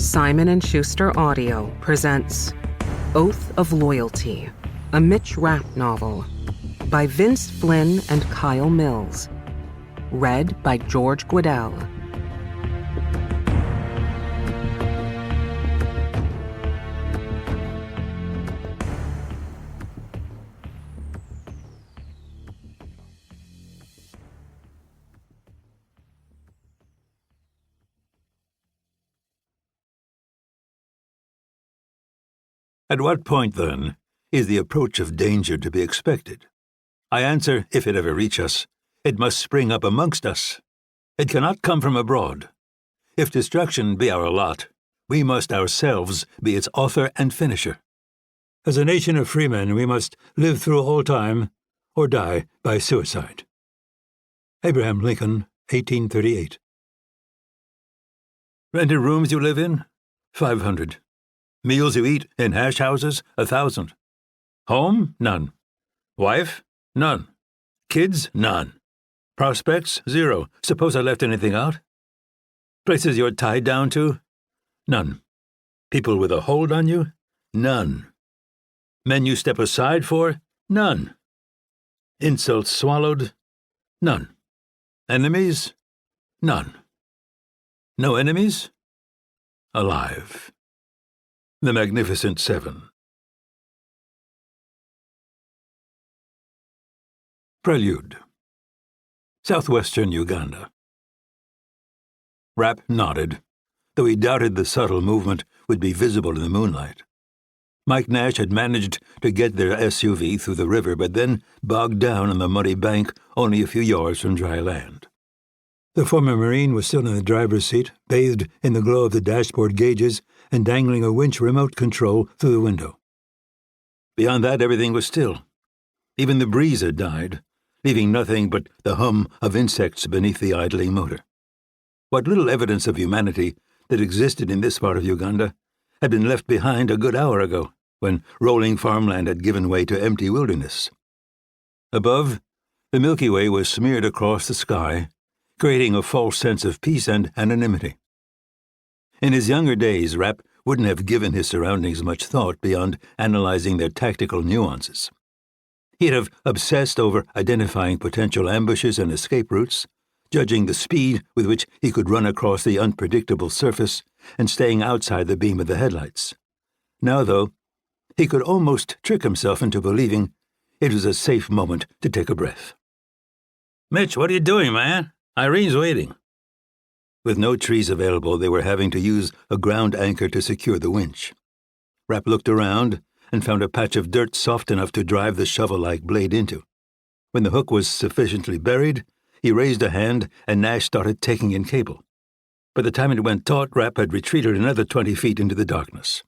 Simon & Schuster Audio presents Oath of Loyalty, a Mitch Rapp novel by Vince Flynn and Kyle Mills. Read by George Guidell. At what point, then, is the approach of danger to be expected? I answer, if it ever reach us, it must spring up amongst us. It cannot come from abroad. If destruction be our lot, we must ourselves be its author and finisher. As a nation of freemen, we must live through all time or die by suicide. Abraham Lincoln, 1838. Rented rooms you live in? 500. Meals you eat in hash houses? 1,000. Home? None. Wife? None. Kids? None. Prospects? 0. Suppose I left anything out? Places you're tied down to? None. People with a hold on you? None. Men you step aside for? None. Insults swallowed? None. Enemies? None. No enemies? Alive. The Magnificent Seven. Prelude. Southwestern Uganda. Rapp nodded, though he doubted the subtle movement would be visible in the moonlight. Mike Nash had managed to get their SUV through the river, but then bogged down on the muddy bank only a few yards from dry land. The former Marine was still in the driver's seat, bathed in the glow of the dashboard gauges and dangling a winch remote control through the window. Beyond that, everything was still. Even the breeze had died, leaving nothing but the hum of insects beneath the idling motor. What little evidence of humanity that existed in this part of Uganda had been left behind a good hour ago, when rolling farmland had given way to empty wilderness. Above, the Milky Way was smeared across the sky, creating a false sense of peace and anonymity. In his younger days, Rapp wouldn't have given his surroundings much thought beyond analyzing their tactical nuances. He'd have obsessed over identifying potential ambushes and escape routes, judging the speed with which he could run across the unpredictable surface, and staying outside the beam of the headlights. Now, though, he could almost trick himself into believing it was a safe moment to take a breath. "Mitch, what are you doing, man? Irene's waiting." With no trees available, they were having to use a ground anchor to secure the winch. Rapp looked around and found a patch of dirt soft enough to drive the shovel-like blade into. When the hook was sufficiently buried, he raised a hand and Nash started taking in cable. By the time it went taut, Rapp had retreated another 20 feet into the darkness.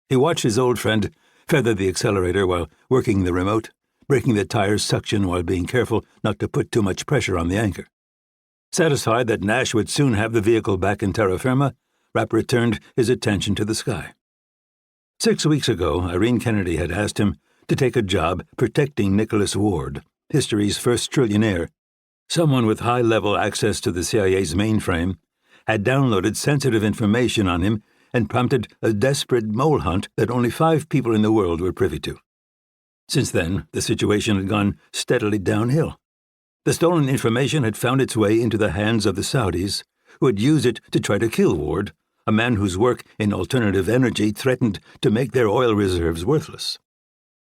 He watched his old friend feather the accelerator while working the remote, breaking the tire's suction while being careful not to put too much pressure on the anchor. Satisfied that Nash would soon have the vehicle back in terra firma, Rapp returned his attention to the sky. 6 weeks ago, Irene Kennedy had asked him to take a job protecting Nicholas Ward, history's first trillionaire. Someone with high-level access to the CIA's mainframe had downloaded sensitive information on him and prompted a desperate mole hunt that only 5 people in the world were privy to. Since then, the situation had gone steadily downhill. The stolen information had found its way into the hands of the Saudis, who had used it to try to kill Ward, a man whose work in alternative energy threatened to make their oil reserves worthless.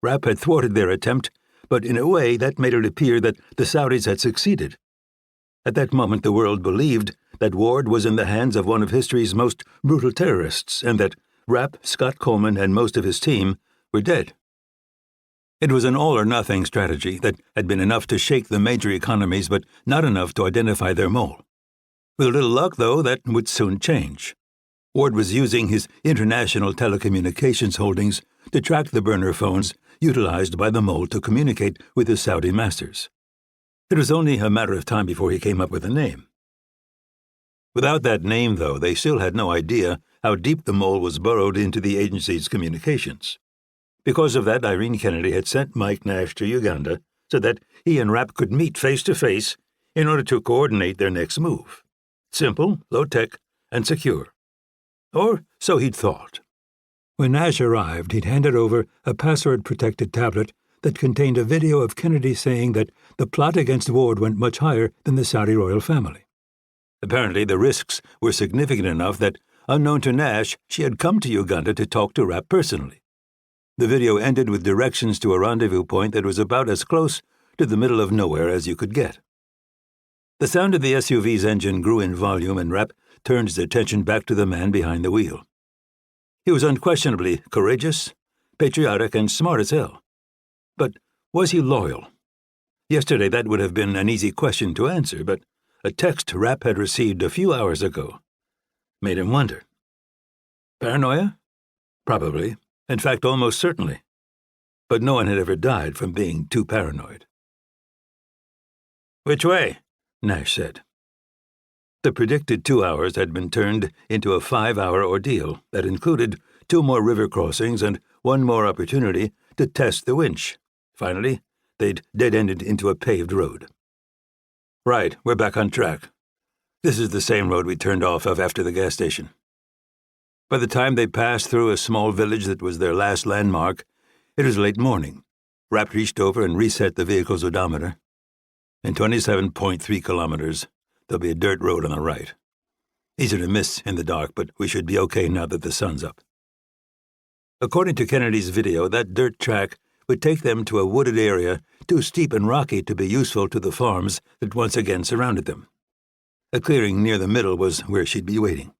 Rapp had thwarted their attempt, but in a way that made it appear that the Saudis had succeeded. At that moment, the world believed that Ward was in the hands of one of history's most brutal terrorists, and that Rapp, Scott Coleman, and most of his team were dead. It was an all-or-nothing strategy that had been enough to shake the major economies, but not enough to identify their mole. With a little luck, though, that would soon change. Ward was using his international telecommunications holdings to track the burner phones utilized by the mole to communicate with his Saudi masters. It was only a matter of time before he came up with a name. Without that name, though, they still had no idea how deep the mole was burrowed into the agency's communications. Because of that, Irene Kennedy had sent Mike Nash to Uganda so that he and Rapp could meet face-to-face in order to coordinate their next move. Simple, low-tech, and secure. Or so he'd thought. When Nash arrived, he'd handed over a password-protected tablet that contained a video of Kennedy saying that the plot against Ward went much higher than the Saudi royal family. Apparently, the risks were significant enough that, unknown to Nash, she had come to Uganda to talk to Rapp personally. The video ended with directions to a rendezvous point that was about as close to the middle of nowhere as you could get. The sound of the SUV's engine grew in volume, and Rapp turned his attention back to the man behind the wheel. He was unquestionably courageous, patriotic, and smart as hell. But was he loyal? Yesterday that would have been an easy question to answer, but a text Rapp had received a few hours ago made him wonder. Paranoia? Probably. In fact, almost certainly. But no one had ever died from being too paranoid. "Which way?" Nash said. The predicted 2 hours had been turned into a 5-hour ordeal that included 2 more river crossings and 1 more opportunity to test the winch. Finally, they'd dead-ended into a paved road. "Right, we're back on track. This is the same road we turned off of after the gas station." By the time they passed through a small village that was their last landmark, it was late morning. Rapp reached over and reset the vehicle's odometer. In 27.3 kilometers, there'll be a dirt road on the right. Easy to miss in the dark, but we should be okay now that the sun's up. According to Kennedy's video, that dirt track would take them to a wooded area too steep and rocky to be useful to the farms that once again surrounded them. A clearing near the middle was where she'd be waiting.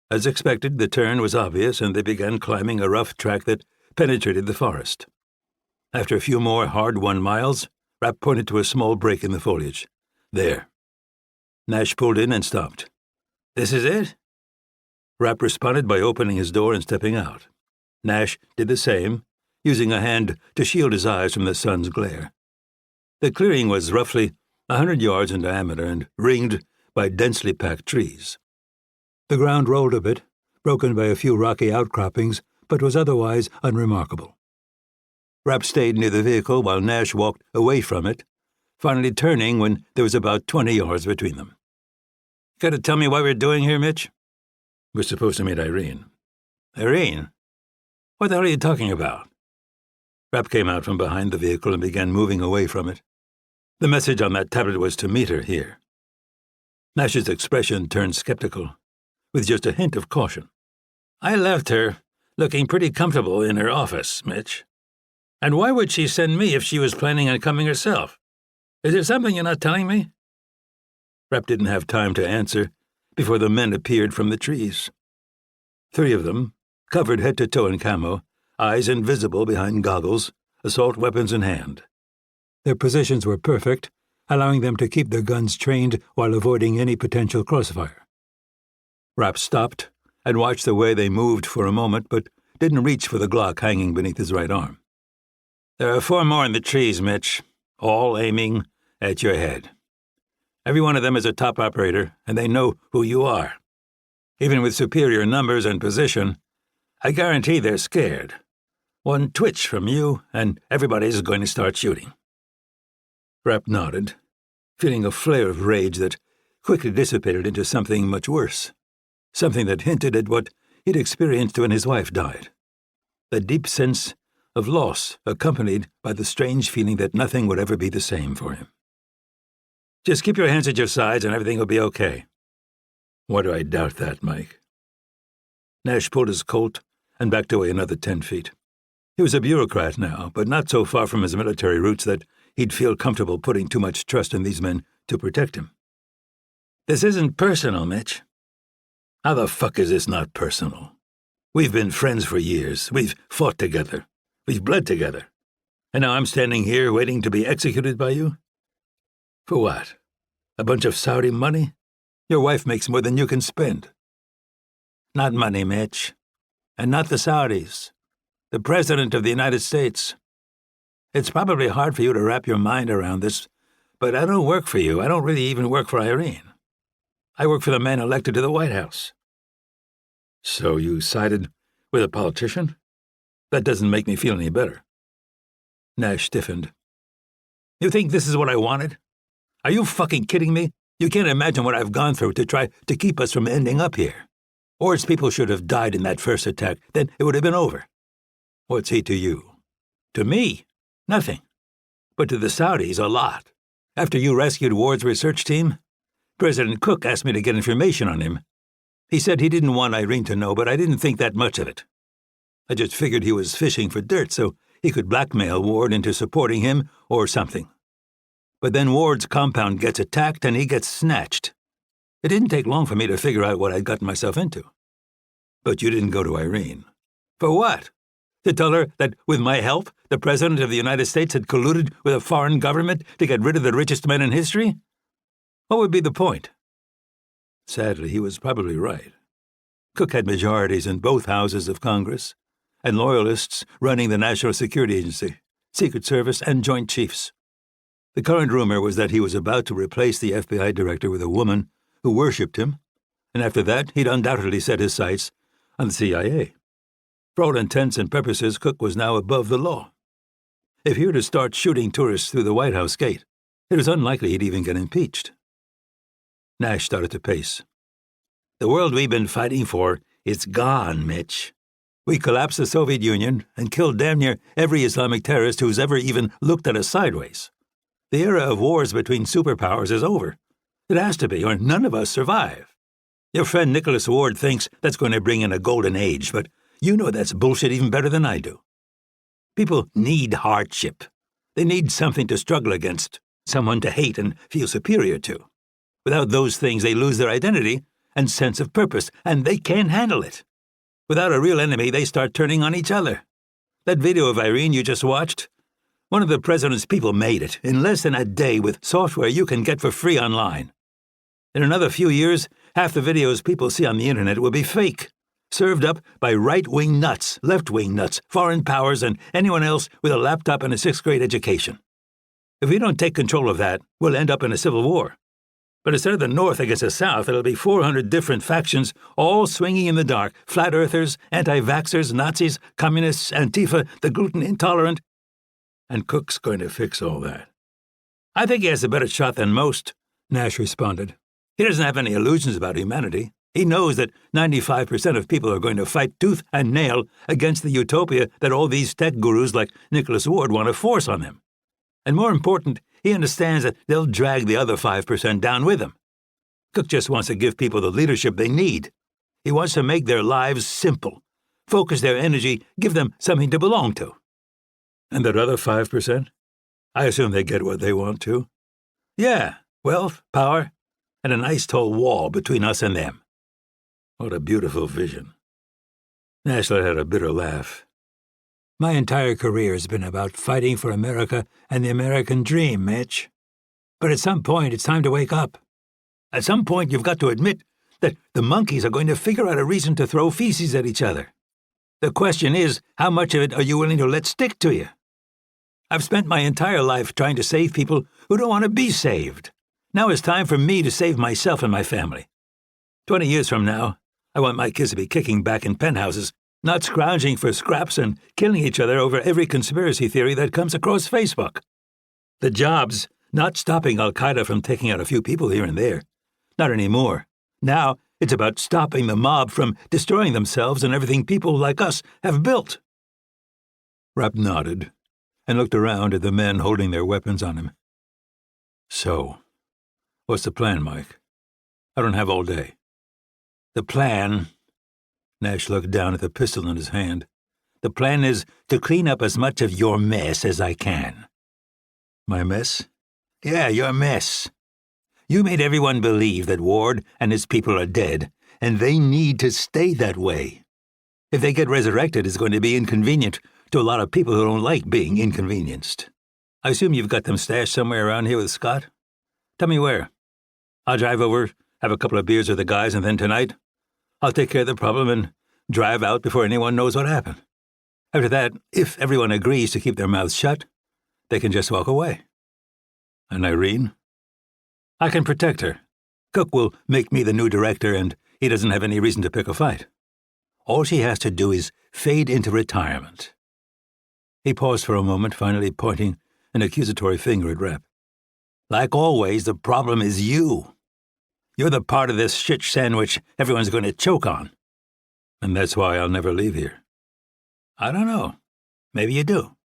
As expected, the turn was obvious, and they began climbing a rough track that penetrated the forest. After a few more hard-won miles, Rapp pointed to a small break in the foliage. "There." Nash pulled in and stopped. "This is it?" Rapp responded by opening his door and stepping out. Nash did the same, using a hand to shield his eyes from the sun's glare. The clearing was roughly 100 yards in diameter and ringed by densely packed trees. The ground rolled a bit, broken by a few rocky outcroppings, but was otherwise unremarkable. Rapp stayed near the vehicle while Nash walked away from it, finally turning when there was about 20 yards between them. "Got to tell me what we're doing here, Mitch?" "We're supposed to meet Irene." "Irene? What the hell are you talking about?" Rapp came out from behind the vehicle and began moving away from it. The message on that tablet was to meet her here. Nash's expression turned skeptical, with just a hint of caution. "I left her looking pretty comfortable in her office, Mitch. And why would she send me if she was planning on coming herself? Is there something you're not telling me?" Rapp didn't have time to answer before the men appeared from the trees. 3 of them, covered head to toe in camo, eyes invisible behind goggles, assault weapons in hand. Their positions were perfect, allowing them to keep their guns trained while avoiding any potential crossfire. Rapp stopped and watched the way they moved for a moment, but didn't reach for the Glock hanging beneath his right arm. "There are 4 more in the trees, Mitch, all aiming at your head. Every one of them is a top operator, and they know who you are. Even with superior numbers and position, I guarantee they're scared. One twitch from you, and everybody's going to start shooting." Rapp nodded, feeling a flare of rage that quickly dissipated into something much worse, something that hinted at what he'd experienced when his wife died. A deep sense of loss accompanied by the strange feeling that nothing would ever be the same for him. "Just keep your hands at your sides and everything will be okay." "Why do I doubt that, Mike?" Nash pulled his Colt and backed away another 10 feet. He was a bureaucrat now, but not so far from his military roots that he'd feel comfortable putting too much trust in these men to protect him. "This isn't personal, Mitch." "How the fuck is this not personal? We've been friends for years. We've fought together. We've bled together. And now I'm standing here waiting to be executed by you? For what? A bunch of Saudi money? Your wife makes more than you can spend." "Not money, Mitch. And not the Saudis. The President of the United States. It's probably hard for you to wrap your mind around this, but I don't work for you. I don't really even work for Irene. I work for the man elected to the White House." "So you sided with a politician? That doesn't make me feel any better." Nash stiffened. "You think this is what I wanted? Are you fucking kidding me? You can't imagine what I've gone through to try to keep us from ending up here. Ward's people should have died in that first attack. Then it would have been over. What's he to you? To me, nothing. But to the Saudis, a lot. After you rescued Ward's research team, President Cook asked me to get information on him. He said he didn't want Irene to know, but I didn't think that much of it. I just figured he was fishing for dirt so he could blackmail Ward into supporting him or something. But then Ward's compound gets attacked and he gets snatched. It didn't take long for me to figure out what I'd gotten myself into. But you didn't go to Irene. For what? To tell her that with my help, the President of the United States had colluded with a foreign government to get rid of the richest man in history? What would be the point? Sadly, he was probably right. Cook had majorities in both houses of Congress, and loyalists running the National Security Agency, Secret Service, and Joint Chiefs. The current rumor was that he was about to replace the FBI director with a woman who worshipped him, and after that he'd undoubtedly set his sights on the CIA. For all intents and purposes, Cook was now above the law. If he were to start shooting tourists through the White House gate, it was unlikely he'd even get impeached. Nash started to pace. The world we've been fighting for is gone, Mitch. We collapsed the Soviet Union and killed damn near every Islamic terrorist who's ever even looked at us sideways. The era of wars between superpowers is over. It has to be, or none of us survive. Your friend Nicholas Ward thinks that's going to bring in a golden age, but you know that's bullshit even better than I do. People need hardship. They need something to struggle against, someone to hate and feel superior to. Without those things, they lose their identity and sense of purpose, and they can't handle it. Without a real enemy, they start turning on each other. That video of Irene you just watched? One of the president's people made it in less than a day with software you can get for free online. In another few years, half the videos people see on the internet will be fake, served up by right-wing nuts, left-wing nuts, foreign powers, and anyone else with a laptop and a sixth-grade education. If we don't take control of that, we'll end up in a civil war. But instead of the North against the South, it'll be 400 different factions, all swinging in the dark, flat earthers, anti-vaxxers, Nazis, communists, Antifa, the gluten intolerant. And Cook's going to fix all that. I think he has a better shot than most, Nash responded. He doesn't have any illusions about humanity. He knows that 95% of people are going to fight tooth and nail against the utopia that all these tech gurus like Nicholas Ward want to force on him. And more important, he understands that they'll drag the other 5% down with them. Cook just wants to give people the leadership they need. He wants to make their lives simple, focus their energy, give them something to belong to. And that other 5%? I assume they get what they want to. Yeah, wealth, power, and a nice tall wall between us and them. What a beautiful vision. Nash let out a bitter laugh. My entire career has been about fighting for America and the American dream, Mitch. But at some point, it's time to wake up. At some point, you've got to admit that the monkeys are going to figure out a reason to throw feces at each other. The question is, how much of it are you willing to let stick to you? I've spent my entire life trying to save people who don't want to be saved. Now it's time for me to save myself and my family. 20 years from now, I want my kids to be kicking back in penthouses, not scrounging for scraps and killing each other over every conspiracy theory that comes across Facebook. The job's not stopping Al-Qaeda from taking out a few people here and there. Not anymore. Now it's about stopping the mob from destroying themselves and everything people like us have built. Rapp nodded and looked around at the men holding their weapons on him. So, what's the plan, Mike? I don't have all day. The plan... Nash looked down at the pistol in his hand. The plan is to clean up as much of your mess as I can. My mess? Yeah, your mess. You made everyone believe that Ward and his people are dead, and they need to stay that way. If they get resurrected, it's going to be inconvenient to a lot of people who don't like being inconvenienced. I assume you've got them stashed somewhere around here with Scott? Tell me where. I'll drive over, have a couple of beers with the guys, and then tonight, I'll take care of the problem and drive out before anyone knows what happened. After that, if everyone agrees to keep their mouths shut, they can just walk away. And Irene? I can protect her. Cook will make me the new director, and he doesn't have any reason to pick a fight. All she has to do is fade into retirement. He paused for a moment, finally pointing an accusatory finger at Rapp. Like always, the problem is you. You're the part of this shit sandwich everyone's going to choke on. And that's why I'll never leave here. I don't know. Maybe you do.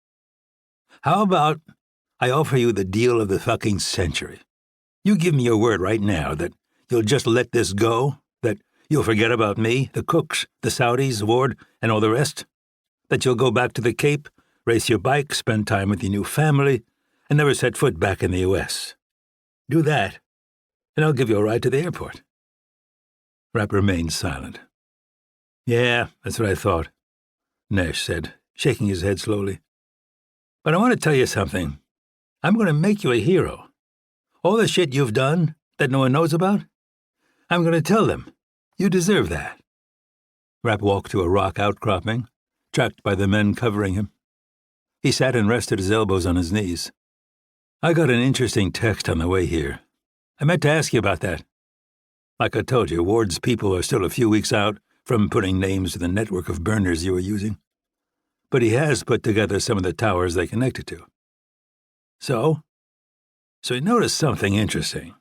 How about I offer you the deal of the fucking century? You give me your word right now that you'll just let this go, that you'll forget about me, the cooks, the Saudis, Ward, and all the rest, that you'll go back to the Cape, race your bike, spend time with your new family, and never set foot back in the U.S. Do that, and I'll give you a ride to the airport. Rapp remained silent. Yeah, that's what I thought, Nash said, shaking his head slowly. But I want to tell you something. I'm going to make you a hero. All the shit you've done that no one knows about, I'm going to tell them. You deserve that. Rapp walked to a rock outcropping, tracked by the men covering him. He sat and rested his elbows on his knees. I got an interesting text on the way here. I meant to ask you about that. Like I told you, Ward's people are still a few weeks out from putting names to the network of burners you were using. But he has put together some of the towers they connected to. So he noticed something interesting.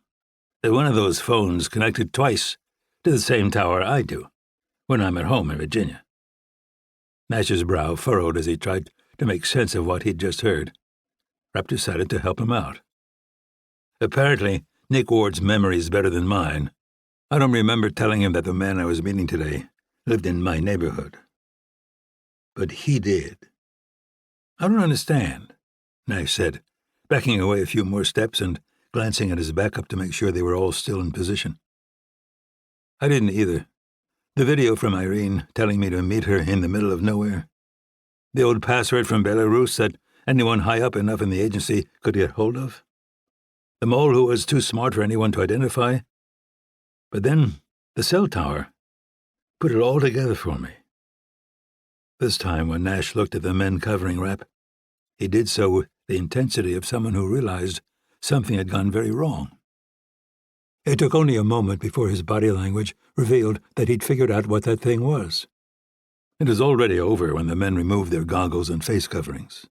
That one of those phones connected twice to the same tower I do, when I'm at home in Virginia. Nash's brow furrowed as he tried to make sense of what he'd just heard. Rapp decided to help him out. Apparently, Nick Ward's memory's better than mine. I don't remember telling him that the man I was meeting today lived in my neighborhood. But he did. I don't understand, Nash said, backing away a few more steps and glancing at his backup to make sure they were all still in position. I didn't either. The video from Irene telling me to meet her in the middle of nowhere. The old password from Belarus that anyone high up enough in the agency could get hold of. The mole who was too smart for anyone to identify. But then the cell tower put it all together for me. This time, when Nash looked at the men covering Rapp, he did so with the intensity of someone who realized something had gone very wrong. It took only a moment before his body language revealed that he'd figured out what that thing was. It was already over when the men removed their goggles and face coverings.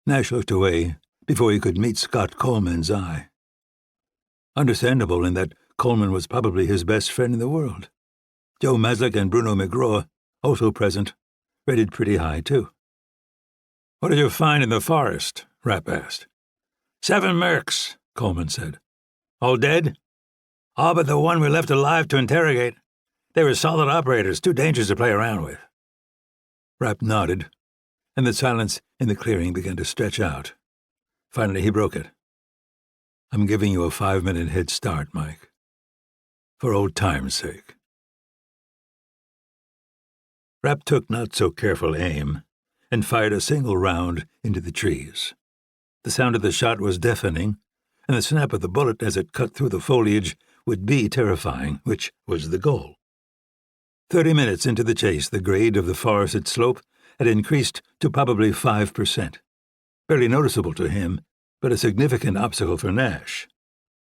Nash looked away before he could meet Scott Coleman's eye. Understandable in that Coleman was probably his best friend in the world. Joe Maslick and Bruno McGraw, also present, rated pretty high, too. "What did you find in the forest?" Rapp asked. 7 mercs, Coleman said. "All dead?" "All but the one we left alive to interrogate. They were solid operators, too dangerous to play around with." Rapp nodded, and the silence in the clearing began to stretch out. Finally, he broke it. "I'm giving you a 5-minute head start, Mike. For old time's sake." Rapp took not-so-careful aim and fired a single round into the trees. The sound of the shot was deafening, and the snap of the bullet as it cut through the foliage would be terrifying, which was the goal. 30 minutes into the chase, the grade of the forested slope had increased to probably 5%. Barely noticeable to him, but a significant obstacle for Nash.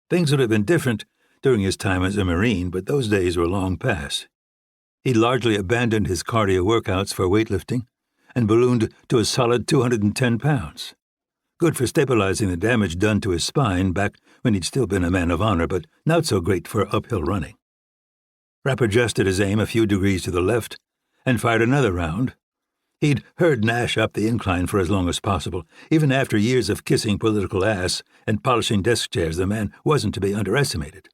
Things would have been different during his time as a Marine, but those days were long past. He largely abandoned his cardio workouts for weightlifting and ballooned to a solid 210 pounds. Good for stabilizing the damage done to his spine back when he'd still been a man of honor, but not so great for uphill running. Rapp adjusted his aim a few degrees to the left and fired another round. He'd heard Nash up the incline for as long as possible. Even after years of kissing political ass and polishing desk chairs, the man wasn't to be underestimated.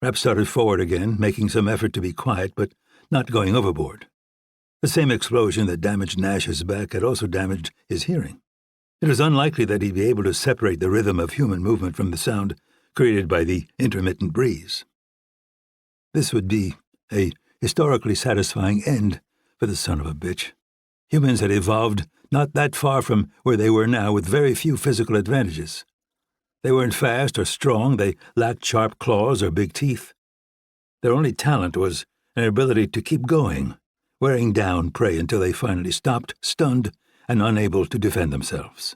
Rapp started forward again, making some effort to be quiet, but not going overboard. The same explosion that damaged Nash's back had also damaged his hearing. It was unlikely that he'd be able to separate the rhythm of human movement from the sound created by the intermittent breeze. This would be a historically satisfying end for the son of a bitch. Humans had evolved not that far from where they were now with very few physical advantages. They weren't fast or strong, they lacked sharp claws or big teeth. Their only talent was an ability to keep going, wearing down prey until they finally stopped, stunned, and unable to defend themselves.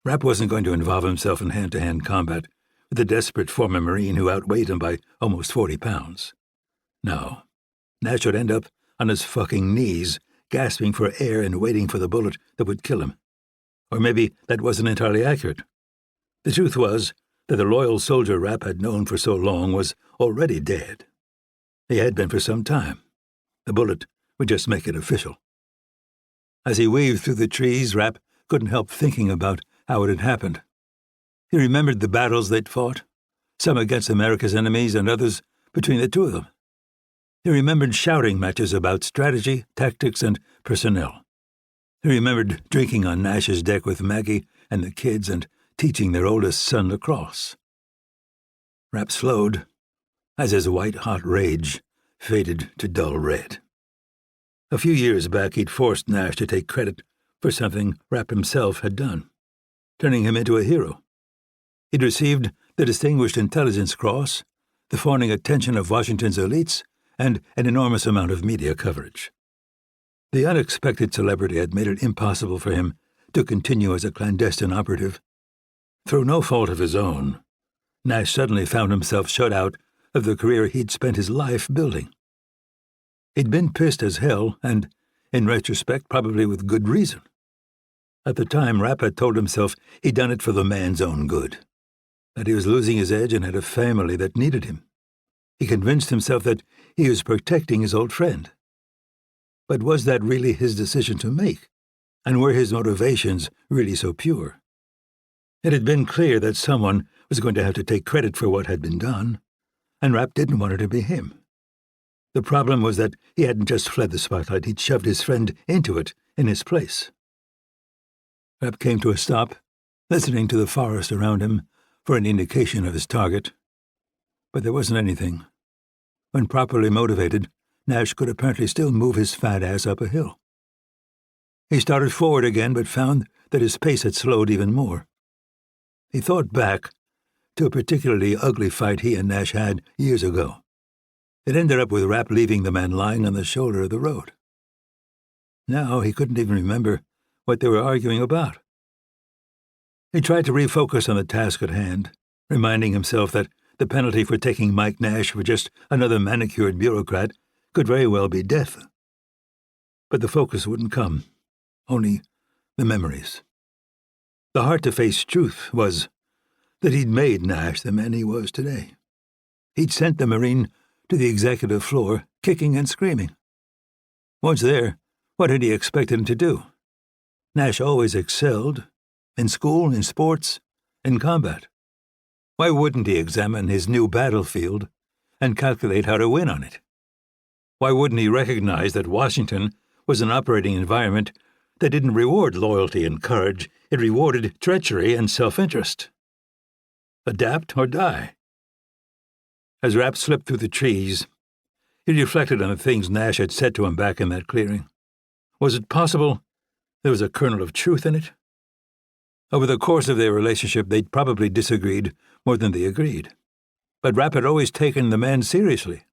Rapp wasn't going to involve himself in hand-to-hand combat with a desperate former Marine who outweighed him by almost 40 pounds. No, Nash would end up on his fucking knees, gasping for air and waiting for the bullet that would kill him. Or maybe that wasn't entirely accurate. The truth was that the loyal soldier Rapp had known for so long was already dead. He had been for some time. The bullet would just make it official. As he weaved through the trees, Rapp couldn't help thinking about how it had happened. He remembered the battles they'd fought, some against America's enemies and others between the two of them. He remembered shouting matches about strategy, tactics, and personnel. He remembered drinking on Nash's deck with Maggie and the kids and teaching their oldest son lacrosse. Rapp slowed as his white-hot rage faded to dull red. A few years back, he'd forced Nash to take credit for something Rapp himself had done, turning him into a hero. He'd received the Distinguished Intelligence Cross, the fawning attention of Washington's elites, and an enormous amount of media coverage. The unexpected celebrity had made it impossible for him to continue as a clandestine operative. Through no fault of his own, Nash suddenly found himself shut out of the career he'd spent his life building. He'd been pissed as hell, and, in retrospect, probably with good reason. At the time, Rapp had told himself he'd done it for the man's own good, that he was losing his edge and had a family that needed him. He convinced himself that he was protecting his old friend. But was that really his decision to make? And were his motivations really so pure? It had been clear that someone was going to have to take credit for what had been done, and Rapp didn't want it to be him. The problem was that he hadn't just fled the spotlight, he'd shoved his friend into it in his place. Rapp came to a stop, listening to the forest around him for an indication of his target. But there wasn't anything. When properly motivated, Nash could apparently still move his fat ass up a hill. He started forward again, but found that his pace had slowed even more. He thought back to a particularly ugly fight he and Nash had years ago. It ended up with Rapp leaving the man lying on the shoulder of the road. Now he couldn't even remember what they were arguing about. He tried to refocus on the task at hand, reminding himself that the penalty for taking Mike Nash for just another manicured bureaucrat could very well be death. But the focus wouldn't come, only the memories. The hard-to-face truth was that he'd made Nash the man he was today. He'd sent the Marine to the executive floor, kicking and screaming. Once there, what had he expected him to do? Nash always excelled, in school, in sports, in combat. Why wouldn't he examine his new battlefield and calculate how to win on it? Why wouldn't he recognize that Washington was an operating environment that didn't reward loyalty and courage, it rewarded treachery and self-interest? Adapt or die. As Rapp slipped through the trees, he reflected on the things Nash had said to him back in that clearing. Was it possible there was a kernel of truth in it? Over the course of their relationship, they'd probably disagreed more than they agreed. But Rapp had always taken the man seriously,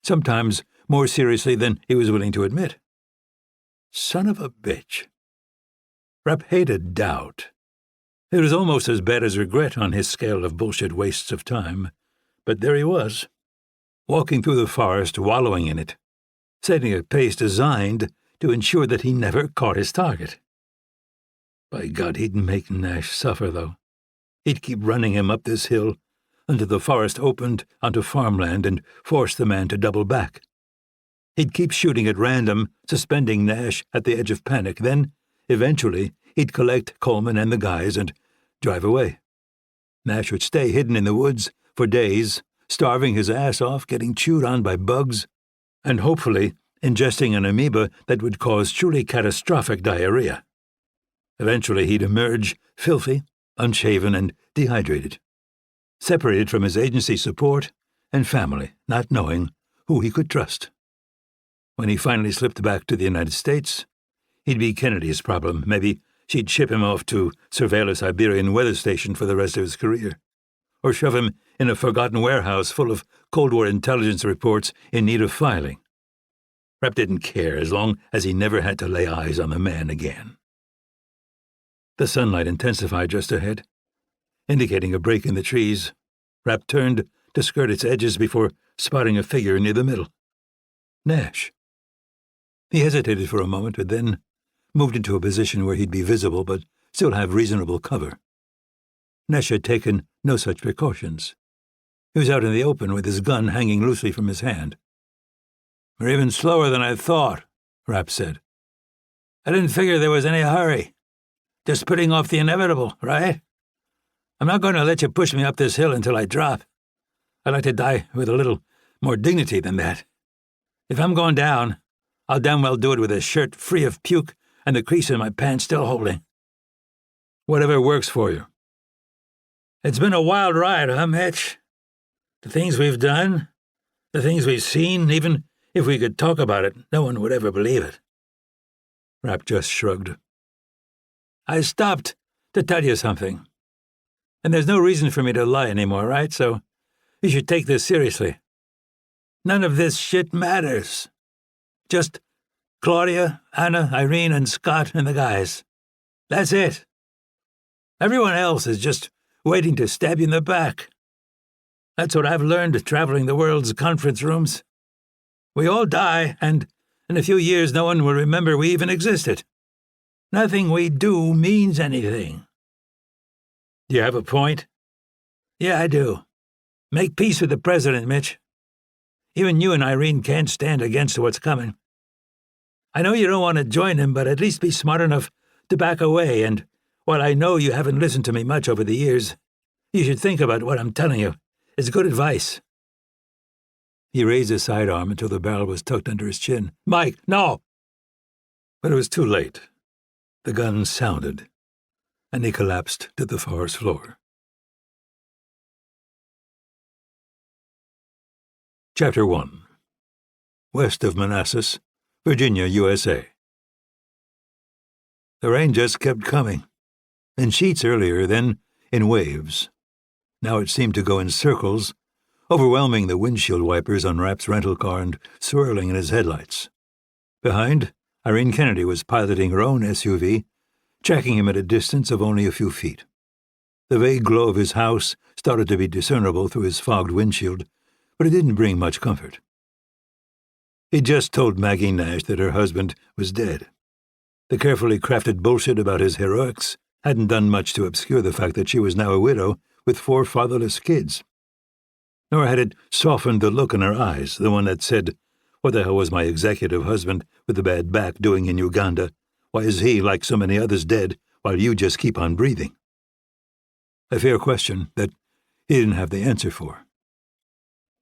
sometimes more seriously than he was willing to admit. Son of a bitch. Rapp hated doubt. It was almost as bad as regret on his scale of bullshit wastes of time. But there he was, walking through the forest, wallowing in it, setting a pace designed to ensure that he never caught his target. By God, he'd make Nash suffer, though. He'd keep running him up this hill until the forest opened onto farmland and forced the man to double back. He'd keep shooting at random, suspending Nash at the edge of panic. Then, eventually, he'd collect Coleman and the guys and drive away. Nash would stay hidden in the woods for days, starving his ass off, getting chewed on by bugs, and hopefully ingesting an amoeba that would cause truly catastrophic diarrhea. Eventually he'd emerge filthy, unshaven, and dehydrated, separated from his agency support and family, not knowing who he could trust. When he finally slipped back to the United States, he'd be Kennedy's problem. Maybe she'd ship him off to surveil a Siberian weather station for the rest of his career, or shove him in a forgotten warehouse full of Cold War intelligence reports in need of filing. Rapp didn't care as long as he never had to lay eyes on the man again. The sunlight intensified just ahead, indicating a break in the trees. Rapp turned to skirt its edges before spotting a figure near the middle. Nash. He hesitated for a moment, but then moved into a position where he'd be visible but still have reasonable cover. Nash had taken no such precautions. He was out in the open with his gun hanging loosely from his hand. "We're even slower than I thought," Rapp said. "I didn't figure there was any hurry. Just putting off the inevitable, right? I'm not going to let you push me up this hill until I drop. I'd like to die with a little more dignity than that. If I'm going down, I'll damn well do it with a shirt free of puke and the crease in my pants still holding. Whatever works for you." "It's been a wild ride, huh, Mitch? The things we've done, the things we've seen, even if we could talk about it, no one would ever believe it." Rapp just shrugged. "I stopped to tell you something. And there's no reason for me to lie anymore, right? So you should take this seriously. None of this shit matters. Just Claudia, Anna, Irene, and Scott and the guys. That's it. Everyone else is just waiting to stab you in the back. That's what I've learned traveling the world's conference rooms. We all die, and in a few years no one will remember we even existed. Nothing we do means anything." "Do you have a point?" "Yeah, I do. Make peace with the president, Mitch. Even you and Irene can't stand against what's coming. I know you don't want to join him, but at least be smart enough to back away, and while I know you haven't listened to me much over the years, you should think about what I'm telling you. It's good advice." He raised his sidearm until the barrel was tucked under his chin. "Mike, no!" But it was too late. The gun sounded, and he collapsed to the forest floor. Chapter 1. West of Manassas, Virginia, USA. The rain just kept coming. In sheets earlier, then in waves. Now it seemed to go in circles, overwhelming the windshield wipers on Rapp's rental car and swirling in his headlights. Behind, Irene Kennedy was piloting her own SUV, tracking him at a distance of only a few feet. The vague glow of his house started to be discernible through his fogged windshield, but it didn't bring much comfort. He'd just told Maggie Nash that her husband was dead. The carefully crafted bullshit about his heroics hadn't done much to obscure the fact that she was now a widow with 4 fatherless kids. Nor had it softened the look in her eyes, the one that said, "What the hell was my executive husband with the bad back doing in Uganda? Why is he, like so many others, dead while you just keep on breathing?" A fair question that he didn't have the answer for.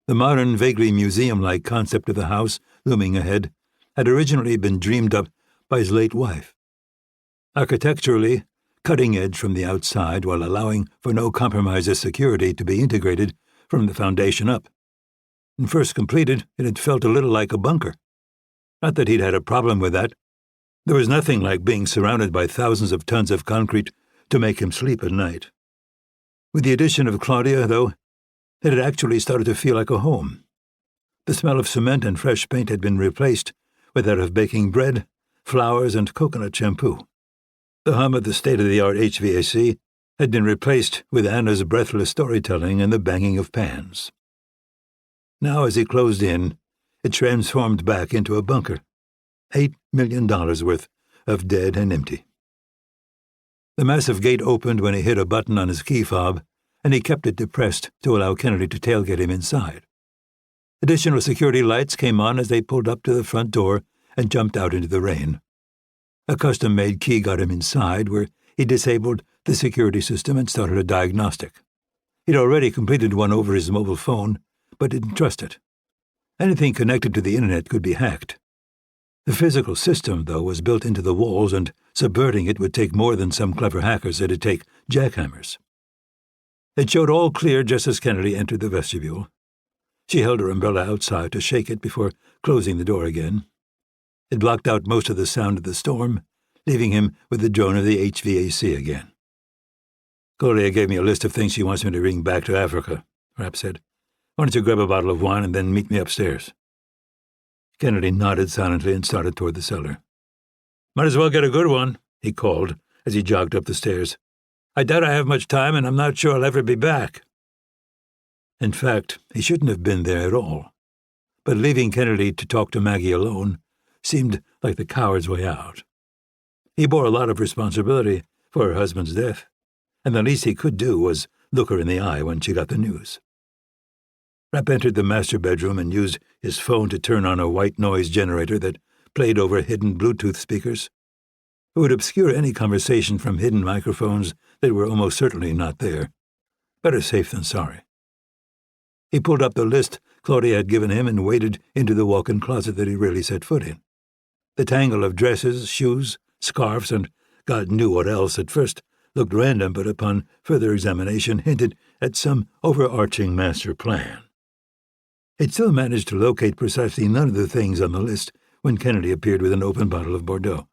The modern, vaguely museum-like concept of the house looming ahead had originally been dreamed up by his late wife. Architecturally, cutting-edge from the outside while allowing for no compromise of security to be integrated from the foundation up. When first completed, it had felt a little like a bunker. Not that he'd had a problem with that. There was nothing like being surrounded by thousands of tons of concrete to make him sleep at night. With the addition of Claudia, though, it had actually started to feel like a home. The smell of cement and fresh paint had been replaced with that of baking bread, flowers, and coconut shampoo. The hum of the state-of-the-art HVAC had been replaced with Anna's breathless storytelling and the banging of pans. Now, as he closed in, it transformed back into a bunker. $8 million worth of dead and empty. The massive gate opened when he hit a button on his key fob, and he kept it depressed to allow Kennedy to tailgate him inside. Additional security lights came on as they pulled up to the front door and jumped out into the rain. A custom-made key got him inside, where he disabled the security system and started a diagnostic. He'd already completed one over his mobile phone, but didn't trust it. Anything connected to the internet could be hacked. The physical system, though, was built into the walls, and subverting it would take more than some clever hackers. It'd take jackhammers. It showed all clear just as Kennedy entered the vestibule. She held her umbrella outside to shake it before closing the door again. It blocked out most of the sound of the storm, leaving him with the drone of the HVAC again. "Claudia gave me a list of things she wants me to bring back to Africa," Rapp said. "Why don't you grab a bottle of wine and then meet me upstairs?" Kennedy nodded silently and started toward the cellar. "Might as well get a good one," he called as he jogged up the stairs. "I doubt I have much time, and I'm not sure I'll ever be back." In fact, he shouldn't have been there at all. But leaving Kennedy to talk to Maggie alone seemed like the coward's way out. He bore a lot of responsibility for her husband's death, and the least he could do was look her in the eye when she got the news. Rapp entered the master bedroom and used his phone to turn on a white noise generator that played over hidden Bluetooth speakers. It would obscure any conversation from hidden microphones that were almost certainly not there. Better safe than sorry. He pulled up the list Claudia had given him and waded into the walk-in closet that he rarely set foot in. The tangle of dresses, shoes, scarves, and God knew what else at first looked random, but upon further examination hinted at some overarching master plan. He'd still managed to locate precisely none of the things on the list when Kennedy appeared with an open bottle of Bordeaux.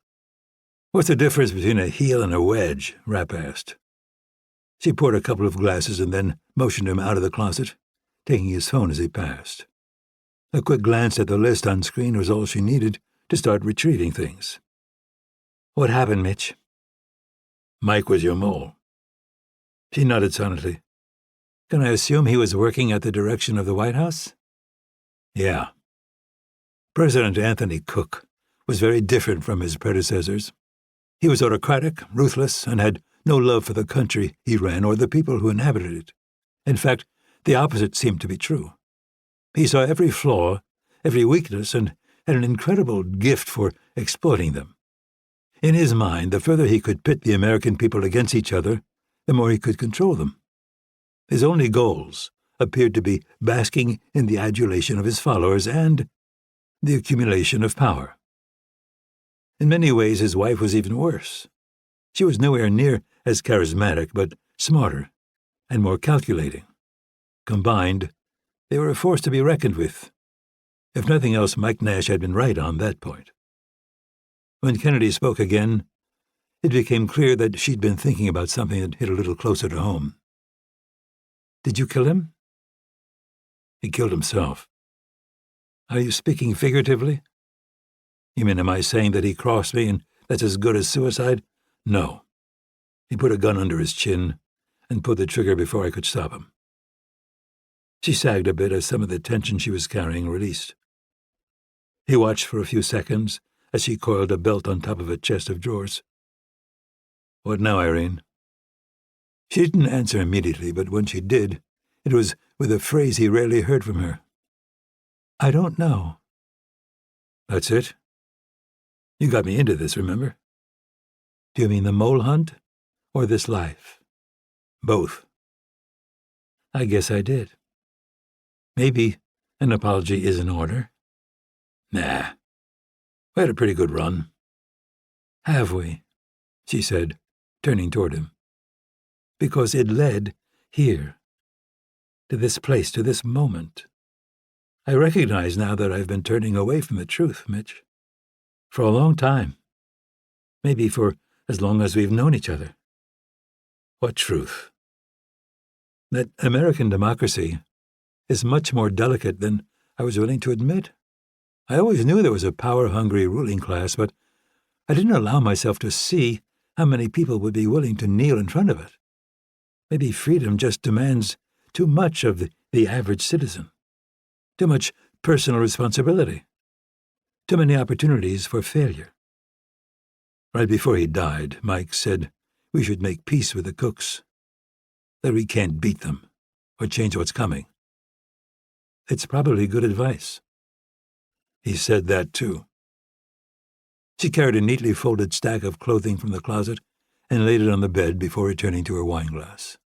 "What's the difference between a heel and a wedge?" Rapp asked. She poured a couple of glasses and then motioned him out of the closet, taking his phone as he passed. A quick glance at the list on screen was all she needed to start retrieving things. "What happened, Mitch?" "Mike was your mole." She nodded silently. "Can I assume he was working at the direction of the White House?" "Yeah." President Anthony Cook was very different from his predecessors. He was autocratic, ruthless, and had no love for the country he ran or the people who inhabited it. In fact, the opposite seemed to be true. He saw every flaw, every weakness, and had an incredible gift for exploiting them. In his mind, the further he could pit the American people against each other, the more he could control them. His only goals appeared to be basking in the adulation of his followers and the accumulation of power. In many ways, his wife was even worse. She was nowhere near as charismatic, but smarter and more calculating. Combined, they were a force to be reckoned with. If nothing else, Mike Nash had been right on that point. When Kennedy spoke again, it became clear that she'd been thinking about something that hit a little closer to home. "Did you kill him?" "He killed himself." "Are you speaking figuratively?" "You mean, am I saying that he crossed me and that's as good as suicide?" "No. He put a gun under his chin and pulled the trigger before I could stop him." She sagged a bit as some of the tension she was carrying released. He watched for a few seconds as she coiled a belt on top of a chest of drawers. "What now, Irene?" She didn't answer immediately, but when she did, it was with a phrase he rarely heard from her. "I don't know." "That's it? You got me into this, remember?" "Do you mean the mole hunt or this life?" "Both." "I guess I did. Maybe an apology is in order." "Nah. We had a pretty good run." "Have we?" she said, turning toward him. "Because it led here, to this place, to this moment. I recognize now that I've been turning away from the truth, Mitch. For a long time. Maybe for as long as we've known each other." "What truth?" "That American democracy is much more delicate than I was willing to admit. I always knew there was a power-hungry ruling class, but I didn't allow myself to see how many people would be willing to kneel in front of it. Maybe freedom just demands too much of the average citizen, too much personal responsibility, too many opportunities for failure." Right before he died, Mike said we should make peace with the Cooks, that we can't beat them or change what's coming. It's probably good advice. He said that, too. She carried a neatly folded stack of clothing from the closet and laid it on the bed before returning to her wineglass.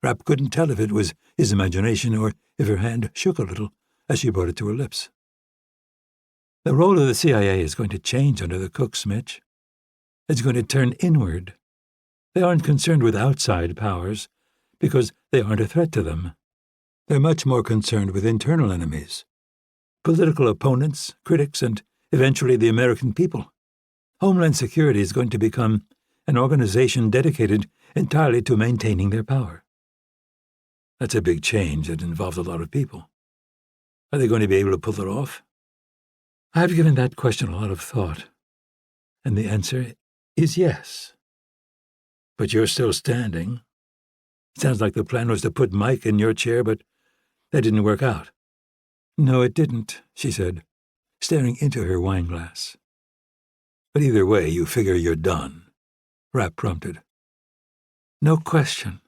Rapp couldn't tell if it was his imagination or if her hand shook a little as she brought it to her lips. "The role of the CIA is going to change under the Cooks, Mitch. It's going to turn inward. They aren't concerned with outside powers because they aren't a threat to them. They're much more concerned with internal enemies, political opponents, critics, and eventually the American people. Homeland Security is going to become an organization dedicated entirely to maintaining their power. That's a big change that involves a lot of people. Are they going to be able to pull it off?" "I've given that question a lot of thought, and the answer is yes." "But you're still standing. Sounds like the plan was to put Mike in your chair, but that didn't work out." "No, it didn't," she said, staring into her wineglass. "But either way, you figure you're done," Rapp prompted. "No question.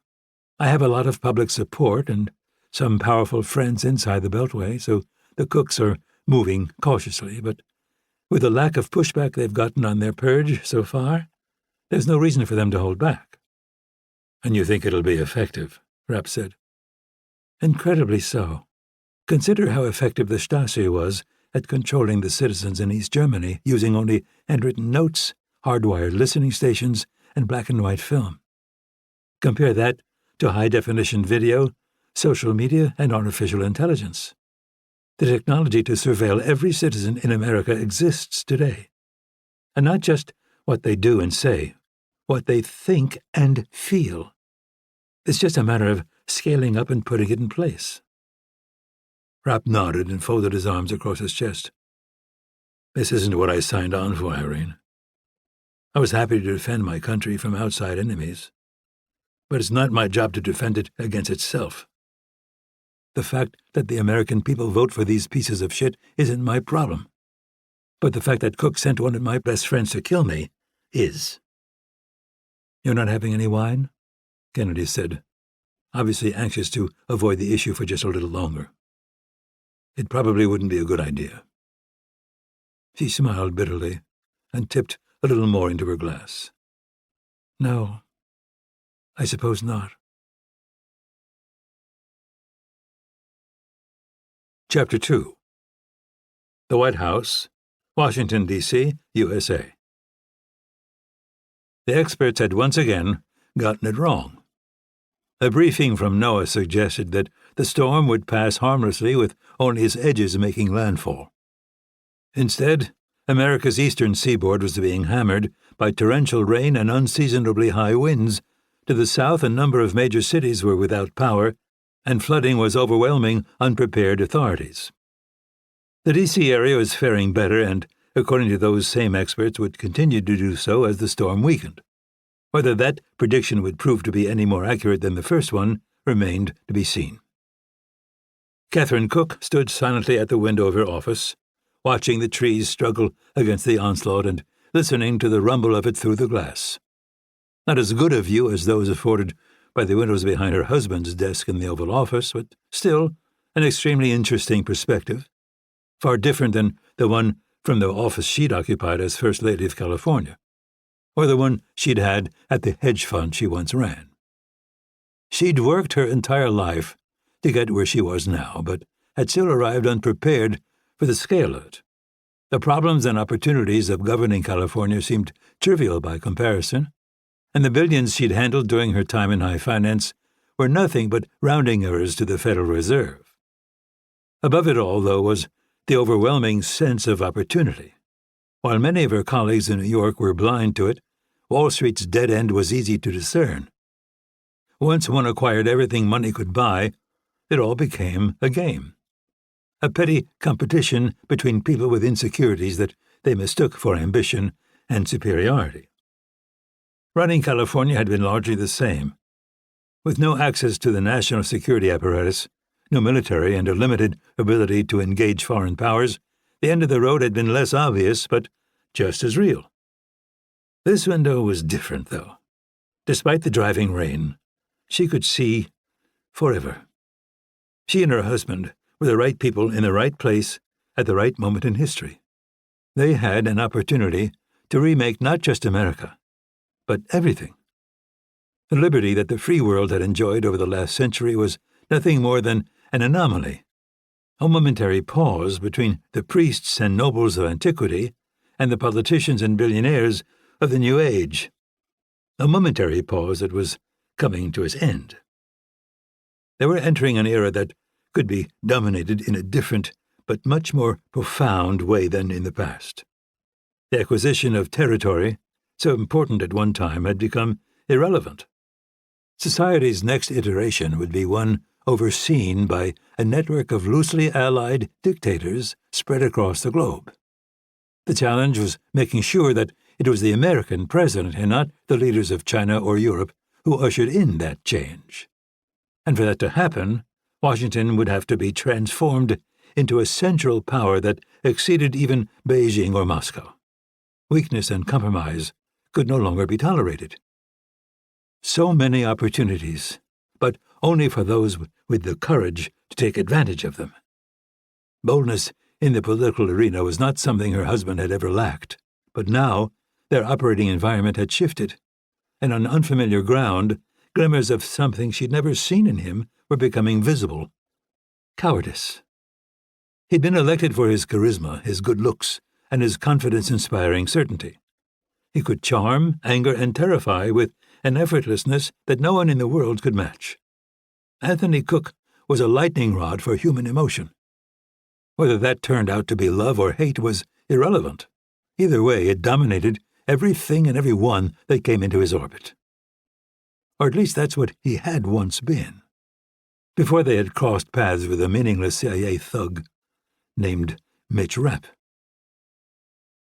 I have a lot of public support, and some powerful friends inside the Beltway, so the cooks are moving cautiously, but with the lack of pushback they've gotten on their purge so far, there's no reason for them to hold back. And you think it'll be effective, Rapp said. Incredibly so. Consider how effective the Stasi was at controlling the citizens in East Germany using only handwritten notes, hardwired listening stations, and black-and-white film. Compare that to high-definition video, social media, and artificial intelligence. The technology to surveil every citizen in America exists today. And not just what they do and say, what they think and feel. It's just a matter of scaling up and putting it in place. Rapp nodded and folded his arms across his chest. This isn't what I signed on for, Irene. I was happy to defend my country from outside enemies, but it's not my job to defend it against itself. The fact that the American people vote for these pieces of shit isn't my problem, but the fact that Cook sent one of my best friends to kill me is. You're not having any wine? Kennedy said, obviously anxious to avoid the issue for just a little longer. It probably wouldn't be a good idea. She smiled bitterly and tipped a little more into her glass. No, I suppose not. Chapter 2. The White House, Washington, D.C., USA. The experts had once again gotten it wrong. A briefing from NOAA suggested that the storm would pass harmlessly with only its edges making landfall. Instead, America's eastern seaboard was being hammered by torrential rain and unseasonably high winds. To the south, a number of major cities were without power, and flooding was overwhelming unprepared authorities. The D.C. area was faring better and, according to those same experts, would continue to do so as the storm weakened. Whether that prediction would prove to be any more accurate than the first one remained to be seen. Catherine Cook stood silently at the window of her office, watching the trees struggle against the onslaught and listening to the rumble of it through the glass. Not as good a view as those afforded by the windows behind her husband's desk in the Oval Office, but still an extremely interesting perspective, far different than the one from the office she'd occupied as First Lady of California, or the one she'd had at the hedge fund she once ran. She'd worked her entire life to get where she was now, but had still arrived unprepared for the scale of it. The problems and opportunities of governing California seemed trivial by comparison, and the billions she'd handled during her time in high finance were nothing but rounding errors to the Federal Reserve. Above it all, though, was the overwhelming sense of opportunity. While many of her colleagues in New York were blind to it, Wall Street's dead end was easy to discern. Once one acquired everything money could buy, it all became a game. A petty competition between people with insecurities that they mistook for ambition and superiority. Running California had been largely the same. With no access to the national security apparatus, no military, and a limited ability to engage foreign powers, the end of the road had been less obvious, but just as real. This window was different, though. Despite the driving rain, she could see forever. She and her husband were the right people in the right place at the right moment in history. They had an opportunity to remake not just America, but everything. The liberty that the free world had enjoyed over the last century was nothing more than an anomaly, a momentary pause between the priests and nobles of antiquity and the politicians and billionaires of the New Age, a momentary pause that was coming to its end. They were entering an era that could be dominated in a different but much more profound way than in the past. The acquisition of territory, so important at one time, had become irrelevant. Society's next iteration would be one overseen by a network of loosely allied dictators spread across the globe. The challenge was making sure that it was the American president and not the leaders of China or Europe who ushered in that change. And for that to happen, Washington would have to be transformed into a central power that exceeded even Beijing or Moscow. Weakness and compromise could no longer be tolerated. So many opportunities, but only for those with the courage to take advantage of them. Boldness in the political arena was not something her husband had ever lacked, but now their operating environment had shifted, and on unfamiliar ground, glimmers of something she'd never seen in him were becoming visible. Cowardice. He'd been elected for his charisma, his good looks, and his confidence-inspiring certainty. He could charm, anger, and terrify with an effortlessness that no one in the world could match. Anthony Cook was a lightning rod for human emotion. Whether that turned out to be love or hate was irrelevant. Either way, it dominated everything and everyone that came into his orbit. Or at least that's what he had once been, before they had crossed paths with a meaningless CIA thug named Mitch Rapp.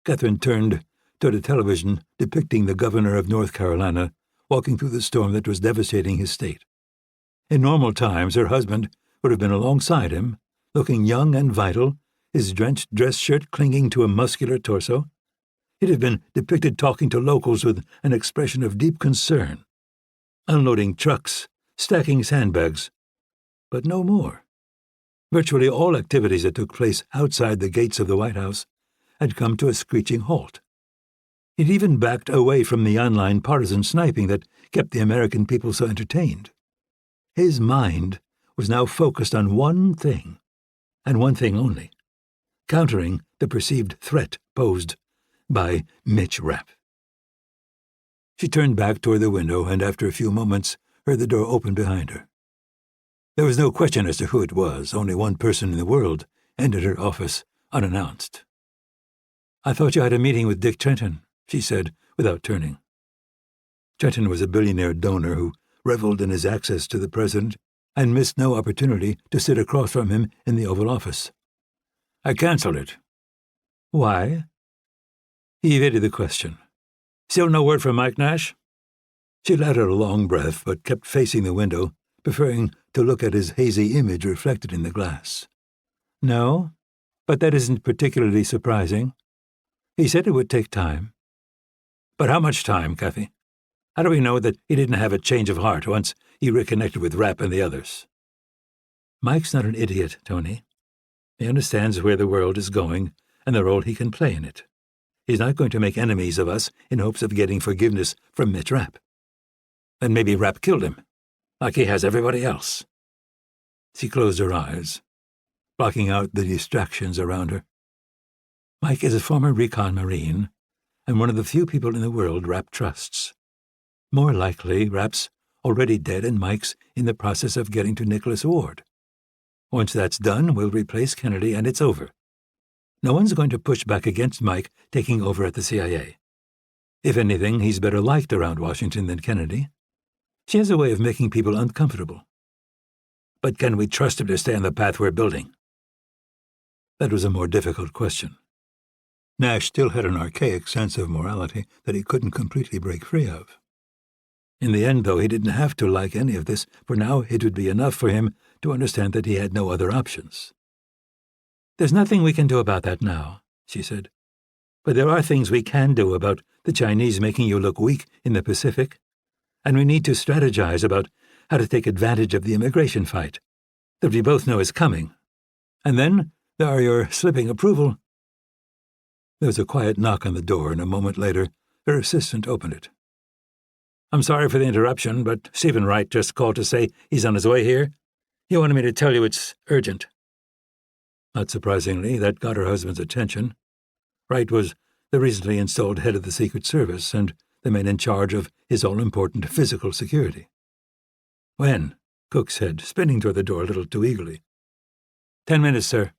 Catherine turned to the television depicting the governor of North Carolina walking through the storm that was devastating his state. In normal times, her husband would have been alongside him, looking young and vital, his drenched dress shirt clinging to a muscular torso. He'd have been depicted talking to locals with an expression of deep concern, unloading trucks, stacking sandbags, but no more. Virtually all activities that took place outside the gates of the White House had come to a screeching halt. He'd even backed away from the online partisan sniping that kept the American people so entertained. His mind was now focused on one thing, and one thing only: countering the perceived threat posed by Mitch Rapp. She turned back toward the window and after a few moments heard the door open behind her. There was no question as to who it was. Only one person in the world entered her office unannounced. "I thought you had a meeting with Dick Trenton," she said without turning. Trenton was a billionaire donor who reveled in his access to the president and missed no opportunity to sit across from him in the Oval Office. "I canceled it." "Why?" He evaded the question. "Still no word from Mike Nash?" She let out a long breath, but kept facing the window, preferring to look at his hazy image reflected in the glass. "No, but that isn't particularly surprising. He said it would take time." "But how much time, Kathy? How do we know that he didn't have a change of heart once he reconnected with Rapp and the others?" "Mike's not an idiot, Tony. He understands where the world is going and the role he can play in it. He's not going to make enemies of us in hopes of getting forgiveness from Mitch Rapp. Then maybe Rapp killed him, like he has everybody else." She closed her eyes, blocking out the distractions around her. Mike is a former recon Marine, and one of the few people in the world Rapp trusts. More likely, Rapp's already dead and Mike's in the process of getting to Nicholas Ward. Once that's done, we'll replace Kennedy and it's over. No one's going to push back against Mike taking over at the CIA. If anything, he's better liked around Washington than Kennedy. She has a way of making people uncomfortable. But can we trust him to stay on the path we're building? That was a more difficult question. Nash still had an archaic sense of morality that he couldn't completely break free of. In the end, though, he didn't have to like any of this, for now it would be enough for him to understand that he had no other options. "There's nothing we can do about that now," she said. "But there are things we can do about the Chinese making you look weak in the Pacific, and we need to strategize about how to take advantage of the immigration fight that we both know is coming. And then there are your slipping approval." There was a quiet knock on the door, and a moment later her assistant opened it. "I'm sorry for the interruption, but Stephen Wright just called to say he's on his way here. He wanted me to tell you it's urgent." Not surprisingly, that got her husband's attention. Wright was the recently installed head of the Secret Service and the man in charge of his all-important physical security. "When?" Cook said, spinning toward the door a little too eagerly. 10 minutes, sir."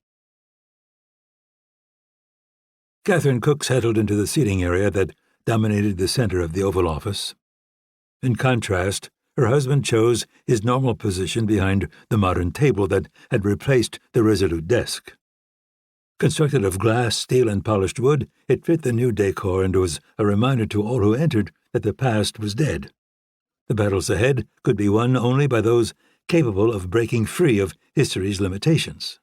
Catherine Cook settled into the seating area that dominated the center of the Oval Office. In contrast, her husband chose his normal position behind the modern table that had replaced the resolute desk. Constructed of glass, steel, and polished wood, it fit the new decor and was a reminder to all who entered that the past was dead. The battles ahead could be won only by those capable of breaking free of history's limitations.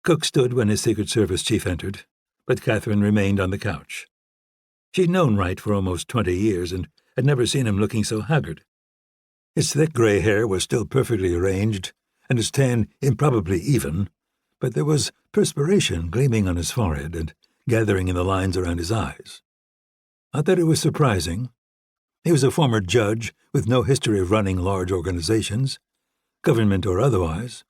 Cook stood when his Secret Service chief entered, but Catherine remained on the couch. She'd known Wright for almost 20 years and had never seen him looking so haggard. His thick gray hair was still perfectly arranged, and his tan improbably even, but there was perspiration gleaming on his forehead and gathering in the lines around his eyes. Not that it was surprising. He was a former judge with no history of running large organizations, government or otherwise.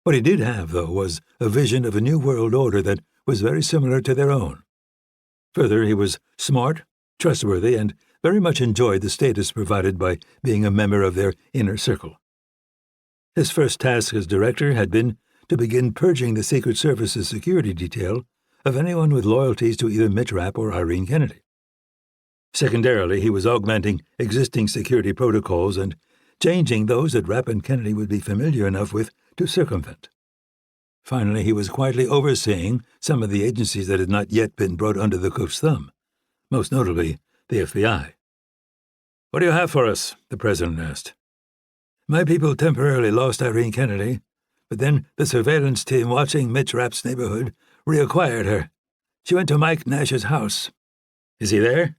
What he did have, though, was a vision of a new world order that was very similar to their own. Further, he was smart, trustworthy, and very much enjoyed the status provided by being a member of their inner circle. His first task as director had been to begin purging the Secret Service's security detail of anyone with loyalties to either Mitch Rapp or Irene Kennedy. Secondarily, he was augmenting existing security protocols and changing those that Rapp and Kennedy would be familiar enough with to circumvent. Finally, he was quietly overseeing some of the agencies that had not yet been brought under the cook's thumb, most notably the FBI. "What do you have for us?" the president asked. "My people temporarily lost Irene Kennedy, but then the surveillance team watching Mitch Rapp's neighborhood reacquired her. She went to Mike Nash's house." "Is he there?"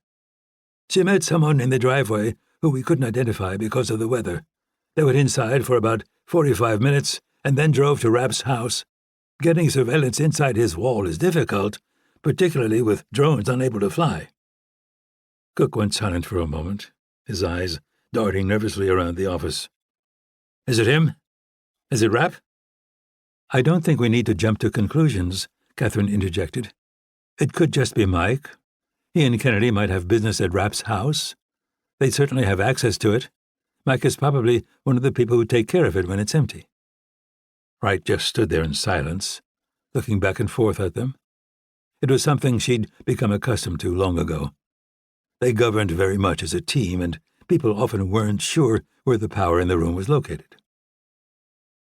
"She met someone in the driveway who we couldn't identify because of the weather. They went inside for about 45 minutes and then drove to Rapp's house. Getting surveillance inside his wall is difficult, particularly with drones unable to fly." Cook went silent for a moment, his eyes darting nervously around the office. "Is it him? Is it Rapp?" "I don't think we need to jump to conclusions," Catherine interjected. "It could just be Mike. He and Kennedy might have business at Rapp's house. They'd certainly have access to it. Mike is probably one of the people who take care of it when it's empty." Wright just stood there in silence, looking back and forth at them. It was something she'd become accustomed to long ago. They governed very much as a team, and people often weren't sure where the power in the room was located.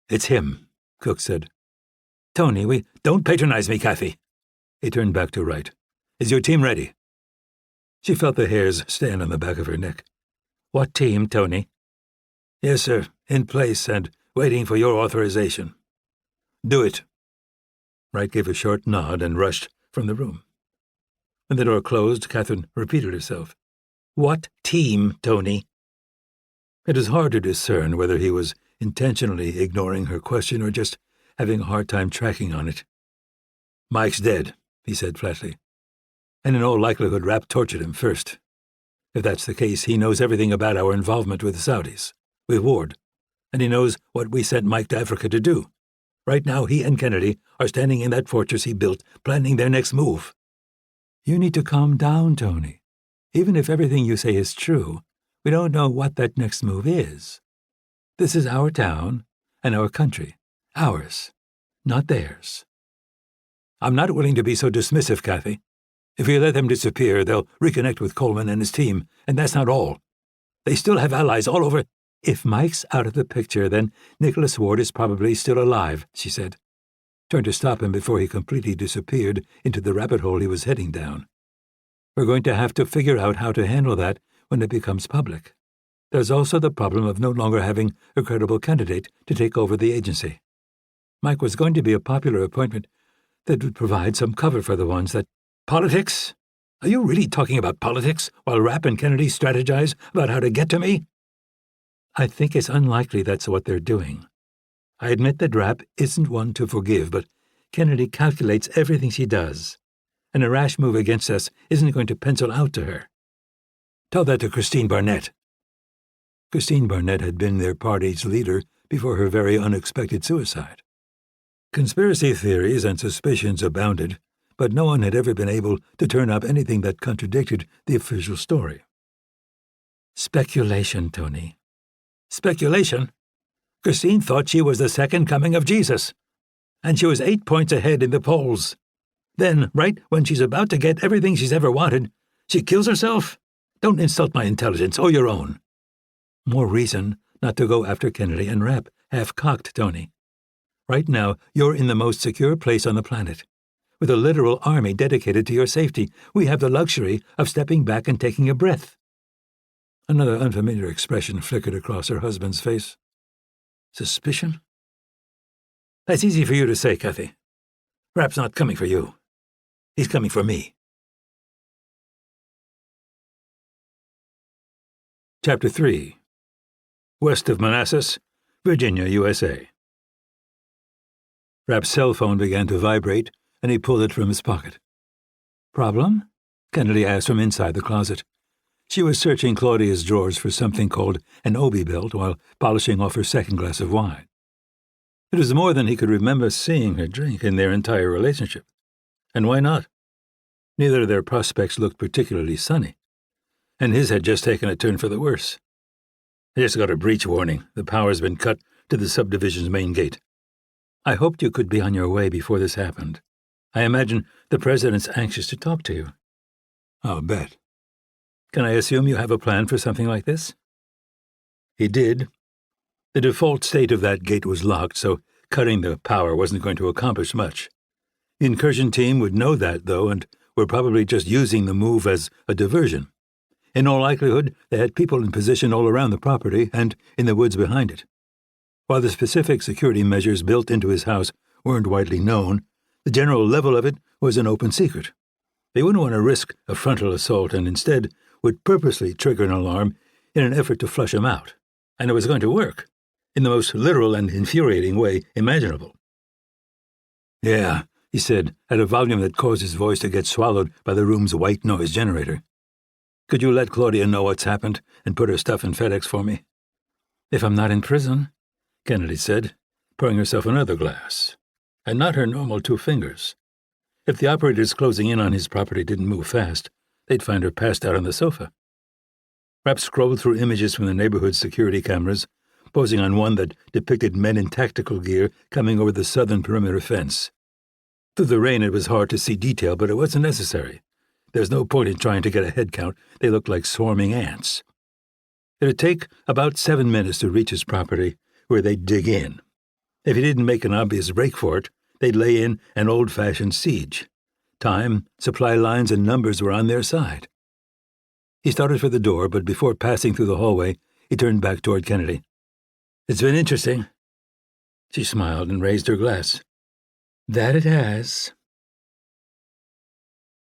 "It's him," Cook said. "Tony, don't patronize me, Kathy." He turned back to Wright. "Is your team ready?" She felt the hairs stand on the back of her neck. "What team, Tony?" "Yes, sir, in place and waiting for your authorization." "Do it." Wright gave a short nod and rushed from the room. When the door closed, Catherine repeated herself. "What team, Tony?" It was hard to discern whether he was intentionally ignoring her question or just having a hard time tracking on it. "Mike's dead," he said flatly. "And in all likelihood Rapp tortured him first. If that's the case, he knows everything about our involvement with the Saudis, with Ward, and he knows what we sent Mike to Africa to do. Right now, he and Kennedy are standing in that fortress he built, planning their next move." "You need to calm down, Tony. Even if everything you say is true, we don't know what that next move is. This is our town and our country. Ours, not theirs." "I'm not willing to be so dismissive, Kathy. If we let them disappear, they'll reconnect with Coleman and his team, and that's not all. They still have allies all over." "If Mike's out of the picture, then Nicholas Ward is probably still alive," she said, trying to stop him before he completely disappeared into the rabbit hole he was heading down. "We're going to have to figure out how to handle that when it becomes public. There's also the problem of no longer having a credible candidate to take over the agency. Mike was going to be a popular appointment that would provide some cover for the ones that—" "Politics? Are you really talking about politics while Rapp and Kennedy strategize about how to get to me?" "I think it's unlikely that's what they're doing. I admit that Rapp isn't one to forgive, but Kennedy calculates everything she does, and a rash move against us isn't going to pencil out to her." "Tell that to Christine Barnett." Christine Barnett had been their party's leader before her very unexpected suicide. Conspiracy theories and suspicions abounded, but no one had ever been able to turn up anything that contradicted the official story. "Speculation, Tony." "Speculation? Christine thought she was the second coming of Jesus, and she was 8 points ahead in the polls. Then, right when she's about to get everything she's ever wanted, she kills herself? Don't insult my intelligence or your own." "More reason not to go after Kennedy and Rapp, half-cocked, Tony. Right now, you're in the most secure place on the planet. With a literal army dedicated to your safety, we have the luxury of stepping back and taking a breath." Another unfamiliar expression flickered across her husband's face. "Suspicion?" "That's easy for you to say, Kathy. Rapp's not coming for you. He's coming for me." Chapter 3. west of Manassas, Virginia, USA. Rapp's cell phone began to vibrate, and he pulled it from his pocket. "Problem?" Kennedy asked from inside the closet. She was searching Claudia's drawers for something called an obi belt while polishing off her second glass of wine. It was more than he could remember seeing her drink in their entire relationship. And why not? Neither of their prospects looked particularly sunny, and his had just taken a turn for the worse. "I just got a breach warning. The power's been cut to the subdivision's main gate. I hoped you could be on your way before this happened. I imagine the president's anxious to talk to you." "I'll bet. Can I assume you have a plan for something like this?" He did. The default state of that gate was locked, so cutting the power wasn't going to accomplish much. The incursion team would know that, though, and were probably just using the move as a diversion. In all likelihood, they had people in position all around the property and in the woods behind it. While the specific security measures built into his house weren't widely known, the general level of it was an open secret. They wouldn't want to risk a frontal assault and instead would purposely trigger an alarm in an effort to flush him out. And it was going to work, in the most literal and infuriating way imaginable. "Yeah," he said, at a volume that caused his voice to get swallowed by the room's white noise generator. "Could you let Claudia know what's happened and put her stuff in FedEx for me?" "If I'm not in prison," Kennedy said, pouring herself another glass, and not her normal 2 fingers. If the operators closing in on his property didn't move fast, they'd find her passed out on the sofa. Rapp scrolled through images from the neighborhood's security cameras, posing on one that depicted men in tactical gear coming over the southern perimeter fence. Through the rain it was hard to see detail, but it wasn't necessary. There's no point in trying to get a head count. They looked like swarming ants. It'd take about 7 minutes to reach his property, where they'd dig in. If he didn't make an obvious break for it, they'd lay in an old-fashioned siege. Time, supply lines, and numbers were on their side. He started for the door, but before passing through the hallway, he turned back toward Kennedy. "It's been interesting." She smiled and raised her glass. "That it has."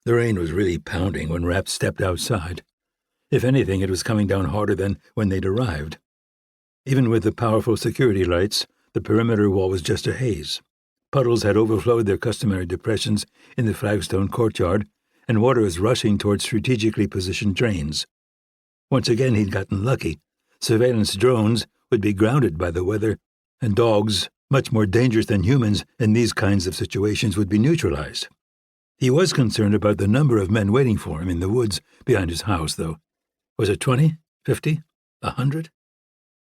The rain was really pounding when Rapp stepped outside. If anything, it was coming down harder than when they'd arrived. Even with the powerful security lights, the perimeter wall was just a haze. Puddles had overflowed their customary depressions in the flagstone courtyard, and water was rushing toward strategically positioned drains. Once again he'd gotten lucky. Surveillance drones would be grounded by the weather, and dogs, much more dangerous than humans in these kinds of situations, would be neutralized. He was concerned about the number of men waiting for him in the woods behind his house, though. Was it 20, 50, 100?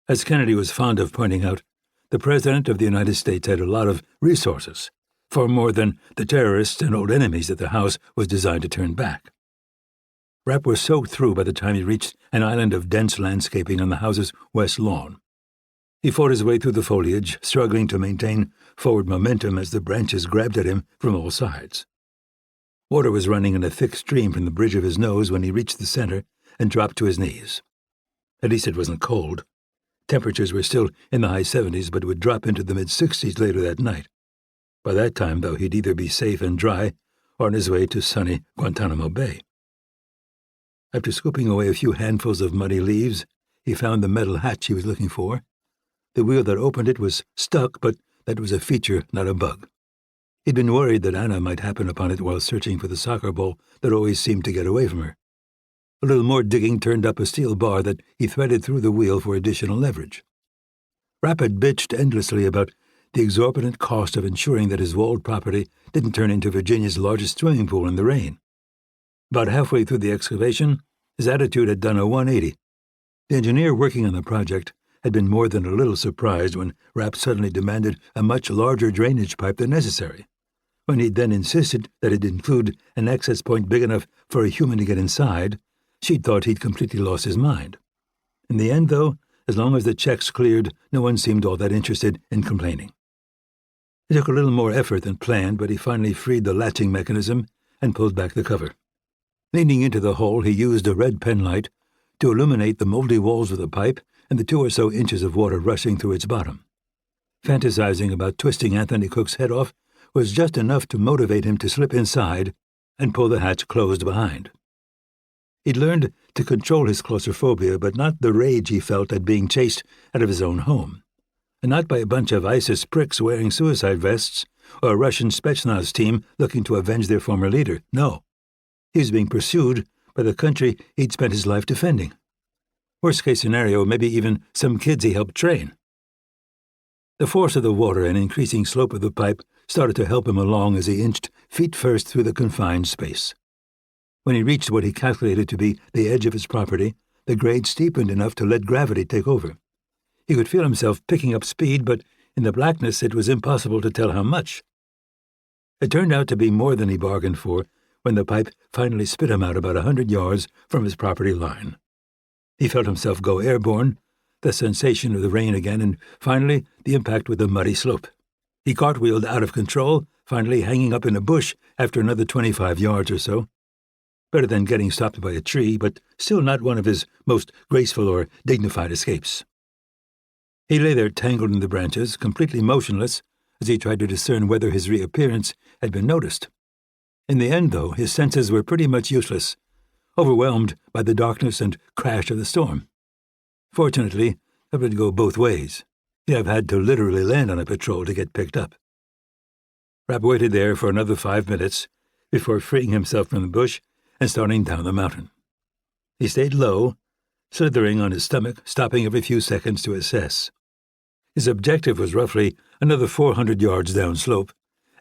As Kennedy was fond of pointing out, the President of the United States had a lot of resources, far more than the terrorists and old enemies that the house was designed to turn back. Rapp was soaked through by the time he reached an island of dense landscaping on the house's west lawn. He fought his way through the foliage, struggling to maintain forward momentum as the branches grabbed at him from all sides. Water was running in a thick stream from the bridge of his nose when he reached the center and dropped to his knees. At least it wasn't cold. Temperatures were still in the high 70s, but would drop into the mid-60s later that night. By that time, though, he'd either be safe and dry or on his way to sunny Guantanamo Bay. After scooping away a few handfuls of muddy leaves, he found the metal hatch he was looking for. The wheel that opened it was stuck, but that was a feature, not a bug. He'd been worried that Anna might happen upon it while searching for the soccer ball that always seemed to get away from her. A little more digging turned up a steel bar that he threaded through the wheel for additional leverage. Rapp had bitched endlessly about the exorbitant cost of ensuring that his walled property didn't turn into Virginia's largest swimming pool in the rain. About halfway through the excavation, his attitude had done a 180. The engineer working on the project had been more than a little surprised when Rapp suddenly demanded a much larger drainage pipe than necessary. When he'd then insisted that it include an access point big enough for a human to get inside, she'd thought he'd completely lost his mind. In the end, though, as long as the checks cleared, no one seemed all that interested in complaining. It took a little more effort than planned, but he finally freed the latching mechanism and pulled back the cover. Leaning into the hole, he used a red penlight to illuminate the moldy walls of the pipe and the 2 or so inches of water rushing through its bottom. Fantasizing about twisting Anthony Cook's head off was just enough to motivate him to slip inside and pull the hatch closed behind. He'd learned to control his claustrophobia, but not the rage he felt at being chased out of his own home. And not by a bunch of ISIS pricks wearing suicide vests or a Russian Spetsnaz team looking to avenge their former leader. No. He was being pursued by the country he'd spent his life defending. Worst case scenario, maybe even some kids he helped train. The force of the water and increasing slope of the pipe started to help him along as he inched feet first through the confined space. When he reached what he calculated to be the edge of his property, the grade steepened enough to let gravity take over. He could feel himself picking up speed, but in the blackness it was impossible to tell how much. It turned out to be more than he bargained for when the pipe finally spit him out about 100 yards from his property line. He felt himself go airborne, the sensation of the rain again, and finally the impact with the muddy slope. He cartwheeled out of control, finally hanging up in a bush after another 25 yards or so. Better than getting stopped by a tree, but still not one of his most graceful or dignified escapes. He lay there tangled in the branches, completely motionless, as he tried to discern whether his reappearance had been noticed. In the end, though, his senses were pretty much useless, overwhelmed by the darkness and crash of the storm. Fortunately, that would go both ways. He'd have had to literally land on a patrol to get picked up. Rapp waited there for another 5 minutes before freeing himself from the bush and starting down the mountain. He stayed low, slithering on his stomach, stopping every few seconds to assess. His objective was roughly another 400 yards downslope,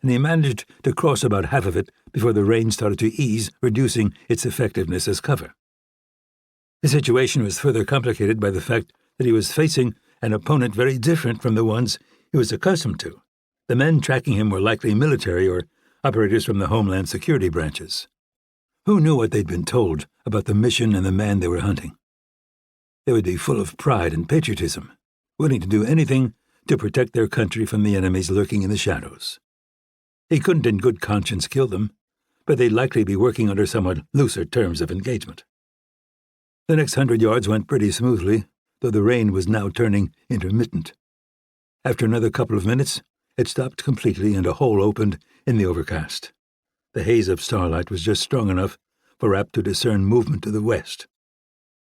and he managed to cross about half of it before the rain started to ease, reducing its effectiveness as cover. The situation was further complicated by the fact that he was facing an opponent very different from the ones he was accustomed to. The men tracking him were likely military or operators from the Homeland Security branches. Who knew what they'd been told about the mission and the man they were hunting? They would be full of pride and patriotism, willing to do anything to protect their country from the enemies lurking in the shadows. He couldn't in good conscience kill them, but they'd likely be working under somewhat looser terms of engagement. The next 100 yards went pretty smoothly, though the rain was now turning intermittent. After another couple of minutes, it stopped completely and a hole opened in the overcast. The haze of starlight was just strong enough for Rapp to discern movement to the west.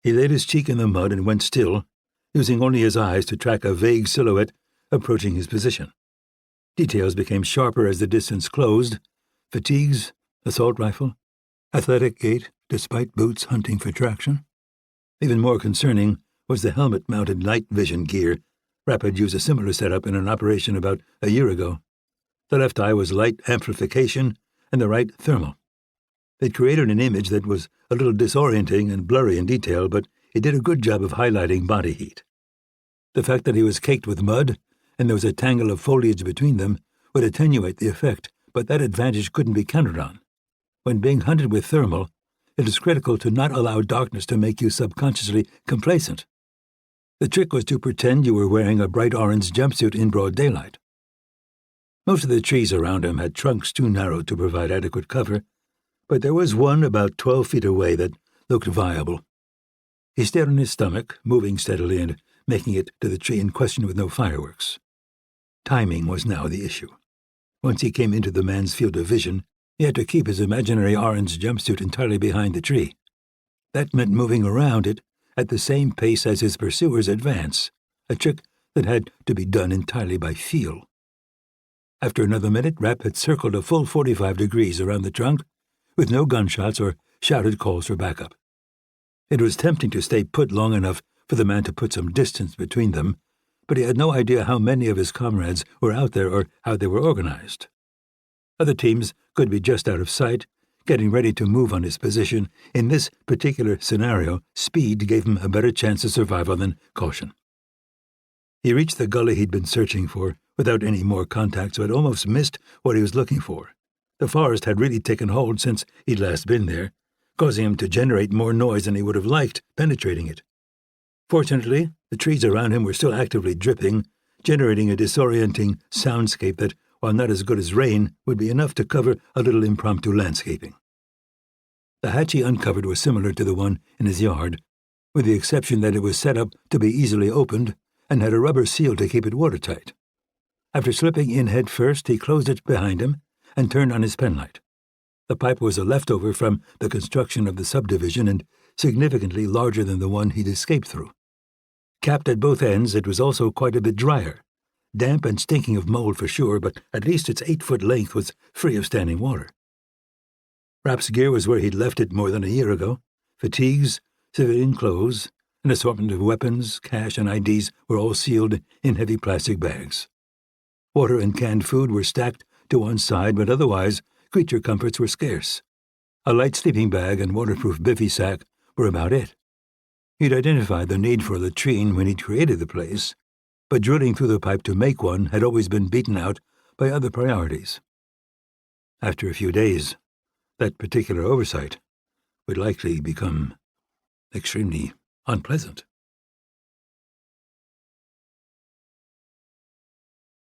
He laid his cheek in the mud and went still, using only his eyes to track a vague silhouette approaching his position. Details became sharper as the distance closed: fatigues, assault rifle, athletic gait despite boots hunting for traction. Even more concerning was the helmet-mounted night vision gear. Rapp had used a similar setup in an operation about a year ago. The left eye was light amplification and the right thermal. It created an image that was a little disorienting and blurry in detail, but it did a good job of highlighting body heat. The fact that he was caked with mud and there was a tangle of foliage between them would attenuate the effect, but that advantage couldn't be counted on. When being hunted with thermal, it is critical to not allow darkness to make you subconsciously complacent. The trick was to pretend you were wearing a bright orange jumpsuit in broad daylight. Most of the trees around him had trunks too narrow to provide adequate cover, but there was one about 12 feet away that looked viable. He stayed on his stomach, moving steadily and making it to the tree in question with no fireworks. Timing was now the issue. Once he came into the man's field of vision, he had to keep his imaginary orange jumpsuit entirely behind the tree. That meant moving around it at the same pace as his pursuers' advance, a trick that had to be done entirely by feel. After another minute, Rapp had circled a full 45 degrees around the trunk, with no gunshots or shouted calls for backup. It was tempting to stay put long enough for the man to put some distance between them, but he had no idea how many of his comrades were out there or how they were organized. Other teams could be just out of sight, getting ready to move on his position. In this particular scenario, speed gave him a better chance of survival than caution. He reached the gully he'd been searching for without any more contact, so had almost missed what he was looking for. The forest had really taken hold since he'd last been there, causing him to generate more noise than he would have liked penetrating it. Fortunately, the trees around him were still actively dripping, generating a disorienting soundscape that, while not as good as rain, would be enough to cover a little impromptu landscaping. The hatch he uncovered was similar to the one in his yard, with the exception that it was set up to be easily opened and had a rubber seal to keep it watertight. After slipping in head first, he closed it behind him and turned on his penlight. The pipe was a leftover from the construction of the subdivision, and significantly larger than the one he'd escaped through. Capped at both ends, it was also quite a bit drier. Damp and stinking of mold for sure, but at least its 8-foot length was free of standing water. Rapp's gear was where he'd left it more than a year ago. Fatigues, civilian clothes, an assortment of weapons, cash, and IDs were all sealed in heavy plastic bags. Water and canned food were stacked to one side, but otherwise, creature comforts were scarce. A light sleeping bag and waterproof bivvy sack were about it. He'd identified the need for a latrine when he'd created the place, but drilling through the pipe to make one had always been beaten out by other priorities. After a few days, that particular oversight would likely become extremely unpleasant.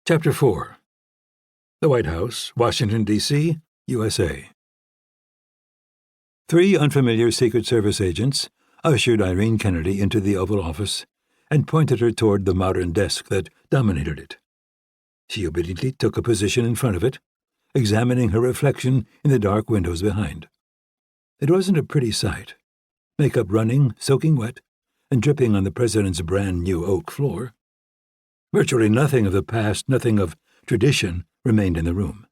Chapter 4. The White House, Washington, D.C., USA. 3 unfamiliar Secret Service agents ushered Irene Kennedy into the Oval Office and pointed her toward the modern desk that dominated it. She obediently took a position in front of it, examining her reflection in the dark windows behind. It wasn't a pretty sight. Makeup running, soaking wet, and dripping on the president's brand-new oak floor. Virtually nothing of the past, nothing of tradition remained in the room.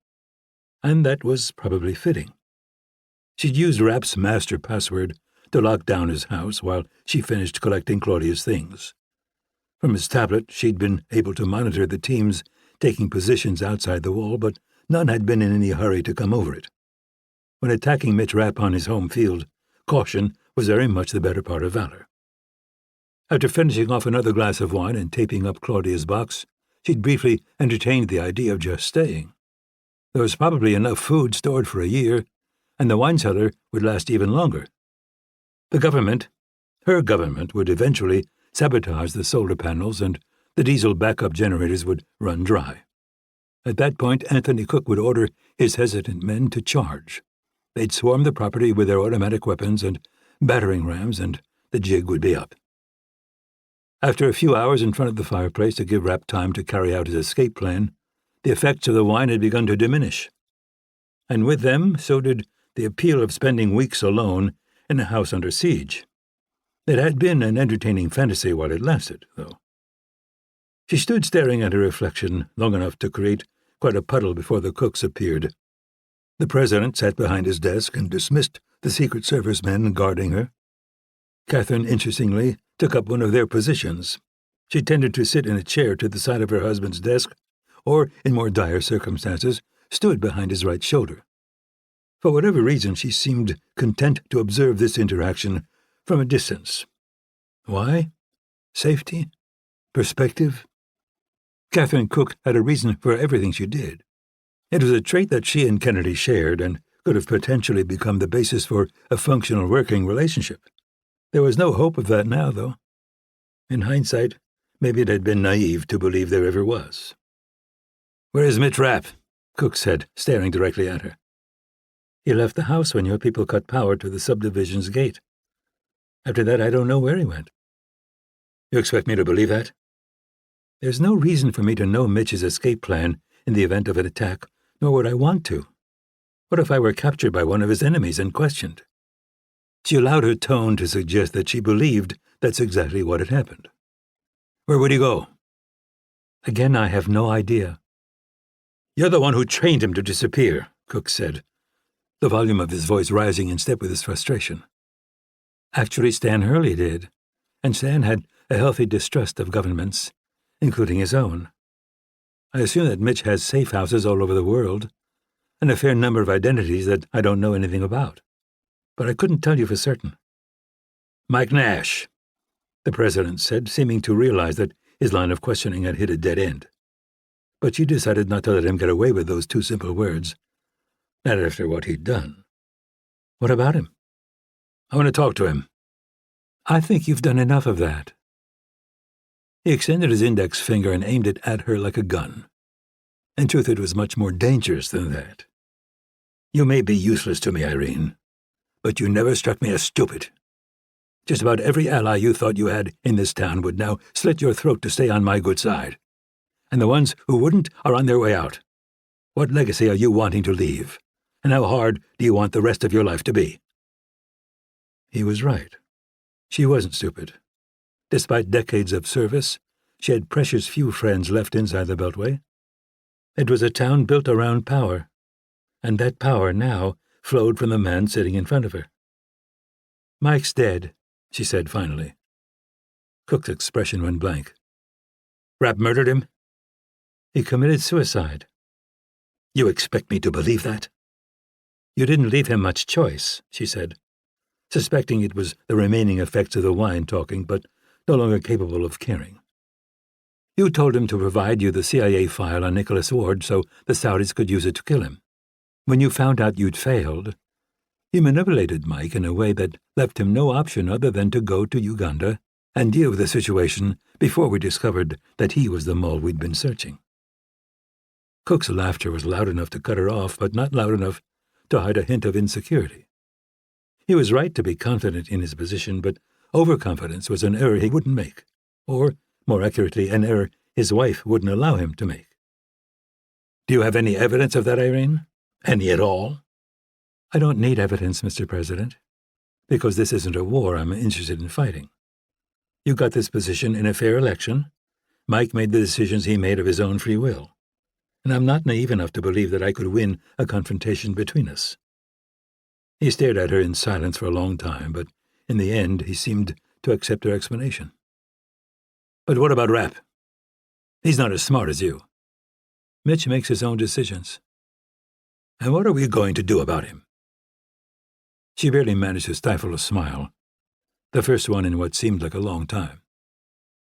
And that was probably fitting. She'd used Rapp's master password to lock down his house while she finished collecting Claudia's things. From his tablet, she'd been able to monitor the teams taking positions outside the wall, but none had been in any hurry to come over it. When attacking Mitch Rapp on his home field, caution was very much the better part of valor. After finishing off another glass of wine and taping up Claudia's box, she'd briefly entertained the idea of just staying. There was probably enough food stored for a year, and the wine cellar would last even longer. The government, her government, would eventually sabotage the solar panels and the diesel backup generators would run dry. At that point, Anthony Cook would order his hesitant men to charge. They'd swarm the property with their automatic weapons and battering rams, and the jig would be up. After a few hours in front of the fireplace to give Rapp time to carry out his escape plan, the effects of the wine had begun to diminish. And with them, so did the appeal of spending weeks alone in a house under siege. It had been an entertaining fantasy while it lasted, though. She stood staring at her reflection long enough to create quite a puddle before the Cooks appeared. The president sat behind his desk and dismissed the Secret Service men guarding her. Catherine, interestingly, took up one of their positions. She tended to sit in a chair to the side of her husband's desk, or, in more dire circumstances, stood behind his right shoulder. For whatever reason, she seemed content to observe this interaction from a distance. Why? Safety? Perspective? Catherine Cook had a reason for everything she did. It was a trait that she and Kennedy shared and could have potentially become the basis for a functional working relationship. There was no hope of that now, though. In hindsight, maybe it had been naive to believe there ever was. "Where is Mitch Rapp?" Cook said, staring directly at her. "He left the house when your people cut power to the subdivision's gate. After that, I don't know where he went." "You expect me to believe that?" "There's no reason for me to know Mitch's escape plan in the event of an attack, nor would I want to. What if I were captured by one of his enemies and questioned?" She allowed her tone to suggest that she believed that's exactly what had happened. "Where would he go?" "Again, I have no idea." "You're the one who trained him to disappear," Cook said, the volume of his voice rising in step with his frustration. Actually, Stan Hurley did, and Stan had a healthy distrust of governments, including his own. I assume that Mitch has safe houses all over the world, and a fair number of identities that I don't know anything about. But I couldn't tell you for certain." "Mike Nash," the president said, seeming to realize that his line of questioning had hit a dead end. But she decided not to let him get away with those 2 simple words, not after what he'd done. "What about him?" "I want to talk to him." "I think you've done enough of that." He extended his index finger and aimed it at her like a gun. In truth, it was much more dangerous than that. "You may be useless to me, Irene, but you never struck me as stupid. Just about every ally you thought you had in this town would now slit your throat to stay on my good side. And the ones who wouldn't are on their way out. What legacy are you wanting to leave? And how hard do you want the rest of your life to be?" He was right. She wasn't stupid. Despite decades of service, she had precious few friends left inside the Beltway. It was a town built around power, and that power now flowed from the man sitting in front of her. "Mike's dead," she said finally. Cook's expression went blank. "Rapp murdered him?" "He committed suicide." "You expect me to believe that?" "You didn't leave him much choice," she said, suspecting it was the remaining effects of the wine talking, but no longer capable of caring. "You told him to provide you the CIA file on Nicholas Ward so the Saudis could use it to kill him. When you found out you'd failed, you manipulated Mike in a way that left him no option other than to go to Uganda and deal with the situation before we discovered that he was the mole we'd been searching." Cook's laughter was loud enough to cut her off, but not loud enough to hide a hint of insecurity. He was right to be confident in his position, but overconfidence was an error he wouldn't make, or, more accurately, an error his wife wouldn't allow him to make. "Do you have any evidence of that, Irene? Any at all?" "I don't need evidence, Mr. President, because this isn't a war I'm interested in fighting. You got this position in a fair election. Mike made the decisions he made of his own free will, and I'm not naive enough to believe that I could win a confrontation between us." He stared at her in silence for a long time, but in the end he seemed to accept her explanation. "But what about Rapp? He's not as smart as you." "Mitch makes his own decisions." "And what are we going to do about him?" She barely managed to stifle a smile, the first one in what seemed like a long time.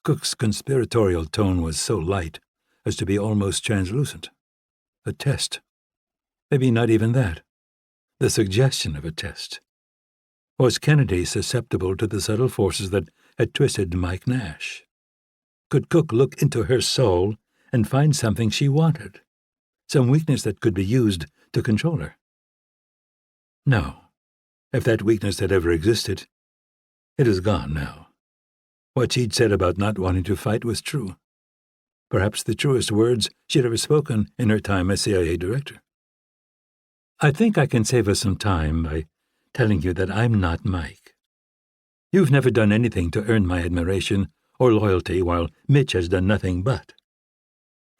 Cook's conspiratorial tone was so light as to be almost translucent. A test. Maybe not even that. The suggestion of a test. Was Kennedy susceptible to the subtle forces that had twisted Mike Nash? Could Cook look into her soul and find something she wanted? Some weakness that could be used to control her? No. If that weakness had ever existed, it is gone now. What she'd said about not wanting to fight was true. Perhaps the truest words she'd ever spoken in her time as CIA director. "I think I can save us some time by telling you that I'm not Mike. You've never done anything to earn my admiration or loyalty, while Mitch has done nothing but.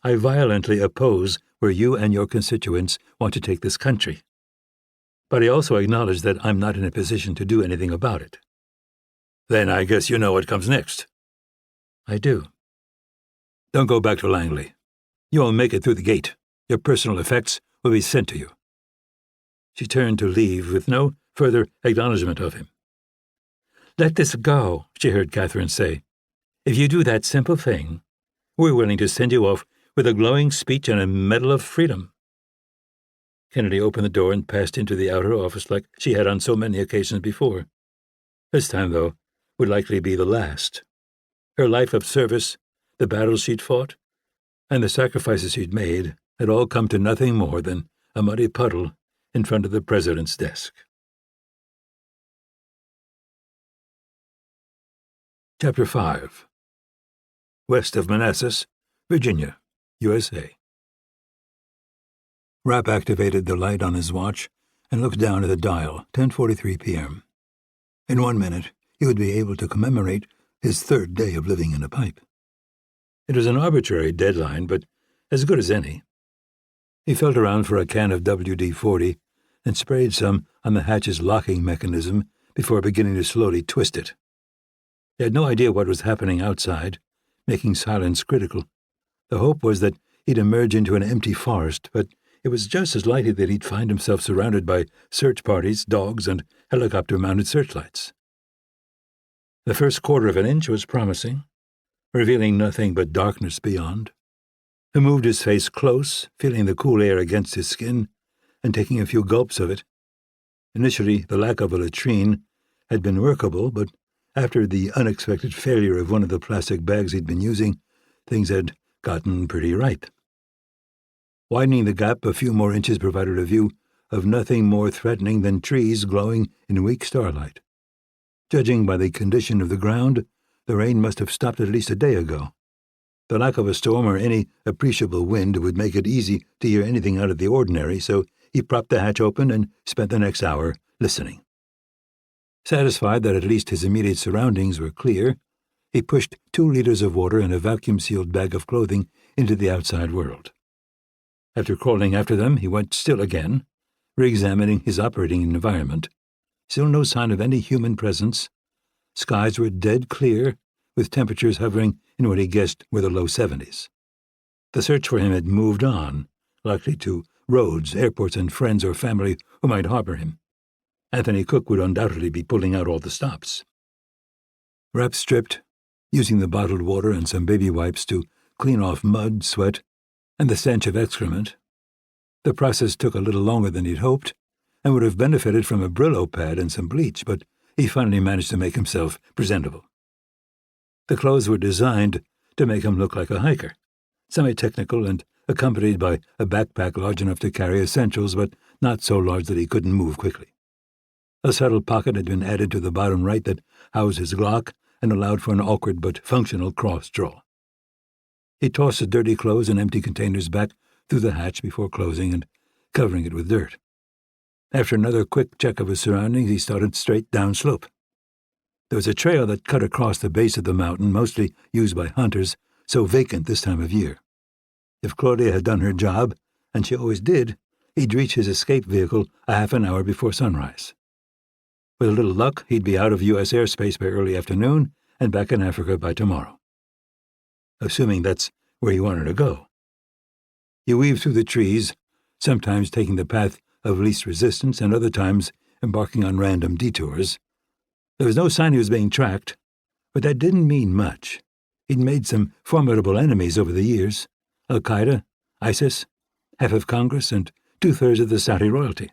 I violently oppose where you and your constituents want to take this country. But I also acknowledge that I'm not in a position to do anything about it." "Then I guess you know what comes next." "I do." "Don't go back to Langley. You won't make it through the gate. Your personal effects will be sent to you." She turned to leave with no further acknowledgement of him. "Let this go," she heard Catherine say. "If you do that simple thing, we're willing to send you off with a glowing speech and a Medal of Freedom." Kennedy opened the door and passed into the outer office like she had on so many occasions before. This time, though, would likely be the last. Her life of service, the battles she'd fought, and the sacrifices she'd made had all come to nothing more than a muddy puddle in front of the president's desk. Chapter 5. West of Manassas, Virginia, USA. Rapp activated the light on his watch and looked down at the dial, 10:43 p.m. In 1 minute, he would be able to commemorate his 3rd day of living in a pipe. It was an arbitrary deadline, but as good as any. He felt around for a can of WD-40 and sprayed some on the hatch's locking mechanism before beginning to slowly twist it. He had no idea what was happening outside, making silence critical. The hope was that he'd emerge into an empty forest, but it was just as likely that he'd find himself surrounded by search parties, dogs, and helicopter-mounted searchlights. The first quarter of an inch was promising, revealing nothing but darkness beyond. He moved his face close, feeling the cool air against his skin, and taking a few gulps of it. Initially, the lack of a latrine had been workable, but after the unexpected failure of one of the plastic bags he'd been using, things had gotten pretty ripe. Widening the gap a few more inches provided a view of nothing more threatening than trees glowing in weak starlight. Judging by the condition of the ground, the rain must have stopped at least a day ago. The lack of a storm or any appreciable wind would make it easy to hear anything out of the ordinary, so he propped the hatch open and spent the next hour listening. Satisfied that at least his immediate surroundings were clear, he pushed 2 liters of water and a vacuum-sealed bag of clothing into the outside world. After crawling after them, he went still again, re-examining his operating environment. Still no sign of any human presence. Skies were dead clear, with temperatures hovering in what he guessed were the low 70s. The search for him had moved on, likely to roads, airports, and friends or family who might harbor him. Anthony Cook would undoubtedly be pulling out all the stops. Rapp stripped, using the bottled water and some baby wipes to clean off mud, sweat, and the stench of excrement. The process took a little longer than he'd hoped, and would have benefited from a Brillo pad and some bleach, but he finally managed to make himself presentable. The clothes were designed to make him look like a hiker, semi-technical and accompanied by a backpack large enough to carry essentials, but not so large that he couldn't move quickly. A subtle pocket had been added to the bottom right that housed his Glock and allowed for an awkward but functional cross-draw. He tossed the dirty clothes and empty containers back through the hatch before closing and covering it with dirt. After another quick check of his surroundings, he started straight downslope. There was a trail that cut across the base of the mountain, mostly used by hunters, so vacant this time of year. If Claudia had done her job, and she always did, he'd reach his escape vehicle a half an hour before sunrise. With a little luck, he'd be out of U.S. airspace by early afternoon and back in Africa by tomorrow. Assuming that's where he wanted to go. He weaved through the trees, sometimes taking the path of least resistance and other times embarking on random detours. There was no sign he was being tracked, but that didn't mean much. He'd made some formidable enemies over the years: Al-Qaeda, ISIS, half of Congress, and 2/3 of the Saudi royalty.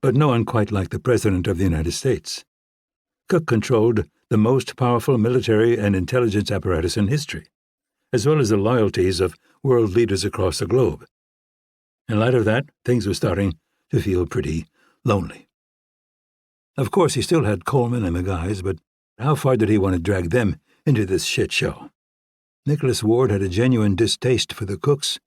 But no one quite like the President of the United States. Cook controlled the most powerful military and intelligence apparatus in history, as well as the loyalties of world leaders across the globe. In light of that, things were starting to feel pretty lonely. Of course, he still had Coleman and the guys, but how far did he want to drag them into this shit show? Nicholas Ward had a genuine distaste for the Cooks,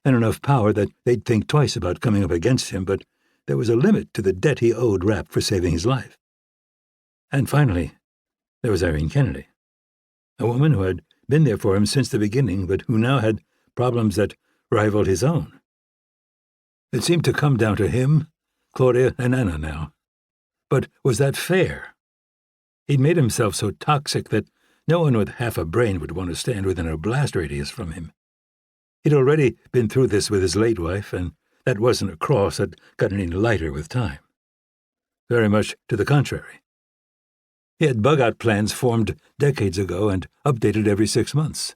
and enough power that they'd think twice about coming up against him, but there was a limit to the debt he owed Rapp for saving his life. And finally, there was Irene Kennedy, a woman who had been there for him since the beginning, but who now had problems that rivaled his own. It seemed to come down to him, Claudia, and Anna now. But was that fair? He'd made himself so toxic that no one with half a brain would want to stand within a blast radius from him. He'd already been through this with his late wife, and that wasn't a cross that got any lighter with time. Very much to the contrary. He had bug-out plans formed decades ago and updated every 6 months.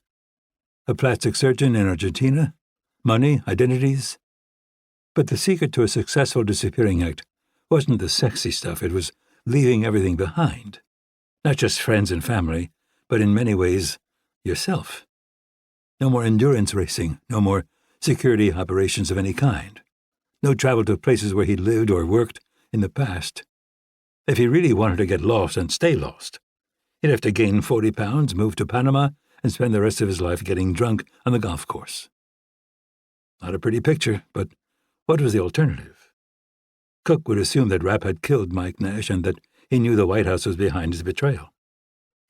A plastic surgeon in Argentina, money, identities. But the secret to a successful disappearing act wasn't the sexy stuff, it was leaving everything behind. Not just friends and family, but in many ways, yourself. No more endurance racing, no more security operations of any kind. No travel to places where he'd lived or worked in the past. If he really wanted to get lost and stay lost, he'd have to gain 40 pounds, move to Panama, and spend the rest of his life getting drunk on the golf course. Not a pretty picture, but what was the alternative? Cook would assume that Rapp had killed Mike Nash and that he knew the White House was behind his betrayal.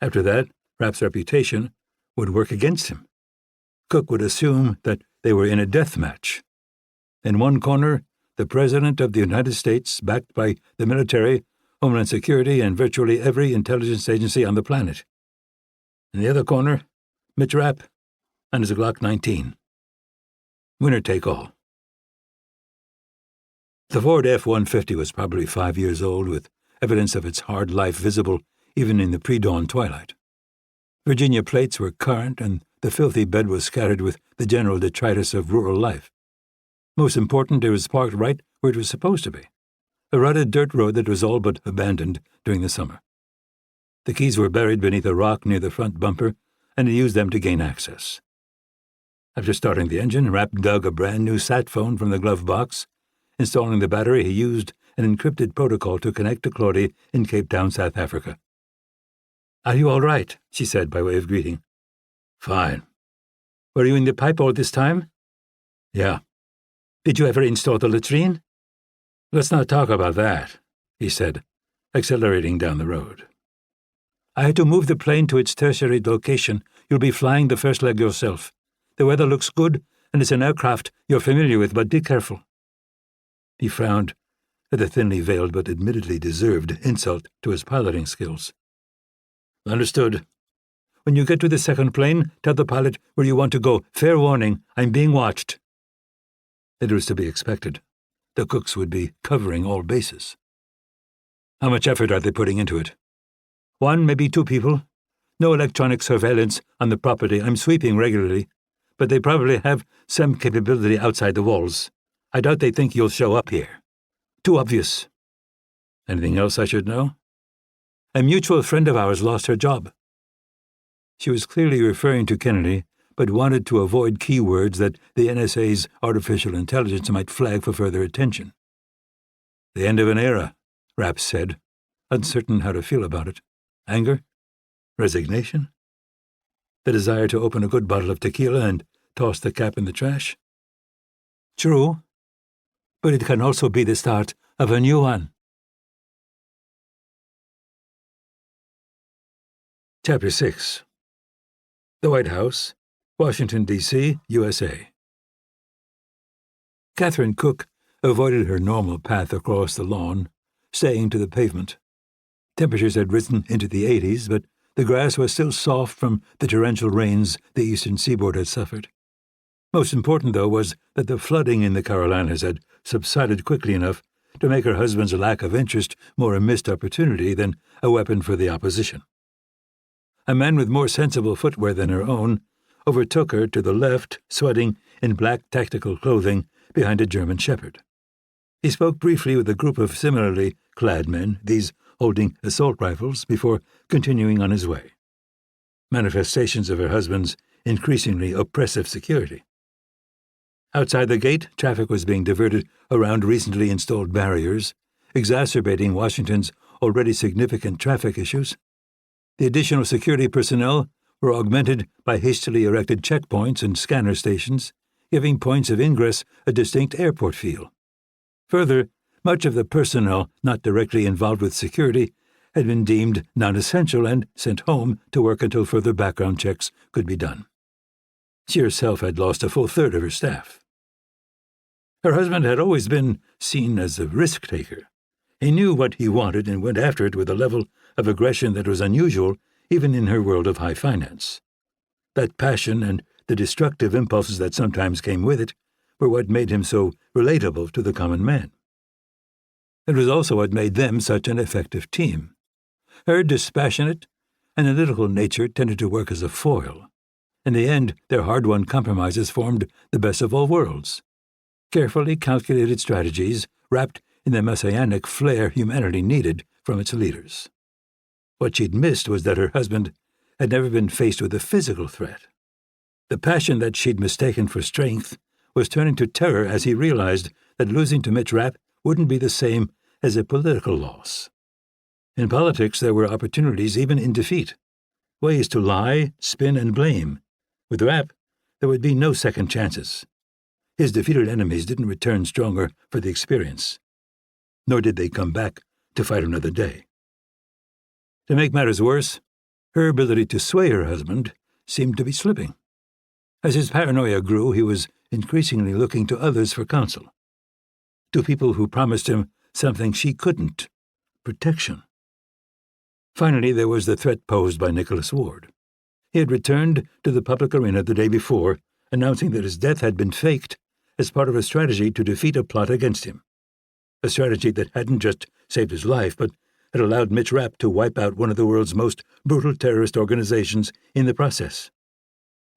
After that, Rapp's reputation would work against him. Cook would assume that they were in a death match. In one corner, the President of the United States, backed by the military, Homeland Security, and virtually every intelligence agency on the planet. In the other corner, Mitch Rapp and his Glock 19. Winner take all. The Ford F-150 was probably 5 years old, with evidence of its hard life visible even in the pre-dawn twilight. Virginia plates were current, and the filthy bed was scattered with the general detritus of rural life. Most important, it was parked right where it was supposed to be, a rutted dirt road that was all but abandoned during the summer. The keys were buried beneath a rock near the front bumper, and he used them to gain access. After starting the engine, Rapp dug a brand-new sat phone from the glove box. Installing the battery, he used an encrypted protocol to connect to Claudia in Cape Town, South Africa. "Are you all right?" she said by way of greeting. "Fine." "Were you in the pipe all this time?" "Yeah." "Did you ever install the latrine?" "Let's not talk about that," he said, accelerating down the road. "I had to move the plane to its tertiary location. You'll be flying the first leg yourself. The weather looks good, and it's an aircraft you're familiar with, but be careful." He frowned at the thinly veiled but admittedly deserved insult to his piloting skills. "Understood. When you get to the second plane, tell the pilot where you want to go. Fair warning, I'm being watched." It was to be expected. The cooks would be covering all bases. "How much effort are they putting into it?" "1, maybe 2 people. No electronic surveillance on the property. I'm sweeping regularly, but they probably have some capability outside the walls. I doubt they think you'll show up here. Too obvious." "Anything else I should know?" "A mutual friend of ours lost her job." She was clearly referring to Kennedy, but wanted to avoid keywords that the NSA's artificial intelligence might flag for further attention. "The end of an era," Rapp said, uncertain how to feel about it. Anger? Resignation? The desire to open a good bottle of tequila and toss the cap in the trash? True, but it can also be the start of a new one. Chapter 6. The White House, Washington, D.C., USA. Catherine Cook avoided her normal path across the lawn, staying to the pavement. Temperatures had risen into the 80s, but the grass was still soft from the torrential rains the eastern seaboard had suffered. Most important, though, was that the flooding in the Carolinas had subsided quickly enough to make her husband's lack of interest more a missed opportunity than a weapon for the opposition. A man with more sensible footwear than her own overtook her to the left, sweating in black tactical clothing behind a German shepherd. He spoke briefly with a group of similarly clad men, these holding assault rifles, before continuing on his way. Manifestations of her husband's increasingly oppressive security. Outside the gate, traffic was being diverted around recently installed barriers, exacerbating Washington's already significant traffic issues. The additional security personnel were augmented by hastily erected checkpoints and scanner stations, giving points of ingress a distinct airport feel. Further, much of the personnel not directly involved with security had been deemed non-essential and sent home to work until further background checks could be done. She herself had lost a full third of her staff. Her husband had always been seen as a risk-taker. He knew what he wanted and went after it with a level of aggression that was unusual even in her world of high finance. That passion and the destructive impulses that sometimes came with it were what made him so relatable to the common man. It was also what made them such an effective team. Her dispassionate, analytical nature tended to work as a foil. In the end, their hard-won compromises formed the best of all worlds. Carefully calculated strategies wrapped in the messianic flair humanity needed from its leaders. What she'd missed was that her husband had never been faced with a physical threat. The passion that she'd mistaken for strength was turning to terror as he realized that losing to Mitch Rapp wouldn't be the same as a political loss. In politics, there were opportunities even in defeat, ways to lie, spin, and blame. With Rapp, there would be no second chances. His defeated enemies didn't return stronger for the experience, nor did they come back to fight another day. To make matters worse, her ability to sway her husband seemed to be slipping. As his paranoia grew, he was increasingly looking to others for counsel, to people who promised him something she couldn't: protection. Finally, there was the threat posed by Nicholas Ward. He had returned to the public arena the day before, announcing that his death had been faked as part of a strategy to defeat a plot against him. A strategy that hadn't just saved his life, but had allowed Mitch Rapp to wipe out one of the world's most brutal terrorist organizations in the process.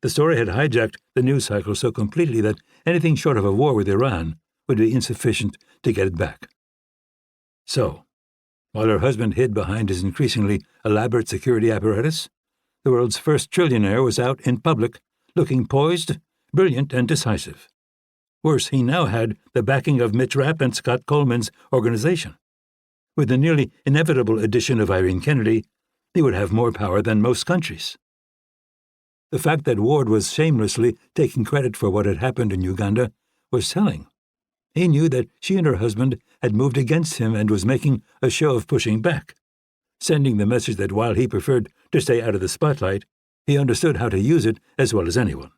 The story had hijacked the news cycle so completely that anything short of a war with Iran would be insufficient to get it back. So, while her husband hid behind his increasingly elaborate security apparatus, the world's first trillionaire was out in public, looking poised, brilliant, and decisive. Worse, he now had the backing of Mitch Rapp and Scott Coleman's organization. With the nearly inevitable addition of Irene Kennedy, he would have more power than most countries. The fact that Ward was shamelessly taking credit for what had happened in Uganda was telling. He knew that she and her husband had moved against him and was making a show of pushing back, sending the message that while he preferred to stay out of the spotlight, he understood how to use it as well as anyone.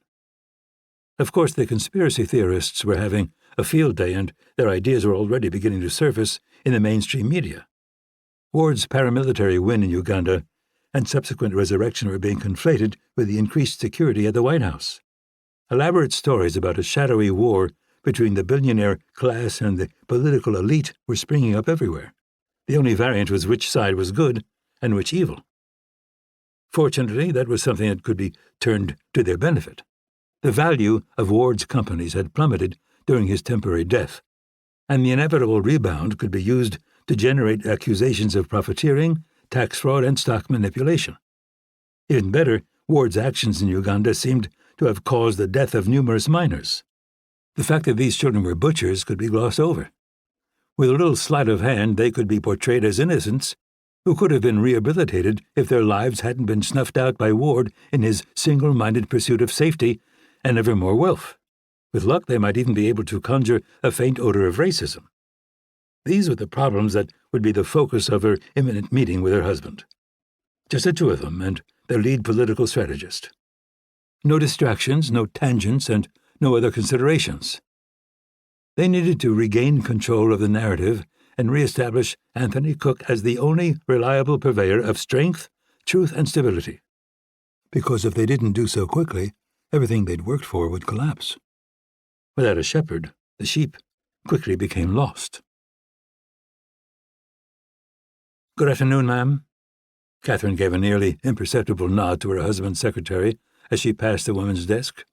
Of course, the conspiracy theorists were having a field day, and their ideas were already beginning to surface in the mainstream media. Ward's paramilitary win in Uganda and subsequent resurrection were being conflated with the increased security at the White House. Elaborate stories about a shadowy war between the billionaire class and the political elite were springing up everywhere. The only variant was which side was good and which evil. Fortunately, that was something that could be turned to their benefit. The value of Ward's companies had plummeted during his temporary death, and the inevitable rebound could be used to generate accusations of profiteering, tax fraud, and stock manipulation. Even better, Ward's actions in Uganda seemed to have caused the death of numerous minors. The fact that these children were butchers could be glossed over. With a little sleight of hand, they could be portrayed as innocents who could have been rehabilitated if their lives hadn't been snuffed out by Ward in his single-minded pursuit of safety and ever more wealth. With luck, they might even be able to conjure a faint odor of racism. These were the problems that would be the focus of her imminent meeting with her husband. Just the two of them and their lead political strategist. No distractions, no tangents, and no other considerations. They needed to regain control of the narrative and reestablish Anthony Cook as the only reliable purveyor of strength, truth, and stability. Because if they didn't do so quickly, everything they'd worked for would collapse. Without a shepherd, the sheep quickly became lost. "Good afternoon, ma'am." Catherine gave a nearly imperceptible nod to her husband's secretary as she passed the woman's desk.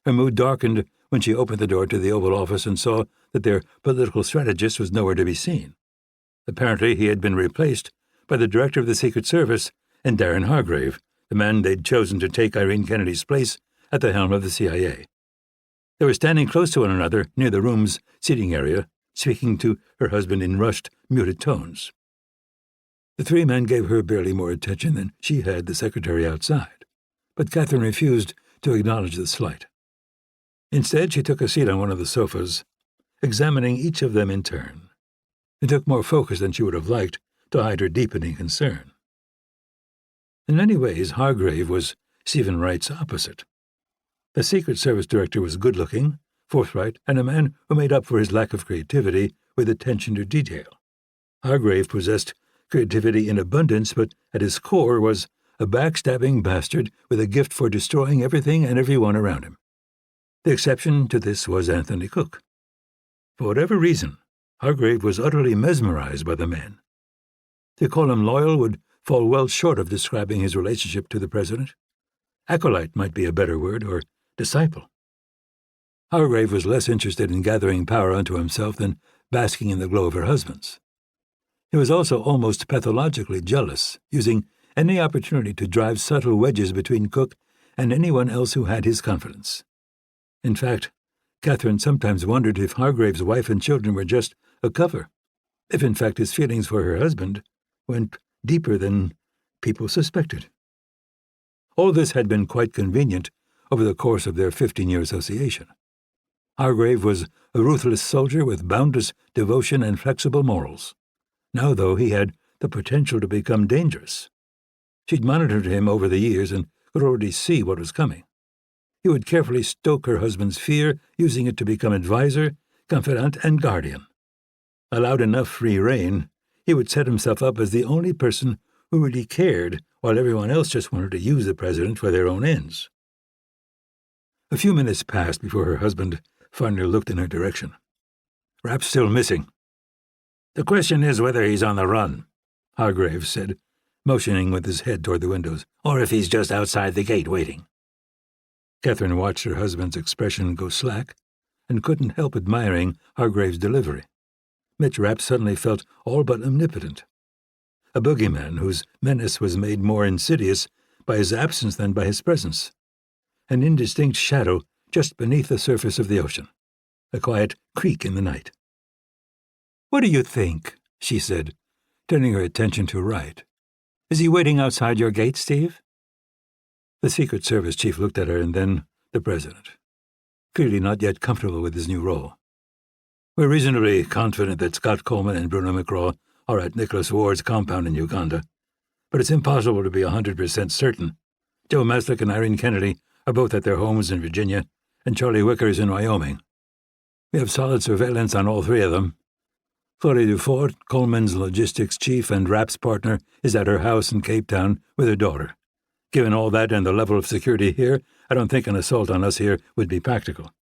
Her mood darkened when she opened the door to the Oval Office and saw that their political strategist was nowhere to be seen. Apparently, he had been replaced by the Director of the Secret Service and Darren Hargrave, the man they'd chosen to take Irene Kennedy's place at the helm of the CIA. They were standing close to one another near the room's seating area, speaking to her husband in rushed, muted tones. The three men gave her barely more attention than she had the secretary outside, but Catherine refused to acknowledge the slight. Instead, she took a seat on one of the sofas, examining each of them in turn. It took more focus than she would have liked to hide her deepening concern. In many ways, Hargrave was Stephen Wright's opposite. The Secret Service director was good-looking, forthright, and a man who made up for his lack of creativity with attention to detail. Hargrave possessed creativity in abundance, but at his core was a backstabbing bastard with a gift for destroying everything and everyone around him. The exception to this was Anthony Cook. For whatever reason, Hargrave was utterly mesmerized by the man. To call him loyal would fall well short of describing his relationship to the president. Acolyte might be a better word, or disciple. Hargrave was less interested in gathering power unto himself than basking in the glow of her husband's. He was also almost pathologically jealous, using any opportunity to drive subtle wedges between Cook and anyone else who had his confidence. In fact, Catherine sometimes wondered if Hargrave's wife and children were just a cover, if in fact his feelings for her husband went deeper than people suspected. All this had been quite convenient over the course of their 15-year association. Hargrave was a ruthless soldier with boundless devotion and flexible morals. Now, though, he had the potential to become dangerous. She'd monitored him over the years and could already see what was coming. He would carefully stoke her husband's fear, using it to become advisor, confidant, and guardian. Allowed enough free rein, he would set himself up as the only person who really cared, while everyone else just wanted to use the president for their own ends. A few minutes passed before her husband finally looked in her direction. "Rapp's still missing." "The question is whether he's on the run," Hargrave said, motioning with his head toward the windows, "or if he's just outside the gate waiting." Catherine watched her husband's expression go slack and couldn't help admiring Hargrave's delivery. Mitch Rapp suddenly felt all but omnipotent. A boogeyman whose menace was made more insidious by his absence than by his presence. An indistinct shadow just beneath the surface of the ocean. A quiet creak in the night. "What do you think?" she said, turning her attention to Wright. "Is he waiting outside your gate, Steve?" The Secret Service chief looked at her and then the president, clearly not yet comfortable with his new role. We're reasonably confident that Scott Coleman and Bruno McCraw are at Nicholas Ward's compound in Uganda, but it's impossible to be 100% certain. Joe Maslick and Irene Kennedy are both at their homes in Virginia, and Charlie Wicker is in Wyoming. We have solid surveillance on all three of them. Claudia Gould, Coleman's logistics chief and Rapp's partner, is at her house in Cape Town with her daughter. Given all that and the level of security here, I don't think an assault on us here would be practical.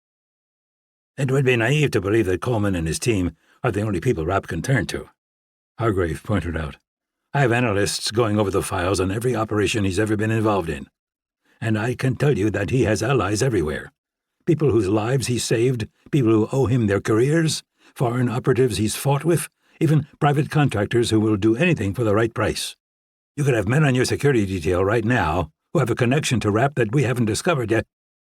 It would be naive to believe that Coleman and his team are the only people Rapp can turn to, Hargrave pointed out. I have analysts going over the files on every operation he's ever been involved in, and I can tell you that he has allies everywhere. People whose lives he saved, people who owe him their careers, foreign operatives he's fought with, even private contractors who will do anything for the right price. You could have men on your security detail right now who have a connection to Rapp that we haven't discovered yet.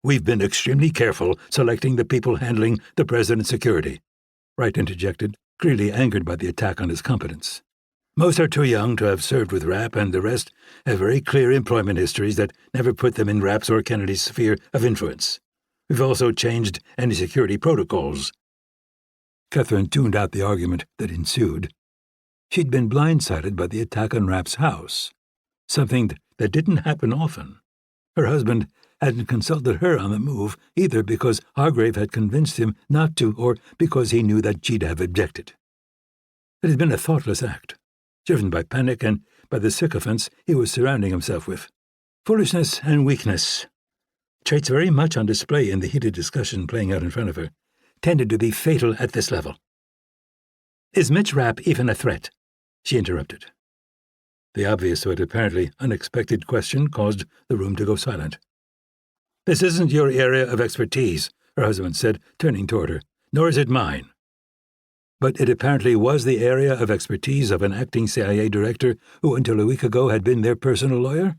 We've been extremely careful selecting the people handling the president's security, Wright interjected, clearly angered by the attack on his competence. Most are too young to have served with Rapp, and the rest have very clear employment histories that never put them in Rapp's or Kennedy's sphere of influence. We've also changed any security protocols. Catherine tuned out the argument that ensued. She'd been blindsided by the attack on Rapp's house, something that didn't happen often. Her husband hadn't consulted her on the move, either because Hargrave had convinced him not to or because he knew that she'd have objected. It had been a thoughtless act, driven by panic and by the sycophants he was surrounding himself with. Foolishness and weakness, traits very much on display in the heated discussion playing out in front of her, tended to be fatal at this level. Is Mitch Rapp even a threat? She interrupted. The obvious but apparently unexpected question caused the room to go silent. This isn't your area of expertise, her husband said, turning toward her, nor is it mine. But it apparently was the area of expertise of an acting CIA director who until a week ago had been their personal lawyer?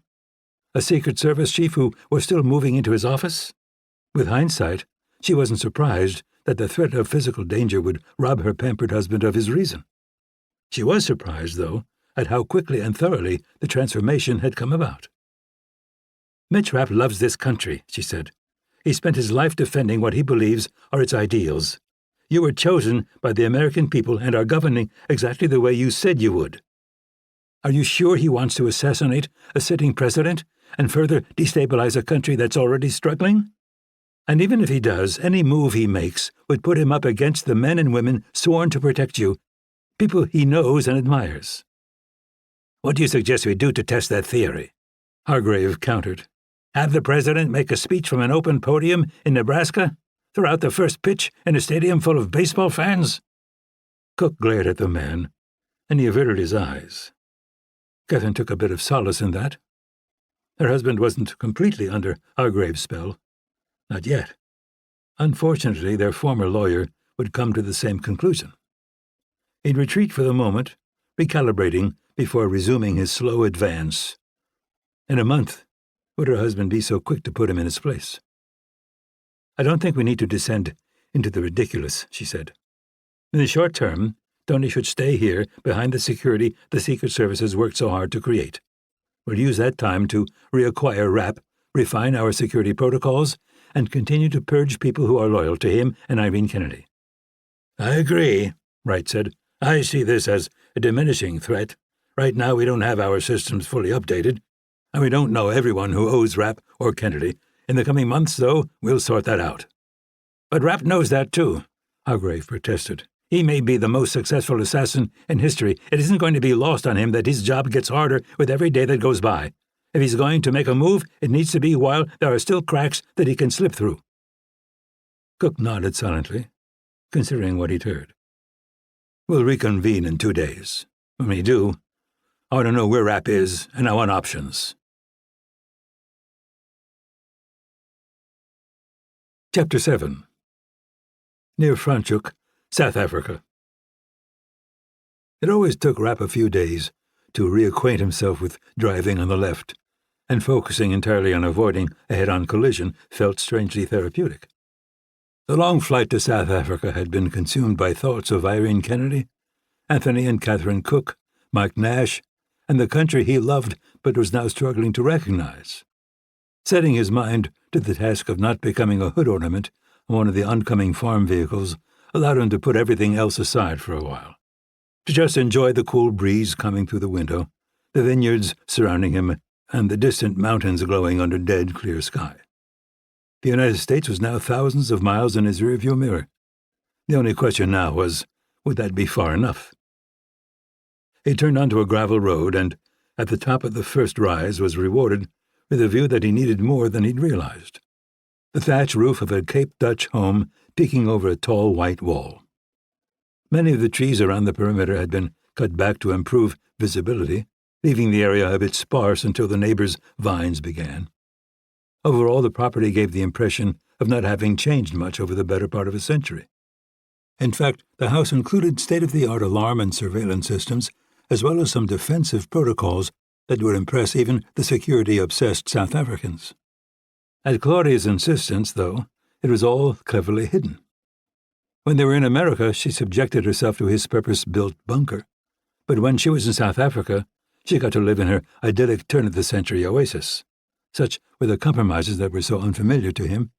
A Secret Service chief who was still moving into his office? With hindsight, she wasn't surprised that the threat of physical danger would rob her pampered husband of his reason. She was surprised, though, at how quickly and thoroughly the transformation had come about. Mitch Rapp loves this country, she said. He spent his life defending what he believes are its ideals. You were chosen by the American people and are governing exactly the way you said you would. Are you sure he wants to assassinate a sitting president and further destabilize a country that's already struggling? And even if he does, any move he makes would put him up against the men and women sworn to protect you, people he knows and admires. What do you suggest we do to test that theory? Hargrave countered. Have the president make a speech from an open podium in Nebraska? Throw out the first pitch in a stadium full of baseball fans? Cook glared at the man, and he averted his eyes. Catherine took a bit of solace in that. Her husband wasn't completely under Hargrave's spell. Not yet. Unfortunately, their former lawyer would come to the same conclusion. He'd retreat for the moment, recalibrating before resuming his slow advance. In a month, would her husband be so quick to put him in his place? I don't think we need to descend into the ridiculous, she said. In the short term, Tony should stay here behind the security the Secret Service has worked so hard to create. We'll use that time to reacquire Rapp, refine our security protocols, and continue to purge people who are loyal to him and Irene Kennedy. I agree, Wright said. I see this as a diminishing threat. Right now we don't have our systems fully updated, and we don't know everyone who owes Rapp or Kennedy. In the coming months, though, we'll sort that out. But Rapp knows that, too, Hargrave protested. He may be the most successful assassin in history. It isn't going to be lost on him that his job gets harder with every day that goes by. If he's going to make a move, it needs to be while there are still cracks that he can slip through. Cook nodded silently, considering what he'd heard. We'll reconvene in 2 days. When we do, I want to know where Rapp is, and I want options. Chapter 7. Near Franschhoek, South Africa. It always took Rapp a few days to reacquaint himself with driving on the left, and focusing entirely on avoiding a head-on collision felt strangely therapeutic. The long flight to South Africa had been consumed by thoughts of Irene Kennedy, Anthony and Catherine Cook, Mike Nash, and the country he loved but was now struggling to recognize. Setting his mind to the task of not becoming a hood ornament on one of the oncoming farm vehicles, allowed him to put everything else aside for a while, to just enjoy the cool breeze coming through the window, the vineyards surrounding him, and the distant mountains glowing under dead, clear sky. The United States was now thousands of miles in his rearview mirror. The only question now was, would that be far enough? He turned onto a gravel road and, at the top of the first rise, was rewarded with a view that he needed more than he'd realized. The thatch roof of a Cape Dutch home peeking over a tall white wall. Many of the trees around the perimeter had been cut back to improve visibility, leaving the area a bit sparse until the neighbors' vines began. Overall, the property gave the impression of not having changed much over the better part of a century. In fact, the house included state-of-the-art alarm and surveillance systems, as well as some defensive protocols that would impress even the security-obsessed South Africans. At Claudia's insistence, though, it was all cleverly hidden. When they were in America, she subjected herself to his purpose-built bunker, but when she was in South Africa, she got to live in her idyllic turn-of-the-century oasis. Such were the compromises that were so unfamiliar to him,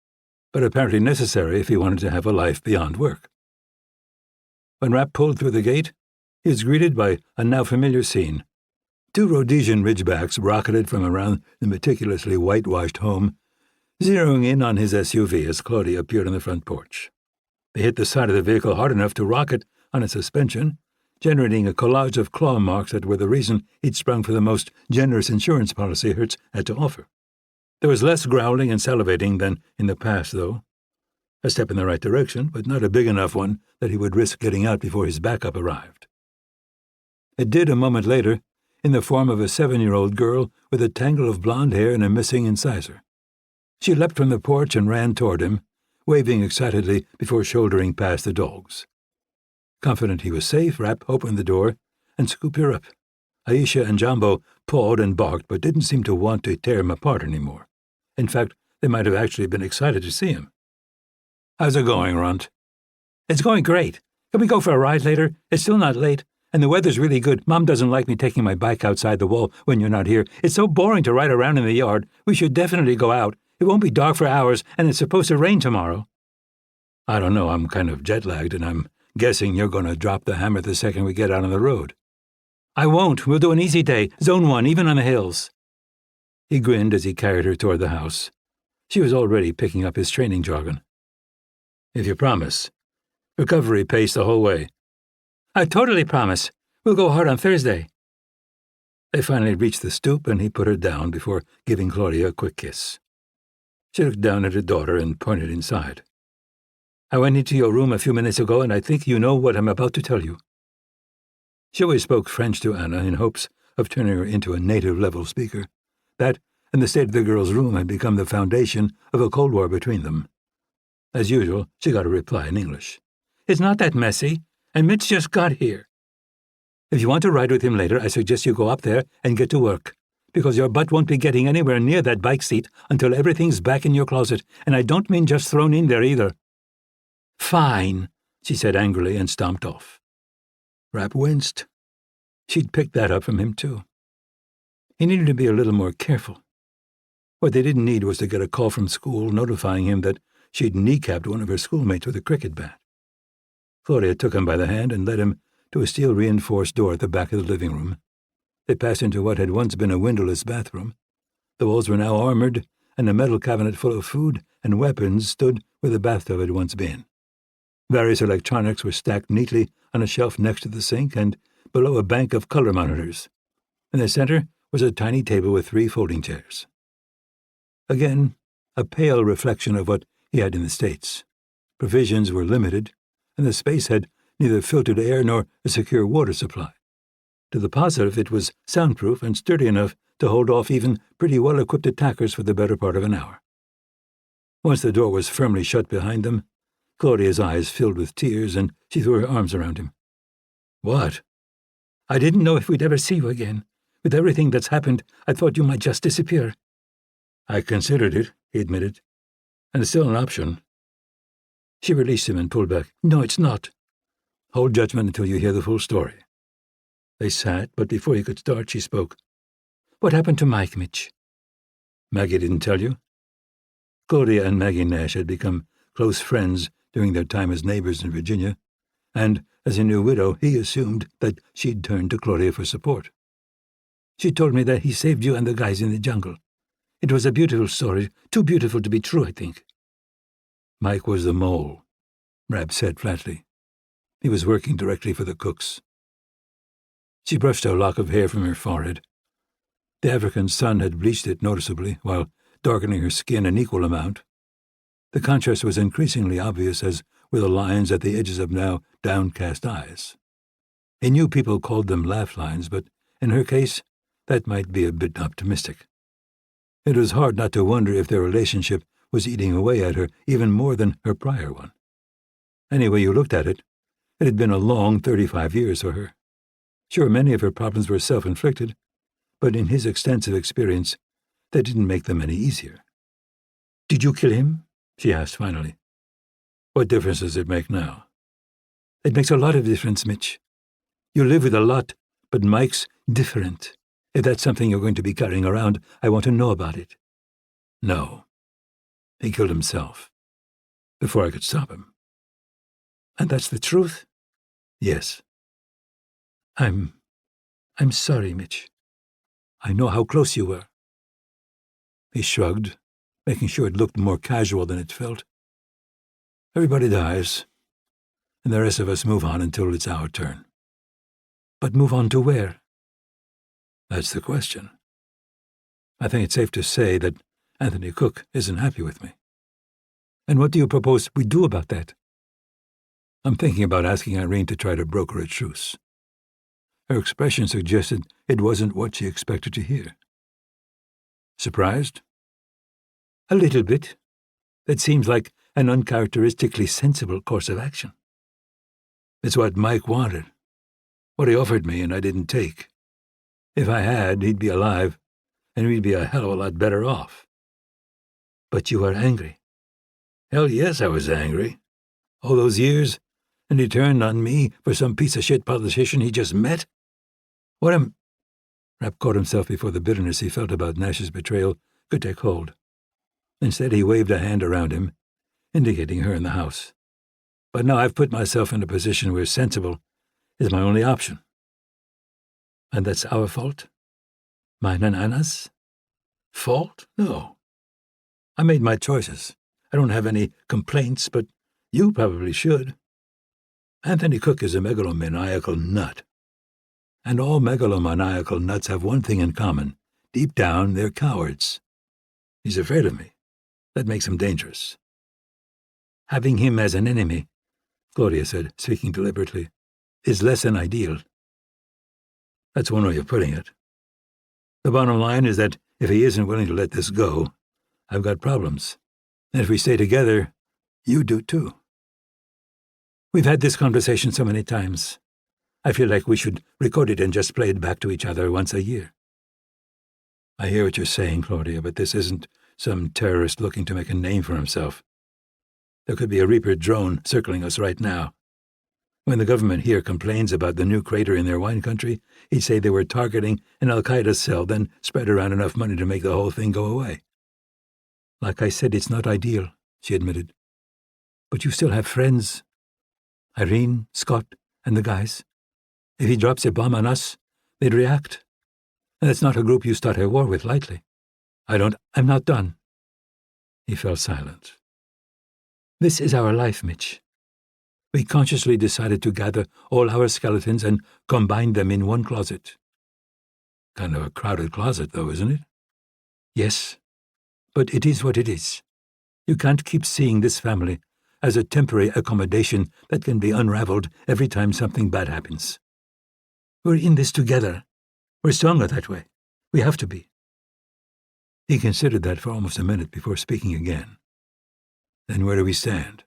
but apparently necessary if he wanted to have a life beyond work. When Rapp pulled through the gate, he was greeted by a now-familiar scene. 2 Rhodesian Ridgebacks rocketed from around the meticulously whitewashed home, zeroing in on his SUV as Claudia appeared on the front porch. They hit the side of the vehicle hard enough to rock it on its suspension, generating a collage of claw marks that were the reason he'd sprung for the most generous insurance policy Hertz had to offer. There was less growling and salivating than in the past, though. A step in the right direction, but not a big enough one that he would risk getting out before his backup arrived. It did a moment later, in the form of a 7-year-old girl with a tangle of blonde hair and a missing incisor. She leapt from the porch and ran toward him, waving excitedly before shouldering past the dogs. Confident he was safe, Rapp opened the door and scooped her up. Aisha and Jumbo pawed and barked but didn't seem to want to tear him apart anymore. In fact, they might have actually been excited to see him. "How's it going, Runt?" "It's going great. Can we go for a ride later? It's still not late, and the weather's really good. Mom doesn't like me taking my bike outside the wall when you're not here. It's so boring to ride around in the yard. We should definitely go out. It won't be dark for hours, and it's supposed to rain tomorrow." "I don't know. I'm kind of jet-lagged, and I'm guessing you're going to drop the hammer the second we get out on the road." "I won't. We'll do an easy day. Zone 1, even on the hills." He grinned as he carried her toward the house. She was already picking up his training jargon. "If you promise. Recovery pace the whole way." "I totally promise. We'll go hard on Thursday." They finally reached the stoop, and he put her down before giving Claudia a quick kiss. She looked down at her daughter and pointed inside. "I went into your room a few minutes ago, and I think you know what I'm about to tell you." She always spoke French to Anna in hopes of turning her into a native-level speaker. That and the state of the girl's room had become the foundation of a Cold War between them. As usual, she got a reply in English. "It's not that messy, and Mitch just got here. If you want to ride with him later, I suggest you go up there and get to work, because your butt won't be getting anywhere near that bike seat until everything's back in your closet, and I don't mean just thrown in there either." "Fine," she said angrily and stomped off. Rapp winced. She'd picked that up from him, too. He needed to be a little more careful. What they didn't need was to get a call from school notifying him that she'd kneecapped one of her schoolmates with a cricket bat. Claudia took him by the hand and led him to a steel-reinforced door at the back of the living room. They passed into what had once been a windowless bathroom. The walls were now armored, and a metal cabinet full of food and weapons stood where the bathtub had once been. Various electronics were stacked neatly on a shelf next to the sink and below a bank of color monitors. In the center was a tiny table with 3 folding chairs. Again, a pale reflection of what he had in the States. Provisions were limited, and the space had neither filtered air nor a secure water supply. To the positive, it was soundproof and sturdy enough to hold off even pretty well-equipped attackers for the better part of an hour. Once the door was firmly shut behind them, Claudia's eyes filled with tears, and she threw her arms around him. "What?" "I didn't know if we'd ever see you again. With everything that's happened, I thought you might just disappear." "I considered it," he admitted. "And it's still an option." She released him and pulled back. "No, it's not." "Hold judgment until you hear the full story." They sat, but before he could start, she spoke. "What happened to Mike, Mitch?" "Maggie didn't tell you?" Claudia and Maggie Nash had become close friends during their time as neighbors in Virginia, and as a new widow he assumed that she'd turn to Claudia for support. She told me that he saved you and the guys in the jungle. It was a beautiful story, too beautiful to be true, I think. Mike was the mole, Rapp said flatly. He was working directly for the cooks. She brushed a lock of hair from her forehead. The African sun had bleached it noticeably, while darkening her skin an equal amount. The contrast was increasingly obvious, as were the lines at the edges of now downcast eyes. He knew people called them laugh lines, but in her case, that might be a bit optimistic. It was hard not to wonder if their relationship was eating away at her even more than her prior one. Any way you looked at it, it had been a long 35 years for her. Sure, many of her problems were self-inflicted, but in his extensive experience, that didn't make them any easier. "Did you kill him?" she asked finally. "What difference does it make now?" "It makes a lot of difference, Mitch. You live with a lot, but Mike's different. If that's something you're going to be carrying around, I want to know about it." "No. He killed himself. Before I could stop him." "And that's the truth?" "Yes." I'm sorry, Mitch. I know how close you were." He shrugged, making sure it looked more casual than it felt. "Everybody dies, and the rest of us move on until it's our turn." "But move on to where?" "That's the question. I think it's safe to say that Anthony Cook isn't happy with me." "And what do you propose we do about that?" "I'm thinking about asking Irene to try to broker a truce." Her expression suggested it wasn't what she expected to hear. "Surprised?" "A little bit. That seems like an uncharacteristically sensible course of action." "It's what Mike wanted. What he offered me and I didn't take. If I had, he'd be alive, and we'd be a hell of a lot better off." "But you were angry." "Hell yes, I was angry. All those years, and he turned on me for some piece of shit politician he just met? What am—" Rapp caught himself before the bitterness he felt about Nash's betrayal could take hold. Instead, he waved a hand around him, indicating her in the house. "But now I've put myself in a position where sensible is my only option." "And that's our fault? Mine and Anna's?" "Fault? No. I made my choices. I don't have any complaints, but you probably should. Anthony Cook is a megalomaniacal nut. And all megalomaniacal nuts have one thing in common. Deep down, they're cowards. He's afraid of me. That makes him dangerous." "Having him as an enemy," Claudia said, speaking deliberately, "is less than ideal." "That's one way of putting it. The bottom line is that if he isn't willing to let this go, I've got problems. And if we stay together, you do too." "We've had this conversation so many times. I feel like we should record it and just play it back to each other once a year." "I hear what you're saying, Claudia, but this isn't some terrorist looking to make a name for himself. There could be a Reaper drone circling us right now. When the government here complains about the new crater in their wine country, he'd say they were targeting an Al-Qaeda cell, then spread around enough money to make the whole thing go away." "Like I said, it's not ideal," she admitted. "But you still have friends. Irene, Scott, and the guys. If he drops a bomb on us, they'd react. And that's not a group you start a war with lightly." I'm not done." He fell silent. "This is our life, Mitch. We consciously decided to gather all our skeletons and combine them in one closet." "Kind of a crowded closet, though, isn't it?" "Yes, but it is what it is. You can't keep seeing this family as a temporary accommodation that can be unraveled every time something bad happens. We're in this together. We're stronger that way. We have to be." He considered that for almost a minute before speaking again. "Then where do we stand?"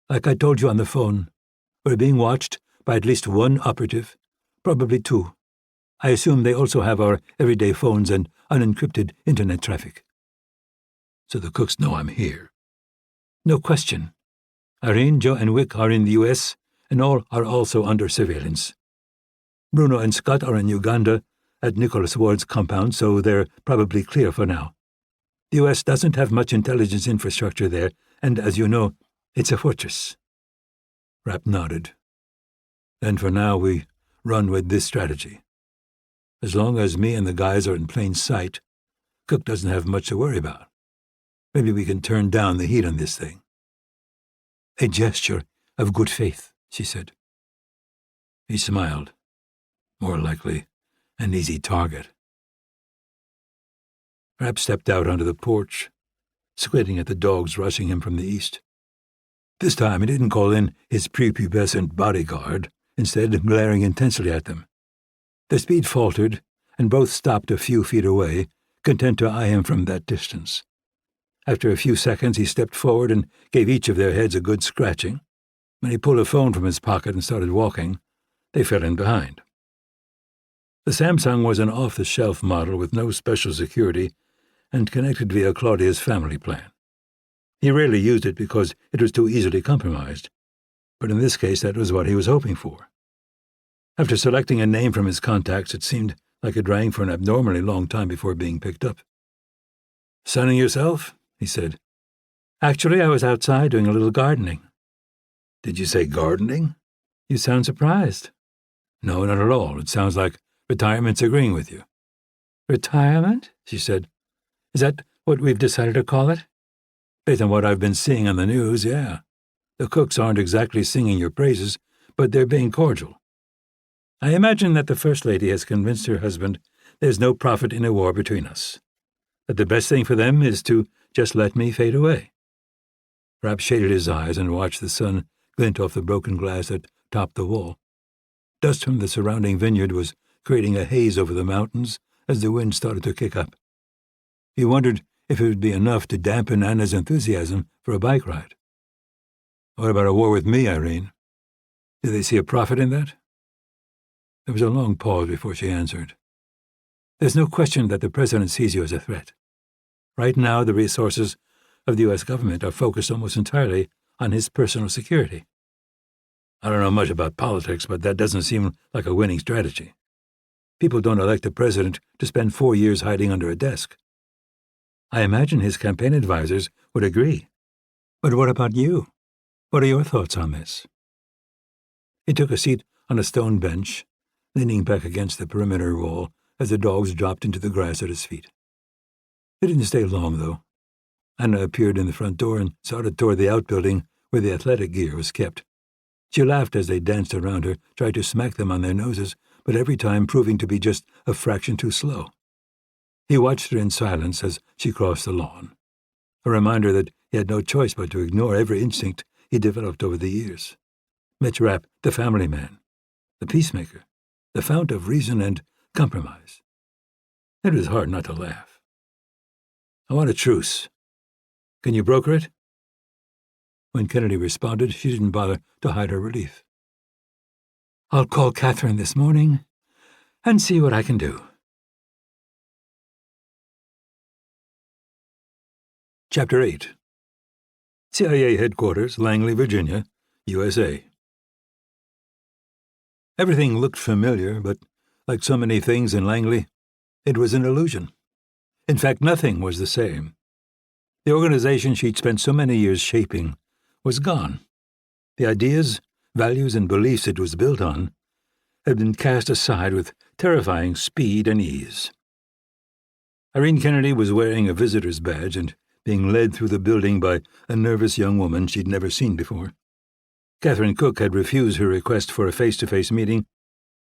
"Like I told you on the phone, we're being watched by at least one operative, probably two. I assume they also have our everyday phones and unencrypted internet traffic." "So the Cooks know I'm here?" "No question. Irene, Joe, and Wick are in the U.S., and all are also under surveillance. Bruno and Scott are in Uganda at Nicholas Ward's compound, so they're probably clear for now. The U.S. doesn't have much intelligence infrastructure there, and as you know, It's a fortress. Rapp nodded. Then for now we run with this strategy. As long as me and the guys are in plain sight, Cook doesn't have much to worry about. Maybe we can turn down the heat on this thing. A gesture of good faith, she said. He smiled. More likely, an easy target. Rapp stepped out onto the porch, squinting at the dogs rushing him from the east. This time he didn't call in his prepubescent bodyguard, instead glaring intensely at them. Their speed faltered, and both stopped a few feet away, content to eye him from that distance. After a few seconds he stepped forward and gave each of their heads a good scratching. When he pulled a phone from his pocket and started walking, they fell in behind. The Samsung was an off-the-shelf model with no special security and connected via Claudia's family plan. He rarely used it because it was too easily compromised, but in this case that was what he was hoping for. After selecting a name from his contacts, it seemed like it rang for an abnormally long time before being picked up. "Sunning yourself?" he said. "Actually, I was outside doing a little gardening." "Did you say gardening?" "You sound surprised." "No, not at all. It sounds like retirement's agreeing with you." "Retirement?" she said. "Is that what we've decided to call it?" "Based on what I've been seeing on the news, yeah. The Cooks aren't exactly singing your praises, but they're being cordial. I imagine that the First Lady has convinced her husband there's no profit in a war between us, that the best thing for them is to just let me fade away." Rapp shaded his eyes and watched the sun glint off the broken glass that topped the wall. Dust from the surrounding vineyard was creating a haze over the mountains as the wind started to kick up. He wondered if it would be enough to dampen Anna's enthusiasm for a bike ride. "What about a war with me, Irene? Do they see a profit in that?" There was a long pause before she answered. "There's no question that the President sees you as a threat. Right now, the resources of the U.S. government are focused almost entirely on his personal security. I don't know much about politics, but that doesn't seem like a winning strategy. People don't elect a president to spend 4 years hiding under a desk. I imagine his campaign advisors would agree. But what about you? What are your thoughts on this?" He took a seat on a stone bench, leaning back against the perimeter wall as the dogs dropped into the grass at his feet. He didn't stay long, though. Anna appeared in the front door and started toward the outbuilding where the athletic gear was kept. She laughed as they danced around her, tried to smack them on their noses, but every time proving to be just a fraction too slow. He watched her in silence as she crossed the lawn, a reminder that he had no choice but to ignore every instinct he developed over the years. Mitch Rapp, the family man, the peacemaker, the fount of reason and compromise. It was hard not to laugh. "I want a truce. Can you broker it?" When Kennedy responded, she didn't bother to hide her relief. "I'll call Catherine this morning and see what I can do." Chapter 8. CIA Headquarters, Langley, Virginia, USA. Everything looked familiar, but like so many things in Langley, it was an illusion. In fact, nothing was the same. The organization she'd spent so many years shaping was gone. The ideas, values, and beliefs it was built on had been cast aside with terrifying speed and ease. Irene Kennedy was wearing a visitor's badge and being led through the building by a nervous young woman she'd never seen before. Catherine Cook had refused her request for a face-to-face meeting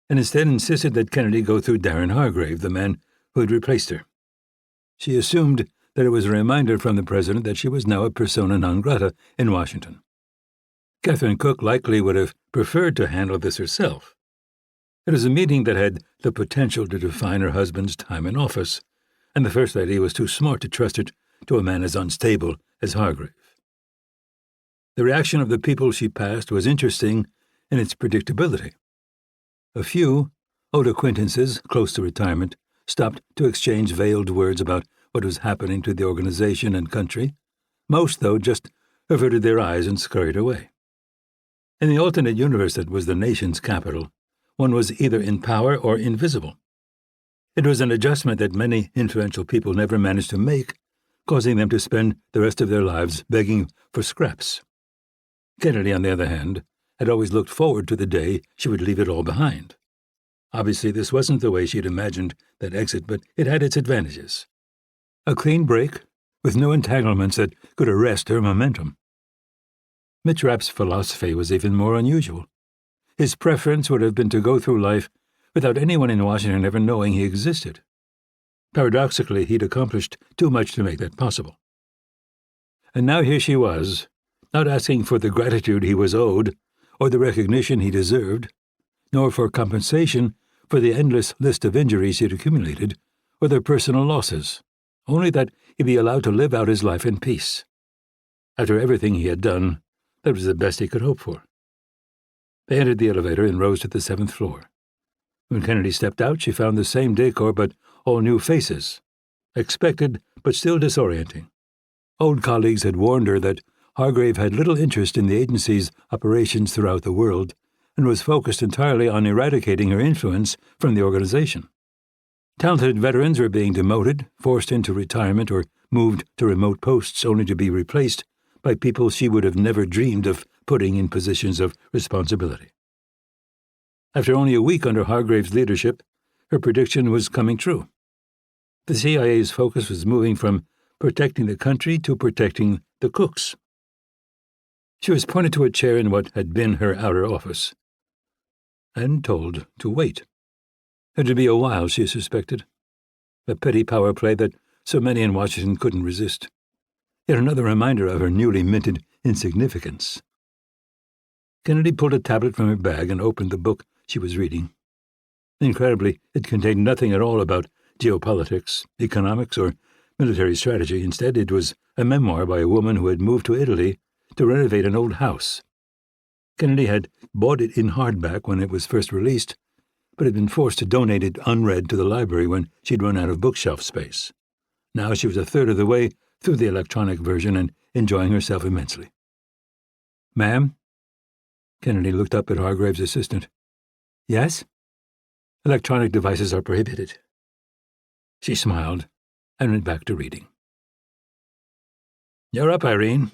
and instead insisted that Kennedy go through Darren Hargrave, the man who had replaced her. She assumed that it was a reminder from the president that she was now a persona non grata in Washington. Catherine Cook likely would have preferred to handle this herself. It was a meeting that had the potential to define her husband's time in office, and the First Lady was too smart to trust it to a man as unstable as Hargrave. The reaction of the people she passed was interesting in its predictability. A few, old acquaintances close to retirement, stopped to exchange veiled words about what was happening to the organization and country. Most, though, just averted their eyes and scurried away. In the alternate universe that was the nation's capital, one was either in power or invisible. It was an adjustment that many influential people never managed to make, causing them to spend the rest of their lives begging for scraps. Kennedy, on the other hand, had always looked forward to the day she would leave it all behind. Obviously, this wasn't the way she had imagined that exit, but it had its advantages. A clean break, with no entanglements that could arrest her momentum. Mitch Rapp's philosophy was even more unusual. His preference would have been to go through life without anyone in Washington ever knowing he existed. Paradoxically, he'd accomplished too much to make that possible. And now here she was, not asking for the gratitude he was owed, or the recognition he deserved, nor for compensation for the endless list of injuries he'd accumulated, or their personal losses, only that he be allowed to live out his life in peace. After everything he had done, that was the best he could hope for. They entered the elevator and rose to the 7th floor. When Kennedy stepped out, she found the same decor but all new faces. Expected, but still disorienting. Old colleagues had warned her that Hargrave had little interest in the agency's operations throughout the world and was focused entirely on eradicating her influence from the organization. Talented veterans were being demoted, forced into retirement, or moved to remote posts only to be replaced by people she would have never dreamed of putting in positions of responsibility. After only a week under Hargrave's leadership, her prediction was coming true. The CIA's focus was moving from protecting the country to protecting the cooks. She was pointed to a chair in what had been her outer office, and told to wait. It would be a while, she suspected. A petty power play that so many in Washington couldn't resist. Yet another reminder of her newly minted insignificance. Kennedy pulled a tablet from her bag and opened the book she was reading. Incredibly, it contained nothing at all about geopolitics, economics, or military strategy. Instead, it was a memoir by a woman who had moved to Italy to renovate an old house. Kennedy had bought it in hardback when it was first released, but had been forced to donate it unread to the library when she'd run out of bookshelf space. Now she was a third of the way through the electronic version and enjoying herself immensely. "Ma'am?" Kennedy looked up at Hargrave's assistant. "Yes?" "Electronic devices are prohibited." She smiled and went back to reading. "You're up, Irene."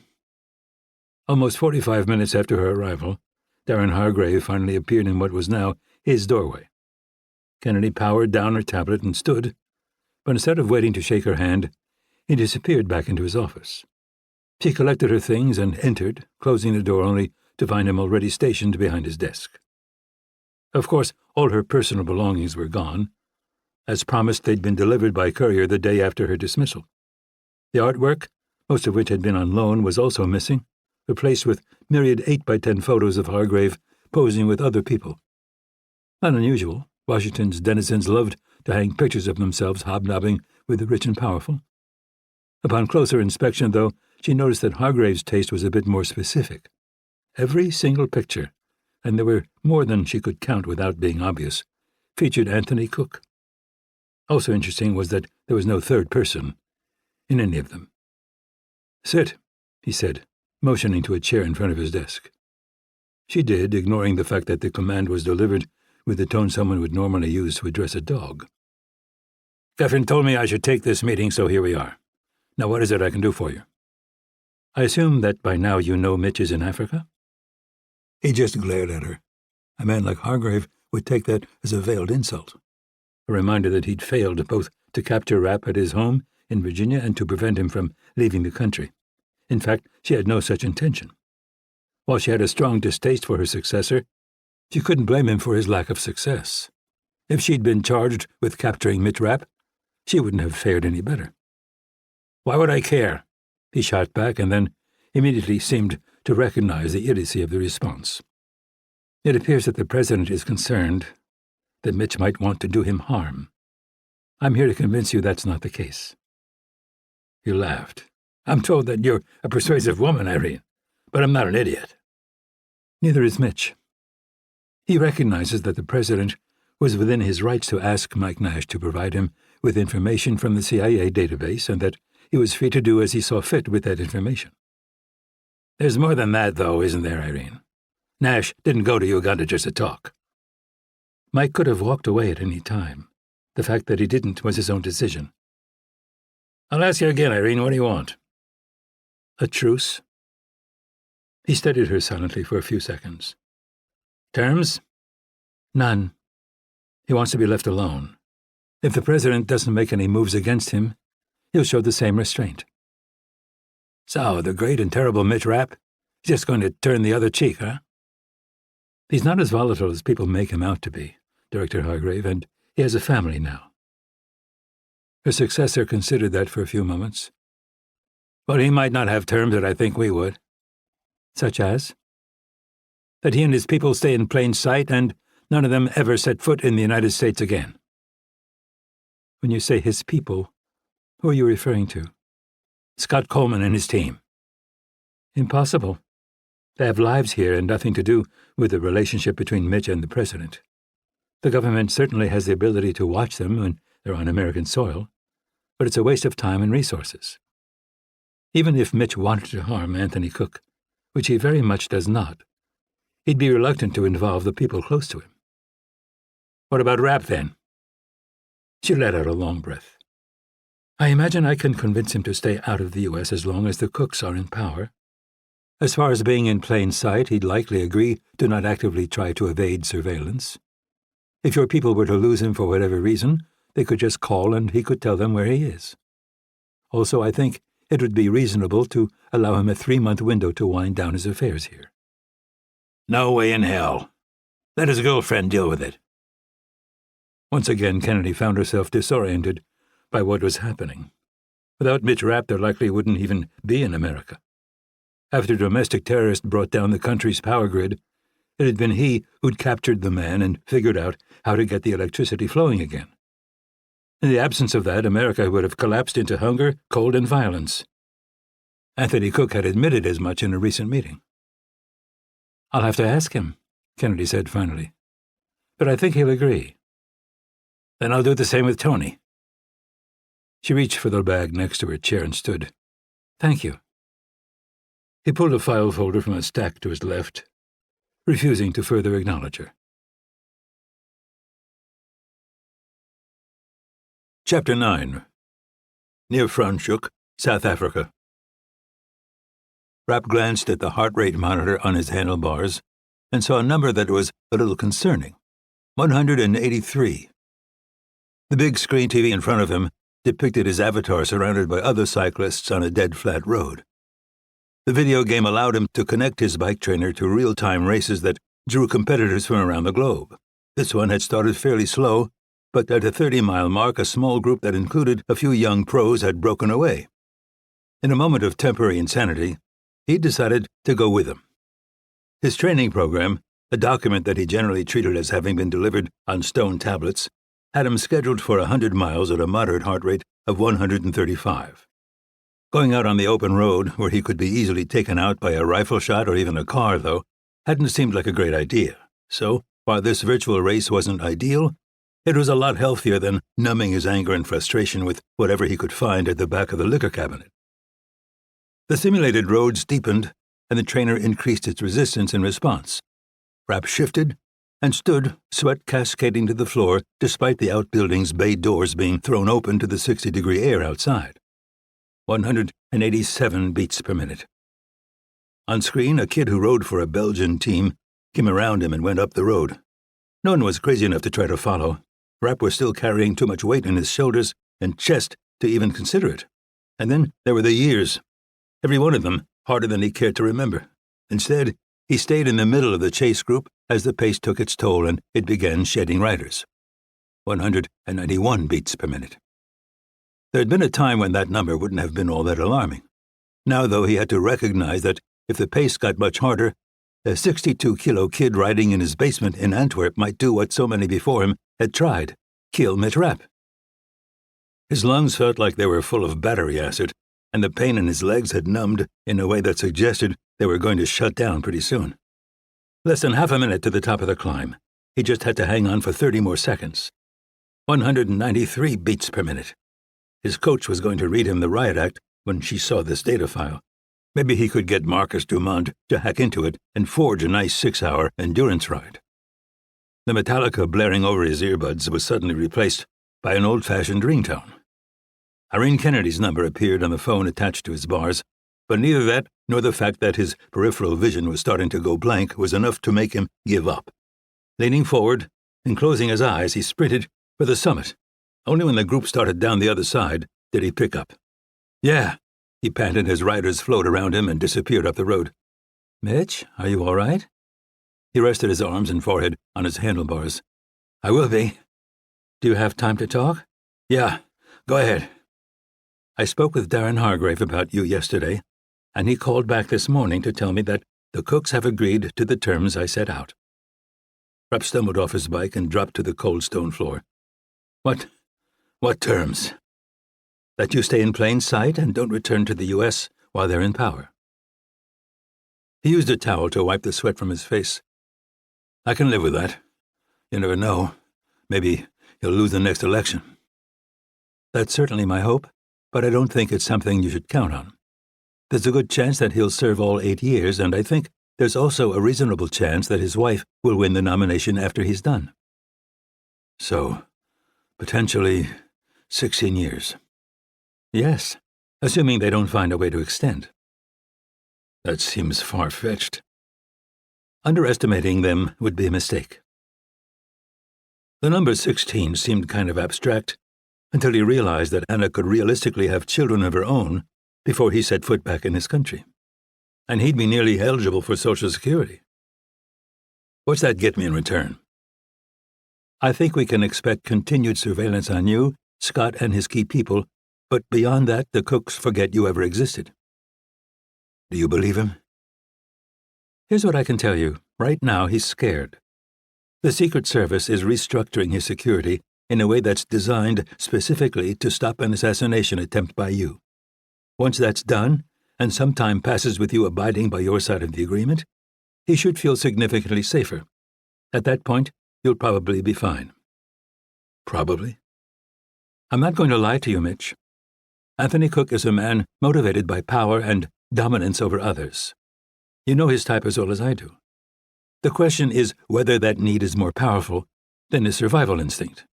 Almost 45 minutes after her arrival, Darren Hargrave finally appeared in what was now his doorway. Kennedy powered down her tablet and stood, but instead of waiting to shake her hand, he disappeared back into his office. She collected her things and entered, closing the door only to find him already stationed behind his desk. Of course, all her personal belongings were gone. As promised, they'd been delivered by courier the day after her dismissal. The artwork, most of which had been on loan, was also missing, replaced with myriad 8x10 photos of Hargrave posing with other people. Not unusual. Washington's denizens loved to hang pictures of themselves hobnobbing with the rich and powerful. Upon closer inspection, though, she noticed that Hargrave's taste was a bit more specific. Every single picture, and there were more than she could count without being obvious, featured Anthony Cook. Also interesting was that there was no third person in any of them. "Sit," he said, motioning to a chair in front of his desk. She did, ignoring the fact that the command was delivered with the tone someone would normally use to address a dog. "Catherine told me I should take this meeting, so here we are. Now what is it I can do for you?" "I assume that by now you know Mitch is in Africa?" He just glared at her. A man like Hargrave would take that as a veiled insult, a reminder that he'd failed both to capture Rapp at his home in Virginia and to prevent him from leaving the country. In fact, she had no such intention. While she had a strong distaste for her successor, she couldn't blame him for his lack of success. If she'd been charged with capturing Mitch Rapp, she wouldn't have fared any better. "Why would I care?" he shot back, and then immediately seemed to recognize the idiocy of the response. "It appears that the president is concerned that Mitch might want to do him harm. I'm here to convince you that's not the case." He laughed. "I'm told that you're a persuasive woman, Irene, but I'm not an idiot." Neither is Mitch. He recognizes that the president was within his rights to ask Mike Nash to provide him with information from the CIA database, and that he was free to do as he saw fit with that information. There's more than that, though, isn't there, Irene? Nash didn't go to Uganda just to talk. Mike could have walked away at any time. The fact that he didn't was his own decision. "I'll ask you again, Irene, what do you want?" "A truce." He studied her silently for a few seconds. Terms? None. He wants to be left alone. If the president doesn't make any moves against him, he'll show the same restraint. So, the great and terrible Mitch Rapp is just going to turn the other cheek, huh? He's not as volatile as people make him out to be, Director Hargrave, and he has a family now. Her successor considered that for a few moments. But he might not have terms that I think we would. Such as? That he and his people stay in plain sight and none of them ever set foot in the United States again. When you say his people, who are you referring to? Scott Coleman and his team. Impossible. They have lives here and nothing to do with the relationship between Mitch and the president. The government certainly has the ability to watch them when they're on American soil, but it's a waste of time and resources. Even if Mitch wanted to harm Anthony Cook, which he very much does not, he'd be reluctant to involve the people close to him. What about Rapp, then? She let out a long breath. I imagine I can convince him to stay out of the U.S. as long as the Cooks are in power. As far as being in plain sight, he'd likely agree to not actively try to evade surveillance. If your people were to lose him for whatever reason, they could just call and he could tell them where he is. Also, I think it would be reasonable to allow him a 3-month window to wind down his affairs here. No way in hell. Let his girlfriend deal with it. Once again, Kennedy found herself disoriented by what was happening. Without Mitch Rapp, there likely wouldn't even be an America. After domestic terrorists brought down the country's power grid, it had been he who'd captured the man and figured out how to get the electricity flowing again. In the absence of that, America would have collapsed into hunger, cold, and violence. Anthony Cook had admitted as much in a recent meeting. I'll have to ask him, Kennedy said finally. But I think he'll agree. Then I'll do the same with Tony. She reached for the bag next to her chair and stood. Thank you. He pulled a file folder from a stack to his left, refusing to further acknowledge her. Chapter 9. Near Franschhoek, South Africa. Rapp glanced at the heart rate monitor on his handlebars and saw a number that was a little concerning. 183. The big screen TV in front of him depicted his avatar surrounded by other cyclists on a dead flat road. The video game allowed him to connect his bike trainer to real-time races that drew competitors from around the globe. This one had started fairly slow, but at the 30-mile mark, a small group that included a few young pros had broken away. In a moment of temporary insanity, he decided to go with them. His training program, a document that he generally treated as having been delivered on stone tablets, had him scheduled for 100 miles at a moderate heart rate of 135. Going out on the open road, where he could be easily taken out by a rifle shot or even a car, though, hadn't seemed like a great idea. So, while this virtual race wasn't ideal, it was a lot healthier than numbing his anger and frustration with whatever he could find at the back of the liquor cabinet. The simulated road steepened, and the trainer increased its resistance in response. Rapp shifted and stood, sweat cascading to the floor, despite the outbuilding's bay doors being thrown open to the 60-degree air outside. 187 beats per minute. On screen, a kid who rode for a Belgian team came around him and went up the road. No one was crazy enough to try to follow. Rapp was still carrying too much weight in his shoulders and chest to even consider it. And then there were the years, every one of them harder than he cared to remember. Instead, he stayed in the middle of the chase group as the pace took its toll and it began shedding riders. 191 beats per minute. There had been a time when that number wouldn't have been all that alarming. Now, though, he had to recognize that if the pace got much harder, a 62-kilo kid riding in his basement in Antwerp might do what so many before him had tried, kill Mitch Rapp. His lungs felt like they were full of battery acid, and the pain in his legs had numbed in a way that suggested they were going to shut down pretty soon. Less than half a minute to the top of the climb. He just had to hang on for 30 more seconds. 193 beats per minute. His coach was going to read him the riot act when she saw this data file. Maybe he could get Marcus Dumont to hack into it and forge a nice 6-hour endurance ride. The Metallica blaring over his earbuds was suddenly replaced by an old-fashioned ringtone. Irene Kennedy's number appeared on the phone attached to his bars, But neither that nor the fact that his peripheral vision was starting to go blank was enough to make him give up. Leaning forward and closing his eyes, he sprinted for the summit. Only when the group started down the other side did he pick up. "Yeah," he panted as riders flowed around him and disappeared up the road. "Mitch, are you all right?" He rested his arms and forehead on his handlebars. "I will be." "Do you have time to talk?" "Yeah, go ahead." "I spoke with Darren Hargrave about you yesterday, and he called back this morning to tell me that the cooks have agreed to the terms I set out." Rapp stumbled off his bike and dropped to the cold stone floor. What terms?" "That you stay in plain sight and don't return to the U.S. while they're in power." He used a towel to wipe the sweat from his face. "I can live with that. You never know. Maybe he'll lose the next election." "That's certainly my hope, but I don't think it's something you should count on. There's a good chance that he'll serve all 8 years, and I think there's also a reasonable chance that his wife will win the nomination after he's done." "So, potentially 16 years. "Yes, assuming they don't find a way to extend." "That seems far-fetched." "Underestimating them would be a mistake." The number 16 seemed kind of abstract until he realized that Anna could realistically have children of her own before he set foot back in his country. And he'd be nearly eligible for Social Security. "What's that get me in return?" "I think we can expect continued surveillance on you, Scott, and his key people, but beyond that, the cooks forget you ever existed." "Do you believe him?" "Here's what I can tell you. Right now, he's scared. The Secret Service is restructuring his security in a way that's designed specifically to stop an assassination attempt by you. Once that's done, and some time passes with you abiding by your side of the agreement, he should feel significantly safer. At that point, you'll probably be fine." "Probably?" "I'm not going to lie to you, Mitch. Anthony Cook is a man motivated by power and dominance over others. You know his type as well as I do. The question is whether that need is more powerful than his survival instinct."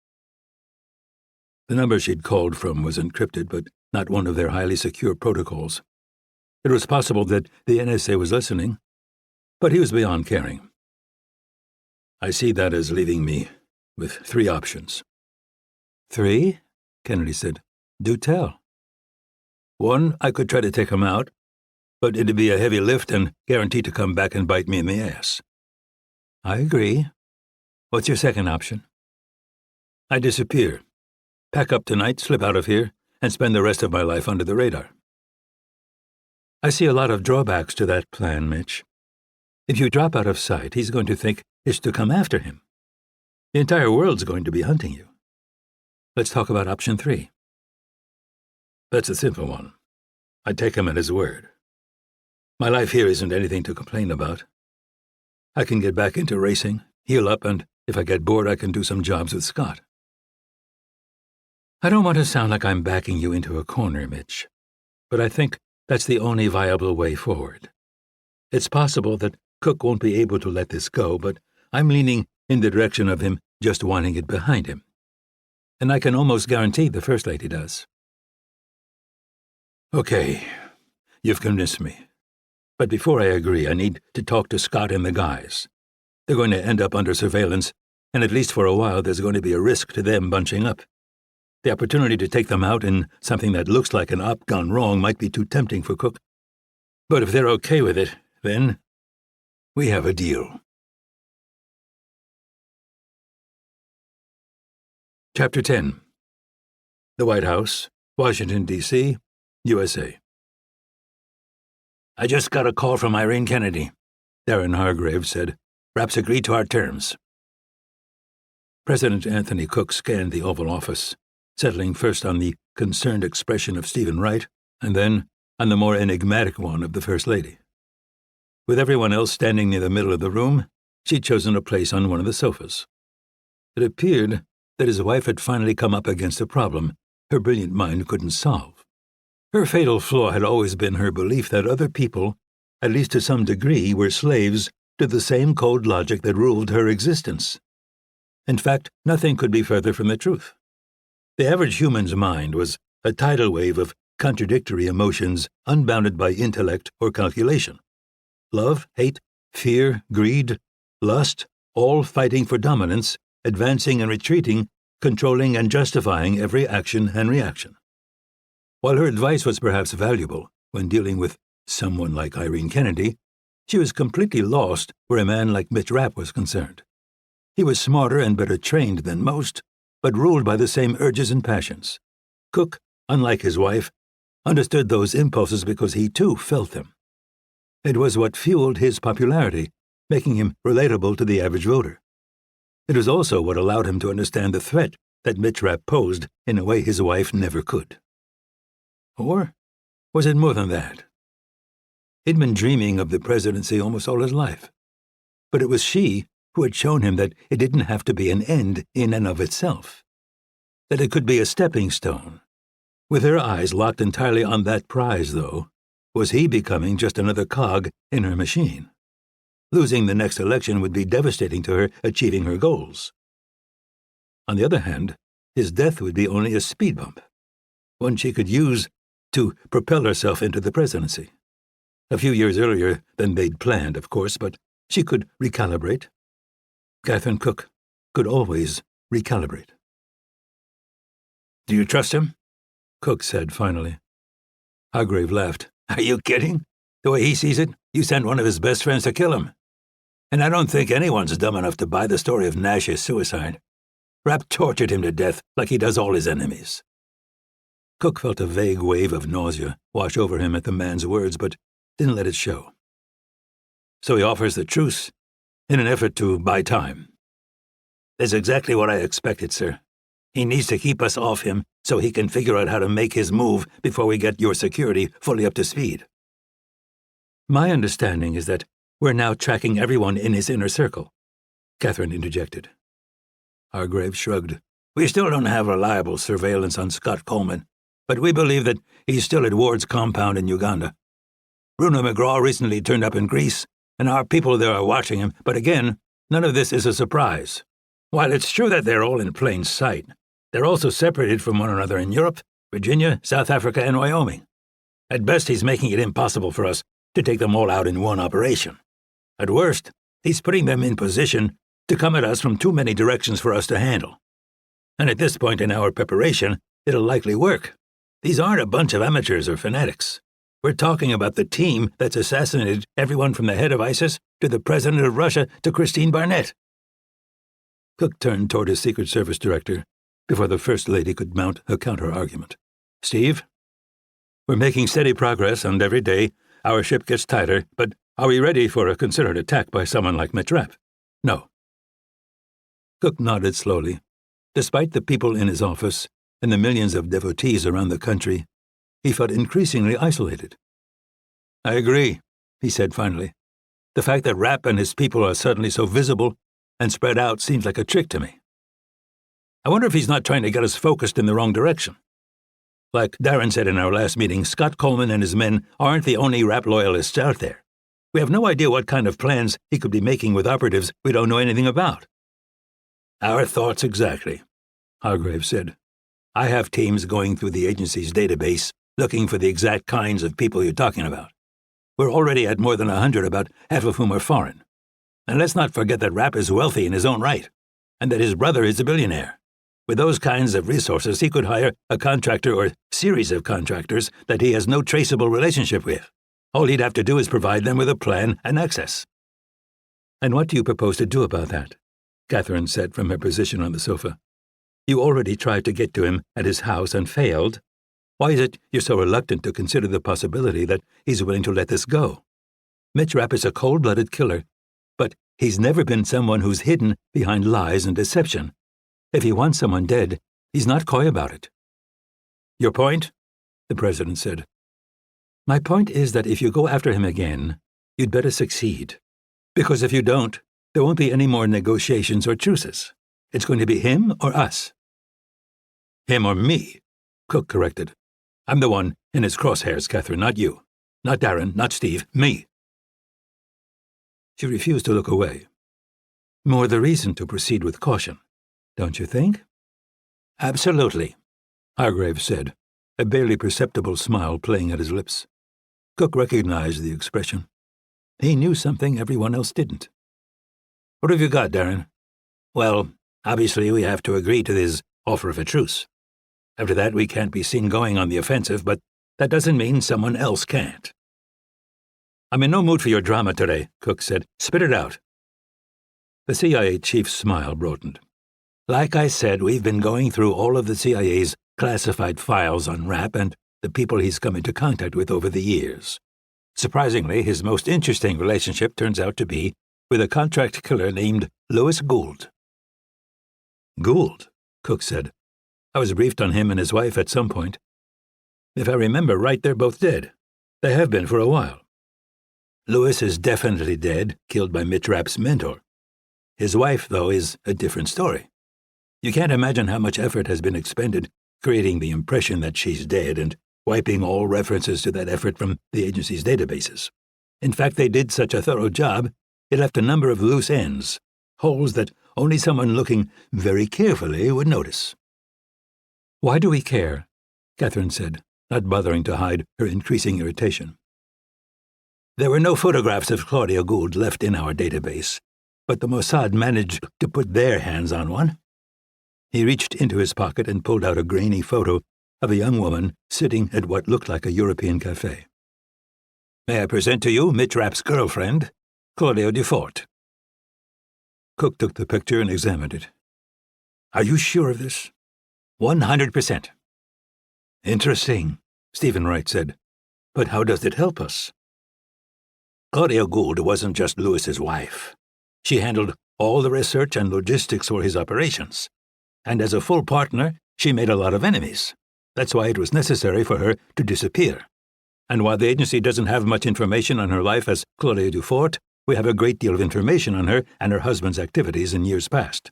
The number she'd called from was encrypted, but not one of their highly secure protocols. It was possible that the NSA was listening, but he was beyond caring. "I see that as leaving me with 3 options." "3?" Kennedy said. "Do tell." "One, I could try to take him out, but it'd be a heavy lift and guaranteed to come back and bite me in the ass." "I agree. What's your second option?" "I disappear. Pack up tonight, slip out of here, and spend the rest of my life under the radar." "I see a lot of drawbacks to that plan, Mitch. If you drop out of sight, he's going to think it's to come after him. The entire world's going to be hunting you. Let's talk about option 3. "That's a simple one. I take him at his word. My life here isn't anything to complain about. I can get back into racing, heal up, and if I get bored, I can do some jobs with Scott." "I don't want to sound like I'm backing you into a corner, Mitch, but I think that's the only viable way forward. It's possible that Cook won't be able to let this go, but I'm leaning in the direction of him just wanting it behind him. And I can almost guarantee the First Lady does." "Okay, you've convinced me. But before I agree, I need to talk to Scott and the guys. They're going to end up under surveillance, and at least for a while there's going to be a risk to them bunching up. The opportunity to take them out in something that looks like an op gone wrong might be too tempting for Cook. But if they're okay with it, then we have a deal." Chapter 10. The White House, Washington, D.C., USA. "I just got a call from Irene Kennedy," Darren Hargrave said. "Rapp's agreed to our terms." President Anthony Cook scanned the Oval Office, settling first on the concerned expression of Stephen Wright, and then on the more enigmatic one of the First Lady. With everyone else standing near the middle of the room, she'd chosen a place on one of the sofas. It appeared that his wife had finally come up against a problem her brilliant mind couldn't solve. Her fatal flaw had always been her belief that other people, at least to some degree, were slaves to the same cold logic that ruled her existence. In fact, nothing could be further from the truth. The average human's mind was a tidal wave of contradictory emotions unbounded by intellect or calculation. Love, hate, fear, greed, lust, all fighting for dominance, advancing and retreating, controlling and justifying every action and reaction. While her advice was perhaps valuable when dealing with someone like Irene Kennedy, she was completely lost where a man like Mitch Rapp was concerned. He was smarter and better trained than most, but ruled by the same urges and passions. Cook, unlike his wife, understood those impulses because he too felt them. It was what fueled his popularity, making him relatable to the average voter. It was also what allowed him to understand the threat that Mitch Rapp posed in a way his wife never could. Or was it more than that? He'd been dreaming of the presidency almost all his life. But it was she who had shown him that it didn't have to be an end in and of itself, that it could be a stepping stone. With her eyes locked entirely on that prize, though, was he becoming just another cog in her machine? Losing the next election would be devastating to her achieving her goals. On the other hand, his death would be only a speed bump, one she could use to propel herself into the presidency. A few years earlier than they'd planned, of course, but she could recalibrate. Catherine Cook could always recalibrate. "Do you trust him?" Cook said finally. Hargrave laughed. "Are you kidding? The way he sees it, you sent one of his best friends to kill him. And I don't think anyone's dumb enough to buy the story of Nash's suicide. Rapp tortured him to death like he does all his enemies." Cook felt a vague wave of nausea wash over him at the man's words, but didn't let it show. "So he offers the truce in an effort to buy time." "That's exactly what I expected, sir. He needs to keep us off him so he can figure out how to make his move before we get your security fully up to speed." "My understanding is that we're now tracking everyone in his inner circle," Catherine interjected. Hargrave shrugged. "We still don't have reliable surveillance on Scott Coleman, but we believe that he's still at Ward's compound in Uganda. Bruno McGraw recently turned up in Greece, and our people there are watching him, but again, none of this is a surprise. While it's true that they're all in plain sight, they're also separated from one another in Europe, Virginia, South Africa, and Wyoming. At best, he's making it impossible for us to take them all out in one operation. At worst, he's putting them in position to come at us from too many directions for us to handle. And at this point in our preparation, it'll likely work. These aren't a bunch of amateurs or fanatics. We're talking about the team that's assassinated everyone from the head of ISIS to the president of Russia to Christine Barnett." Cook turned toward his Secret Service director before the First Lady could mount a counter-argument. "Steve, we're making steady progress, and every day our ship gets tighter, but are we ready for a considered attack by someone like Mitch Rapp?" "No." Cook nodded slowly. Despite the people in his office and the millions of devotees around the country, he felt increasingly isolated. "I agree," he said finally. "The fact that Rapp and his people are suddenly so visible and spread out seems like a trick to me. I wonder if he's not trying to get us focused in the wrong direction. Like Darren said in our last meeting, Scott Coleman and his men aren't the only Rapp loyalists out there. We have no idea what kind of plans he could be making with operatives we don't know anything about." "Our thoughts exactly," Hargrave said. "I have teams going through the agency's database looking for the exact kinds of people you're talking about. We're already at more than 100, about half of whom are foreign. And let's not forget that Rapp is wealthy in his own right, and that his brother is a billionaire. With those kinds of resources, he could hire a contractor or series of contractors that he has no traceable relationship with. All he'd have to do is provide them with a plan and access." "And what do you propose to do about that?" Catherine said from her position on the sofa. "You already tried to get to him at his house and failed. Why is it you're so reluctant to consider the possibility that he's willing to let this go? Mitch Rapp is a cold-blooded killer, but he's never been someone who's hidden behind lies and deception. If he wants someone dead, he's not coy about it." "Your point?" the president said. "My point is that if you go after him again, you'd better succeed. Because if you don't, there won't be any more negotiations or truces. It's going to be him or us." "Him or me," Cook corrected. "I'm the one in his crosshairs, Catherine, not you. Not Darren, not Steve, me." She refused to look away. "More the reason to proceed with caution, don't you think?" "Absolutely," Hargrave said. a barely perceptible smile playing at his lips. Cook recognized the expression. He knew something everyone else didn't. "What have you got, Darren?" "Well, obviously we have to agree to this offer of a truce. After that, we can't be seen going on the offensive, but that doesn't mean someone else can't." "I'm in no mood for your drama today," Cook said. "Spit it out." The CIA chief's smile broadened. "Like I said, we've been going through all of the CIA's classified files on Rapp and the people he's come into contact with over the years. Surprisingly, his most interesting relationship turns out to be with a contract killer named Louis Gould." "Gould?" Cook said. "I was briefed on him and his wife at some point. If I remember right, they're both dead. They have been for a while. Louis is definitely dead, killed by Mitch Rapp's mentor. His wife, though, is a different story. You can't imagine how much effort has been expended creating the impression that she's dead and wiping all references to that effort from the agency's databases. In fact, they did such a thorough job, it left a number of loose ends, holes that only someone looking very carefully would notice." "Why do we care?" Catherine said, not bothering to hide her increasing irritation. "There were no photographs of Claudia Gould left in our database, but the Mossad managed to put their hands on one." He reached into his pocket and pulled out a grainy photo of a young woman sitting at what looked like a European cafe. "May I present to you Mitch Rapp's girlfriend, Claudia Dufort?" Cook took the picture and examined it. "Are you sure of this?" 100%. "Interesting," Stephen Wright said. "But how does it help us?" "Claudia Gould wasn't just Louis's wife. She handled all the research and logistics for his operations. And as a full partner, she made a lot of enemies. That's why it was necessary for her to disappear. And while the agency doesn't have much information on her life as Claudia Dufort, we have a great deal of information on her and her husband's activities in years past.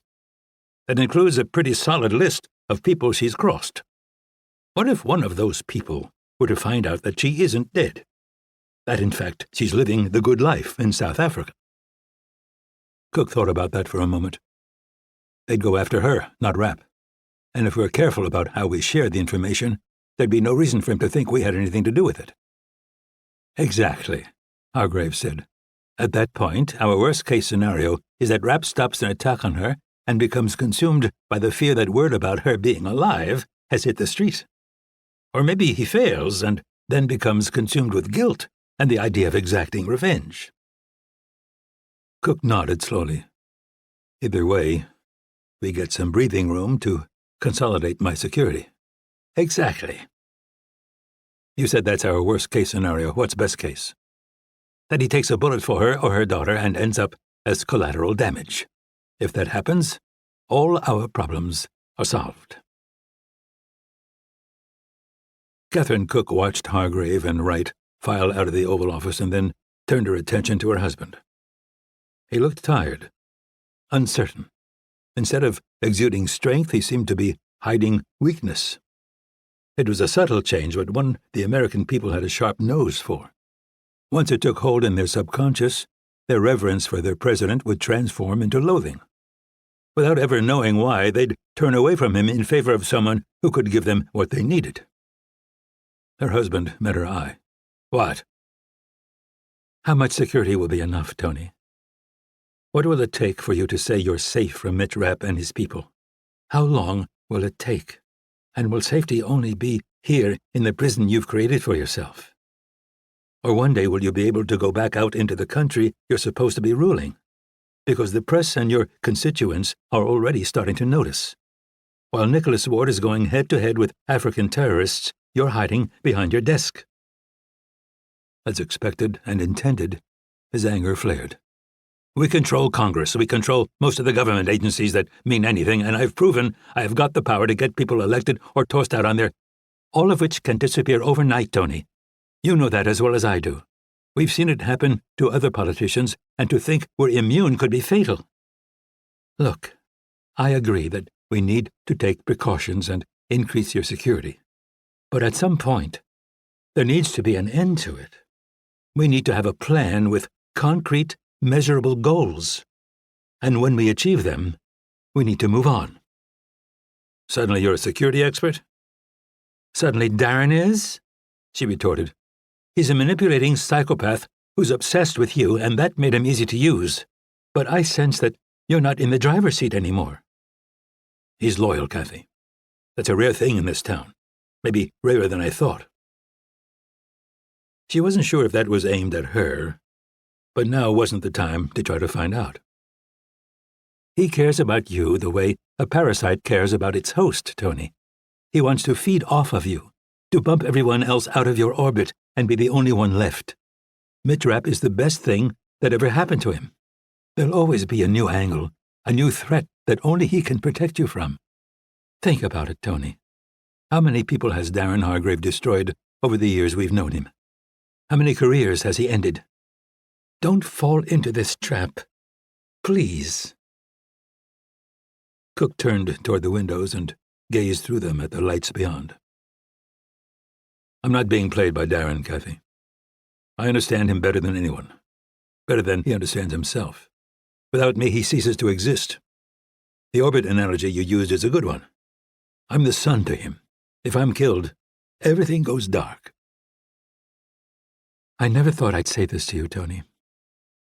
That includes a pretty solid list of people she's crossed. What if one of those people were to find out that she isn't dead? That, in fact, she's living the good life in South Africa?" Cook thought about that for a moment. "They'd go after her, not Rapp. And if we're careful about how we share the information, there'd be no reason for him to think we had anything to do with it." "Exactly," Hargrave said. "At that point, our worst-case scenario is that Rapp stops an attack on her and becomes consumed by the fear that word about her being alive has hit the street. Or maybe he fails and then becomes consumed with guilt and the idea of exacting revenge." Cook nodded slowly. "Either way, we get some breathing room to consolidate my security." "Exactly." "You said that's our worst-case scenario. What's best case?" "That he takes a bullet for her or her daughter and ends up as collateral damage. If that happens, all our problems are solved." Catherine Cook watched Hargrave and Wright file out of the Oval Office and then turned her attention to her husband. He looked tired, uncertain. Instead of exuding strength, he seemed to be hiding weakness. It was a subtle change, but one the American people had a sharp nose for. Once it took hold in their subconscious, their reverence for their president would transform into loathing. Without ever knowing why, they'd turn away from him in favor of someone who could give them what they needed. Her husband met her eye. "What?" "How much security will be enough, Tony? What will it take for you to say you're safe from Mitch Rapp and his people? How long will it take? And will safety only be here in the prison you've created for yourself? Or one day will you be able to go back out into the country you're supposed to be ruling? Because the press and your constituents are already starting to notice. While Nicholas Ward is going head-to-head with African terrorists, you're hiding behind your desk." As expected and intended, his anger flared. "We control Congress. We control most of the government agencies that mean anything, and I've proven I have got the power to get people elected or tossed out on their... all of which can disappear overnight, Tony. You know that as well as I do. We've seen it happen to other politicians, and to think we're immune could be fatal. Look, I agree that we need to take precautions and increase your security. But at some point, there needs to be an end to it. We need to have a plan with concrete, measurable goals. And when we achieve them, we need to move on." "Suddenly you're a security expert?" Suddenly Darren is? She retorted. He's a manipulating psychopath who's obsessed with you, and that made him easy to use. But I sense that you're not in the driver's seat anymore. He's loyal, Kathy. That's a rare thing in this town. Maybe rarer than I thought. She wasn't sure if that was aimed at her, but now wasn't the time to try to find out. He cares about you the way a parasite cares about its host, Tony. He wants to feed off of you, to bump everyone else out of your orbit and be the only one left. Mitch Rapp is the best thing that ever happened to him. There'll always be a new angle, a new threat that only he can protect you from. Think about it, Tony. How many people has Darren Hargrave destroyed over the years we've known him? How many careers has he ended? Don't fall into this trap. Please. Cook turned toward the windows and gazed through them at the lights beyond. I'm not being played by Darren, Kathy. I understand him better than anyone. Better than he understands himself. Without me, he ceases to exist. The orbit analogy you used is a good one. I'm the sun to him. If I'm killed, everything goes dark. I never thought I'd say this to you, Tony,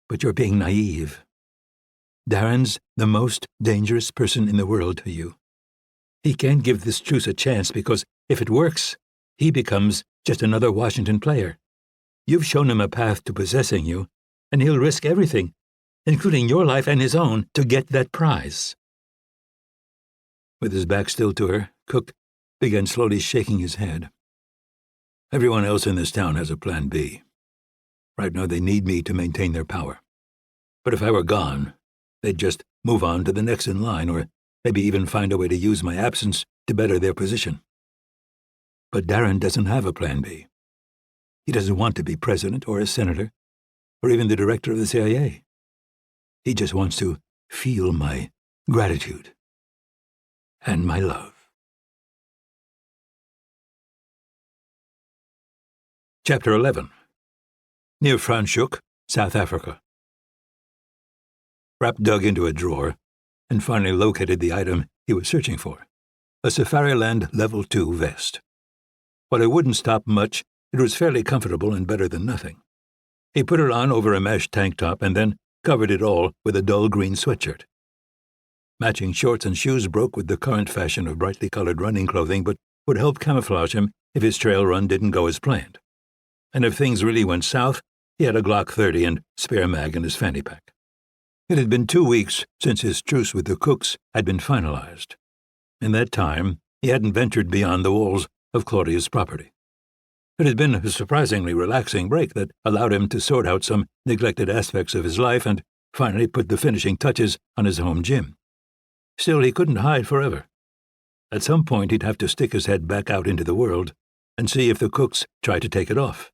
but you're being naive. Darren's the most dangerous person in the world to you. He can't give this truce a chance because if it works, he becomes just another Washington player. You've shown him a path to possessing you, and he'll risk everything, including your life and his own, to get that prize. With his back still to her, Cook began slowly shaking his head. Everyone else in this town has a plan B. Right now they need me to maintain their power. But if I were gone, they'd just move on to the next in line, or maybe even find a way to use my absence to better their position. But Darren doesn't have a plan B. He doesn't want to be president or a senator, or even the director of the CIA. He just wants to feel my gratitude and my love. Chapter 11. Near Franschhoek, South Africa. Rapp dug into a drawer and finally located the item he was searching for, a Safariland Level 2 vest. While it wouldn't stop much, it was fairly comfortable and better than nothing. He put it on over a mesh tank top and then covered it all with a dull green sweatshirt. Matching shorts and shoes broke with the current fashion of brightly colored running clothing, but would help camouflage him if his trail run didn't go as planned. And if things really went south, he had a Glock 30 and spare mag in his fanny pack. It had been 2 weeks since his truce with the Cooks had been finalized. In that time, he hadn't ventured beyond the walls of Claudia's property. It had been a surprisingly relaxing break that allowed him to sort out some neglected aspects of his life and finally put the finishing touches on his home gym. Still, he couldn't hide forever. At some point, he'd have to stick his head back out into the world and see if the Cooks tried to take it off.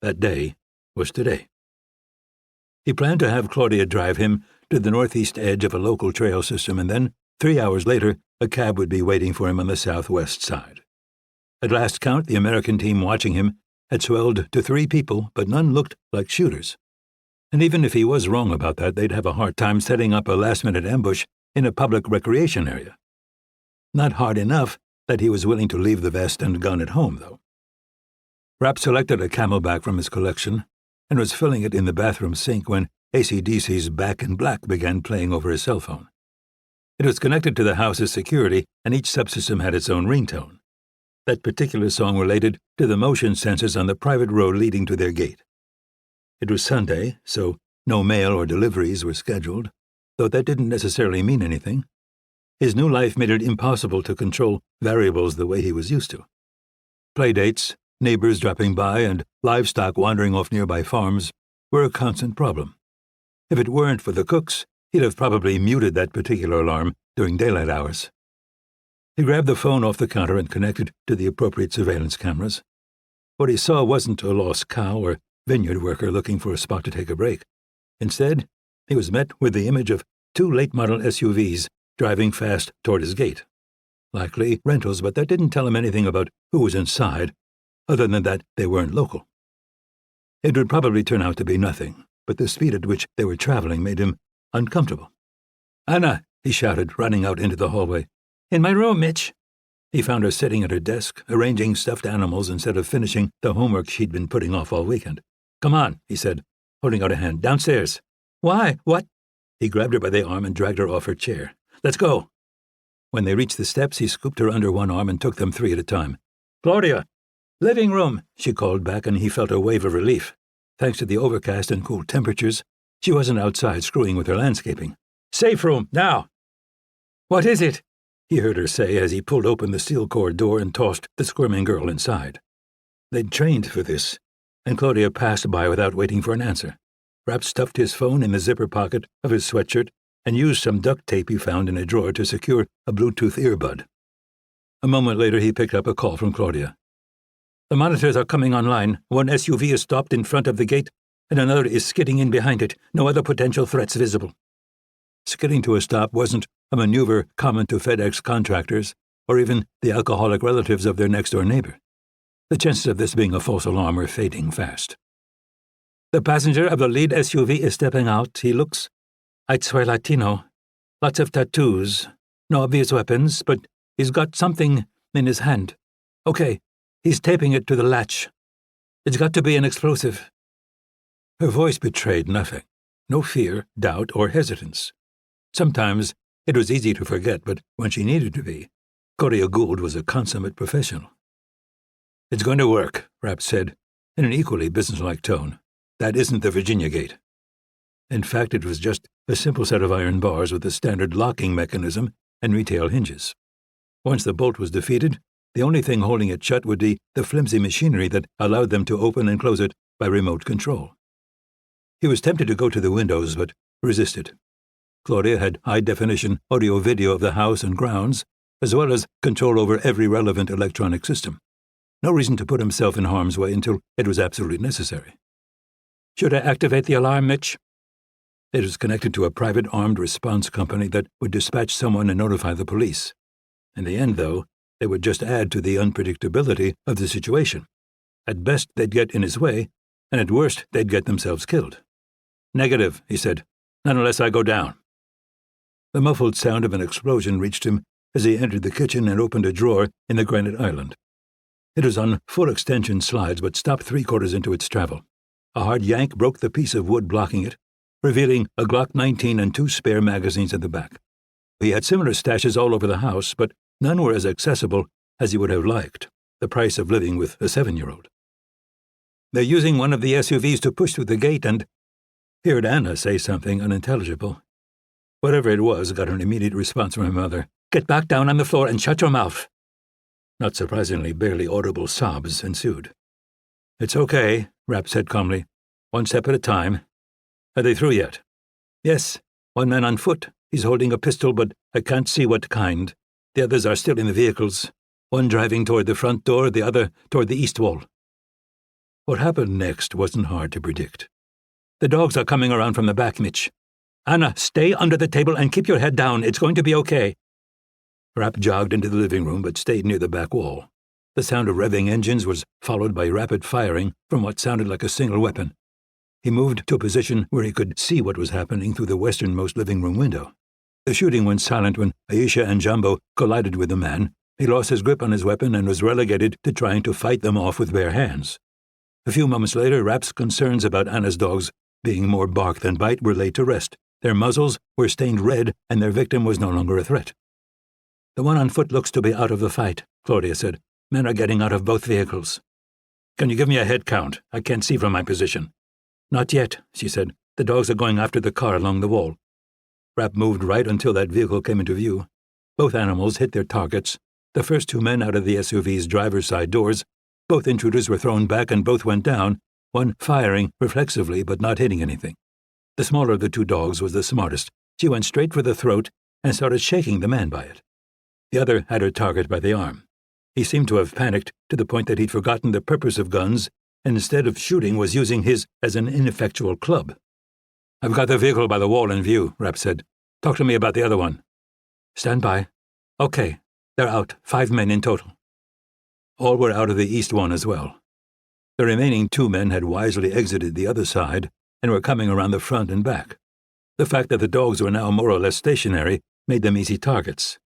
That day was today. He planned to have Claudia drive him to the northeast edge of a local trail system, and then, 3 hours later, a cab would be waiting for him on the southwest side. At last count, the American team watching him had swelled to 3 people, but none looked like shooters. And even if he was wrong about that, they'd have a hard time setting up a last-minute ambush in a public recreation area. Not hard enough that he was willing to leave the vest and gun at home, though. Rapp selected a Camelback from his collection and was filling it in the bathroom sink when AC/DC's Back in Black began playing over his cell phone. It was connected to the house's security, and each subsystem had its own ringtone. That particular song related to the motion sensors on the private road leading to their gate. It was Sunday, so no mail or deliveries were scheduled, though that didn't necessarily mean anything. His new life made it impossible to control variables the way he was used to. Playdates, neighbors dropping by, and livestock wandering off nearby farms were a constant problem. If it weren't for the Cooks, he'd have probably muted that particular alarm during daylight hours. He grabbed the phone off the counter and connected to the appropriate surveillance cameras. What he saw wasn't a lost cow or vineyard worker looking for a spot to take a break. Instead, he was met with the image of 2 late-model SUVs driving fast toward his gate. Likely rentals, but that didn't tell him anything about who was inside, other than that they weren't local. It would probably turn out to be nothing, but the speed at which they were traveling made him uncomfortable. "Anna," he shouted, running out into the hallway. "In my room, Mitch." He found her sitting at her desk, arranging stuffed animals instead of finishing the homework she'd been putting off all weekend. "Come on," he said, holding out a hand. "Downstairs." "Why? What?" He grabbed her by the arm and dragged her off her chair. "Let's go." When they reached the steps, he scooped her under one arm and took them 3 at a time. "Claudia!" "Living room," she called back, and he felt a wave of relief. Thanks to the overcast and cool temperatures, she wasn't outside screwing with her landscaping. "Safe room, now!" "What is it?" he heard her say as he pulled open the steel cord door and tossed the squirming girl inside. They'd trained for this, and Claudia passed by without waiting for an answer. Rapp stuffed his phone in the zipper pocket of his sweatshirt and used some duct tape he found in a drawer to secure a Bluetooth earbud. A moment later, he picked up a call from Claudia. "The monitors are coming online. One SUV is stopped in front of the gate, and another is skidding in behind it. No other potential threats visible." Skidding to a stop wasn't a maneuver common to FedEx contractors or even the alcoholic relatives of their next-door neighbor. The chances of this being a false alarm were fading fast. "The passenger of the lead SUV is stepping out. He looks, I'd swear, Latino. Lots of tattoos. No obvious weapons, but he's got something in his hand. Okay, he's taping it to the latch. It's got to be an explosive." Her voice betrayed nothing. No fear, doubt, or hesitance. Sometimes it was easy to forget, but when she needed to be, Claudia Gould was a consummate professional. "It's going to work," Rapp said, in an equally businesslike tone. "That isn't the Virginia gate." In fact, it was just a simple set of iron bars with a standard locking mechanism and retail hinges. Once the bolt was defeated, the only thing holding it shut would be the flimsy machinery that allowed them to open and close it by remote control. He was tempted to go to the windows, but resisted. Claudia had high-definition audio-video of the house and grounds, as well as control over every relevant electronic system. No reason to put himself in harm's way until it was absolutely necessary. "Should I activate the alarm, Mitch?" It was connected to a private armed response company that would dispatch someone and notify the police. In the end, though, it would just add to the unpredictability of the situation. At best, they'd get in his way, and at worst, they'd get themselves killed. "Negative," he said. "Not unless I go down." The muffled sound of an explosion reached him as he entered the kitchen and opened a drawer in the granite island. It was on full extension slides, but stopped 3/4 into its travel. A hard yank broke the piece of wood blocking it, revealing a Glock 19 and 2 spare magazines at the back. He had similar stashes all over the house, but none were as accessible as he would have liked, the price of living with a 7-year-old. "They're using one of the SUVs to push through the gate and—" He heard Anna say something unintelligible. Whatever it was got an immediate response from her mother. "Get back down on the floor and shut your mouth." Not surprisingly, barely audible sobs ensued. "It's okay," Rapp said calmly. "One step at a time. Are they through yet?" "Yes. One man on foot. He's holding a pistol, but I can't see what kind. The others are still in the vehicles. One driving toward the front door, the other toward the east wall." What happened next wasn't hard to predict. "The dogs are coming around from the back, Mitch. Anna, stay under the table and keep your head down. It's going to be okay." Rapp jogged into the living room but stayed near the back wall. The sound of revving engines was followed by rapid firing from what sounded like a single weapon. He moved to a position where he could see what was happening through the westernmost living room window. The shooting went silent when Aisha and Jumbo collided with the man. He lost his grip on his weapon and was relegated to trying to fight them off with bare hands. A few moments later, Rapp's concerns about Anna's dogs being more bark than bite were laid to rest. Their muzzles were stained red, and their victim was no longer a threat. "The one on foot looks to be out of the fight," Claudia said. "Men are getting out of both vehicles." "Can you give me a head count? I can't see from my position." "Not yet," she said. "The dogs are going after the car along the wall." Rapp moved right until that vehicle came into view. Both animals hit their targets. The first 2 men out of the SUV's driver's side doors. Both intruders were thrown back and both went down, one firing reflexively but not hitting anything. The smaller of the 2 dogs was the smartest. She went straight for the throat and started shaking the man by it. The other had her target by the arm. He seemed to have panicked to the point that he'd forgotten the purpose of guns and instead of shooting was using his as an ineffectual club. "I've got the vehicle by the wall in view," Rapp said. "Talk to me about the other one." "Stand by." "Okay, they're out, 5 men in total." All were out of the east one as well. The remaining 2 men had wisely exited the other side and were coming around the front and back. The fact that the dogs were now more or less stationary made them easy targets.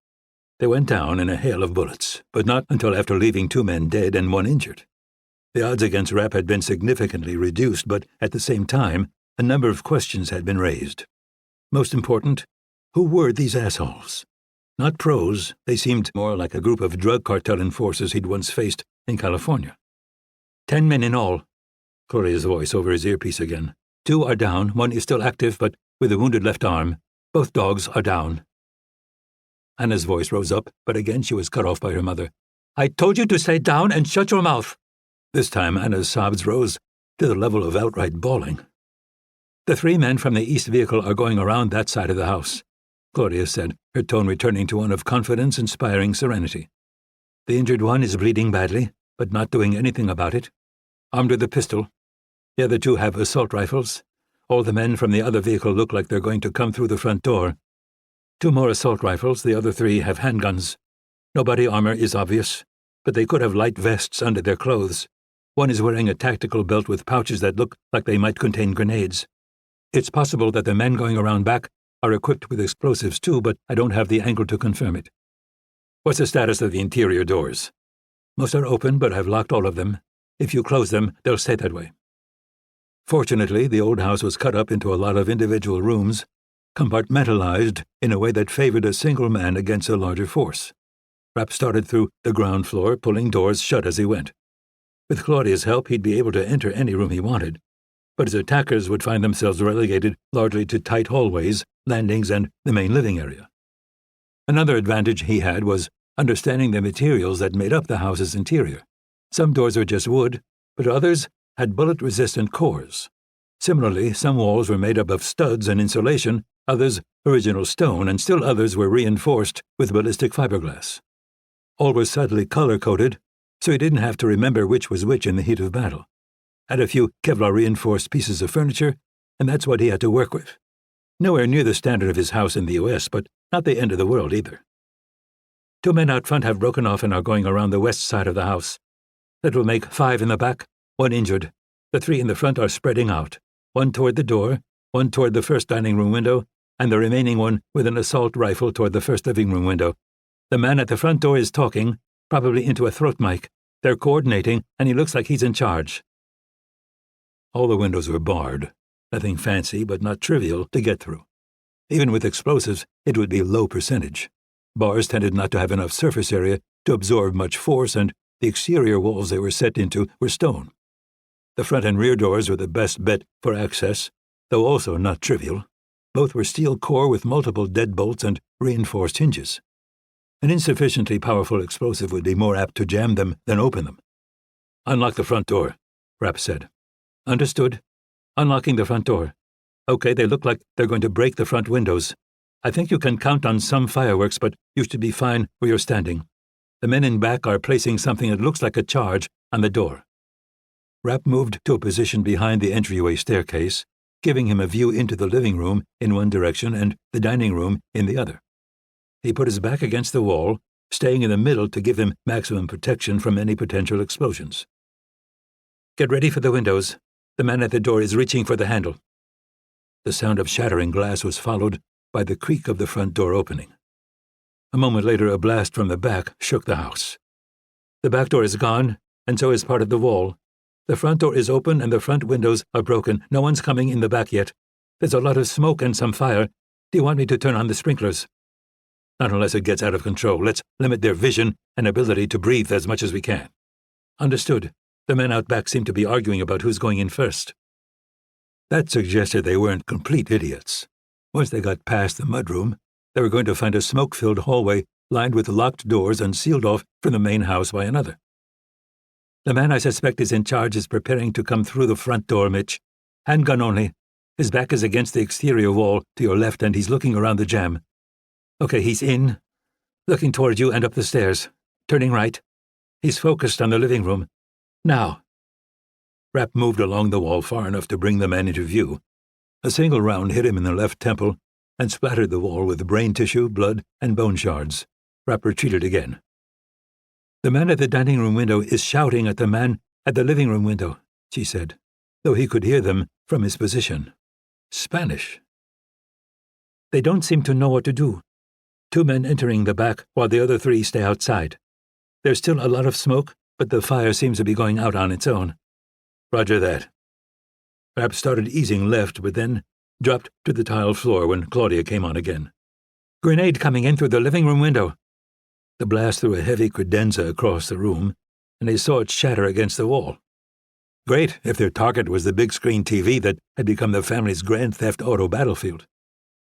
They went down in a hail of bullets, but not until after leaving 2 men dead and 1 injured. The odds against Rapp had been significantly reduced, but at the same time, a number of questions had been raised. Most important, who were these assholes? Not pros, they seemed more like a group of drug cartel enforcers he'd once faced in California. 10 men in all. Claudia's voice over his earpiece again. 2 are down, 1 is still active, but with a wounded left arm. Both dogs are down. Anna's voice rose up, but again she was cut off by her mother. I told you to stay down and shut your mouth. This time Anna's sobs rose to the level of outright bawling. The 3 men from the east vehicle are going around that side of the house, Claudia said, her tone returning to one of confidence-inspiring serenity. The injured one is bleeding badly, but not doing anything about it. Armed with a pistol. The other 2 have assault rifles. All the men from the other vehicle look like they're going to come through the front door. 2 more assault rifles, the other 3 have handguns. No body armor is obvious, but they could have light vests under their clothes. One is wearing a tactical belt with pouches that look like they might contain grenades. It's possible that the men going around back are equipped with explosives too, but I don't have the angle to confirm it. What's the status of the interior doors? Most are open, but I've locked all of them. If you close them, they'll stay that way. Fortunately, the old house was cut up into a lot of individual rooms, compartmentalized in a way that favored a single man against a larger force. Rapp started through the ground floor, pulling doors shut as he went. With Claudia's help, he'd be able to enter any room he wanted, but his attackers would find themselves relegated largely to tight hallways, landings, and the main living area. Another advantage he had was understanding the materials that made up the house's interior. Some doors were just wood, but others had bullet-resistant cores. Similarly, some walls were made up of studs and insulation, others original stone, and still others were reinforced with ballistic fiberglass. All were subtly color-coded, so he didn't have to remember which was which in the heat of battle. Had a few Kevlar-reinforced pieces of furniture, and that's what he had to work with. Nowhere near the standard of his house in the U.S., but not the end of the world either. 2 men out front have broken off and are going around the west side of the house. That will make 5 in the back, 1 injured. The 3 in the front are spreading out, 1 toward the door, 1 toward the first dining room window, and the remaining 1 with an assault rifle toward the first living room window. The man at the front door is talking, probably into a throat mic. They're coordinating, and he looks like he's in charge. All the windows were barred. Nothing fancy, but not trivial to get through. Even with explosives, it would be low percentage. Bars tended not to have enough surface area to absorb much force, and the exterior walls they were set into were stone. The front and rear doors were the best bet for access, though also not trivial. Both were steel core with multiple deadbolts and reinforced hinges. An insufficiently powerful explosive would be more apt to jam them than open them. Unlock the front door, Rapp said. Understood. Unlocking the front door. Okay, they look like they're going to break the front windows. I think you can count on some fireworks, but you should be fine where you're standing. The men in back are placing something that looks like a charge on the door. Rapp moved to a position behind the entryway staircase, giving him a view into the living room in one direction and the dining room in the other. He put his back against the wall, staying in the middle to give him maximum protection from any potential explosions. Get ready for the windows. The man at the door is reaching for the handle. The sound of shattering glass was followed by the creak of the front door opening. A moment later, a blast from the back shook the house. The back door is gone, and so is part of the wall. The front door is open and the front windows are broken. No one's coming in the back yet. There's a lot of smoke and some fire. Do you want me to turn on the sprinklers? Not unless it gets out of control. Let's limit their vision and ability to breathe as much as we can. Understood. The men out back seem to be arguing about who's going in first. That suggested they weren't complete idiots. Once they got past the mudroom, they were going to find a smoke-filled hallway lined with locked doors and sealed off from the main house by another. The man I suspect is in charge is preparing to come through the front door, Mitch. Handgun only. His back is against the exterior wall to your left and he's looking around the jam. Okay, he's in, looking toward you and up the stairs, turning right. He's focused on the living room. Now. Rapp moved along the wall far enough to bring the man into view. A single round hit him in the left temple and splattered the wall with brain tissue, blood, and bone shards. Rapp retreated again. The man at the dining room window is shouting at the man at the living room window, she said, though he could hear them from his position. Spanish. They don't seem to know what to do. 2 men entering the back while the other 3 stay outside. There's still a lot of smoke, but the fire seems to be going out on its own. Roger that. Rapp started easing left, but then dropped to the tile floor when Claudia came on again. Grenade coming in through the living room window. The blast threw a heavy credenza across the room, and they saw it shatter against the wall. Great if their target was the big screen TV that had become the family's Grand Theft Auto battlefield.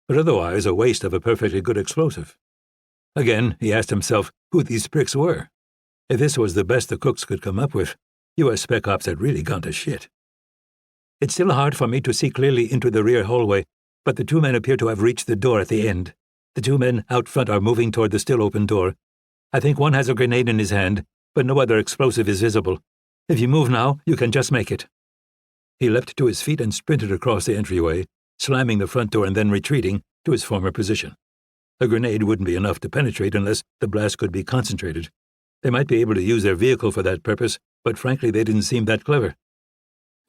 But otherwise a waste of a perfectly good explosive. Again, he asked himself who these pricks were. If this was the best the cooks could come up with, U.S. Spec Ops had really gone to shit. It's still hard for me to see clearly into the rear hallway, but the 2 men appear to have reached the door at the end. The 2 men out front are moving toward the still open door. I think one has a grenade in his hand, but no other explosive is visible. If you move now, you can just make it. He leapt to his feet and sprinted across the entryway, slamming the front door and then retreating to his former position. A grenade wouldn't be enough to penetrate unless the blast could be concentrated. They might be able to use their vehicle for that purpose, but frankly they didn't seem that clever.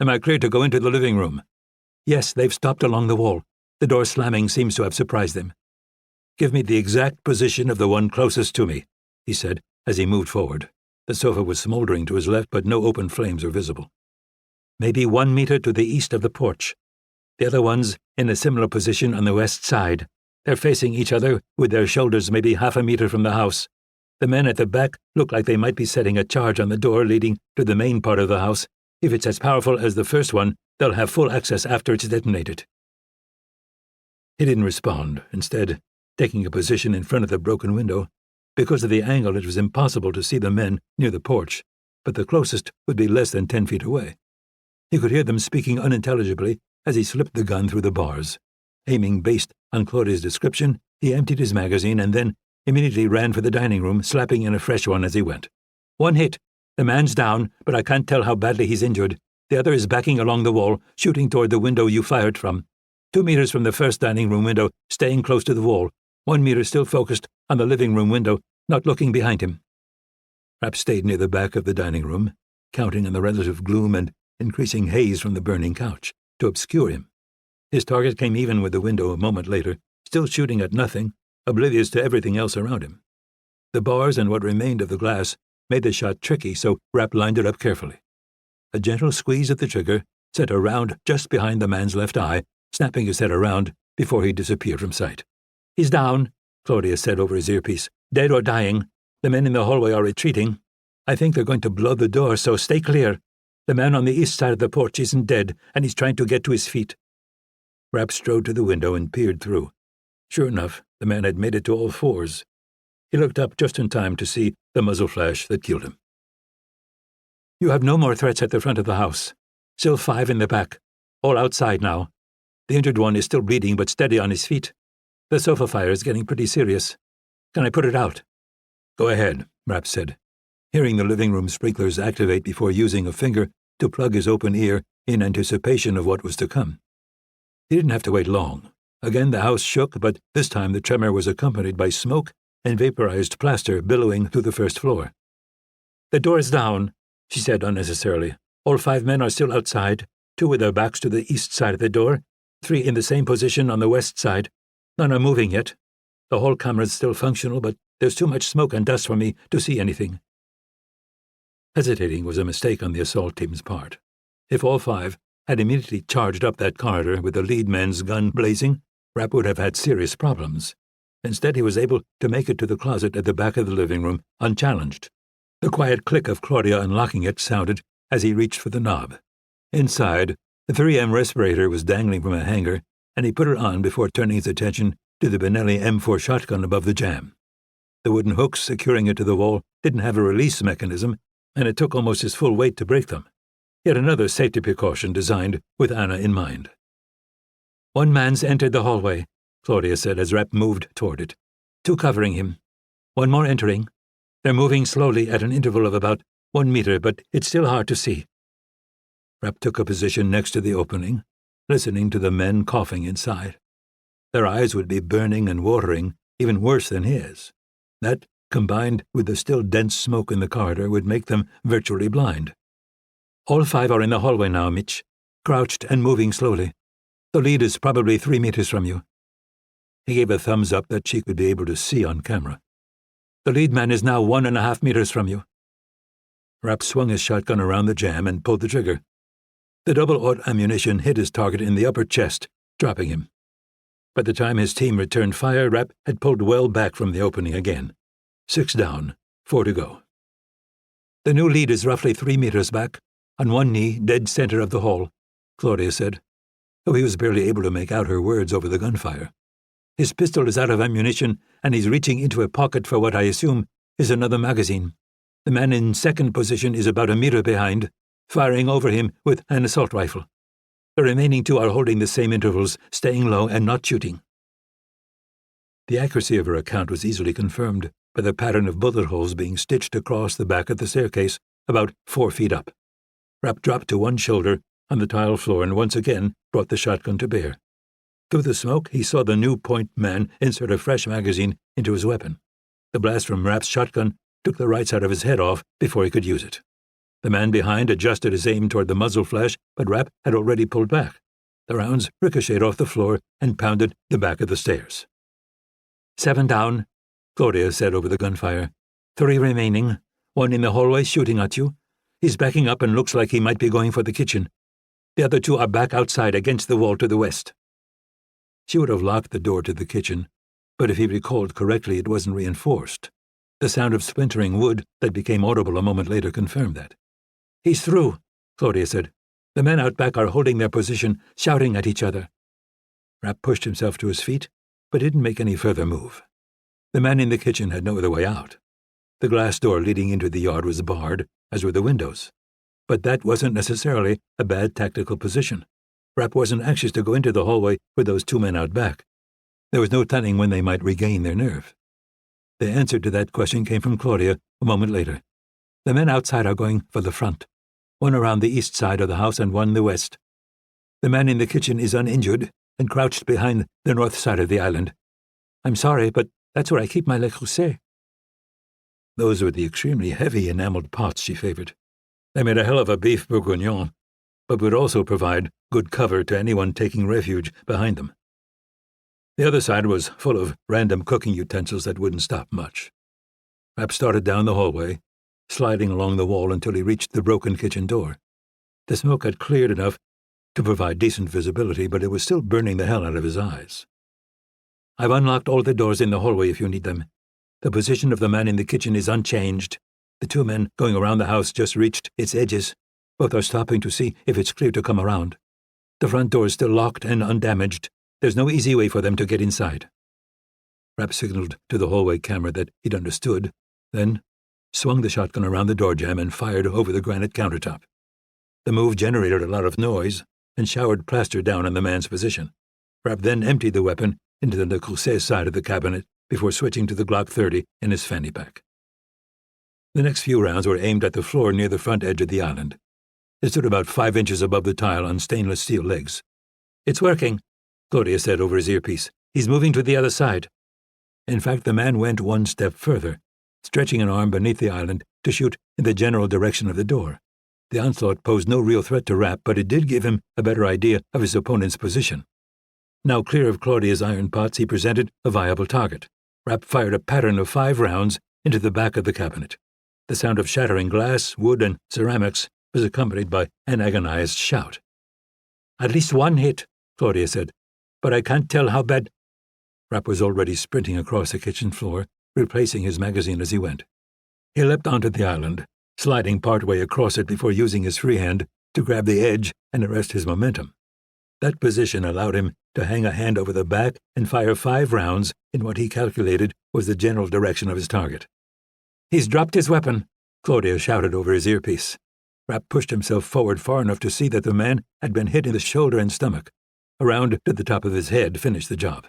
Am I clear to go into the living room? Yes, they've stopped along the wall. The door slamming seems to have surprised them. Give me the exact position of the one closest to me, he said as he moved forward. The sofa was smoldering to his left, but no open flames were visible. Maybe 1 meter to the east of the porch. The other one's in a similar position on the west side. They're facing each other, with their shoulders maybe 1/2 meter from the house. The men at the back look like they might be setting a charge on the door leading to the main part of the house. If it's as powerful as the first one, they'll have full access after it's detonated. He didn't respond, instead taking a position in front of the broken window. Because of the angle, it was impossible to see the men near the porch, but the closest would be less than 10 feet away. He could hear them speaking unintelligibly as he slipped the gun through the bars. Aiming based on Claudia's description, he emptied his magazine and then immediately ran for the dining room, slapping in a fresh one as he went. 1 hit. The man's down, but I can't tell how badly he's injured. The other is backing along the wall, shooting toward the window you fired from. 2 meters from the first dining room window, staying close to the wall. 1 meter still focused on the living room window, not looking behind him. Rapp stayed near the back of the dining room, counting on the relative gloom and increasing haze from the burning couch to obscure him. His target came even with the window a moment later, still shooting at nothing, oblivious to everything else around him. The bars and what remained of the glass made the shot tricky, so Rapp lined it up carefully. A gentle squeeze at the trigger sent a round just behind the man's left eye, snapping his head around before he disappeared from sight. He's down, Claudia said over his earpiece. Dead or dying. The men in the hallway are retreating. I think they're going to blow the door, so stay clear. The man on the east side of the porch isn't dead, and he's trying to get to his feet. Rapp strode to the window and peered through. Sure enough, the man had made it to all fours. He looked up just in time to see the muzzle flash that killed him. You have no more threats at the front of the house. Still 5 in the back. All outside now. The injured one is still bleeding but steady on his feet. The sofa fire is getting pretty serious. Can I put it out? Go ahead, Rapp said, hearing the living room sprinklers activate before using a finger to plug his open ear in anticipation of what was to come. He didn't have to wait long. Again the house shook, but this time the tremor was accompanied by smoke and vaporized plaster billowing through the first floor. The door is down, she said unnecessarily. All 5 men are still outside, 2 with their backs to the east side of the door, 3 in the same position on the west side. None are moving yet. The hall camera's still functional, but there's too much smoke and dust for me to see anything. Hesitating was a mistake on the assault team's part. If all 5 had immediately charged up that corridor with the lead man's gun blazing, Rapp would have had serious problems. Instead, he was able to make it to the closet at the back of the living room unchallenged. The quiet click of Claudia unlocking it sounded as he reached for the knob. Inside, the 3M respirator was dangling from a hanger, and he put it on before turning his attention to the Benelli M4 shotgun above the jamb. The wooden hooks securing it to the wall didn't have a release mechanism, and it took almost his full weight to break them. Yet another safety precaution designed with Anna in mind. 1 man's entered the hallway, Claudia said as Rapp moved toward it. 2 covering him. 1 more entering. They're moving slowly at an interval of about 1 meter, but it's still hard to see. Rapp took a position next to the opening, listening to the men coughing inside. Their eyes would be burning and watering, even worse than his. That, combined with the still dense smoke in the corridor, would make them virtually blind. All 5 are in the hallway now, Mitch, crouched and moving slowly. The lead is probably 3 meters from you. He gave a thumbs up that she could be able to see on camera. "The lead man is now 1.5 meters from you." Rapp swung his shotgun around the jam and pulled the trigger. The double-aught ammunition hit his target in the upper chest, dropping him. By the time his team returned fire, Rapp had pulled well back from the opening again. 6 down, 4 to go. "The new lead is roughly 3 meters back, on one knee, dead center of the hall," Claudia said, though he was barely able to make out her words over the gunfire. "His pistol is out of ammunition, and he's reaching into a pocket for what I assume is another magazine. The man in second position is about a meter behind, firing over him with an assault rifle. The remaining 2 are holding the same intervals, staying low and not shooting." The accuracy of her account was easily confirmed by the pattern of bullet holes being stitched across the back of the staircase, about 4 feet up. Rapp dropped to one shoulder on the tile floor and once again brought the shotgun to bear. Through the smoke, he saw the new point man insert a fresh magazine into his weapon. The blast from Rapp's shotgun took the right side of his head off before he could use it. The man behind adjusted his aim toward the muzzle flash, but Rapp had already pulled back. The rounds ricocheted off the floor and pounded the back of the stairs. 7 down, Claudia said over the gunfire. 3 remaining, 1 in the hallway shooting at you. He's backing up and looks like he might be going for the kitchen. The other 2 are back outside against the wall to the west. She would have locked the door to the kitchen, but if he recalled correctly, it wasn't reinforced. The sound of splintering wood that became audible a moment later confirmed that. "He's through," Claudia said. "The men out back are holding their position, shouting at each other." Rapp pushed himself to his feet, but didn't make any further move. The man in the kitchen had no other way out. The glass door leading into the yard was barred, as were the windows. But that wasn't necessarily a bad tactical position. Rapp wasn't anxious to go into the hallway with those 2 men out back. There was no telling when they might regain their nerve. The answer to that question came from Claudia a moment later. "The men outside are going for the front, 1 around the east side of the house and 1 the west. The man in the kitchen is uninjured and crouched behind the north side of the island. I'm sorry, but that's where I keep my le creuset." Those were the extremely heavy enameled pots she favored. They made a hell of a beef bourguignon, but would also provide good cover to anyone taking refuge behind them. The other side was full of random cooking utensils that wouldn't stop much. Rapp started down the hallway, sliding along the wall until he reached the broken kitchen door. The smoke had cleared enough to provide decent visibility, but it was still burning the hell out of his eyes. "I've unlocked all the doors in the hallway if you need them. The position of the man in the kitchen is unchanged. The 2 men going around the house just reached its edges. Both are stopping to see if it's clear to come around. The front door is still locked and undamaged. There's no easy way for them to get inside." Rapp signaled to the hallway camera that he'd understood, then swung the shotgun around the door jamb and fired over the granite countertop. The move generated a lot of noise and showered plaster down on the man's position. Rapp then emptied the weapon into the le creuset side of the cabinet before switching to the Glock 30 in his fanny pack. The next few rounds were aimed at the floor near the front edge of the island. It stood about 5 inches above the tile on stainless steel legs. "It's working," Claudia said over his earpiece. "He's moving to the other side." In fact, the man went 1 step further, stretching an arm beneath the island to shoot in the general direction of the door. The onslaught posed no real threat to Rapp, but it did give him a better idea of his opponent's position. Now clear of Claudia's iron pots, he presented a viable target. Rapp fired a pattern of 5 rounds into the back of the cabinet. The sound of shattering glass, wood, and ceramics was accompanied by an agonized shout. "At least 1 hit," Claudia said, "but I can't tell how bad—" Rapp was already sprinting across the kitchen floor, replacing his magazine as he went. He leapt onto the island, sliding partway across it before using his free hand to grab the edge and arrest his momentum. That position allowed him to hang a hand over the back and fire 5 rounds in what he calculated was the general direction of his target. "He's dropped his weapon," Claudia shouted over his earpiece. Rapp pushed himself forward far enough to see that the man had been hit in the shoulder and stomach. A round to the top of his head finished the job.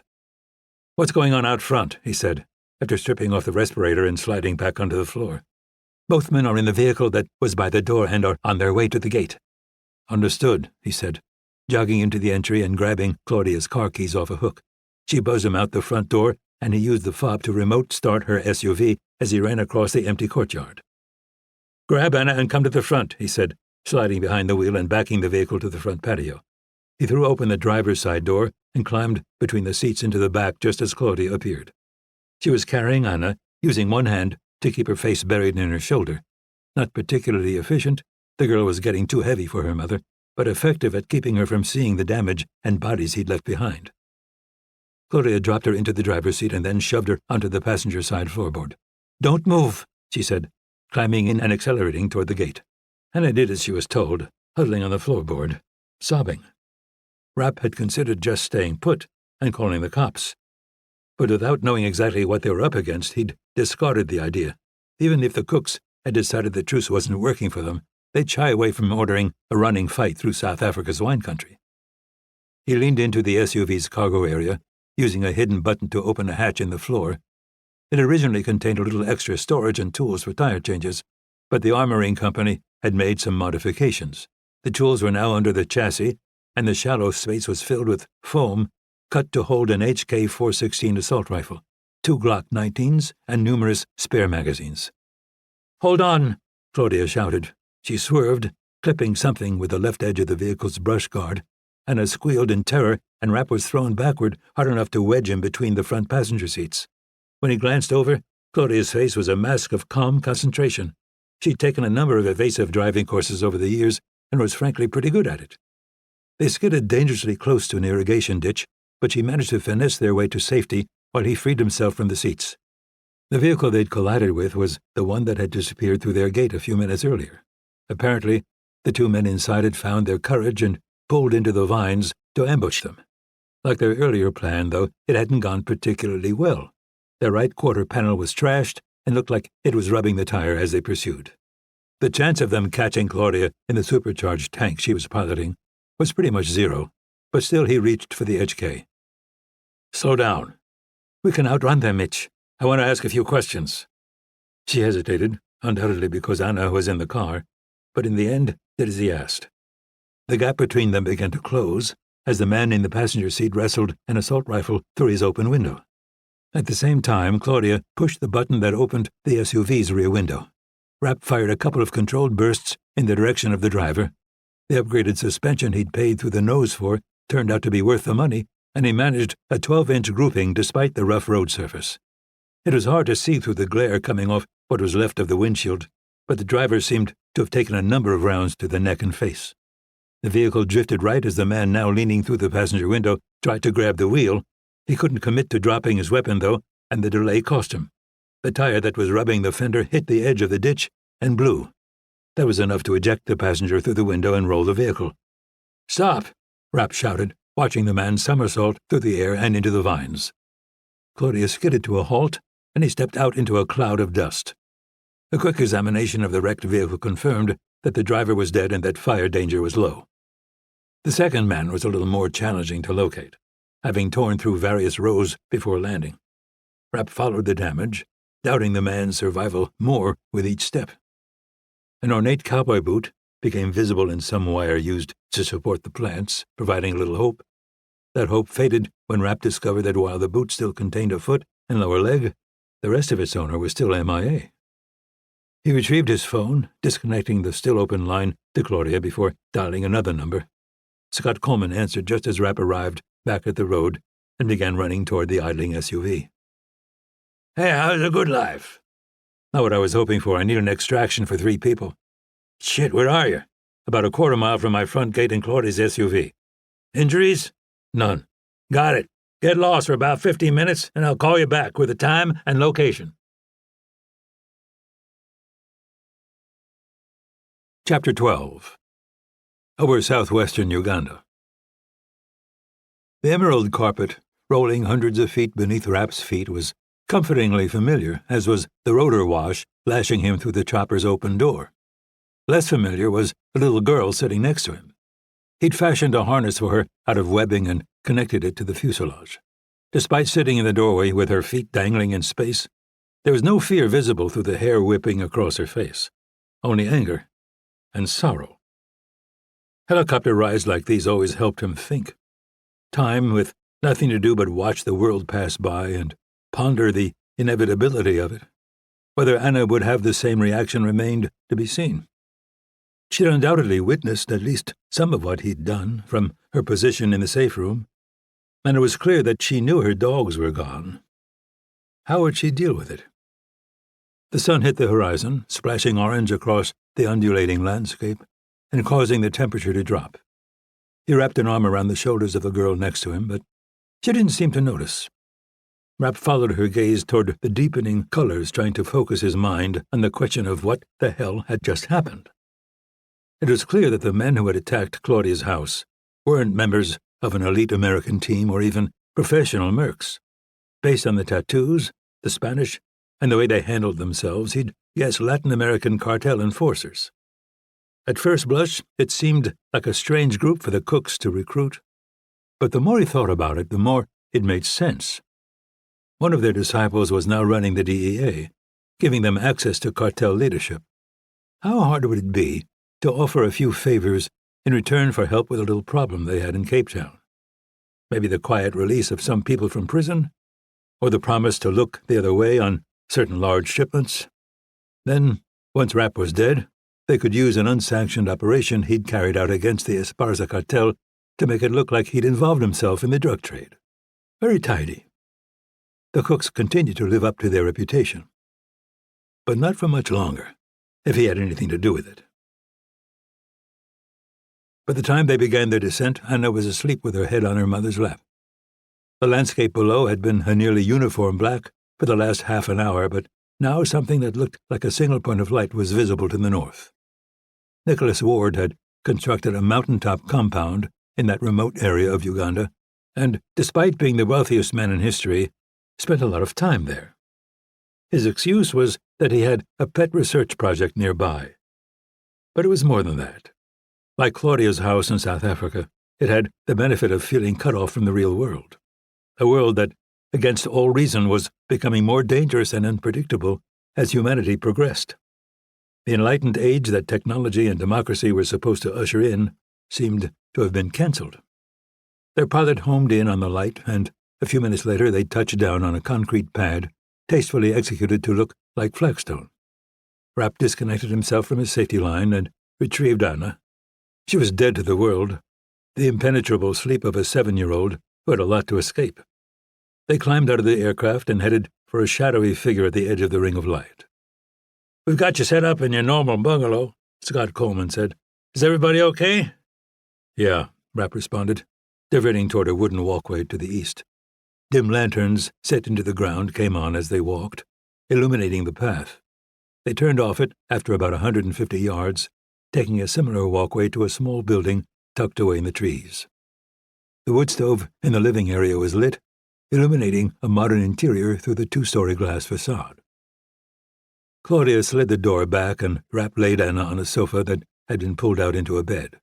"What's going on out front?" he said, after stripping off the respirator and sliding back onto the floor. "Both men are in the vehicle that was by the door and are on their way to the gate." "Understood," he said, jogging into the entry and grabbing Claudia's car keys off a hook. She buzzed him out the front door, and he used the fob to remote start her SUV as he ran across the empty courtyard. "Grab Anna and come to the front," he said, sliding behind the wheel and backing the vehicle to the front patio. He threw open the driver's side door and climbed between the seats into the back just as Claudia appeared. She was carrying Anna, using one hand to keep her face buried in her shoulder. Not particularly efficient, the girl was getting too heavy for her mother, but effective at keeping her from seeing the damage and bodies he'd left behind. Claudia dropped her into the driver's seat and then shoved her onto the passenger side floorboard. "Don't move," she said, climbing in and accelerating toward the gate. Anna did as she was told, huddling on the floorboard, sobbing. Rapp had considered just staying put and calling the cops. But without knowing exactly what they were up against, he'd discarded the idea. Even if the cooks had decided the truce wasn't working for them, they'd shy away from ordering a running fight through South Africa's wine country. He leaned into the SUV's cargo area, using a hidden button to open a hatch in the floor. It originally contained a little extra storage and tools for tire changes, but the armoring company had made some modifications. The tools were now under the chassis, and the shallow space was filled with foam cut to hold an HK-416 assault rifle, 2 Glock 19s, and numerous spare magazines. "Hold on!" Claudia shouted. She swerved, clipping something with the left edge of the vehicle's brush guard. Anna squealed in terror, and Rapp was thrown backward hard enough to wedge him between the front passenger seats. When he glanced over, Claudia's face was a mask of calm concentration. She'd taken a number of evasive driving courses over the years and was frankly pretty good at it. They skidded dangerously close to an irrigation ditch, but she managed to finesse their way to safety while he freed himself from the seats. The vehicle they'd collided with was the one that had disappeared through their gate a few minutes earlier. Apparently, the two men inside had found their courage and pulled into the vines to ambush them. Like their earlier plan, though, it hadn't gone particularly well. Their right quarter panel was trashed and looked like it was rubbing the tire as they pursued. The chance of them catching Claudia in the supercharged tank she was piloting was pretty much zero, but still he reached for the HK. "Slow down. We can outrun them, Mitch. I want to ask a few questions." She hesitated, undoubtedly because Anna was in the car, but in the end did as he asked. The gap between them began to close as the man in the passenger seat wrestled an assault rifle through his open window. At the same time, Claudia pushed the button that opened the SUV's rear window. Rapp fired a couple of controlled bursts in the direction of the driver. The upgraded suspension he'd paid through the nose for turned out to be worth the money, and he managed a 12-inch grouping despite the rough road surface. It was hard to see through the glare coming off what was left of the windshield, but the driver seemed to have taken a number of rounds to the neck and face. The vehicle drifted right as the man now leaning through the passenger window tried to grab the wheel. He couldn't commit to dropping his weapon, though, and the delay cost him. The tire that was rubbing the fender hit the edge of the ditch and blew. That was enough to eject the passenger through the window and roll the vehicle. "Stop!" Rapp shouted, watching the man somersault through the air and into the vines. Claudia skidded to a halt, and he stepped out into a cloud of dust. A quick examination of the wrecked vehicle confirmed that the driver was dead and that fire danger was low. The second man was a little more challenging to locate, having torn through various rows before landing. Rapp followed the damage, doubting the man's survival more with each step. An ornate cowboy boot became visible in some wire used to support the plants, providing a little hope. That hope faded when Rapp discovered that while the boot still contained a foot and lower leg, the rest of its owner was still MIA. He retrieved his phone, disconnecting the still-open line to Claudia before dialing another number. Scott Coleman answered just as Rapp arrived back at the road and began running toward the idling SUV. "Hey, how's the good life?" "Not what I was hoping for. I need an extraction for 3 people. "Shit, where are you?" "About a quarter mile from my front gate in Claudia's SUV. "Injuries?" "None." "Got it. Get lost for about 15 minutes, and I'll call you back with the time and location." Chapter 12. Over southwestern Uganda. The emerald carpet, rolling hundreds of feet beneath Rapp's feet, was comfortingly familiar, as was the rotor wash lashing him through the chopper's open door. Less familiar was the little girl sitting next to him. He'd fashioned a harness for her out of webbing and connected it to the fuselage. Despite sitting in the doorway with her feet dangling in space, there was no fear visible through the hair whipping across her face, only anger and sorrow. Helicopter rides like these always helped him think. Time with nothing to do but watch the world pass by and ponder the inevitability of it. Whether Anna would have the same reaction remained to be seen. She'd undoubtedly witnessed at least some of what he'd done from her position in the safe room, and it was clear that she knew her dogs were gone. How would she deal with it? The sun hit the horizon, splashing orange across the undulating landscape and causing the temperature to drop. He wrapped an arm around the shoulders of the girl next to him, but she didn't seem to notice. Rapp followed her gaze toward the deepening colors, trying to focus his mind on the question of what the hell had just happened. It was clear that the men who had attacked Claudia's house weren't members of an elite American team or even professional mercs. Based on the tattoos, the Spanish, and the way they handled themselves, he'd guess Latin American cartel enforcers. At first blush, it seemed like a strange group for the cooks to recruit. But the more he thought about it, the more it made sense. One of their disciples was now running the DEA, giving them access to cartel leadership. How hard would it be to offer a few favors in return for help with a little problem they had in Cape Town? Maybe the quiet release of some people from prison, or the promise to look the other way on certain large shipments. Then, once Rapp was dead, they could use an unsanctioned operation he'd carried out against the Esparza cartel to make it look like he'd involved himself in the drug trade. Very tidy. The cooks continued to live up to their reputation. But not for much longer, if he had anything to do with it. By the time they began their descent, Anna was asleep with her head on her mother's lap. The landscape below had been a nearly uniform black for the last half an hour, but now something that looked like a single point of light was visible to the north. Nicholas Ward had constructed a mountaintop compound in that remote area of Uganda, and, despite being the wealthiest man in history, spent a lot of time there. His excuse was that he had a pet research project nearby. But it was more than that. Like Claudia's house in South Africa, it had the benefit of feeling cut off from the real world, a world that, against all reason, was becoming more dangerous and unpredictable as humanity progressed. The enlightened age that technology and democracy were supposed to usher in seemed to have been cancelled. Their pilot homed in on the light, and a few minutes later they touched down on a concrete pad, tastefully executed to look like flagstone. Rapp disconnected himself from his safety line and retrieved Anna. She was dead to the world, the impenetrable sleep of a 7-year-old who had a lot to escape. They climbed out of the aircraft and headed for a shadowy figure at the edge of the ring of light. "We've got you set up in your normal bungalow," Scott Coleman said. "Is everybody okay?" "Yeah," Rapp responded, diverting toward a wooden walkway to the east. Dim lanterns set into the ground came on as they walked, illuminating the path. They turned off it after about 150 yards, taking a similar walkway to a small building tucked away in the trees. The wood stove in the living area was lit, illuminating a modern interior through the 2-story glass facade. Claudia slid the door back and Rapp laid Anna on a sofa that had been pulled out into a bed.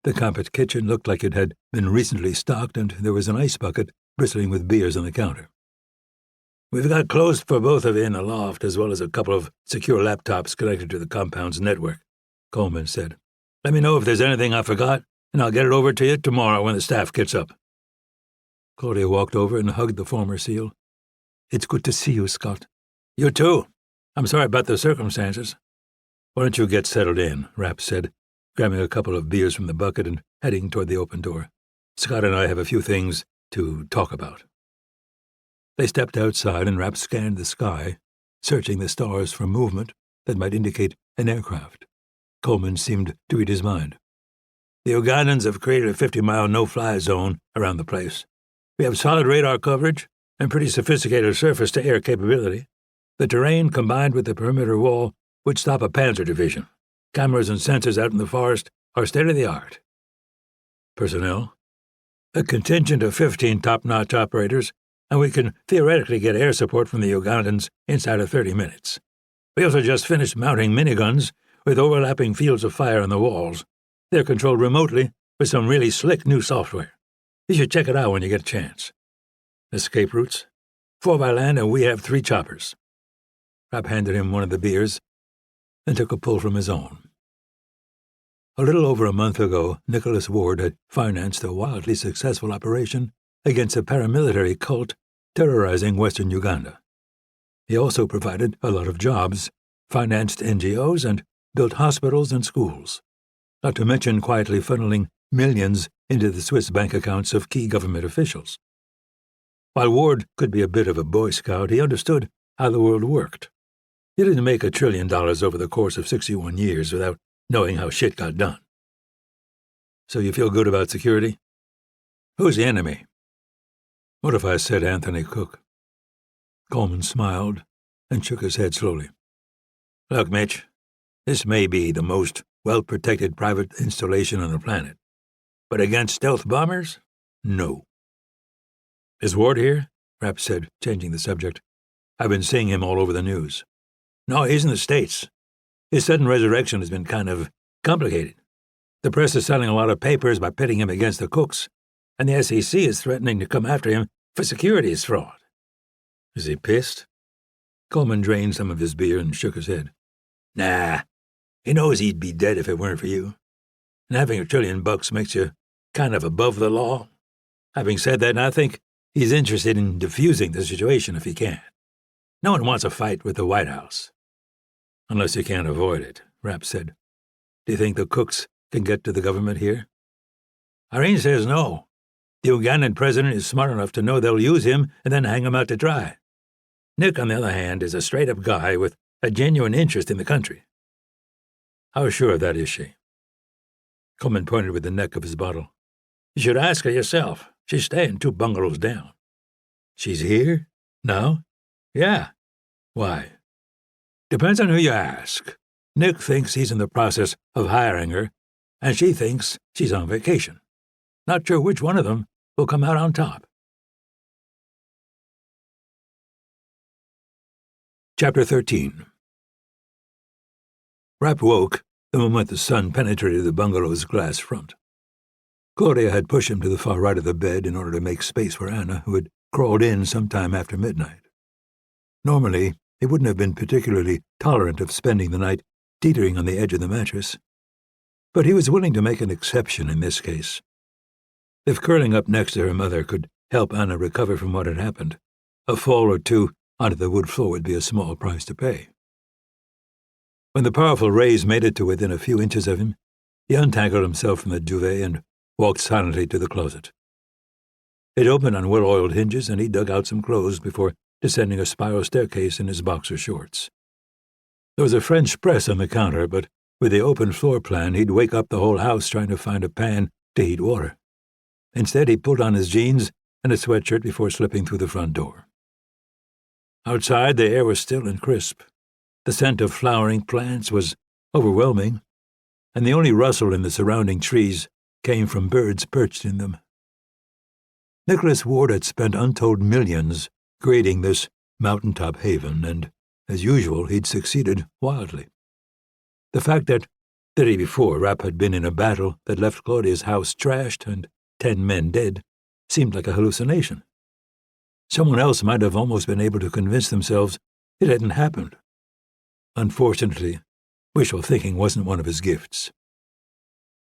The compact kitchen looked like it had been recently stocked, and there was an ice bucket bristling with beers on the counter. "We've got clothes for both of you in the loft, as well as a couple of secure laptops connected to the compound's network," Coleman said. "Let me know if there's anything I forgot, and I'll get it over to you tomorrow when the staff gets up." Claudia walked over and hugged the former SEAL. "It's good to see you, Scott." "You too. I'm sorry about the circumstances." "Why don't you get settled in?" Rapp said, grabbing a couple of beers from the bucket and heading toward the open door. "Scott and I have a few things to talk about." They stepped outside and Rapp scanned the sky, searching the stars for movement that might indicate an aircraft. Coleman seemed to read his mind. "The Ugandans have created a 50-mile no-fly zone around the place. We have solid radar coverage and pretty sophisticated surface-to-air capability. The terrain, combined with the perimeter wall, would stop a panzer division. Cameras and sensors out in the forest are state-of-the-art." "Personnel?" "A contingent of 15 top-notch operators, and we can theoretically get air support from the Ugandans inside of 30 minutes. We also just finished mounting miniguns with overlapping fields of fire on the walls. They're controlled remotely with some really slick new software. You should check it out when you get a chance." "Escape routes?" "4 by land, and we have 3 choppers." Rapp handed him one of the beers and took a pull from his own. A little over a month ago, Nicholas Ward had financed a wildly successful operation against a paramilitary cult terrorizing western Uganda. He also provided a lot of jobs, financed NGOs, and built hospitals and schools. not to mention quietly funneling millions into the Swiss bank accounts of key government officials. While Ward could be a bit of a Boy Scout, he understood how the world worked. He didn't make $1 trillion over the course of 61 years without knowing how shit got done. So you feel good about security? Who's the enemy? What if I said Anthony Cook? Coleman smiled and shook his head slowly. Look, Mitch, this may be the most well-protected private installation on the planet, but against stealth bombers? No. Is Ward here? Rapp said, changing the subject. I've been seeing him all over the news. No, he's in the States. His sudden resurrection has been kind of complicated. The press is selling a lot of papers by pitting him against the Cooks, and the SEC is threatening to come after him for securities fraud. Is he pissed? Coleman drained some of his beer and shook his head. Nah, he knows he'd be dead if it weren't for you. And having $1 trillion makes you kind of above the law. Having said that, I think he's interested in diffusing the situation if he can. No one wants a fight with the White House. Unless you can't avoid it, Rapp said. Do you think the Cooks can get to the government here? Irene says no. The Ugandan president is smart enough to know they'll use him and then hang him out to dry. Nick, on the other hand, is a straight-up guy with a genuine interest in the country. How sure of that is she? Coleman pointed with the neck of his bottle. You should ask her yourself. She's staying 2 bungalows down. She's here? Now? Yeah. Why? Depends on who you ask. Nick thinks he's in the process of hiring her, and she thinks she's on vacation. Not sure which one of them will come out on top. Chapter 13. Rapp woke the moment the sun penetrated the bungalow's glass front. Claudia had pushed him to the far right of the bed in order to make space for Anna, who had crawled in sometime after midnight. Normally, he wouldn't have been particularly tolerant of spending the night teetering on the edge of the mattress, but he was willing to make an exception in this case. If curling up next to her mother could help Anna recover from what had happened, a fall or two onto the wood floor would be a small price to pay. When the powerful rays made it to within a few inches of him, he untangled himself from the duvet and walked silently to the closet. It opened on well-oiled hinges, and he dug out some clothes before descending a spiral staircase in his boxer shorts. There was a French press on the counter, but with the open floor plan, he'd wake up the whole house trying to find a pan to heat water. Instead, he pulled on his jeans and a sweatshirt before slipping through the front door. Outside, the air was still and crisp. The scent of flowering plants was overwhelming, and the only rustle in the surrounding trees came from birds perched in them. Nicholas Ward had spent untold millions creating this mountaintop haven, and, as usual, he'd succeeded wildly. The fact that the day before Rapp had been in a battle that left Claudia's house trashed and 10 men dead seemed like a hallucination. Someone else might have almost been able to convince themselves it hadn't happened. Unfortunately, wishful thinking wasn't one of his gifts.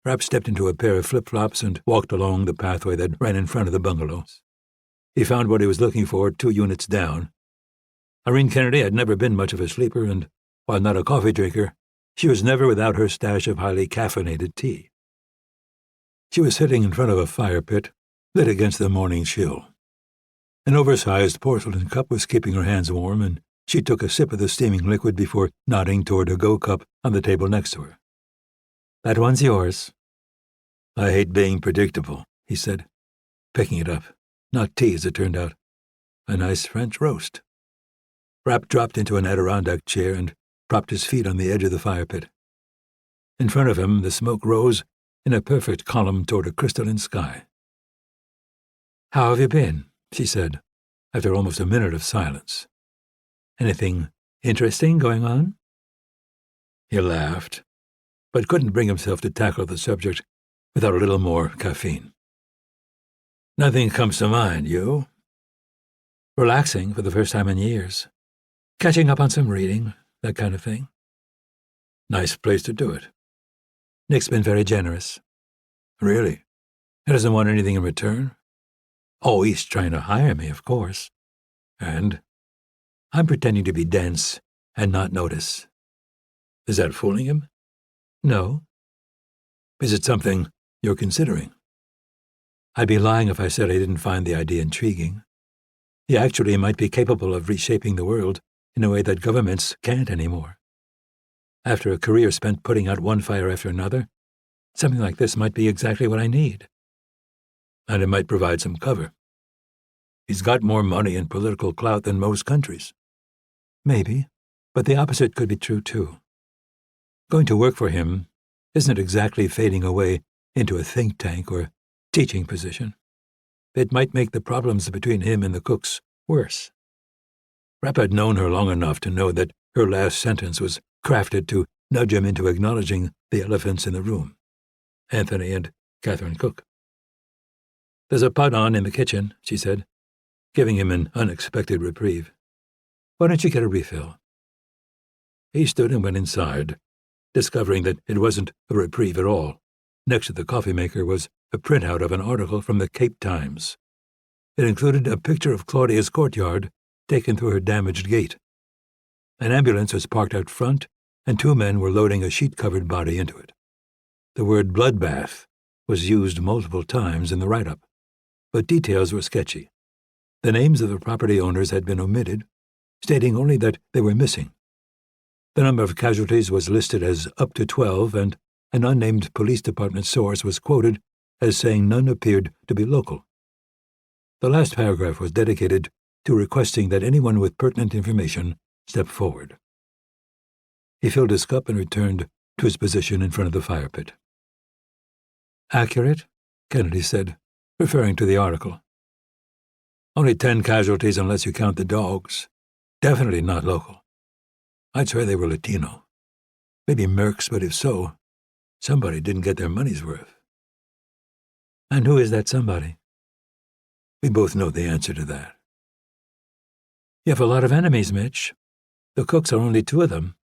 Rapp stepped into a pair of flip-flops and walked along the pathway that ran in front of the bungalows. He found what he was looking for 2 units down. Irene Kennedy had never been much of a sleeper, and, while not a coffee drinker, she was never without her stash of highly caffeinated tea. She was sitting in front of a fire pit, lit against the morning chill. An oversized porcelain cup was keeping her hands warm, and she took a sip of the steaming liquid before nodding toward a Go cup on the table next to her. That one's yours. I hate being predictable, he said, picking it up. Not tea, as it turned out. A nice French roast. Rapp dropped into an Adirondack chair and propped his feet on the edge of the fire pit. In front of him, the smoke rose in a perfect column toward a crystalline sky. How have you been? She said, after almost a minute of silence. Anything interesting going on? He laughed, but couldn't bring himself to tackle the subject without a little more caffeine. Nothing comes to mind, you? Relaxing for the first time in years. Catching up on some reading, that kind of thing. Nice place to do it. Nick's been very generous. Really? He doesn't want anything in return? Oh, he's trying to hire me, of course. And I'm pretending to be dense and not notice. Is that fooling him? No. Is it something you're considering? I'd be lying if I said I didn't find the idea intriguing. He actually might be capable of reshaping the world in a way that governments can't anymore. After a career spent putting out one fire after another, something like this might be exactly what I need. And it might provide some cover. He's got more money and political clout than most countries. Maybe, but the opposite could be true too. Going to work for him isn't exactly fading away into a think tank or teaching position. It might make the problems between him and the cooks worse. Rapp had known her long enough to know that her last sentence was crafted to nudge him into acknowledging the elephants in the room, Anthony and Catherine Cook. There's a pot on in the kitchen, she said, giving him an unexpected reprieve. Why don't you get a refill? He stood and went inside, discovering that it wasn't a reprieve at all. Next to the coffee maker was a printout of an article from the Cape Times. It included a picture of Claudia's courtyard taken through her damaged gate. An ambulance was parked out front, and 2 men were loading a sheet-covered body into it. The word bloodbath was used multiple times in the write-up, but details were sketchy. The names of the property owners had been omitted, stating only that they were missing. The number of casualties was listed as up to 12, and an unnamed police department source was quoted as saying none appeared to be local. The last paragraph was dedicated to requesting that anyone with pertinent information step forward. He filled his cup and returned to his position in front of the fire pit. Accurate? Kennedy said, referring to the article. Only 10 casualties unless you count the dogs. Definitely not local. I'd swear they were Latino. Maybe mercs, but if so, somebody didn't get their money's worth. And who is that somebody? We both know the answer to that. You have a lot of enemies, Mitch. The Cooks are only 2 of them,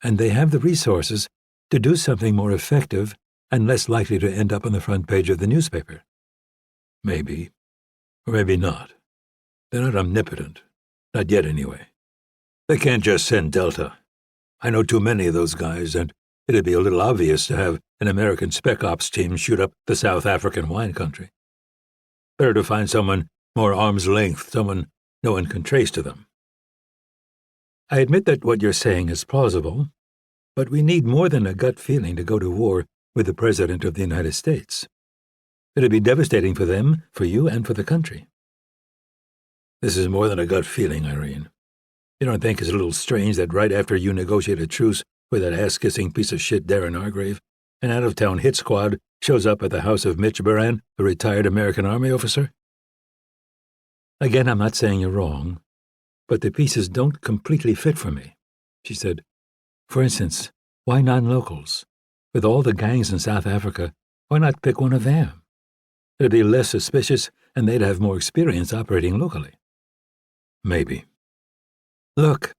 and they have the resources to do something more effective and less likely to end up on the front page of the newspaper. Maybe, or maybe not. They're not omnipotent. Not yet, anyway. They can't just send Delta. I know too many of those guys, and it'd be a little obvious to have an American spec ops team shoot up the South African wine country. Better to find someone more arm's length, someone no one can trace to them. I admit that what you're saying is plausible, but we need more than a gut feeling to go to war with the President of the United States. It'd be devastating for them, for you, and for the country. This is more than a gut feeling, Irene. You don't think it's a little strange that right after you negotiate a truce with that ass-kissing piece of shit Darren Hargrave, an out-of-town hit squad shows up at the house of Mitch Rapp, a retired American Army officer? Again, I'm not saying you're wrong, but the pieces don't completely fit for me, she said. For instance, why non-locals? With all the gangs in South Africa, why not pick one of them? It'd be less suspicious, and they'd have more experience operating locally. Maybe. Look,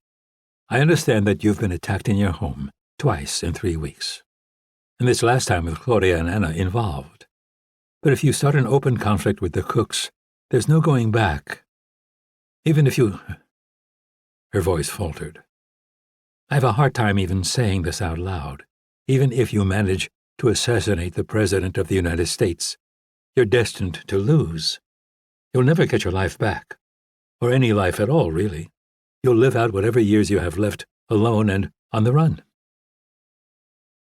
I understand that you've been attacked in your home twice in 3 weeks, and this last time with Claudia and Anna involved. But if you start an open conflict with the Cooks, there's no going back. Even if you... Her voice faltered. I have a hard time even saying this out loud. Even if you manage to assassinate the President of the United States, you're destined to lose. You'll never get your life back. Or any life at all, really. You'll live out whatever years you have left alone and on the run.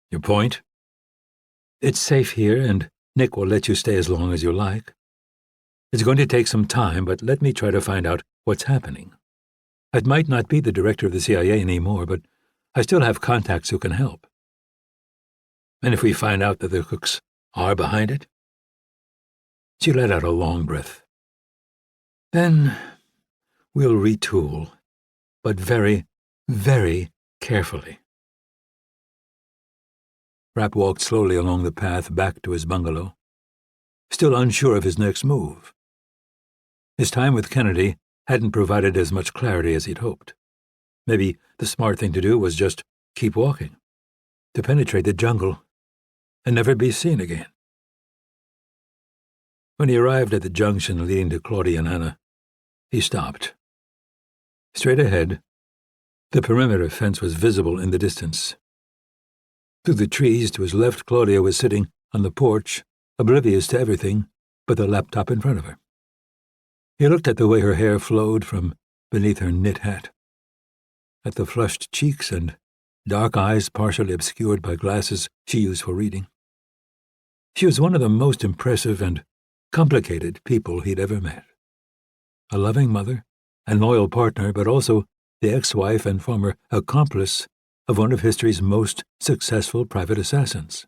Your point? It's safe here, and Nick will let you stay as long as you like. It's going to take some time, but let me try to find out what's happening. I might not be the director of the CIA anymore, but I still have contacts who can help. And if we find out that the Cooks are behind it? She let out a long breath. Then we'll retool, but very, very carefully. Rapp walked slowly along the path back to his bungalow, still unsure of his next move. His time with Kennedy hadn't provided as much clarity as he'd hoped. Maybe the smart thing to do was just keep walking, to penetrate the jungle and never be seen again. When he arrived at the junction leading to Claudia and Anna, he stopped. Straight ahead, the perimeter fence was visible in the distance. Through the trees to his left, Claudia was sitting on the porch, oblivious to everything but the laptop in front of her. He looked at the way her hair flowed from beneath her knit hat, at the flushed cheeks and dark eyes partially obscured by glasses she used for reading. She was one of the most impressive and complicated people he'd ever met. A loving mother and loyal partner, but also the ex-wife and former accomplice of one of history's most successful private assassins.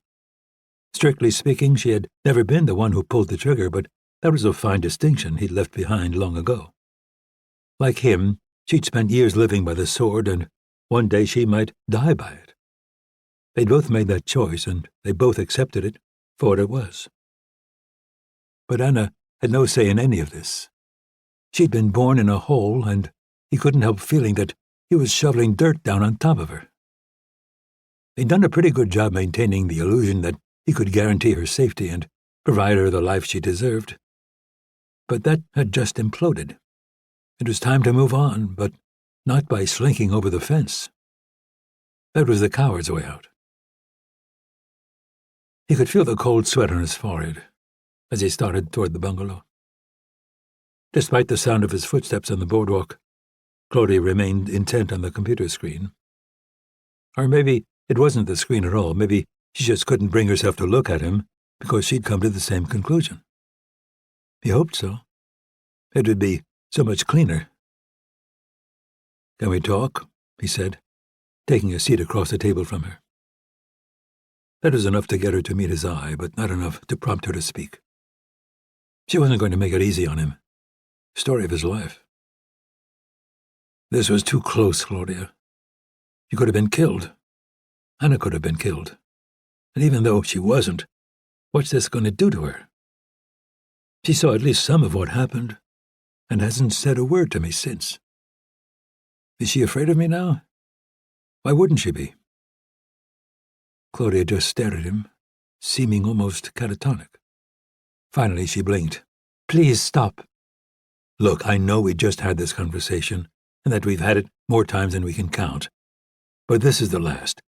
Strictly speaking, she had never been the one who pulled the trigger, but that was a fine distinction he'd left behind long ago. Like him, she'd spent years living by the sword, and one day she might die by it. They'd both made that choice, and they both accepted it for what it was. But Anna had no say in any of this. She'd been born in a hole, and he couldn't help feeling that he was shoveling dirt down on top of her. He'd done a pretty good job maintaining the illusion that he could guarantee her safety and provide her the life she deserved. But that had just imploded. It was time to move on, but not by slinking over the fence. That was the coward's way out. He could feel the cold sweat on his forehead as he started toward the bungalow. Despite the sound of his footsteps on the boardwalk, Claudia remained intent on the computer screen. Or maybe it wasn't the screen at all. Maybe she just couldn't bring herself to look at him because she'd come to the same conclusion. He hoped so. It would be so much cleaner. "Can we talk?" he said, taking a seat across the table from her. That was enough to get her to meet his eye, but not enough to prompt her to speak. She wasn't going to make it easy on him. Story of his life. "This was too close, Claudia. You could have been killed. Anna could have been killed. And even though she wasn't, what's this going to do to her? She saw at least some of what happened, and hasn't said a word to me since. Is she afraid of me now? Why wouldn't she be?" Claudia just stared at him, seeming almost catatonic. Finally, she blinked. "Please stop." "Look, I know we just had this conversation, and that we've had it more times than we can count. But this is the last.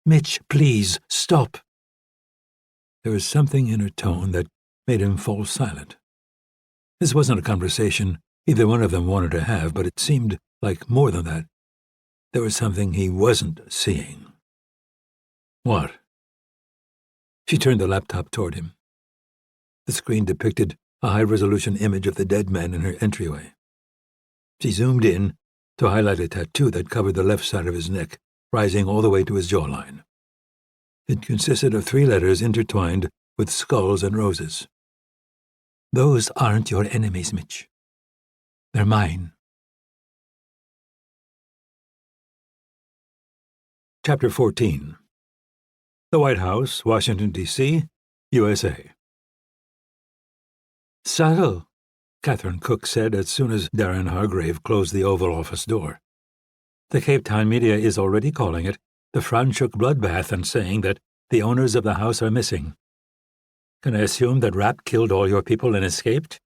Mitch, please, stop." There was something in her tone that made him fall silent. This wasn't a conversation either one of them wanted to have, but it seemed like more than that. There was something he wasn't seeing. "What?" She turned the laptop toward him. The screen depicted a high-resolution image of the dead man in her entryway. She zoomed in to highlight a tattoo that covered the left side of his neck, rising all the way to his jawline. It consisted of 3 letters intertwined with skulls and roses. "Those aren't your enemies, Mitch. They're mine." Chapter 14. The White House, Washington, D.C., USA. "Subtle," Catherine Cook said as soon as Darren Hargrave closed the Oval Office door. "The Cape Town media is already calling it the Franschhoek bloodbath and saying that the owners of the house are missing. Can I assume that Rapp killed all your people and escaped?"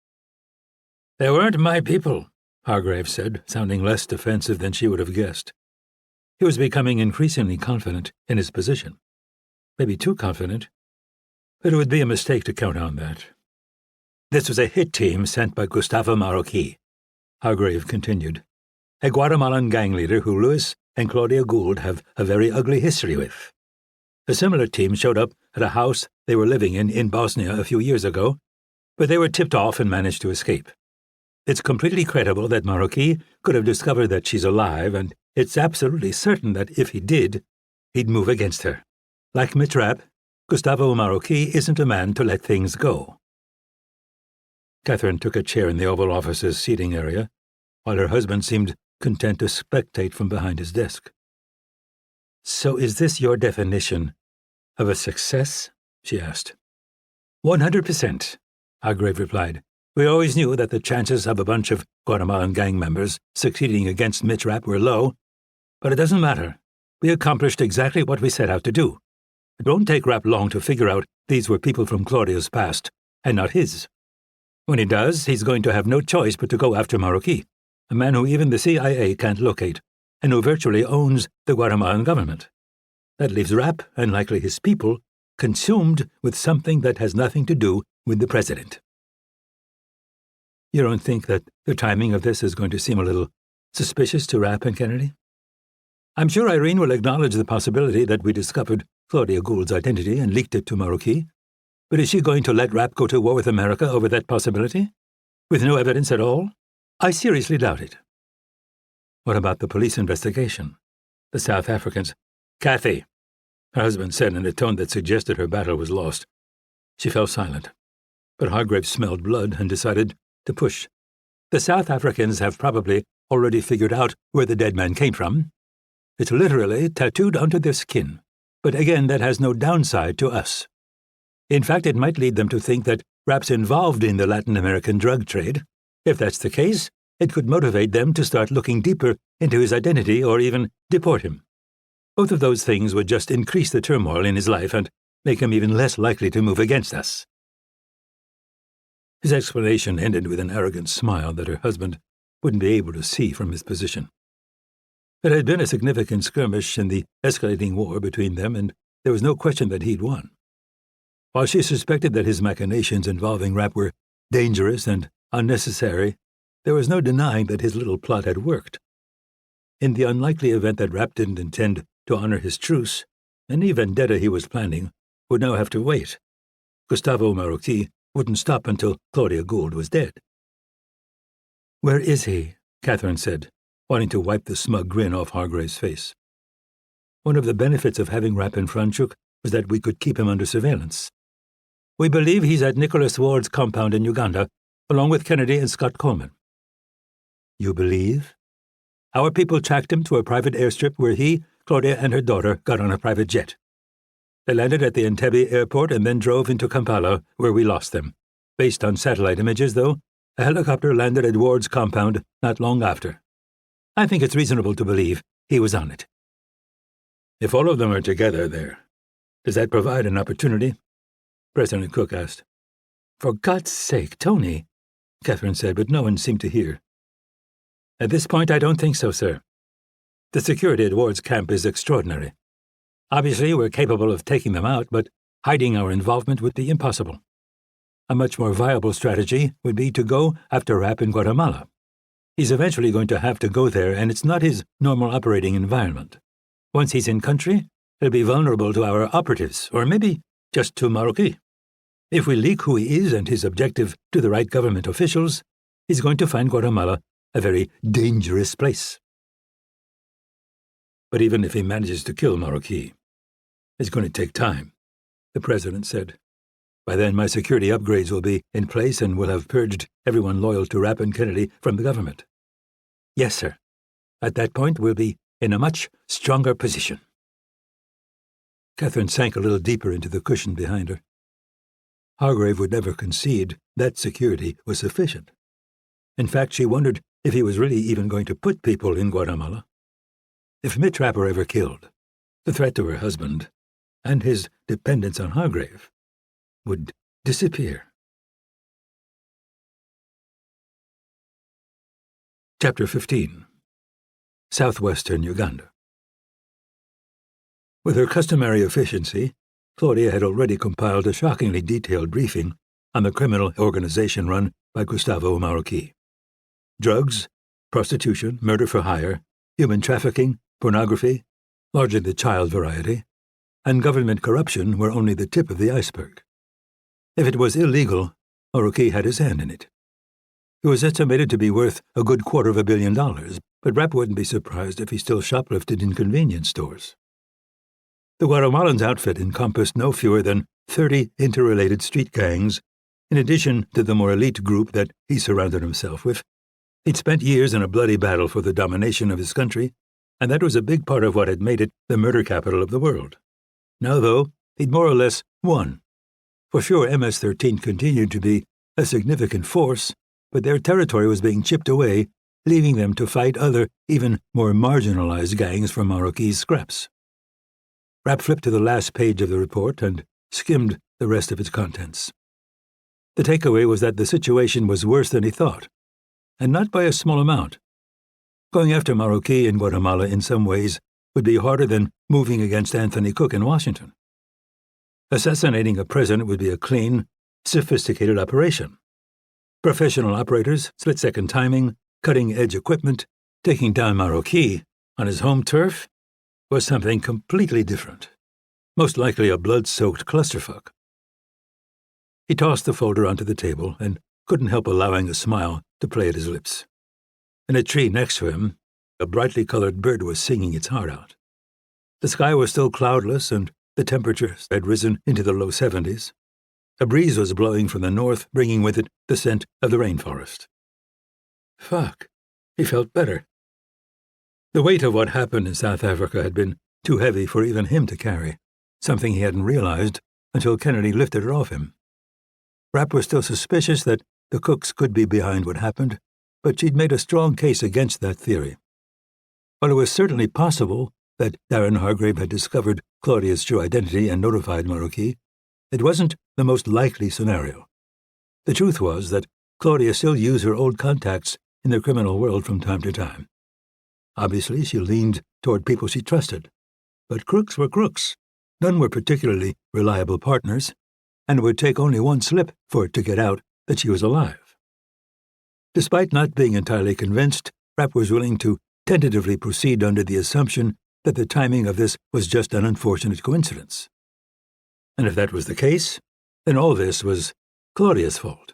"They weren't my people," Hargrave said, sounding less defensive than she would have guessed. He was becoming increasingly confident in his position. Maybe too confident, but it would be a mistake to count on that. "This was a hit team sent by Gustavo Marroquí," Hargrave continued, "a Guatemalan gang leader who Louis and Claudia Gould have a very ugly history with. A similar team showed up at a house they were living in Bosnia a few years ago, but they were tipped off and managed to escape. It's completely credible that Marroquí could have discovered that she's alive, and it's absolutely certain that if he did, he'd move against her. Like Mitch Rapp, Gustavo Marroquí isn't a man to let things go." Catherine took a chair in the Oval Office's seating area, while her husband seemed content to spectate from behind his desk. "So is this your definition of a success?" she asked. 100%, Hargrave replied. "We always knew that the chances of a bunch of Guatemalan gang members succeeding against Mitch Rapp were low, but it doesn't matter. We accomplished exactly what we set out to do. It won't take Rapp long to figure out these were people from Claudia's past, and not his. When he does, he's going to have no choice but to go after Marroquí, a man who even the CIA can't locate, and who virtually owns the Guatemalan government. That leaves Rapp, and likely his people, consumed with something that has nothing to do with the president. You don't think that the timing of this is going to seem a little suspicious to Rapp and Kennedy? I'm sure Irene will acknowledge the possibility that we discovered Claudia Gould's identity and leaked it to Marroquí. But is she going to let Rapp go to war with America over that possibility? With no evidence at all? I seriously doubt it. What about the police investigation? The South Africans. Kathy, her husband said in a tone that suggested her battle was lost. She fell silent. But Hargrave smelled blood and decided to push. The South Africans have probably already figured out where the dead man came from. It's literally tattooed onto their skin. But again, that has no downside to us. In fact, it might lead them to think that Rapp's involved in the Latin American drug trade. If that's the case, it could motivate them to start looking deeper into his identity or even deport him. Both of those things would just increase the turmoil in his life and make him even less likely to move against us. His explanation ended with an arrogant smile that her husband wouldn't be able to see from his position. It had been a significant skirmish in the escalating war between them, and there was no question that he'd won. While she suspected that his machinations involving Rapp were dangerous and unnecessary, there was no denying that his little plot had worked. In the unlikely event that Rapp didn't intend to honor his truce, any vendetta he was planning would now have to wait. Gustavo Marroquí wouldn't stop until Claudia Gould was dead. "Where is he?" Catherine said, wanting to wipe the smug grin off Hargrave's face. One of the benefits of having Rapp in Franschhoek was that we could keep him under surveillance. "We believe he's at Nicholas Ward's compound in Uganda, along with Kennedy and Scott Coleman." "You believe?" "Our people tracked him to a private airstrip where he, Claudia, and her daughter got on a private jet. They landed at the Entebbe airport and then drove into Kampala, where we lost them. Based on satellite images, though, a helicopter landed at Ward's compound not long after. I think it's reasonable to believe he was on it." "If all of them are together there, does that provide an opportunity?" President Cook asked. "For God's sake, Tony," Catherine said, but no one seemed to hear. "At this point, I don't think so, sir. The security at Ward's camp is extraordinary. Obviously, we're capable of taking them out, but hiding our involvement would be impossible. A much more viable strategy would be to go after Rapp in Guatemala. He's eventually going to have to go there, and it's not his normal operating environment. Once he's in country, he'll be vulnerable to our operatives, or maybe just to Marroquí. If we leak who he is and his objective to the right government officials, he's going to find Guatemala a very dangerous place." "But even if he manages to kill Marroquí, it's going to take time," the president said. "By then, my security upgrades will be in place and will have purged everyone loyal to Rapp and Kennedy from the government." "Yes, sir. At that point, we'll be in a much stronger position." Catherine sank a little deeper into the cushion behind her. Hargrave would never concede that security was sufficient. In fact, she wondered if he was really even going to put people in Guatemala. If Mitch Rapp were ever killed, the threat to her husband and his dependence on Hargrave would disappear. Chapter 15. Southwestern Uganda. With her customary efficiency, Claudia had already compiled a shockingly detailed briefing on the criminal organization run by Gustavo Marroquí. Drugs, prostitution, murder for hire, human trafficking, pornography, largely the child variety, and government corruption were only the tip of the iceberg. If it was illegal, Marroquí had his hand in it. It was estimated to be worth a good $250 million, but Rapp wouldn't be surprised if he still shoplifted in convenience stores. The Guatemalan's outfit encompassed no fewer than 30 interrelated street gangs, in addition to the more elite group that he surrounded himself with. He'd spent years in a bloody battle for the domination of his country, and that was a big part of what had made it the murder capital of the world. Now, though, he'd more or less won. For sure, MS-13 continued to be a significant force, but their territory was being chipped away, leaving them to fight other, even more marginalized gangs for Marroquí's scraps. Rapp flipped to the last page of the report and skimmed the rest of its contents. The takeaway was that the situation was worse than he thought, and not by a small amount. Going after Marroquí in Guatemala in some ways would be harder than moving against Anthony Cook in Washington. Assassinating a president would be a clean, sophisticated operation. Professional operators, split-second timing, cutting-edge equipment, taking down Marroquí on his home turf was something completely different. Most likely a blood-soaked clusterfuck. He tossed the folder onto the table and couldn't help allowing a smile to play at his lips. In a tree next to him, a brightly colored bird was singing its heart out. The sky was still cloudless and the temperatures had risen into the low 70s. A breeze was blowing from the north, bringing with it the scent of the rainforest. Fuck, he felt better. The weight of what happened in South Africa had been too heavy for even him to carry, something he hadn't realized until Kennedy lifted it off him. Rapp was still suspicious that the cooks could be behind what happened, but she'd made a strong case against that theory. While it was certainly possible that Darren Hargrave had discovered Claudia's true identity and notified Marroquí, it wasn't the most likely scenario. The truth was that Claudia still used her old contacts in the criminal world from time to time. Obviously, she leaned toward people she trusted. But crooks were crooks. None were particularly reliable partners, and it would take only one slip for it to get out that she was alive. Despite not being entirely convinced, Rapp was willing to tentatively proceed under the assumption that the timing of this was just an unfortunate coincidence. And if that was the case, then all this was Claudia's fault.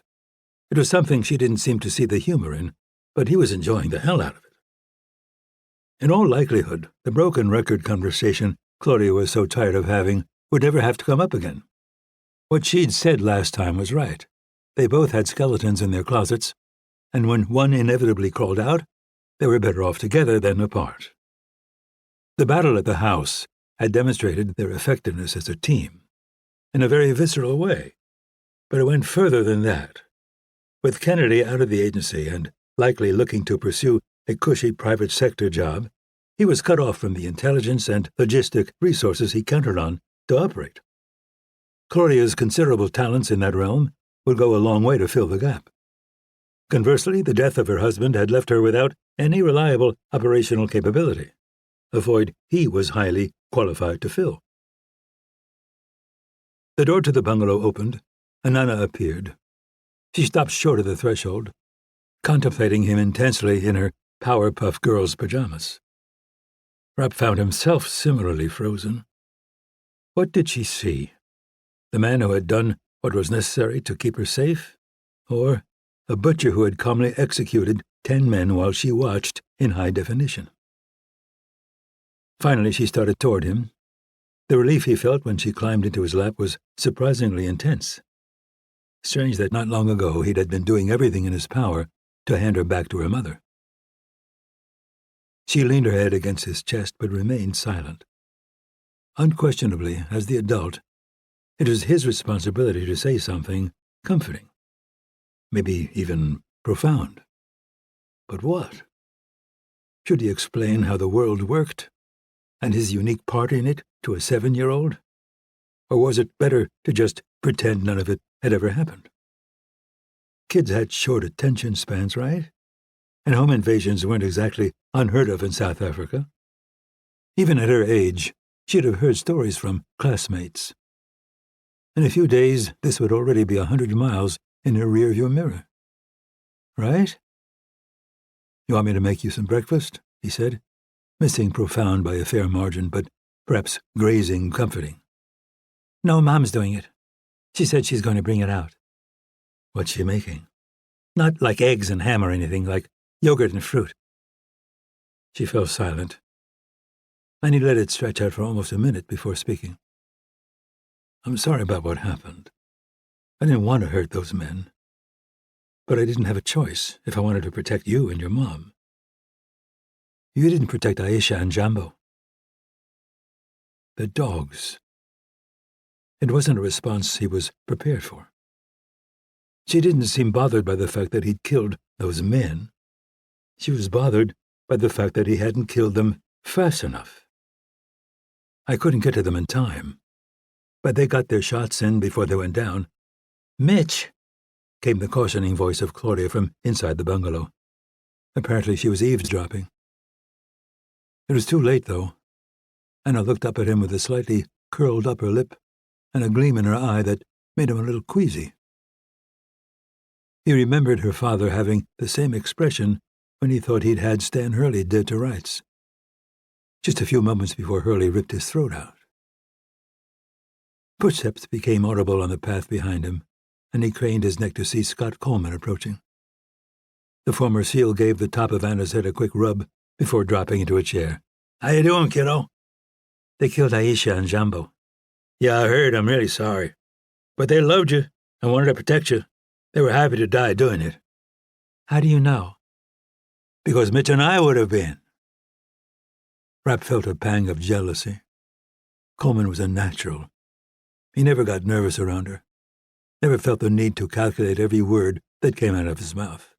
It was something she didn't seem to see the humor in, but he was enjoying the hell out of it. In all likelihood, the broken record conversation Claudia was so tired of having would never have to come up again. What she'd said last time was right. They both had skeletons in their closets, and when one inevitably crawled out, they were better off together than apart. The battle at the house had demonstrated their effectiveness as a team, in a very visceral way, but it went further than that. With Kennedy out of the agency and likely looking to pursue a cushy private sector job, he was cut off from the intelligence and logistic resources he counted on to operate. Claudia's considerable talents in that realm would go a long way to fill the gap. Conversely, the death of her husband had left her without any reliable operational capability, a void he was highly qualified to fill. The door to the bungalow opened, and Nana appeared. She stopped short of the threshold, contemplating him intensely in her Powerpuff Girls pajamas. Rapp found himself similarly frozen. What did she see? The man who had done what was necessary to keep her safe? Or a butcher who had calmly executed 10 men while she watched in high definition? Finally, she started toward him. The relief he felt when she climbed into his lap was surprisingly intense. Strange that not long ago he had been doing everything in his power to hand her back to her mother. She leaned her head against his chest but remained silent. Unquestionably, as the adult, it was his responsibility to say something comforting, maybe even profound. But what? Should he explain how the world worked, and his unique part in it to a 7-year-old? Or was it better to just pretend none of it had ever happened? Kids had short attention spans, right? And home invasions weren't exactly unheard of in South Africa. Even at her age, she'd have heard stories from classmates. In a few days, this would already be 100 miles in her rearview mirror. Right? You want me to make you some breakfast? He said, missing profound by a fair margin, but perhaps grazing comforting. No, Mom's doing it. She said she's going to bring it out. What's she making? Not like eggs and ham or anything, like yogurt and fruit. She fell silent, and he let it stretch out for almost a minute before speaking. I'm sorry about what happened. I didn't want to hurt those men. But I didn't have a choice if I wanted to protect you and your mom. You didn't protect Aisha and Jambo. The dogs. It wasn't a response he was prepared for. She didn't seem bothered by the fact that he'd killed those men. She was bothered by the fact that he hadn't killed them fast enough. I couldn't get to them in time, but they got their shots in before they went down. Mitch, came the cautioning voice of Claudia from inside the bungalow. Apparently she was eavesdropping. It was too late, though. Anna looked up at him with a slightly curled upper lip and a gleam in her eye that made him a little queasy. He remembered her father having the same expression when he thought he'd had Stan Hurley dead to rights, just a few moments before Hurley ripped his throat out. Footsteps became audible on the path behind him, and he craned his neck to see Scott Coleman approaching. The former SEAL gave the top of Anna's head a quick rub before dropping into a chair. "How you doing, kiddo?" "They killed Aisha and Jambo." "Yeah, I heard. I'm really sorry. But they loved you and wanted to protect you. They were happy to die doing it." "How do you know?" "Because Mitch and I would have been." Rapp felt a pang of jealousy. Coleman was a natural. He never got nervous around her, never felt the need to calculate every word that came out of his mouth.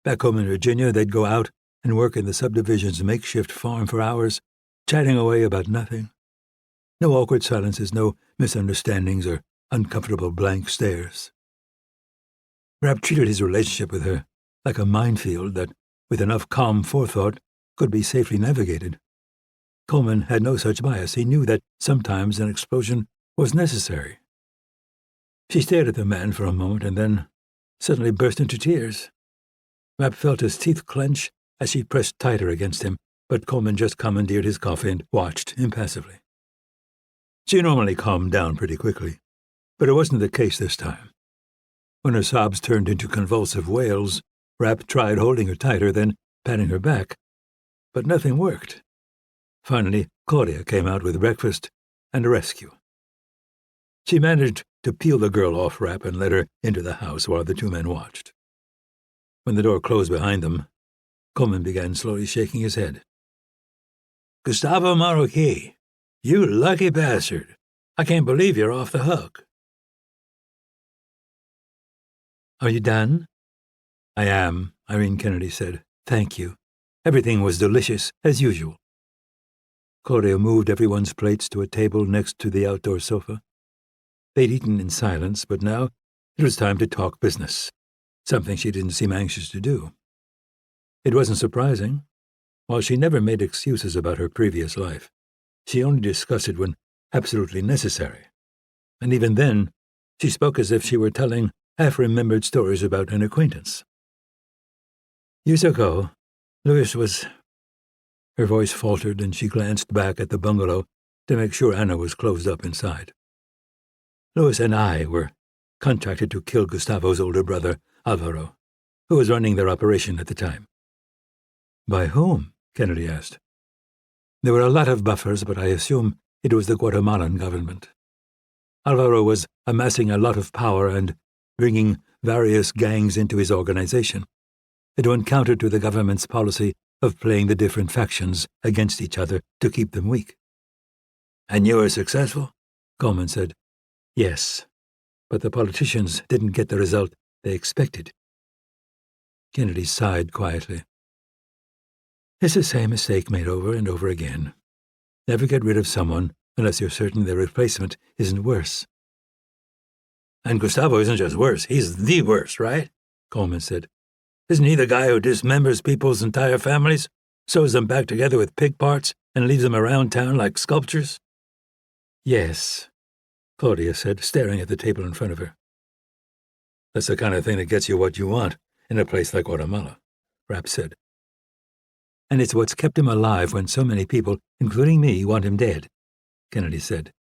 Back home in Virginia, they'd go out and work in the subdivision's makeshift farm for hours, chatting away about nothing. No awkward silences, no misunderstandings or uncomfortable blank stares. Rapp treated his relationship with her like a minefield that, with enough calm forethought, could be safely navigated. Coleman had no such bias. He knew that sometimes an explosion was necessary. She stared at the man for a moment and then suddenly burst into tears. Rapp felt his teeth clench as she pressed tighter against him, but Coleman just commandeered his coffee and watched impassively. She normally calmed down pretty quickly, but it wasn't the case this time. When her sobs turned into convulsive wails, Rapp tried holding her tighter, then patting her back, but nothing worked. Finally, Claudia came out with breakfast and a rescue. She managed to peel the girl off Rapp and led her into the house while the two men watched. When the door closed behind them, Coleman began slowly shaking his head. "Gustavo Marroquí, you lucky bastard. I can't believe you're off the hook." "Are you done?" "I am," Irene Kennedy said. "Thank you. Everything was delicious, as usual." Claudia moved everyone's plates to a table next to the outdoor sofa. They'd eaten in silence, but now it was time to talk business, something she didn't seem anxious to do. It wasn't surprising. While she never made excuses about her previous life, she only discussed it when absolutely necessary. And even then, she spoke as if she were telling half-remembered stories about an acquaintance. "Years ago, Louis was—" Her voice faltered and she glanced back at the bungalow to make sure Anna was closed up inside. "Louis and I were contracted to kill Gustavo's older brother, Alvaro, who was running their operation at the time." "By whom?" Kennedy asked. "There were a lot of buffers, but I assume it was the Guatemalan government. Alvaro was amassing a lot of power and bringing various gangs into his organization. It went counter to the government's policy of playing the different factions against each other to keep them weak." "And you were successful?" Coleman said. "Yes, but the politicians didn't get the result they expected." Kennedy sighed quietly. "It's the same mistake made over and over again. Never get rid of someone unless you're certain their replacement isn't worse." "And Gustavo isn't just worse, he's the worst, right?" Coleman said. "Isn't he the guy who dismembers people's entire families, sews them back together with pig parts, and leaves them around town like sculptures?" "Yes," Claudia said, staring at the table in front of her. "That's the kind of thing that gets you what you want in a place like Guatemala," Rapp said. "And it's what's kept him alive when so many people, including me, want him dead," Kennedy said.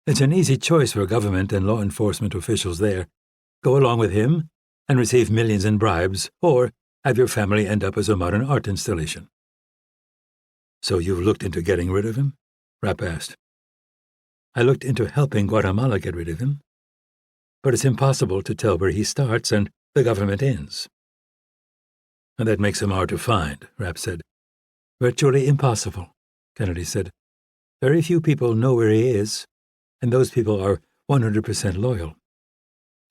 "It's an easy choice for government and law enforcement officials there. Go along with him and receive millions in bribes, or have your family end up as a modern art installation." "So you've looked into getting rid of him?" Rapp asked. "I looked into helping Guatemala get rid of him. But it's impossible to tell where he starts and the government ends." "And that makes him hard to find," Rapp said. "Virtually impossible," Kennedy said. "Very few people know where he is, and those people are 100% loyal,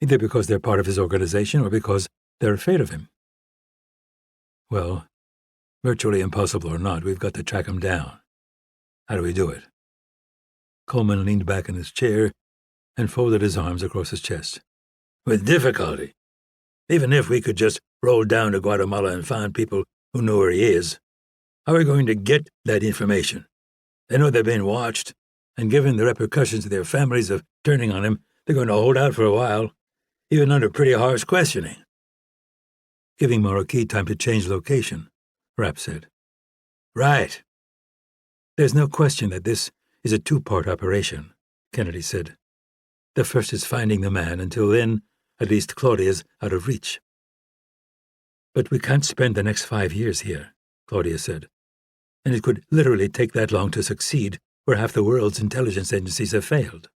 either because they're part of his organization or because they're afraid of him." "Well, virtually impossible or not, we've got to track him down. How do we do it?" Coleman leaned back in his chair and folded his arms across his chest. "With difficulty. Even if we could just roll down to Guatemala and find people who know where he is, how are we going to get that information? They know they're being watched. And given the repercussions to their families of turning on him, they're going to hold out for a while, even under pretty harsh questioning. Giving Marquis time to change location, Rapp said. Right. There's no question that this is a two-part operation, Kennedy said. The first is finding the man. Until then, at least Claudia's out of reach. But we can't spend the next 5 years here, Claudia said. And it could literally take that long to succeed where half the world's intelligence agencies have failed.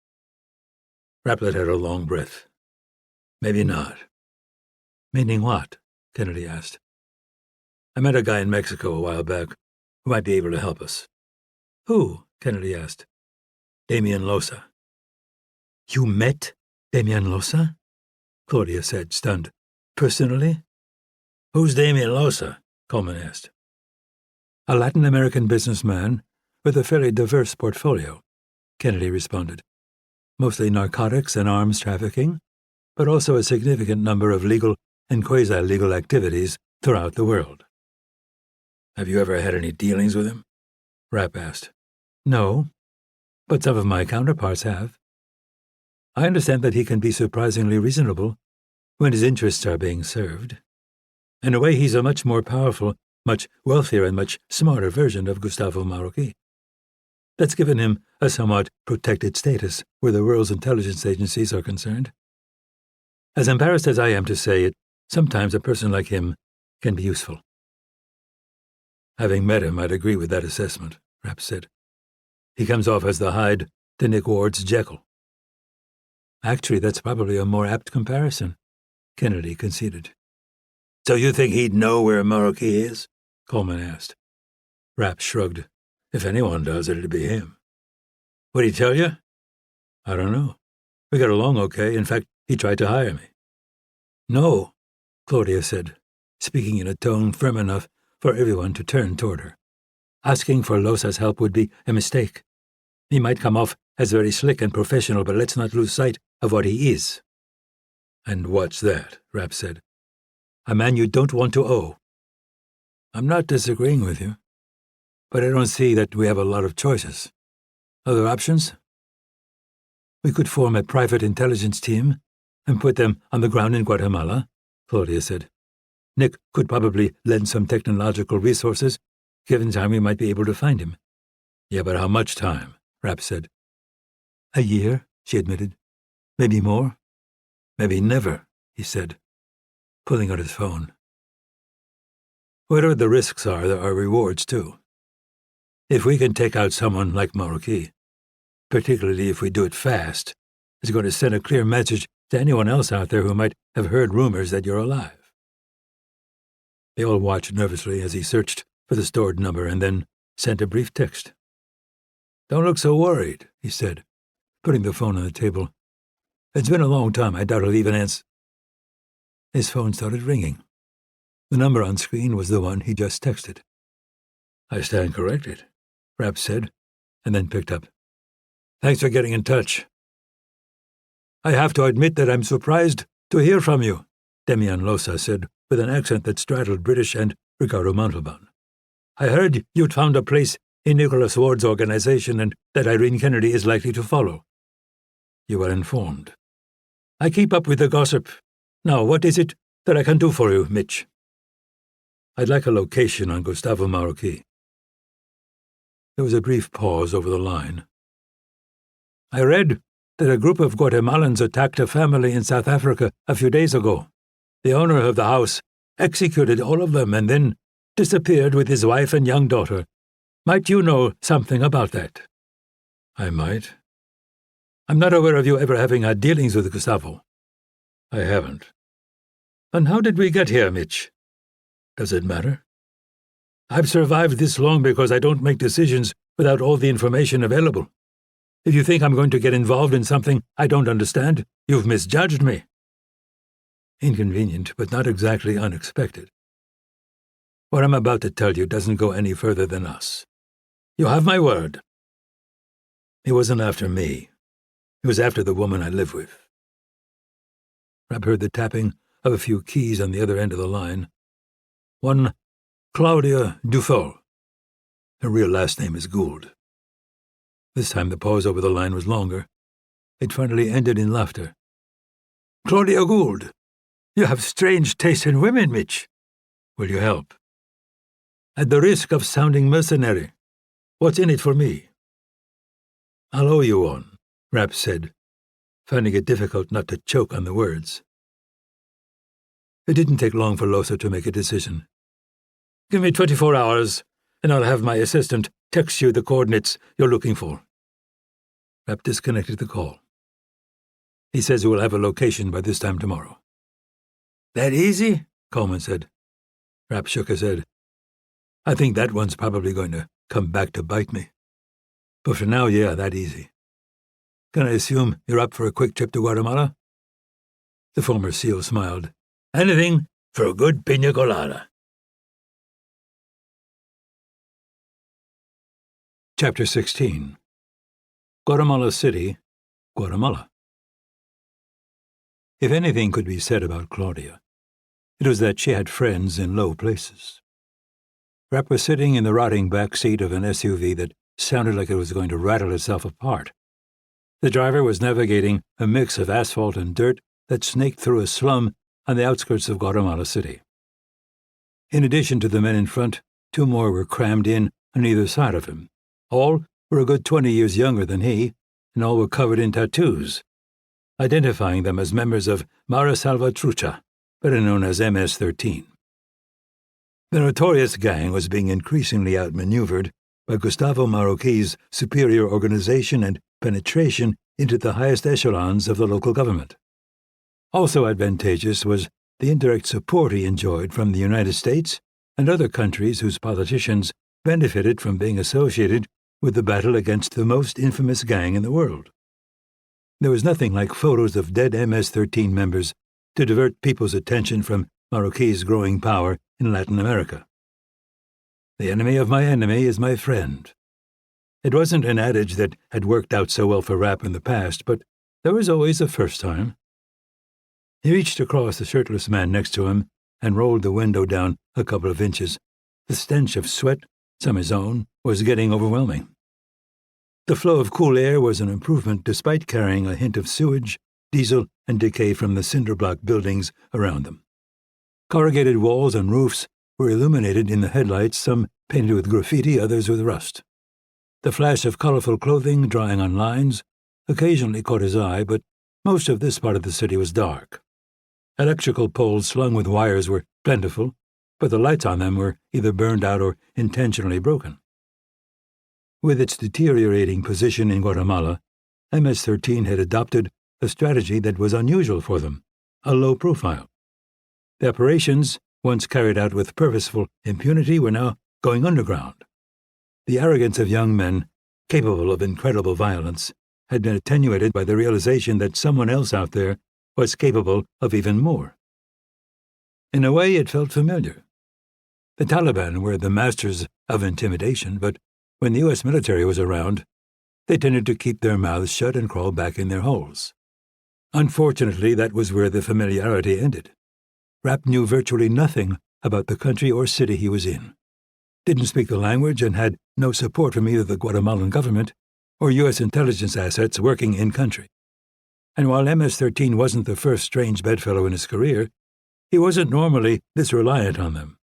Rapp let out a long breath. Maybe not. Meaning what? Kennedy asked. I met a guy in Mexico a while back who might be able to help us. Who? Kennedy asked. Damian Losa. You met Damian Losa? Claudia said, stunned. Personally? Who's Damian Losa? Coleman asked. A Latin American businessman with a fairly diverse portfolio, Kennedy responded. Mostly narcotics and arms trafficking, but also a significant number of legal and quasi-legal activities throughout the world. Have you ever had any dealings with him? Rapp asked. No, but some of my counterparts have. I understand that he can be surprisingly reasonable when his interests are being served. In a way, he's a much more powerful, much wealthier, and much smarter version of Gustavo Marroquí. That's given him a somewhat protected status where the world's intelligence agencies are concerned. As embarrassed as I am to say it, sometimes a person like him can be useful. Having met him, I'd agree with that assessment, Rapp said. He comes off as the Hyde to Nick Ward's Jekyll. Actually, that's probably a more apt comparison, Kennedy conceded. So you think he'd know where Marroquí is? Coleman asked. Rapp shrugged. If anyone does, it'd be him. What'd he tell you? I don't know. We got along okay. In fact, he tried to hire me. No, Claudia said, speaking in a tone firm enough for everyone to turn toward her. Asking for Losa's help would be a mistake. He might come off as very slick and professional, but let's not lose sight of what he is. And what's that? Rapp said. A man you don't want to owe. I'm not disagreeing with you, but I don't see that we have a lot of choices. Other options? We could form a private intelligence team and put them on the ground in Guatemala, Claudia said. Nick could probably lend some technological resources. Given time, we might be able to find him. Yeah, but how much time? Rapp said. A year, she admitted. Maybe more. Maybe never, he said, pulling out his phone. Whatever the risks are, there are rewards, too. If we can take out someone like Marroquí, particularly if we do it fast, it's going to send a clear message to anyone else out there who might have heard rumors that you're alive. They all watched nervously as he searched for the stored number and then sent a brief text. Don't look so worried, he said, putting the phone on the table. It's been a long time. I doubt I'll even answer. His phone started ringing. The number on screen was the one he just texted. I stand corrected, Rapp said, and then picked up. Thanks for getting in touch. I have to admit that I'm surprised to hear from you, Damian Losa said, with an accent that straddled British and Ricardo Montalban. I heard you'd found a place in Nicholas Ward's organization and that Irene Kennedy is likely to follow. You are informed. I keep up with the gossip. Now, what is it that I can do for you, Mitch? I'd like a location on Gustavo Marroquí. There was a brief pause over the line. I read that a group of Guatemalans attacked a family in South Africa a few days ago. The owner of the house executed all of them and then disappeared with his wife and young daughter. Might you know something about that? I might. I'm not aware of you ever having had dealings with Gustavo. I haven't. And how did we get here, Mitch? Does it matter? I've survived this long because I don't make decisions without all the information available. If you think I'm going to get involved in something I don't understand, you've misjudged me. Inconvenient, but not exactly unexpected. What I'm about to tell you doesn't go any further than us. You have my word. It wasn't after me. It was after the woman I live with. Rapp heard the tapping of a few keys on the other end of the line. One, Claudia Dufault. Her real last name is Gould. This time the pause over the line was longer. It finally ended in laughter. "Claudia Gould, you have strange taste in women, Mitch. Will you help?" "At the risk of sounding mercenary, what's in it for me?" "I'll owe you one," Rapp said, finding it difficult not to choke on the words. It didn't take long for Losa to make a decision. "Give me 24 hours, and I'll have my assistant text you the coordinates you're looking for." Rapp disconnected the call. "He says we'll have a location by this time tomorrow." "That easy?" Coleman said. Rapp shook his head. "I think that one's probably going to come back to bite me. But for now, yeah, that easy. Can I assume you're up for a quick trip to Guatemala?" The former SEAL smiled. "Anything for a good piña colada." Chapter 16. Guatemala City, Guatemala. If anything could be said about Claudia, it was that she had friends in low places. Rapp was sitting in the rotting back seat of an SUV that sounded like it was going to rattle itself apart. The driver was navigating a mix of asphalt and dirt that snaked through a slum on the outskirts of Guatemala City. In addition to the men in front, 2 more were crammed in on either side of him. All were a good 20 years younger than he, and all were covered in tattoos, identifying them as members of Mara Salvatrucha, better known as MS-13. The notorious gang was being increasingly outmaneuvered by Gustavo Marroquí's superior organization and penetration into the highest echelons of the local government. Also advantageous was the indirect support he enjoyed from the United States and other countries whose politicians benefited from being associated with the battle against the most infamous gang in the world. There was nothing like photos of dead MS-13 members to divert people's attention from Marroquí's growing power in Latin America. "The enemy of my enemy is my friend." It wasn't an adage that had worked out so well for Rapp in the past, but there was always a first time. He reached across the shirtless man next to him and rolled the window down a couple of inches. The stench of sweat, some his own, was getting overwhelming. The flow of cool air was an improvement despite carrying a hint of sewage, diesel, and decay from the cinder block buildings around them. Corrugated walls and roofs were illuminated in the headlights, some painted with graffiti, others with rust. The flash of colorful clothing drying on lines occasionally caught his eye, but most of this part of the city was dark. Electrical poles slung with wires were plentiful, but the lights on them were either burned out or intentionally broken. With its deteriorating position in Guatemala, MS-13 had adopted a strategy that was unusual for them, a low profile. The operations, once carried out with purposeful impunity, were now going underground. The arrogance of young men, capable of incredible violence, had been attenuated by the realization that someone else out there was capable of even more. In a way, it felt familiar. The Taliban were the masters of intimidation, but when the U.S. military was around, they tended to keep their mouths shut and crawl back in their holes. Unfortunately, that was where the familiarity ended. Rapp knew virtually nothing about the country or city he was in, didn't speak the language, and had no support from either the Guatemalan government or U.S. intelligence assets working in-country. And while MS-13 wasn't the first strange bedfellow in his career, he wasn't normally this reliant on them.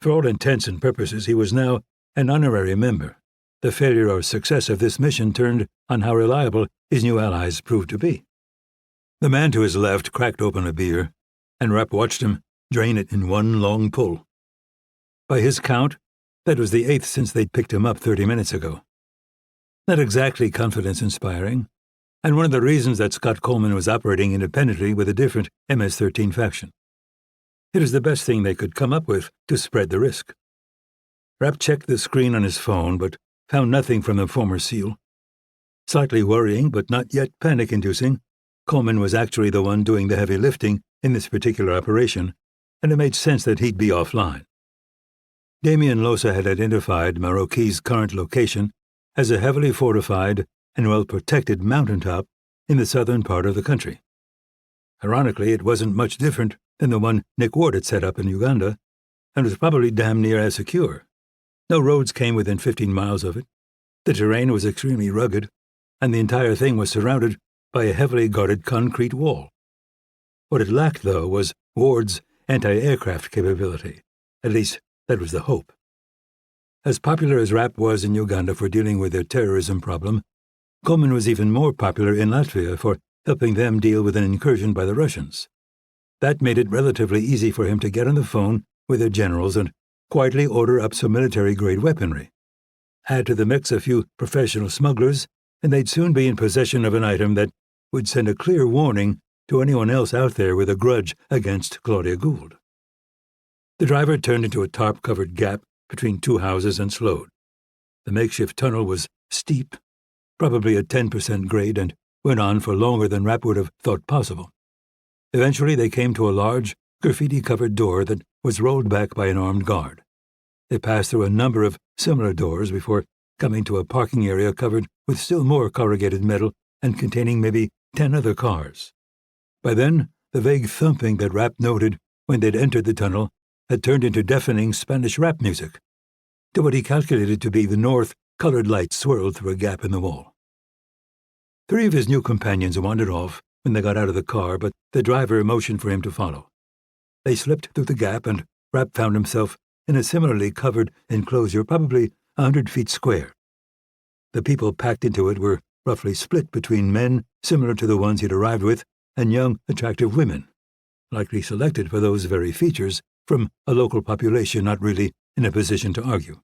For all intents and purposes, he was now an honorary member. The failure or success of this mission turned on how reliable his new allies proved to be. The man to his left cracked open a beer, and Rapp watched him drain it in one long pull. By his count, that was the 8th since they'd picked him up 30 minutes ago. Not exactly confidence-inspiring, and one of the reasons that Scott Coleman was operating independently with a different MS-13 faction. It was the best thing they could come up with to spread the risk. Rapp checked the screen on his phone, but found nothing from the former SEAL. Slightly worrying, but not yet panic-inducing, Coleman was actually the one doing the heavy lifting in this particular operation, and it made sense that he'd be offline. Damian Losa had identified Marroquí's current location as a heavily fortified and well-protected mountaintop in the southern part of the country. Ironically, it wasn't much different than the one Nick Ward had set up in Uganda, and was probably damn near as secure. No roads came within 15 miles of it. The terrain was extremely rugged, and the entire thing was surrounded by a heavily guarded concrete wall. What it lacked, though, was Ward's anti-aircraft capability. At least, that was the hope. As popular as Rapp was in Uganda for dealing with their terrorism problem, Coleman was even more popular in Latvia for helping them deal with an incursion by the Russians. That made it relatively easy for him to get on the phone with their generals and quietly order up some military-grade weaponry. Add to the mix a few professional smugglers, and they'd soon be in possession of an item that would send a clear warning to anyone else out there with a grudge against Claudia Gould. The driver turned into a tarp-covered gap between two houses and slowed. The makeshift tunnel was steep, probably a 10% grade, and went on for longer than Rapp would have thought possible. Eventually they came to a large, graffiti-covered door that was rolled back by an armed guard. They passed through a number of similar doors before coming to a parking area covered with still more corrugated metal and containing maybe 10 other cars. By then, the vague thumping that Rapp noted when they'd entered the tunnel had turned into deafening Spanish rap music. To what he calculated to be the north, colored lights swirled through a gap in the wall. 3 of his new companions wandered off when they got out of the car, but the driver motioned for him to follow. They slipped through the gap, and Rapp found himself in a similarly covered enclosure, probably 100 feet square. The people packed into it were roughly split between men similar to the ones he'd arrived with and young, attractive women, likely selected for those very features from a local population not really in a position to argue.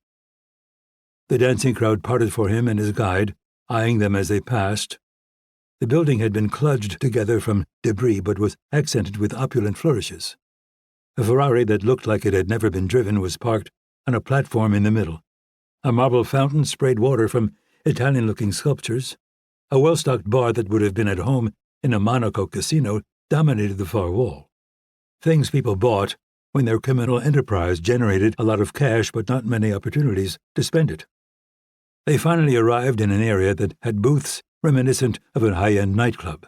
The dancing crowd parted for him and his guide, eyeing them as they passed. The building had been kludged together from debris but was accented with opulent flourishes. A Ferrari that looked like it had never been driven was parked on a platform in the middle. A marble fountain sprayed water from Italian-looking sculptures. A well-stocked bar that would have been at home in a Monaco casino dominated the far wall. Things people bought when their criminal enterprise generated a lot of cash but not many opportunities to spend it. They finally arrived in an area that had booths reminiscent of a high-end nightclub.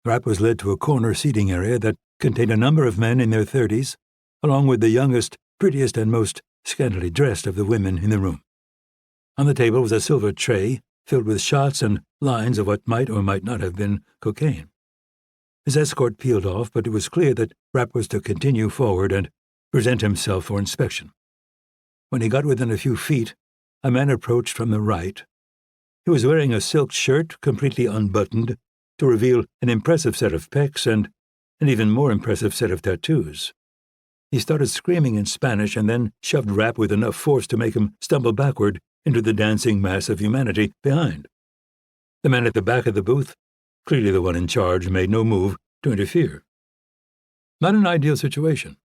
Rapp was led to a corner seating area that contained a number of men in their 30s, along with the youngest, prettiest, and most scantily dressed of the women in the room. On the table was a silver tray filled with shots and lines of what might or might not have been cocaine. His escort peeled off, but it was clear that Rapp was to continue forward and present himself for inspection. When he got within a few feet, a man approached from the right. He was wearing a silk shirt completely unbuttoned to reveal an impressive set of pecs and an even more impressive set of tattoos. He started screaming in Spanish and then shoved Rapp with enough force to make him stumble backward into the dancing mass of humanity behind. The man at the back of the booth, clearly the one in charge, made no move to interfere. Not an ideal situation.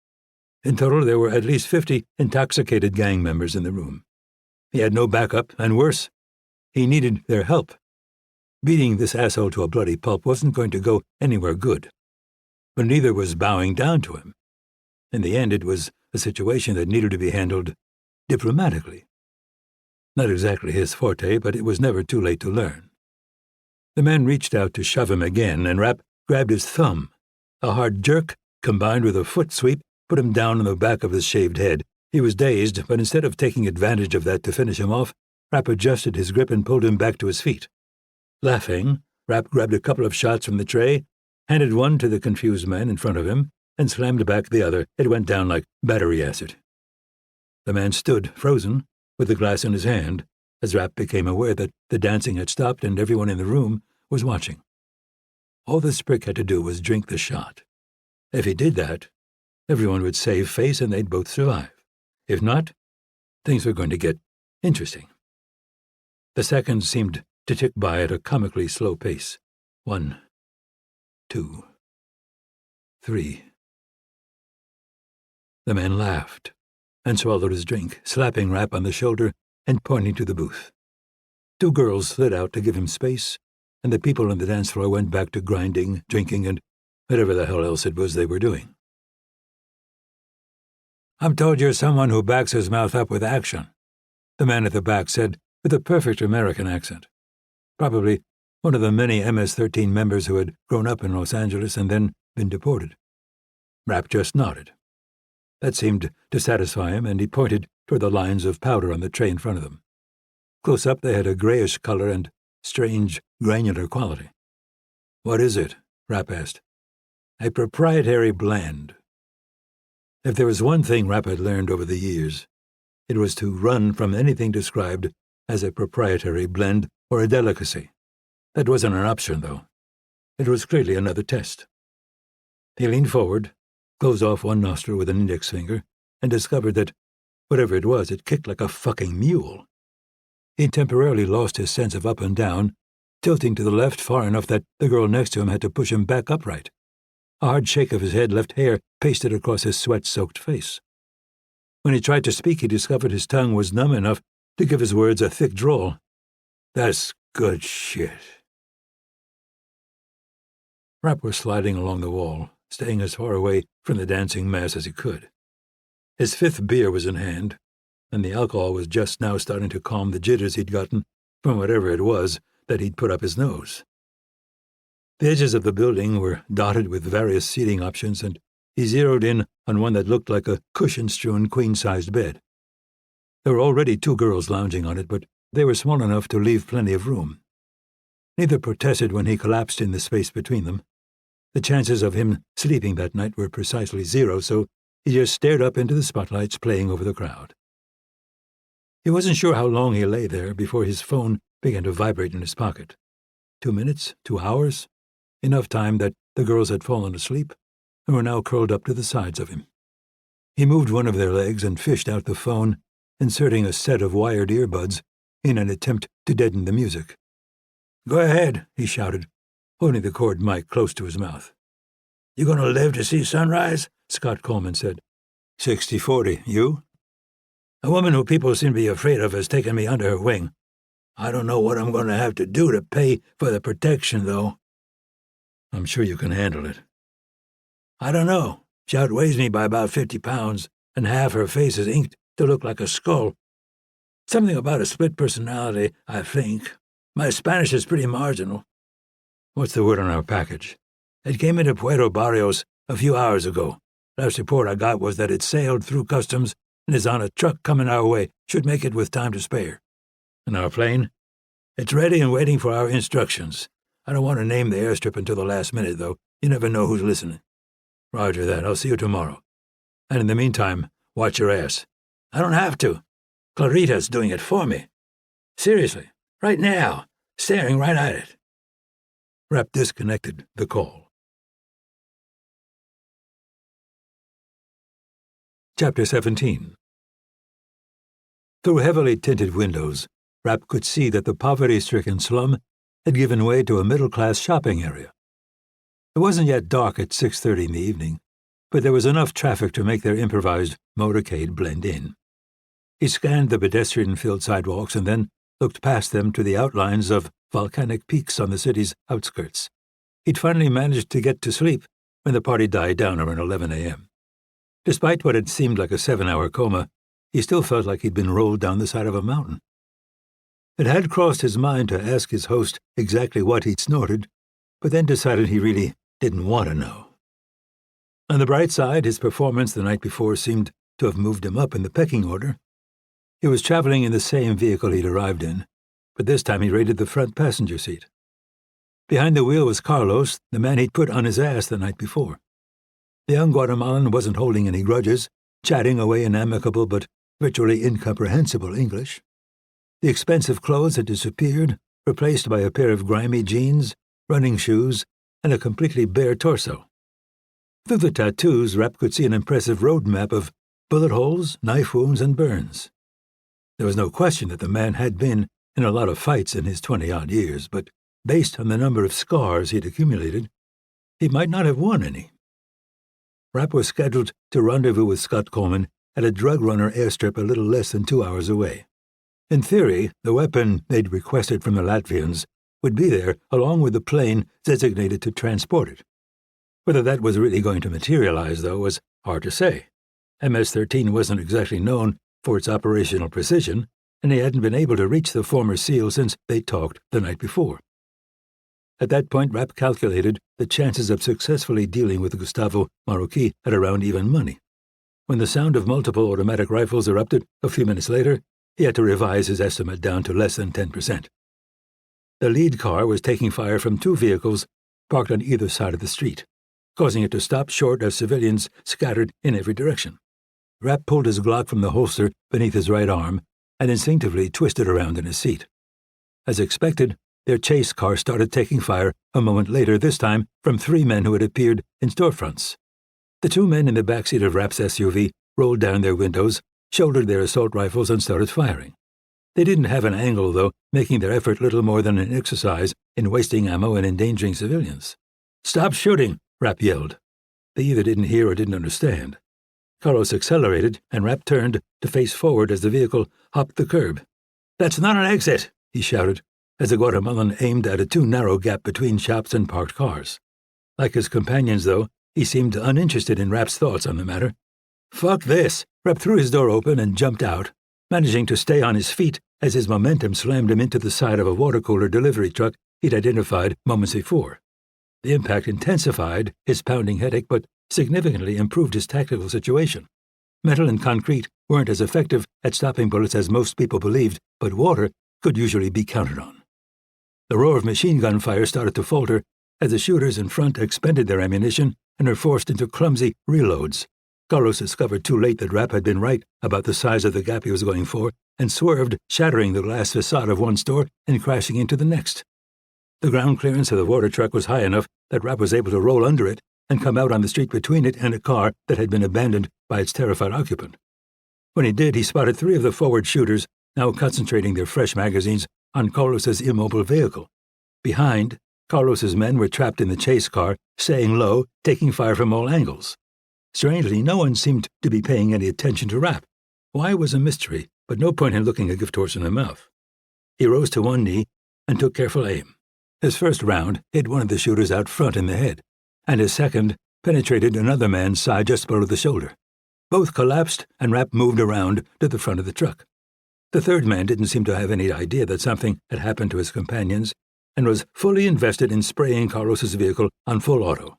In total, there were at least 50 intoxicated gang members in the room. He had no backup, and worse, he needed their help. Beating this asshole to a bloody pulp wasn't going to go anywhere good. But neither was bowing down to him. In the end, it was a situation that needed to be handled diplomatically. Not exactly his forte, but it was never too late to learn. The man reached out to shove him again, and Rapp grabbed his thumb. A hard jerk, combined with a foot sweep, put him down on the back of his shaved head. He was dazed, but instead of taking advantage of that to finish him off, Rapp adjusted his grip and pulled him back to his feet. Laughing, Rapp grabbed a couple of shots from the tray, handed one to the confused man in front of him, and slammed back the other. It went down like battery acid. The man stood, frozen, with the glass in his hand, as Rapp became aware that the dancing had stopped and everyone in the room was watching. All this prick had to do was drink the shot. If he did that, everyone would save face and they'd both survive. If not, things were going to get interesting. The seconds seemed to tick by at a comically slow pace. 1, 2, 3. The man laughed and swallowed his drink, slapping Rapp on the shoulder and pointing to the booth. 2 girls slid out to give him space, and the people on the dance floor went back to grinding, drinking, and whatever the hell else it was they were doing. "I'm told you're someone who backs his mouth up with action," the man at the back said with a perfect American accent. Probably one of the many MS-13 members who had grown up in Los Angeles and then been deported. Rapp just nodded. That seemed to satisfy him, and he pointed toward the lines of powder on the tray in front of them. Close up, they had a grayish color and strange, granular quality. "What is it?" Rapp asked. "A proprietary blend." If there was one thing Rapp had learned over the years, it was to run from anything described as a proprietary blend or a delicacy. That wasn't an option, though. It was clearly another test. He leaned forward, closed off one nostril with an index finger, and discovered that, whatever it was, it kicked like a fucking mule. He temporarily lost his sense of up and down, tilting to the left far enough that the girl next to him had to push him back upright. A hard shake of his head left hair pasted across his sweat-soaked face. When he tried to speak, he discovered his tongue was numb enough to give his words a thick drawl. "That's good shit." Rapp was sliding along the wall, staying as far away from the dancing mass as he could. His fifth beer was in hand, and the alcohol was just now starting to calm the jitters he'd gotten from whatever it was that he'd put up his nose. The edges of the building were dotted with various seating options, and he zeroed in on one that looked like a cushion-strewn queen-sized bed. There were already 2 girls lounging on it, but they were small enough to leave plenty of room. Neither protested when he collapsed in the space between them. The chances of him sleeping that night were precisely 0, so he just stared up into the spotlights playing over the crowd. He wasn't sure how long he lay there before his phone began to vibrate in his pocket. 2 minutes? 2 hours? Enough time that the girls had fallen asleep and were now curled up to the sides of him. He moved one of their legs and fished out the phone, inserting a set of wired earbuds in an attempt to deaden the music. "Go ahead," he shouted, holding the cord mic close to his mouth. "You gonna live to see sunrise?" Scott Coleman said. 60-40. You? "A woman who people seem to be afraid of has taken me under her wing. I don't know what I'm going to have to do to pay for the protection, though." "I'm sure you can handle it." "I don't know. She outweighs me by about 50 pounds, and half her face is inked to look like a skull. Something about a split personality, I think. My Spanish is pretty marginal." "What's the word on our package?" "It came into Puerto Barrios a few hours ago. Last report I got was that it sailed through customs and is on a truck coming our way. Should make it with time to spare." "And our plane?" "It's ready and waiting for our instructions. I don't want to name the airstrip until the last minute, though. You never know who's listening." "Roger that. I'll see you tomorrow. And in the meantime, watch your ass." "I don't have to. Clarita's doing it for me. Seriously, right now, staring right at it." Rapp disconnected the call. Chapter 17. Through heavily tinted windows, Rapp could see that the poverty-stricken slum had given way to a middle-class shopping area. It wasn't yet dark at 6:30 in the evening, but there was enough traffic to make their improvised motorcade blend in. He scanned the pedestrian-filled sidewalks and then looked past them to the outlines of volcanic peaks on the city's outskirts. He'd finally managed to get to sleep when the party died down around 11 a.m. Despite what had seemed like a 7-hour coma, he still felt like he'd been rolled down the side of a mountain. It had crossed his mind to ask his host exactly what he'd snorted, but then decided he really didn't want to know. On the bright side, his performance the night before seemed to have moved him up in the pecking order. He was traveling in the same vehicle he'd arrived in, but this time he raided the front passenger seat. Behind the wheel was Carlos, the man he'd put on his ass the night before. The young Guatemalan wasn't holding any grudges, chatting away in amicable but virtually incomprehensible English. The expensive clothes had disappeared, replaced by a pair of grimy jeans, running shoes, and a completely bare torso. Through the tattoos, Rapp could see an impressive road map of bullet holes, knife wounds, and burns. There was no question that the man had been in a lot of fights in his 20-odd years, but based on the number of scars he'd accumulated, he might not have won any. Rapp was scheduled to rendezvous with Scott Coleman at a drug runner airstrip a little less than 2 hours away. In theory, the weapon they'd requested from the Latvians would be there along with the plane designated to transport it. Whether that was really going to materialize, though, was hard to say. MS-13 wasn't exactly known for its operational precision, and he hadn't been able to reach the former SEAL since they talked the night before. At that point, Rapp calculated the chances of successfully dealing with Gustavo Marroquí at around even money. When the sound of multiple automatic rifles erupted a few minutes later, he had to revise his estimate down to less than 10%. The lead car was taking fire from two vehicles parked on either side of the street, causing it to stop short as civilians scattered in every direction. Rapp pulled his Glock from the holster beneath his right arm and instinctively twisted around in his seat. As expected, their chase car started taking fire a moment later, this time from three men who had appeared in storefronts. The two men in the backseat of Rapp's SUV rolled down their windows, shouldered their assault rifles, and started firing. They didn't have an angle, though, making their effort little more than an exercise in wasting ammo and endangering civilians. "Stop shooting!" Rapp yelled. They either didn't hear or didn't understand. Carlos accelerated, and Rapp turned to face forward as the vehicle hopped the curb. "That's not an exit!" he shouted, as the Guatemalan aimed at a too narrow gap between shops and parked cars. Like his companions, though, he seemed uninterested in Rapp's thoughts on the matter. "Fuck this!" Rapp threw his door open and jumped out, managing to stay on his feet as his momentum slammed him into the side of a water cooler delivery truck he'd identified moments before. The impact intensified his pounding headache, but significantly improved his tactical situation. Metal and concrete weren't as effective at stopping bullets as most people believed, but water could usually be counted on. The roar of machine gun fire started to falter as the shooters in front expended their ammunition and were forced into clumsy reloads. Carlos discovered too late that Rapp had been right about the size of the gap he was going for, and swerved, shattering the glass facade of one store and crashing into the next. The ground clearance of the water truck was high enough that Rapp was able to roll under it and come out on the street between it and a car that had been abandoned by its terrified occupant. When he did, he spotted three of the forward shooters, now concentrating their fresh magazines on Carlos's immobile vehicle. Behind, Carlos's men were trapped in the chase car, staying low, taking fire from all angles. Strangely, no one seemed to be paying any attention to Rapp. Why was a mystery, but no point in looking a gift horse in the mouth. He rose to one knee and took careful aim. His first round hit one of the shooters out front in the head, and his second penetrated another man's side just below the shoulder. Both collapsed, and Rapp moved around to the front of the truck. The third man didn't seem to have any idea that something had happened to his companions, and was fully invested in spraying Carlos's vehicle on full auto.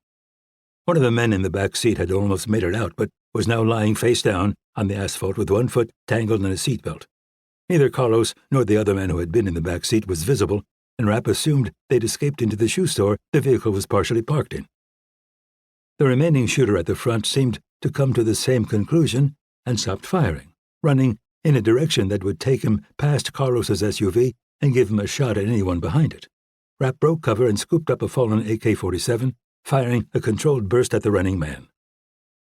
One of the men in the back seat had almost made it out, but was now lying face down on the asphalt with one foot tangled in a seatbelt. Neither Carlos nor the other man who had been in the back seat was visible, and Rapp assumed they'd escaped into the shoe store the vehicle was partially parked in. The remaining shooter at the front seemed to come to the same conclusion and stopped firing, running in a direction that would take him past Carlos's SUV and give him a shot at anyone behind it. Rapp broke cover and scooped up a fallen AK-47, firing a controlled burst at the running man.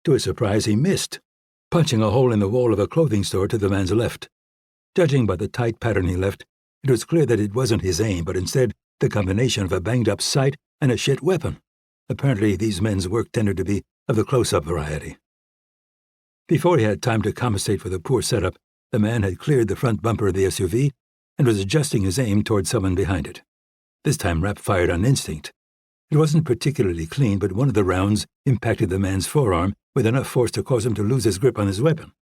To his surprise, he missed, punching a hole in the wall of a clothing store to the man's left. Judging by the tight pattern he left, it was clear that it wasn't his aim, but instead the combination of a banged-up sight and a shit weapon. Apparently, these men's work tended to be of the close-up variety. Before he had time to compensate for the poor setup, the man had cleared the front bumper of the SUV and was adjusting his aim toward someone behind it. This time, Rapp fired on instinct. It wasn't particularly clean, but one of the rounds impacted the man's forearm with enough force to cause him to lose his grip on his weapon.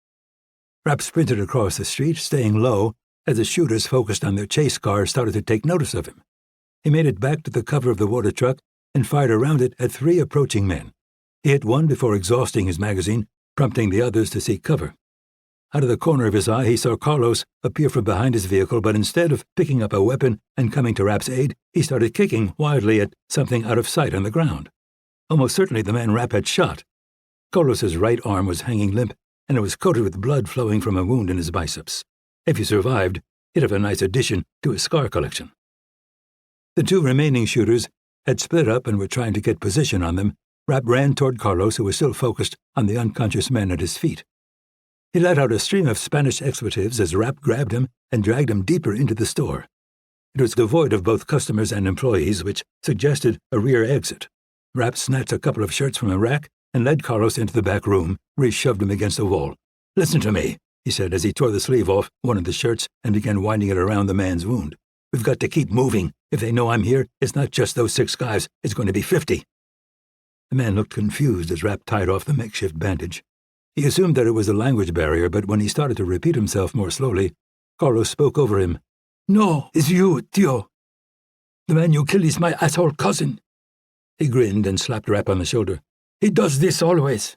Rapp sprinted across the street, staying low, as the shooters focused on their chase car started to take notice of him. He made it back to the cover of the water truck and fired around it at three approaching men. He hit one before exhausting his magazine, prompting the others to seek cover. Out of the corner of his eye, he saw Carlos appear from behind his vehicle, but instead of picking up a weapon and coming to Rapp's aid, he started kicking wildly at something out of sight on the ground. Almost certainly the man Rapp had shot. Carlos's right arm was hanging limp, and it was coated with blood flowing from a wound in his biceps. If he survived, he'd have a nice addition to his scar collection. The two remaining shooters had split up and were trying to get position on them. Rapp ran toward Carlos, who was still focused on the unconscious man at his feet. He let out a stream of Spanish expletives as Rapp grabbed him and dragged him deeper into the store. It was devoid of both customers and employees, which suggested a rear exit. Rapp snatched a couple of shirts from a rack and led Carlos into the back room, where he shoved him against a wall. "Listen to me," he said as he tore the sleeve off one of the shirts and began winding it around the man's wound. "We've got to keep moving. If they know I'm here, it's not just those 6 guys. It's going to be 50. The man looked confused as Rapp tied off the makeshift bandage. He assumed that it was a language barrier, but when he started to repeat himself more slowly, Carlos spoke over him. "No, it's you, Tio. The man you killed is my asshole cousin." He grinned and slapped Rapp on the shoulder. "He does this always."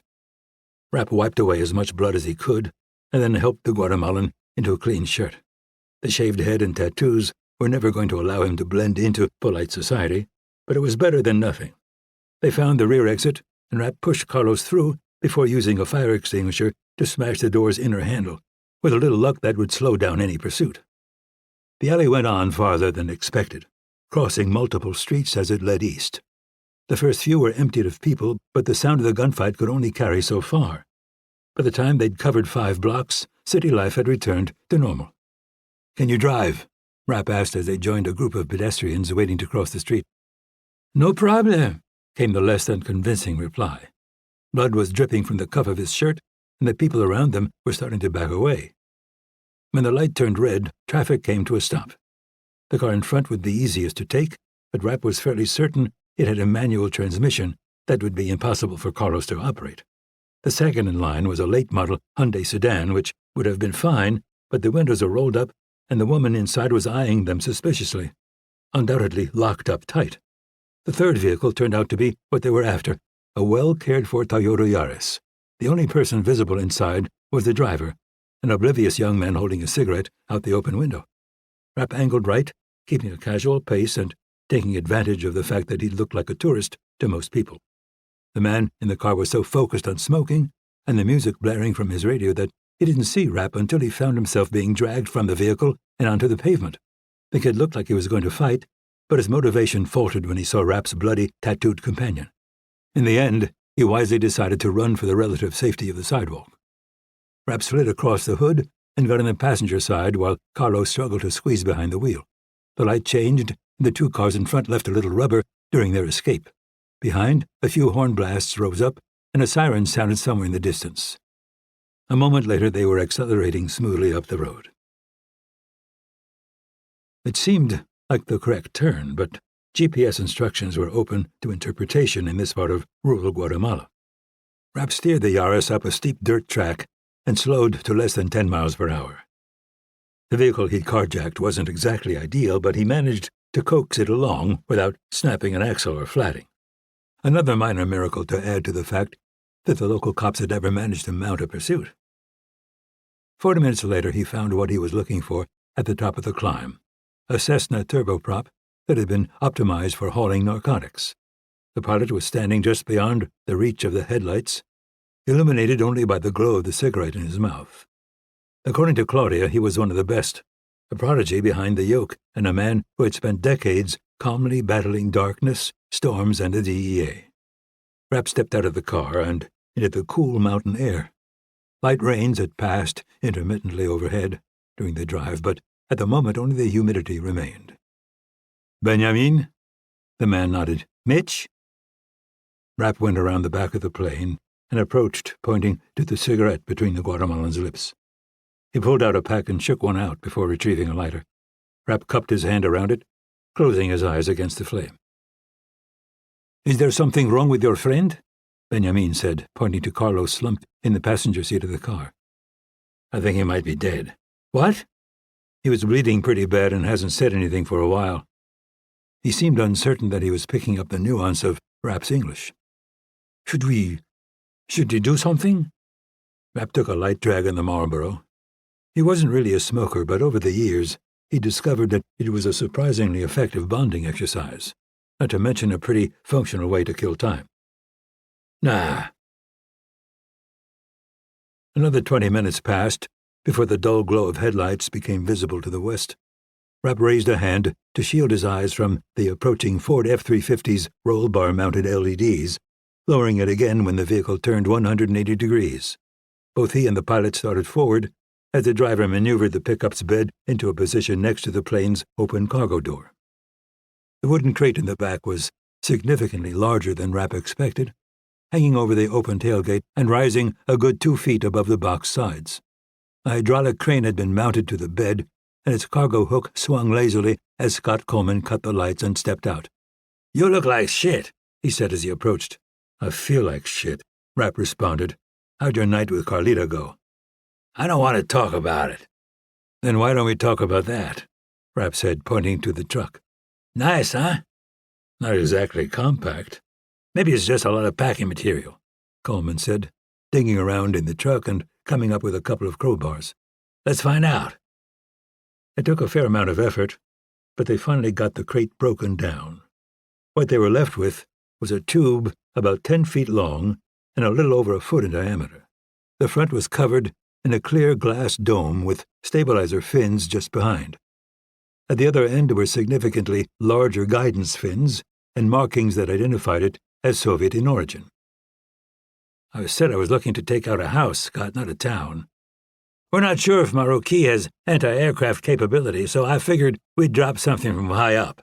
Rapp wiped away as much blood as he could, and then helped the Guatemalan into a clean shirt. The shaved head and tattoos were never going to allow him to blend into polite society, but it was better than nothing. They found the rear exit, and Rapp pushed Carlos through before using a fire extinguisher to smash the door's inner handle. With a little luck, that would slow down any pursuit. The alley went on farther than expected, crossing multiple streets as it led east. The first few were emptied of people, but the sound of the gunfight could only carry so far. By the time they'd covered 5 blocks, city life had returned to normal. "Can you drive?" Rapp asked as they joined a group of pedestrians waiting to cross the street. "No problem," came the less than convincing reply. Blood was dripping from the cuff of his shirt, and the people around them were starting to back away. When the light turned red, traffic came to a stop. The car in front would be easiest to take, but Rapp was fairly certain it had a manual transmission that would be impossible for Carlos to operate. The second in line was a late-model Hyundai sedan, which would have been fine, but the windows were rolled up, and the woman inside was eyeing them suspiciously, undoubtedly locked up tight. The third vehicle turned out to be what they were after, a well-cared-for Toyota Yaris. The only person visible inside was the driver, an oblivious young man holding a cigarette out the open window. Rapp angled right, keeping a casual pace and taking advantage of the fact that he looked like a tourist to most people. The man in the car was so focused on smoking and the music blaring from his radio that he didn't see Rapp until he found himself being dragged from the vehicle and onto the pavement. The kid looked like he was going to fight, but his motivation faltered when he saw Rapp's bloody, tattooed companion. In the end, he wisely decided to run for the relative safety of the sidewalk. Rapp slid across the hood and got on the passenger side while Carlos struggled to squeeze behind the wheel. The light changed, and the 2 cars in front left a little rubber during their escape. Behind, a few horn blasts rose up, and a siren sounded somewhere in the distance. A moment later, they were accelerating smoothly up the road. It seemed like the correct turn, but GPS instructions were open to interpretation in this part of rural Guatemala. Rapp steered the Yaris up a steep dirt track and slowed to less than 10 miles per hour. The vehicle he'd carjacked wasn't exactly ideal, but he managed to coax it along without snapping an axle or flatting. Another minor miracle to add to the fact that the local cops had ever managed to mount a pursuit. 40 minutes later, he found what he was looking for at the top of the climb, a Cessna turboprop that had been optimized for hauling narcotics. The pilot was standing just beyond the reach of the headlights, illuminated only by the glow of the cigarette in his mouth. According to Claudia, he was one of the best, a prodigy behind the yoke and a man who had spent decades calmly battling darkness, storms, and the DEA. Rapp stepped out of the car and into the cool mountain air. Light rains had passed intermittently overhead during the drive, but at the moment only the humidity remained. "Benjamin?" The man nodded. "Mitch?" Rapp went around the back of the plane and approached, pointing to the cigarette between the Guatemalan's lips. He pulled out a pack and shook one out before retrieving a lighter. Rapp cupped his hand around it, closing his eyes against the flame. "Is there something wrong with your friend?" Benjamin said, pointing to Carlos slumped in the passenger seat of the car. "I think he might be dead." "What?" "He was bleeding pretty bad and hasn't said anything for a while." He seemed uncertain that he was picking up the nuance of Rapp's English. Should we do something?" Rapp took a light drag on the Marlboro. He wasn't really a smoker, but over the years, he discovered that it was a surprisingly effective bonding exercise, not to mention a pretty functional way to kill time. "Nah." Another 20 minutes passed before the dull glow of headlights became visible to the west. Rapp raised a hand to shield his eyes from the approaching Ford F-350's roll-bar-mounted LEDs, lowering it again when the vehicle turned 180 degrees. Both he and the pilot started forward as the driver maneuvered the pickup's bed into a position next to the plane's open cargo door. The wooden crate in the back was significantly larger than Rapp expected, hanging over the open tailgate and rising a good 2 feet above the box sides. A hydraulic crane had been mounted to the bed, and its cargo hook swung lazily as Scott Coleman cut the lights and stepped out. "You look like shit," he said as he approached. "I feel like shit," Rapp responded. "How'd your night with Carlita go?" "I don't want to talk about it." "Then why don't we talk about that?" Rapp said, pointing to the truck. "Nice, huh?" "Not exactly compact." "Maybe it's just a lot of packing material," Coleman said, digging around in the truck and coming up with a couple of crowbars. Let's find out." It took a fair amount of effort, but they finally got the crate broken down. What they were left with was a tube about 10 feet long and a little over a foot in diameter. The front was covered in a clear glass dome with stabilizer fins just behind. At the other end were significantly larger guidance fins and markings that identified it as Soviet in origin. "I said I was looking to take out a house, Scott, not a town. We're not sure if Marocchi has anti-aircraft capability, so I figured we'd drop something from high up.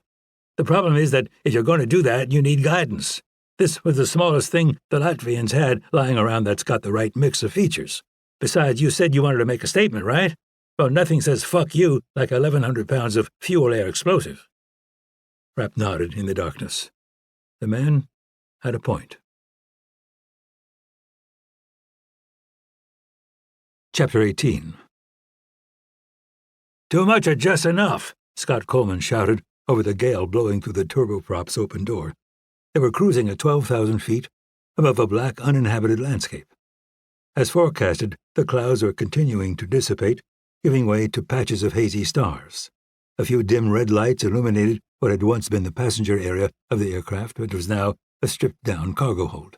The problem is that if you're going to do that, you need guidance. This was the smallest thing the Latvians had lying around that's got the right mix of features. Besides, you said you wanted to make a statement, right? Well, nothing says fuck you like 1,100 pounds of fuel-air explosive." Rapp nodded in the darkness. The man had a point. Chapter 18. "Too much or just enough?" Scott Coleman shouted over the gale blowing through the turboprop's open door. They were cruising at 12,000 feet above a black, uninhabited landscape. As forecasted, the clouds were continuing to dissipate, giving way to patches of hazy stars. A few dim red lights illuminated what had once been the passenger area of the aircraft, but was now a stripped-down cargo hold.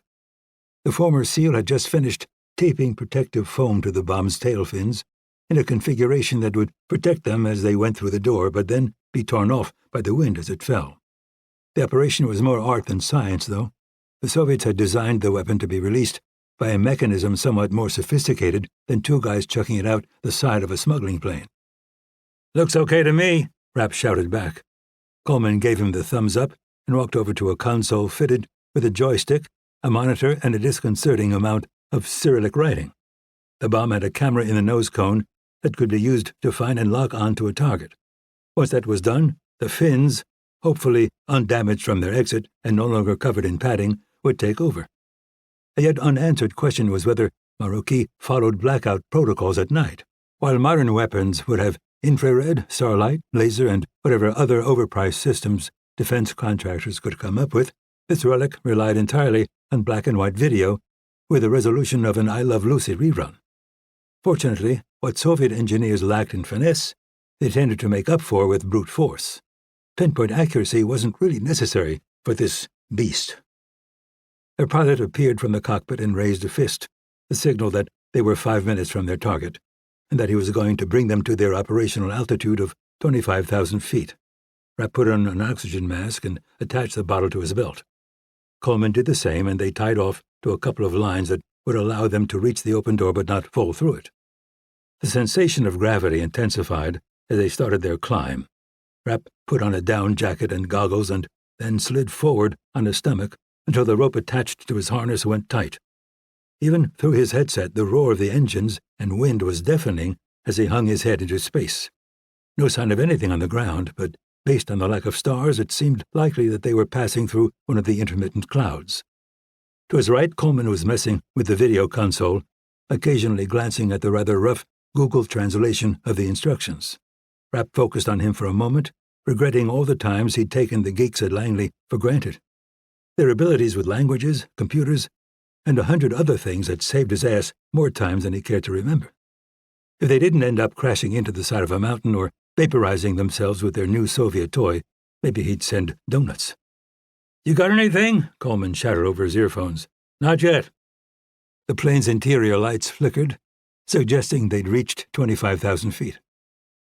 The former SEAL had just finished taping protective foam to the bomb's tail fins in a configuration that would protect them as they went through the door, but then be torn off by the wind as it fell. The operation was more art than science, though. The Soviets had designed the weapon to be released by a mechanism somewhat more sophisticated than two guys chucking it out the side of a smuggling plane. "Looks okay to me," Rapp shouted back. Coleman gave him the thumbs up and walked over to a console fitted with a joystick, a monitor, and a disconcerting amount of Cyrillic writing. The bomb had a camera in the nose cone that could be used to find and lock onto a target. Once that was done, the fins, hopefully undamaged from their exit and no longer covered in padding, would take over. A yet unanswered question was whether Marocchi followed blackout protocols at night. While modern weapons would have infrared, starlight, laser, and whatever other overpriced systems defense contractors could come up with, this relic relied entirely on black and white video with the resolution of an I Love Lucy rerun. Fortunately, what Soviet engineers lacked in finesse, they tended to make up for with brute force. Pinpoint accuracy wasn't really necessary for this beast. Their pilot appeared from the cockpit and raised a fist, the signal that they were 5 minutes from their target, and that he was going to bring them to their operational altitude of 25,000 feet. Rapp put on an oxygen mask and attached the bottle to his belt. Coleman did the same, and they tied off to a couple of lines that would allow them to reach the open door but not fall through it. The sensation of gravity intensified as they started their climb. Rapp put on a down jacket and goggles and then slid forward on his stomach until the rope attached to his harness went tight. Even through his headset, the roar of the engines and wind was deafening as he hung his head into space. No sign of anything on the ground, but based on the lack of stars, it seemed likely that they were passing through one of the intermittent clouds. To his right, Coleman was messing with the video console, occasionally glancing at the rather rough Google translation of the instructions. Rapp focused on him for a moment, regretting all the times he'd taken the geeks at Langley for granted. Their abilities with languages, computers, and 100 other things had saved his ass more times than he cared to remember. If they didn't end up crashing into the side of a mountain or vaporizing themselves with their new Soviet toy, maybe he'd send donuts. "You got anything?" Coleman shouted over his earphones. "Not yet." The plane's interior lights flickered, suggesting they'd reached 25,000 feet.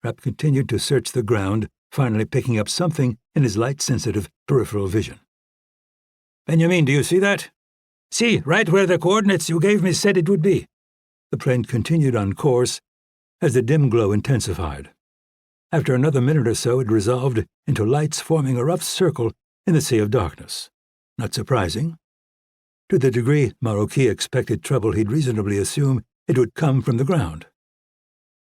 Rapp continued to search the ground, finally picking up something in his light-sensitive peripheral vision. "Benjamin, do you see that?" "See, right where the coordinates you gave me said it would be." The plane continued on course as the dim glow intensified. After another minute or so, it resolved into lights forming a rough circle in the sea of darkness. Not surprising. To the degree Marocchi expected trouble, he'd reasonably assume it would come from the ground.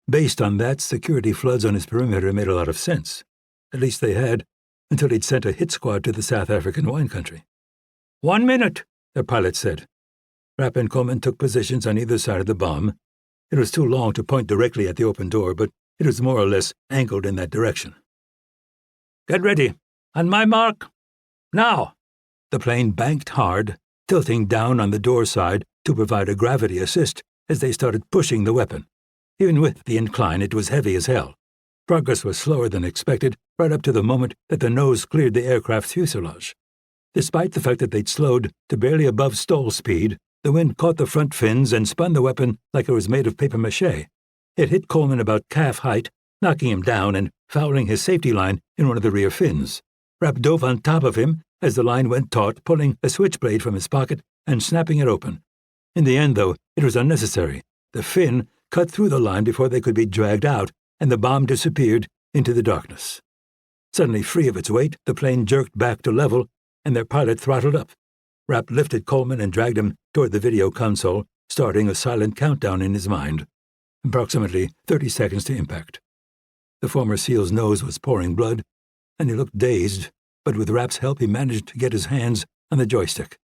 Based on that, security floods on his perimeter made a lot of sense. At least they had, until he'd sent a hit squad to the South African wine country. 1 minute, the pilot said. Rapp and Coleman took positions on either side of the bomb. It was too long to point directly at the open door, but it was more or less angled in that direction. "Get ready. On my mark. Now!" The plane banked hard, tilting down on the door side to provide a gravity assist as they started pushing the weapon. Even with the incline, it was heavy as hell. Progress was slower than expected, right up to the moment that the nose cleared the aircraft's fuselage. Despite the fact that they'd slowed to barely above stall speed, the wind caught the front fins and spun the weapon like it was made of papier-mâché. It hit Coleman about calf height, knocking him down and fouling his safety line in one of the rear fins. Rapp dove on top of him as the line went taut, pulling a switchblade from his pocket and snapping it open. In the end, though, it was unnecessary. The fin cut through the line before they could be dragged out, and the bomb disappeared into the darkness. Suddenly free of its weight, the plane jerked back to level, and their pilot throttled up. Rapp lifted Coleman and dragged him toward the video console, starting a silent countdown in his mind. Approximately 30 seconds to impact. The former SEAL's nose was pouring blood, and he looked dazed, but with Rapp's help he managed to get his hands on the joystick.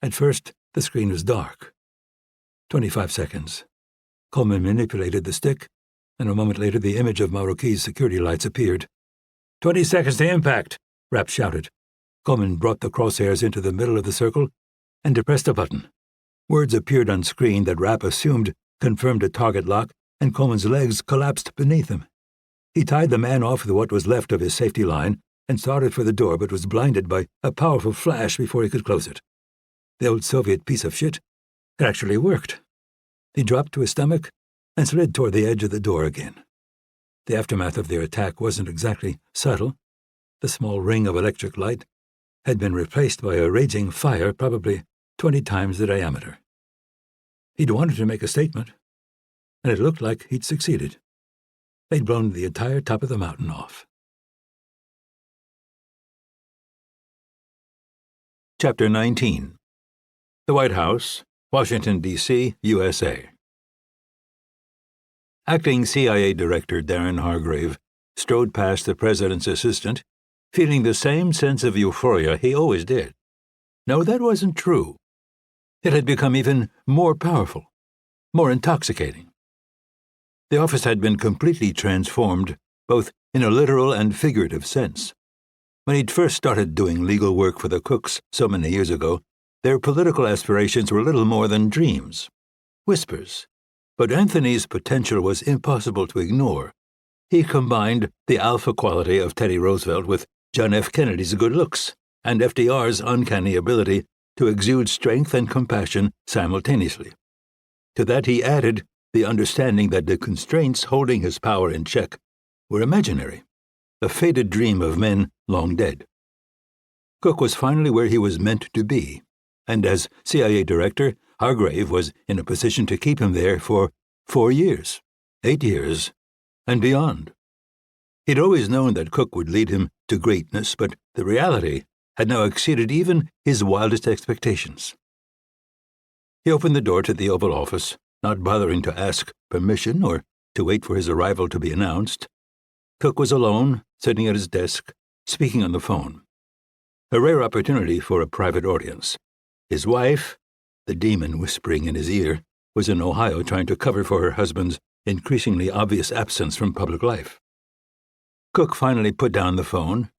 At first, the screen was dark. 25 seconds. Coleman manipulated the stick, and a moment later the image of Marroquin's security lights appeared. 20 seconds to impact, Rapp shouted. Coleman brought the crosshairs into the middle of the circle and depressed a button. Words appeared on screen that Rapp assumed confirmed a target lock, and Coleman's legs collapsed beneath him. He tied the man off with what was left of his safety line and started for the door, but was blinded by a powerful flash before he could close it. The old Soviet piece of shit had actually worked. He dropped to his stomach and slid toward the edge of the door again. The aftermath of their attack wasn't exactly subtle. The small ring of electric light had been replaced by a raging fire probably 20 times the diameter. He'd wanted to make a statement, and it looked like he'd succeeded. They'd blown the entire top of the mountain off. Chapter 19. The White House, Washington, D.C., USA. Acting CIA Director Darren Hargrave strode past the president's assistant, feeling the same sense of euphoria he always did. No, that wasn't true. It had become even more powerful, more intoxicating. The office had been completely transformed, both in a literal and figurative sense. When he'd first started doing legal work for the Cooks so many years ago, their political aspirations were little more than dreams, whispers. But Anthony's potential was impossible to ignore. He combined the alpha quality of Teddy Roosevelt with John F. Kennedy's good looks and FDR's uncanny ability to exude strength and compassion simultaneously. To that he added the understanding that the constraints holding his power in check were imaginary, a faded dream of men long dead. Cook was finally where he was meant to be, and as CIA Director, Hargrave was in a position to keep him there for 4 years, 8 years, and beyond. He'd always known that Cook would lead him to greatness, but the reality had now exceeded even his wildest expectations. He opened the door to the Oval Office, not bothering to ask permission or to wait for his arrival to be announced. Cook was alone, sitting at his desk, speaking on the phone. A rare opportunity for a private audience. His wife, the demon whispering in his ear, was in Ohio trying to cover for her husband's increasingly obvious absence from public life. Cook finally put down the phone,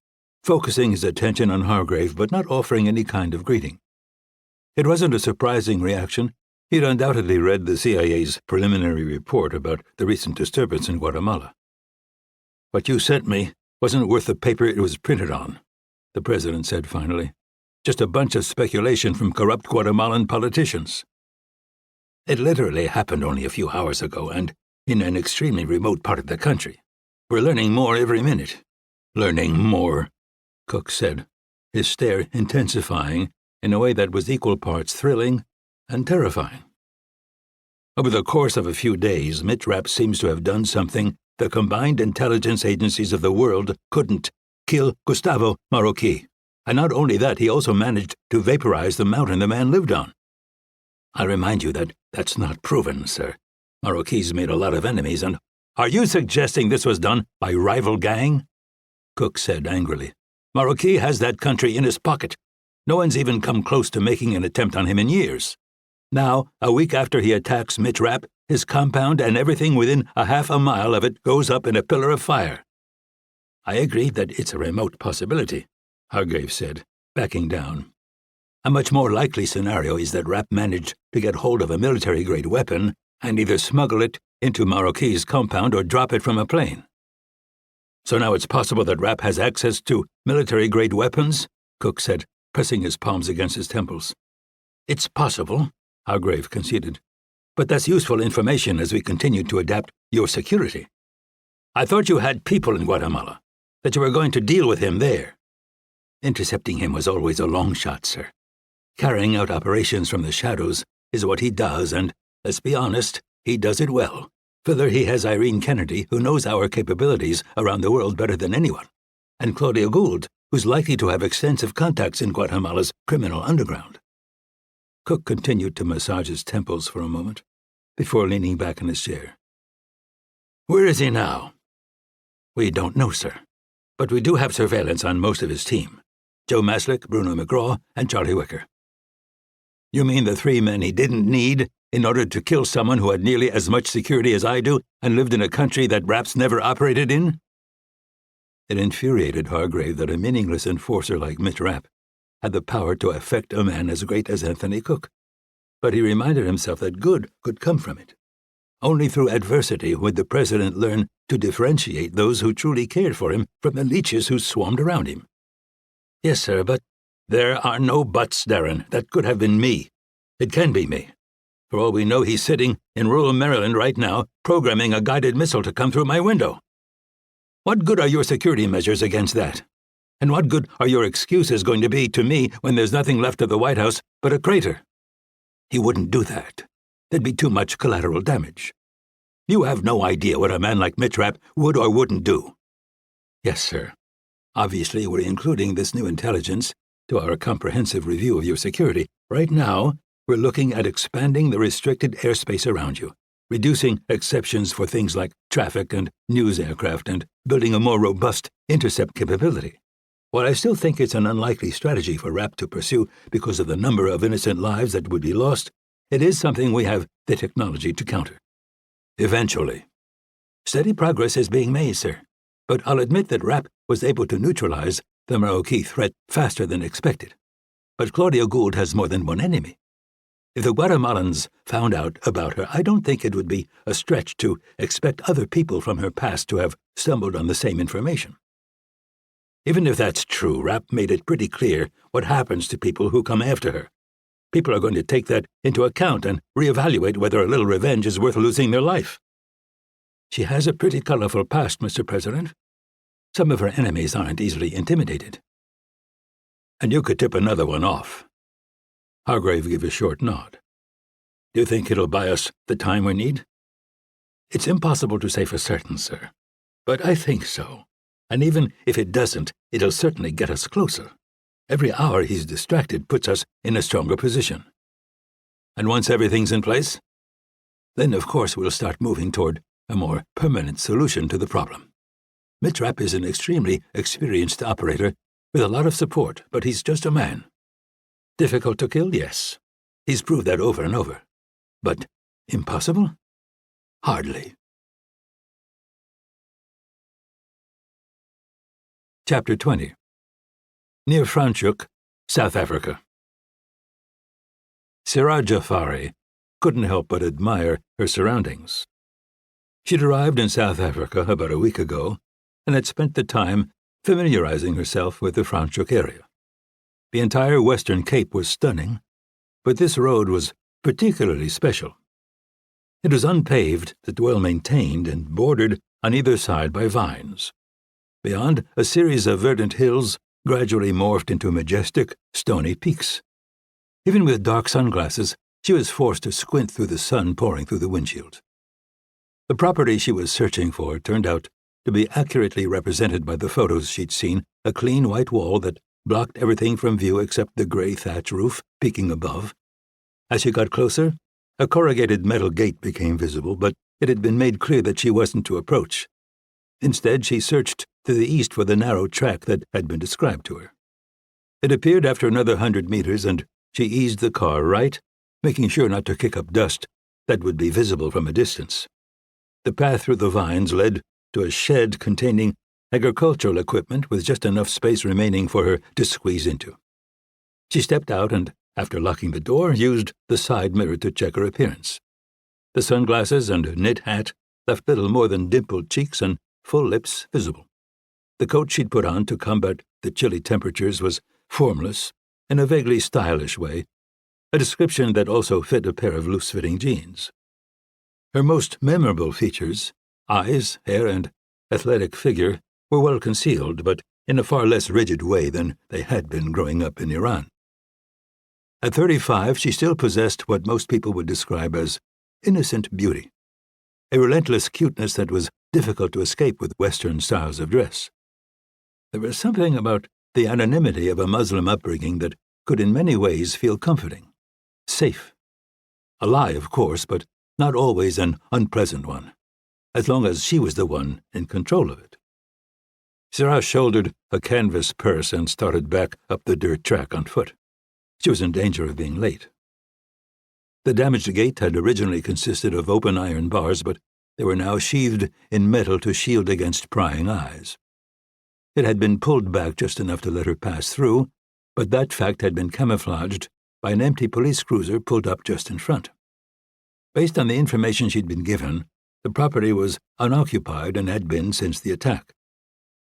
focusing his attention on Hargrave but not offering any kind of greeting. It wasn't a surprising reaction. He'd undoubtedly read the CIA's preliminary report about the recent disturbance in Guatemala. "What you sent me wasn't worth the paper it was printed on," the president said finally. "Just a bunch of speculation from corrupt Guatemalan politicians. It literally happened only a few hours ago and in an extremely remote part of the country. We're learning more every minute." "Learning more," Cook said, his stare intensifying in a way that was equal parts thrilling and terrifying. "Over the course of a few days, Mitch Rapp seems to have done something the combined intelligence agencies of the world couldn't: kill Gustavo Marroquin. And not only that, he also managed to vaporize the mountain the man lived on. I remind you that that's not proven, sir. Marroquin's made a lot of enemies, and are you suggesting this was done by rival gang?" Cook said angrily. "Marroquin has that country in his pocket. No one's even come close to making an attempt on him in years. Now, a week after he attacks Mitch Rapp, his compound and everything within a half a mile of it goes up in a pillar of fire." "I agree that it's a remote possibility," Hargrave said, backing down. "A much more likely scenario is that Rapp managed to get hold of a military-grade weapon and either smuggle it into Marroquin's compound or drop it from a plane. So now it's possible that Rapp has access to military-grade weapons? Cook said, pressing his palms against his temples. It's possible, Hargrave conceded. But that's useful information as we continue to adapt your security. I thought you had people in Guatemala, that you were going to deal with him there. Intercepting him was always a long shot, sir. Carrying out operations from the shadows is what he does, and, let's be honest, he does it well. Further, he has Irene Kennedy, who knows our capabilities around the world better than anyone, and Claudia Gould, who's likely to have extensive contacts in Guatemala's criminal underground. Cook continued to massage his temples for a moment, before leaning back in his chair. Where is he now? We don't know, sir, but we do have surveillance on most of his team. Joe Maslick, Bruno McGraw, and Charlie Wicker. You mean the 3 men he didn't need in order to kill someone who had nearly as much security as I do and lived in a country that Rapp's never operated in? It infuriated Hargrave that a meaningless enforcer like Mitch Rapp had the power to affect a man as great as Anthony Cook. But he reminded himself that good could come from it. Only through adversity would the president learn to differentiate those who truly cared for him from the leeches who swarmed around him. Yes, sir, but there are no buts, Darren. That could have been me. It can be me. For all we know, he's sitting in rural Maryland right now, programming a guided missile to come through my window. What good are your security measures against that? And what good are your excuses going to be to me when there's nothing left of the White House but a crater? He wouldn't do that. There'd be too much collateral damage. You have no idea what a man like Mitch Rapp would or wouldn't do. Yes, sir. Obviously, we're including this new intelligence to our comprehensive review of your security. Right now, we're looking at expanding the restricted airspace around you, reducing exceptions for things like traffic and news aircraft, and building a more robust intercept capability. While I still think it's an unlikely strategy for Rapp to pursue because of the number of innocent lives that would be lost, it is something we have the technology to counter. Eventually. Steady progress is being made, sir, but I'll admit that Rapp was able to neutralize the Marroquin threat faster than expected. But Claudia Gould has more than one enemy. If the Guatemalans found out about her, I don't think it would be a stretch to expect other people from her past to have stumbled on the same information. Even if that's true, Rapp made it pretty clear what happens to people who come after her. People are going to take that into account and reevaluate whether a little revenge is worth losing their life. She has a pretty colorful past, Mr. President. Some of her enemies aren't easily intimidated. And you could tip another one off. Hargrave gave a short nod. Do you think it'll buy us the time we need? It's impossible to say for certain, sir, but I think so. And even if it doesn't, it'll certainly get us closer. Every hour he's distracted puts us in a stronger position. And once everything's in place, then of course we'll start moving toward a more permanent solution to the problem. Mitch Rapp is an extremely experienced operator with a lot of support, but he's just a man. Difficult to kill, yes. He's proved that over and over. But impossible? Hardly. Chapter 20. Near Franschhoek, South Africa. Siraj Jafari couldn't help but admire her surroundings. She'd arrived in South Africa about a week ago and had spent the time familiarizing herself with the Franschhoek area. The entire Western Cape was stunning, but this road was particularly special. It was unpaved, but well-maintained, and bordered on either side by vines. Beyond, a series of verdant hills gradually morphed into majestic, stony peaks. Even with dark sunglasses, she was forced to squint through the sun pouring through the windshield. The property she was searching for turned out to be accurately represented by the photos she'd seen, a clean white wall that blocked everything from view except the gray thatch roof peeking above. As she got closer, a corrugated metal gate became visible, but it had been made clear that she wasn't to approach. Instead, she searched to the east for the narrow track that had been described to her. It appeared after another 100 meters, and she eased the car right, making sure not to kick up dust that would be visible from a distance. The path through the vines led to a shed containing agricultural equipment with just enough space remaining for her to squeeze into. She stepped out and, after locking the door, used the side mirror to check her appearance. The sunglasses and knit hat left little more than dimpled cheeks and full lips visible. The coat she'd put on to combat the chilly temperatures was formless, in a vaguely stylish way, a description that also fit a pair of loose-fitting jeans. Her most memorable features, eyes, hair, and athletic figure, were well concealed, but in a far less rigid way than they had been growing up in Iran. At 35, she still possessed what most people would describe as innocent beauty, a relentless cuteness that was difficult to escape with Western styles of dress. There was something about the anonymity of a Muslim upbringing that could in many ways feel comforting, safe. A lie, of course, but not always an unpleasant one, as long as she was the one in control of it. Sarah shouldered a canvas purse and started back up the dirt track on foot. She was in danger of being late. The damaged gate had originally consisted of open iron bars, but they were now sheathed in metal to shield against prying eyes. It had been pulled back just enough to let her pass through, but that fact had been camouflaged by an empty police cruiser pulled up just in front. Based on the information she'd been given, the property was unoccupied and had been since the attack.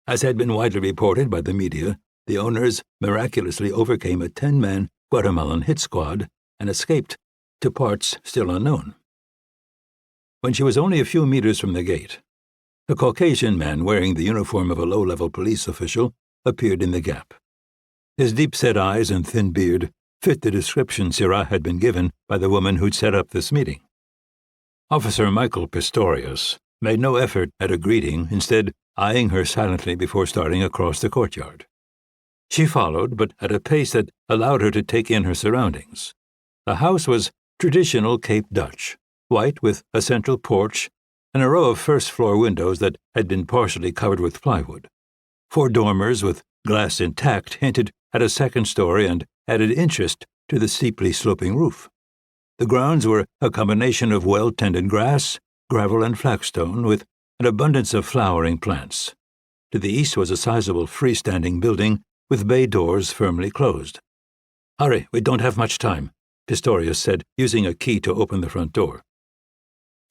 As had been widely reported by the media, the owners miraculously overcame a 10-man Guatemalan hit squad and escaped to parts still unknown. When she was only a few meters from the gate, a Caucasian man wearing the uniform of a low-level police official appeared in the gap. His deep-set eyes and thin beard fit the description Syrah had been given by the woman who'd set up this meeting. Officer Michael Pistorius made no effort at a greeting, instead eyeing her silently before starting across the courtyard. She followed, but at a pace that allowed her to take in her surroundings. The house was traditional Cape Dutch, white with a central porch and a row of first-floor windows that had been partially covered with plywood. 4 dormers with glass intact hinted at a second story and added interest to the steeply sloping roof. The grounds were a combination of well-tended grass, gravel, and flagstone, with an abundance of flowering plants. To the east was a sizable freestanding building with bay doors firmly closed. "Hurry, we don't have much time," Pistorius said, using a key to open the front door.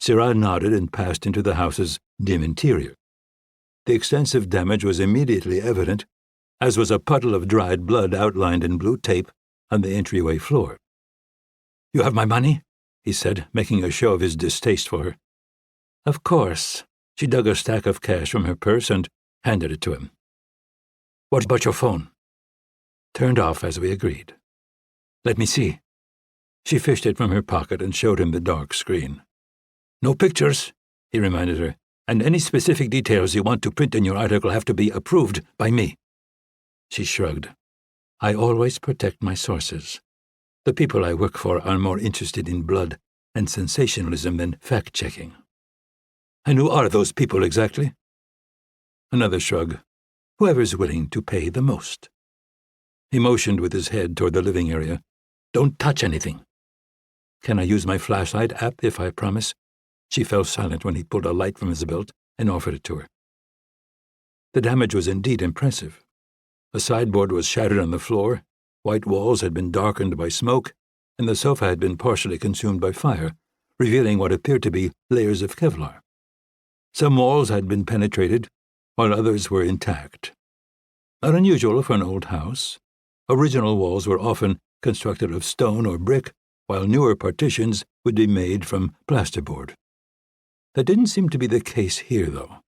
Syrah nodded and passed into the house's dim interior. The extensive damage was immediately evident, as was a puddle of dried blood outlined in blue tape on the entryway floor. "You have my money?" he said, making a show of his distaste for her. "Of course." She dug a stack of cash from her purse and handed it to him. "What about your phone?" "Turned off as we agreed." "Let me see." She fished it from her pocket and showed him the dark screen. "No pictures," he reminded her, "and any specific details you want to print in your article have to be approved by me." She shrugged. "I always protect my sources. The people I work for are more interested in blood and sensationalism than fact-checking." "And who are those people exactly?" Another shrug. "Whoever's willing to pay the most." He motioned with his head toward the living area. "Don't touch anything." "Can I use my flashlight app if I promise?" She fell silent when he pulled a light from his belt and offered it to her. The damage was indeed impressive. A sideboard was shattered on the floor, white walls had been darkened by smoke, and the sofa had been partially consumed by fire, revealing what appeared to be layers of Kevlar. Some walls had been penetrated, while others were intact. Not unusual for an old house. Original walls were often constructed of stone or brick, while newer partitions would be made from plasterboard. That didn't seem to be the case here, though.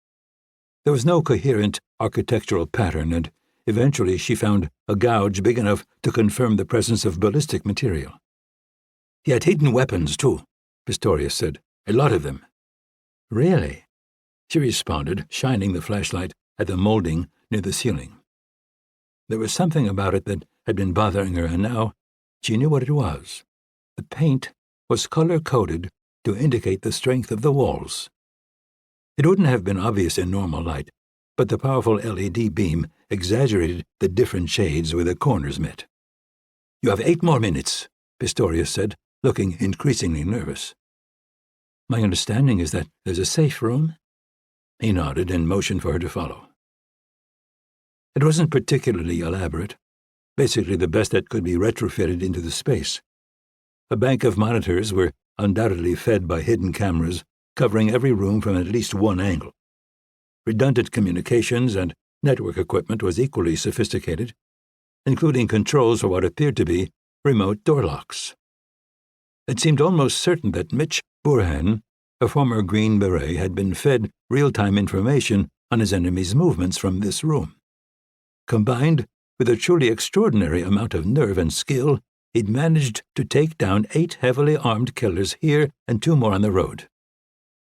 There was no coherent architectural pattern, and eventually she found a gouge big enough to confirm the presence of ballistic material. "He had hidden weapons, too," Pistorius said. "A lot of them." "Really?" She responded, shining the flashlight at the molding near the ceiling. There was something about it that had been bothering her, and now she knew what it was. The paint was color-coded to indicate the strength of the walls. It wouldn't have been obvious in normal light, but the powerful LED beam exaggerated the different shades where the corners met. "You have 8 more minutes," Pistorius said, looking increasingly nervous. "My understanding is that there's a safe room?" He nodded and motioned for her to follow. It wasn't particularly elaborate, basically the best that could be retrofitted into the space. A bank of monitors were undoubtedly fed by hidden cameras covering every room from at least one angle. Redundant communications and network equipment was equally sophisticated, including controls for what appeared to be remote door locks. It seemed almost certain that Mitch Burhan, a former Green Beret, had been fed real-time information on his enemy's movements from this room. Combined with a truly extraordinary amount of nerve and skill, he'd managed to take down 8 heavily armed killers here and 2 more on the road.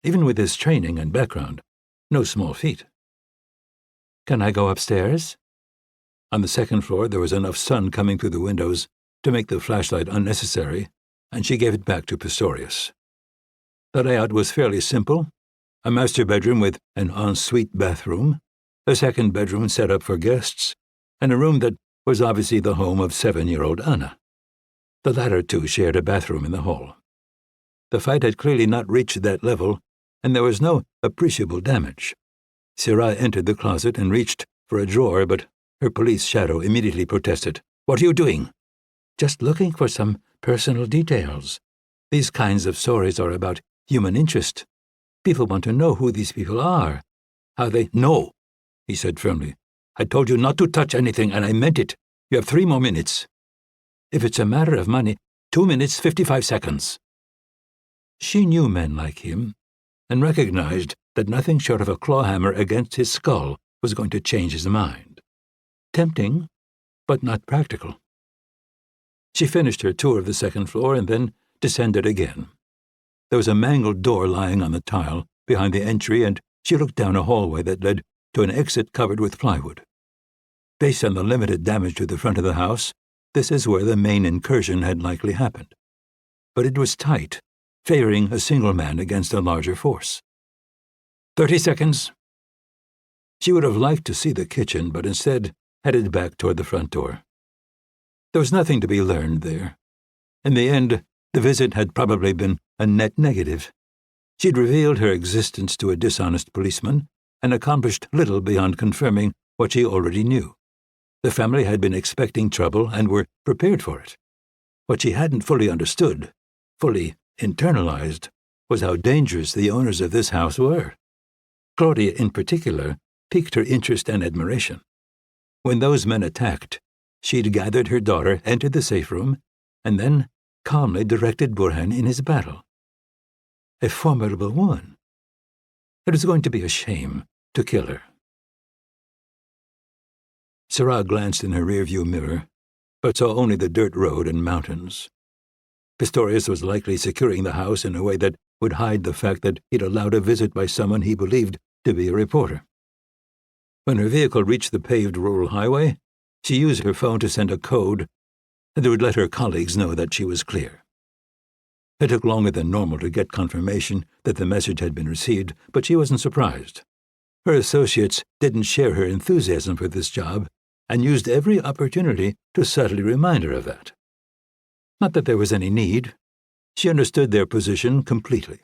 Even with his training and background, no small feat. "Can I go upstairs?" On the second floor, there was enough sun coming through the windows to make the flashlight unnecessary, and she gave it back to Pistorius. The layout was fairly simple: a master bedroom with an ensuite bathroom, a second bedroom set up for guests, and a room that was obviously the home of 7-year-old Anna. The latter two shared a bathroom in the hall. The fight had clearly not reached that level, and there was no appreciable damage. Syrah entered the closet and reached for a drawer, but her police shadow immediately protested. "What are you doing?" "Just looking for some personal details. These kinds of stories are about human interest. People want to know who these people are, how they—" "No," he said firmly. "I told you not to touch anything, and I meant it. You have 3 more minutes. If it's a matter of money, 2 minutes, 55 seconds. She knew men like him, and recognized that nothing short of a clawhammer against his skull was going to change his mind. Tempting, but not practical. She finished her tour of the second floor and then descended again. There was a mangled door lying on the tile behind the entry, and she looked down a hallway that led to an exit covered with plywood. Based on the limited damage to the front of the house, this is where the main incursion had likely happened. But it was tight, favoring a single man against a larger force. 30 seconds. She would have liked to see the kitchen, but instead headed back toward the front door. There was nothing to be learned there. In the end, the visit had probably been a net negative. She'd revealed her existence to a dishonest policeman and accomplished little beyond confirming what she already knew. The family had been expecting trouble and were prepared for it. What she hadn't fully understood, fully internalized, was how dangerous the owners of this house were. Claudia, in particular, piqued her interest and admiration. When those men attacked, she'd gathered her daughter, entered the safe room, and then calmly directed Burhan in his battle. A formidable woman. It was going to be a shame to kill her. Syrah glanced in her rearview mirror, but saw only the dirt road and mountains. Pistorius was likely securing the house in a way that would hide the fact that he'd allowed a visit by someone he believed to be a reporter. When her vehicle reached the paved rural highway, she used her phone to send a code that would let her colleagues know that she was clear. It took longer than normal to get confirmation that the message had been received, but she wasn't surprised. Her associates didn't share her enthusiasm for this job and used every opportunity to subtly remind her of that. Not that there was any need. She understood their position completely.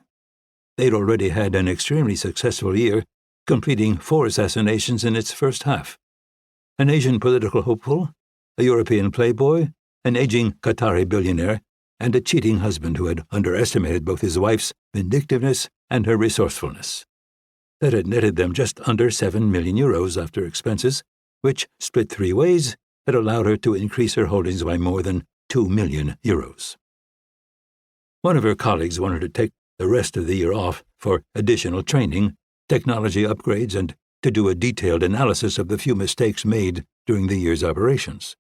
They'd already had an extremely successful year, completing 4 assassinations in its first half. An Asian political hopeful, a European playboy, an aging Qatari billionaire, and a cheating husband who had underestimated both his wife's vindictiveness and her resourcefulness. That had netted them just under 7 million euros after expenses, which, split 3 ways, had allowed her to increase her holdings by more than 2 million euros. One of her colleagues wanted to take the rest of the year off for additional training, technology upgrades, and to do a detailed analysis of the few mistakes made during the year's operations.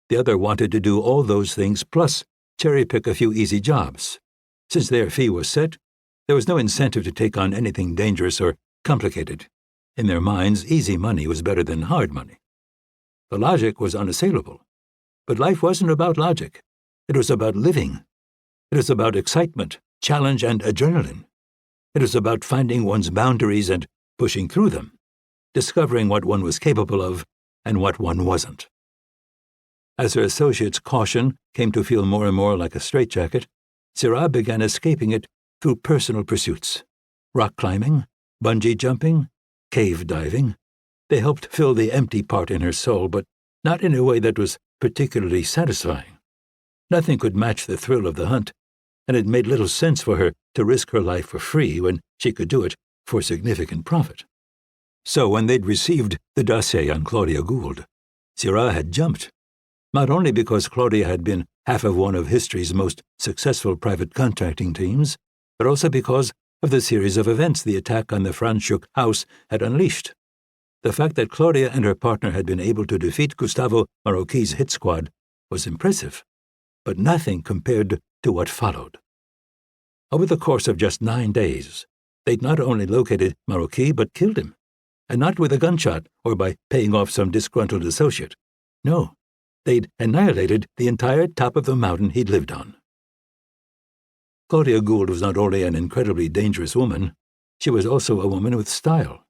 The other wanted to do all those things plus cherry-pick a few easy jobs. Since their fee was set, there was no incentive to take on anything dangerous or complicated. In their minds, easy money was better than hard money. The logic was unassailable. But life wasn't about logic. It was about living. It was about excitement, challenge, and adrenaline. It was about finding one's boundaries and pushing through them, discovering what one was capable of and what one wasn't. As her associates' caution came to feel more and more like a straitjacket, Syrah began escaping it through personal pursuits. Rock climbing, bungee jumping, cave diving. They helped fill the empty part in her soul, but not in a way that was particularly satisfying. Nothing could match the thrill of the hunt, and it made little sense for her to risk her life for free when she could do it for significant profit. So when they'd received the dossier on Claudia Gould, Syrah had jumped, not only because Claudia had been half of one of history's most successful private contracting teams, but also because of the series of events the attack on the Franschuk house had unleashed. The fact that Claudia and her partner had been able to defeat Gustavo Marocchi's hit squad was impressive, but nothing compared to what followed. Over the course of just 9 days, they'd not only located Marocchi but killed him, and not with a gunshot or by paying off some disgruntled associate. No, they'd annihilated the entire top of the mountain he'd lived on. Claudia Gould was not only an incredibly dangerous woman, she was also a woman with style,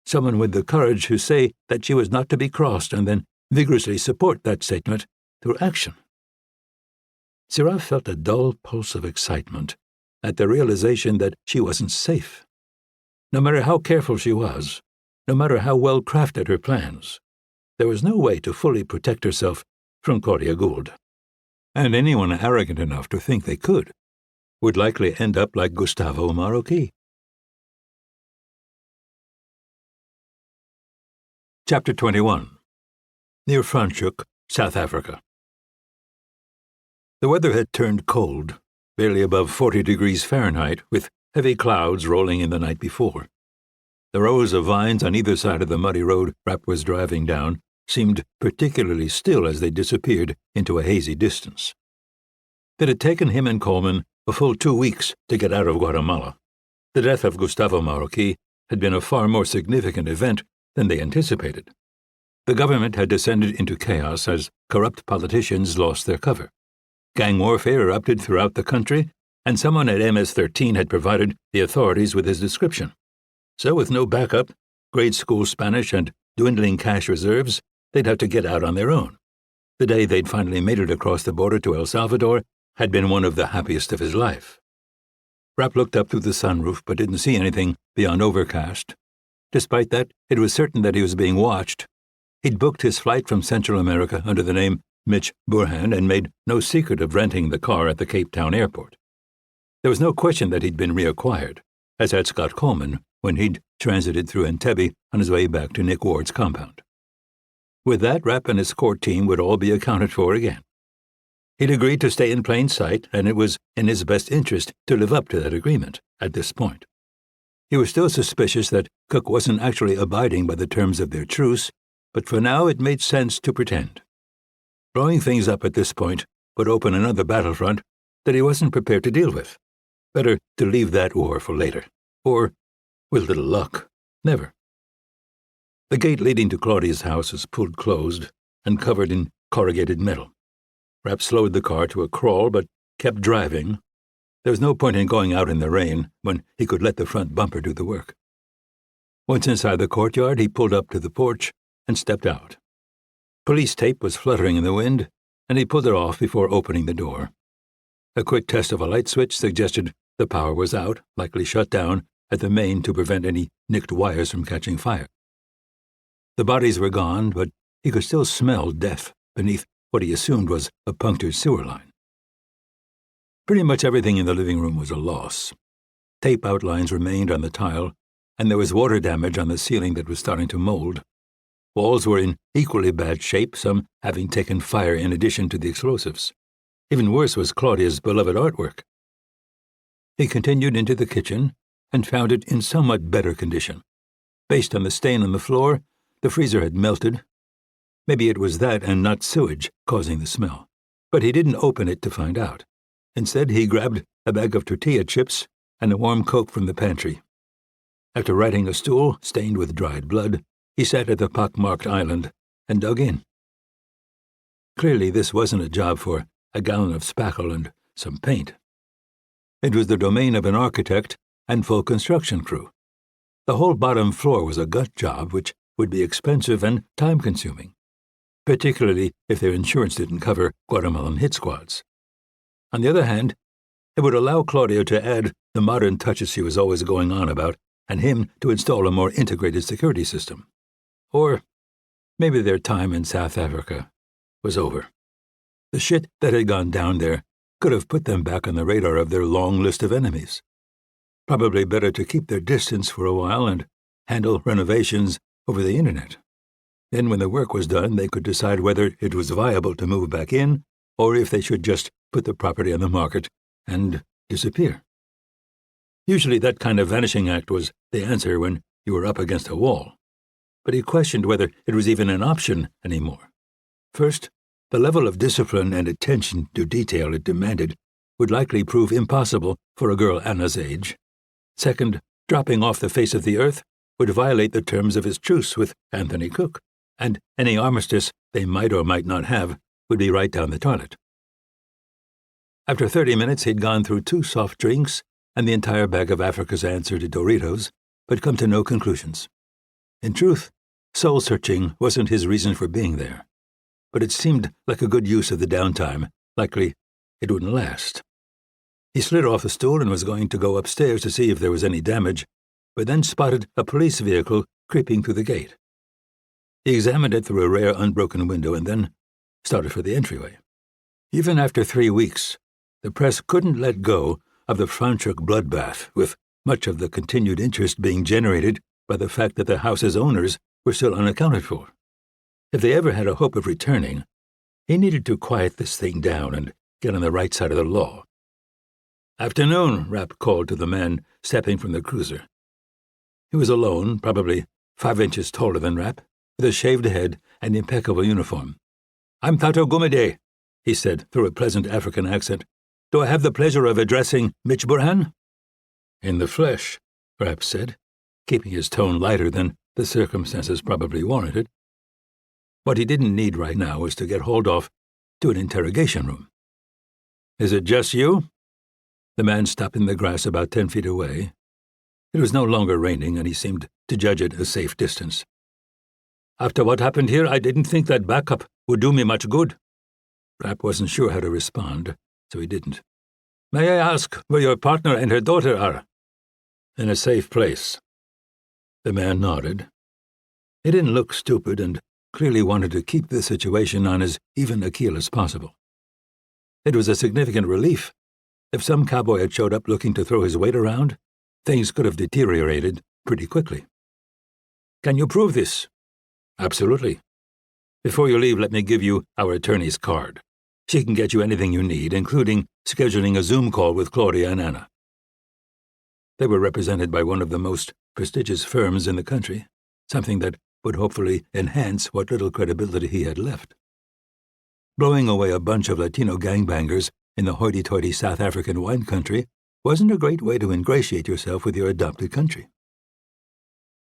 someone with the courage to say that she was not to be crossed and then vigorously support that statement through action. Syrah felt a dull pulse of excitement at the realization that she wasn't safe. No matter how careful she was, no matter how well crafted her plans, there was no way to fully protect herself from Claudia Gould. And anyone arrogant enough to think they could would likely end up like Gustavo Marocchi. Chapter 21. Near Franschhoek, South Africa. The weather had turned cold, barely above 40 degrees Fahrenheit, with heavy clouds rolling in the night before. The rows of vines on either side of the muddy road Rapp was driving down seemed particularly still as they disappeared into a hazy distance. It had taken him and Coleman a full 2 weeks to get out of Guatemala. The death of Gustavo Marocchi had been a far more significant event than they anticipated. The government had descended into chaos as corrupt politicians lost their cover. Gang warfare erupted throughout the country, and someone at MS-13 had provided the authorities with his description. So with no backup, grade school Spanish, and dwindling cash reserves, they'd have to get out on their own. The day they'd finally made it across the border to El Salvador had been one of the happiest of his life. Rapp looked up through the sunroof but didn't see anything beyond overcast. Despite that, it was certain that he was being watched. He'd booked his flight from Central America under the name Mitch Burhan and made no secret of renting the car at the Cape Town airport. There was no question that he'd been reacquired, as had Scott Coleman when he'd transited through Entebbe on his way back to Nick Ward's compound. With that, Rapp and his core team would all be accounted for again. He'd agreed to stay in plain sight, and it was in his best interest to live up to that agreement at this point. He was still suspicious that Cook wasn't actually abiding by the terms of their truce, but for now it made sense to pretend. Blowing things up at this point would open another battlefront that he wasn't prepared to deal with. Better to leave that war for later. Or, with little luck, never. The gate leading to Claudia's house was pulled closed and covered in corrugated metal. Rapp slowed the car to a crawl but kept driving. There was no point in going out in the rain when he could let the front bumper do the work. Once inside the courtyard, he pulled up to the porch and stepped out. Police tape was fluttering in the wind, and he pulled it off before opening the door. A quick test of a light switch suggested the power was out, likely shut down at the main to prevent any nicked wires from catching fire. The bodies were gone, but he could still smell death beneath what he assumed was a punctured sewer line. Pretty much everything in the living room was a loss. Tape outlines remained on the tile, and there was water damage on the ceiling that was starting to mold. Walls were in equally bad shape, some having taken fire in addition to the explosives. Even worse was Claudia's beloved artwork. He continued into the kitchen and found it in somewhat better condition. Based on the stain on the floor, the freezer had melted. Maybe it was that and not sewage causing the smell. But he didn't open it to find out. Instead, he grabbed a bag of tortilla chips and a warm Coke from the pantry. After righting a stool stained with dried blood, he sat at the pockmarked island and dug in. Clearly, this wasn't a job for a gallon of spackle and some paint. It was the domain of an architect and full construction crew. The whole bottom floor was a gut job, which would be expensive and time-consuming, particularly if their insurance didn't cover Guatemalan hit squads. On the other hand, it would allow Claudia to add the modern touches she was always going on about, and him to install a more integrated security system. Or maybe their time in South Africa was over. The shit that had gone down there could have put them back on the radar of their long list of enemies. Probably better to keep their distance for a while and handle renovations over the internet. Then when the work was done, they could decide whether it was viable to move back in or if they should just put the property on the market and disappear. Usually that kind of vanishing act was the answer when you were up against a wall. But he questioned whether it was even an option anymore. First, the level of discipline and attention to detail it demanded would likely prove impossible for a girl Anna's age. Second, dropping off the face of the earth would violate the terms of his truce with Anthony Cook, and any armistice they might or might not have would be right down the toilet. After 30 minutes, he'd gone through 2 soft drinks and the entire bag of Africa's answer to Doritos, but come to no conclusions. In truth, soul-searching wasn't his reason for being there, but it seemed like a good use of the downtime. Likely it wouldn't last. He slid off the stool and was going to go upstairs to see if there was any damage, but then spotted a police vehicle creeping through the gate. He examined it through a rare unbroken window and then started for the entryway. Even after 3 weeks, the press couldn't let go of the Franschhoek bloodbath, with much of the continued interest being generated by the fact that the house's owners were still unaccounted for. If they ever had a hope of returning, he needed to quiet this thing down and get on the right side of the law. "Afternoon," Rapp called to the man stepping from the cruiser. He was alone, probably 5 inches taller than Rapp, with a shaved head and impeccable uniform. "I'm Tato Gumede," he said through a pleasant African accent. "Do I have the pleasure of addressing Mitch Burhan?" "In the flesh," Rapp said, keeping his tone lighter than the circumstances probably warranted. What he didn't need right now was to get hauled off to an interrogation room. "Is it just you?" The man stopped in the grass about 10 feet away. It was no longer raining, and he seemed to judge it a safe distance. "After what happened here, I didn't think that backup would do me much good." Rapp wasn't sure how to respond, so he didn't. "May I ask where your partner and her daughter are?" "In a safe place." The man nodded. He didn't look stupid and clearly wanted to keep the situation on as even a keel as possible. It was a significant relief. If some cowboy had showed up looking to throw his weight around, things could have deteriorated pretty quickly. "Can you prove this?" "Absolutely. Before you leave, let me give you our attorney's card. She can get you anything you need, including scheduling a Zoom call with Claudia and Anna." They were represented by one of the most prestigious firms in the country, something that would hopefully enhance what little credibility he had left. Blowing away a bunch of Latino gangbangers in the hoity-toity South African wine country wasn't a great way to ingratiate yourself with your adopted country.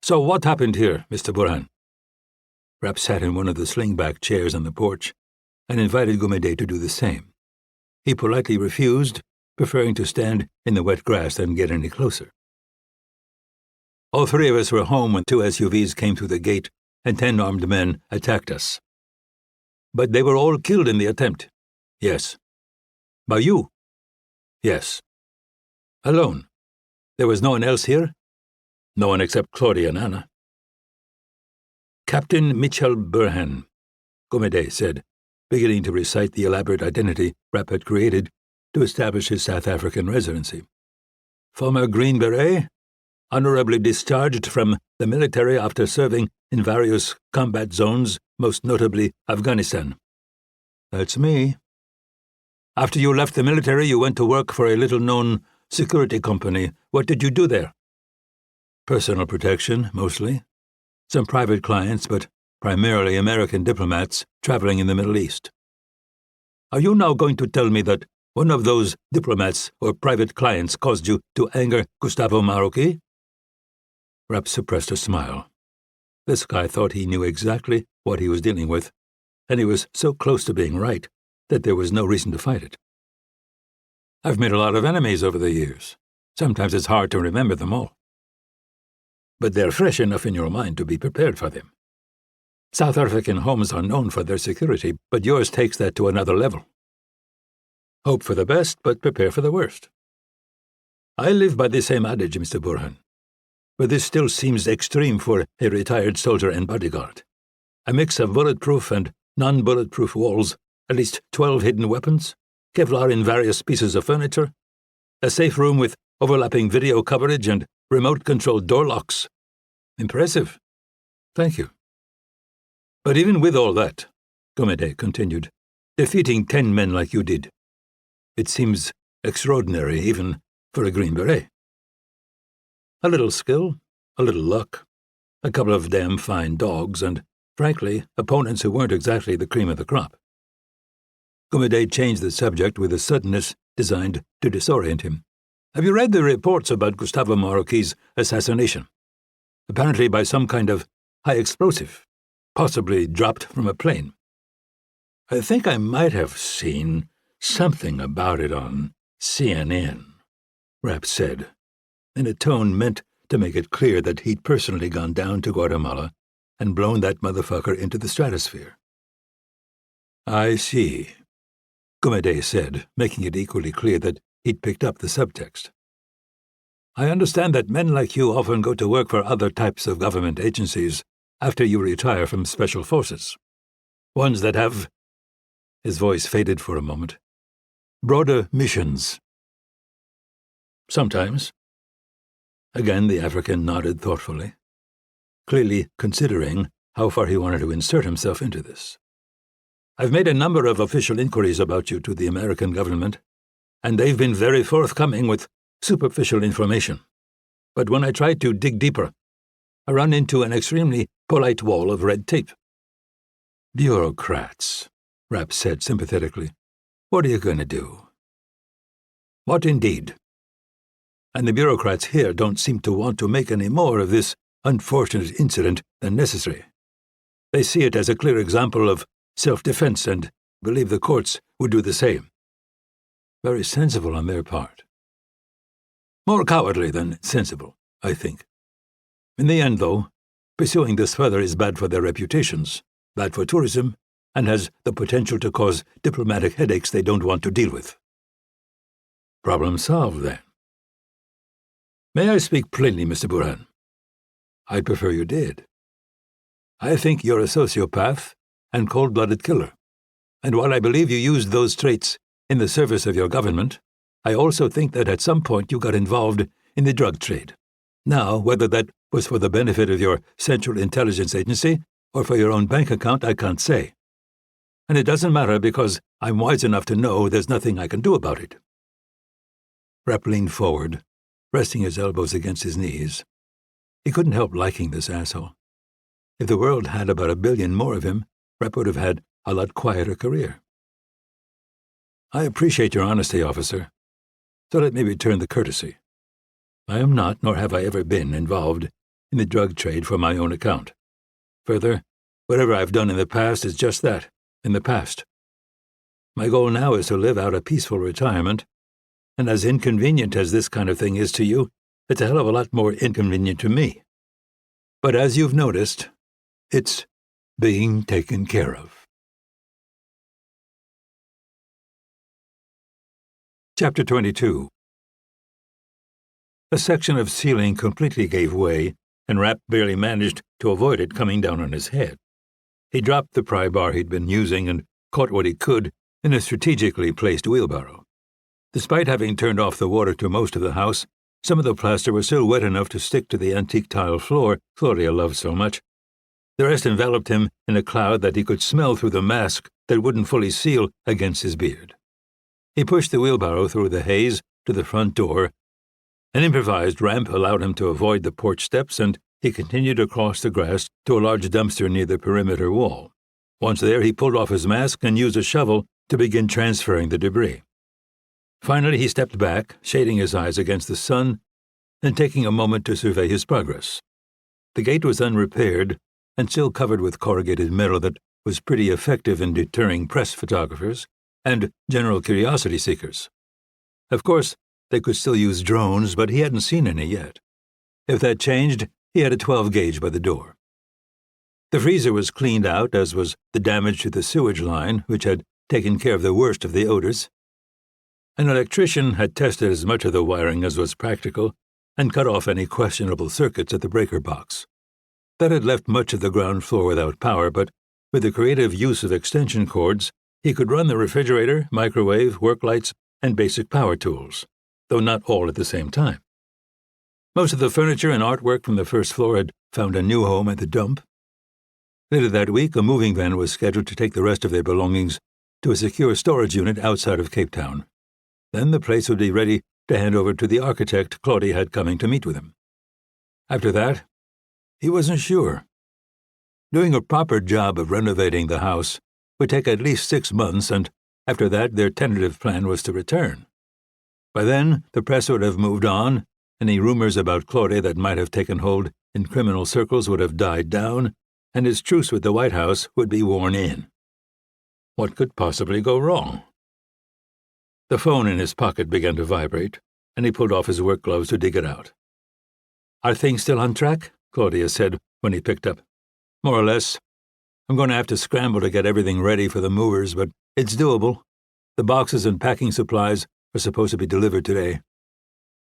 "So what happened here, Mr. Burhan?" Rapp sat in one of the sling-back chairs on the porch and invited Gumede to do the same. He politely refused, preferring to stand in the wet grass than get any closer. "All 3 of us were home when 2 SUVs came through the gate and 10 armed men attacked us. But they were all killed in the attempt." "Yes." "By you?" "Yes." "Alone? There was no one else here?" "No one except Claudia and Anna." "Captain Mitchell Burhan," Gumede said, beginning to recite the elaborate identity Rapp had created to establish his South African residency. "Former Green Beret, honorably discharged from the military after serving in various combat zones, most notably Afghanistan." "That's me." "After you left the military, you went to work for a little-known security company. What did you do there?" "Personal protection, mostly. Some private clients, but primarily American diplomats traveling in the Middle East." "Are you now going to tell me that one of those diplomats or private clients caused you to anger Gustavo Marocchi?" Rapp suppressed a smile. This guy thought he knew exactly what he was dealing with, and he was so close to being right that there was no reason to fight it. "I've made a lot of enemies over the years. Sometimes it's hard to remember them all. But they're fresh enough in your mind to be prepared for them. South African homes are known for their security, but yours takes that to another level. Hope for the best, but prepare for the worst. I live by the same adage, Mr. Burhan, but this still seems extreme for a retired soldier and bodyguard. A mix of bulletproof and non-bulletproof walls, at least 12 hidden weapons. Kevlar in various pieces of furniture, a safe room with overlapping video coverage and remote-controlled door locks. Impressive. Thank you. But even with all that, Gomede continued, defeating 10 men like you did, it seems extraordinary even for a Green Beret. A little skill, a little luck, a couple of damn fine dogs, and, frankly, opponents who weren't exactly the cream of the crop. Gomede changed the subject with a suddenness designed to disorient him. Have you read the reports about Gustavo Marroquí's assassination? Apparently by some kind of high explosive, possibly dropped from a plane. I think I might have seen something about it on CNN, Rapp said, in a tone meant to make it clear that he'd personally gone down to Guatemala and blown that motherfucker into the stratosphere. I see, Gomede said, making it equally clear that he'd picked up the subtext. I understand that men like you often go to work for other types of government agencies after you retire from special forces. Ones that have, his voice faded for a moment, broader missions. Sometimes. Again, the African nodded thoughtfully, clearly considering how far he wanted to insert himself into this. I've made a number of official inquiries about you to the American government, and they've been very forthcoming with superficial information. But when I try to dig deeper, I run into an extremely polite wall of red tape. Bureaucrats, Rapp said sympathetically. What are you going to do? What indeed? And the bureaucrats here don't seem to want to make any more of this unfortunate incident than necessary. They see it as a clear example of self-defense and believe the courts would do the same. Very sensible on their part. More cowardly than sensible, I think. In the end, though, pursuing this further is bad for their reputations, bad for tourism, and has the potential to cause diplomatic headaches they don't want to deal with. Problem solved, then. May I speak plainly, Mr. Burhan? I'd prefer you did. I think you're a sociopath and cold-blooded killer, and while I believe you used those traits in the service of your government, I also think that at some point you got involved in the drug trade. Now, whether that was for the benefit of your Central Intelligence Agency or for your own bank account, I can't say. And it doesn't matter because I'm wise enough to know there's nothing I can do about it. Rapp leaned forward, resting his elbows against his knees. He couldn't help liking this asshole. If the world had about 1 billion more of him, Rapp would have had a lot quieter career. I appreciate your honesty, officer, so let me return the courtesy. I am not, nor have I ever been, involved in the drug trade for my own account. Further, whatever I've done in the past is just that, in the past. My goal now is to live out a peaceful retirement, and as inconvenient as this kind of thing is to you, it's a hell of a lot more inconvenient to me. But as you've noticed, it's being taken care of. Chapter 22. A section of ceiling completely gave way, and Rapp barely managed to avoid it coming down on his head. He dropped the pry bar he'd been using and caught what he could in a strategically placed wheelbarrow. Despite having turned off the water to most of the house, some of the plaster was still wet enough to stick to the antique tile floor Claudia loved so much. The rest enveloped him in a cloud that he could smell through the mask that wouldn't fully seal against his beard. He pushed the wheelbarrow through the haze to the front door. An improvised ramp allowed him to avoid the porch steps, and he continued across the grass to a large dumpster near the perimeter wall. Once there, he pulled off his mask and used a shovel to begin transferring the debris. Finally, he stepped back, shading his eyes against the sun, and taking a moment to survey his progress. The gate was unrepaired and still covered with corrugated metal that was pretty effective in deterring press photographers and general curiosity seekers. Of course, they could still use drones, but he hadn't seen any yet. If that changed, he had a 12-gauge by the door. The freezer was cleaned out, as was the damage to the sewage line, which had taken care of the worst of the odors. An electrician had tested as much of the wiring as was practical and cut off any questionable circuits at the breaker box. That had left much of the ground floor without power, but with the creative use of extension cords, He could run the refrigerator, microwave, work lights, and basic power tools, though not all at the same time. Most of the furniture and artwork from the first floor had found a new home at the dump. Later that week, a moving van was scheduled to take the rest of their belongings to a secure storage unit outside of Cape Town. Then the place would be ready to hand over to the architect Claudia had coming to meet with him. After that, he wasn't sure. Doing a proper job of renovating the house would take at least 6 months, and after that their tentative plan was to return. By then, the press would have moved on, any rumors about Claudia that might have taken hold in criminal circles would have died down, and his truce with the White House would be worn in. What could possibly go wrong? The phone in his pocket began to vibrate, and he pulled off his work gloves to dig it out. "Are things still on track?" Claudia said when he picked up. "More or less. I'm going to have to scramble to get everything ready for the movers, but it's doable. The boxes and packing supplies are supposed to be delivered today.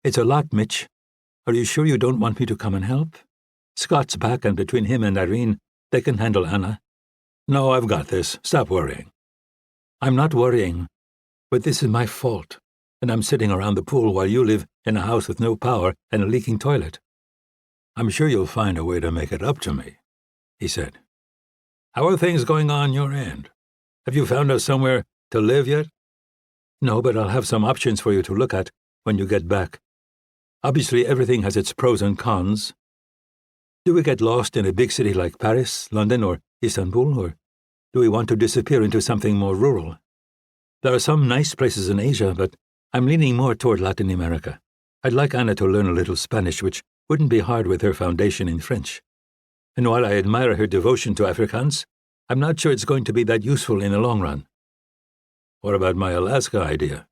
It's a lot, Mitch. Are you sure you don't want me to come and help? Scott's back, and between him and Irene, they can handle Anna." "No, I've got this. Stop worrying." "I'm not worrying, but this is my fault, and I'm sitting around the pool while you live in a house with no power and a leaking toilet." "I'm sure you'll find a way to make it up to me," he said. "How are things going on your end? Have you found us somewhere to live yet?" "No, but I'll have some options for you to look at when you get back. Obviously, everything has its pros and cons. Do we get lost in a big city like Paris, London, or Istanbul, or do we want to disappear into something more rural? There are some nice places in Asia, but I'm leaning more toward Latin America. I'd like Anna to learn a little Spanish, which wouldn't be hard with her foundation in French. And while I admire her devotion to Afrikaans, I'm not sure it's going to be that useful in the long run." "What about my Alaska idea?"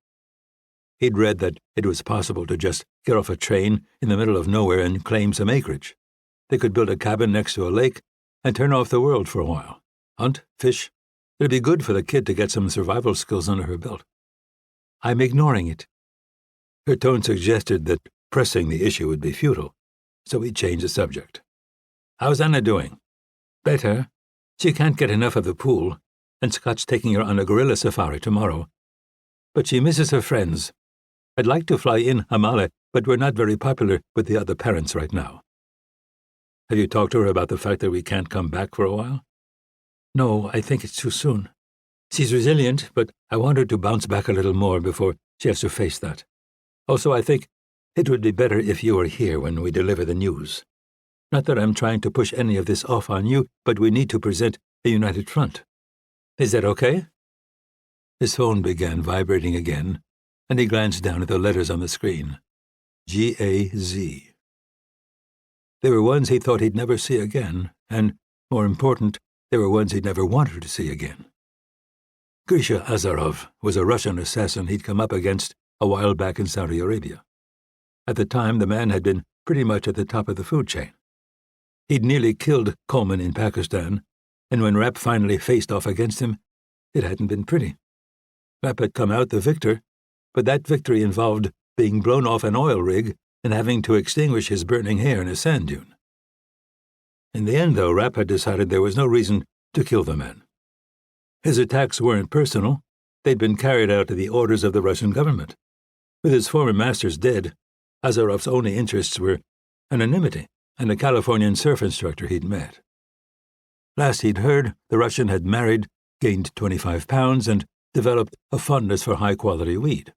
He'd read that it was possible to just get off a train in the middle of nowhere and claim some acreage. They could build a cabin next to a lake and turn off the world for a while. Hunt, fish. It'd be good for the kid to get some survival skills under her belt. "I'm ignoring it." Her tone suggested that pressing the issue would be futile, so he changed the subject. "How's Anna doing?" "Better. She can't get enough of the pool, and Scott's taking her on a gorilla safari tomorrow. But she misses her friends. I'd like to fly in Amale, but we're not very popular with the other parents right now." "Have you talked to her about the fact that we can't come back for a while?" "No, I think it's too soon. She's resilient, but I want her to bounce back a little more before she has to face that. Also, I think it would be better if you were here when we deliver the news. Not that I'm trying to push any of this off on you, but we need to present a united front. Is that okay?" His phone began vibrating again, and he glanced down at the letters on the screen. G-A-Z. They were ones he thought he'd never see again, and, more important, they were ones he'd never wanted to see again. Grisha Azarov was a Russian assassin he'd come up against a while back in Saudi Arabia. At the time, the man had been pretty much at the top of the food chain. He'd nearly killed Coleman in Pakistan, and when Rapp finally faced off against him, it hadn't been pretty. Rapp had come out the victor, but that victory involved being blown off an oil rig and having to extinguish his burning hair in a sand dune. In the end, though, Rapp had decided there was no reason to kill the man. His attacks weren't personal. They'd been carried out at the orders of the Russian government. With his former masters dead, Azarov's only interests were anonymity and a Californian surf instructor he'd met. Last he'd heard, the Russian had married, gained 25 pounds, and developed a fondness for high-quality weed.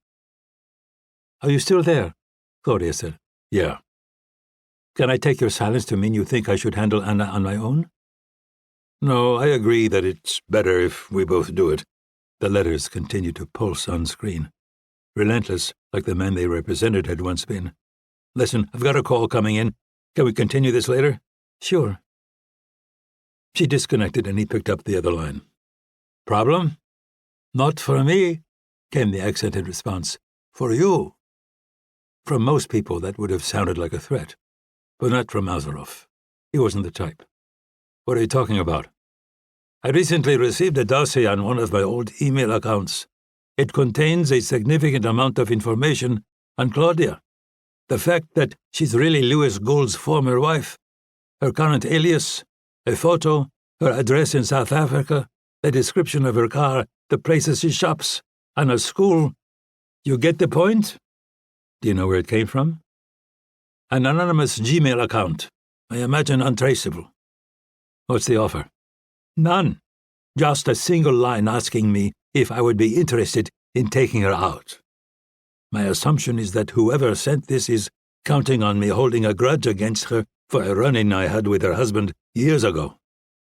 "Are you still there?" Claudia said. "Yeah." "Can I take your silence to mean you think I should handle Anna on my own?" "No, I agree that it's better if we both do it." The letters continued to pulse on screen. Relentless, like the man they represented had once been. "Listen, I've got a call coming in. Can we continue this later?" "Sure." She disconnected and he picked up the other line. "Problem?" "Not for me," came the accented response. "For you." From most people, that would have sounded like a threat, but not from Azarov. He wasn't the type. "What are you talking about?" "I recently received a dossier on one of my old email accounts. It contains a significant amount of information on Claudia. The fact that she's really Lewis Gould's former wife, her current alias, a photo, her address in South Africa, the description of her car, the places she shops, and a school. You get the point? Do you know where it came from? An anonymous Gmail account. I imagine untraceable. What's the offer? None. Just a single line asking me if I would be interested in taking her out. My assumption is that whoever sent this is counting on me holding a grudge against her for a run-in I had with her husband years ago.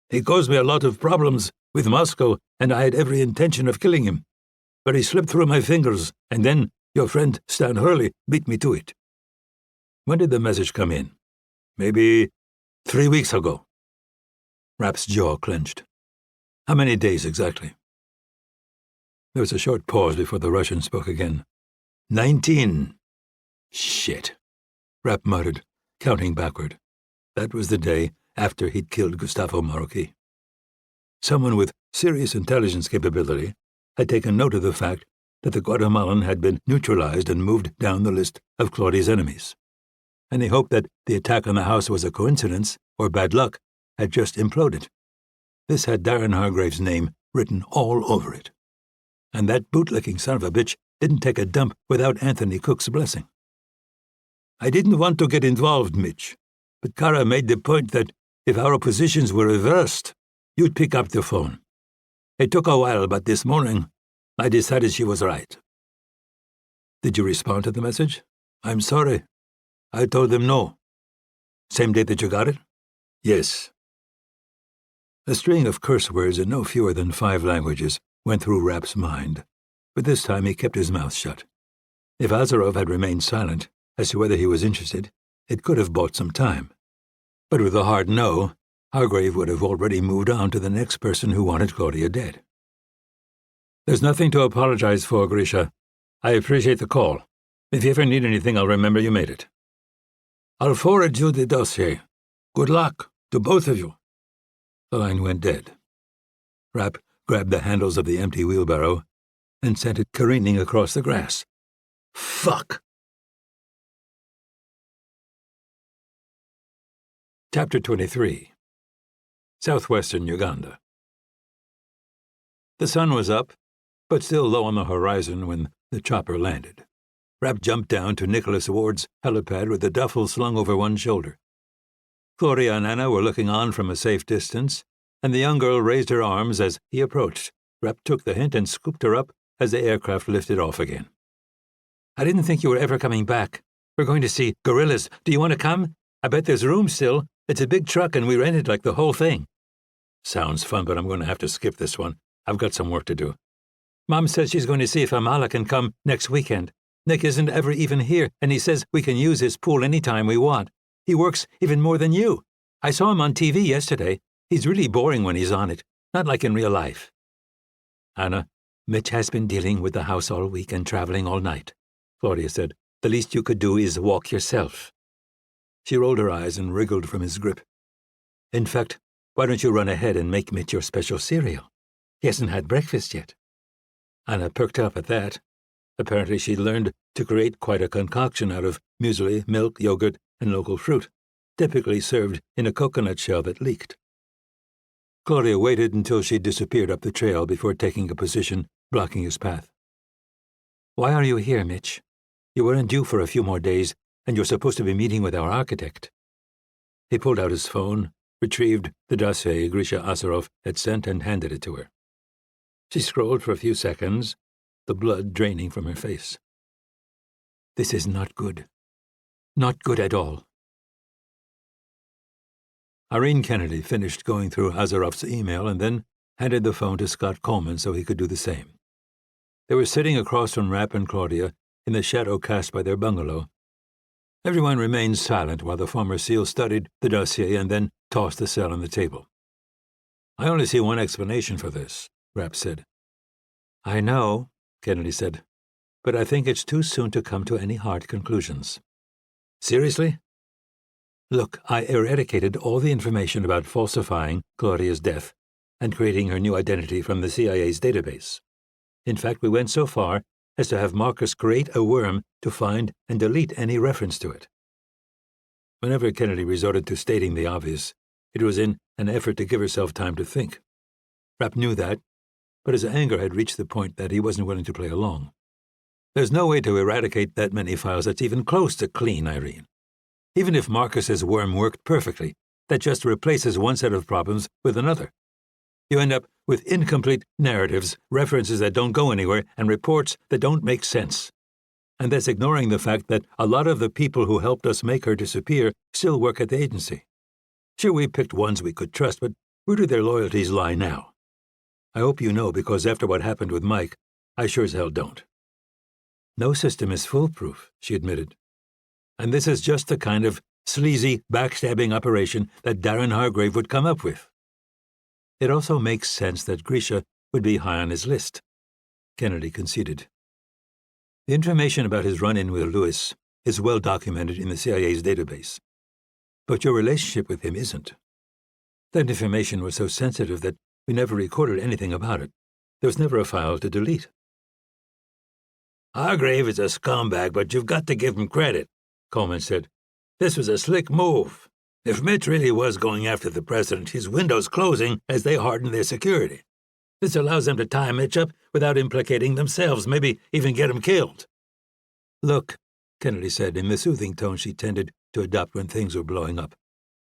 He caused me a lot of problems with Moscow, and I had every intention of killing him. But he slipped through my fingers, and then your friend Stan Hurley beat me to it. When did the message come in? Maybe 3 weeks ago. Rapp's jaw clenched. How many days exactly? There was a short pause before the Russian spoke again. 19. Shit, Rapp muttered, counting backward. That was the day after he'd killed Gustavo Marocchi. Someone with serious intelligence capability had taken note of the fact that the Guatemalan had been neutralized and moved down the list of Claudia's enemies. And he hoped that the attack on the house was a coincidence, or bad luck, had just imploded. This had Darren Hargrave's name written all over it. And that bootlicking son of a bitch didn't take a dump without Anthony Cook's blessing. I didn't want to get involved, Mitch, but Kara made the point that if our positions were reversed, you'd pick up the phone. It took a while, but this morning, I decided she was right. Did you respond to the message? I'm sorry. I told them no. Same day that you got it? Yes. A string of curse words in no fewer than 5 languages went through Rapp's mind, but this time he kept his mouth shut. If Azarov had remained silent as to whether he was interested, it could have bought some time. But with a hard no, Hargrave would have already moved on to the next person who wanted Claudia dead. There's nothing to apologize for, Grisha. I appreciate the call. If you ever need anything, I'll remember you made it. I'll forward you the dossier. Good luck to both of you. The line went dead. Rapp grabbed the handles of the empty wheelbarrow and sent it careening across the grass. Fuck! Chapter 23. Southwestern Uganda. The sun was up, but still low on the horizon when the chopper landed. Rapp jumped down to Nicholas Ward's helipad with the duffel slung over one shoulder. Claudia and Anna were looking on from a safe distance, and the young girl raised her arms as he approached. Rapp took the hint and scooped her up as the aircraft lifted off again. I didn't think you were ever coming back. We're going to see gorillas. Do you want to come? I bet there's room still. It's a big truck and we rented like the whole thing. Sounds fun, but I'm going to have to skip this one. I've got some work to do. Mom says she's going to see if Amala can come next weekend. Nick isn't ever even here, and he says we can use his pool anytime we want. He works even more than you. I saw him on TV yesterday. He's really boring when he's on it, not like in real life. Anna, Mitch has been dealing with the house all week and traveling all night, Claudia said. The least you could do is walk yourself. She rolled her eyes and wriggled from his grip. In fact, why don't you run ahead and make Mitch your special cereal? He hasn't had breakfast yet. Anna perked up at that. Apparently she'd learned to create quite a concoction out of muesli, milk, yogurt, and local fruit, typically served in a coconut shell that leaked. Claudia waited until she disappeared up the trail before taking a position, blocking his path. Why are you here, Mitch? You weren't due for a few more days, and you're supposed to be meeting with our architect. He pulled out his phone, retrieved the dossier Grisha Azarov had sent, and handed it to her. She scrolled for a few seconds, the blood draining from her face. This is not good. Not good at all. Irene Kennedy finished going through Azarov's email and then handed the phone to Scott Coleman so he could do the same. They were sitting across from Rapp and Claudia in the shadow cast by their bungalow. Everyone remained silent while the former SEAL studied the dossier and then tossed the cell on the table. I only see one explanation for this, Rapp said. I know, Kennedy said, but I think it's too soon to come to any hard conclusions. Seriously? Look, I eradicated all the information about falsifying Claudia's death and creating her new identity from the CIA's database. In fact, we went so far as to have Marcus create a worm to find and delete any reference to it. Whenever Kennedy resorted to stating the obvious, it was in an effort to give herself time to think. Rapp knew that, but his anger had reached the point that he wasn't willing to play along. There's no way to eradicate that many files that's even close to clean, Irene. Even if Marcus's worm worked perfectly, that just replaces one set of problems with another. You end up with incomplete narratives, references that don't go anywhere, and reports that don't make sense. And that's ignoring the fact that a lot of the people who helped us make her disappear still work at the agency. Sure, we picked ones we could trust, but where do their loyalties lie now? I hope you know, because after what happened with Mike, I sure as hell don't. No system is foolproof, she admitted. And this is just the kind of sleazy, backstabbing operation that Darren Hargrave would come up with. It also makes sense that Grisha would be high on his list, Kennedy conceded. The information about his run-in with Lewis is well documented in the CIA's database. But your relationship with him isn't. That information was so sensitive that we never recorded anything about it. There was never a file to delete. Hargrave is a scumbag, but you've got to give him credit, Coleman said. This was a slick move. If Mitch really was going after the president, his window's closing as they harden their security. This allows them to tie Mitch up without implicating themselves, maybe even get him killed. Look, Kennedy said in the soothing tone she tended to adopt when things were blowing up.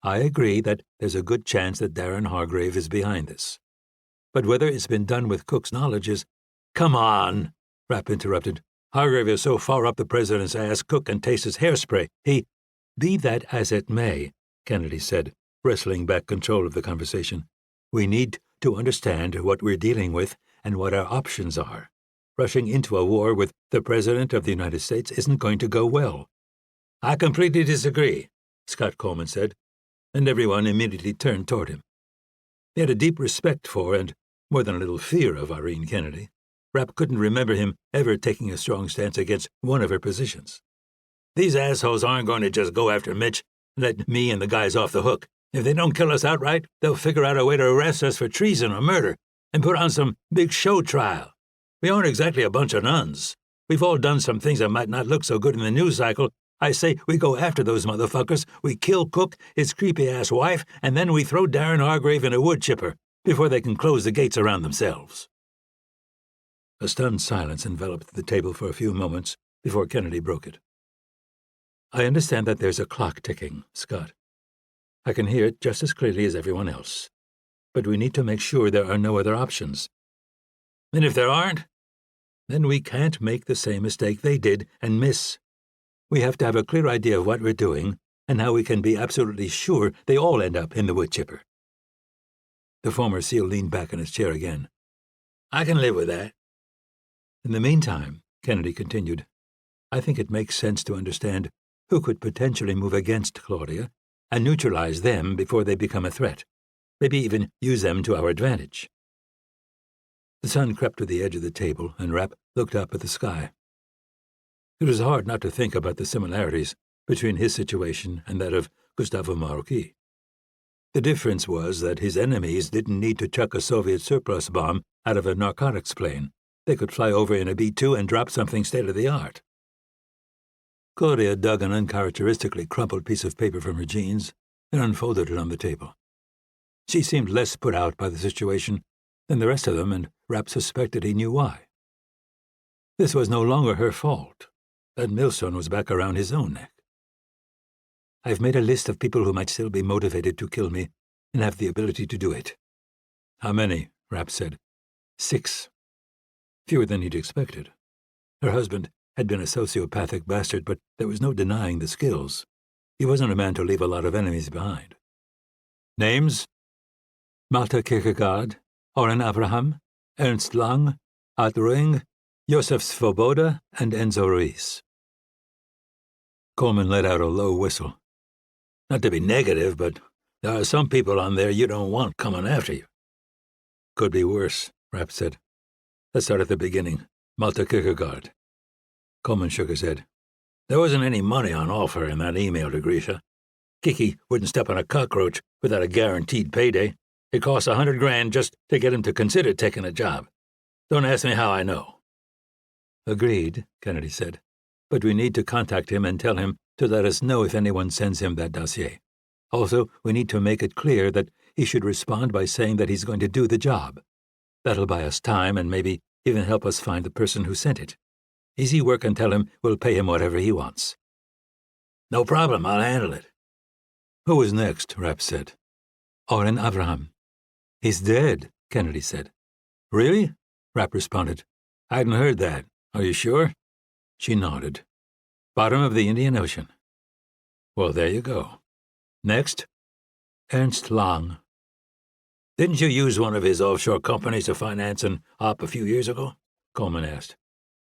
I agree that there's a good chance that Darren Hargrave is behind this. But whether it's been done with Cook's knowledge is— Come on, Rapp interrupted. Hargrave is so far up the president's ass Cook can taste his hairspray. Be that as it may, Kennedy said, wrestling back control of the conversation. We need to understand what we're dealing with and what our options are. Rushing into a war with the President of the United States isn't going to go well. I completely disagree, Scott Coleman said, and everyone immediately turned toward him. He had a deep respect for and more than a little fear of Irene Kennedy. Rapp couldn't remember him ever taking a strong stance against one of her positions. These assholes aren't going to just go after Mitch and let me and the guys off the hook. If they don't kill us outright, they'll figure out a way to arrest us for treason or murder and put on some big show trial. We aren't exactly a bunch of nuns. We've all done some things that might not look so good in the news cycle. I say we go after those motherfuckers, we kill Cook, his creepy-ass wife, and then we throw Darren Hargrave in a wood chipper before they can close the gates around themselves. A stunned silence enveloped the table for a few moments before Kennedy broke it. I understand that there's a clock ticking, Scott. I can hear it just as clearly as everyone else. But we need to make sure there are no other options. And if there aren't? Then we can't make the same mistake they did and miss. We have to have a clear idea of what we're doing and how we can be absolutely sure they all end up in the wood chipper. The former SEAL leaned back in his chair again. I can live with that. In the meantime, Kennedy continued, I think it makes sense to understand who could potentially move against Claudia and neutralize them before they become a threat, maybe even use them to our advantage. The sun crept to the edge of the table, and Rapp looked up at the sky. It was hard not to think about the similarities between his situation and that of Gustavo Marroquí. The difference was that his enemies didn't need to chuck a Soviet surplus bomb out of a narcotics plane. They could fly over in a B-2 and drop something state-of-the-art. Claudia dug an uncharacteristically crumpled piece of paper from her jeans and unfolded it on the table. She seemed less put out by the situation than the rest of them, and Rapp suspected he knew why. This was no longer her fault. That millstone was back around his own neck. I've made a list of people who might still be motivated to kill me and have the ability to do it. How many? Rapp said. 6. Fewer than he'd expected. Her husband had been a sociopathic bastard, but there was no denying the skills. He wasn't a man to leave a lot of enemies behind. Names? Marta Kierkegaard, Oren Abraham, Ernst Lang, Art Ruing, Josef Svoboda, and Enzo Ruiz. Coleman let out a low whistle. Not to be negative, but there are some people on there you don't want coming after you. Could be worse, Rapp said. Let's start at the beginning. Marta Kierkegaard. Coleman shook his head. There wasn't any money on offer in that email to Grisha. Kiki wouldn't step on a cockroach without a guaranteed payday. It cost $100,000 just to get him to consider taking a job. Don't ask me how I know. Agreed, Kennedy said. But we need to contact him and tell him to let us know if anyone sends him that dossier. Also, we need to make it clear that he should respond by saying that he's going to do the job, That'll buy us time and maybe even help us find the person who sent it. Easy work, and tell him we'll pay him whatever he wants." "No problem, I'll handle it." "Who was next?" Rapp said. Oren Avraham. "He's dead," Kennedy said. "Really?" Rapp responded. "I hadn't heard that. Are you sure?" She nodded. "Bottom of the Indian Ocean." "Well, there you go. Next?" Ernst Lang. "Didn't you use one of his offshore companies to finance an op a few years ago?" Coleman asked.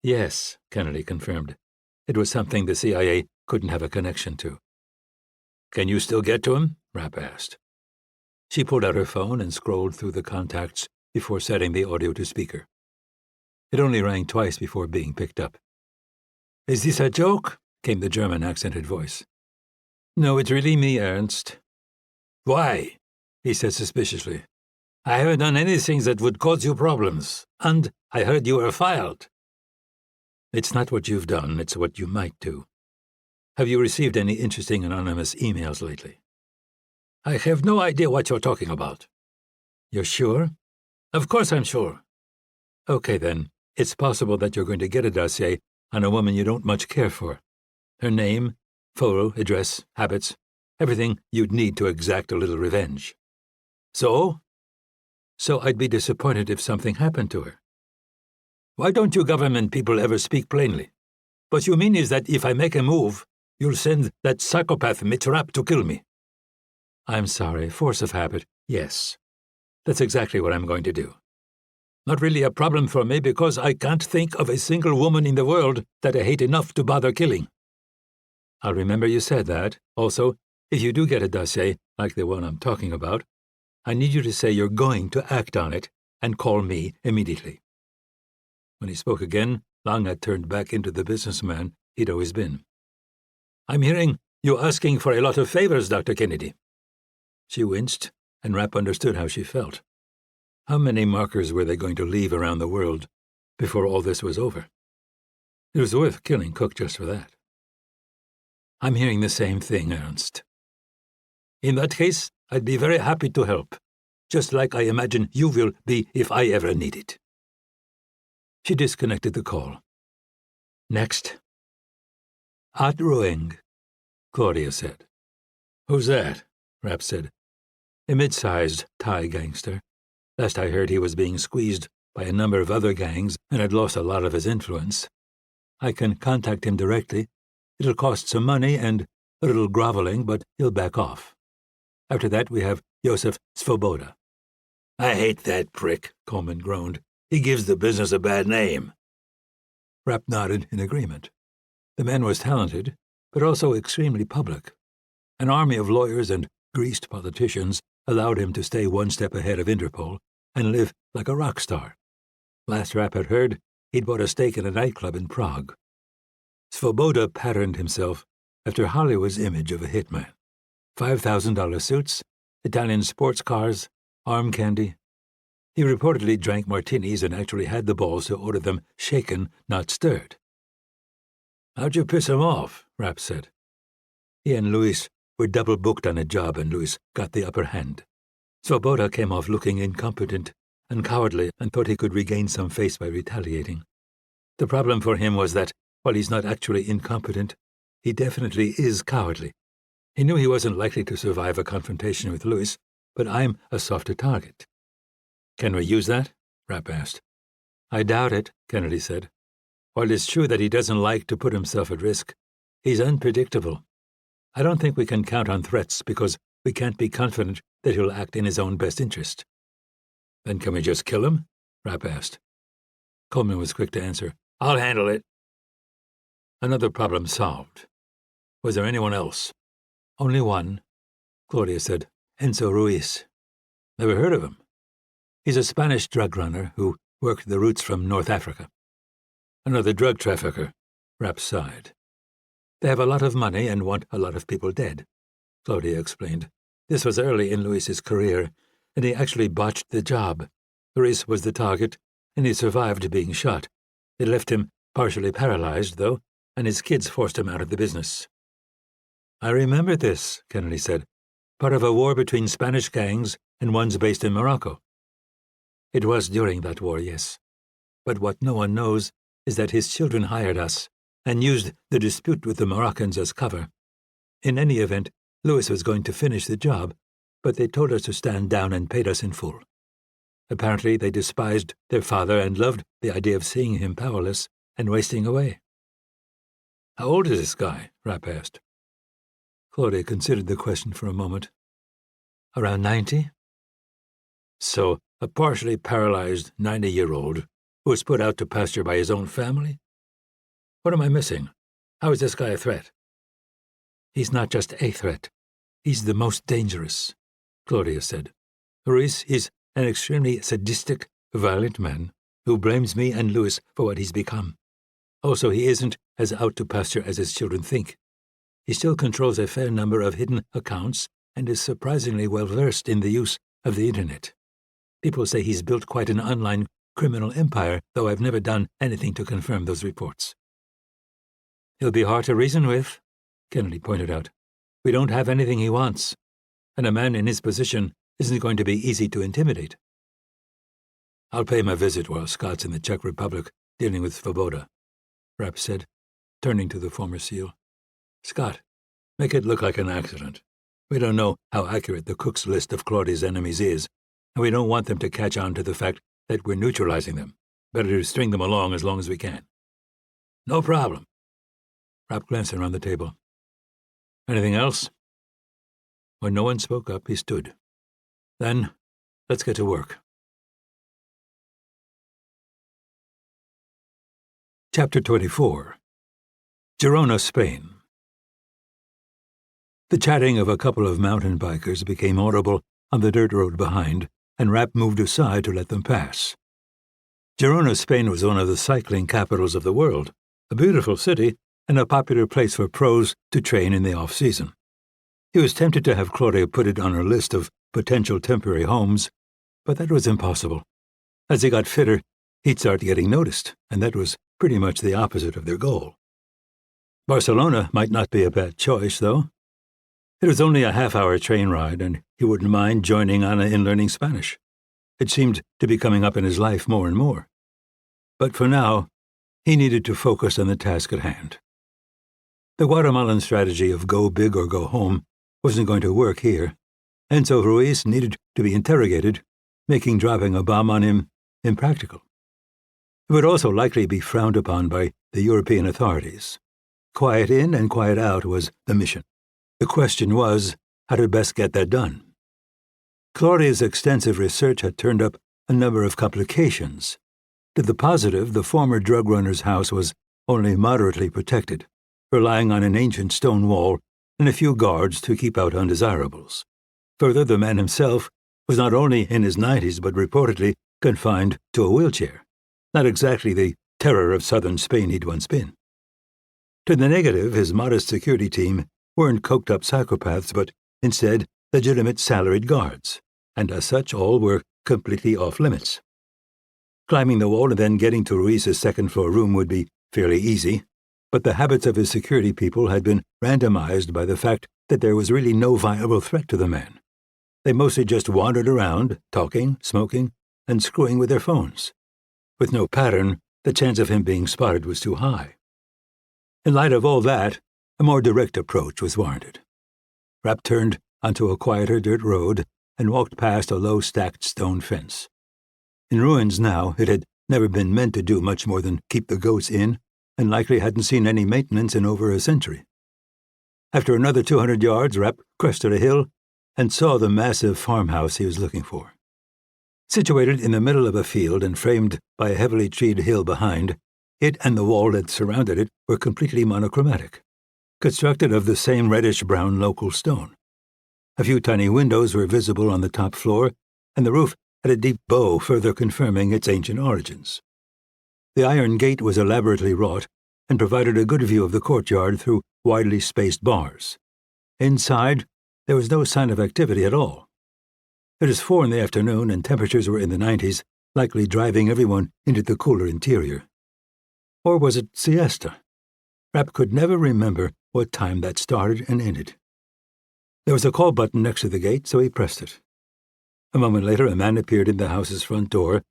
"Yes," Kennedy confirmed. "It was something the CIA couldn't have a connection to." "Can you still get to him?" Rapp asked. She pulled out her phone and scrolled through the contacts before setting the audio to speaker. It only rang twice before being picked up. "Is this a joke?" came the German accented voice. "No, it's really me, Ernst." "Why?" he said suspiciously. "I haven't done anything that would cause you problems, and I heard you were filed." "It's not what you've done, it's what you might do. Have you received any interesting anonymous emails lately?" "I have no idea what you're talking about." "You're sure?" "Of course I'm sure." "Okay, then. It's possible that you're going to get a dossier on a woman you don't much care for. Her name, photo, address, habits, everything you'd need to exact a little revenge." "So?" "So I'd be disappointed if something happened to her." "Why don't you government people ever speak plainly? What you mean is that if I make a move, you'll send that psychopath Mitch Rapp to kill me." "I'm sorry, force of habit, yes. That's exactly what I'm going to do." "Not really a problem for me because I can't think of a single woman in the world that I hate enough to bother killing." "I'll remember you said that. Also, if you do get a dossier like the one I'm talking about, I need you to say you're going to act on it and call me immediately." When he spoke again, Lang had turned back into the businessman he'd always been. "I'm hearing you asking for a lot of favors, Dr. Kennedy." She winced, and Rapp understood how she felt. How many markers were they going to leave around the world before all this was over? It was worth killing Cook just for that. "I'm hearing the same thing, Ernst." "In that case, I'd be very happy to help, just like I imagine you will be if I ever need it." She disconnected the call. "Next." "At Ruing," Claudia said. "Who's that?" Rapp said. "A mid-sized Thai gangster. Last I heard, he was being squeezed by a number of other gangs and had lost a lot of his influence. I can contact him directly. It'll cost some money and a little groveling, but he'll back off. After that, we have Josef Svoboda." "I hate that prick," Coleman groaned. "He gives the business a bad name." Rapp nodded in agreement. The man was talented, but also extremely public. An army of lawyers and greased politicians allowed him to stay one step ahead of Interpol and live like a rock star. Last Rapp had heard, he'd bought a stake in a nightclub in Prague. Svoboda patterned himself after Hollywood's image of a hitman. $5,000 suits, Italian sports cars, arm candy. He reportedly drank martinis and actually had the balls to order them shaken, not stirred. "How'd you piss him off?" Rapp said. He and Luis were double booked on a job, and Luis got the upper hand. Svoboda came off looking incompetent and cowardly and thought he could regain some face by retaliating. The problem for him was that, while he's not actually incompetent, he definitely is cowardly. He knew he wasn't likely to survive a confrontation with Luis, but I'm a softer target. "Can we use that?" Rapp asked. "I doubt it," Kennedy said. "While it's true that he doesn't like to put himself at risk, he's unpredictable. I don't think we can count on threats because we can't be confident that he'll act in his own best interest." "Then can we just kill him?" Rapp asked. Coleman was quick to answer. "I'll handle it." Another problem solved. Was there anyone else? "Only one," Claudia said. "Enzo Ruiz." "Never heard of him." "He's a Spanish drug runner who worked the routes from North Africa." "Another drug trafficker," Rapp sighed. "They have a lot of money and want a lot of people dead," Claudia explained. "This was early in Luis's career, and he actually botched the job. Ruiz was the target, and he survived being shot. It left him partially paralyzed, though, and his kids forced him out of the business." "I remember this," Kennedy said. "Part of a war between Spanish gangs and ones based in Morocco." It was during that war, yes. But what no one knows is that his children hired us and used the dispute with the Moroccans as cover. In any event, Louis was going to finish the job, but they told us to stand down and paid us in full. Apparently, they despised their father and loved the idea of seeing him powerless and wasting away. How old is this guy? Rapp asked. Claudia considered the question for a moment. Around 90? So, a partially paralyzed 90-year-old who was put out to pasture by his own family? What am I missing? How is this guy a threat? He's not just a threat. He's the most dangerous, Claudia said. Ruiz is an extremely sadistic, violent man who blames me and Louis for what he's become. Also, he isn't as out to pasture as his children think. He still controls a fair number of hidden accounts and is surprisingly well-versed in the use of the Internet. People say he's built quite an online criminal empire, though I've never done anything to confirm those reports. He'll be hard to reason with, Kennedy pointed out. We don't have anything he wants, and a man in his position isn't going to be easy to intimidate. I'll pay my visit while Scott's in the Czech Republic dealing with Svoboda, Rapp said, turning to the former SEAL. Scott, make it look like an accident. We don't know how accurate the cook's list of Claudia's enemies is, and we don't want them to catch on to the fact that we're neutralizing them. Better to string them along as we can. No problem. Rapp glanced around the table. Anything else? When no one spoke up, he stood. Then, let's get to work. Chapter 24. Girona, Spain. The chatting of a couple of mountain bikers became audible on the dirt road behind, and Rapp moved aside to let them pass. Girona, Spain was one of the cycling capitals of the world, a beautiful city and a popular place for pros to train in the off-season. He was tempted to have Claudia put it on her list of potential temporary homes, but that was impossible. As he got fitter, he'd start getting noticed, and that was pretty much the opposite of their goal. Barcelona might not be a bad choice, though. It was only a half-hour train ride, and he wouldn't mind joining Ana in learning Spanish. It seemed to be coming up in his life more and more. But for now, he needed to focus on the task at hand. The Guatemalan strategy of go big or go home wasn't going to work here, and so Ruiz needed to be interrogated, making dropping a bomb on him impractical. It would also likely be frowned upon by the European authorities. Quiet in and quiet out was the mission. The question was how to best get that done. Claudia's extensive research had turned up a number of complications. To the positive, the former drug runner's house was only moderately protected, relying on an ancient stone wall and a few guards to keep out undesirables. Further, the man himself was not only in his 90s but reportedly confined to a wheelchair, not exactly the terror of southern Spain he'd once been. To the negative, his modest security team weren't coked-up psychopaths, but instead legitimate salaried guards, and as such all were completely off-limits. Climbing the wall and then getting to Ruiz's second-floor room would be fairly easy, but the habits of his security people had been randomized by the fact that there was really no viable threat to the man. They mostly just wandered around, talking, smoking, and screwing with their phones. With no pattern, the chance of him being spotted was too high. In light of all that, a more direct approach was warranted. Rapp turned onto a quieter dirt road and walked past a low stacked stone fence. In ruins now, it had never been meant to do much more than keep the goats in, and likely hadn't seen any maintenance in over a century. After another 200 yards, Rapp crested a hill and saw the massive farmhouse he was looking for. Situated in the middle of a field and framed by a heavily treed hill behind, it and the wall that surrounded it were completely monochromatic, constructed of the same reddish-brown local stone. A few tiny windows were visible on the top floor, and the roof had a deep bow further confirming its ancient origins. The iron gate was elaborately wrought and provided a good view of the courtyard through widely spaced bars. Inside, there was no sign of activity at all. It was 4 in the afternoon and temperatures were in the 90s, likely driving everyone into the cooler interior. Or was it siesta? Rapp could never remember what time that started and ended. There was a call button next to the gate, so he pressed it. A moment later, a man appeared in the house's front door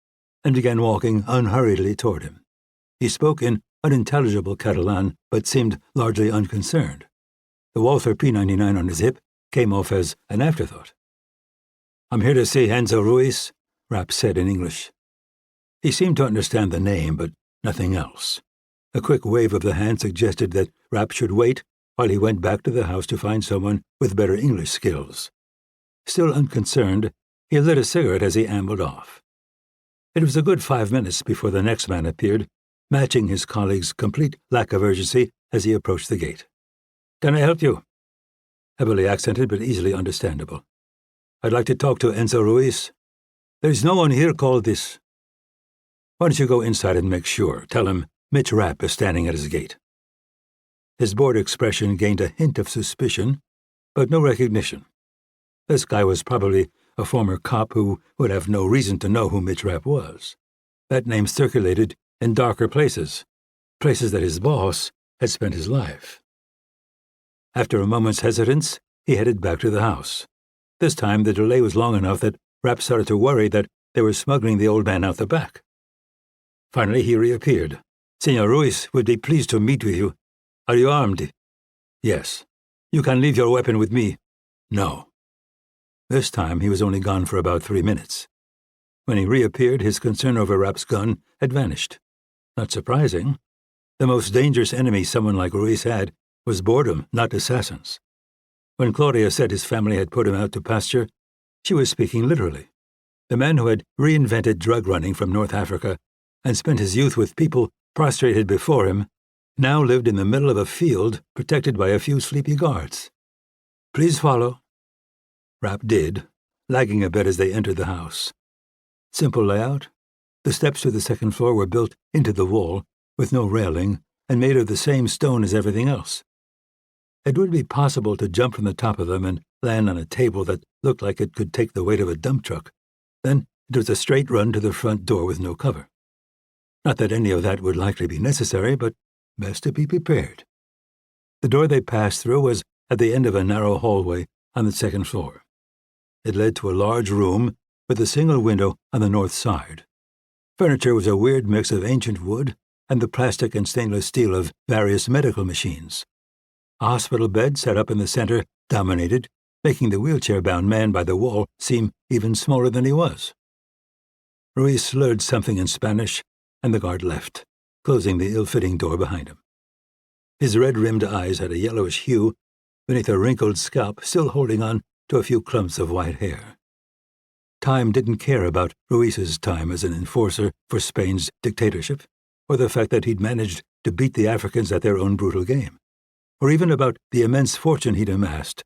and began walking unhurriedly toward him. He spoke in unintelligible Catalan, but seemed largely unconcerned. The Walther P99 on his hip came off as an afterthought. "I'm here to see Enzo Ruiz," Rapp said in English. He seemed to understand the name, but nothing else. A quick wave of the hand suggested that Rapp should wait while he went back to the house to find someone with better English skills. Still unconcerned, he lit a cigarette as he ambled off. It was a good 5 minutes before the next man appeared, matching his colleague's complete lack of urgency as he approached the gate. "Can I help you?" Heavily accented but easily understandable. "I'd like to talk to Enzo Ruiz. There's no one here called this." "Why don't you go inside and make sure? Tell him Mitch Rapp is standing at his gate." His bored expression gained a hint of suspicion, but no recognition. This guy was probably a former cop who would have no reason to know who Mitch Rapp was. That name circulated in darker places that his boss had spent his life. After a moment's hesitance, he headed back to the house. This time, the delay was long enough that Rapp started to worry that they were smuggling the old man out the back. Finally, he reappeared. "Senor Ruiz would be pleased to meet with you. Are you armed?" "Yes." "You can leave your weapon with me." "No." This time, he was only gone for about 3 minutes. When he reappeared, his concern over Rapp's gun had vanished. Not surprising. The most dangerous enemy someone like Ruiz had was boredom, not assassins. When Claudia said his family had put him out to pasture, she was speaking literally. The man who had reinvented drug running from North Africa and spent his youth with people prostrated before him now lived in the middle of a field protected by a few sleepy guards. "Please follow." Rapp did, lagging a bit as they entered the house. Simple layout. The steps to the second floor were built into the wall, with no railing, and made of the same stone as everything else. It would be possible to jump from the top of them and land on a table that looked like it could take the weight of a dump truck. Then it was a straight run to the front door with no cover. Not that any of that would likely be necessary, but best to be prepared. The door they passed through was at the end of a narrow hallway on the second floor. It led to a large room with a single window on the north side. Furniture was a weird mix of ancient wood and the plastic and stainless steel of various medical machines. A hospital bed set up in the center dominated, making the wheelchair-bound man by the wall seem even smaller than he was. Ruiz slurred something in Spanish, and the guard left, closing the ill-fitting door behind him. His red-rimmed eyes had a yellowish hue beneath a wrinkled scalp still holding on to a few clumps of white hair. Time didn't care about Ruiz's time as an enforcer for Spain's dictatorship, or the fact that he'd managed to beat the Africans at their own brutal game, or even about the immense fortune he'd amassed.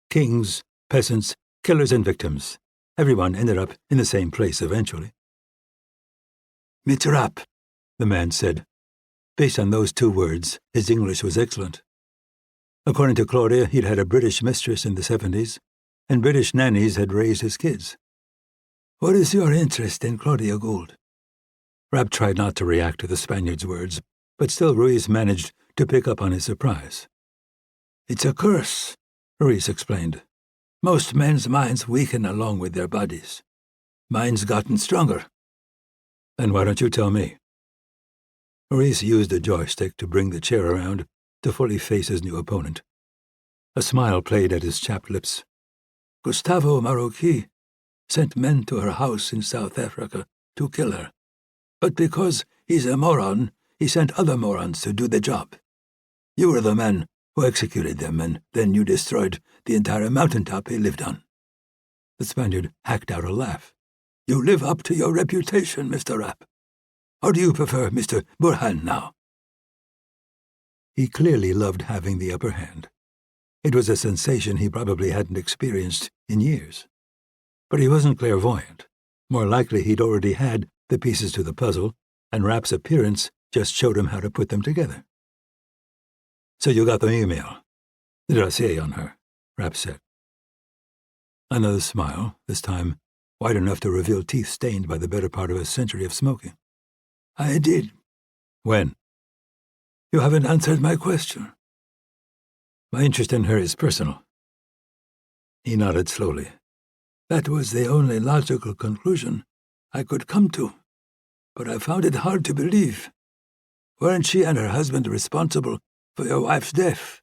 Kings, peasants, killers and victims. Everyone ended up in the same place eventually. "Mitch Rapp," the man said. Based on those 2 words, his English was excellent. According to Claudia, he'd had a British mistress in the 70s, and British nannies had raised his kids. "What is your interest in Claudia Gould?" Rapp tried not to react to the Spaniard's words, but still Ruiz managed to pick up on his surprise. "It's a curse," Ruiz explained. "Most men's minds weaken along with their bodies. Mine's gotten stronger." "Then why don't you tell me?" Ruiz used a joystick to bring the chair around to fully face his new opponent. A smile played at his chapped lips. "Gustavo Marroquí sent men to her house in South Africa to kill her. But because he's a moron, he sent other morons to do the job. You were the man who executed them, and then you destroyed the entire mountaintop he lived on." The Spaniard hacked out a laugh. "You live up to your reputation, Mr. Rapp. Or do you prefer Mr. Burhan now?" He clearly loved having the upper hand. It was a sensation he probably hadn't experienced in years. But he wasn't clairvoyant. More likely he'd already had the pieces to the puzzle, and Rapp's appearance just showed him how to put them together. "So you got the email. The dossier on her," Rapp said. Another smile, this time wide enough to reveal teeth stained by the better part of a century of smoking. "I did." "When?" "You haven't answered my question." "My interest in her is personal." He nodded slowly. That was the only logical conclusion I could come to, but I found it hard to believe. Weren't she and her husband responsible for your wife's death?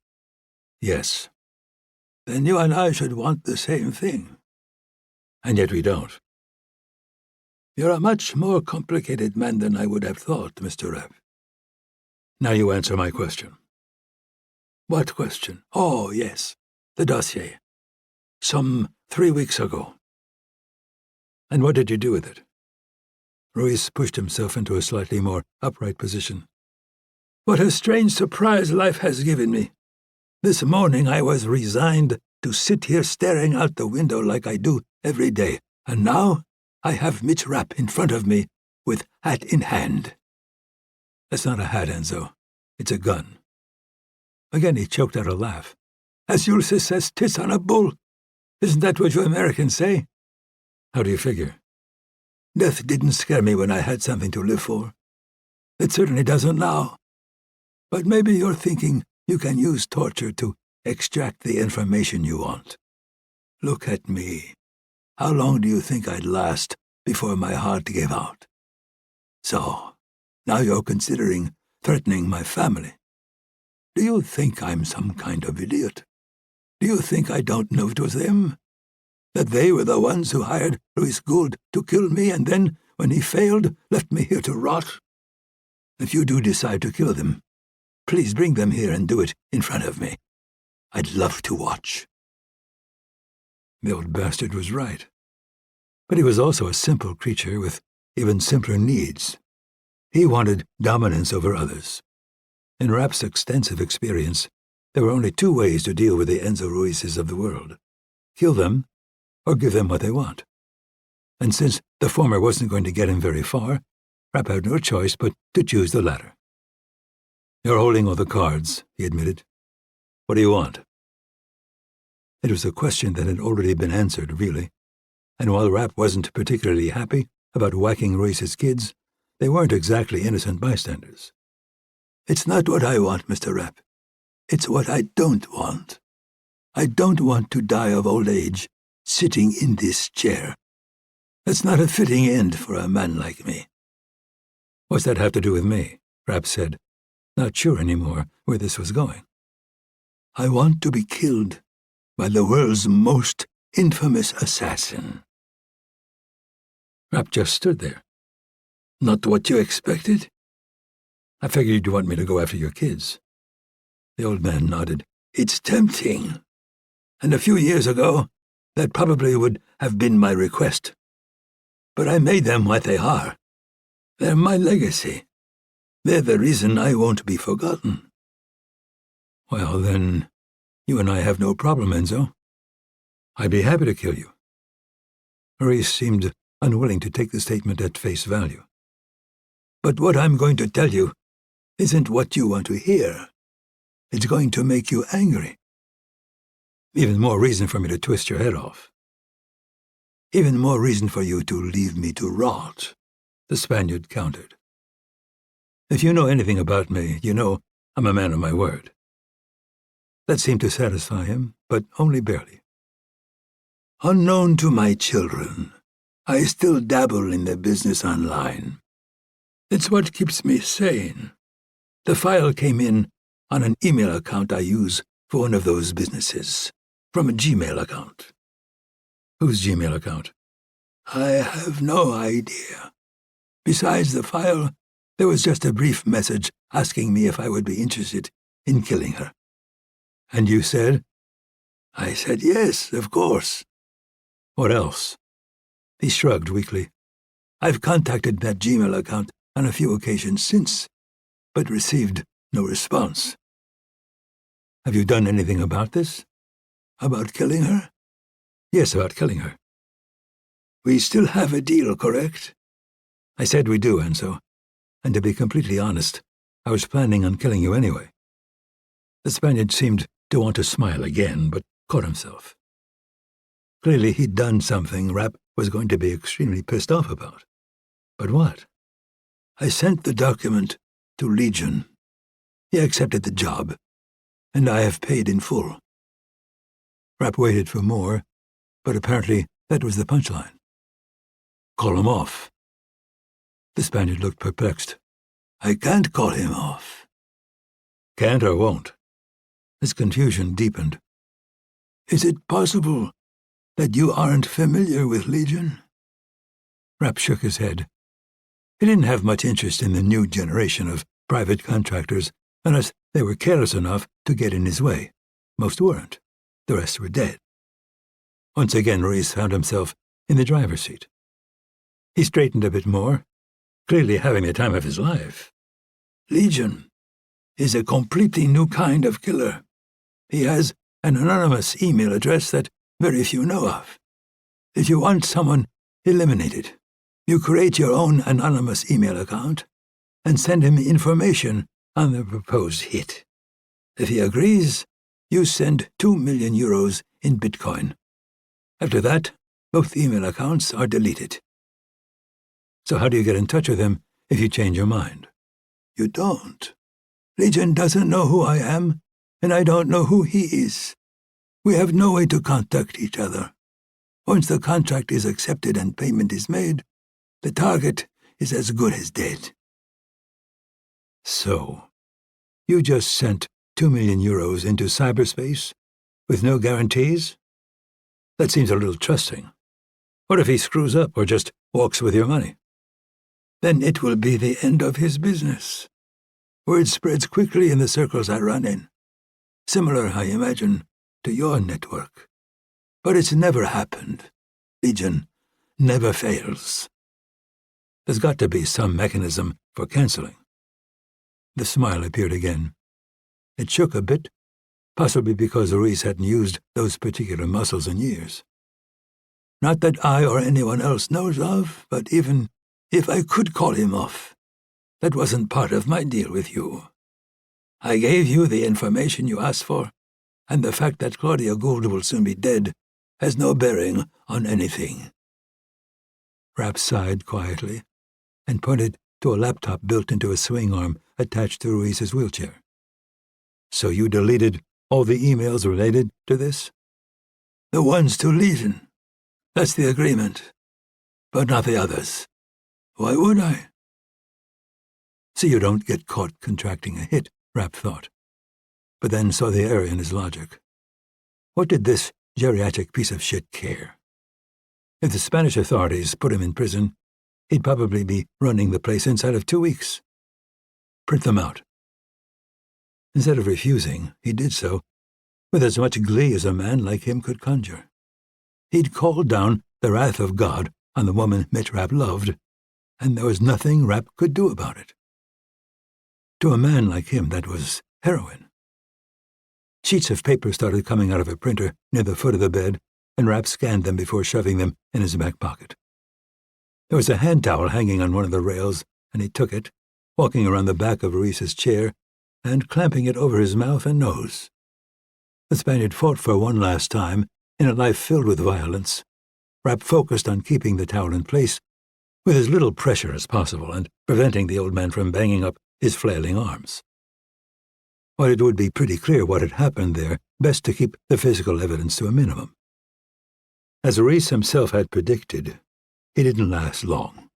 Yes. Then you and I should want the same thing. And yet we don't. You're a much more complicated man than I would have thought, Mr. Rapp. Now you answer my question. What question? Oh, yes, the dossier. Some 3 weeks ago. And what did you do with it? Ruiz pushed himself into a slightly more upright position. What a strange surprise life has given me. This morning I was resigned to sit here staring out the window like I do every day, and now I have Mitch Rapp in front of me with hat in hand. That's not a hat, Enzo. It's a gun. Again he choked out a laugh. As Ulysses says, "'Tis on a bull." Isn't that what you Americans say? How do you figure? Death didn't scare me when I had something to live for. It certainly doesn't now. But maybe you're thinking you can use torture to extract the information you want. Look at me. How long do you think I'd last before my heart gave out? So, now you're considering threatening my family. Do you think I'm some kind of idiot? Do you think I don't know it was them? That they were the ones who hired Claudia Gould to kill me and then, when he failed, left me here to rot? If you do decide to kill them, please bring them here and do it in front of me. I'd love to watch. The old bastard was right. But he was also a simple creature with even simpler needs. He wanted dominance over others. In Rapp's extensive experience, there were only 2 ways to deal with the Enzo Ruizes of the world: kill them or give them what they want. And since the former wasn't going to get him very far, Rapp had no choice but to choose the latter. You're holding all the cards, he admitted. What do you want? It was a question that had already been answered, really, and while Rapp wasn't particularly happy about whacking Ruiz's kids, they weren't exactly innocent bystanders. It's not what I want, Mr. Rapp. It's what I don't want. I don't want to die of old age sitting in this chair. That's not a fitting end for a man like me. What's that have to do with me? Rapp said, not sure anymore where this was going. I want to be killed by the world's most infamous assassin. Rapp just stood there. Not what you expected? I figured you'd want me to go after your kids. The old man nodded. It's tempting. And a few years ago, that probably would have been my request. But I made them what they are. They're my legacy. They're the reason I won't be forgotten. Well, then, you and I have no problem, Enzo. I'd be happy to kill you. Ruiz seemed unwilling to take the statement at face value. But what I'm going to tell you isn't what you want to hear. It's going to make you angry. Even more reason for me to twist your head off. Even more reason for you to leave me to rot, the Spaniard countered. If you know anything about me, you know I'm a man of my word. That seemed to satisfy him, but only barely. Unknown to my children, I still dabble in the business online. It's what keeps me sane. The file came in on an email account I use for one of those businesses, from a Gmail account. Whose Gmail account? I have no idea. Besides the file, there was just a brief message asking me if I would be interested in killing her. And you said? I said yes, of course. What else? He shrugged weakly. I've contacted that Gmail account on a few occasions since, but received no response. Have you done anything about this? About killing her? Yes, about killing her. We still have a deal, correct? I said we do, Enzo. And to be completely honest, I was planning on killing you anyway. The Spaniard seemed to want to smile again, but caught himself. Clearly he'd done something Rapp was going to be extremely pissed off about. But what? I sent the document to Legion. He accepted the job, and I have paid in full. Rapp waited for more, but apparently That was the punchline. Call him off. The Spaniard looked perplexed. I can't call him off. Can't or won't? His confusion deepened. Is it possible that you aren't familiar with Legion? Rapp shook his head. He didn't have much interest in the new generation of private contractors unless they were careless enough to get in his way. Most weren't. The rest were dead. Once again, Ruiz found himself in the driver's seat. He straightened a bit more, clearly having the time of his life. Legion is a completely new kind of killer. He has an anonymous email address that very few know of. If you want someone eliminated, you create your own anonymous email account and send him information on the proposed hit. If he agrees, you send 2 million euros in Bitcoin. After that, both email accounts are deleted. So how do you get in touch with him if you change your mind? You don't. Legion doesn't know who I am, and I don't know who he is. We have no way to contact each other. Once the contract is accepted and payment is made, the target is as good as dead. So, you just sent 2 million euros into cyberspace with no guarantees? That seems a little trusting. What if he screws up or just walks with your money? Then it will be the end of his business. Word spreads quickly in the circles I run in. Similar, I imagine, to your network. But it's never happened. Legion never fails. There's got to be some mechanism for canceling. The smile appeared again. It shook a bit, possibly because Ruiz hadn't used those particular muscles in years. Not that I or anyone else knows of, but even if I could call him off, that wasn't part of my deal with you. I gave you the information you asked for, and the fact that Claudia Gould will soon be dead has no bearing on anything. Rapp sighed quietly and pointed to a laptop built into a swing arm attached to Ruiz's wheelchair. So you deleted all the emails related to this? The ones to Legion. That's the agreement. But not the others. Why would I? So you don't get caught contracting a hit, Rapp thought, but then saw the error in his logic. What did this geriatric piece of shit care? If the Spanish authorities put him in prison, he'd probably be running the place inside of 2 weeks. Print them out. Instead of refusing, he did so with as much glee as a man like him could conjure. He'd called down the wrath of God on the woman Mitch Rapp loved, and there was nothing Rapp could do about it. To a man like him, that was heroin. Sheets of paper started coming out of a printer near the foot of the bed, and Rapp scanned them before shoving them in his back pocket. There was a hand towel hanging on one of the rails, and he took it, walking around the back of Ruiz's chair and clamping it over his mouth and nose. The Spaniard fought for one last time in a life filled with violence. Rapp focused on keeping the towel in place with as little pressure as possible and preventing the old man from banging up his flailing arms. While it would be pretty clear what had happened there, best to keep the physical evidence to a minimum. As Ruiz himself had predicted, he didn't last long.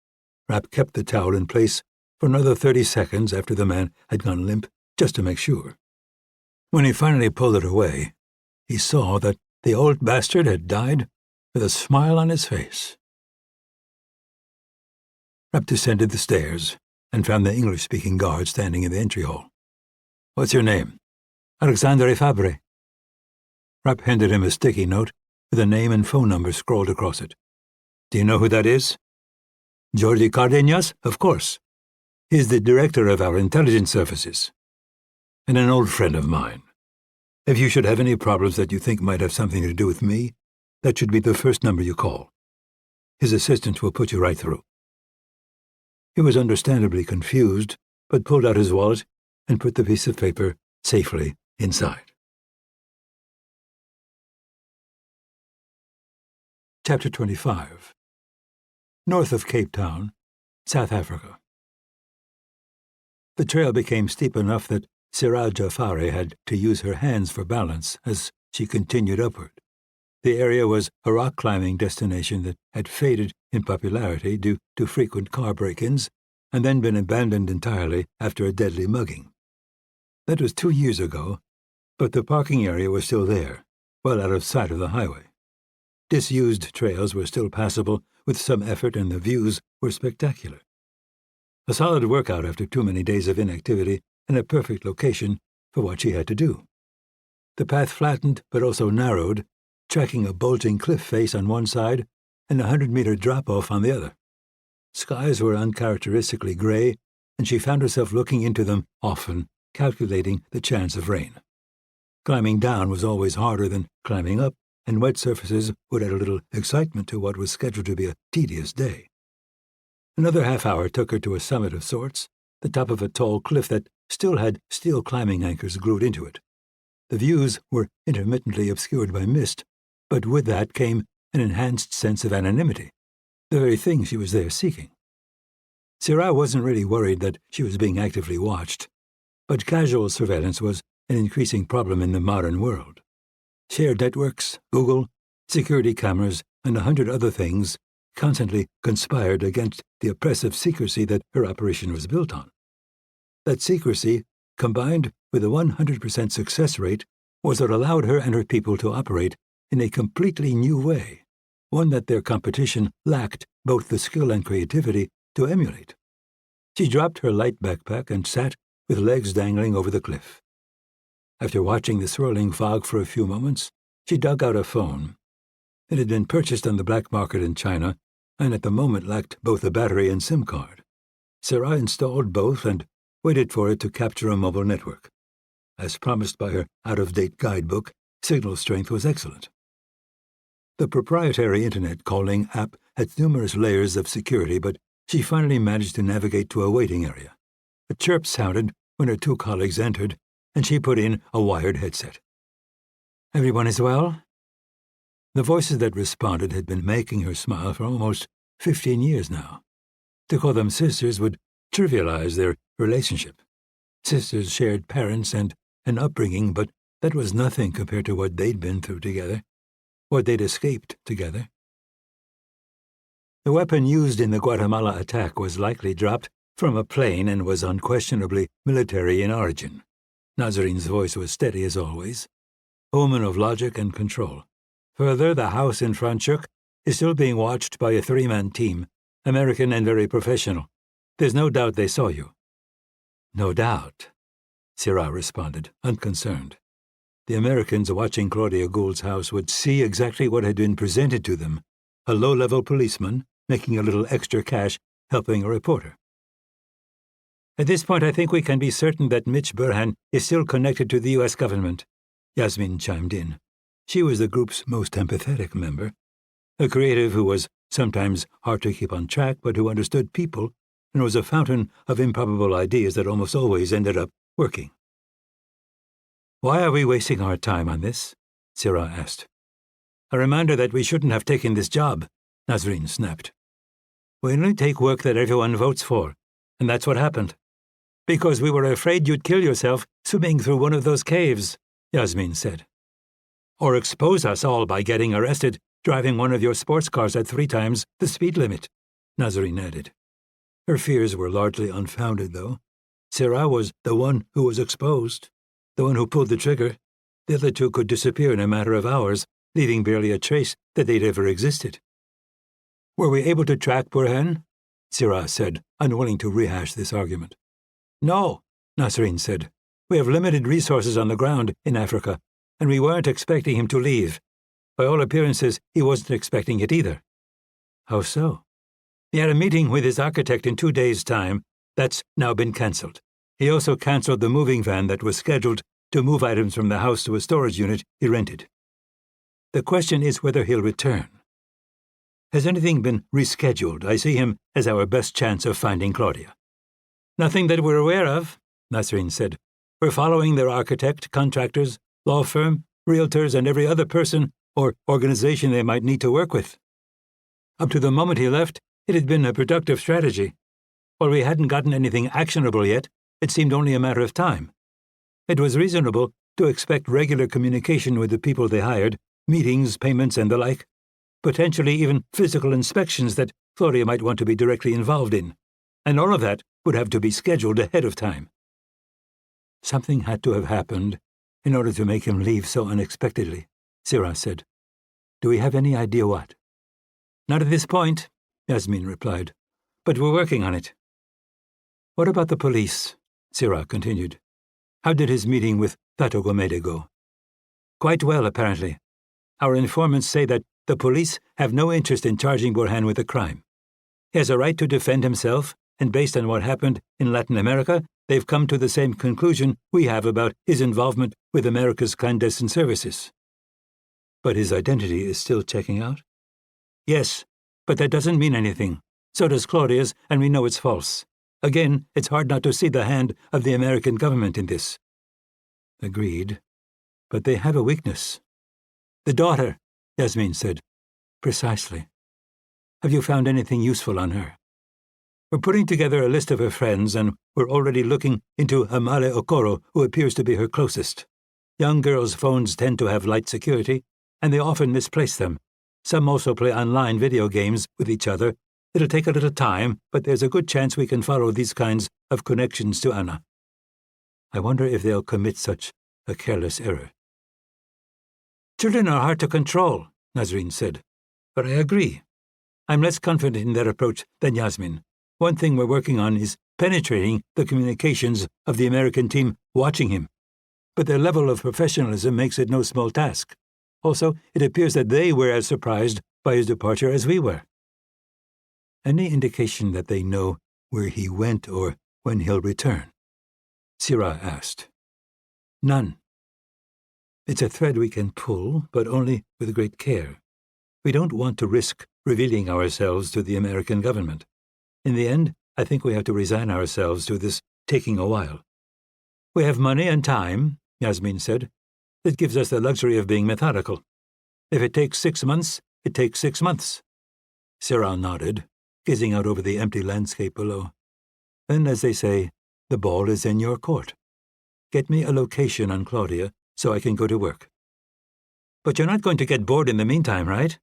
Rapp kept the towel in place for another 30 seconds after the man had gone limp, just to make sure. When he finally pulled it away, he saw that the old bastard had died with a smile on his face. Rapp descended the stairs and found the English-speaking guard standing in the entry hall. "What's your name?" "Alexandre Fabre." Rapp handed him a sticky note with a name and phone number scrawled across it. "Do you know who that is?" "Jordi Cardenas, of course. He's the director of our intelligence services. And an old friend of mine. If you should have any problems that you think might have something to do with me, that should be the first number you call. His assistant will put you right through." He was understandably confused, but pulled out his wallet and put the piece of paper safely inside. Chapter 25. North of Cape Town, South Africa. The trail became steep enough that Siraj Jafari had to use her hands for balance as she continued upward. The area was a rock-climbing destination that had faded in popularity due to frequent car break-ins and then been abandoned entirely after a deadly mugging. That was 2 years ago, but the parking area was still there, well out of sight of the highway. Disused trails were still passable with some effort, and the views were spectacular. A solid workout after too many days of inactivity and a perfect location for what she had to do. The path flattened but also narrowed, tracking a bulging cliff face on one side and a 100-meter drop-off on the other. Skies were uncharacteristically gray, and she found herself looking into them often, calculating the chance of rain. Climbing down was always harder than climbing up, and wet surfaces would add a little excitement to what was scheduled to be a tedious day. Another half-hour took her to a summit of sorts, the top of a tall cliff that still had steel climbing anchors glued into it. The views were intermittently obscured by mist, but with that came an enhanced sense of anonymity, the very thing she was there seeking. Sarah wasn't really worried that she was being actively watched, but casual surveillance was an increasing problem in the modern world. Shared networks, Google, security cameras, and 100 other things constantly conspired against the oppressive secrecy that her operation was built on. That secrecy, combined with a 100% success rate, was what allowed her and her people to operate in a completely new way, one that their competition lacked both the skill and creativity to emulate. She dropped her light backpack and sat with legs dangling over the cliff. After watching the swirling fog for a few moments, she dug out a phone. It had been purchased on the black market in China, and at the moment lacked both a battery and SIM card. Sarah installed both and waited for it to capture a mobile network. As promised by her out-of-date guidebook, signal strength was excellent. The proprietary internet calling app had numerous layers of security, but she finally managed to navigate to a waiting area. A chirp sounded when her two colleagues entered, and she put in a wired headset. "Everyone is well?" The voices that responded had been making her smile for almost 15 years now. To call them sisters would trivialize their relationship. Sisters shared parents and an upbringing, but that was nothing compared to what they'd been through together, what they'd escaped together. The weapon used in the Guatemala attack was likely dropped from a plane and was unquestionably military in origin. Nazarine's voice was steady as always, a woman of logic and control. Further, the house in Franschhoek is still being watched by a 3-man team, American and very professional. There's no doubt they saw you. "No doubt," Sarah responded, unconcerned. The Americans watching Claudia Gould's house would see exactly what had been presented to them, a low-level policeman making a little extra cash helping a reporter. "At this point, I think we can be certain that Mitch Burhan is still connected to the U.S. government," Yasmin chimed in. She was the group's most empathetic member, a creative who was sometimes hard to keep on track but who understood people and was a fountain of improbable ideas that almost always ended up working. "Why are we wasting our time on this?" Sarah asked. "A reminder that we shouldn't have taken this job," Nazarine snapped. "We only take work that everyone votes for, and that's what happened. Because we were afraid you'd kill yourself swimming through one of those caves," Yasmin said. "Or expose us all by getting arrested driving one of your sports cars at 3 times the speed limit," Nazarine added. Her fears were largely unfounded, though. Sarah was the one who was exposed, the one who pulled the trigger. The other two could disappear in a matter of hours, leaving barely a trace that they'd ever existed. "Were we able to track Burhan?" Sarah said, unwilling to rehash this argument. "No," Nazarine said. "We have limited resources on the ground in Africa, and we weren't expecting him to leave. By all appearances, he wasn't expecting it either." "How so?" "He had a meeting with his architect in 2 days' time. That's now been cancelled. He also cancelled the moving van that was scheduled to move items from the house to a storage unit he rented. The question is whether he'll return. Has anything been rescheduled? I see him as our best chance of finding Claudia." "Nothing that we're aware of," Nazarine said. "We're following their architect, contractors, law firm, realtors, and every other person or organization they might need to work with. Up to the moment he left, it had been a productive strategy. While we hadn't gotten anything actionable yet, it seemed only a matter of time. It was reasonable to expect regular communication with the people they hired meetings, payments, and the like. Potentially even physical inspections that Claudia might want to be directly involved in. And all of that would have to be scheduled ahead of time. Something had to have happened in order to make him leave so unexpectedly, Sirah said. Do we have any idea what? Not at this point, Yasmin replied, but we're working on it. What about the police? Sirah continued. How did his meeting with Tato Gomede go? Quite well, apparently. Our informants say that the police have no interest in charging Borhan with a crime. He has a right to defend himself, and based on what happened in Latin America, they've come to the same conclusion we have about his involvement with America's clandestine services. But his identity is still checking out? Yes, but that doesn't mean anything. So does Claudia's, and we know it's false. Again, it's hard not to see the hand of the American government in this. Agreed. But they have a weakness. The daughter, Yasmin said. Precisely. Have you found anything useful on her? We're putting together a list of her friends, and we're already looking into Amale Okoro, who appears to be her closest. Young girls' phones tend to have light security, and they often misplace them. Some also play online video games with each other. It'll take a little time, but there's a good chance we can follow these kinds of connections to Anna. I wonder if they'll commit such a careless error. Children are hard to control, Nazreen said. But I agree. I'm less confident in that approach than Yasmin. One thing we're working on is penetrating the communications of the American team watching him. But their level of professionalism makes it no small task. Also, it appears that they were as surprised by his departure as we were. Any indication that they know where he went or when he'll return? Sirah asked. None. It's a thread we can pull, but only with great care. We don't want to risk revealing ourselves to the American government. In the end, I think we have to resign ourselves to this taking a while. We have money and time, Yasmin said. That gives us the luxury of being methodical. If it takes 6 months, it takes 6 months. Sirah nodded, gazing out over the empty landscape below. Then, as they say, the ball is in your court. Get me a location on Claudia so I can go to work. But you're not going to get bored in the meantime, right?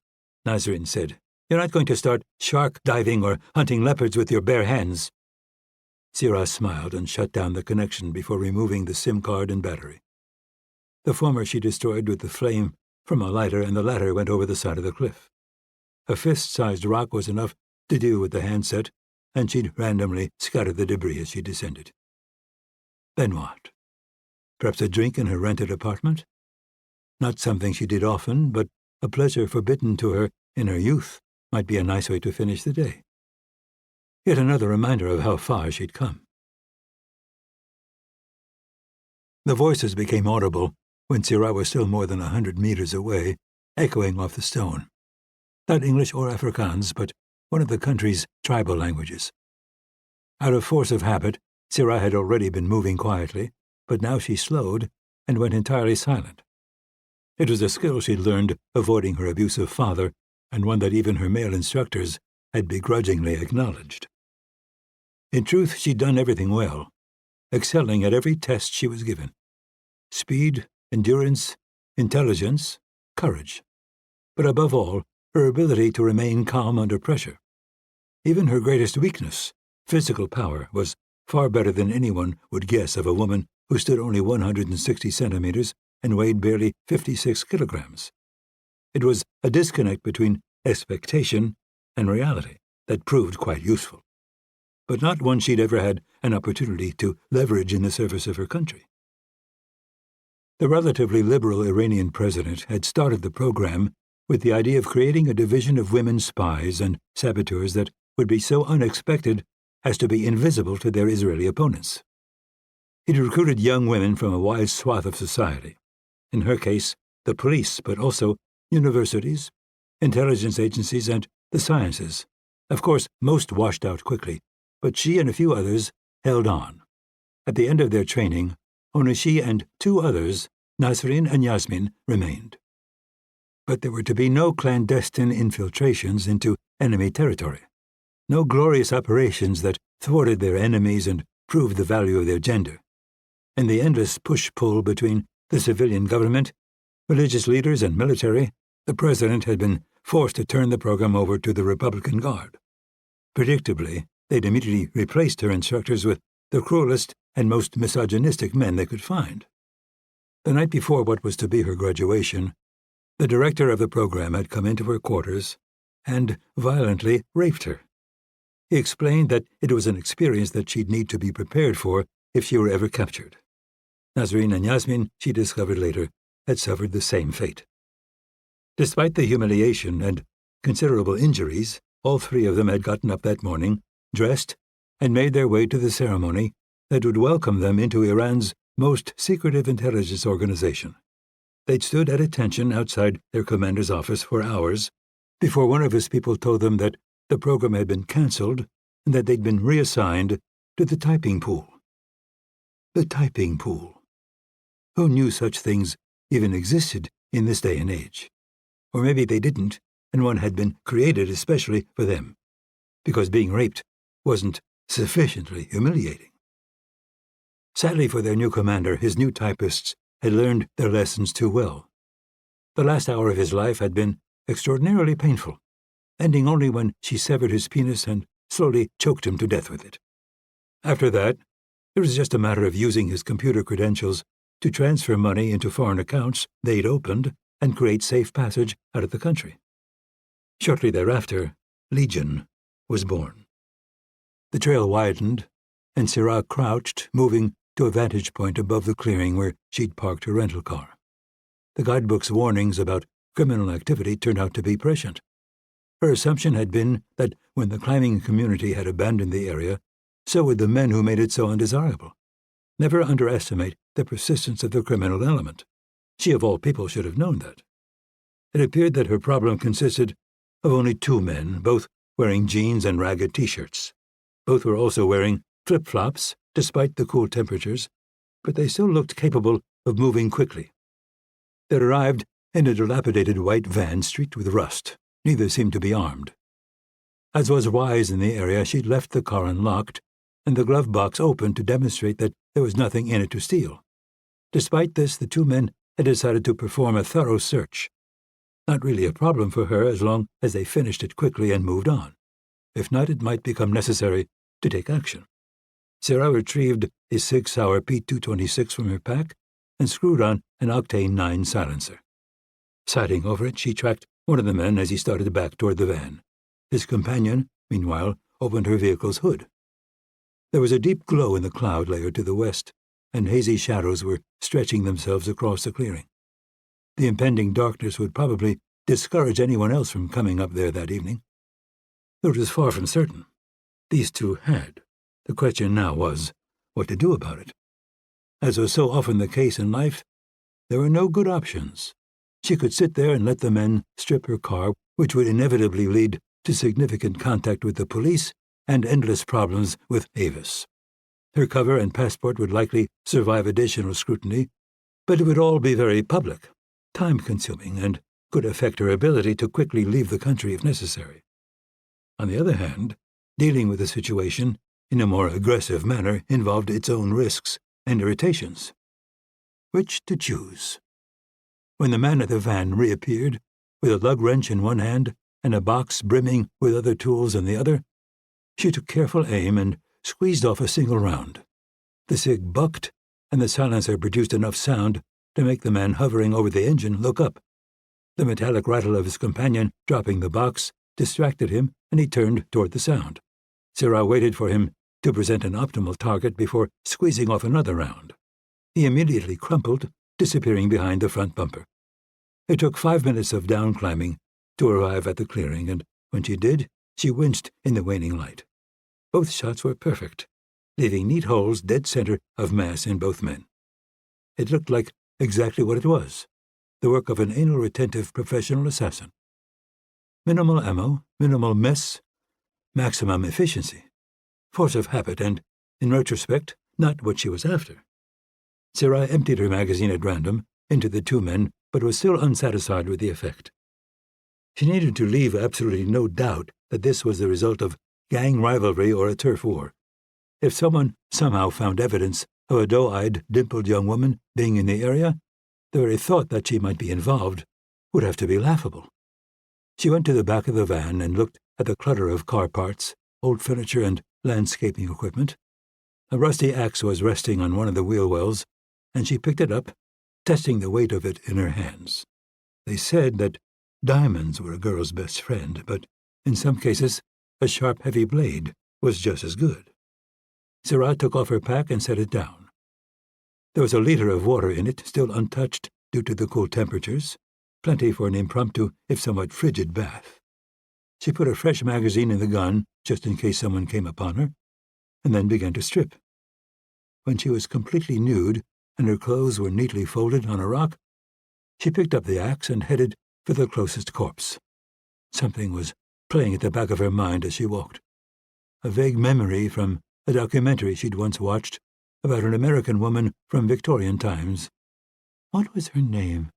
Nazrin said. You're not going to start shark diving or hunting leopards with your bare hands. Sirah smiled and shut down the connection before removing the SIM card and battery. The former she destroyed with the flame from a lighter, and the latter went over the side of the cliff. A fist-sized rock was enough to deal with the handset, and she'd randomly scattered the debris as she descended. Then what? Perhaps a drink in her rented apartment? Not something she did often, but a pleasure forbidden to her in her youth might be a nice way to finish the day. Yet another reminder of how far she'd come. The voices became audible when Sirah was still more than 100 meters away, echoing off the stone. Not English or Afrikaans, but one of the country's tribal languages. Out of force of habit, Sirah had already been moving quietly, but now she slowed and went entirely silent. It was a skill she'd learned avoiding her abusive father, and one that even her male instructors had begrudgingly acknowledged. In truth, she'd done everything well, excelling at every test she was given. Speed, endurance, intelligence, courage. But above all, her ability to remain calm under pressure. Even her greatest weakness, physical power, was far better than anyone would guess of a woman who stood only 160 centimeters and weighed barely 56 kilograms. It was a disconnect between expectation and reality that proved quite useful, but not one she'd ever had an opportunity to leverage in the service of her country. The relatively liberal Iranian president had started the program with the idea of creating a division of women spies and saboteurs that would be so unexpected as to be invisible to their Israeli opponents. He'd recruited young women from a wide swath of society, in her case, the police, but also universities, intelligence agencies, and the sciences. Of course, most washed out quickly, but she and a few others held on. At the end of their training, only she and 2 others, Nasrin and Yasmin, remained. But there were to be no clandestine infiltrations into enemy territory, no glorious operations that thwarted their enemies and proved the value of their gender, and the endless push-pull between the civilian government, Religious leaders and military, the president had been forced to turn the program over to the Republican Guard. Predictably, they'd immediately replaced her instructors with the cruelest and most misogynistic men they could find. The night before what was to be her graduation, the director of the program had come into her quarters and violently raped her. He explained that it was an experience that she'd need to be prepared for if she were ever captured. Nazreen and Yasmin, she discovered later, had suffered the same fate. Despite the humiliation and considerable injuries, all three of them had gotten up that morning, dressed, and made their way to the ceremony that would welcome them into Iran's most secretive intelligence organization. They'd stood at attention outside their commander's office for hours before one of his people told them that the program had been canceled and that they'd been reassigned to the typing pool. The typing pool. Who knew such things even existed in this day and age? Or maybe they didn't, and one had been created especially for them, because being raped wasn't sufficiently humiliating. Sadly for their new commander, his new typists had learned their lessons too well. The last hour of his life had been extraordinarily painful, ending only when she severed his penis and slowly choked him to death with it. After that, it was just a matter of using his computer credentials to transfer money into foreign accounts they'd opened and create safe passage out of the country. Shortly thereafter, Legion was born. The trail widened, and Syrah crouched, moving to a vantage point above the clearing where she'd parked her rental car. The guidebook's warnings about criminal activity turned out to be prescient. Her assumption had been that when the climbing community had abandoned the area, so would the men who made it so undesirable. Never underestimate the persistence of the criminal element. She of all people should have known that. It appeared that her problem consisted of only two men, both wearing jeans and ragged T-shirts. Both were also wearing flip-flops, despite the cool temperatures, but they still looked capable of moving quickly. They'd arrived in a dilapidated white van streaked with rust. Neither seemed to be armed. As was wise in the area, she'd left the car unlocked and the glove box open to demonstrate that there was nothing in it to steal. Despite this, the two men had decided to perform a thorough search. Not really a problem for her as long as they finished it quickly and moved on. If not, it might become necessary to take action. Sarah retrieved a 6-hour P226 from her pack and screwed on an Octane 9 silencer. Sighting over it, she tracked one of the men as he started back toward the van. His companion, meanwhile, opened her vehicle's hood. There was a deep glow in the cloud layer to the west, and hazy shadows were stretching themselves across the clearing. The impending darkness would probably discourage anyone else from coming up there that evening. Though it was far from certain. These two had. The question now was what to do about it. As was so often the case in life, there were no good options. She could sit there and let the men strip her car, which would inevitably lead to significant contact with the police and endless problems with Avis. Her cover and passport would likely survive additional scrutiny, but it would all be very public, time-consuming, and could affect her ability to quickly leave the country if necessary. On the other hand, dealing with the situation in a more aggressive manner involved its own risks and irritations. Which to choose? When the man at the van reappeared, with a lug wrench in one hand and a box brimming with other tools in the other, she took careful aim and squeezed off a single round. The SIG bucked, and the silencer produced enough sound to make the man hovering over the engine look up. The metallic rattle of his companion dropping the box distracted him, and he turned toward the sound. Sarah waited for him to present an optimal target before squeezing off another round. He immediately crumpled, disappearing behind the front bumper. It took 5 minutes of down-climbing to arrive at the clearing, and when she did, she winced in the waning light. Both shots were perfect, leaving neat holes dead center of mass in both men. It looked like exactly what it was, the work of an anal-retentive professional assassin. Minimal ammo, minimal mess, maximum efficiency. Force of habit and, in retrospect, not what she was after. Sarah emptied her magazine at random into the two men, but was still unsatisfied with the effect. She needed to leave absolutely no doubt that this was the result of gang rivalry or a turf war. If someone somehow found evidence of a doe-eyed, dimpled young woman being in the area, The very thought that she might be involved would have to be laughable. She went to the back of the van and looked at the clutter of car parts, old furniture, and landscaping equipment. A rusty axe was resting on one of the wheel wells, and she picked it up, testing the weight of it in her hands. They said that diamonds were a girl's best friend, but in some cases a sharp, heavy blade was just as good. Sarah took off her pack and set it down. There was a liter of water in it, still untouched due to the cool temperatures, plenty for an impromptu, if somewhat frigid, bath. She put a fresh magazine in the gun, just in case someone came upon her, and then began to strip. When she was completely nude and her clothes were neatly folded on a rock, she picked up the axe and headed for the closest corpse. Something was playing at the back of her mind as she walked. A vague memory from a documentary she'd once watched about an American woman from Victorian times. What was her name?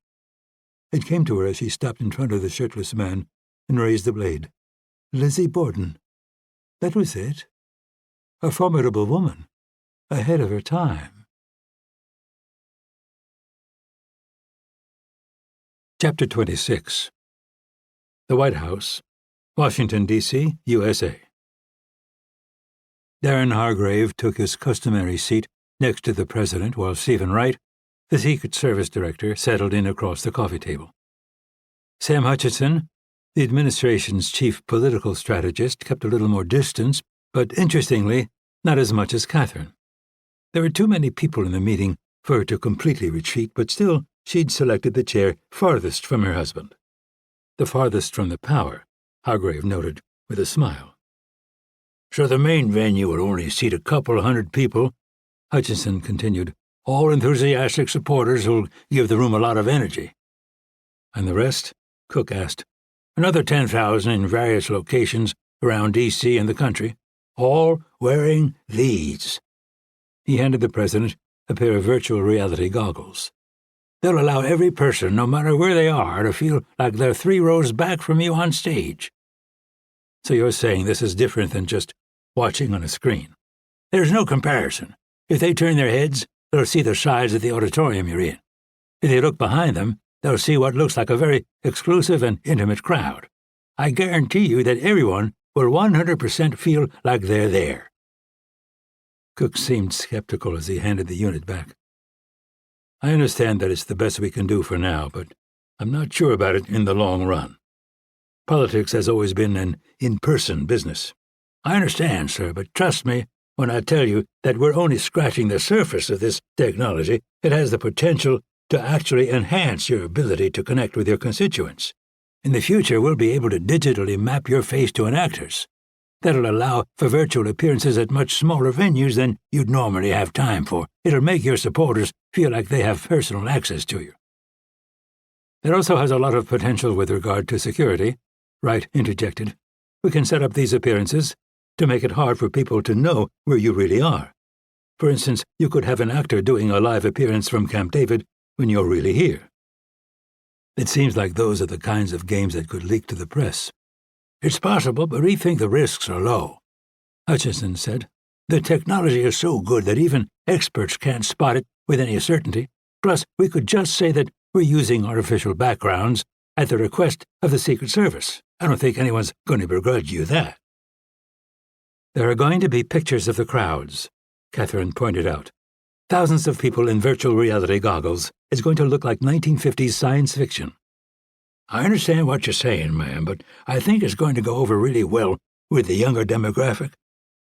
It came to her as she stopped in front of the shirtless man and raised the blade. Lizzie Borden. That was it. A formidable woman, ahead of her time. Chapter 26. The White House, Washington, D.C., USA. Darren Hargrave took his customary seat next to the president while Stephen Wright, the Secret Service director, settled in across the coffee table. Sam Hutchinson, the administration's chief political strategist, kept a little more distance, but interestingly, not as much as Catherine. There were too many people in the meeting for her to completely retreat, but still she'd selected the chair farthest from her husband. The farthest from the power, Hargrave noted with a smile. So the main venue would only seat a couple hundred people, Hutchinson continued, all enthusiastic supporters who'll give the room a lot of energy. And the rest? Cook asked. Another 10,000 in various locations around D.C. and the country, all wearing these. He handed the president a pair of virtual reality goggles. They'll allow every person, no matter where they are, to feel like they're 3 rows back from you on stage. So you're saying this is different than just watching on a screen? There's no comparison. If they turn their heads, they'll see the sides of the auditorium you're in. If they look behind them, they'll see what looks like a very exclusive and intimate crowd. I guarantee you that everyone will 100% feel like they're there. Cook seemed skeptical as he handed the unit back. I understand that it's the best we can do for now, but I'm not sure about it in the long run. Politics has always been an in-person business. I understand, sir, but trust me when I tell you that we're only scratching the surface of this technology. It has the potential to actually enhance your ability to connect with your constituents. In the future, we'll be able to digitally map your face to an actor's. That'll allow for virtual appearances at much smaller venues than you'd normally have time for. It'll make your supporters feel like they have personal access to you. It also has a lot of potential with regard to security, Wright interjected. We can set up these appearances to make it hard for people to know where you really are. For instance, you could have an actor doing a live appearance from Camp David when you're really here. It seems like those are the kinds of games that could leak to the press. It's possible, but we think the risks are low, Hutchinson said. The technology is so good that even experts can't spot it with any certainty. Plus, we could just say that we're using artificial backgrounds at the request of the Secret Service. I don't think anyone's going to begrudge you that. There are going to be pictures of the crowds, Catherine pointed out. Thousands of people in virtual reality goggles. It's going to look like 1950s science fiction. I understand what you're saying, ma'am, but I think it's going to go over really well with the younger demographic.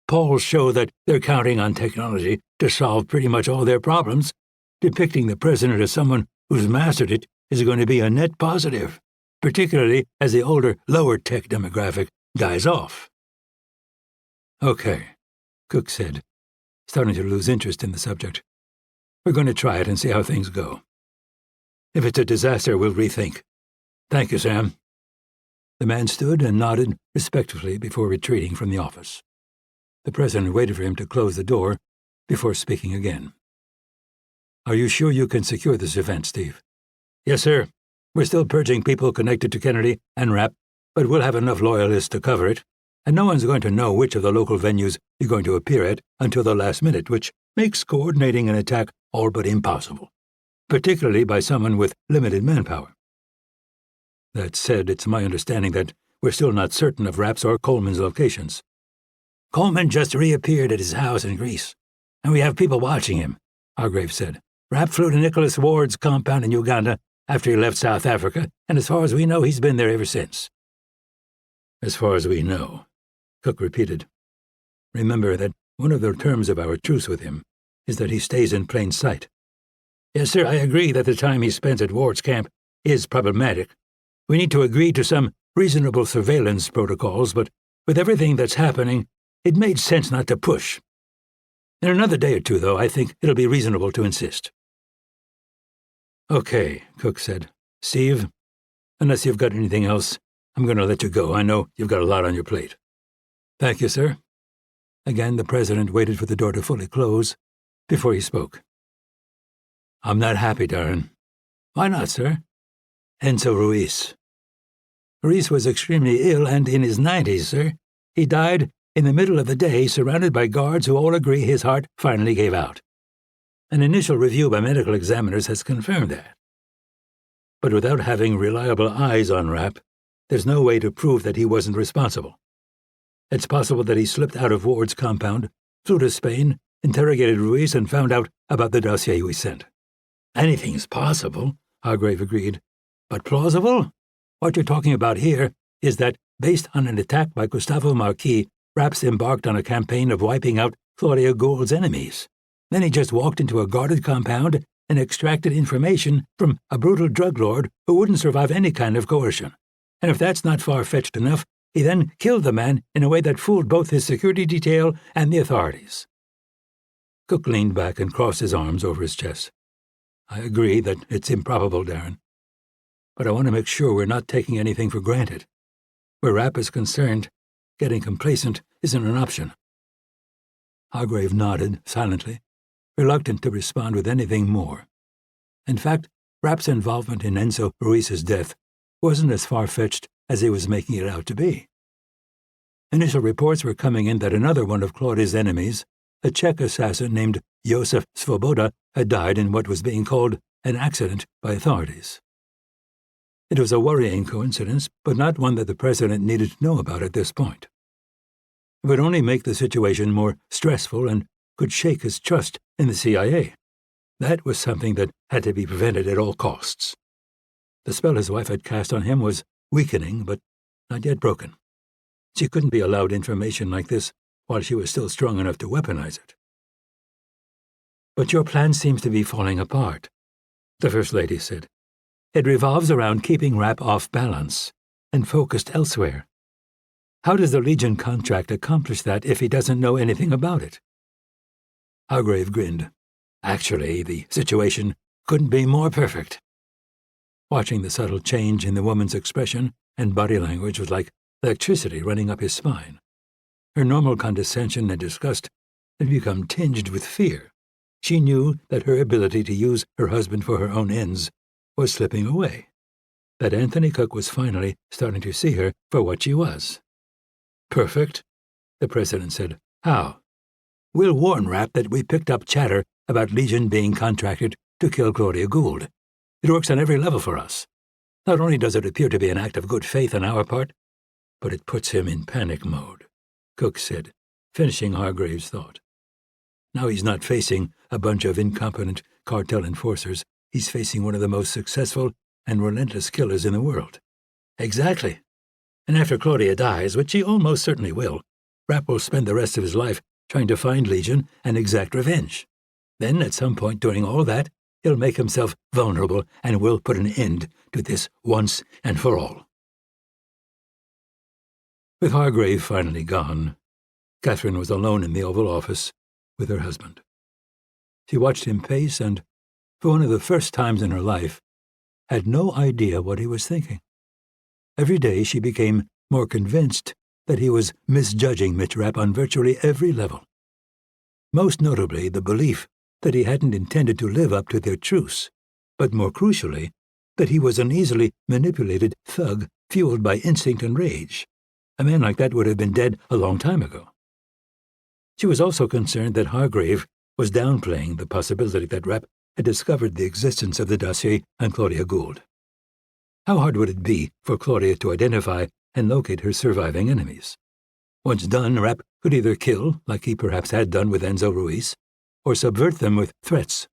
Polls show that they're counting on technology to solve pretty much all their problems. Depicting the president as someone who's mastered it is going to be a net positive, particularly as the older, lower-tech demographic dies off. Okay, Cook said, starting to lose interest in the subject. We're going to try it and see how things go. If it's a disaster, we'll rethink. Thank you, Sam. The man stood and nodded respectfully before retreating from the office. The president waited for him to close the door before speaking again. Are you sure you can secure this event, Steve? Yes, sir. We're still purging people connected to Kennedy and Rapp, but we'll have enough loyalists to cover it, and no one's going to know which of the local venues you're going to appear at until the last minute, which makes coordinating an attack all but impossible. particularly by someone with limited manpower. That said, it's my understanding that we're still not certain of Rapp's or Coleman's locations. Coleman just reappeared at his house in Greece, and we have people watching him, Hargrave said. Rapp flew to Nicholas Ward's compound in Uganda after he left South Africa, and as far as we know, he's been there ever since. As far as we know, Cook repeated. Remember that one of the terms of our truce with him is that he stays in plain sight. Yes, sir, I agree that the time he spends at Ward's camp is problematic. We need to agree to some reasonable surveillance protocols, but with everything that's happening, it made sense not to push. In another day or two, though, I think it'll be reasonable to insist. Okay, Cook said. Steve, unless you've got anything else, I'm going to let you go. I know you've got a lot on your plate. Thank you, sir. Again, the president waited for the door to fully close before he spoke. I'm not happy, Darren. Why not, sir? Enzo Ruiz. Ruiz was extremely ill and in his 90s, sir. He died in the middle of the day, surrounded by guards who all agree his heart finally gave out. An initial review by medical examiners has confirmed that. But without having reliable eyes on Rapp, there's no way to prove that he wasn't responsible. It's possible that he slipped out of Ward's compound, flew to Spain, interrogated Ruiz, and found out about the dossier we sent. Anything's possible, Hargrave agreed. But plausible? What you're talking about here is that, based on an attack by Gustavo Marquis, Rapp's embarked on a campaign of wiping out Claudia Gould's enemies. Then he just walked into a guarded compound and extracted information from a brutal drug lord who wouldn't survive any kind of coercion. And if that's not far-fetched enough, he then killed the man in a way that fooled both his security detail and the authorities. Cook leaned back and crossed his arms over his chest. I agree that it's improbable, Darren. But I want to make sure we're not taking anything for granted. Where Rapp is concerned, getting complacent isn't an option. Hargrave nodded silently, reluctant to respond with anything more. In fact, Rapp's involvement in Enzo Ruiz's death wasn't as far-fetched as he was making it out to be. Initial reports were coming in that another one of Claudia's enemies, a Czech assassin named Josef Svoboda, had died in what was being called an accident by authorities. It was a worrying coincidence, but not one that the president needed to know about at this point. It would only make the situation more stressful and could shake his trust in the CIA. That was something that had to be prevented at all costs. The spell his wife had cast on him was weakening, but not yet broken. She couldn't be allowed information like this while she was still strong enough to weaponize it. But your plan seems to be falling apart, the First Lady said. It revolves around keeping Rapp off balance and focused elsewhere. How does the Legion contract accomplish that if he doesn't know anything about it? Hargrave grinned. Actually, the situation couldn't be more perfect. Watching the subtle change in the woman's expression and body language was like electricity running up his spine. Her normal condescension and disgust had become tinged with fear. She knew that her ability to use her husband for her own ends was slipping away, that Anthony Cook was finally starting to see her for what she was. Perfect, the president said. How? We'll warn Rapp that we picked up chatter about Legion being contracted to kill Claudia Gould. It works on every level for us. Not only does it appear to be an act of good faith on our part, but it puts him in panic mode, Cook said, finishing Hargrave's thought. Now he's not facing a bunch of incompetent cartel enforcers. He's facing one of the most successful and relentless killers in the world. Exactly. And after Claudia dies, which she almost certainly will, Rapp will spend the rest of his life trying to find Legion and exact revenge. Then, at some point during all that, he'll make himself vulnerable and will put an end to this once and for all. With Hargrave finally gone, Catherine was alone in the Oval Office with her husband. She watched him pace and, for one of the first times in her life, had no idea what he was thinking. Every day she became more convinced that he was misjudging Mitch Rapp on virtually every level. Most notably, the belief that he hadn't intended to live up to their truce, but more crucially, that he was an easily manipulated thug fueled by instinct and rage. A man like that would have been dead a long time ago. She was also concerned that Hargrave was downplaying the possibility that Rapp had discovered the existence of the dossier on Claudia Gould. How hard would it be for Claudia to identify and locate her surviving enemies? Once done, Rapp could either kill, like he perhaps had done with Enzo Ruiz, or subvert them with threats.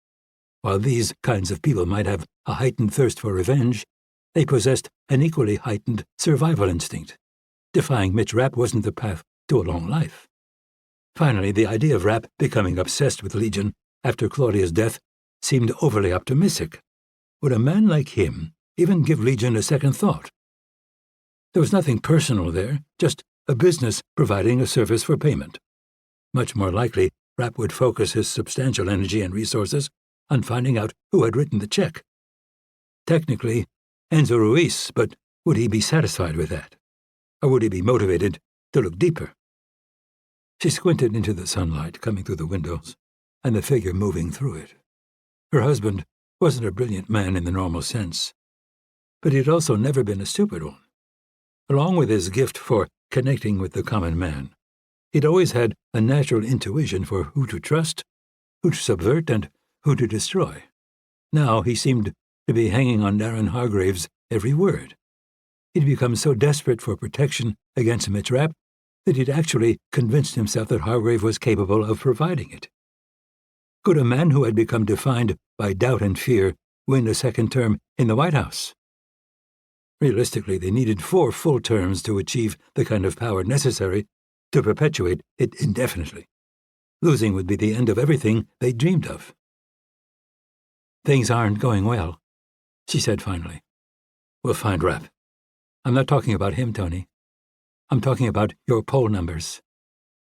While these kinds of people might have a heightened thirst for revenge, they possessed an equally heightened survival instinct. Defying Mitch Rapp wasn't the path to a long life. Finally, the idea of Rapp becoming obsessed with Legion after Claudia's death seemed overly optimistic. Would a man like him even give Legion a second thought? There was nothing personal there, just a business providing a service for payment. Much more likely, Rapp would focus his substantial energy and resources on finding out who had written the check. Technically, Enzo Ruiz, but would he be satisfied with that? Or would he be motivated to look deeper? She squinted into the sunlight coming through the windows and the figure moving through it. Her husband wasn't a brilliant man in the normal sense, but he had also never been a stupid one. Along with his gift for connecting with the common man, he'd always had a natural intuition for who to trust, who to subvert, and who to destroy. Now he seemed to be hanging on Darren Hargrave's every word. He'd become so desperate for protection against Mitch Rapp that he'd actually convinced himself that Hargrave was capable of providing it. Could a man who had become defined by doubt and fear win a second term in the White House? Realistically, they needed 4 full terms to achieve the kind of power necessary to perpetuate it indefinitely. Losing would be the end of everything they dreamed of. "Things aren't going well," she said finally. "We'll find Rapp. I'm not talking about him, Tony. I'm talking about your poll numbers.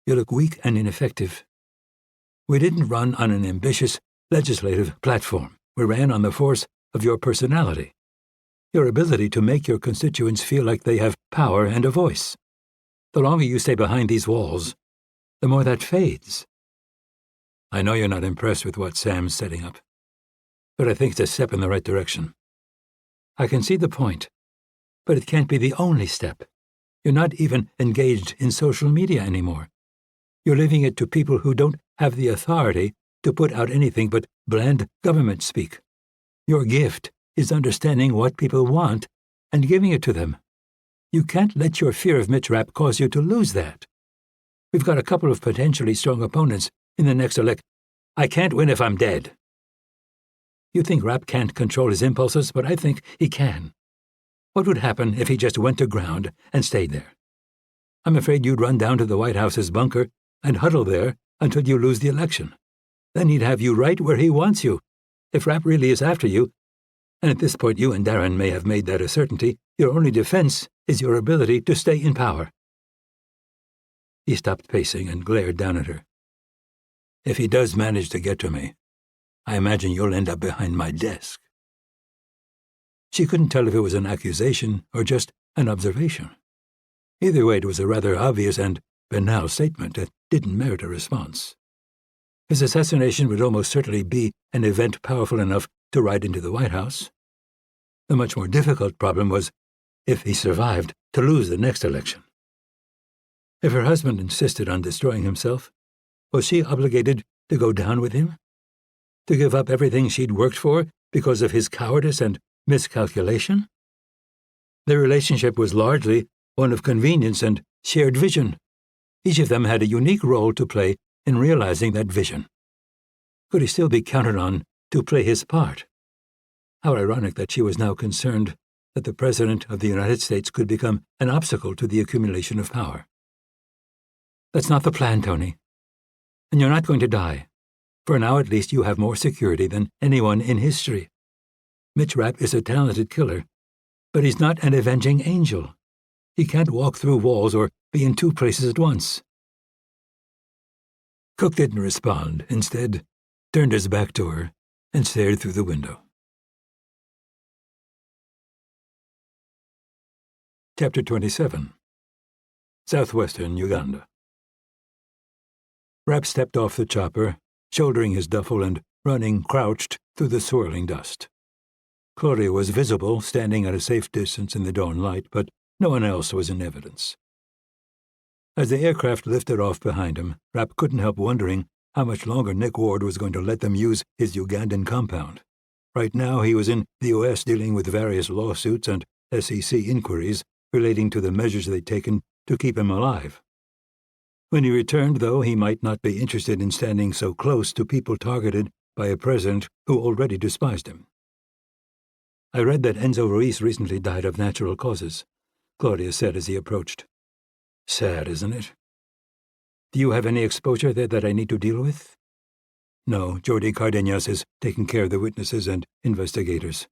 You look weak and ineffective. We didn't run on an ambitious legislative platform. We ran on the force of your personality, your ability to make your constituents feel like they have power and a voice. The longer you stay behind these walls, the more that fades. I know you're not impressed with what Sam's setting up, but I think it's a step in the right direction. I can see the point, but it can't be the only step. You're not even engaged in social media anymore. You're leaving it to people who don't have the authority to put out anything but bland government speak. Your gift is understanding what people want and giving it to them. You can't let your fear of Mitch Rapp cause you to lose that. We've got a couple of potentially strong opponents in the next elect. I can't win if I'm dead. You think Rapp can't control his impulses, but I think he can. What would happen if he just went to ground and stayed there? I'm afraid you'd run down to the White House's bunker and huddle there until you lose the election. Then he'd have you right where he wants you. If Rapp really is after you, and at this point you and Darren may have made that a certainty, your only defense is your ability to stay in power." He stopped pacing and glared down at her. "If he does manage to get to me, I imagine you'll end up behind my desk." She couldn't tell if it was an accusation or just an observation. Either way, it was a rather obvious and banal statement that didn't merit a response. His assassination would almost certainly be an event powerful enough to ride into the White House. The much more difficult problem was, if he survived, to lose the next election. If her husband insisted on destroying himself, was she obligated to go down with him? To give up everything she'd worked for because of his cowardice and miscalculation? Their relationship was largely one of convenience and shared vision. Each of them had a unique role to play in realizing that vision. Could he still be counted on to play his part? How ironic that she was now concerned that the President of the United States could become an obstacle to the accumulation of power. "That's not the plan, Tony. And you're not going to die. For now, at least, you have more security than anyone in history. Mitch Rapp is a talented killer, but he's not an avenging angel. He can't walk through walls or be in 2 places at once." Cook didn't respond, instead turned his back to her and stared through the window. Chapter 27. Southwestern Uganda. Rapp stepped off the chopper, shouldering his duffel and running crouched through the swirling dust. Claudia was visible, standing at a safe distance in the dawn light, but no one else was in evidence. As the aircraft lifted off behind him, Rapp couldn't help wondering how much longer Nick Ward was going to let them use his Ugandan compound. Right now he was in the U.S. dealing with various lawsuits and SEC inquiries relating to the measures they'd taken to keep him alive. When he returned, though, he might not be interested in standing so close to people targeted by a president who already despised him. "I read that Enzo Ruiz recently died of natural causes," Claudia said as he approached. "Sad, isn't it? Do you have any exposure there that I need to deal with?" "No, Jordi Cardenas is taking care of the witnesses and investigators.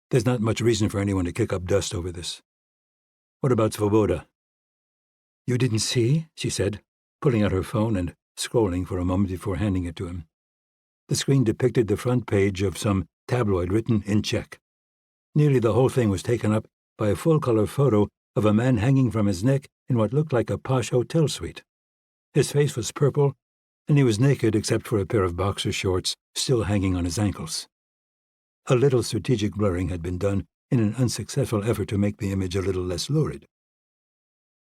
There's not much reason for anyone to kick up dust over this." "What about Svoboda?" "You didn't see?" she said, pulling out her phone and scrolling for a moment before handing it to him. The screen depicted the front page of some tabloid written in Czech. Nearly the whole thing was taken up by a full-color photo of a man hanging from his neck in what looked like a posh hotel suite. His face was purple, and he was naked except for a pair of boxer shorts still hanging on his ankles. A little strategic blurring had been done in an unsuccessful effort to make the image a little less lurid.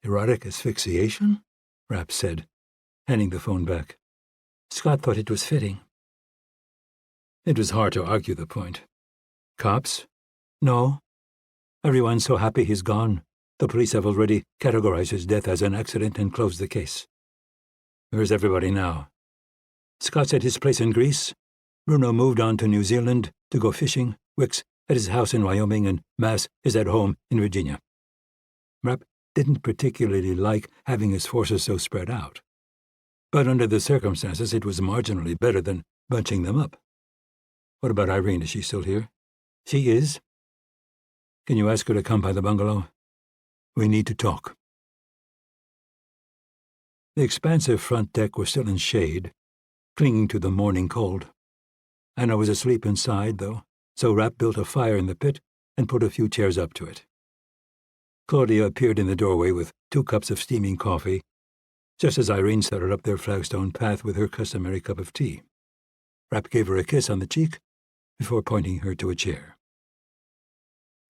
"Erotic asphyxiation?" Rapp said, handing the phone back. "Scott thought it was fitting." It was hard to argue the point. "Cops?" "No. Everyone's so happy he's gone. The police have already categorized his death as an accident and closed the case." "Where's everybody now?" "Scott's at his place in Greece. Bruno moved on to New Zealand to go fishing. Wick's at his house in Wyoming, and Mass is at home in Virginia." Rapp didn't particularly like having his forces so spread out. But under the circumstances, it was marginally better than bunching them up. "What about Irene? Is she still here?" "She is." "Can you ask her to come by the bungalow? We need to talk." The expansive front deck was still in shade, clinging to the morning cold. Anna was asleep inside, though, so Rapp built a fire in the pit and put a few chairs up to it. Claudia appeared in the doorway with 2 cups of steaming coffee, just as Irene started up their flagstone path with her customary cup of tea. Rapp gave her a kiss on the cheek before pointing her to a chair.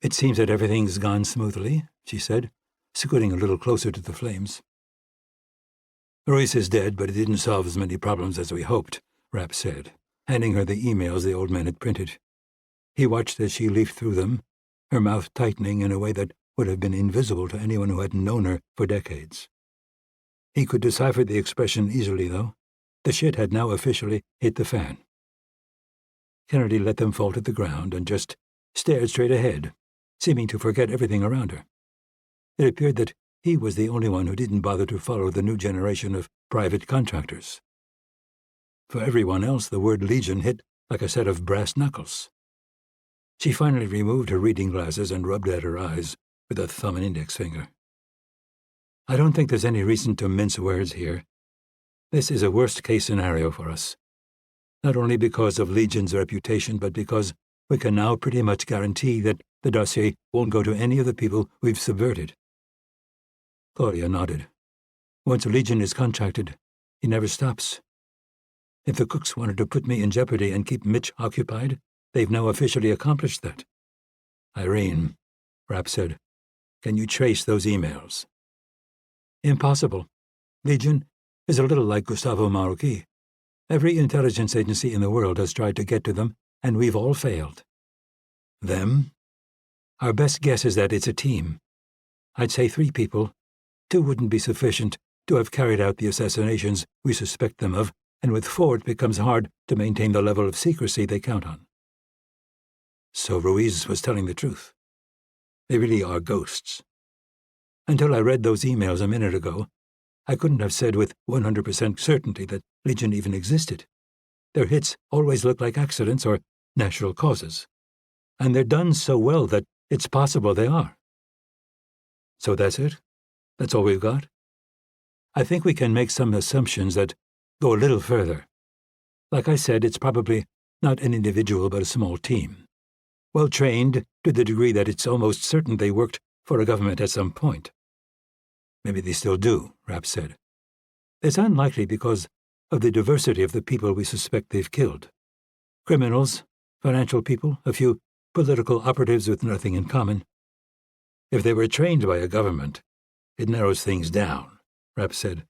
"It seems that everything's gone smoothly," she said, scooting a little closer to the flames. "Ruiz is dead, but it didn't solve as many problems as we hoped," Rapp said, handing her the emails the old man had printed. He watched as she leafed through them, her mouth tightening in a way that would have been invisible to anyone who hadn't known her for decades. He could decipher the expression easily, though. The shit had now officially hit the fan. Kennedy let them fall to the ground and just stared straight ahead, seeming to forget everything around her. It appeared that he was the only one who didn't bother to follow the new generation of private contractors. For everyone else, the word Legion hit like a set of brass knuckles. She finally removed her reading glasses and rubbed at her eyes with a thumb and index finger. "I don't think there's any reason to mince words here. This is a worst-case scenario for us. Not only because of Legion's reputation, but because we can now pretty much guarantee that the dossier won't go to any of the people we've subverted." Claudia nodded. "Once Legion is contracted, he never stops. If the Cooks wanted to put me in jeopardy and keep Mitch occupied, they've now officially accomplished that." "Irene," Rapp said, "can you trace those emails?" "Impossible. Legion is a little like Gustavo Marocchi. Every intelligence agency in the world has tried to get to them, and we've all failed." "Them?" "Our best guess is that it's a team. I'd say 3 people. 2 wouldn't be sufficient to have carried out the assassinations we suspect them of, and with 4 it becomes hard to maintain the level of secrecy they count on." So Ruiz was telling the truth. They really are ghosts. Until I read those emails a minute ago, I couldn't have said with 100% certainty that Legion even existed. Their hits always look like accidents or natural causes, and they're done so well that it's possible they are. "So that's it? That's all we've got?" "I think we can make some assumptions that go a little further. Like I said, it's probably not an individual but a small team. Well-trained to the degree that it's almost certain they worked for a government at some point." "Maybe they still do," Rapp said. "It's unlikely because of the diversity of the people we suspect they've killed. Criminals, financial people, a few political operatives with nothing in common. If they were trained by a government, it narrows things down," Rapp said.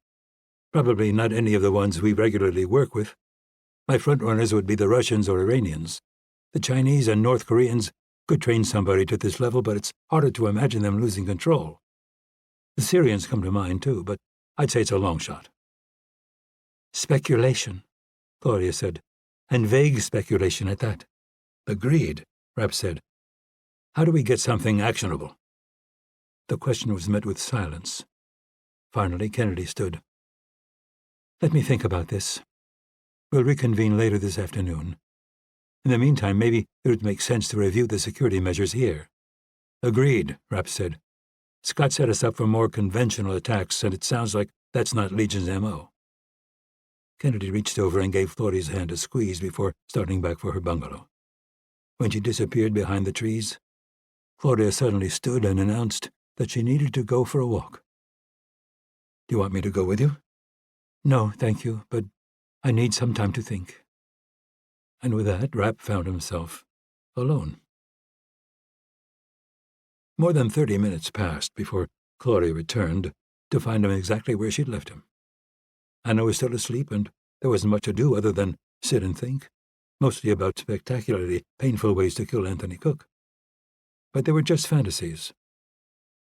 Probably not any of the ones we regularly work with. My frontrunners would be the Russians or Iranians. The Chinese and North Koreans could train somebody to this level, but it's harder to imagine them losing control. The Syrians come to mind, too, but I'd say it's a long shot. Speculation, Claudia said, and vague speculation at that. Agreed, Rapp said. How do we get something actionable? The question was met with silence. Finally, Kennedy stood. Let me think about this. We'll reconvene later this afternoon. In the meantime, maybe it would make sense to review the security measures here. Agreed, Rapp said. Scott set us up for more conventional attacks, and it sounds like that's not Legion's M.O. Kennedy reached over and gave Claudia's hand a squeeze before starting back for her bungalow. When she disappeared behind the trees, Claudia suddenly stood and announced that she needed to go for a walk. Do you want me to go with you? No, thank you, but I need some time to think. And with that, Rapp found himself alone. More than 30 minutes passed before Claudia returned to find him exactly where she'd left him. Anna was still asleep, and there wasn't much to do other than sit and think, mostly about spectacularly painful ways to kill Anthony Cook. But they were just fantasies.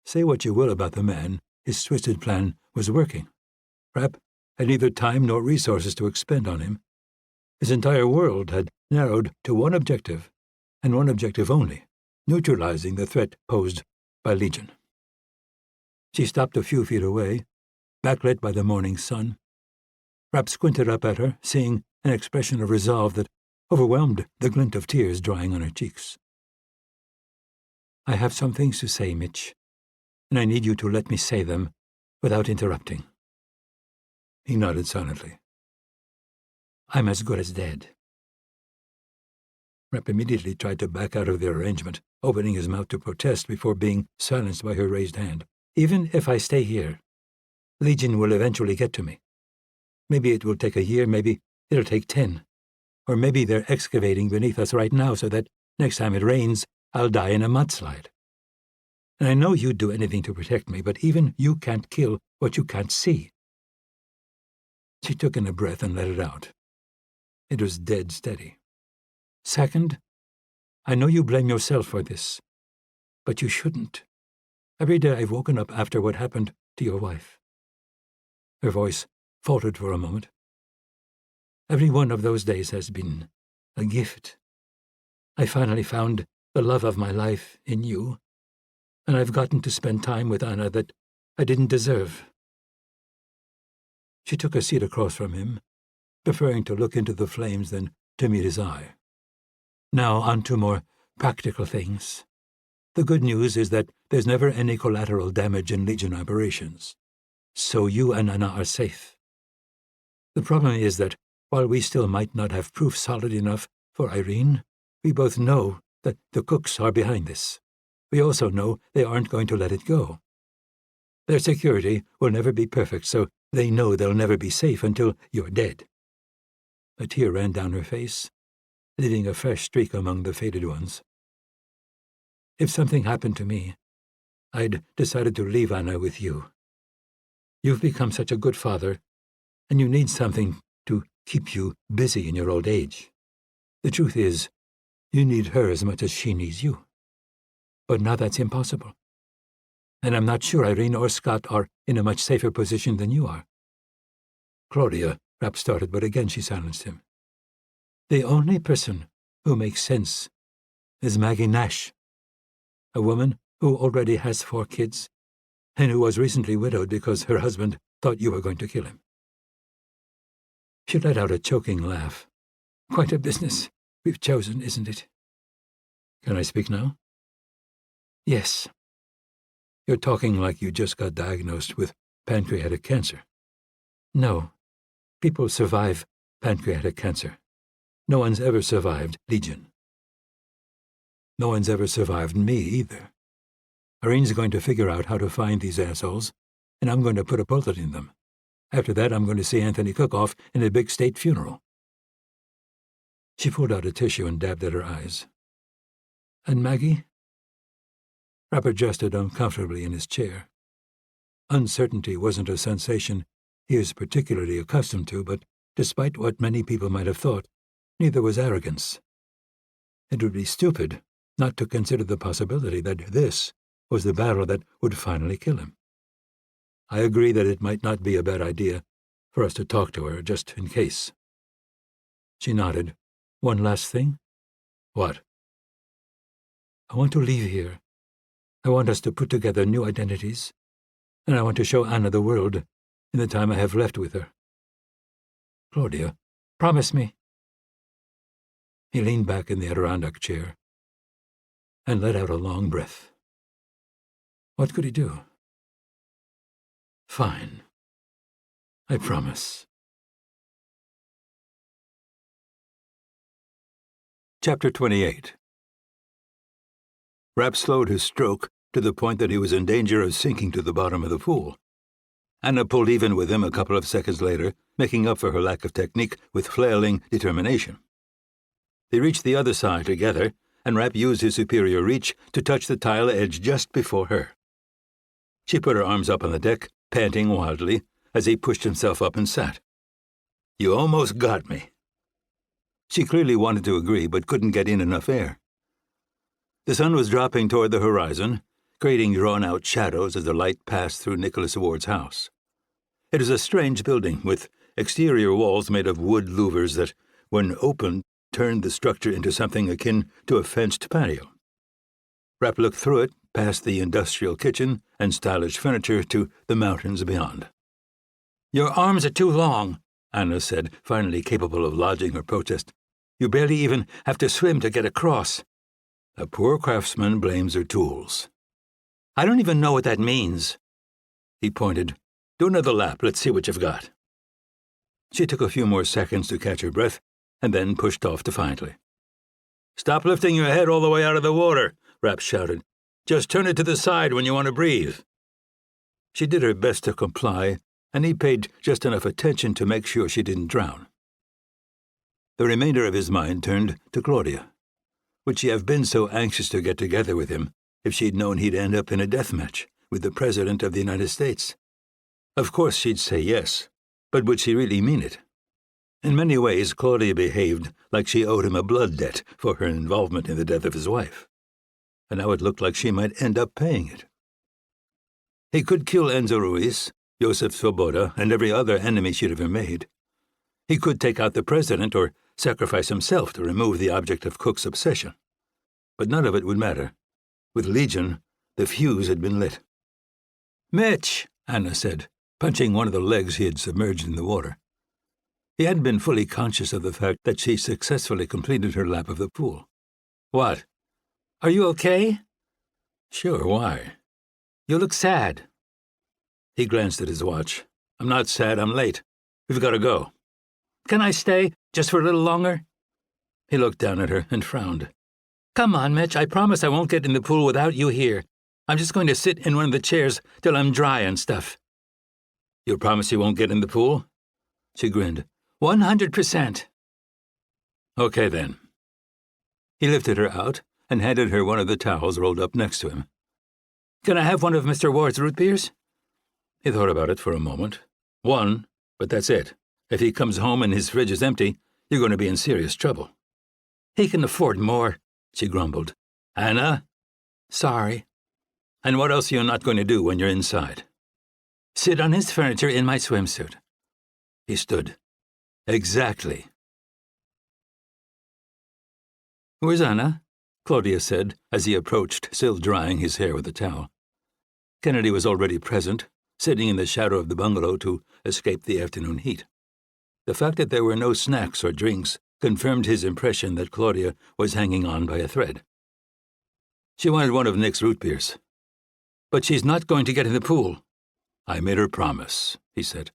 Say what you will about the man, his twisted plan was working. Rapp had neither time nor resources to expend on him. His entire world had narrowed to one objective, and one objective only, neutralizing the threat posed by Legion. She stopped a few feet away, backlit by the morning sun. Rapp squinted up at her, seeing an expression of resolve that overwhelmed the glint of tears drying on her cheeks. I have some things to say, Mitch, and I need you to let me say them without interrupting. He nodded silently. I'm as good as dead. Rapp immediately tried to back out of their arrangement, opening his mouth to protest before being silenced by her raised hand. Even if I stay here, Legion will eventually get to me. Maybe it will take a year, maybe it'll take 10. Or maybe they're excavating beneath us right now so that next time it rains, I'll die in a mudslide. And I know you'd do anything to protect me, but even you can't kill what you can't see. She took in a breath and let it out. It was dead steady. Second, I know you blame yourself for this, but you shouldn't. Every day I've woken up after what happened to your wife. Her voice faltered for a moment. Every one of those days has been a gift. I finally found the love of my life in you, and I've gotten to spend time with Anna that I didn't deserve. She took a seat across from him, preferring to look into the flames than to meet his eye. Now on to more practical things. The good news is that there's never any collateral damage in Legion operations, so you and Anna are safe. The problem is that while we still might not have proof solid enough for Irene, we both know that the Cooks are behind this. We also know they aren't going to let it go. Their security will never be perfect, so they know they'll never be safe until you're dead. A tear ran down her face, leaving a fresh streak among the faded ones. If something happened to me, I'd decided to leave Anna with you. You've become such a good father, and you need something to keep you busy in your old age. The truth is, you need her as much as she needs you. But now that's impossible. And I'm not sure Irene or Scott are in a much safer position than you are. Claudia, Rapp started, but again she silenced him. The only person who makes sense is Maggie Nash, a woman who already has 4 kids, and who was recently widowed because her husband thought you were going to kill him. She let out a choking laugh. Quite a business we've chosen, isn't it? Can I speak now? Yes. You're talking like you just got diagnosed with pancreatic cancer. No. People survive pancreatic cancer. No one's ever survived Legion. No one's ever survived me either. Irene's going to figure out how to find these assholes, and I'm going to put a bullet in them. After that, I'm going to see Anthony Cook off in a big state funeral. She pulled out a tissue and dabbed at her eyes. And Maggie? Rapp adjusted uncomfortably in his chair. Uncertainty wasn't a sensation he is particularly accustomed to, but despite what many people might have thought, neither was arrogance. It would be stupid not to consider the possibility that this was the battle that would finally kill him. I agree that it might not be a bad idea for us to talk to her, just in case. She nodded. One last thing? What? I want to leave here. I want us to put together new identities, and I want to show Anna the world in the time I have left with her. Claudia, promise me. He leaned back in the Adirondack chair and let out a long breath. What could he do? Fine. I promise. Chapter 28. Rapp slowed his stroke to the point that he was in danger of sinking to the bottom of the pool. Anna pulled even with him a couple of seconds later, making up for her lack of technique with flailing determination. They reached the other side together, and Rapp used his superior reach to touch the tile edge just before her. She put her arms up on the deck, panting wildly, as he pushed himself up and sat. You almost got me. She clearly wanted to agree, but couldn't get in enough air. The sun was dropping toward the horizon, creating drawn-out shadows as the light passed through Nicholas Ward's house. It was a strange building, with exterior walls made of wood louvers that, when opened, turned the structure into something akin to a fenced patio. Rapp looked through it, past the industrial kitchen and stylish furniture to the mountains beyond. Your arms are too long, Anna said, finally capable of lodging her protest. You barely even have to swim to get across. A poor craftsman blames her tools. I don't even know what that means. He pointed. Do another lap, let's see what you've got. She took a few more seconds to catch her breath, and then pushed off defiantly. Stop lifting your head all the way out of the water, Rapp shouted. Just turn it to the side when you want to breathe. She did her best to comply, and he paid just enough attention to make sure she didn't drown. The remainder of his mind turned to Claudia. Would she have been so anxious to get together with him if she'd known he'd end up in a death match with the President of the United States? Of course she'd say yes, but would she really mean it? In many ways, Claudia behaved like she owed him a blood debt for her involvement in the death of his wife, and now it looked like she might end up paying it. He could kill Enzo Ruiz, Joseph Svoboda, and every other enemy she'd ever made. He could take out the president or sacrifice himself to remove the object of Cook's obsession. But none of it would matter. With Legion, the fuse had been lit. Mitch, Anna said, punching one of the legs he had submerged in the water. He hadn't been fully conscious of the fact that she successfully completed her lap of the pool. What? Are you okay? Sure, why? You look sad. He glanced at his watch. I'm not sad, I'm late. We've got to go. Can I stay, just for a little longer? He looked down at her and frowned. Come on, Mitch, I promise I won't get in the pool without you here. I'm just going to sit in one of the chairs till I'm dry and stuff. You promise you won't get in the pool? She grinned. 100%. Okay, then. He lifted her out and handed her one of the towels rolled up next to him. Can I have one of Mr. Ward's root beers? He thought about it for a moment. One, but that's it. If he comes home and his fridge is empty, you're going to be in serious trouble. He can afford more, she grumbled. Anna? Sorry. And what else are you not going to do when you're inside? Sit on his furniture in my swimsuit. He stood. Exactly. Where's Anna? Claudia said, as he approached, still drying his hair with a towel. Kennedy was already present, sitting in the shadow of the bungalow to escape the afternoon heat. The fact that there were no snacks or drinks confirmed his impression that Claudia was hanging on by a thread. She wanted one of Nick's root beers. But she's not going to get in the pool. I made her promise, he said,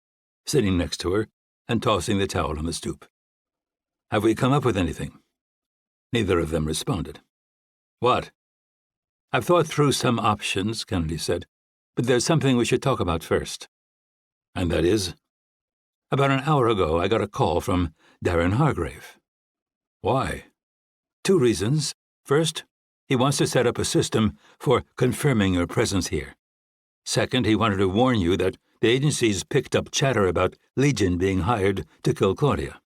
sitting next to her and tossing the towel on the stoop. Have we come up with anything? Neither of them responded. What? I've thought through some options, Kennedy said, but there's something we should talk about first. And that is? About an hour ago, I got a call from Darren Hargrave. Why? 2 reasons. First, he wants to set up a system for confirming your presence here. Second, he wanted to warn you that The agencies picked up chatter about Legion being hired to kill Claudia.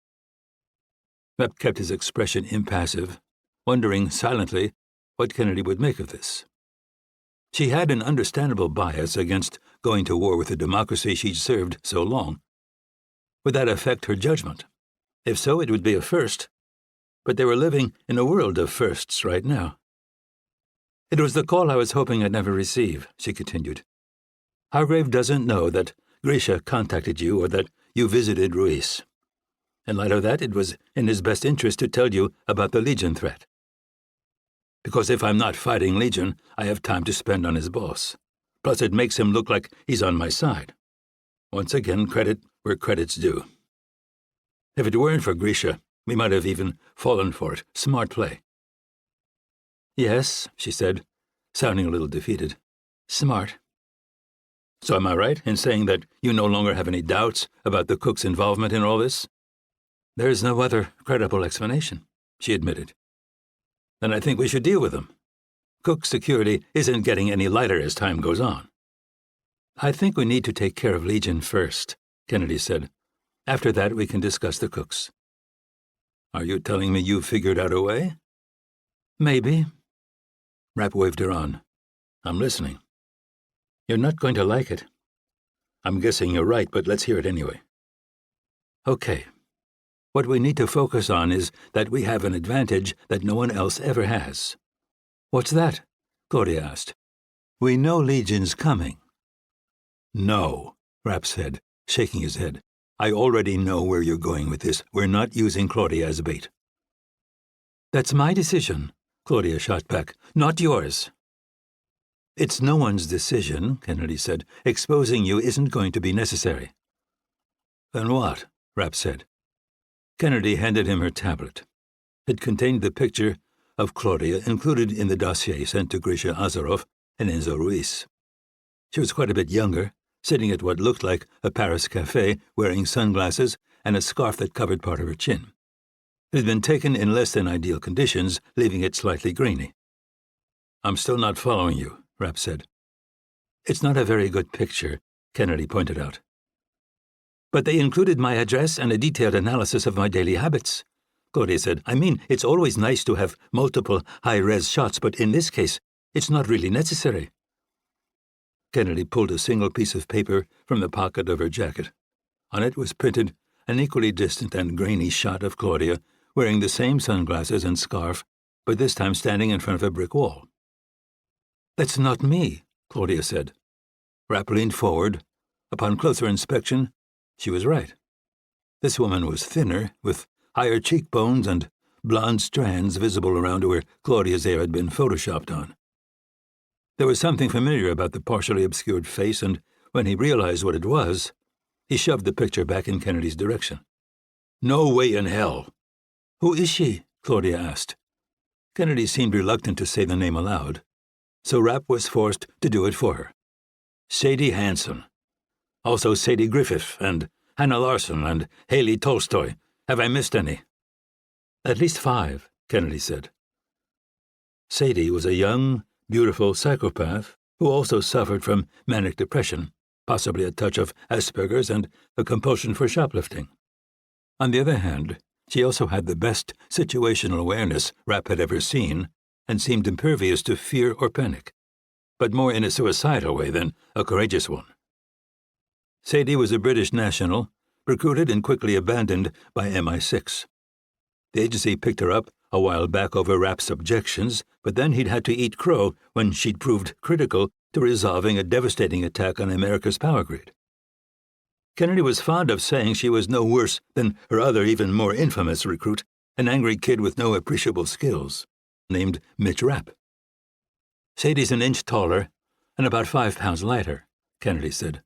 Rapp kept his expression impassive, wondering silently what Kennedy would make of this. She had an understandable bias against going to war with the democracy she'd served so long. Would that affect her judgment? If so, it would be a first. But they were living in a world of firsts right now. "It was the call I was hoping I'd never receive," she continued. "Hargrave doesn't know that Grisha contacted you or that you visited Ruiz. In light of that, it was in his best interest to tell you about the Legion threat. Because if I'm not fighting Legion, I have time to spend on his boss. Plus, it makes him look like he's on my side. Once again, credit where credit's due. If it weren't for Grisha, we might have even fallen for it. Smart play." "Yes," she said, sounding a little defeated. "Smart." "So am I right in saying that you no longer have any doubts about the cook's involvement in all this?" "There's no other credible explanation," she admitted. "Then I think we should deal with them. Cook's security isn't getting any lighter as time goes on." "I think we need to take care of Legion first," Kennedy said. "After that, we can discuss the cooks." "Are you telling me you've figured out a way?" "Maybe." Rapp waved her on. "I'm listening." "You're not going to like it." "I'm guessing you're right, but let's hear it anyway." "Okay. What we need to focus on is that we have an advantage that no one else ever has." "What's that?" Claudia asked. "We know Legion's coming." "No," Rapp said, shaking his head. "I already know where you're going with this. We're not using Claudia as bait." "That's my decision," Claudia shot back, "not yours." "It's no one's decision," Kennedy said. "Exposing you isn't going to be necessary." "Then what?" Rapp said. Kennedy handed him her tablet. It contained the picture of Claudia included in the dossier sent to Grisha Azarov and Enzo Ruiz. She was quite a bit younger, sitting at what looked like a Paris cafe, wearing sunglasses and a scarf that covered part of her chin. It had been taken in less than ideal conditions, leaving it slightly grainy. "I'm still not following you," Rapp said. "It's not a very good picture," Kennedy pointed out. "But they included my address and a detailed analysis of my daily habits," Claudia said. "I mean, it's always nice to have multiple high-res shots, but in this case, it's not really necessary." Kennedy pulled a single piece of paper from the pocket of her jacket. On it was printed an equally distant and grainy shot of Claudia wearing the same sunglasses and scarf, but this time standing in front of a brick wall. "That's not me," Claudia said. Rapp leaned forward. Upon closer inspection, she was right. This woman was thinner, with higher cheekbones and blonde strands visible around where Claudia's hair had been photoshopped on. There was something familiar about the partially obscured face, and when he realized what it was, he shoved the picture back in Kennedy's direction. "No way in hell!" "Who is she?" Claudia asked. Kennedy seemed reluctant to say the name aloud, so Rapp was forced to do it for her. "Sadie Hansen. Also Sadie Griffith and Hannah Larson and Haley Tolstoy. Have I missed any?" "At least 5, Kennedy said. Sadie was a young, beautiful psychopath who also suffered from manic depression, possibly a touch of Asperger's and a compulsion for shoplifting. On the other hand, she also had the best situational awareness Rapp had ever seen and seemed impervious to fear or panic, but more in a suicidal way than a courageous one. Sadie was a British national, recruited and quickly abandoned by MI6. The agency picked her up a while back over Rapp's objections, but then he'd had to eat crow when she'd proved critical to resolving a devastating attack on America's power grid. Kennedy was fond of saying she was no worse than her other even more infamous recruit, an angry kid with no appreciable skills, named Mitch Rapp. "Sadie's an inch taller and about 5 pounds lighter," Kennedy said.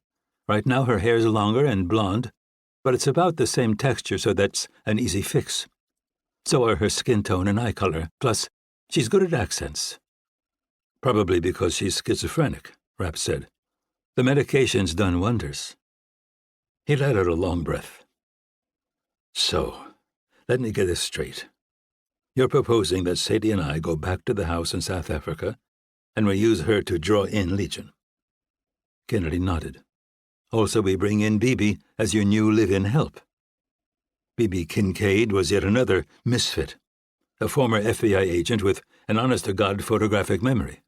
"Right now her hair's longer and blonde, but it's about the same texture, so that's an easy fix. So are her skin tone and eye color, plus she's good at accents." "Probably because she's schizophrenic," Rapp said. "The medication's done wonders." He let out a long breath. "So, let me get this straight. You're proposing that Sadie and I go back to the house in South Africa, and we use her to draw in Legion." Kennedy nodded. Also, we bring in Bibi as your new live-in help. Bibi Kincaid was yet another misfit, a former FBI agent with an honest-to-God photographic memory.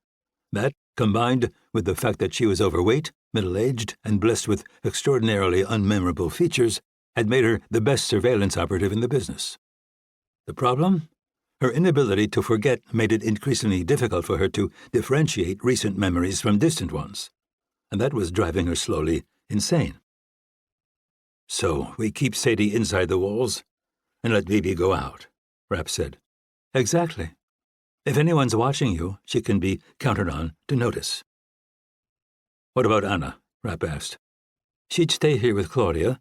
That, combined with the fact that she was overweight, middle-aged, and blessed with extraordinarily unmemorable features, had made her the best surveillance operative in the business. The problem? Her inability to forget made it increasingly difficult for her to differentiate recent memories from distant ones, and that was driving her slowly insane. So we keep Sadie inside the walls and let Bibi go out, Rapp said. Exactly. If anyone's watching you, she can be counted on to notice. What about Anna? Rapp asked. She'd stay here with Claudia.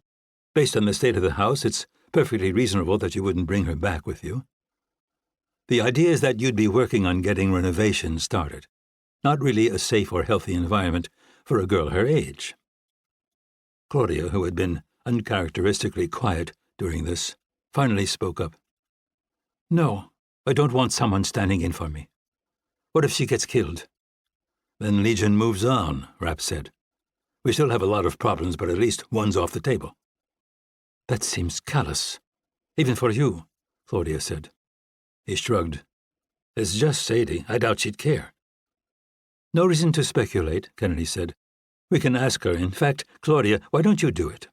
Based on the state of the house, it's perfectly reasonable that you wouldn't bring her back with you. The idea is that you'd be working on getting renovations started. Not really a safe or healthy environment for a girl her age. Claudia, who had been uncharacteristically quiet during this, finally spoke up. No, I don't want someone standing in for me. What if she gets killed? Then Legion moves on, Rapp said. We still have a lot of problems, but at least one's off the table. That seems callous. Even for you, Claudia said. He shrugged. It's just Sadie. I doubt she'd care. No reason to speculate, Kennedy said. We can ask her. In fact, Claudia, why don't you do it?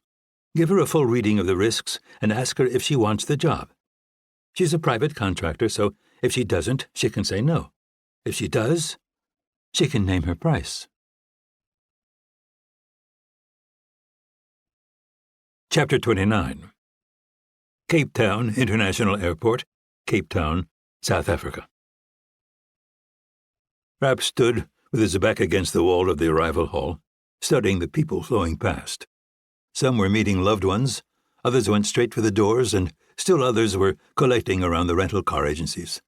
Give her a full reading of the risks and ask her if she wants the job. She's a private contractor, so if she doesn't, she can say no. If she does, she can name her price. Chapter 29. Cape Town International Airport, Cape Town, South Africa. Rapp stood with his back against the wall of the arrival hall, studying the people flowing past. Some were meeting loved ones, others went straight for the doors, and still others were collecting around the rental car agencies.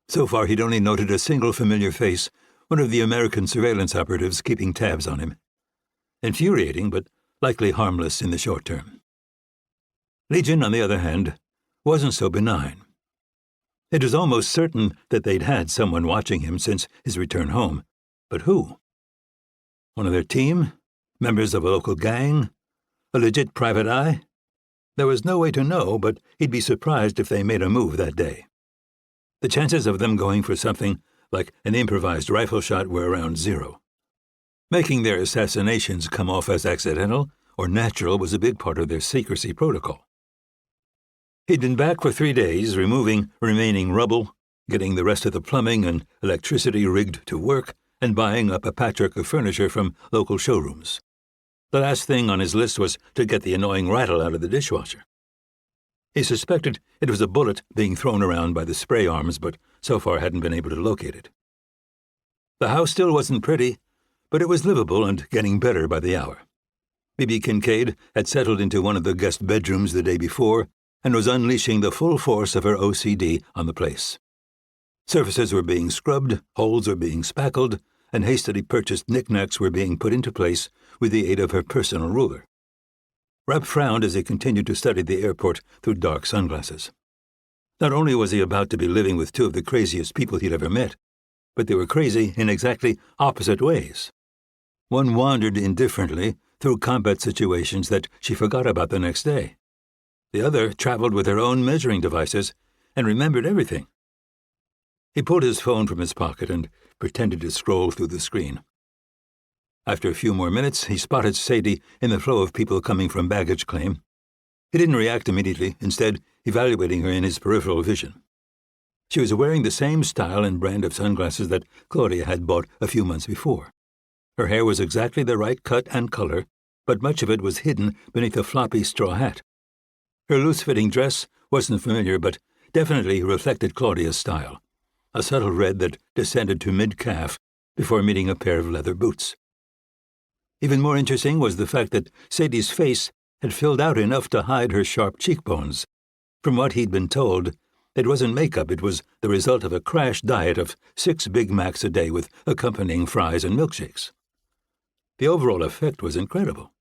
So far he'd only noted a single familiar face, one of the American surveillance operatives keeping tabs on him. Infuriating, but likely harmless in the short term. Legion, on the other hand, wasn't so benign. It was almost certain that they'd had someone watching him since his return home, but who? One of their team? Members of a local gang? A legit private eye? There was no way to know, but he'd be surprised if they made a move that day. The chances of them going for something like an improvised rifle shot were around 0. Making their assassinations come off as accidental or natural was a big part of their secrecy protocol. He'd been back for 3 days, removing remaining rubble, getting the rest of the plumbing and electricity rigged to work, and buying up a patchwork of furniture from local showrooms. The last thing on his list was to get the annoying rattle out of the dishwasher. He suspected it was a bullet being thrown around by the spray arms, but so far hadn't been able to locate it. The house still wasn't pretty, but it was livable and getting better by the hour. Bibi Kincaid had settled into one of the guest bedrooms the day before and was unleashing the full force of her OCD on the place. Surfaces were being scrubbed, holes were being spackled, and hastily purchased knickknacks were being put into place with the aid of her personal ruler. Rapp frowned as he continued to study the airport through dark sunglasses. Not only was he about to be living with 2 of the craziest people he'd ever met, but they were crazy in exactly opposite ways. One wandered indifferently through combat situations that she forgot about the next day. The other traveled with her own measuring devices and remembered everything. He pulled his phone from his pocket and pretended to scroll through the screen. After a few more minutes, he spotted Sadie in the flow of people coming from baggage claim. He didn't react immediately, instead evaluating her in his peripheral vision. She was wearing the same style and brand of sunglasses that Claudia had bought a few months before. Her hair was exactly the right cut and color, but much of it was hidden beneath a floppy straw hat. Her loose-fitting dress wasn't familiar, but definitely reflected Claudia's style, a subtle red that descended to mid-calf before meeting a pair of leather boots. Even more interesting was the fact that Sadie's face had filled out enough to hide her sharp cheekbones. From what he'd been told, it wasn't makeup, it was the result of a crash diet of 6 Big Macs a day with accompanying fries and milkshakes. The overall effect was incredible.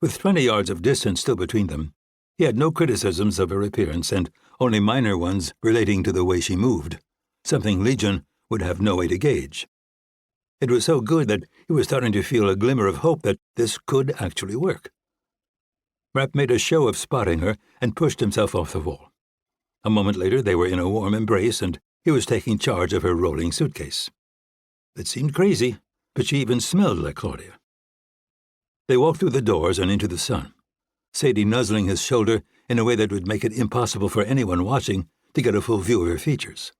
With 20 yards of distance still between them, he had no criticisms of her appearance and only minor ones relating to the way she moved, something Legion would have no way to gauge. It was so good that he was starting to feel a glimmer of hope that this could actually work. Rapp made a show of spotting her and pushed himself off the wall. A moment later, they were in a warm embrace, and he was taking charge of her rolling suitcase. It seemed crazy, but she even smelled like Claudia. They walked through the doors and into the sun, Sadie nuzzling his shoulder in a way that would make it impossible for anyone watching to get a full view of her features.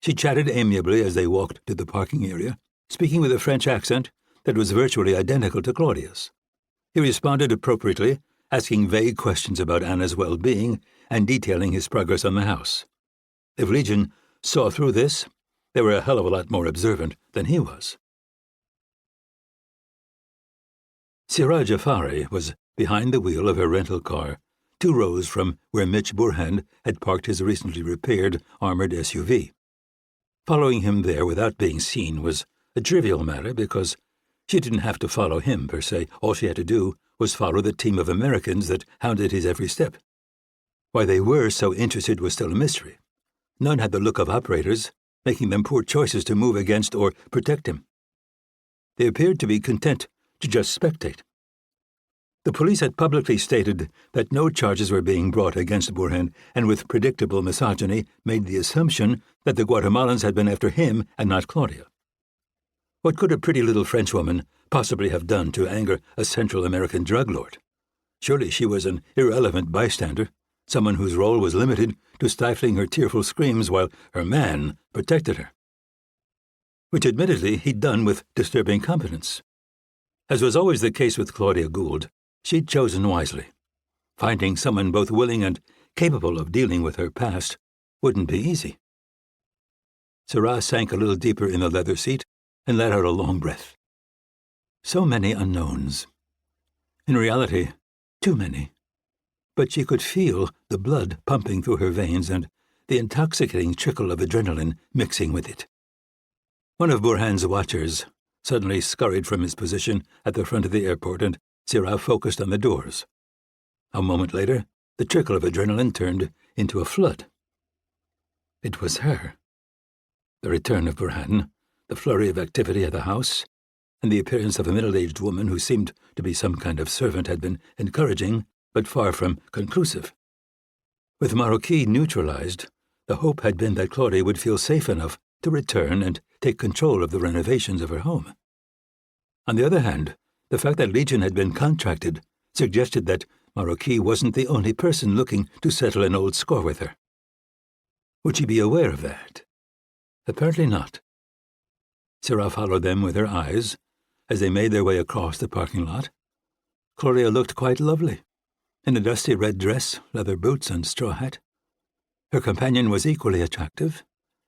She chatted amiably as they walked to the parking area, speaking with a French accent that was virtually identical to Claudia's. He responded appropriately, asking vague questions about Anna's well-being and detailing his progress on the house. If Legion saw through this, they were a hell of a lot more observant than he was. Siraj Jafari was behind the wheel of her rental car, 2 rows from where Mitch Burhan had parked his recently repaired armored SUV. Following him there without being seen was a trivial matter because she didn't have to follow him, per se. All she had to do was follow the team of Americans that hounded his every step. Why they were so interested was still a mystery. None had the look of operators, making them poor choices to move against or protect him. They appeared to be content to just spectate. The police had publicly stated that no charges were being brought against Burhan, and with predictable misogyny made the assumption that the Guatemalans had been after him and not Claudia. What could a pretty little Frenchwoman possibly have done to anger a Central American drug lord? Surely she was an irrelevant bystander, someone whose role was limited to stifling her tearful screams while her man protected her. Which admittedly he'd done with disturbing competence. As was always the case with Claudia Gould, she'd chosen wisely. Finding someone both willing and capable of dealing with her past wouldn't be easy. Sarah sank a little deeper in the leather seat and let out a long breath. So many unknowns. In reality, too many. But she could feel the blood pumping through her veins and the intoxicating trickle of adrenaline mixing with it. One of Burhan's watchers suddenly scurried from his position at the front of the airport, and Siraj focused on the doors. A moment later, the trickle of adrenaline turned into a flood. It was her. The return of Burhan, the flurry of activity at the house, and the appearance of a middle-aged woman who seemed to be some kind of servant had been encouraging, but far from conclusive. With Marroquin neutralized, the hope had been that Claudia would feel safe enough to return and take control of the renovations of her home. On the other hand, the fact that Legion had been contracted suggested that Marroquin wasn't the only person looking to settle an old score with her. Would she be aware of that? Apparently not. Sarah followed them with her eyes as they made their way across the parking lot. Claudia looked quite lovely, in a dusty red dress, leather boots, and straw hat. Her companion was equally attractive,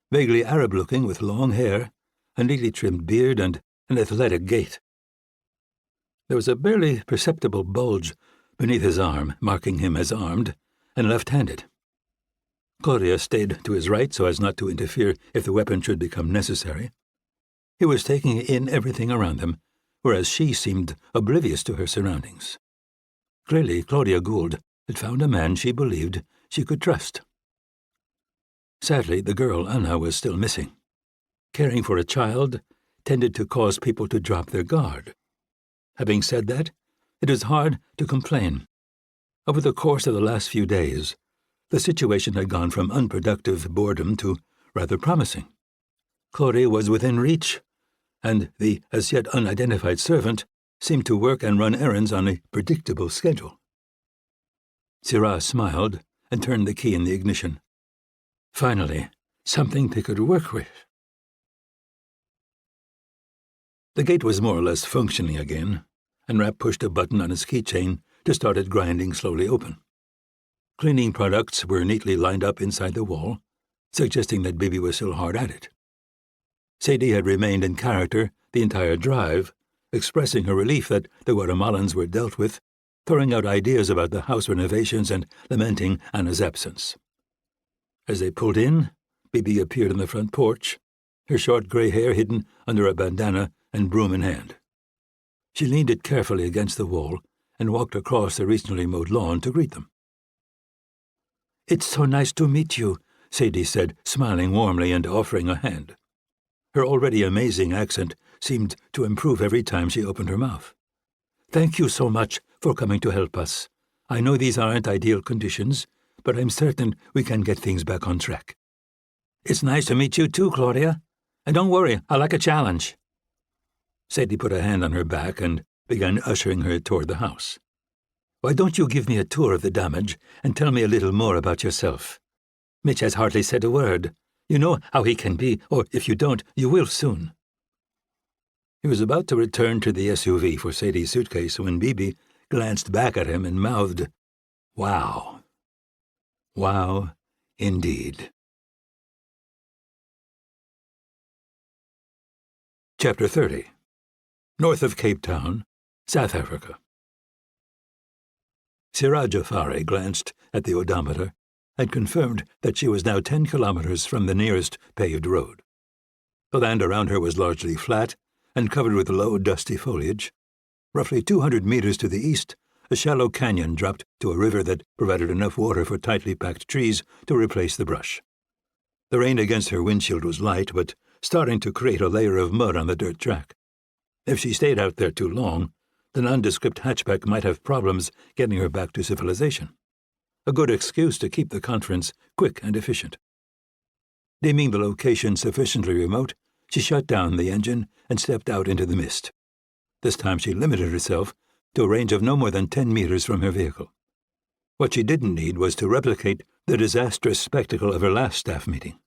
vaguely Arab-looking with long hair, a neatly trimmed beard, and an athletic gait. There was a barely perceptible bulge beneath his arm, marking him as armed and left-handed. Claudia stayed to his right so as not to interfere if the weapon should become necessary. He was taking in everything around them, whereas she seemed oblivious to her surroundings. Clearly, Claudia Gould had found a man she believed she could trust. Sadly, the girl, Anna, was still missing. Caring for a child tended to cause people to drop their guard. Having said that, it is hard to complain. Over the course of the last few days, the situation had gone from unproductive boredom to rather promising. Claudia was within reach, and the as-yet unidentified servant seemed to work and run errands on a predictable schedule. Siraj smiled and turned the key in the ignition. Finally, something they could work with. The gate was more or less functioning again, and Rapp pushed a button on his keychain to start it grinding slowly open. Cleaning products were neatly lined up inside the wall, suggesting that Bibi was still hard at it. Sadie had remained in character the entire drive, expressing her relief that the Guatemalans were dealt with, throwing out ideas about the house renovations and lamenting Anna's absence. As they pulled in, Bibi appeared on the front porch, her short gray hair hidden under a bandana and broom in hand. She leaned it carefully against the wall and walked across the recently mowed lawn to greet them. "It's so nice to meet you," Sadie said, smiling warmly and offering a hand. Her already amazing accent seemed to improve every time she opened her mouth. "Thank you so much for coming to help us. I know these aren't ideal conditions, but I'm certain we can get things back on track. It's nice to meet you too, Claudia. And don't worry, I like a challenge. Sadie put a hand on her back and began ushering her toward the house. Why don't you give me a tour of the damage and tell me a little more about yourself? Mitch has hardly said a word. You know how he can be, or if you don't, you will soon. He was about to return to the SUV for Sadie's suitcase when Bibi glanced back at him and mouthed, "Wow. Wow, indeed." Chapter 30. North of Cape Town, South Africa. Siraj Jafari glanced at the odometer and confirmed that she was now 10 kilometers from the nearest paved road. The land around her was largely flat and covered with low, dusty foliage. Roughly 200 meters to the east, a shallow canyon dropped to a river that provided enough water for tightly packed trees to replace the brush. The rain against her windshield was light, but starting to create a layer of mud on the dirt track. If she stayed out there too long, the nondescript hatchback might have problems getting her back to civilization. A good excuse to keep the conference quick and efficient. Deeming the location sufficiently remote, she shut down the engine and stepped out into the mist. This time she limited herself to a range of no more than 10 meters from her vehicle. What she didn't need was to replicate the disastrous spectacle of her last staff meeting.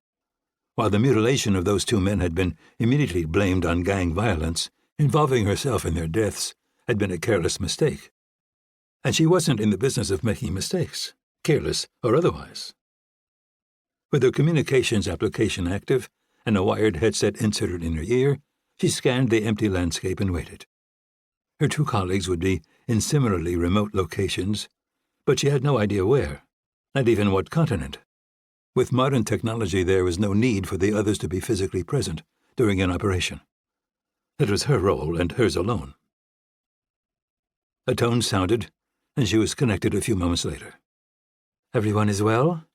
While the mutilation of those two men had been immediately blamed on gang violence, involving herself in their deaths had been a careless mistake. And she wasn't in the business of making mistakes, careless or otherwise. With her communications application active and a wired headset inserted in her ear, she scanned the empty landscape and waited. Her two colleagues would be in similarly remote locations, but she had no idea where, not even what continent. With modern technology, there was no need for the others to be physically present during an operation. That was her role and hers alone. A tone sounded, and she was connected a few moments later. "Everyone is well?"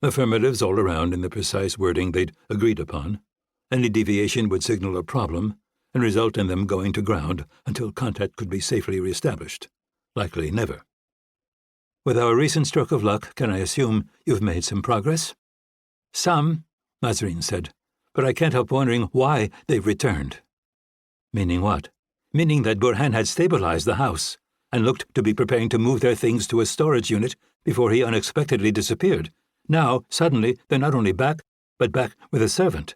Affirmatives all around in the precise wording they'd agreed upon. Any deviation would signal a problem and result in them going to ground until contact could be safely reestablished. Likely never. "With our recent stroke of luck, can I assume you've made some progress?" "Some," Nazreen said, "but I can't help wondering why they've returned." "Meaning what?" "Meaning that Burhan had stabilized the house and looked to be preparing to move their things to a storage unit before he unexpectedly disappeared. Now, suddenly, they're not only back, but back with a servant."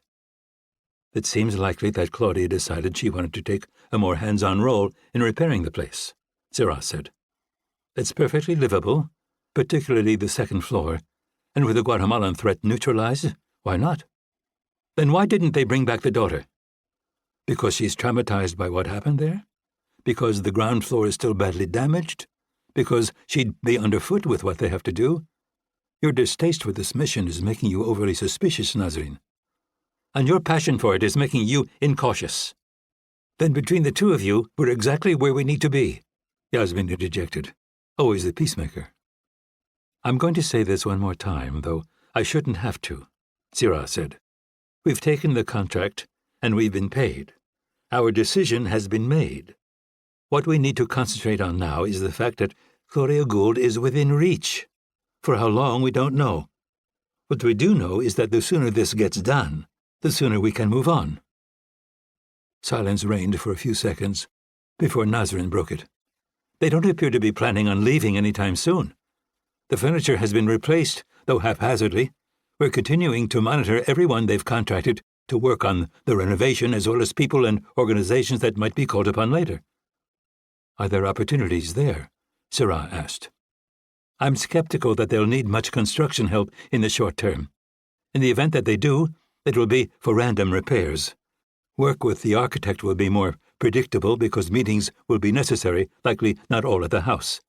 "It seems likely that Claudia decided she wanted to take a more hands-on role in repairing the place," Siraj said. "It's perfectly livable, particularly the second floor, and with the Guatemalan threat neutralized, why not?" "Then why didn't they bring back the daughter?" "Because she's traumatized by what happened there? Because the ground floor is still badly damaged? Because she'd be underfoot with what they have to do? Your distaste for this mission is making you overly suspicious, Nazreen. And your passion for it is making you incautious." "Then between the two of you, we're exactly where we need to be," Yasmin interjected, always the peacemaker. "I'm going to say this one more time, though I shouldn't have to," Siraj said. "We've taken the contract, and we've been paid. Our decision has been made. What we need to concentrate on now is the fact that Claudia Gould is within reach. For how long, we don't know. What we do know is that the sooner this gets done, the sooner we can move on." Silence reigned for a few seconds before Nazreen broke it. "They don't appear to be planning on leaving any time soon. The furniture has been replaced, though haphazardly. We're continuing to monitor everyone they've contracted to work on the renovation, as well as people and organizations that might be called upon later." "Are there opportunities there?" Siraj asked. "I'm skeptical that they'll need much construction help in the short term. In the event that they do, it will be for random repairs. Work with the architect will be more predictable because meetings will be necessary, likely not all at the house.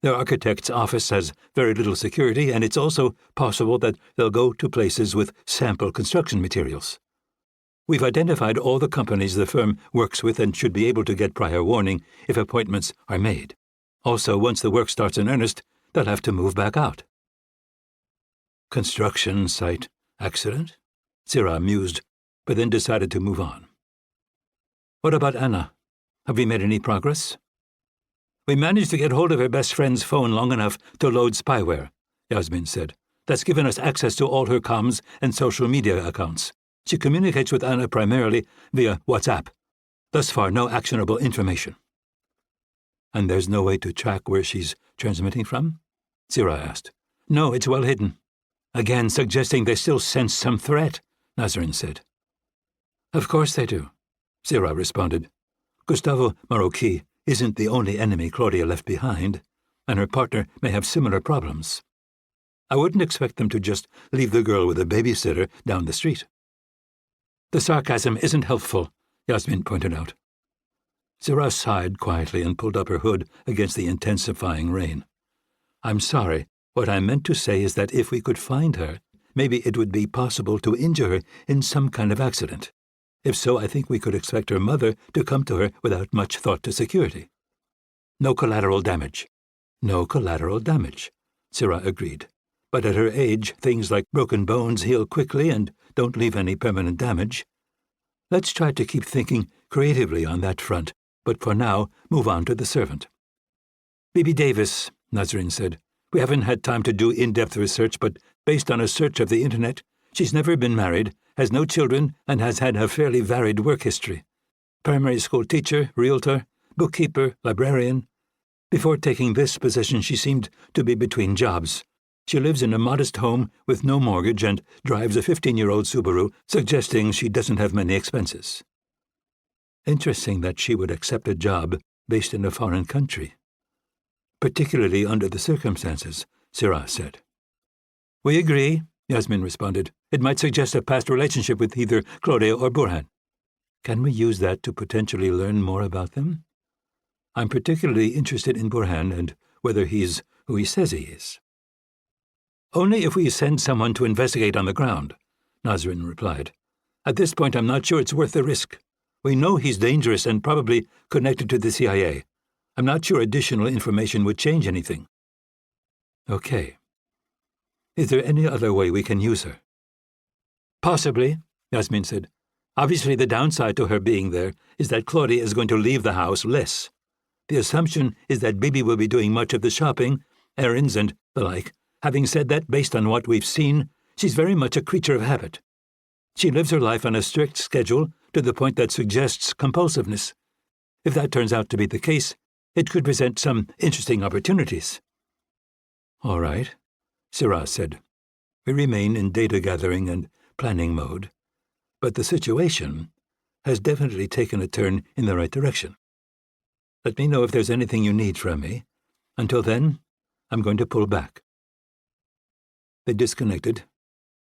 The architect's office has very little security, and it's also possible that they'll go to places with sample construction materials. We've identified all the companies the firm works with and should be able to get prior warning if appointments are made. Also, once the work starts in earnest, they'll have to move back out." "Construction site accident?" Siraj mused, but then decided to move on. "What about Anna? Have we made any progress?" We managed to get hold of her best friend's phone long enough to load spyware, Yasmin said. That's given us access to all her comms and social media accounts. She communicates with Anna primarily via WhatsApp. Thus far, no actionable information. And there's no way to track where she's transmitting from? Syrah asked. No, it's well hidden. Again, suggesting they still sense some threat, Nazarene said. Of course they do, Syrah responded. Gustavo Marocchi isn't the only enemy Claudia left behind, and her partner may have similar problems. I wouldn't expect them to just leave the girl with a babysitter down the street. The sarcasm isn't helpful, Yasmin pointed out. Syrah sighed quietly and pulled up her hood against the intensifying rain. I'm sorry. What I meant to say is that if we could find her, maybe it would be possible to injure her in some kind of accident. If so, I think we could expect her mother to come to her without much thought to security. No collateral damage. No collateral damage, Syrah agreed. But at her age, things like broken bones heal quickly and don't leave any permanent damage. Let's try to keep thinking creatively on that front, but for now, move on to the servant. Bibi Davis, Nazarene said. We haven't had time to do in-depth research, but based on a search of the internet, she's never been married, has no children, and has had a fairly varied work history. Primary school teacher, realtor, bookkeeper, librarian. Before taking this position, she seemed to be between jobs. She lives in a modest home with no mortgage and drives a 15-year-old Subaru, suggesting she doesn't have many expenses. Interesting that she would accept a job based in a foreign country. Particularly under the circumstances, Syrah said. We agree, Yasmin responded. It might suggest a past relationship with either Claudia or Burhan. Can we use that to potentially learn more about them? I'm particularly interested in Burhan and whether he's who he says he is. Only if we send someone to investigate on the ground, Nazarene replied. At this point, I'm not sure it's worth the risk. We know he's dangerous and probably connected to the CIA. I'm not sure additional information would change anything. Okay. Is there any other way we can use her? Possibly, Yasmin said. Obviously, the downside to her being there is that Claudia is going to leave the house less. The assumption is that Bibi will be doing much of the shopping, errands, and the like. Having said that, based on what we've seen, she's very much a creature of habit. She lives her life on a strict schedule to the point that suggests compulsiveness. If that turns out to be the case, it could present some interesting opportunities. All right, Syrah said. We remain in data gathering and planning mode, but the situation has definitely taken a turn in the right direction. Let me know if there's anything you need from me. Until then, I'm going to pull back. They disconnected,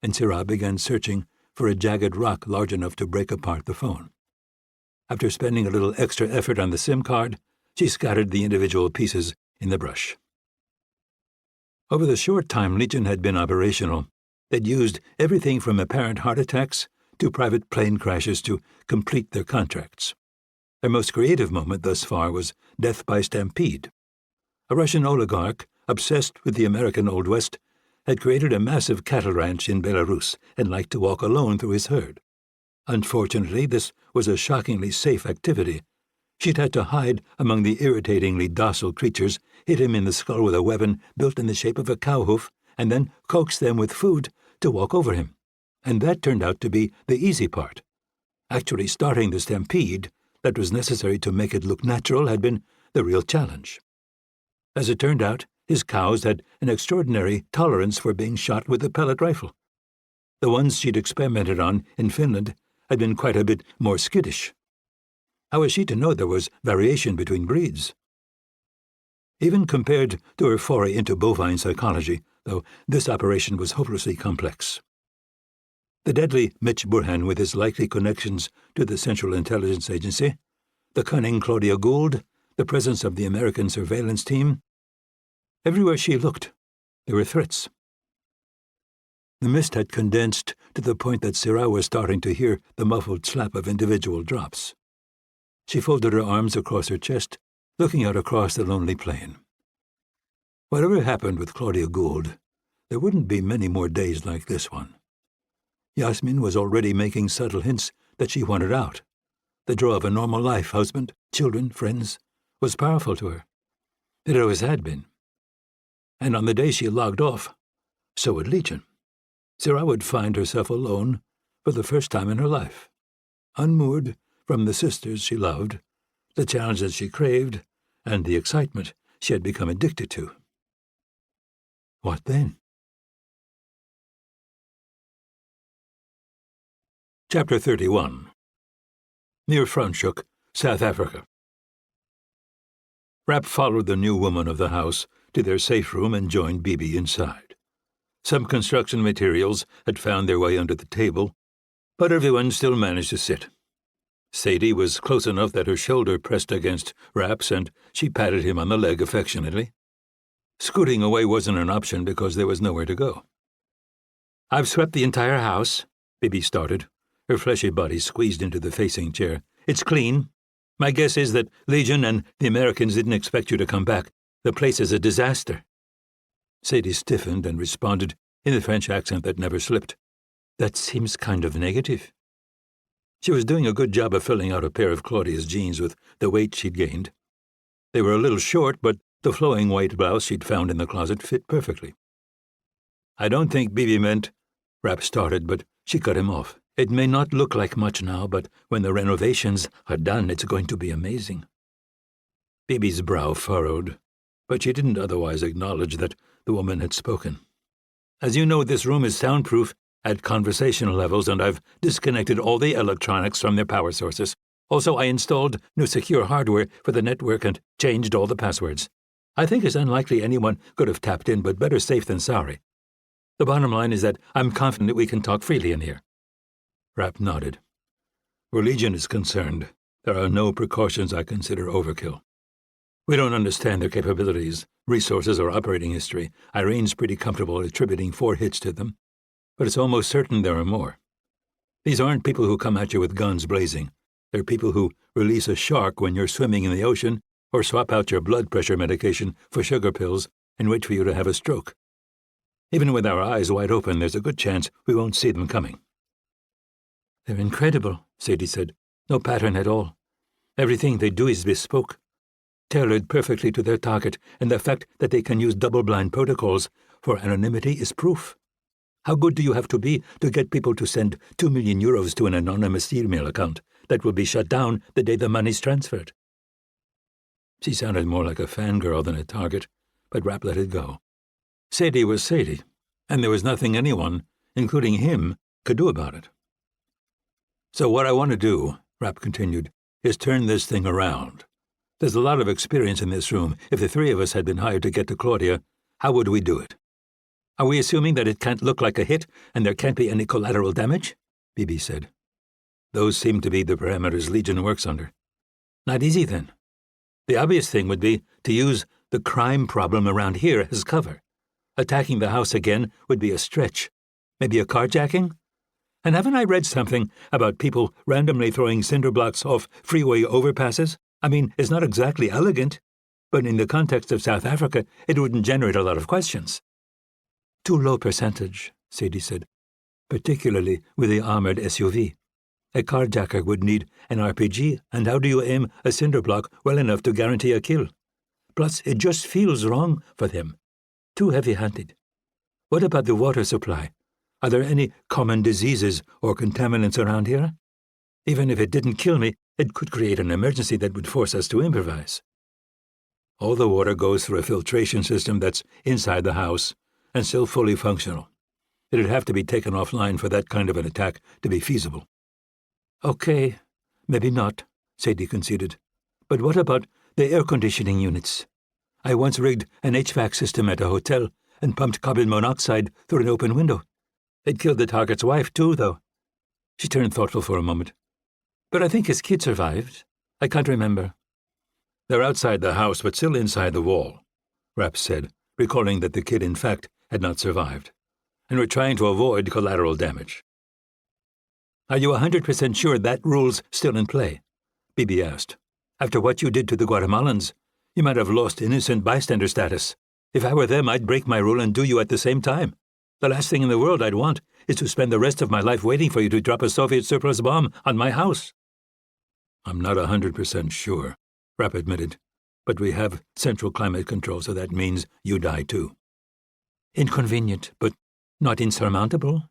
and Syrah began searching for a jagged rock large enough to break apart the phone. After spending a little extra effort on the SIM card, she scattered the individual pieces in the brush. Over the short time Legion had been operational, they'd used everything from apparent heart attacks to private plane crashes to complete their contracts. Their most creative moment thus far was death by stampede. A Russian oligarch, obsessed with the American Old West, had created a massive cattle ranch in Belarus and liked to walk alone through his herd. Unfortunately, this was a shockingly safe activity. She'd had to hide among the irritatingly docile creatures, hit him in the skull with a weapon built in the shape of a cow hoof, and then coax them with food to walk over him. And that turned out to be the easy part. Actually starting the stampede that was necessary to make it look natural had been the real challenge. As it turned out, his cows had an extraordinary tolerance for being shot with a pellet rifle. The ones she'd experimented on in Finland had been quite a bit more skittish. How was she to know there was variation between breeds? Even compared to her foray into bovine psychology, though this operation was hopelessly complex. The deadly Mitch Burhan with his likely connections to the Central Intelligence Agency, the cunning Claudia Gould, the presence of the American surveillance team. Everywhere she looked, there were threats. The mist had condensed to the point that Syrah was starting to hear the muffled slap of individual drops. She folded her arms across her chest, looking out across the lonely plain. Whatever happened with Claudia Gould, there wouldn't be many more days like this one. Yasmin was already making subtle hints that she wanted out. The draw of a normal life, husband, children, friends, was powerful to her. It always had been. And on the day she logged off, so would Legion. Sarah would find herself alone for the first time in her life, unmoored from the sisters she loved, the challenges she craved, and the excitement she had become addicted to. What then? Chapter 31. Near Franschhoek, South Africa. Rapp followed the new woman of the house to their safe room and joined Bibi inside. Some construction materials had found their way under the table, but everyone still managed to sit. Sadie was close enough that her shoulder pressed against Rapp's, and she patted him on the leg affectionately. Scooting away wasn't an option because there was nowhere to go. "I've swept the entire house," Bibi started, her fleshy body squeezed into the facing chair. "It's clean. My guess is that Legion and the Americans didn't expect you to come back. The place is a disaster." Sadie stiffened and responded in the French accent that never slipped. "That seems kind of negative." She was doing a good job of filling out a pair of Claudia's jeans with the weight she'd gained. They were a little short, but the flowing white blouse she'd found in the closet fit perfectly. "I don't think Bibi meant," Rapp started, but she cut him off. "It may not look like much now, but when the renovations are done, it's going to be amazing." Bibi's brow furrowed, but she didn't otherwise acknowledge that the woman had spoken. "As you know, this room is soundproof at conversational levels, and I've disconnected all the electronics from their power sources. Also, I installed new secure hardware for the network and changed all the passwords. I think it's unlikely anyone could have tapped in, but better safe than sorry. The bottom line is that I'm confident we can talk freely in here." Rapp nodded. "Where Legion is concerned, there are no precautions I consider overkill. We don't understand their capabilities, resources, or operating history. Irene's pretty comfortable attributing 4 hits to them, but it's almost certain there are more. These aren't people who come at you with guns blazing. They're people who release a shark when you're swimming in the ocean, or swap out your blood pressure medication for sugar pills and wait for you to have a stroke. Even with our eyes wide open, there's a good chance we won't see them coming." "They're incredible," Sadie said. "No pattern at all. Everything they do is bespoke, tailored perfectly to their target, and the fact that they can use double-blind protocols for anonymity is proof. How good do you have to be to get people to send 2 million euros to an anonymous email account that will be shut down the day the money's transferred?" She sounded more like a fangirl than a target, but Rapp let it go. Sadie was Sadie, and there was nothing anyone, including him, could do about it. "So what I want to do," Rapp continued, "is turn this thing around. There's a lot of experience in this room. If the 3 of us had been hired to get to Claudia, how would we do it? Are we assuming that it can't look like a hit and there can't be any collateral damage?" Bibi said. "Those seem to be the parameters Legion works under." "Not easy, then. The obvious thing would be to use the crime problem around here as cover. Attacking the house again would be a stretch. Maybe a carjacking? And haven't I read something about people randomly throwing cinder blocks off freeway overpasses? I mean, it's not exactly elegant, but in the context of South Africa, it wouldn't generate a lot of questions." "Too low percentage," Sadie said, "particularly with the armored SUV. A carjacker would need an RPG, and how do you aim a cinder block well enough to guarantee a kill? Plus, it just feels wrong for them. Too heavy-handed. What about the water supply? Are there any common diseases or contaminants around here? Even if it didn't kill me, it could create an emergency that would force us to improvise." "All the water goes through a filtration system that's inside the house and still fully functional. It'd have to be taken offline for that kind of an attack to be feasible." "Okay, maybe not," Sadie conceded. "But what about the air conditioning units? I once rigged an HVAC system at a hotel and pumped carbon monoxide through an open window. It killed the target's wife, too, though." She turned thoughtful for a moment. "But I think his kid survived. I can't remember." "They're outside the house, but still inside the wall," Rapp said, recalling that the kid, in fact, had not survived. "And we're trying to avoid collateral damage." "Are you 100% sure that rule's still in play?" Bibi asked. "After what you did to the Guatemalans, you might have lost innocent bystander status. If I were them, I'd break my rule and do you at the same time. The last thing in the world I'd want is to spend the rest of my life waiting for you to drop a Soviet surplus bomb on my house." "I'm not 100% sure," Rapp admitted. But we have central climate control, so that means you die too. Inconvenient, but not insurmountable,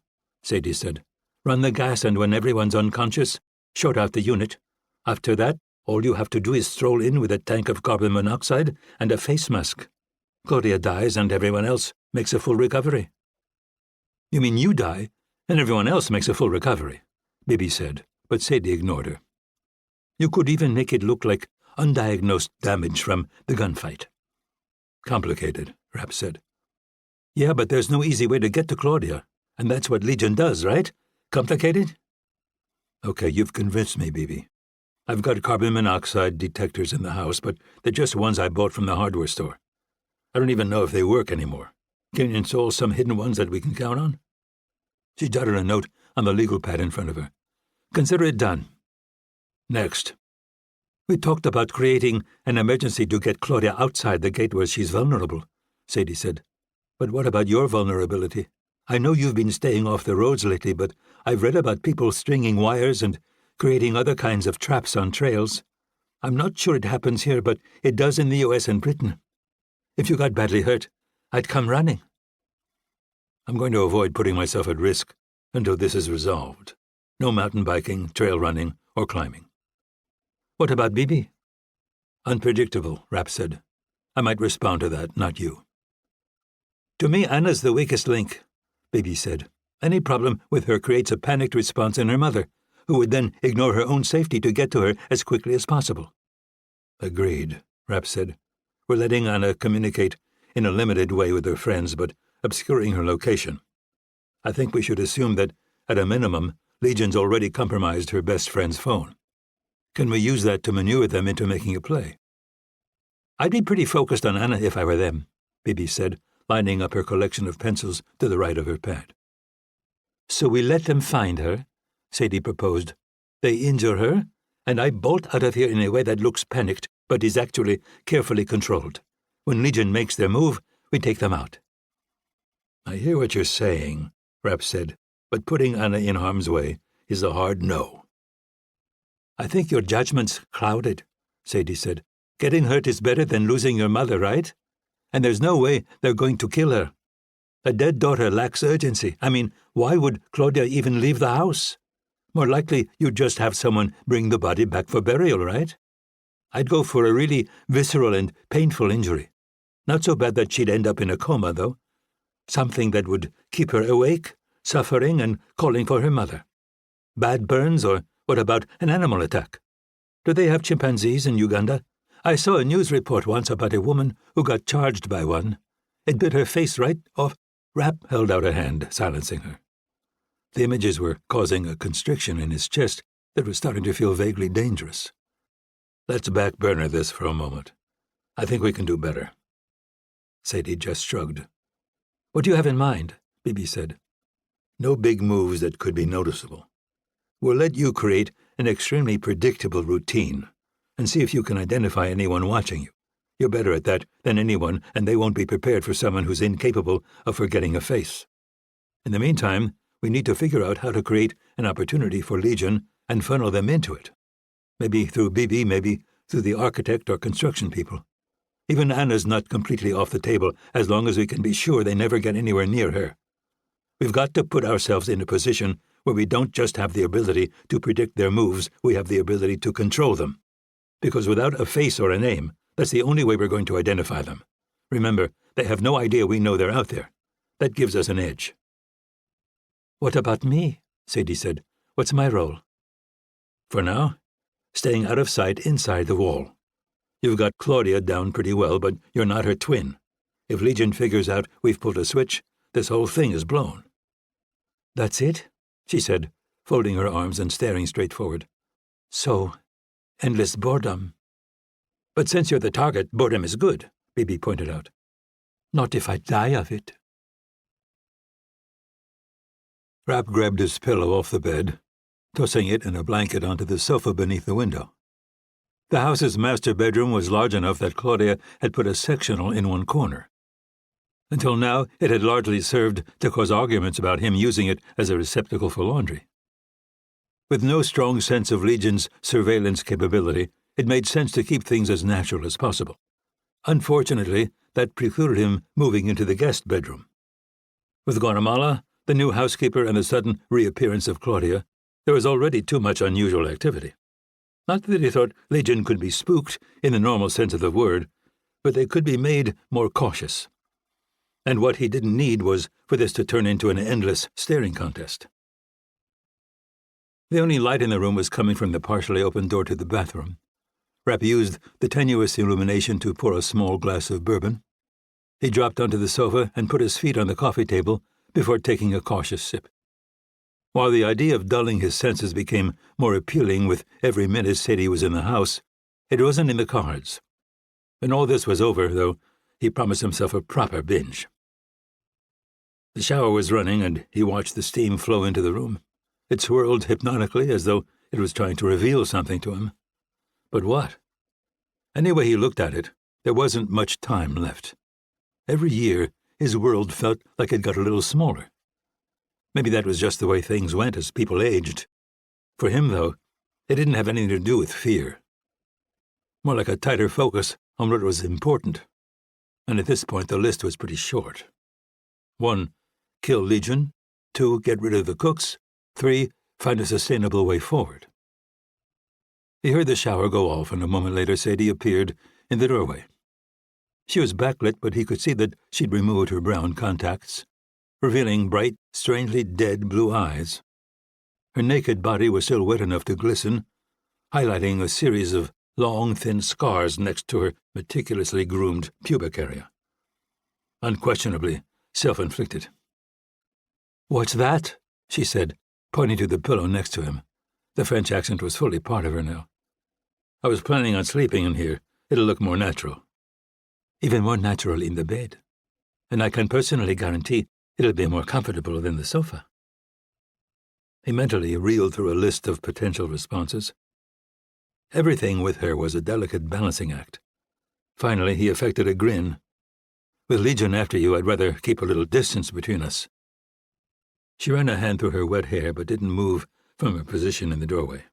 Sadie said. Run the gas, and when everyone's unconscious, shut out the unit. After that, all you have to do is stroll in with a tank of carbon monoxide and a face mask. Claudia dies, and everyone else makes a full recovery. You mean you die, and everyone else makes a full recovery, Bibi said, but Sadie ignored her. You could even make it look like undiagnosed damage from the gunfight. Complicated, Rapp said. Yeah, but there's no easy way to get to Claudia, and that's what Legion does, right? Complicated? Okay, you've convinced me, Bibi. I've got carbon monoxide detectors in the house, but they're just ones I bought from the hardware store. I don't even know if they work anymore. Can you install some hidden ones that we can count on? She jotted a note on the legal pad in front of her. Consider it done. Next. We talked about creating an emergency to get Claudia outside the gate where she's vulnerable, Sadie said. But what about your vulnerability? I know you've been staying off the roads lately, but I've read about people stringing wires and creating other kinds of traps on trails. I'm not sure it happens here, but it does in the US and Britain. If you got badly hurt, I'd come running. I'm going to avoid putting myself at risk until this is resolved. No mountain biking, trail running, or climbing. What about Bibi? Unpredictable, Rapp said. I might respond to that, not you. To me, Anna's the weakest link, Bibi said. Any problem with her creates a panicked response in her mother, who would then ignore her own safety to get to her as quickly as possible. Agreed, Rapp said. We're letting Anna communicate in a limited way with her friends, but obscuring her location. I think we should assume that, at a minimum, Legion's already compromised her best friend's phone. Can we use that to maneuver them into making a play? I'd be pretty focused on Anna if I were them, Bibi said, lining up her collection of pencils to the right of her pad. So we let them find her, Sadie proposed. They injure her, and I bolt out of here in a way that looks panicked, but is actually carefully controlled. When Legion makes their move, we take them out. I hear what you're saying, Rapp said, but putting Anna in harm's way is a hard no. I think your judgment's clouded, Sadie said. Getting hurt is better than losing your mother, right? And there's no way they're going to kill her. A dead daughter lacks urgency. I mean, why would Claudia even leave the house? More likely you'd just have someone bring the body back for burial, right? I'd go for a really visceral and painful injury. Not so bad that she'd end up in a coma, though. Something that would keep her awake, suffering, and calling for her mother. Bad burns, or what about an animal attack? Do they have chimpanzees in Uganda? I saw a news report once about a woman who got charged by one. It bit her face right off. Rapp held out a hand, silencing her. The images were causing a constriction in his chest that was starting to feel vaguely dangerous. Let's back burner this for a moment. I think we can do better. Sadie just shrugged. What do you have in mind? Bibi said. No big moves that could be noticeable. We'll let you create an extremely predictable routine and see if you can identify anyone watching you. You're better at that than anyone, and they won't be prepared for someone who's incapable of forgetting a face. In the meantime, we need to figure out how to create an opportunity for Legion and funnel them into it. Maybe through Bibi, maybe through the architect or construction people. Even Anna's not completely off the table as long as we can be sure they never get anywhere near her. We've got to put ourselves in a position where we don't just have the ability to predict their moves, we have the ability to control them. Because without a face or a name, that's the only way we're going to identify them. Remember, they have no idea we know they're out there. That gives us an edge. What about me? Sadie said. What's my role? For now, staying out of sight inside the wall. You've got Claudia down pretty well, but you're not her twin. If Legion figures out we've pulled a switch, this whole thing is blown. That's it? She said, folding her arms and staring straight forward. So, endless boredom. But since you're the target, boredom is good, Bibi pointed out. Not if I die of it. Rapp grabbed his pillow off the bed, tossing it and a blanket onto the sofa beneath the window. The house's master bedroom was large enough that Claudia had put a sectional in one corner. Until now, it had largely served to cause arguments about him using it as a receptacle for laundry. With no strong sense of Legion's surveillance capability, it made sense to keep things as natural as possible. Unfortunately, that precluded him moving into the guest bedroom. With Guatemala, the new housekeeper, and the sudden reappearance of Claudia, there was already too much unusual activity. Not that he thought Legion could be spooked in the normal sense of the word, but they could be made more cautious. And what he didn't need was for this to turn into an endless staring contest. The only light in the room was coming from the partially open door to the bathroom. Rapp used the tenuous illumination to pour a small glass of bourbon. He dropped onto the sofa and put his feet on the coffee table before taking a cautious sip. While the idea of dulling his senses became more appealing with every minute Sadie was in the house, it wasn't in the cards. When all this was over, though, he promised himself a proper binge. The shower was running, and he watched the steam flow into the room. It swirled hypnotically as though it was trying to reveal something to him. But what? Any way he looked at it, there wasn't much time left. Every year, his world felt like it got a little smaller. Maybe that was just the way things went as people aged. For him, though, it didn't have anything to do with fear. More like a tighter focus on what was important. And at this point, the list was pretty short. 1. Kill Legion. 2. Get rid of the cooks. 3. Find a sustainable way forward. He heard the shower go off, and a moment later Sadie appeared in the doorway. She was backlit, but he could see that she'd removed her brown contacts, revealing bright, strangely dead blue eyes. Her naked body was still wet enough to glisten, highlighting a series of long, thin scars next to her meticulously groomed pubic area. Unquestionably self-inflicted. "What's that?" she said, pointing to the pillow next to him. The French accent was fully part of her now. "I was planning on sleeping in here. It'll look more natural." "Even more natural in the bed. And I can personally guarantee it'll be more comfortable than the sofa." He mentally reeled through a list of potential responses. Everything with her was a delicate balancing act. Finally, he affected a grin. "With Legion after you, I'd rather keep a little distance between us." She ran a hand through her wet hair but didn't move from her position in the doorway.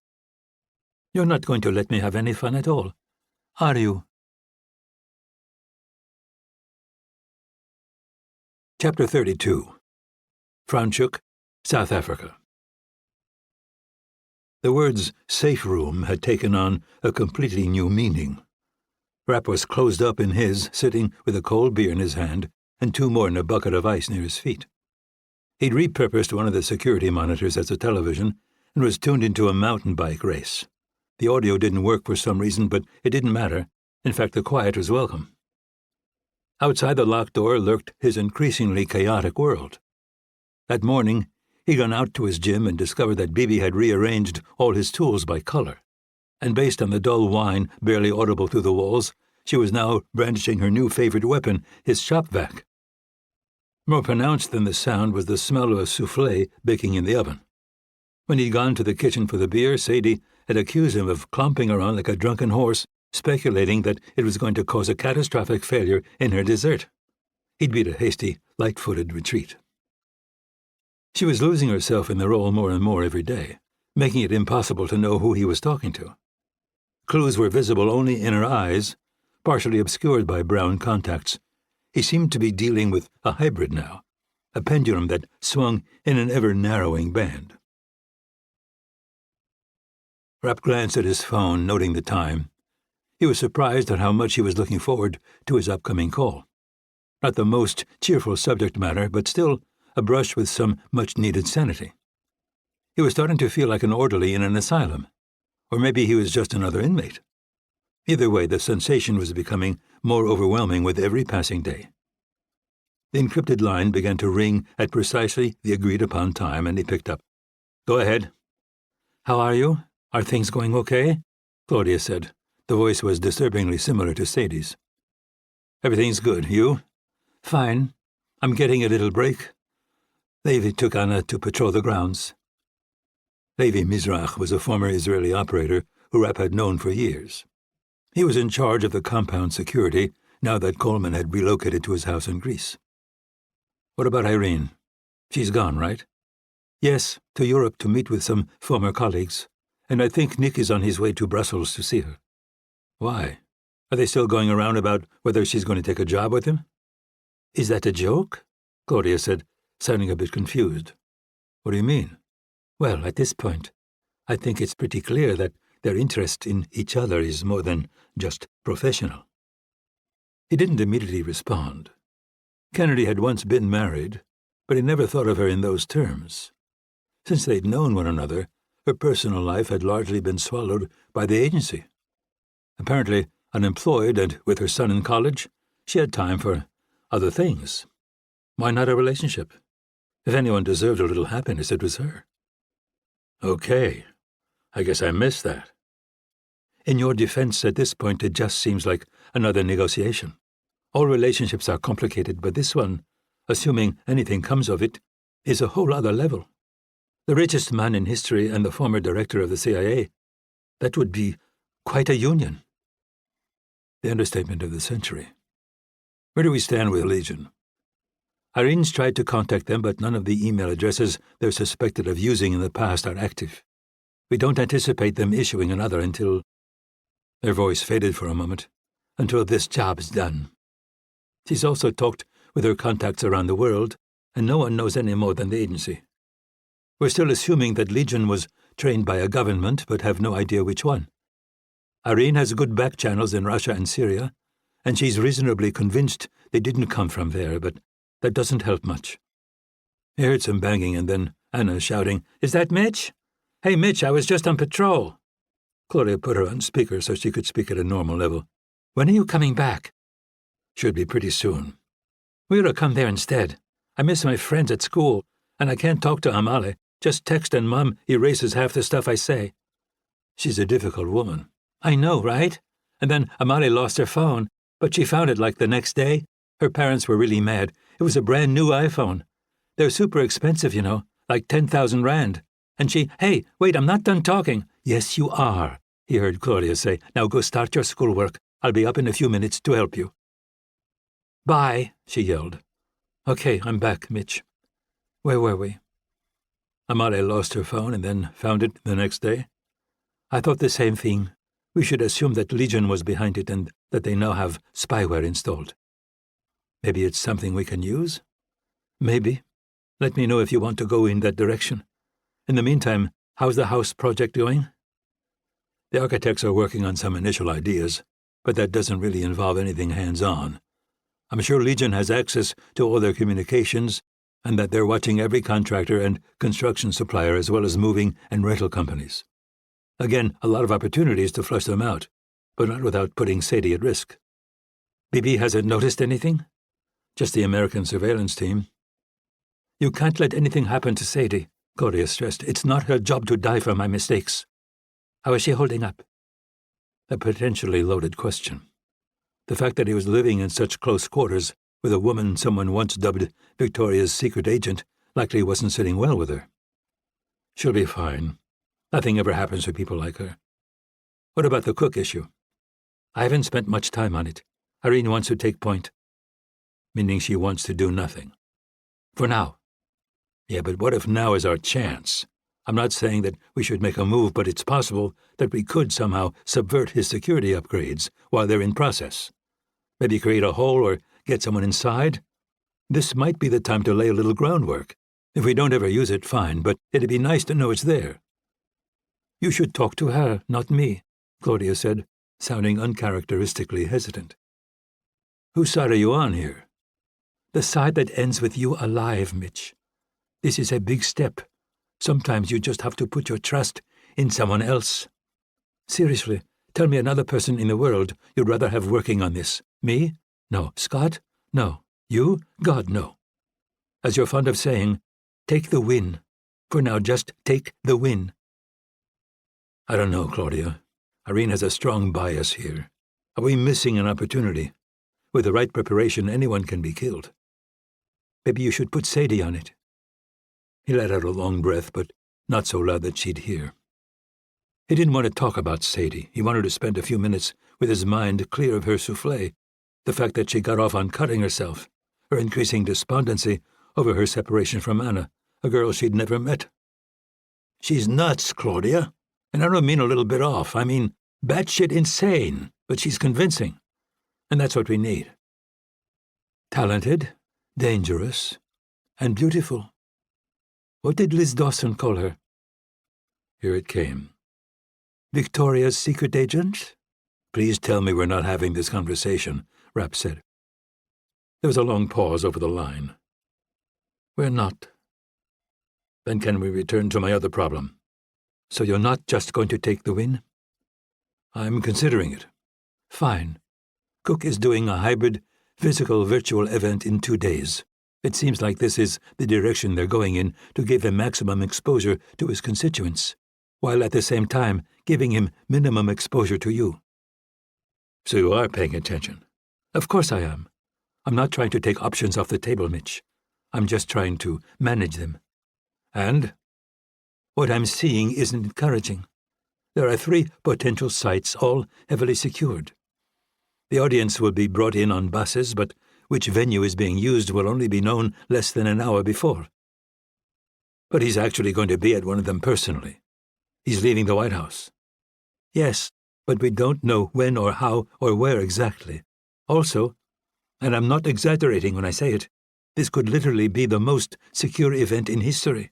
"You're not going to let me have any fun at all, are you?" Chapter 32. Franschhoek, South Africa. The words safe room had taken on a completely new meaning. Rapp was closed up in his, sitting with a cold beer in his hand and 2 more in a bucket of ice near his feet. He'd repurposed one of the security monitors as a television and was tuned into a mountain bike race. The audio didn't work for some reason, but it didn't matter. In fact, the quiet was welcome. Outside the locked door lurked his increasingly chaotic world. That morning, he'd gone out to his gym and discovered that Bibi had rearranged all his tools by color. And based on the dull whine barely audible through the walls, she was now brandishing her new favorite weapon, his shop vac. More pronounced than the sound was the smell of a soufflé baking in the oven. When he'd gone to the kitchen for the beer, Sadie had accused him of clomping around like a drunken horse, speculating that it was going to cause a catastrophic failure in her dessert. He'd beat a hasty, light-footed retreat. She was losing herself in the role more and more every day, making it impossible to know who he was talking to. Clues were visible only in her eyes, partially obscured by brown contacts. He seemed to be dealing with a hybrid now, a pendulum that swung in an ever-narrowing band. Rapp glanced at his phone, noting the time. He was surprised at how much he was looking forward to his upcoming call. Not the most cheerful subject matter, but still a brush with some much-needed sanity. He was starting to feel like an orderly in an asylum, or maybe he was just another inmate. Either way, the sensation was becoming more overwhelming with every passing day. The encrypted line began to ring at precisely the agreed-upon time, and he picked up. "Go ahead." "How are you? Are things going okay?" Claudia said. The voice was disturbingly similar to Sadie's. "Everything's good. You?" "Fine. I'm getting a little break. Levi took Anna to patrol the grounds." Levi Mizrach was a former Israeli operator who Rapp had known for years. He was in charge of the compound security now that Coleman had relocated to his house in Greece. "What about Irene? She's gone, right?" "Yes, to Europe to meet with some former colleagues, and I think Nick is on his way to Brussels to see her." Why? Are they still going around about whether she's going to take a job with him? Is that a joke? Claudia said, sounding a bit confused. What do you mean? Well, at this point, I think it's pretty clear that their interest in each other is more than just professional. He didn't immediately respond. Kennedy had once been married, but he never thought of her in those terms. Since they'd known one another, her personal life had largely been swallowed by the agency. Apparently unemployed and with her son in college, she had time for other things. Why not a relationship? If anyone deserved a little happiness, it was her. Okay, I guess I missed that. In your defense, at this point, it just seems like another negotiation. All relationships are complicated, but this one, assuming anything comes of it, is a whole other level. The richest man in history and the former director of the CIA. That would be quite a union. The understatement of the century. Where do we stand with Legion? Irene's tried to contact them, but none of the email addresses they're suspected of using in the past are active. We don't anticipate them issuing another until... Their voice faded for a moment. Until this job's done. She's also talked with her contacts around the world, and no one knows any more than the agency. We're still assuming that Legion was trained by a government, but have no idea which one. Irene has good back channels in Russia and Syria, and she's reasonably convinced they didn't come from there, but that doesn't help much. I heard some banging and then Anna shouting, "Is that Mitch? Hey, Mitch, I was just on patrol." Claudia put her on speaker so she could speak at a normal level. "When are you coming back?" "Should be pretty soon." "We ought to come there instead. I miss my friends at school, and I can't talk to Amale. Just text and Mom erases half the stuff I say." "She's a difficult woman." "I know, right? And then Amale lost her phone, but she found it like the next day. Her parents were really mad. It was a brand new iPhone. They're super expensive, you know, like 10,000 rand. And she, "Hey, wait, I'm not done talking." "Yes, you are," he heard Claudia say. "Now go start your schoolwork. I'll be up in a few minutes to help you." "Bye," she yelled. "Okay, I'm back, Mitch. Where were we?" Amale lost her phone and then found it the next day. "I thought the same thing. We should assume that Legion was behind it and that they now have spyware installed." "Maybe it's something we can use?" "Maybe. Let me know if you want to go in that direction. In the meantime, how's the house project going?" "The architects are working on some initial ideas, but that doesn't really involve anything hands-on. I'm sure Legion has access to all their communications and that they're watching every contractor and construction supplier as well as moving and rental companies. Again, a lot of opportunities to flush them out, but not without putting Sadie at risk." "BB hasn't noticed anything?" "Just the American surveillance team." "You can't let anything happen to Sadie," Claudia stressed. "It's not her job to die for my mistakes." "How is she holding up?" A potentially loaded question. The fact that he was living in such close quarters with a woman someone once dubbed Victoria's secret agent likely wasn't sitting well with her. "She'll be fine. Nothing ever happens to people like her." "What about the cook issue?" "I haven't spent much time on it. Irene wants to take point." "Meaning she wants to do nothing?" "For now." "Yeah, but what if now is our chance? I'm not saying that we should make a move, but it's possible that we could somehow subvert his security upgrades while they're in process. Maybe create a hole or get someone inside. This might be the time to lay a little groundwork. If we don't ever use it, fine, but it'd be nice to know it's there." "You should talk to her, not me," Claudia said, sounding uncharacteristically hesitant. "Whose side are you on here?" "The side that ends with you alive, Mitch. This is a big step. Sometimes you just have to put your trust in someone else. Seriously, tell me another person in the world you'd rather have working on this. Me? No. Scott? No. You? God, no. As you're fond of saying, take the win. For now, just take the win." "I don't know, Claudia. Irene has a strong bias here. Are we missing an opportunity? With the right preparation, anyone can be killed." "Maybe you should put Sadie on it." He let out a long breath, but not so loud that she'd hear. He didn't want to talk about Sadie. He wanted to spend a few minutes with his mind clear of her souffle, the fact that she got off on cutting herself, her increasing despondency over her separation from Anna, a girl she'd never met. "She's nuts, Claudia. And I don't mean a little bit off. I mean batshit insane. But she's convincing, and that's what we need. Talented, dangerous, and beautiful. What did Liz Dawson call her? Here it came. Victoria's secret agent? Please tell me we're not having this conversation, Rapp said. There was a long pause over the line. We're not. Then can we return to my other problem? So you're not just going to take the win? I'm considering it. Fine. Cook is doing a hybrid physical-virtual event in 2 days. It seems like this is the direction they're going in to give him maximum exposure to his constituents, while at the same time giving him minimum exposure to you. So you are paying attention. Of course I am. I'm not trying to take options off the table, Mitch. I'm just trying to manage them. And what I'm seeing isn't encouraging. There are 3 potential sites, all heavily secured. The audience will be brought in on buses, but which venue is being used will only be known less than an hour before. But he's actually going to be at one of them personally. He's leaving the White House. Yes, but we don't know when or how or where exactly. Also, and I'm not exaggerating when I say it, this could literally be the most secure event in history.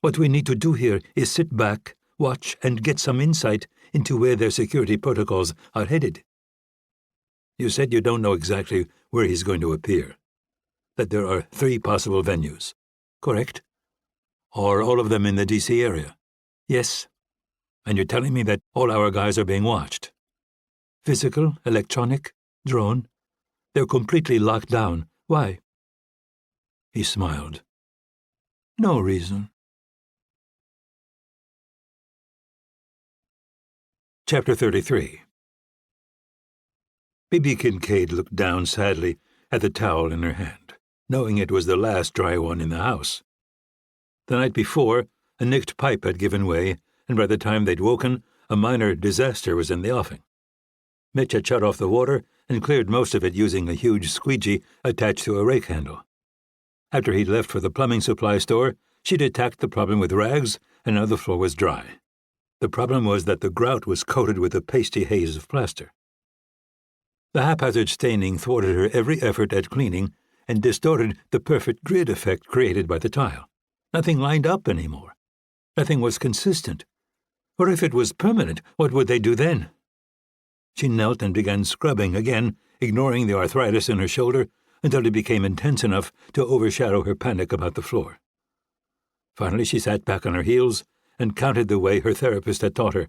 What we need to do here is sit back, watch, and get some insight into where their security protocols are headed. You said you don't know exactly where he's going to appear, that there are 3 possible venues, correct? Or all of them in the D.C. area? Yes. And you're telling me that all our guys are being watched? Physical, electronic, drone? They're completely locked down. Why? He smiled. No reason. Chapter 33. B.B. Kincaid looked down sadly at the towel in her hand, knowing it was the last dry one in the house. The night before, a nicked pipe had given way, and by the time they'd woken, a minor disaster was in the offing. Mitch had shut off the water and cleared most of it using a huge squeegee attached to a rake handle. After he'd left for the plumbing supply store, she'd attacked the problem with rags, and now the floor was dry. The problem was that the grout was coated with a pasty haze of plaster. The haphazard staining thwarted her every effort at cleaning and distorted the perfect grid effect created by the tile. Nothing lined up anymore. Nothing was consistent. Or if it was permanent, what would they do then? She knelt and began scrubbing again, ignoring the arthritis in her shoulder, until it became intense enough to overshadow her panic about the floor. Finally, she sat back on her heels and counted the way her therapist had taught her.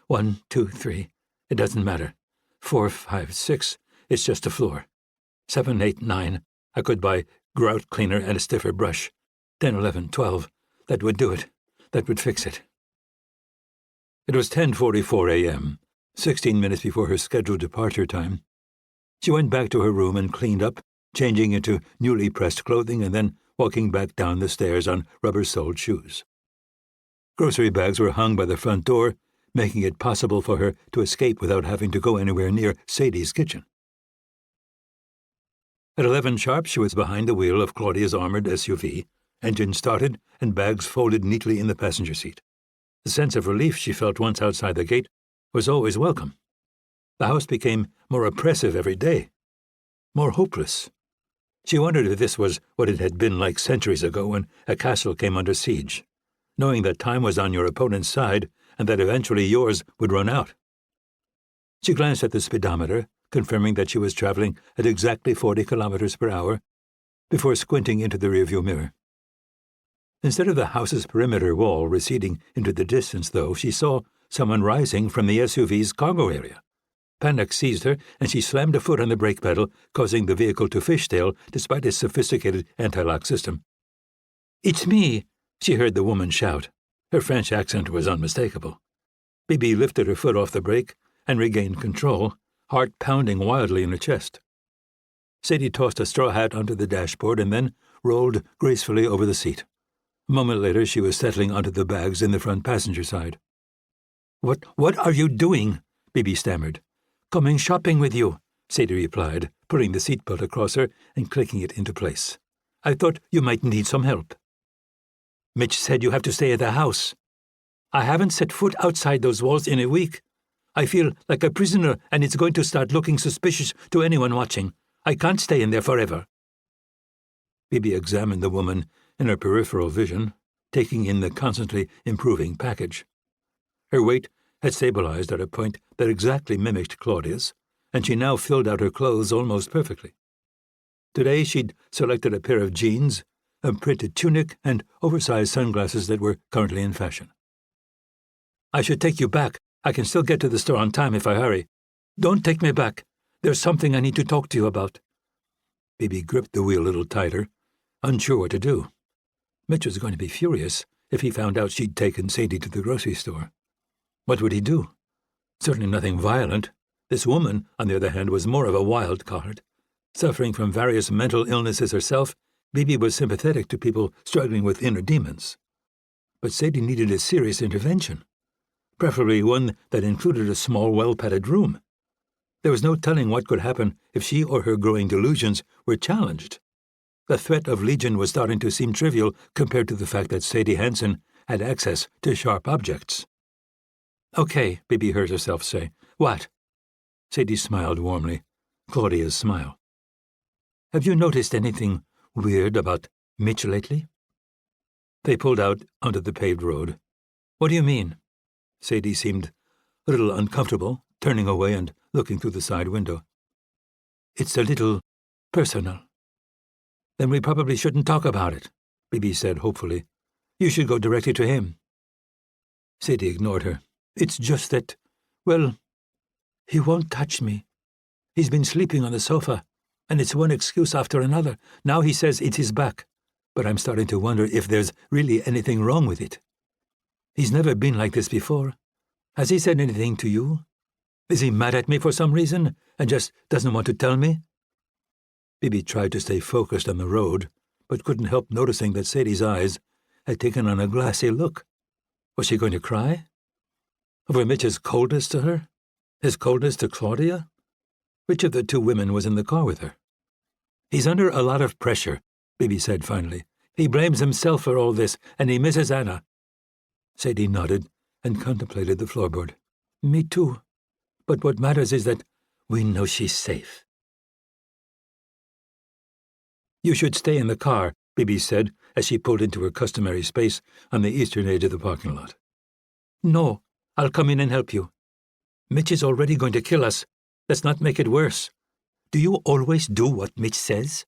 1, 2, 3. It doesn't matter. 4, 5, 6. It's just a floor. 7, 8, 9. I could buy grout cleaner and a stiffer brush. 10, 11, 12. That would do it. That would fix it. It was 10:44 a.m., 16 minutes before her scheduled departure time. She went back to her room and cleaned up, changing into newly pressed clothing and then walking back down the stairs on rubber-soled shoes. Grocery bags were hung by the front door, making it possible for her to escape without having to go anywhere near Sadie's kitchen. At 11 sharp, she was behind the wheel of Claudia's armored SUV, engine started and bags folded neatly in the passenger seat. The sense of relief she felt once outside the gate was always welcome. The house became more oppressive every day, more hopeless. She wondered if this was what it had been like centuries ago when a castle came under siege, knowing that time was on your opponent's side and that eventually yours would run out. She glanced at the speedometer, confirming that she was traveling at exactly 40 kilometers per hour, before squinting into the rearview mirror. Instead of the house's perimeter wall receding into the distance, though, she saw someone rising from the SUV's cargo area. Panic seized her, and she slammed a foot on the brake pedal, causing the vehicle to fishtail despite its sophisticated anti-lock system. "It's me," she heard the woman shout. Her French accent was unmistakable. Bibi lifted her foot off the brake and regained control, heart pounding wildly in her chest. Sadie tossed a straw hat onto the dashboard and then rolled gracefully over the seat. A moment later, she was settling onto the bags in the front passenger side. What are you doing?" Bibi stammered. "Coming shopping with you," Sadie replied, pulling the seatbelt across her and clicking it into place. "I thought you might need some help." "Mitch said you have to stay at the house." "I haven't set foot outside those walls in a week. I feel like a prisoner, and it's going to start looking suspicious to anyone watching. I can't stay in there forever." Bibi examined the woman in her peripheral vision, taking in the constantly improving package. Her weight had stabilized at a point that exactly mimicked Claudia's, and she now filled out her clothes almost perfectly. Today she'd selected a pair of jeans, a printed tunic, and oversized sunglasses that were currently in fashion. "I should take you back. I can still get to the store on time if I hurry. Don't take me back. There's something I need to talk to you about." Bibi gripped the wheel a little tighter, unsure what to do. Mitch was going to be furious if he found out she'd taken Sadie to the grocery store. What would he do? Certainly nothing violent. This woman, on the other hand, was more of a wild card. Suffering from various mental illnesses herself, Bibi was sympathetic to people struggling with inner demons. But Sadie needed a serious intervention, preferably one that included a small, well-padded room. There was no telling what could happen if she or her growing delusions were challenged. The threat of Legion was starting to seem trivial compared to the fact that Sadie Hansen had access to sharp objects. "Okay," Bibi heard herself say. "What?" Sadie smiled warmly, Claudia's smile. "Have you noticed anything weird about Mitch lately?" They pulled out onto the paved road. "What do you mean?" Sadie seemed a little uncomfortable, turning away and looking through the side window. "It's a little personal." "Then we probably shouldn't talk about it," Bibi said hopefully. "You should go directly to him." Sadie ignored her. "It's just that, well, he won't touch me. He's been sleeping on the sofa, and it's one excuse after another. Now he says it's his back, but I'm starting to wonder if there's really anything wrong with it. He's never been like this before. Has he said anything to you? Is he mad at me for some reason and just doesn't want to tell me?" Bibi tried to stay focused on the road, but couldn't help noticing that Sadie's eyes had taken on a glassy look. Was she going to cry? Over Mitch's coldness to her? His coldness to Claudia? Which of the two women was in the car with her? "He's under a lot of pressure," Bibi said finally. "He blames himself for all this, and he misses Anna." Sadie nodded and contemplated the floorboard. "Me too. But what matters is that we know she's safe." "You should stay in the car," Bibi said as she pulled into her customary space on the eastern edge of the parking lot. "No, I'll come in and help you. Mitch is already going to kill us. Let's not make it worse. Do you always do what Mitch says?"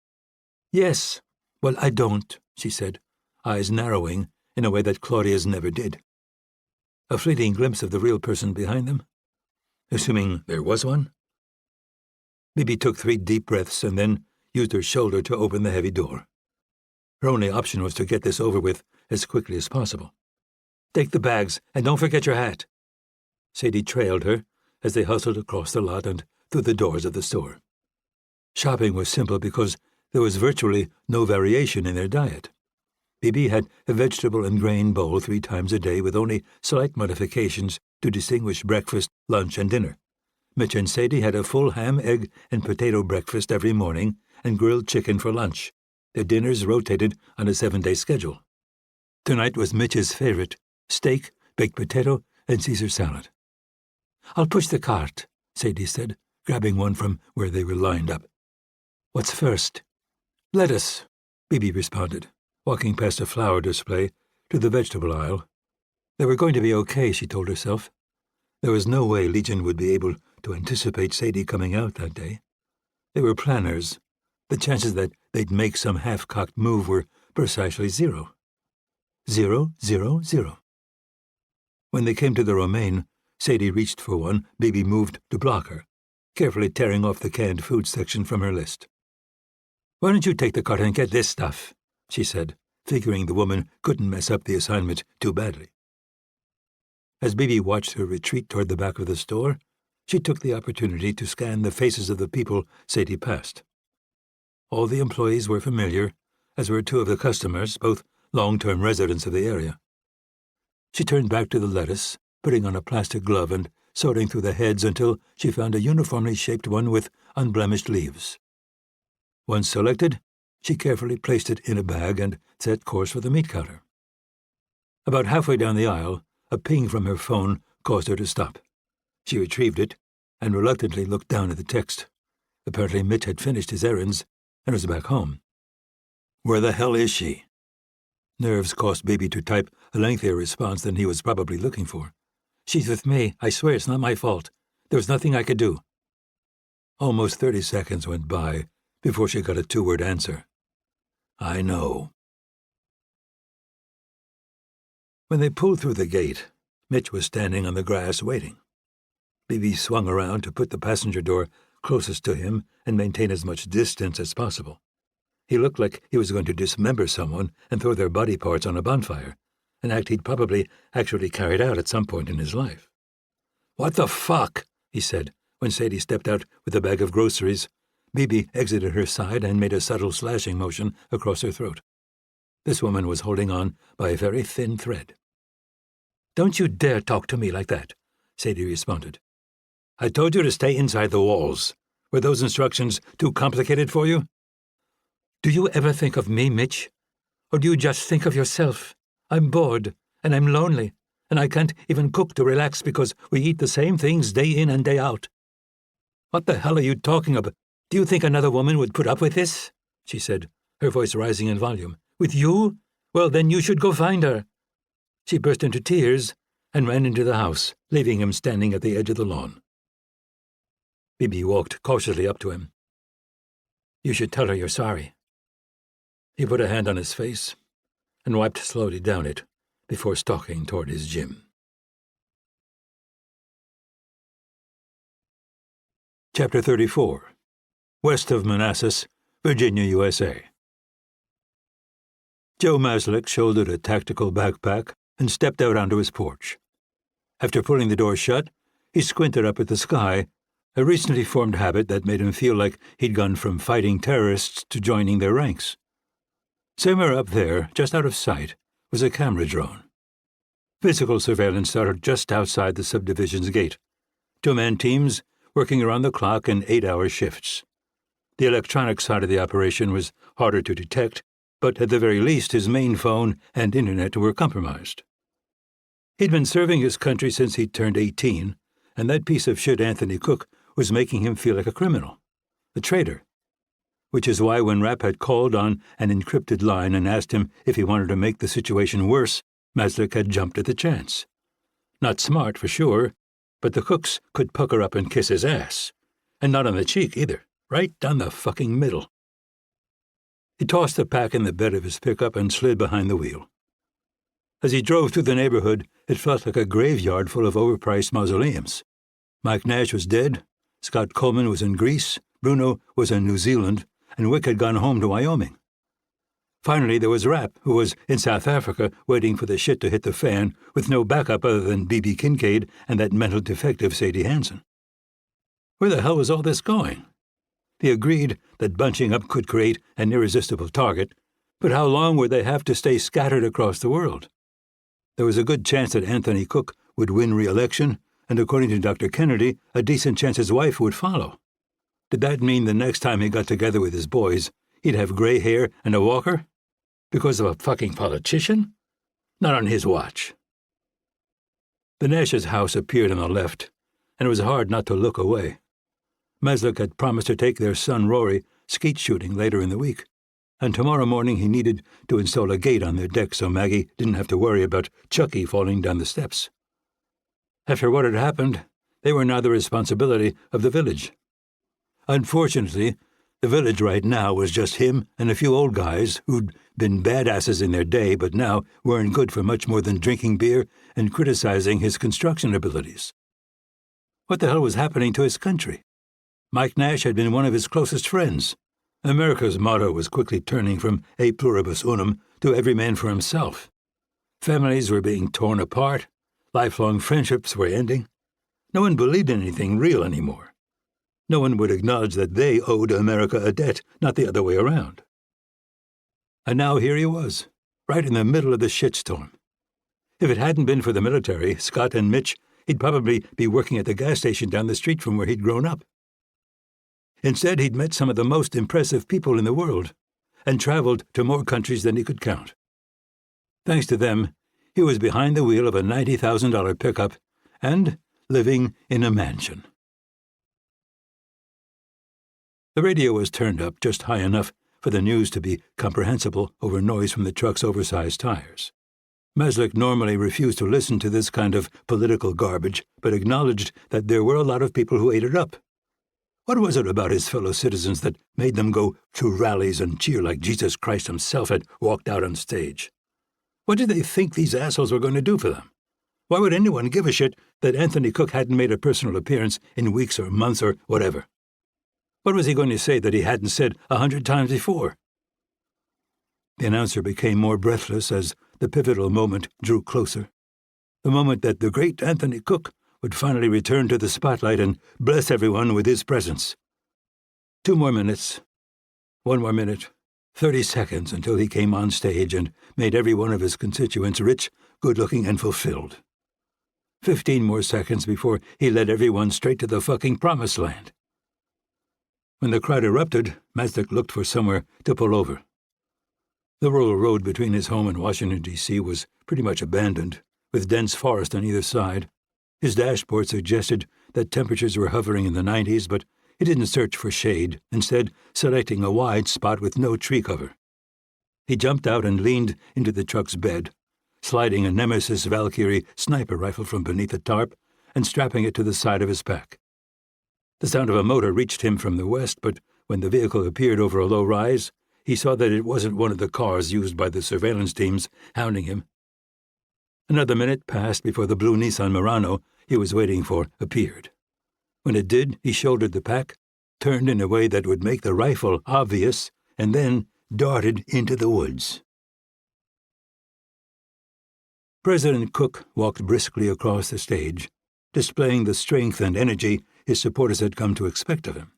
"Yes. Well, I don't," she said, eyes narrowing in a way that Claudia's never did. A fleeting glimpse of the real person behind them? Assuming there was one? Bibi took 3 deep breaths and then used her shoulder to open the heavy door. Her only option was to get this over with as quickly as possible. "Take the bags, and don't forget your hat." Sadie trailed her as they hustled across the lot and through the doors of the store. Shopping was simple because there was virtually no variation in their diet. Bibi had a vegetable and grain bowl 3 times a day with only slight modifications to distinguish breakfast, lunch, and dinner. Mitch and Sadie had a full ham, egg, and potato breakfast every morning and grilled chicken for lunch. Their dinners rotated on a 7-day schedule. Tonight was Mitch's favorite: steak, baked potato, and Caesar salad. "I'll push the cart," Sadie said, grabbing one from where they were lined up. "What's first?" "Lettuce," Bibi responded, walking past a flower display to the vegetable aisle. They were going to be okay, she told herself. There was no way Legion would be able to anticipate Sadie coming out that day. They were planners. The chances that they'd make some half-cocked move were precisely 0. 0, 0, 0. When they came to the romaine, Sadie reached for one. Bibi moved to block her, carefully tearing off the canned food section from her list. "Why don't you take the cart and get this stuff?" she said, figuring the woman couldn't mess up the assignment too badly. As Bibi watched her retreat toward the back of the store, she took the opportunity to scan the faces of the people Sadie passed. All the employees were familiar, as were 2 of the customers, both long-term residents of the area. She turned back to the lettuce, putting on a plastic glove and sorting through the heads until she found a uniformly shaped one with unblemished leaves. Once selected, she carefully placed it in a bag and set course for the meat counter. About halfway down the aisle, a ping from her phone caused her to stop. She retrieved it and reluctantly looked down at the text. Apparently Mitch had finished his errands and was back home. Where the hell is she? Nerves caused Bibi to type a lengthier response than he was probably looking for. She's with me. I swear it's not my fault. There was nothing I could do. Almost 30 seconds went by before she got a 2-word answer. I know. When they pulled through the gate, Mitch was standing on the grass waiting. Bibi swung around to put the passenger door closest to him and maintain as much distance as possible. He looked like he was going to dismember someone and throw their body parts on a bonfire, an act he'd probably actually carried out at some point in his life. "What the fuck?" he said, when Sadie stepped out with a bag of groceries. Bibi exited her side and made a subtle slashing motion across her throat. This woman was holding on by a very thin thread. "Don't you dare talk to me like that," Sadie responded. "I told you to stay inside the walls. Were those instructions too complicated for you?" "Do you ever think of me, Mitch? Or do you just think of yourself? I'm bored, and I'm lonely, and I can't even cook to relax because we eat the same things day in and day out." "What the hell are you talking about? Do you think another woman would put up with this?" she said, her voice rising in volume. "With you? Well, then you should go find her." She burst into tears and ran into the house, leaving him standing at the edge of the lawn. Bibi walked cautiously up to him. "You should tell her you're sorry." He put a hand on his face and wiped slowly down it before stalking toward his gym. Chapter 34. West of Manassas, Virginia, USA. Joe Maslick shouldered a tactical backpack and stepped out onto his porch. After pulling the door shut, he squinted up at the sky, a recently formed habit that made him feel like he'd gone from fighting terrorists to joining their ranks. Somewhere up there, just out of sight, was a camera drone. Physical surveillance started just outside the subdivision's gate. 2-man teams working around the clock in 8-hour shifts. The electronic side of the operation was harder to detect, but at the very least his main phone and internet were compromised. He'd been serving his country since he'd turned 18, and that piece of shit Anthony Cook was making him feel like a criminal, a traitor. Which is why when Rapp had called on an encrypted line and asked him if he wanted to make the situation worse, Maslick had jumped at the chance. Not smart, for sure, but the Cooks could pucker up and kiss his ass. And not on the cheek, either. Right down the fucking middle. He tossed the pack in the bed of his pickup and slid behind the wheel. As he drove through the neighborhood, it felt like a graveyard full of overpriced mausoleums. Mike Nash was dead, Scott Coleman was in Greece, Bruno was in New Zealand, and Wick had gone home to Wyoming. Finally, there was Rapp, who was in South Africa waiting for the shit to hit the fan with no backup other than B.B. Kincaid and that mental defective Sadie Hansen. Where the hell was all this going? They agreed that bunching up could create an irresistible target, but how long would they have to stay scattered across the world? There was a good chance that Anthony Cook would win re-election, and according to Dr. Kennedy, a decent chance his wife would follow. Did that mean the next time he got together with his boys, he'd have gray hair and a walker? Because of a fucking politician? Not on his watch. The Nash's house appeared on the left, and it was hard not to look away. Maslick had promised to take their son Rory skeet shooting later in the week, and tomorrow morning he needed to install a gate on their deck so Maggie didn't have to worry about Chucky falling down the steps. After what had happened, they were now the responsibility of the village. Unfortunately, the village right now was just him and a few old guys who'd been badasses in their day but now weren't good for much more than drinking beer and criticizing his construction abilities. What the hell was happening to his country? Mike Nash had been one of his closest friends. America's motto was quickly turning from e pluribus unum to every man for himself. Families were being torn apart. Lifelong friendships were ending. No one believed in anything real anymore. No one would acknowledge that they owed America a debt, not the other way around. And now here he was, right in the middle of the shitstorm. If it hadn't been for the military, Scott and Mitch, he'd probably be working at the gas station down the street from where he'd grown up. Instead, he'd met some of the most impressive people in the world and traveled to more countries than he could count. Thanks to them, he was behind the wheel of a $90,000 pickup and, living in a mansion. The radio was turned up just high enough for the news to be comprehensible over noise from the truck's oversized tires. Maslick normally refused to listen to this kind of political garbage, but acknowledged that there were a lot of people who ate it up. What was it about his fellow citizens that made them go to rallies and cheer like Jesus Christ himself had walked out on stage? What did they think these assholes were going to do for them? Why would anyone give a shit that Anthony Cook hadn't made a personal appearance in weeks or months or whatever? What was he going to say that he hadn't said 100 times before? The announcer became more breathless as the pivotal moment drew closer. The moment that the great Anthony Cook would finally return to the spotlight and bless everyone with his presence. 2 more minutes, 1 more minute, 30 seconds until he came on stage and made every one of his constituents rich, good-looking, and fulfilled. 15 more seconds before he led everyone straight to the fucking promised land. When the crowd erupted, Maslick looked for somewhere to pull over. The rural road between his home and Washington, D.C. was pretty much abandoned, with dense forest on either side. His dashboard suggested that temperatures were hovering in the 90s, but he didn't search for shade, instead selecting a wide spot with no tree cover. He jumped out and leaned into the truck's bed, sliding a Nemesis Valkyrie sniper rifle from beneath the tarp and strapping it to the side of his pack. The sound of a motor reached him from the west, but when the vehicle appeared over a low rise, he saw that it wasn't one of the cars used by the surveillance teams hounding him. Another minute passed before the blue Nissan Murano he was waiting for appeared. When it did, he shouldered the pack, turned in a way that would make the rifle obvious, and then darted into the woods. President Cook walked briskly across the stage, displaying the strength and energy his supporters had come to expect of him,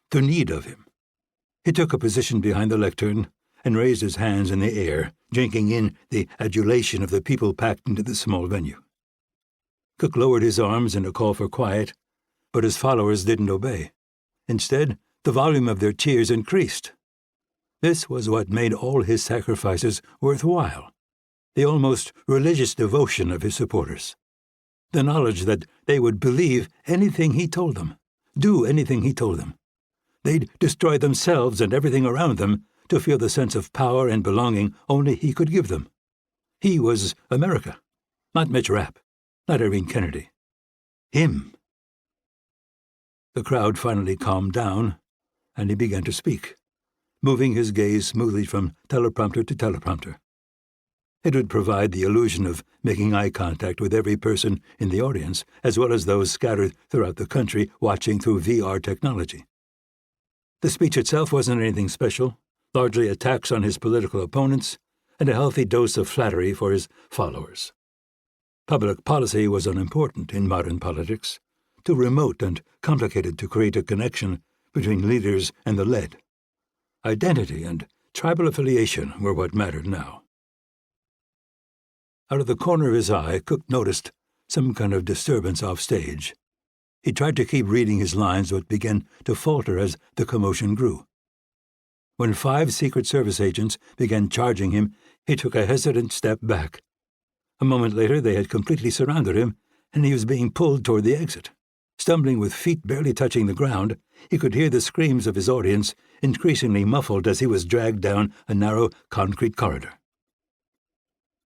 to need of him. He took a position behind the lectern and raised his hands in the air, drinking in the adulation of the people packed into the small venue. Cook lowered his arms in a call for quiet, but his followers didn't obey. Instead, the volume of their cheers increased. This was what made all his sacrifices worthwhile, the almost religious devotion of his supporters, the knowledge that they would believe anything he told them, do anything he told them. They'd destroy themselves and everything around them to feel the sense of power and belonging only he could give them. He was America, not Mitch Rapp, not Irene Kennedy. Him. The crowd finally calmed down, and he began to speak, moving his gaze smoothly from teleprompter to teleprompter. It would provide the illusion of making eye contact with every person in the audience, as well as those scattered throughout the country watching through VR technology. The speech itself wasn't anything special, largely attacks on his political opponents and a healthy dose of flattery for his followers. Public policy was unimportant in modern politics, too remote and complicated to create a connection between leaders and the led. Identity and tribal affiliation were what mattered now. Out of the corner of his eye, Cook noticed some kind of disturbance off stage. He tried to keep reading his lines, but began to falter as the commotion grew. When 5 Secret Service agents began charging him, he took a hesitant step back. A moment later, they had completely surrounded him, and he was being pulled toward the exit. Stumbling with feet barely touching the ground, he could hear the screams of his audience, increasingly muffled as he was dragged down a narrow concrete corridor.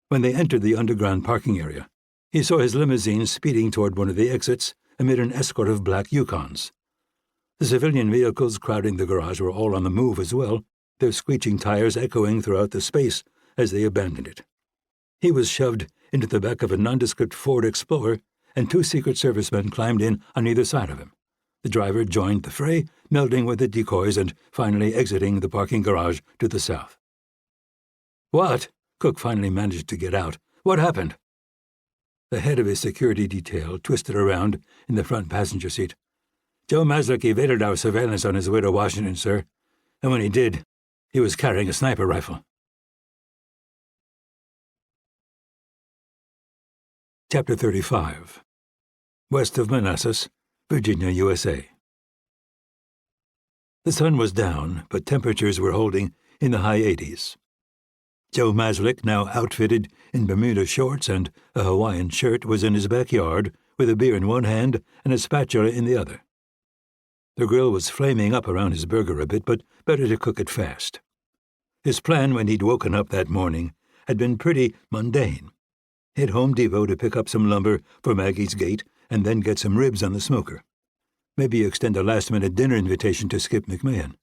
When they entered the underground parking area, he saw his limousine speeding toward one of the exits amid an escort of black Yukons. The civilian vehicles crowding the garage were all on the move as well, their screeching tires echoing throughout the space as they abandoned it. He was shoved into the back of a nondescript Ford Explorer, and 2 Secret Servicemen climbed in on either side of him. The driver joined the fray, melding with the decoys and finally exiting the parking garage to the south. "What?" Cook finally managed to get out. "What happened?" The head of his security detail twisted around in the front passenger seat. "Joe Maslick evaded our surveillance on his way to Washington, sir. And when he did, he was carrying a sniper rifle." Chapter 35. West of Manassas, Virginia, USA. The sun was down, but temperatures were holding in the high 80s. Joe Maslick, now outfitted in Bermuda shorts and a Hawaiian shirt, was in his backyard with a beer in one hand and a spatula in the other. The grill was flaming up around his burger a bit, but better to cook it fast. His plan when he'd woken up that morning had been pretty mundane. Hit Home Depot to pick up some lumber for Maggie's gate and then get some ribs on the smoker. Maybe extend a last-minute dinner invitation to Skip McMahon.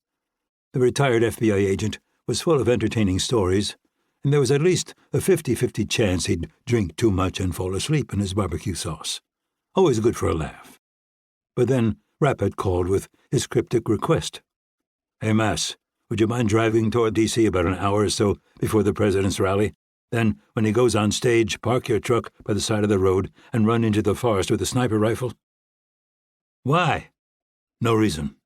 The retired FBI agent was full of entertaining stories, and there was at least a 50-50 chance he'd drink too much and fall asleep in his barbecue sauce. Always good for a laugh. But then Rapp had called with his cryptic request. "Hey, Mass, would you mind driving toward D.C. about an hour or so before the president's rally? Then, when he goes on stage, park your truck by the side of the road and run into the forest with a sniper rifle?" "Why?" "No reason."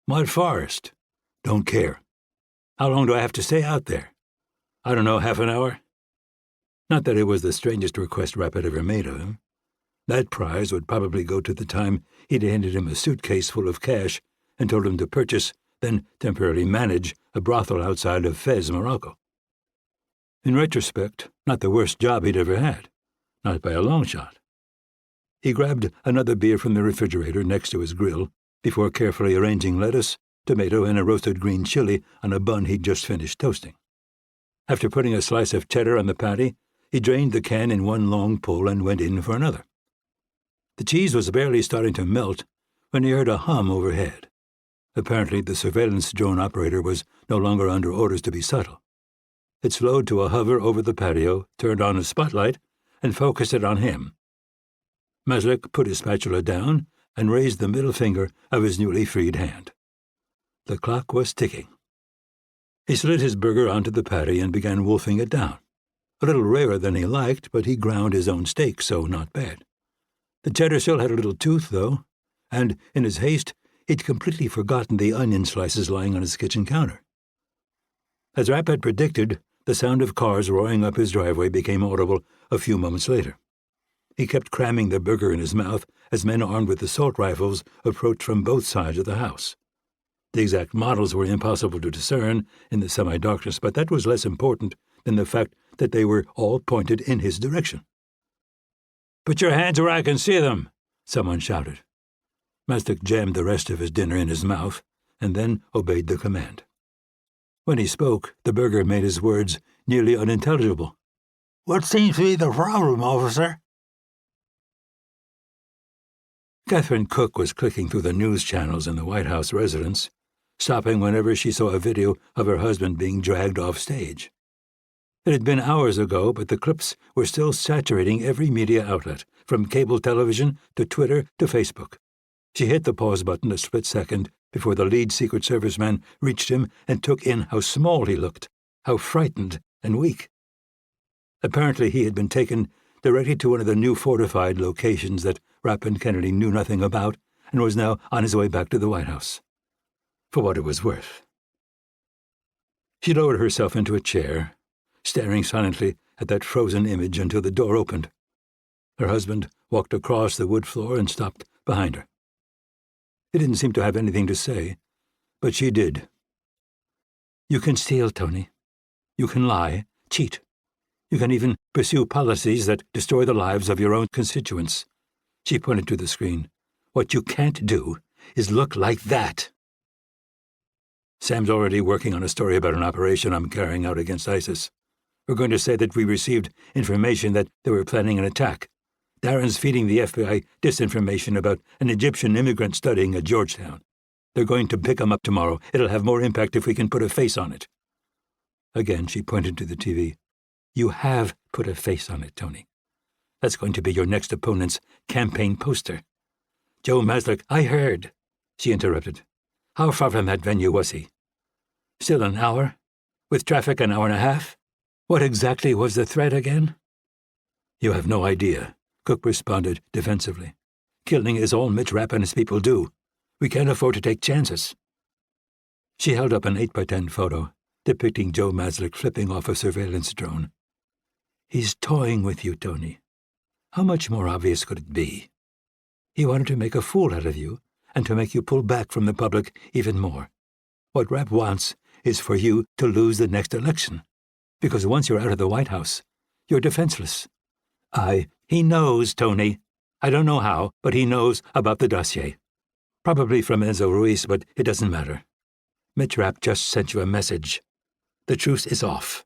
"What forest?" "Don't care." "How long do I have to stay out there?" "I don't know, half an hour?" Not that it was the strangest request Rapp had ever made of him. That prize would probably go to the time he'd handed him a suitcase full of cash and told him to purchase, then temporarily manage, a brothel outside of Fez, Morocco. In retrospect, not the worst job he'd ever had. Not by a long shot. He grabbed another beer from the refrigerator next to his grill before carefully arranging lettuce, tomato, and a roasted green chili on a bun he'd just finished toasting. After putting a slice of cheddar on the patty, he drained the can in one long pull and went in for another. The cheese was barely starting to melt when he heard a hum overhead. Apparently, the surveillance drone operator was no longer under orders to be subtle. It slowed to a hover over the patio, turned on a spotlight, and focused it on him. Maslik put his spatula down and raised the middle finger of his newly freed hand. The clock was ticking. He slid his burger onto the patty and began wolfing it down. A little rarer than he liked, but he ground his own steak, so not bad. The cheddar still had a little tooth, though, and, in his haste, he'd completely forgotten the onion slices lying on his kitchen counter. As Rapp had predicted, the sound of cars roaring up his driveway became audible a few moments later. He kept cramming the burger in his mouth as men armed with assault rifles approached from both sides of the house. The exact models were impossible to discern in the semi-darkness, but that was less important than the fact that they were all pointed in his direction. "Put your hands where I can see them," someone shouted. Maslik jammed the rest of his dinner in his mouth and then obeyed the command. When he spoke, the burger made his words nearly unintelligible. "What seems to be the problem, officer?" Catherine Cook was clicking through the news channels in the White House residence, stopping whenever she saw a video of her husband being dragged off stage. It had been hours ago, but the clips were still saturating every media outlet, from cable television to Twitter to Facebook. She hit the pause button a split second before the lead Secret Service man reached him and took in how small he looked, how frightened and weak. Apparently he had been taken directly to one of the new fortified locations that Rapp and Kennedy knew nothing about and was now on his way back to the White House. For what it was worth. She lowered herself into a chair, staring silently at that frozen image until the door opened. Her husband walked across the wood floor and stopped behind her. He didn't seem to have anything to say, but she did. "You can steal, Tony. You can lie, cheat. You can even pursue policies that destroy the lives of your own constituents." She pointed to the screen. "What you can't do is look like that." "Sam's already working on a story about an operation I'm carrying out against ISIS. We're going to say that we received information that they were planning an attack. Darren's feeding the FBI disinformation about an Egyptian immigrant studying at Georgetown. They're going to pick him up tomorrow. It'll have more impact if we can put a face on it." Again, she pointed to the TV. "You have put a face on it, Tony. That's going to be your next opponent's campaign poster." "Joe Maslik, I heard," she interrupted. "How far from that venue was he?" "Still an hour. With traffic, an hour and a half. What exactly was the threat again?" "You have no idea," Cook responded defensively. "Killing is all Mitch Rapp and his people do. We can't afford to take chances." She held up an 8x10 photo depicting Joe Maslik flipping off a surveillance drone. "He's toying with you, Tony. How much more obvious could it be? He wanted to make a fool out of you and to make you pull back from the public even more. What Rapp wants is for you to lose the next election. Because once you're out of the White House, you're defenseless. He knows, Tony. I don't know how, but he knows about the dossier. Probably from Enzo Ruiz, but it doesn't matter. Mitch Rapp just sent you a message. The truce is off.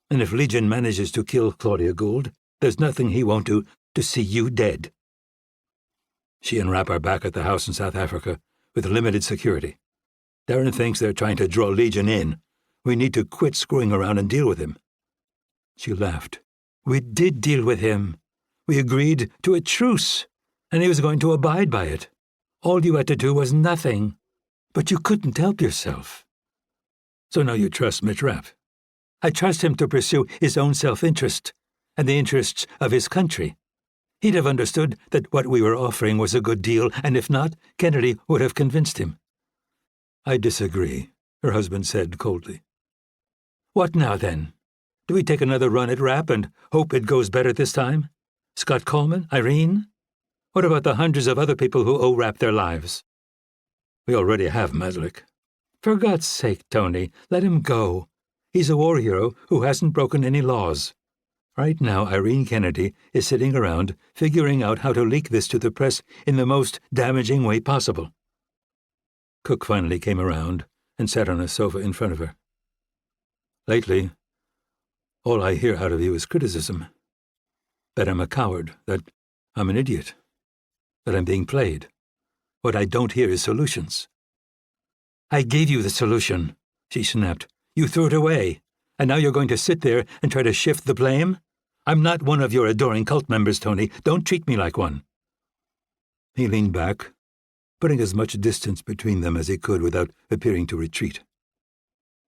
And if Legion manages to kill Claudia Gould, there's nothing he won't do to see you dead. She and Rapp are back at the house in South Africa with limited security. Darren thinks they're trying to draw Legion in. We need to quit screwing around and deal with him. She laughed. We did deal with him. We agreed to a truce, and he was going to abide by it. All you had to do was nothing. But you couldn't help yourself. So now you trust Mitch Rapp. I trust him to pursue his own self-interest and the interests of his country. He'd have understood that what we were offering was a good deal, and if not, Kennedy would have convinced him. I disagree, her husband said coldly. What now, then? Do we take another run at Rapp and hope it goes better this time? Scott Coleman? Irene? What about the hundreds of other people who owe Rapp their lives? We already have Madlik. For God's sake, Tony, let him go. He's a war hero who hasn't broken any laws. Right now, Irene Kennedy is sitting around figuring out how to leak this to the press in the most damaging way possible. Cook finally came around and sat on a sofa in front of her. Lately, all I hear out of you is criticism. That I'm a coward, that I'm an idiot, that I'm being played. What I don't hear is solutions. I gave you the solution, she snapped. You threw it away, and now you're going to sit there and try to shift the blame? I'm not one of your adoring cult members, Tony. Don't treat me like one. He leaned back, putting as much distance between them as he could without appearing to retreat.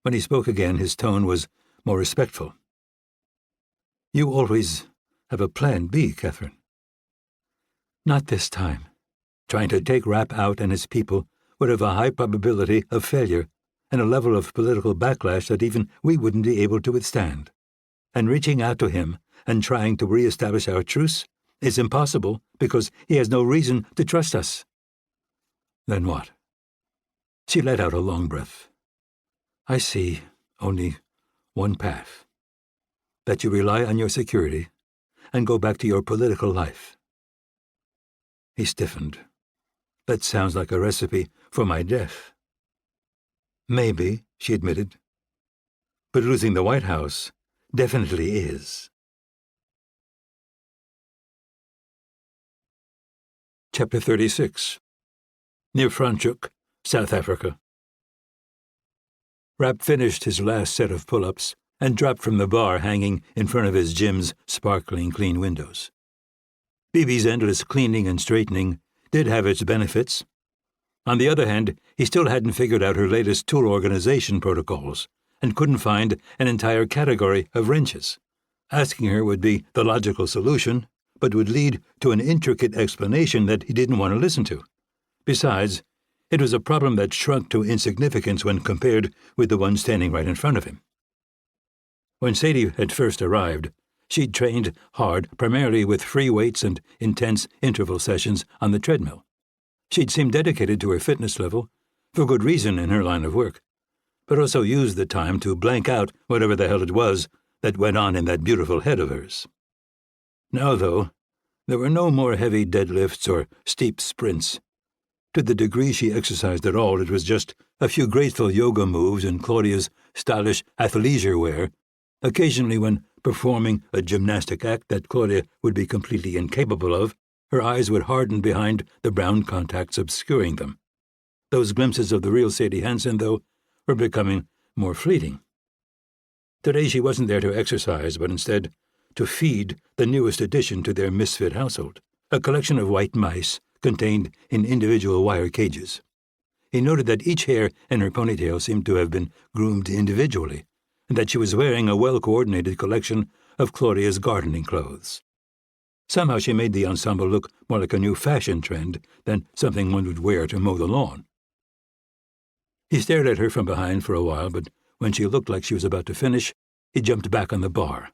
When he spoke again, his tone was more respectful. You always have a plan B, Catherine. Not this time. Trying to take Rapp out and his people would have a high probability of failure and a level of political backlash that even we wouldn't be able to withstand. And reaching out to him and trying to re-establish our truce is impossible because he has no reason to trust us. Then what? She let out a long breath. I see only one path. That you rely on your security and go back to your political life. He stiffened. That sounds like a recipe for my death. Maybe, she admitted. But losing the White House definitely is. Chapter 36. Near Franschhoek, South Africa. Rapp finished his last set of pull-ups and dropped from the bar hanging in front of his gym's sparkling clean windows. Bibi's endless cleaning and straightening did have its benefits. On the other hand, he still hadn't figured out her latest tool organization protocols and couldn't find an entire category of wrenches. Asking her would be the logical solution, but would lead to an intricate explanation that he didn't want to listen to. Besides, it was a problem that shrunk to insignificance when compared with the one standing right in front of him. When Sadie had first arrived, she'd trained hard, primarily with free weights and intense interval sessions on the treadmill. She'd seemed dedicated to her fitness level, for good reason in her line of work, but also used the time to blank out whatever the hell it was that went on in that beautiful head of hers. Now, though, there were no more heavy deadlifts or steep sprints. To the degree she exercised at all, it was just a few graceful yoga moves in Claudia's stylish athleisure wear, occasionally when performing a gymnastic act that Claudia would be completely incapable of. Her eyes would harden behind the brown contacts obscuring them. Those glimpses of the real Sadie Hansen, though, were becoming more fleeting. Today she wasn't there to exercise, but instead to feed the newest addition to their misfit household, a collection of white mice contained in individual wire cages. He noted that each hair in her ponytail seemed to have been groomed individually, and that she was wearing a well-coordinated collection of Claudia's gardening clothes. Somehow she made the ensemble look more like a new fashion trend than something one would wear to mow the lawn. He stared at her from behind for a while, but when she looked like she was about to finish, he jumped back on the bar.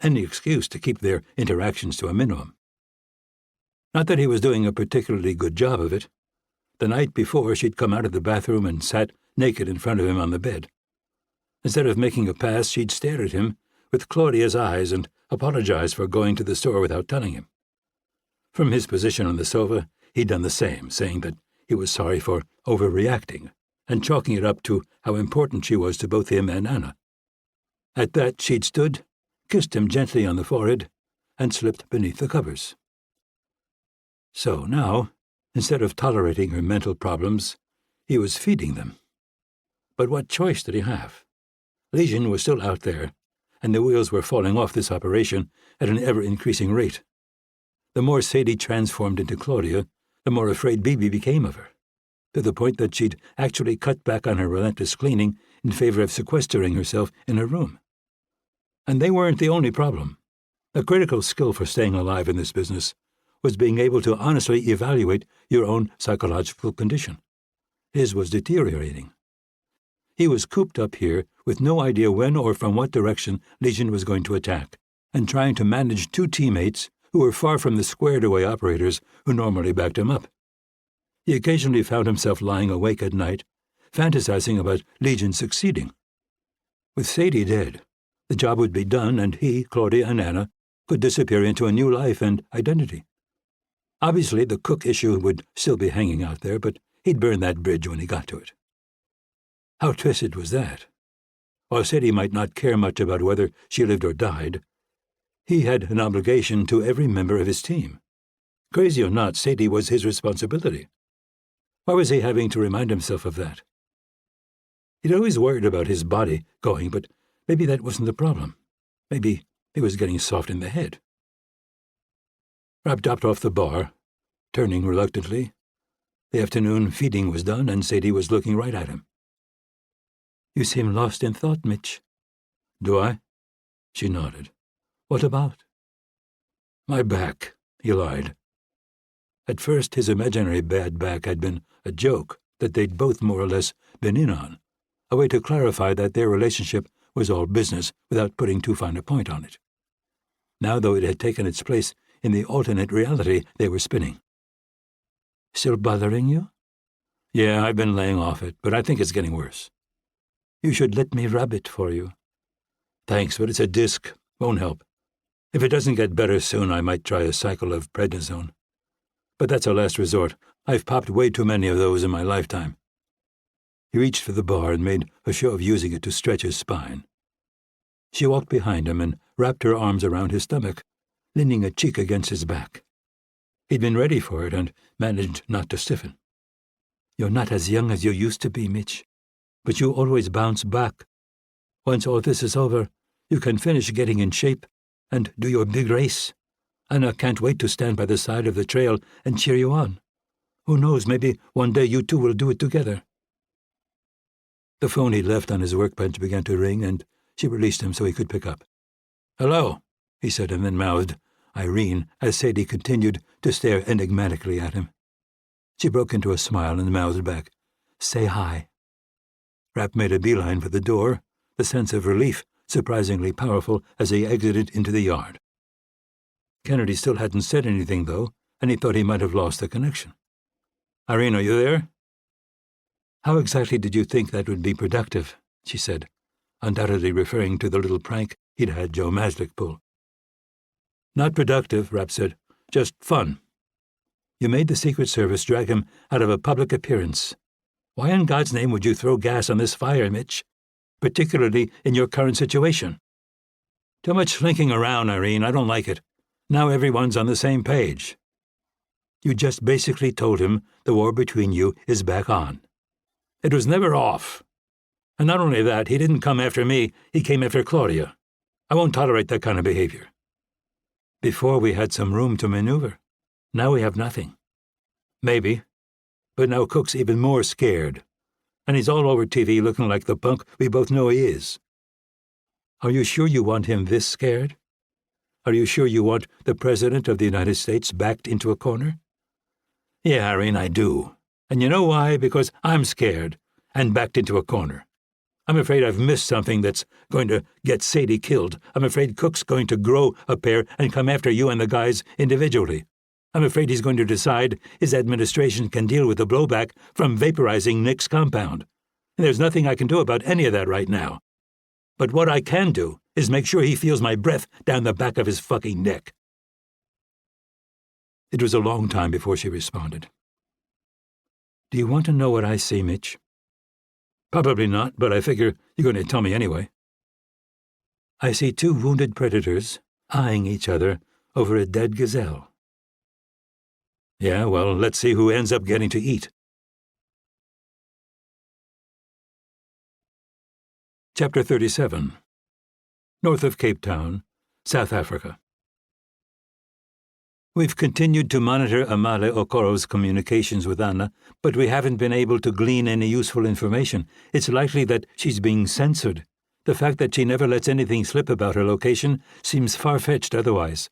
Any excuse to keep their interactions to a minimum. Not that he was doing a particularly good job of it. The night before, she'd come out of the bathroom and sat naked in front of him on the bed. Instead of making a pass, she'd stared at him with Claudia's eyes and apologized for going to the store without telling him. From his position on the sofa, he'd done the same, saying that he was sorry for overreacting and chalking it up to how important she was to both him and Anna. At that, she'd stood, kissed him gently on the forehead, and slipped beneath the covers. So now, instead of tolerating her mental problems, he was feeding them. But what choice did he have? Legion was still out there, and the wheels were falling off this operation at an ever-increasing rate. The more Sadie transformed into Claudia, the more afraid Bibi became of her, to the point that she'd actually cut back on her relentless cleaning in favor of sequestering herself in her room. And they weren't the only problem. A critical skill for staying alive in this business was being able to honestly evaluate your own psychological condition. His was deteriorating. He was cooped up here with no idea when or from what direction Legion was going to attack, and trying to manage two teammates who were far from the squared-away operators who normally backed him up. He occasionally found himself lying awake at night, fantasizing about Legion succeeding. With Sadie dead, the job would be done, and he, Claudia, and Anna could disappear into a new life and identity. Obviously, the cook issue would still be hanging out there, but he'd burn that bridge when he got to it. How twisted was that? While Sadie might not care much about whether she lived or died, he had an obligation to every member of his team. Crazy or not, Sadie was his responsibility. Why was he having to remind himself of that? He'd always worried about his body going, but maybe that wasn't the problem. Maybe he was getting soft in the head. Rapp dropped off the bar, turning reluctantly. The afternoon feeding was done, and Sadie was looking right at him. "You seem lost in thought, Mitch." "Do I?" She nodded. "What about?" "My back," he lied. At first, his imaginary bad back had been a joke that they'd both more or less been in on, a way to clarify that their relationship was all business without putting too fine a point on it. Now, though, it had taken its place in the alternate reality they were spinning. "Still bothering you?" "Yeah, I've been laying off it, but I think it's getting worse." "You should let me rub it for you." "Thanks, but it's a disc. Won't help. If it doesn't get better soon, I might try a cycle of prednisone. But that's a last resort. I've popped way too many of those in my lifetime." He reached for the bar and made a show of using it to stretch his spine. She walked behind him and wrapped her arms around his stomach, leaning a cheek against his back. He'd been ready for it and managed not to stiffen. "You're not as young as you used to be, Mitch, but you always bounce back. Once all this is over, you can finish getting in shape and do your big race. Anna can't wait to stand by the side of the trail and cheer you on. Who knows, maybe one day you two will do it together." The phone he'd left on his workbench began to ring, and she released him so he could pick up. "Hello," he said, and then mouthed Irene as Sadie continued to stare enigmatically at him. She broke into a smile and mouthed back, "Say hi." Rapp made a beeline for the door, the sense of relief surprisingly powerful as he exited into the yard. Kennedy still hadn't said anything, though, and he thought he might have lost the connection. "Irene, are you there?" "How exactly did you think that would be productive?" she said, undoubtedly referring to the little prank he'd had Joe Maslick pull. "Not productive," Rapp said. "Just fun. You made the Secret Service drag him out of a public appearance. Why in God's name would you throw gas on this fire, Mitch? Particularly in your current situation. Too much slinking around, Irene. I don't like it. Now everyone's on the same page. You just basically told him the war between you is back on. It was never off. And not only that, he didn't come after me, he came after Claudia. I won't tolerate that kind of behavior. Before we had some room to maneuver. Now we have nothing. Maybe. But now Cook's even more scared. And he's all over TV looking like the punk we both know he is. Are you sure you want him this scared? Are you sure you want the President of the United States backed into a corner? Yeah, Irene, I do. And you know why? Because I'm scared and backed into a corner. I'm afraid I've missed something that's going to get Sadie killed. I'm afraid Cook's going to grow a pair and come after you and the guys individually. I'm afraid he's going to decide his administration can deal with the blowback from vaporizing Nick's compound. And there's nothing I can do about any of that right now. But what I can do is make sure he feels my breath down the back of his fucking neck. It was a long time before she responded. "Do you want to know what I see, Mitch?" "Probably not, but I figure you're going to tell me anyway." "I see two wounded predators eyeing each other over a dead gazelle." "Yeah, well, let's see who ends up getting to eat." Chapter 37. North of Cape Town, South Africa. We've continued to monitor Amale Okoro's communications with Anna, but we haven't been able to glean any useful information. It's likely that she's being censored. The fact that she never lets anything slip about her location seems far-fetched otherwise,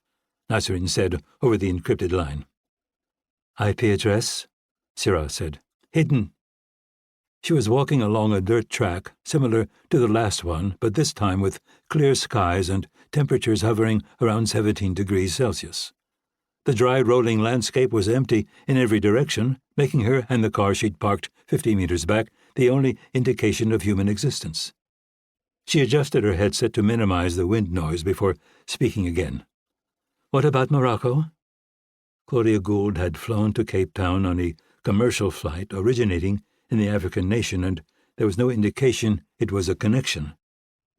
Nasrin said over the encrypted line. "IP address?" Sirah said. "Hidden." She was walking along a dirt track, similar to the last one, but this time with clear skies and temperatures hovering around 17 degrees Celsius. The dry, rolling landscape was empty in every direction, making her and the car she'd parked 50 meters back the only indication of human existence. She adjusted her headset to minimize the wind noise before speaking again. "What about Morocco?" Claudia Gould had flown to Cape Town on a commercial flight originating in the African nation, and there was no indication it was a connection.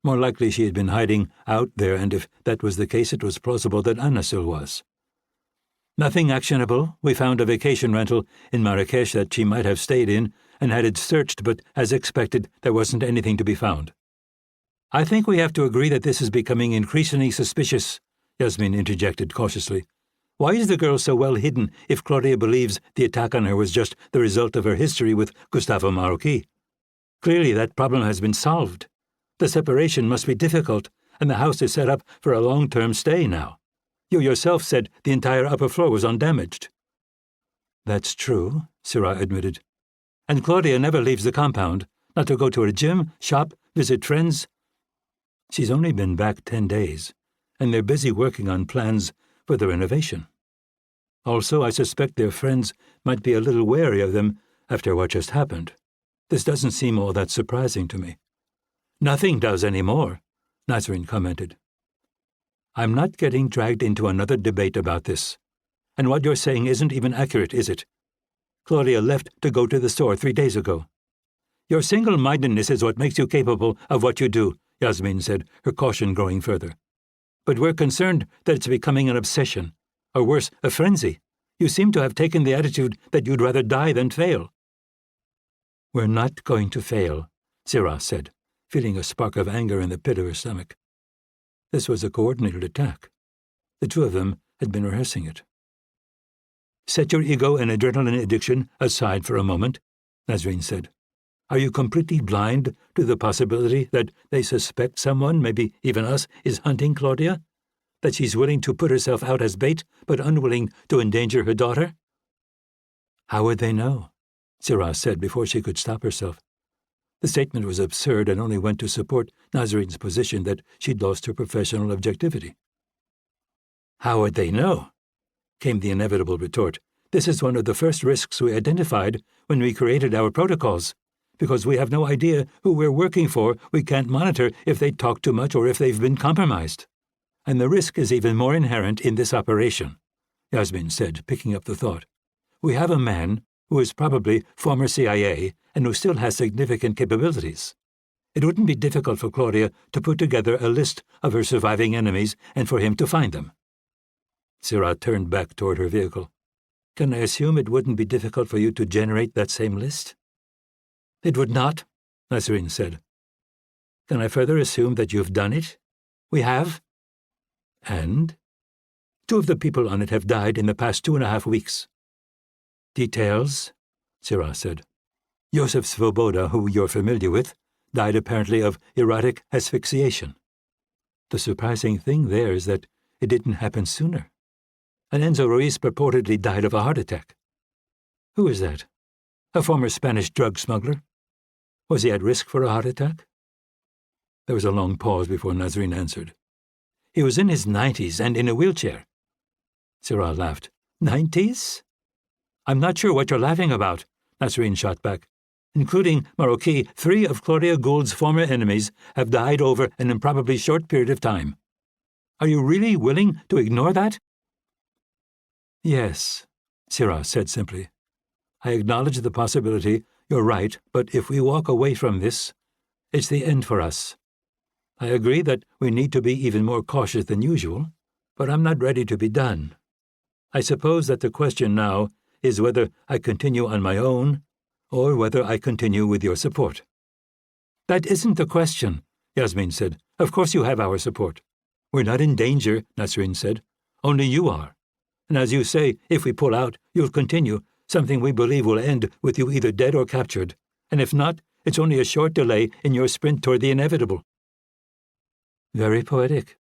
More likely she had been hiding out there, and if that was the case, it was plausible that Anna still was. "Nothing actionable. We found a vacation rental in Marrakesh that she might have stayed in and had it searched, but as expected, there wasn't anything to be found." "I think we have to agree that this is becoming increasingly suspicious," Yasmin interjected cautiously. "Why is the girl so well hidden if Claudia believes the attack on her was just the result of her history with Gustavo Marocchi? Clearly that problem has been solved. The separation must be difficult, and the house is set up for a long-term stay now. You yourself said the entire upper floor was undamaged." "That's true," Sirah admitted. "And Claudia never leaves the compound, not to go to her gym, shop, visit friends. She's only been back 10 days, and they're busy working on plans for the renovation. Also, I suspect their friends might be a little wary of them after what just happened. This doesn't seem all that surprising to me." "Nothing does anymore," Nasrin commented. "I'm not getting dragged into another debate about this. And what you're saying isn't even accurate, is it? Claudia left to go to the store 3 days ago." "Your single-mindedness is what makes you capable of what you do," Yasmin said, her caution growing further. "But we're concerned that it's becoming an obsession, or worse, a frenzy. You seem to have taken the attitude that you'd rather die than fail." "We're not going to fail," Sirah said, feeling a spark of anger in the pit of her stomach. This was a coordinated attack. The two of them had been rehearsing it. "Set your ego and adrenaline addiction aside for a moment," Nasrin said. "Are you completely blind to the possibility that they suspect someone, maybe even us, is hunting Claudia? That she's willing to put herself out as bait, but unwilling to endanger her daughter?" "How would they know?" Sirah said before she could stop herself. The statement was absurd and only went to support Nasrin's position that she'd lost her professional objectivity. "How would they know?" came the inevitable retort. "This is one of the first risks we identified when we created our protocols. Because we have no idea who we're working for, we can't monitor if they talk too much or if they've been compromised. And the risk is even more inherent in this operation," Yasmin said, picking up the thought. "We have a man who is probably former CIA and who still has significant capabilities. It wouldn't be difficult for Claudia to put together a list of her surviving enemies and for him to find them." Sirah turned back toward her vehicle. "Can I assume it wouldn't be difficult for you to generate that same list?" "It would not," Nasrin said. "Can I further assume that you've done it?" "We have." "And?" "2 of the people on it have died in the past 2.5 weeks. "Details?" Sirah said. "Josef Svoboda, who you're familiar with, died apparently of erotic asphyxiation. The surprising thing there is that it didn't happen sooner. And Enzo Ruiz purportedly died of a heart attack." "Who is that?" "A former Spanish drug smuggler." "Was he at risk for a heart attack?" There was a long pause before Nasrin answered. "He was in his 90s and in a wheelchair." Sirah laughed. "90s? "I'm not sure what you're laughing about," Nasrin shot back. "Including Marocchi, 3 of Claudia Gould's former enemies have died over an improbably short period of time. Are you really willing to ignore that?" Yes, Sirah said simply. I acknowledge the possibility you're right, but if we walk away from this, it's the end for us. I agree that we need to be even more cautious than usual, but I'm not ready to be done. I suppose that the question now is whether I continue on my own or whether I continue with your support. That isn't the question, Yasmin said. Of course you have our support. We're not in danger, Nasreen said. Only you are. And as you say, if we pull out, you'll continue, something we believe will end with you either dead or captured. And if not, it's only a short delay in your sprint toward the inevitable. Very poetic.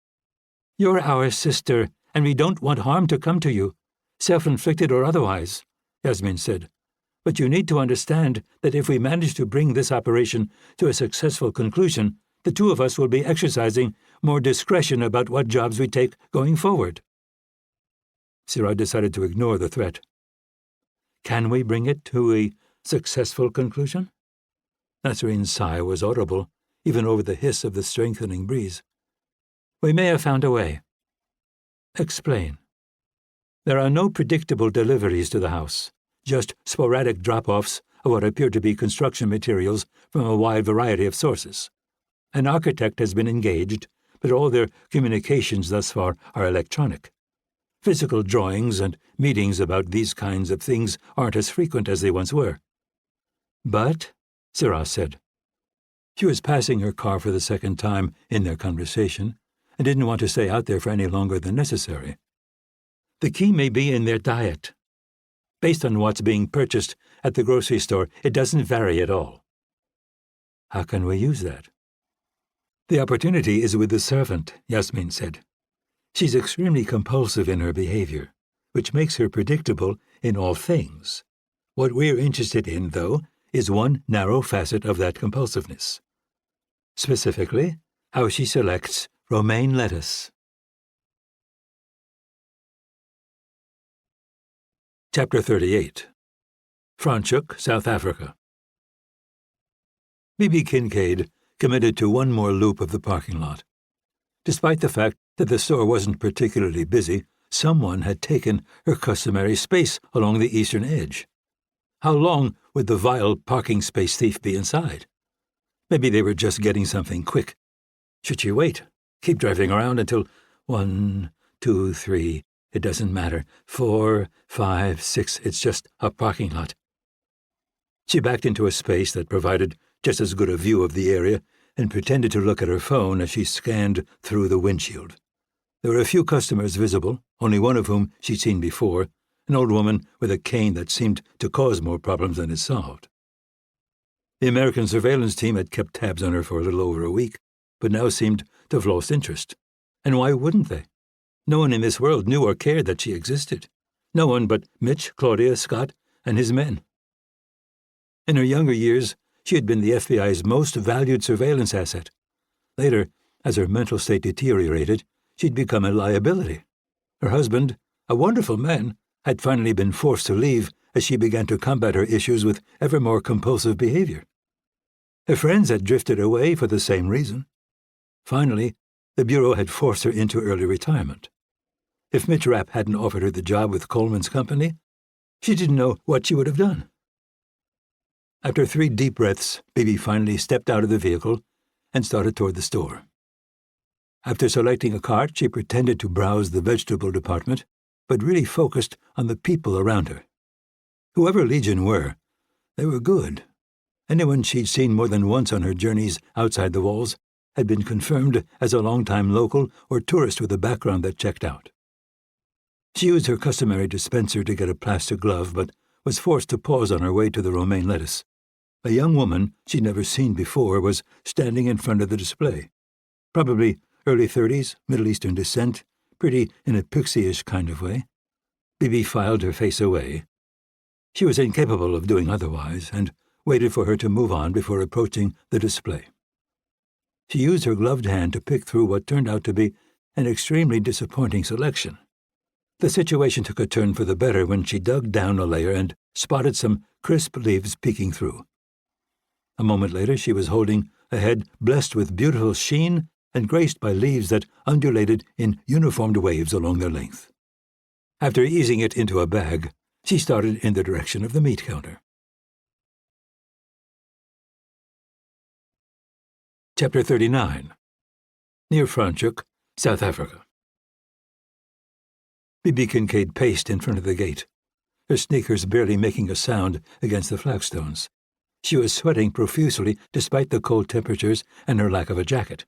You're our sister, and we don't want harm to come to you, self-inflicted or otherwise, Yasmin said. But you need to understand that if we manage to bring this operation to a successful conclusion, the two of us will be exercising more discretion about what jobs we take going forward. Sirah decided to ignore the threat. Can we bring it to a successful conclusion? Nasreen's sigh was audible, even over the hiss of the strengthening breeze. We may have found a way. Explain. There are no predictable deliveries to the house, just sporadic drop-offs of what appear to be construction materials from a wide variety of sources. An architect has been engaged, but all their communications thus far are electronic. Physical drawings and meetings about these kinds of things aren't as frequent as they once were. But, Sirah said. She was passing her car for the second time in their conversation and didn't want to stay out there for any longer than necessary. The key may be in their diet. Based on what's being purchased at the grocery store, it doesn't vary at all. How can we use that? The opportunity is with the servant, Yasmin said. She's extremely compulsive in her behavior, which makes her predictable in all things. What we're interested in, though, is one narrow facet of that compulsiveness. Specifically, how she selects romaine lettuce. Chapter 38. Franschhoek, South Africa. B.B. Kincaid committed to one more loop of the parking lot. Despite the fact that the store wasn't particularly busy, someone had taken her customary space along the eastern edge. How long would the vile parking space thief be inside? Maybe they were just getting something quick. Should she wait? Keep driving around until 1, 2, 3, it doesn't matter, 4, 5, 6, it's just a parking lot. She backed into a space that provided just as good a view of the area and pretended to look at her phone as she scanned through the windshield. There were a few customers visible, only one of whom she'd seen before, an old woman with a cane that seemed to cause more problems than it solved. The American surveillance team had kept tabs on her for a little over a week, but now seemed to have lost interest. And why wouldn't they? No one in this world knew or cared that she existed. No one but Mitch, Claudia, Scott, and his men. In her younger years, she had been the FBI's most valued surveillance asset. Later, as her mental state deteriorated, she'd become a liability. Her husband, a wonderful man, had finally been forced to leave as she began to combat her issues with ever more compulsive behavior. Her friends had drifted away for the same reason. Finally, the Bureau had forced her into early retirement. If Mitch Rapp hadn't offered her the job with Coleman's company, she didn't know what she would have done. After 3 deep breaths, Bibi finally stepped out of the vehicle and started toward the store. After selecting a cart, she pretended to browse the vegetable department, but really focused on the people around her. Whoever Legion were, they were good. Anyone she'd seen more than once on her journeys outside the walls had been confirmed as a long-time local or tourist with a background that checked out. She used her customary dispenser to get a plastic glove, but was forced to pause on her way to the romaine lettuce. A young woman she'd never seen before was standing in front of the display. Probably early 30s, Middle Eastern descent, pretty in a pixie-ish kind of way. Bibi filed her face away. She was incapable of doing otherwise, and waited for her to move on before approaching the display. She used her gloved hand to pick through what turned out to be an extremely disappointing selection. The situation took a turn for the better when she dug down a layer and spotted some crisp leaves peeking through. A moment later, she was holding a head blessed with beautiful sheen and graced by leaves that undulated in uniformed waves along their length. After easing it into a bag, she started in the direction of the meat counter. Chapter 39. Near Franschhoek, South Africa. Bibi Kincaid paced in front of the gate, her sneakers barely making a sound against the flagstones. She was sweating profusely despite the cold temperatures and her lack of a jacket.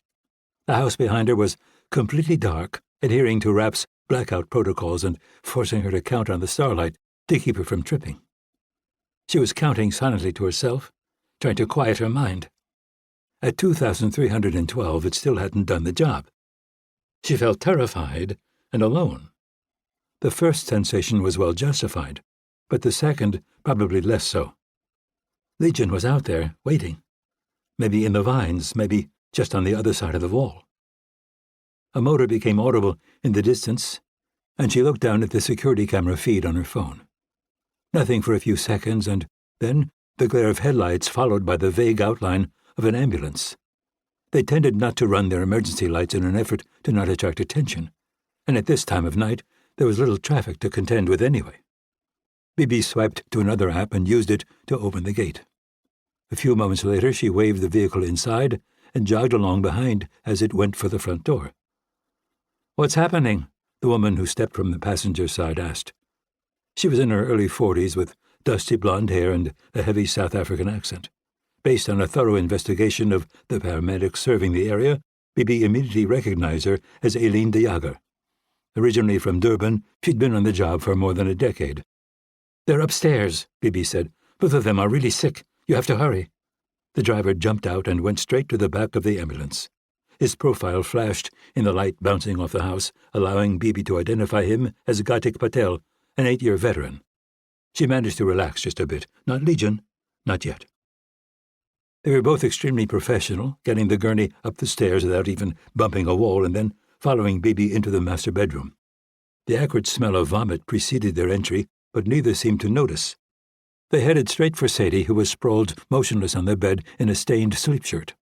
The house behind her was completely dark, adhering to Rapp's blackout protocols and forcing her to count on the starlight to keep her from tripping. She was counting silently to herself, trying to quiet her mind. At 2,312, it still hadn't done the job. She felt terrified and alone. The first sensation was well justified, but the second probably less so. Legion was out there, waiting. Maybe in the vines, maybe just on the other side of the wall. A motor became audible in the distance, and she looked down at the security camera feed on her phone. Nothing for a few seconds, and then the glare of headlights followed by the vague outline of an ambulance. They tended not to run their emergency lights in an effort to not attract attention, and at this time of night there was little traffic to contend with anyway. Bibi swiped to another app and used it to open the gate. A few moments later she waved the vehicle inside and jogged along behind as it went for the front door. "What's happening?" the woman who stepped from the passenger side asked. She was in her early 40s with dusty blonde hair and a heavy South African accent. Based on a thorough investigation of the paramedics serving the area, Bibi immediately recognized her as Aileen de Jager. Originally from Durban, she'd been on the job for more than a decade. "They're upstairs," Bibi said. "Both of them are really sick. You have to hurry." The driver jumped out and went straight to the back of the ambulance. His profile flashed in the light bouncing off the house, allowing Bibi to identify him as Gatik Patel, an 8-year veteran. She managed to relax just a bit. Not Legion, not yet. They were both extremely professional, getting the gurney up the stairs without even bumping a wall and then following Bibi into the master bedroom. The acrid smell of vomit preceded their entry, but neither seemed to notice. They headed straight for Sadie, who was sprawled motionless on the bed in a stained sleep shirt.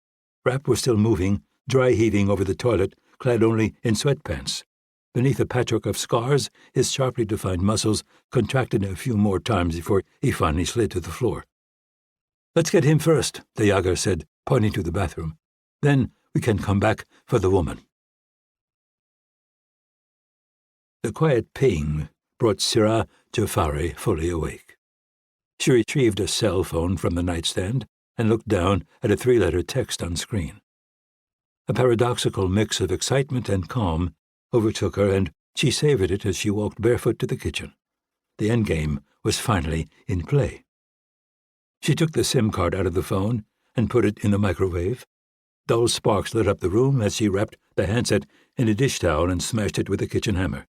Rapp was still moving, dry-heaving over the toilet, clad only in sweatpants. Beneath a patchwork of scars, his sharply defined muscles contracted a few more times before he finally slid to the floor. "Let's get him first," the Jager said, pointing to the bathroom. "Then we can come back for the woman." The quiet ping brought Sirah Jafari fully awake. She retrieved a cell phone from the nightstand and looked down at a 3-letter text on screen. A paradoxical mix of excitement and calm overtook her, and she savored it as she walked barefoot to the kitchen. The endgame was finally in play. She took the SIM card out of the phone and put it in the microwave. Dull sparks lit up the room as she wrapped the handset in a dish towel and smashed it with a kitchen hammer.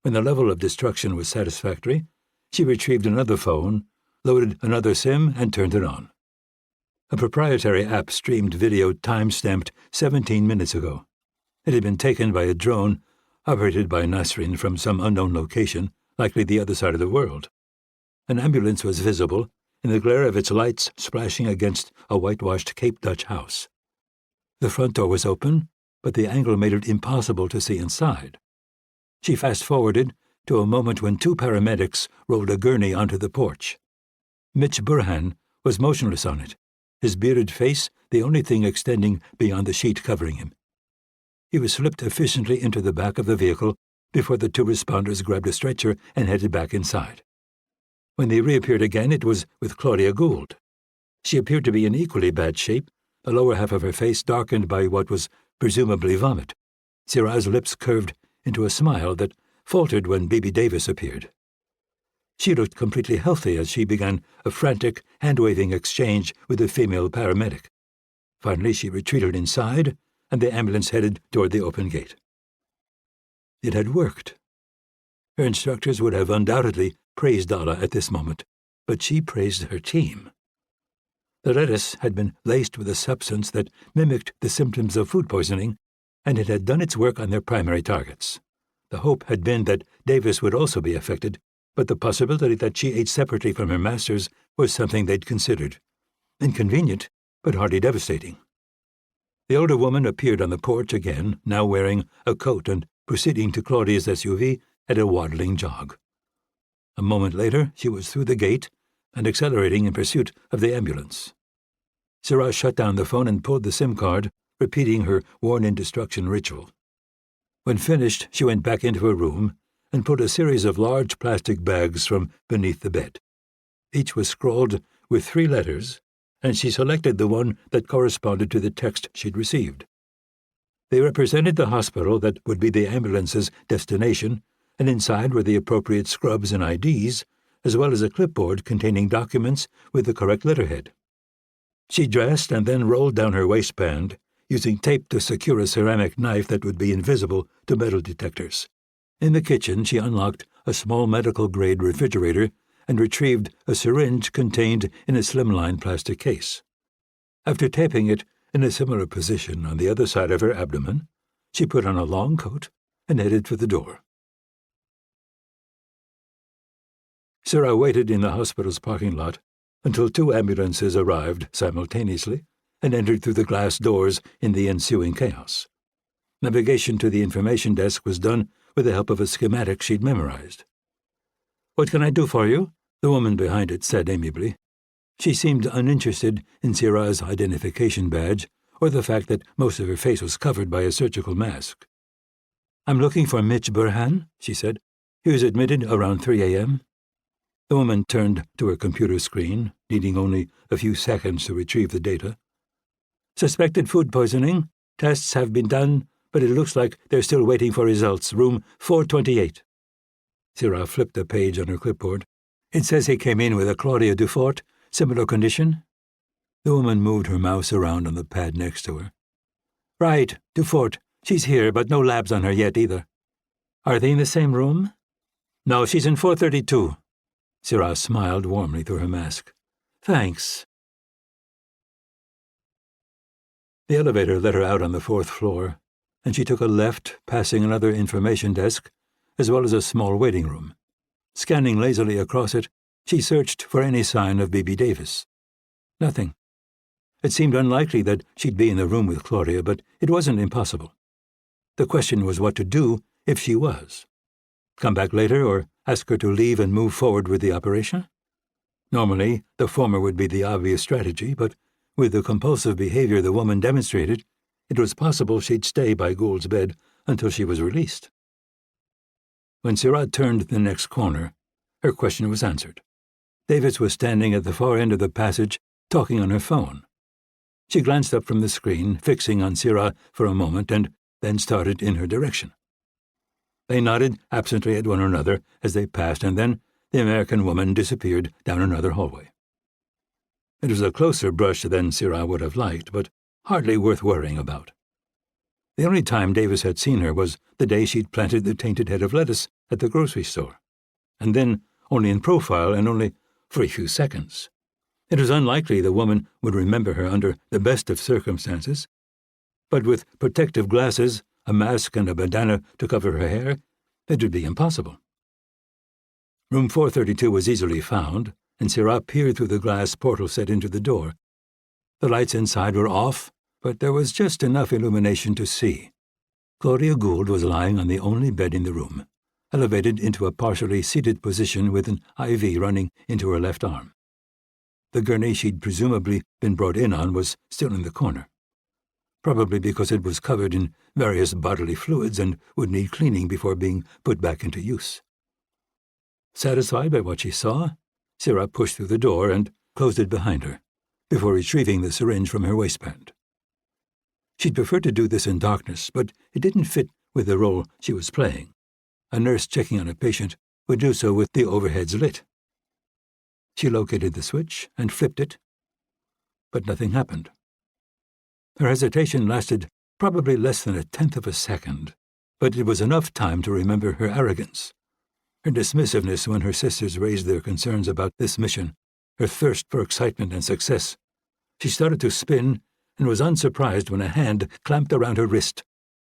When the level of destruction was satisfactory, she retrieved another phone, loaded another SIM, and turned it on. A proprietary app streamed video time-stamped 17 minutes ago. It had been taken by a drone operated by Nasrin from some unknown location, likely the other side of the world. An ambulance was visible, in the glare of its lights splashing against a whitewashed Cape Dutch house. The front door was open, but the angle made it impossible to see inside. She fast-forwarded to a moment when 2 paramedics rolled a gurney onto the porch. Mitch Burhan was motionless on it, his bearded face the only thing extending beyond the sheet covering him. He was slipped efficiently into the back of the vehicle before the 2 responders grabbed a stretcher and headed back inside. When they reappeared again, it was with Claudia Gould. She appeared to be in equally bad shape, the lower half of her face darkened by what was presumably vomit. Sirah's lips curved into a smile that faltered when Bibi Davis appeared. She looked completely healthy as she began a frantic, hand-waving exchange with the female paramedic. Finally, she retreated inside, and the ambulance headed toward the open gate. It had worked. Her instructors would have undoubtedly praised Dalla at this moment, but she praised her team. The lettuce had been laced with a substance that mimicked the symptoms of food poisoning, and it had done its work on their primary targets. The hope had been that Davis would also be affected, but the possibility that she ate separately from her masters was something they'd considered. Inconvenient, but hardly devastating. The older woman appeared on the porch again, now wearing a coat and proceeding to Claudia's SUV at a waddling jog. A moment later, she was through the gate and accelerating in pursuit of the ambulance. Sarah shut down the phone and pulled the SIM card, repeating her worn-in destruction ritual. When finished, she went back into her room and pulled a series of large plastic bags from beneath the bed. Each was scrawled with 3 letters, and she selected the one that corresponded to the text she'd received. They represented the hospital that would be the ambulance's destination, and inside were the appropriate scrubs and IDs, as well as a clipboard containing documents with the correct letterhead. She dressed and then rolled down her waistband, using tape to secure a ceramic knife that would be invisible to metal detectors. In the kitchen, she unlocked a small medical-grade refrigerator and retrieved a syringe contained in a slimline plastic case. After taping it in a similar position on the other side of her abdomen, she put on a long coat and headed for the door. Sarah waited in the hospital's parking lot until 2 ambulances arrived simultaneously and entered through the glass doors in the ensuing chaos. Navigation to the information desk was done with the help of a schematic she'd memorized. "What can I do for you?" the woman behind it said amiably. She seemed uninterested in Sarah's identification badge or the fact that most of her face was covered by a surgical mask. "I'm looking for Mitch Burhan," she said. "He was admitted around 3 a.m. The woman turned to her computer screen, needing only a few seconds to retrieve the data. "Suspected food poisoning. Tests have been done, but it looks like they're still waiting for results. Room 428. Sarah flipped a page on her clipboard. "It says he came in with a Claudia Gould, similar condition." The woman moved her mouse around on the pad next to her. "Right, Dufour. She's here, but no labs on her yet either." "Are they in the same room?" "No, she's in 432. Sarah smiled warmly through her mask. "Thanks." The elevator let her out on the 4th floor, and she took a left, passing another information desk, as well as a small waiting room. Scanning lazily across it, she searched for any sign of Bibi Davis. Nothing. It seemed unlikely that she'd be in the room with Claudia, but it wasn't impossible. The question was what to do if she was. Come back later or ask her to leave and move forward with the operation? Normally, the former would be the obvious strategy, but with the compulsive behavior the woman demonstrated, it was possible she'd stay by Gould's bed until she was released. When Sarah turned the next corner, her question was answered. Davis was standing at the far end of the passage, talking on her phone. She glanced up from the screen, fixing on Sarah for a moment, and then started in her direction. They nodded absently at one another as they passed, and then the American woman disappeared down another hallway. It was a closer brush than Sarah would have liked, but hardly worth worrying about. The only time Davis had seen her was the day she'd planted the tainted head of lettuce at the grocery store, and then only in profile and only for a few seconds. It was unlikely the woman would remember her under the best of circumstances, but with protective glasses, a mask and a bandana to cover her hair, it would be impossible. Room 432 was easily found, and Sarah peered through the glass portal set into the door. The lights inside were off, but there was just enough illumination to see. Claudia Gould was lying on the only bed in the room, elevated into a partially seated position with an IV running into her left arm. The gurney she'd presumably been brought in on was still in the corner, probably because it was covered in various bodily fluids and would need cleaning before being put back into use. Satisfied by what she saw, Sarah pushed through the door and closed it behind her, before retrieving the syringe from her waistband. She'd prefer to do this in darkness, but it didn't fit with the role she was playing. A nurse checking on a patient would do so with the overheads lit. She located the switch and flipped it, but nothing happened. Her hesitation lasted probably less than 1/10 of a second, but it was enough time to remember her arrogance, her dismissiveness when her sisters raised their concerns about this mission, her thirst for excitement and success. She started to spin and was unsurprised when a hand clamped around her wrist.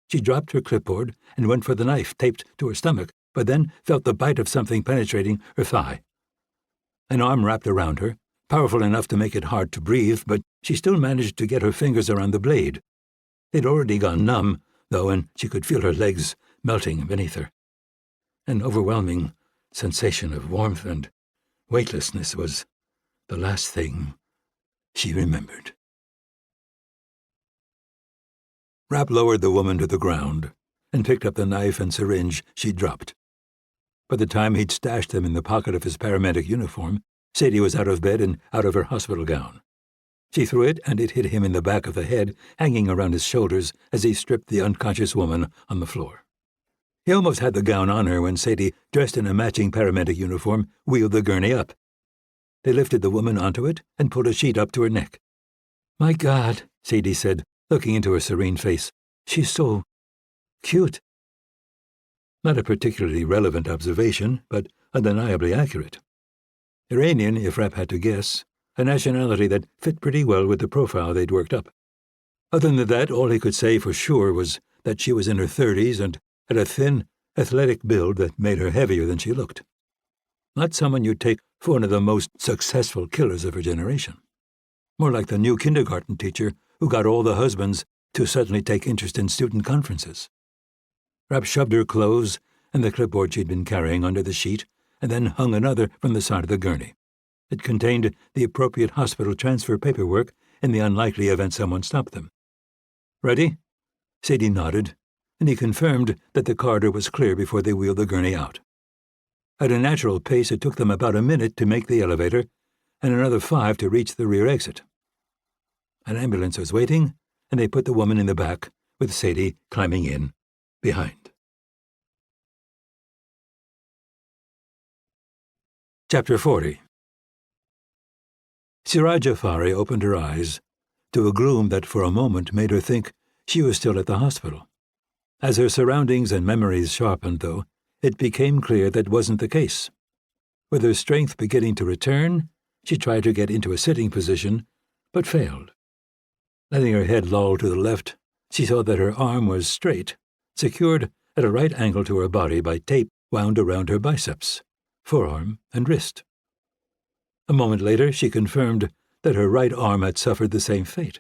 She dropped her clipboard and went for the knife taped to her stomach, but then felt the bite of something penetrating her thigh. An arm wrapped around her, powerful enough to make it hard to breathe, but she still managed to get her fingers around the blade. They'd already gone numb, though, and she could feel her legs melting beneath her. An overwhelming sensation of warmth and weightlessness was the last thing she remembered. Rapp lowered the woman to the ground and picked up the knife and syringe she'd dropped. By the time he'd stashed them in the pocket of his paramedic uniform, Sadie was out of bed and out of her hospital gown. She threw it, and it hit him in the back of the head, hanging around his shoulders as he stripped the unconscious woman on the floor. He almost had the gown on her when Sadie, dressed in a matching paramedic uniform, wheeled the gurney up. They lifted the woman onto it and pulled a sheet up to her neck. "My God," Sadie said, looking into her serene face. "She's so cute." Not a particularly relevant observation, but undeniably accurate. Iranian, if Rapp had to guess, a nationality that fit pretty well with the profile they'd worked up. Other than that, all he could say for sure was that she was in her 30s and had a thin, athletic build that made her heavier than she looked. Not someone you'd take for one of the most successful killers of her generation. More like the new kindergarten teacher who got all the husbands to suddenly take interest in student conferences. Rapp shoved her clothes and the clipboard she'd been carrying under the sheet, and then hung another from the side of the gurney. It contained the appropriate hospital transfer paperwork in the unlikely event someone stopped them. "Ready?" Sadie nodded, and he confirmed that the corridor was clear before they wheeled the gurney out. At a natural pace, it took them about a minute to make the elevator, and another 5 to reach the rear exit. An ambulance was waiting, and they put the woman in the back, with Sadie climbing in behind. Chapter 40. Siraj Jafari opened her eyes to a gloom that for a moment made her think she was still at the hospital. As her surroundings and memories sharpened, though, it became clear that wasn't the case. With her strength beginning to return, she tried to get into a sitting position, but failed. Letting her head loll to the left, she saw that her arm was straight, secured at a right angle to her body by tape wound around her biceps, forearm, and wrist. A moment later, she confirmed that her right arm had suffered the same fate.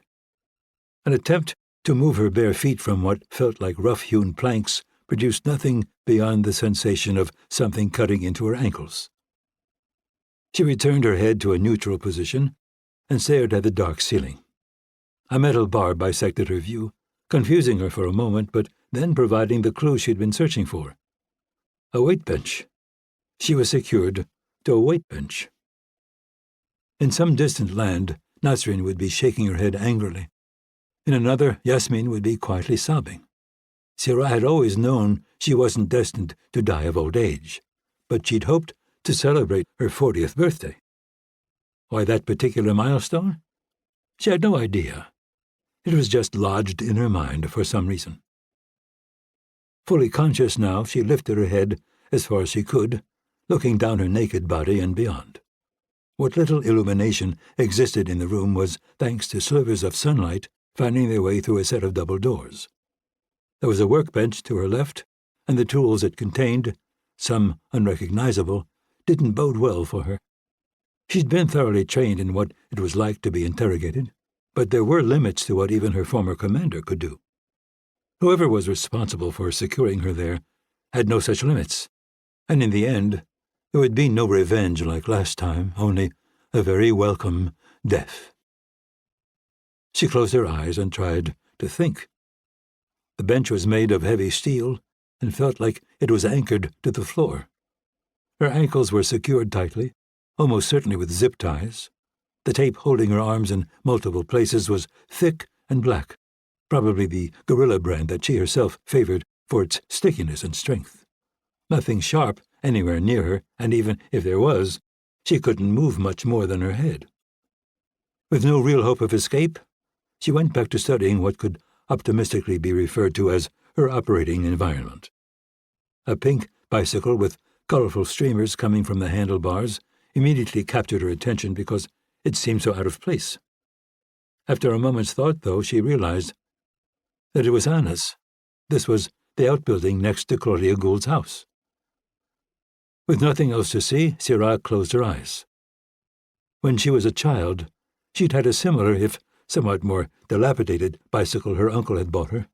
An attempt to move her bare feet from what felt like rough-hewn planks produced nothing beyond the sensation of something cutting into her ankles. She returned her head to a neutral position and stared at the dark ceiling. A metal bar bisected her view, confusing her for a moment, but then providing the clue she'd been searching for. A weight bench. She was secured to a weight bench. In some distant land, Nasrin would be shaking her head angrily. In another, Yasmin would be quietly sobbing. Siraj had always known she wasn't destined to die of old age, but she'd hoped to celebrate her 40th birthday. Why that particular milestone? She had no idea. It was just lodged in her mind for some reason. Fully conscious now, she lifted her head as far as she could, looking down her naked body and beyond. What little illumination existed in the room was thanks to slivers of sunlight finding their way through a set of double doors. There was a workbench to her left, and the tools it contained, some unrecognizable, didn't bode well for her. She'd been thoroughly trained in what it was like to be interrogated, but there were limits to what even her former commander could do. Whoever was responsible for securing her there had no such limits, and in the end, there would be no revenge like last time, only a very welcome death. She closed her eyes and tried to think. The bench was made of heavy steel and felt like it was anchored to the floor. Her ankles were secured tightly, almost certainly with zip ties. The tape holding her arms in multiple places was thick and black, probably the Gorilla brand that she herself favored for its stickiness and strength. Nothing sharp anywhere near her, and even if there was, she couldn't move much more than her head. With no real hope of escape, she went back to studying what could optimistically be referred to as her operating environment. A pink bicycle with colorful streamers coming from the handlebars immediately captured her attention because it seemed so out of place. After a moment's thought, though, she realized that it was Anna's. This was the outbuilding next to Claudia Gould's house. With nothing else to see, Siraj closed her eyes. When she was a child, she'd had a similar, if somewhat more dilapidated, bicycle her uncle had bought her.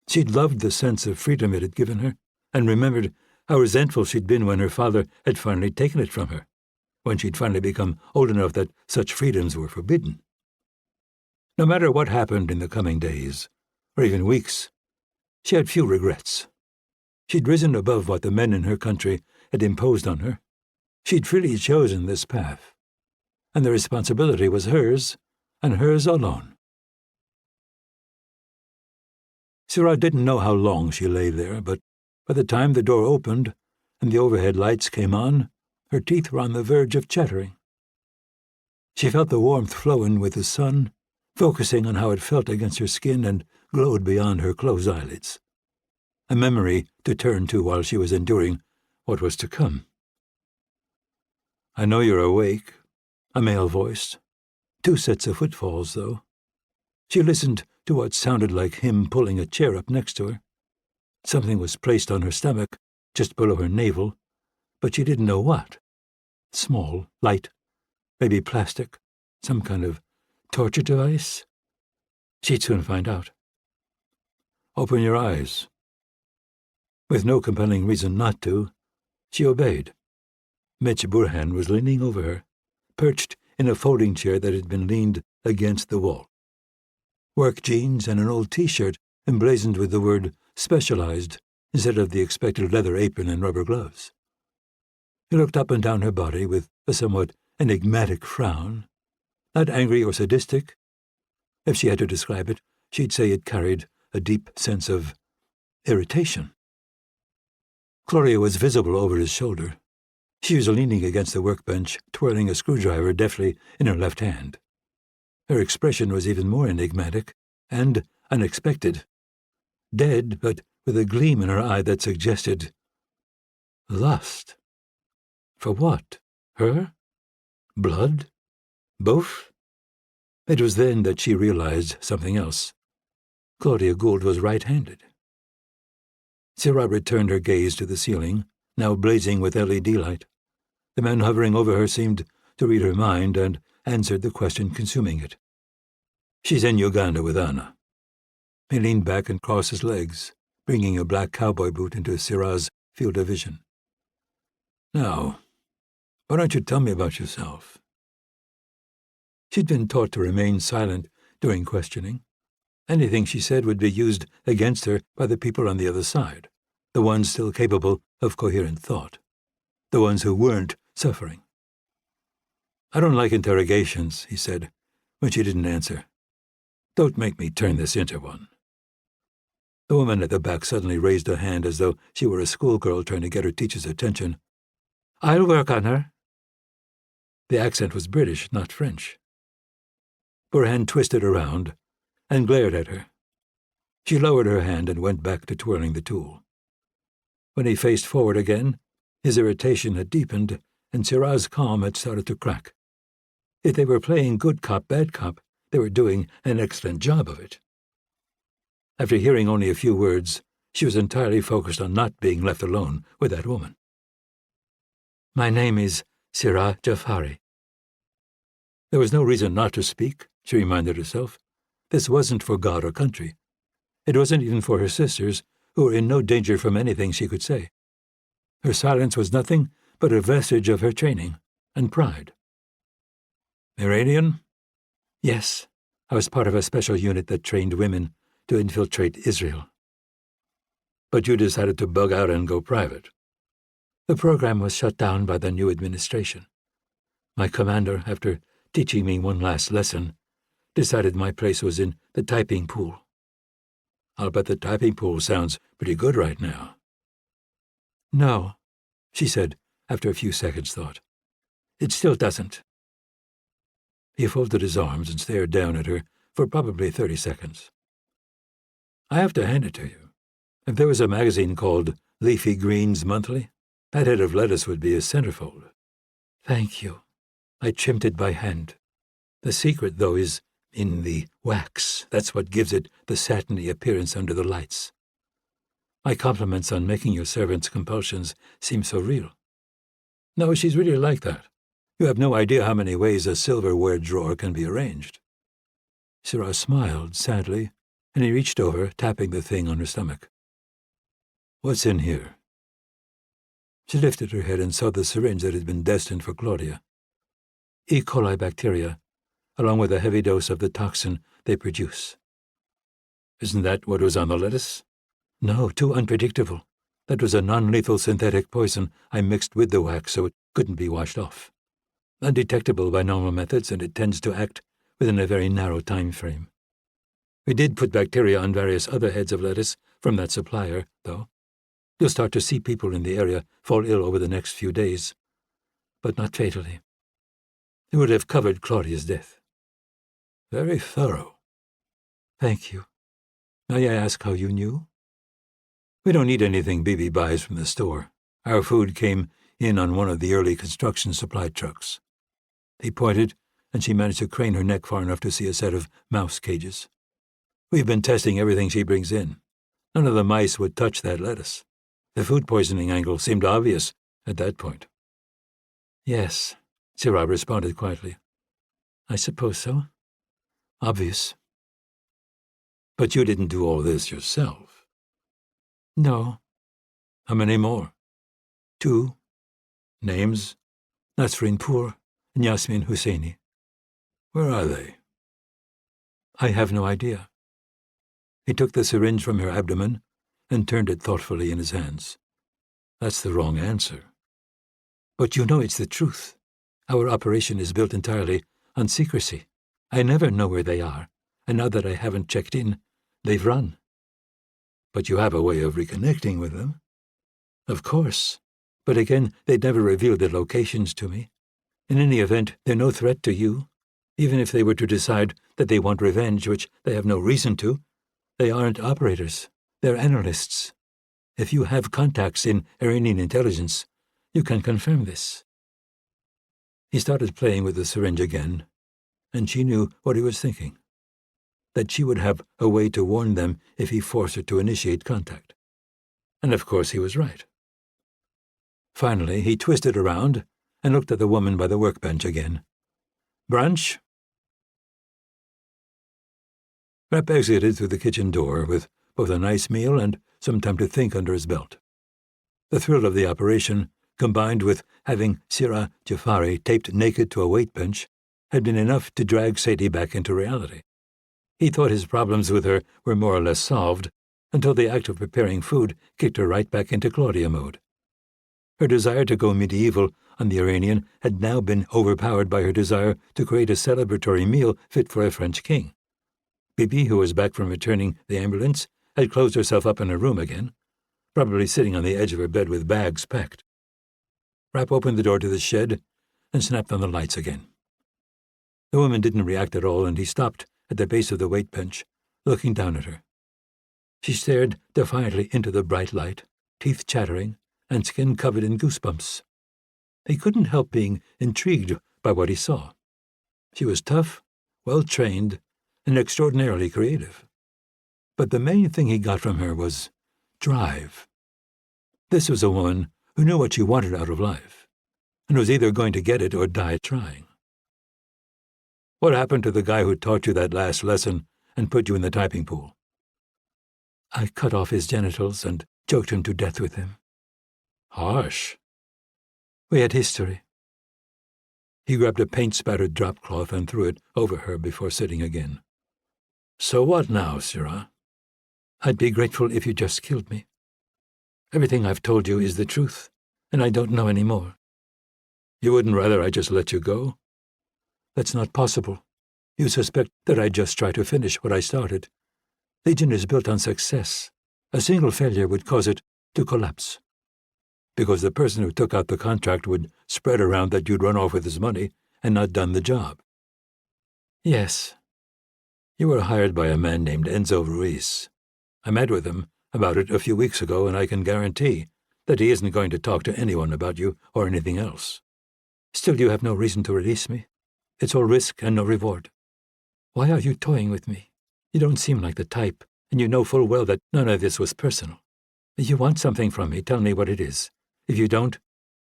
She'd loved the sense of freedom it had given her, and remembered how resentful she'd been when her father had finally taken it from her, when she'd finally become old enough that such freedoms were forbidden. No matter what happened in the coming days, or even weeks, she had few regrets. She'd risen above what the men in her country had imposed on her. She'd freely chosen this path, and the responsibility was hers, and hers alone. Syrah didn't know how long she lay there, but by the time the door opened and the overhead lights came on, her teeth were on the verge of chattering. She felt the warmth flowing with the sun, focusing on how it felt against her skin and glowed beyond her closed eyelids. A memory to turn to while she was enduring what was to come. "I know you're awake," a male voice. 2 sets of footfalls, though. She listened to what sounded like him pulling a chair up next to her. Something was placed on her stomach, just below her navel, but she didn't know what. Small, light, maybe plastic, some kind of torture device? She'd soon find out. "Open your eyes." With no compelling reason not to, she obeyed. Mitch Burhan was leaning over her, perched in a folding chair that had been leaned against the wall. Work jeans and an old T-shirt emblazoned with the word "specialized" instead of the expected leather apron and rubber gloves. He looked up and down her body with a somewhat enigmatic frown, not angry or sadistic. If she had to describe it, she'd say it carried a deep sense of irritation. Claudia was visible over his shoulder. She was leaning against the workbench, twirling a screwdriver deftly in her left hand. Her expression was even more enigmatic and unexpected. Dead, but with a gleam in her eye that suggested lust. For what? Her? Blood? Both? It was then that she realized something else. Claudia Gould was right-handed. Syrah returned her gaze to the ceiling, now blazing with LED light. The man hovering over her seemed to read her mind and answered the question consuming it. "She's in Uganda with Anna." He leaned back and crossed his legs, bringing a black cowboy boot into Syrah's field of vision. "Now, why don't you tell me about yourself?" She'd been taught to remain silent during questioning. Anything she said would be used against her by the people on the other side, the ones still capable of coherent thought, the ones who weren't suffering. "I don't like interrogations," he said, when she didn't answer. "Don't make me turn this into one." The woman at the back suddenly raised a hand as though she were a schoolgirl trying to get her teacher's attention. "I'll work on her." The accent was British, not French. Burhan twisted around and glared at her. She lowered her hand and went back to twirling the tool. When he faced forward again, his irritation had deepened and Syrah's calm had started to crack. If they were playing good cop, bad cop, they were doing an excellent job of it. After hearing only a few words, she was entirely focused on not being left alone with that woman. "My name is Syrah Jafari." There was no reason not to speak, she reminded herself. This wasn't for God or country. It wasn't even for her sisters, who were in no danger from anything she could say. Her silence was nothing but a vestige of her training and pride. "Iranian?" "Yes. I was part of a special unit that trained women to infiltrate Israel." "But you decided to bug out and go private." "The program was shut down by the new administration. My commander, after teaching me one last lesson, decided my place was in the typing pool." "I'll bet the typing pool sounds pretty good right now." "No," she said after a few seconds' thought. "It still doesn't." He folded his arms and stared down at her for probably 30 seconds. "I have to hand it to you. If there was a magazine called Leafy Greens Monthly, that head of lettuce would be a centerfold." "Thank you. I trimmed it by hand. The secret, though, is in the wax. That's what gives it the satiny appearance under the lights. My compliments on making your servant's compulsions seem so real." "No, she's really like that. You have no idea how many ways a silverware drawer can be arranged." Syrah smiled sadly, and he reached over, tapping the thing on her stomach. "What's in here?" She lifted her head and saw the syringe that had been destined for Claudia. E. coli bacteria, along with a heavy dose of the toxin they produce. Isn't that what was on the lettuce? No, too unpredictable. That was a non-lethal synthetic poison I mixed with the wax so it couldn't be washed off. Undetectable by normal methods, and it tends to act within a very narrow time frame. We did put bacteria on various other heads of lettuce from that supplier, though. You'll start to see people in the area fall ill over the next few days, but not fatally. It would have covered Claudia's death. Very thorough. Thank you. May I ask how you knew? We don't need anything Bibi buys from the store. Our food came in on one of the early construction supply trucks. He pointed, and she managed to crane her neck far enough to see a set of mouse cages. We've been testing everything she brings in. None of the mice would touch that lettuce. The food poisoning angle seemed obvious at that point. Yes, Sirah responded quietly. I suppose so. Obvious. But you didn't do all this yourself. No. How many more? 2. Names? Nasrin Poor and Yasmin Husseini. Where are they? I have no idea. He took the syringe from her abdomen and turned it thoughtfully in his hands. That's the wrong answer. But you know it's the truth. Our operation is built entirely on secrecy. I never know where they are, and now that I haven't checked in, they've run. But you have a way of reconnecting with them? Of course. But again, they'd never revealed their locations to me. In any event, they're no threat to you. Even if they were to decide that they want revenge, which they have no reason to, they aren't operators. They're analysts. If you have contacts in Iranian intelligence, you can confirm this. He started playing with the syringe again, and she knew what he was thinking. That she would have a way to warn them if he forced her to initiate contact. And of course he was right. Finally, he twisted around and looked at the woman by the workbench again. Brunch? Rapp exited through the kitchen door with both a nice meal and some time to think under his belt. The thrill of the operation, combined with having Sirah Jafari taped naked to a weight bench, had been enough to drag Sadie back into reality. He thought his problems with her were more or less solved until the act of preparing food kicked her right back into Claudia mode. Her desire to go medieval on the Iranian had now been overpowered by her desire to create a celebratory meal fit for a French king. Bibi, who was back from returning the ambulance, had closed herself up in her room again, probably sitting on the edge of her bed with bags packed. Rapp opened the door to the shed and snapped on the lights again. The woman didn't react at all, and he stopped at the base of the weight bench, looking down at her. She stared defiantly into the bright light, teeth chattering, and skin covered in goosebumps. He couldn't help being intrigued by what he saw. She was tough, well-trained, and extraordinarily creative. But the main thing he got from her was drive. This was a woman who knew what she wanted out of life, and was either going to get it or die trying. What happened to the guy who taught you that last lesson and put you in the typing pool? I cut off his genitals and choked him to death with them. Harsh. We had history. He grabbed a paint-spattered drop-cloth and threw it over her before sitting again. So what now, Sirah? I'd be grateful if you just killed me. Everything I've told you is the truth, and I don't know any more. You wouldn't rather I just let you go? That's not possible. You suspect that I'd just try to finish what I started. Legion is built on success. A single failure would cause it to collapse. Because the person who took out the contract would spread around that you'd run off with his money and not done the job. Yes. You were hired by a man named Enzo Ruiz. I met with him about it a few weeks ago, and I can guarantee that he isn't going to talk to anyone about you or anything else. Still, you have no reason to release me. It's all risk and no reward. Why are you toying with me? You don't seem like the type, and you know full well that none of this was personal. If you want something from me, tell me what it is. If you don't,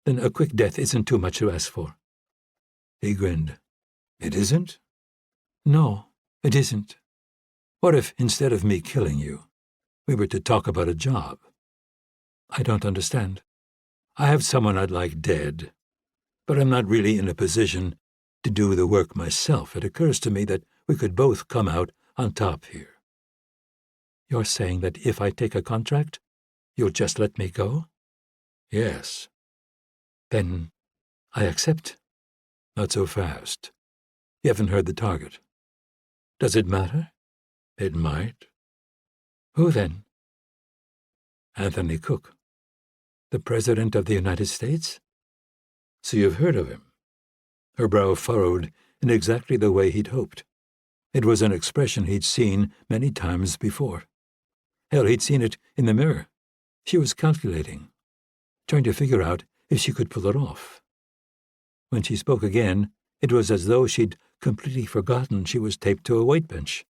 then a quick death isn't too much to ask for. He grinned. It isn't? No, it isn't. What if, instead of me killing you, we were to talk about a job? I don't understand. I have someone I'd like dead, but I'm not really in a position to do the work myself. It occurs to me that we could both come out on top here. You're saying that if I take a contract, you'll just let me go? Yes. Then I accept. Not so fast. You haven't heard the target. Does it matter? It might. Who then? Anthony Cook. The President of the United States? So you've heard of him? Her brow furrowed in exactly the way he'd hoped. It was an expression he'd seen many times before. Hell, he'd seen it in the mirror. She was calculating, trying to figure out if she could pull it off. When she spoke again, it was as though she'd completely forgotten she was taped to a weight bench.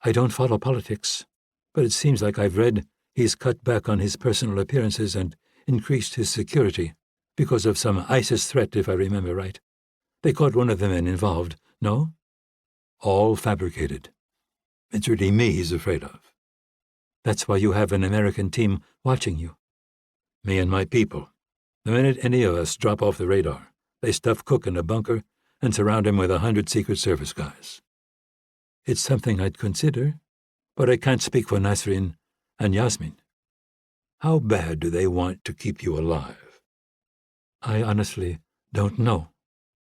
I don't follow politics, but it seems like I've read he's cut back on his personal appearances and increased his security because of some ISIS threat, if I remember right. They caught one of the men involved, no? All fabricated. It's really me he's afraid of. That's why you have an American team watching you. Me and my people. The minute any of us drop off the radar, they stuff Cook in a bunker and surround him with 100 Secret Service guys. It's something I'd consider, but I can't speak for Nasrin and Yasmin. How bad do they want to keep you alive? I honestly don't know.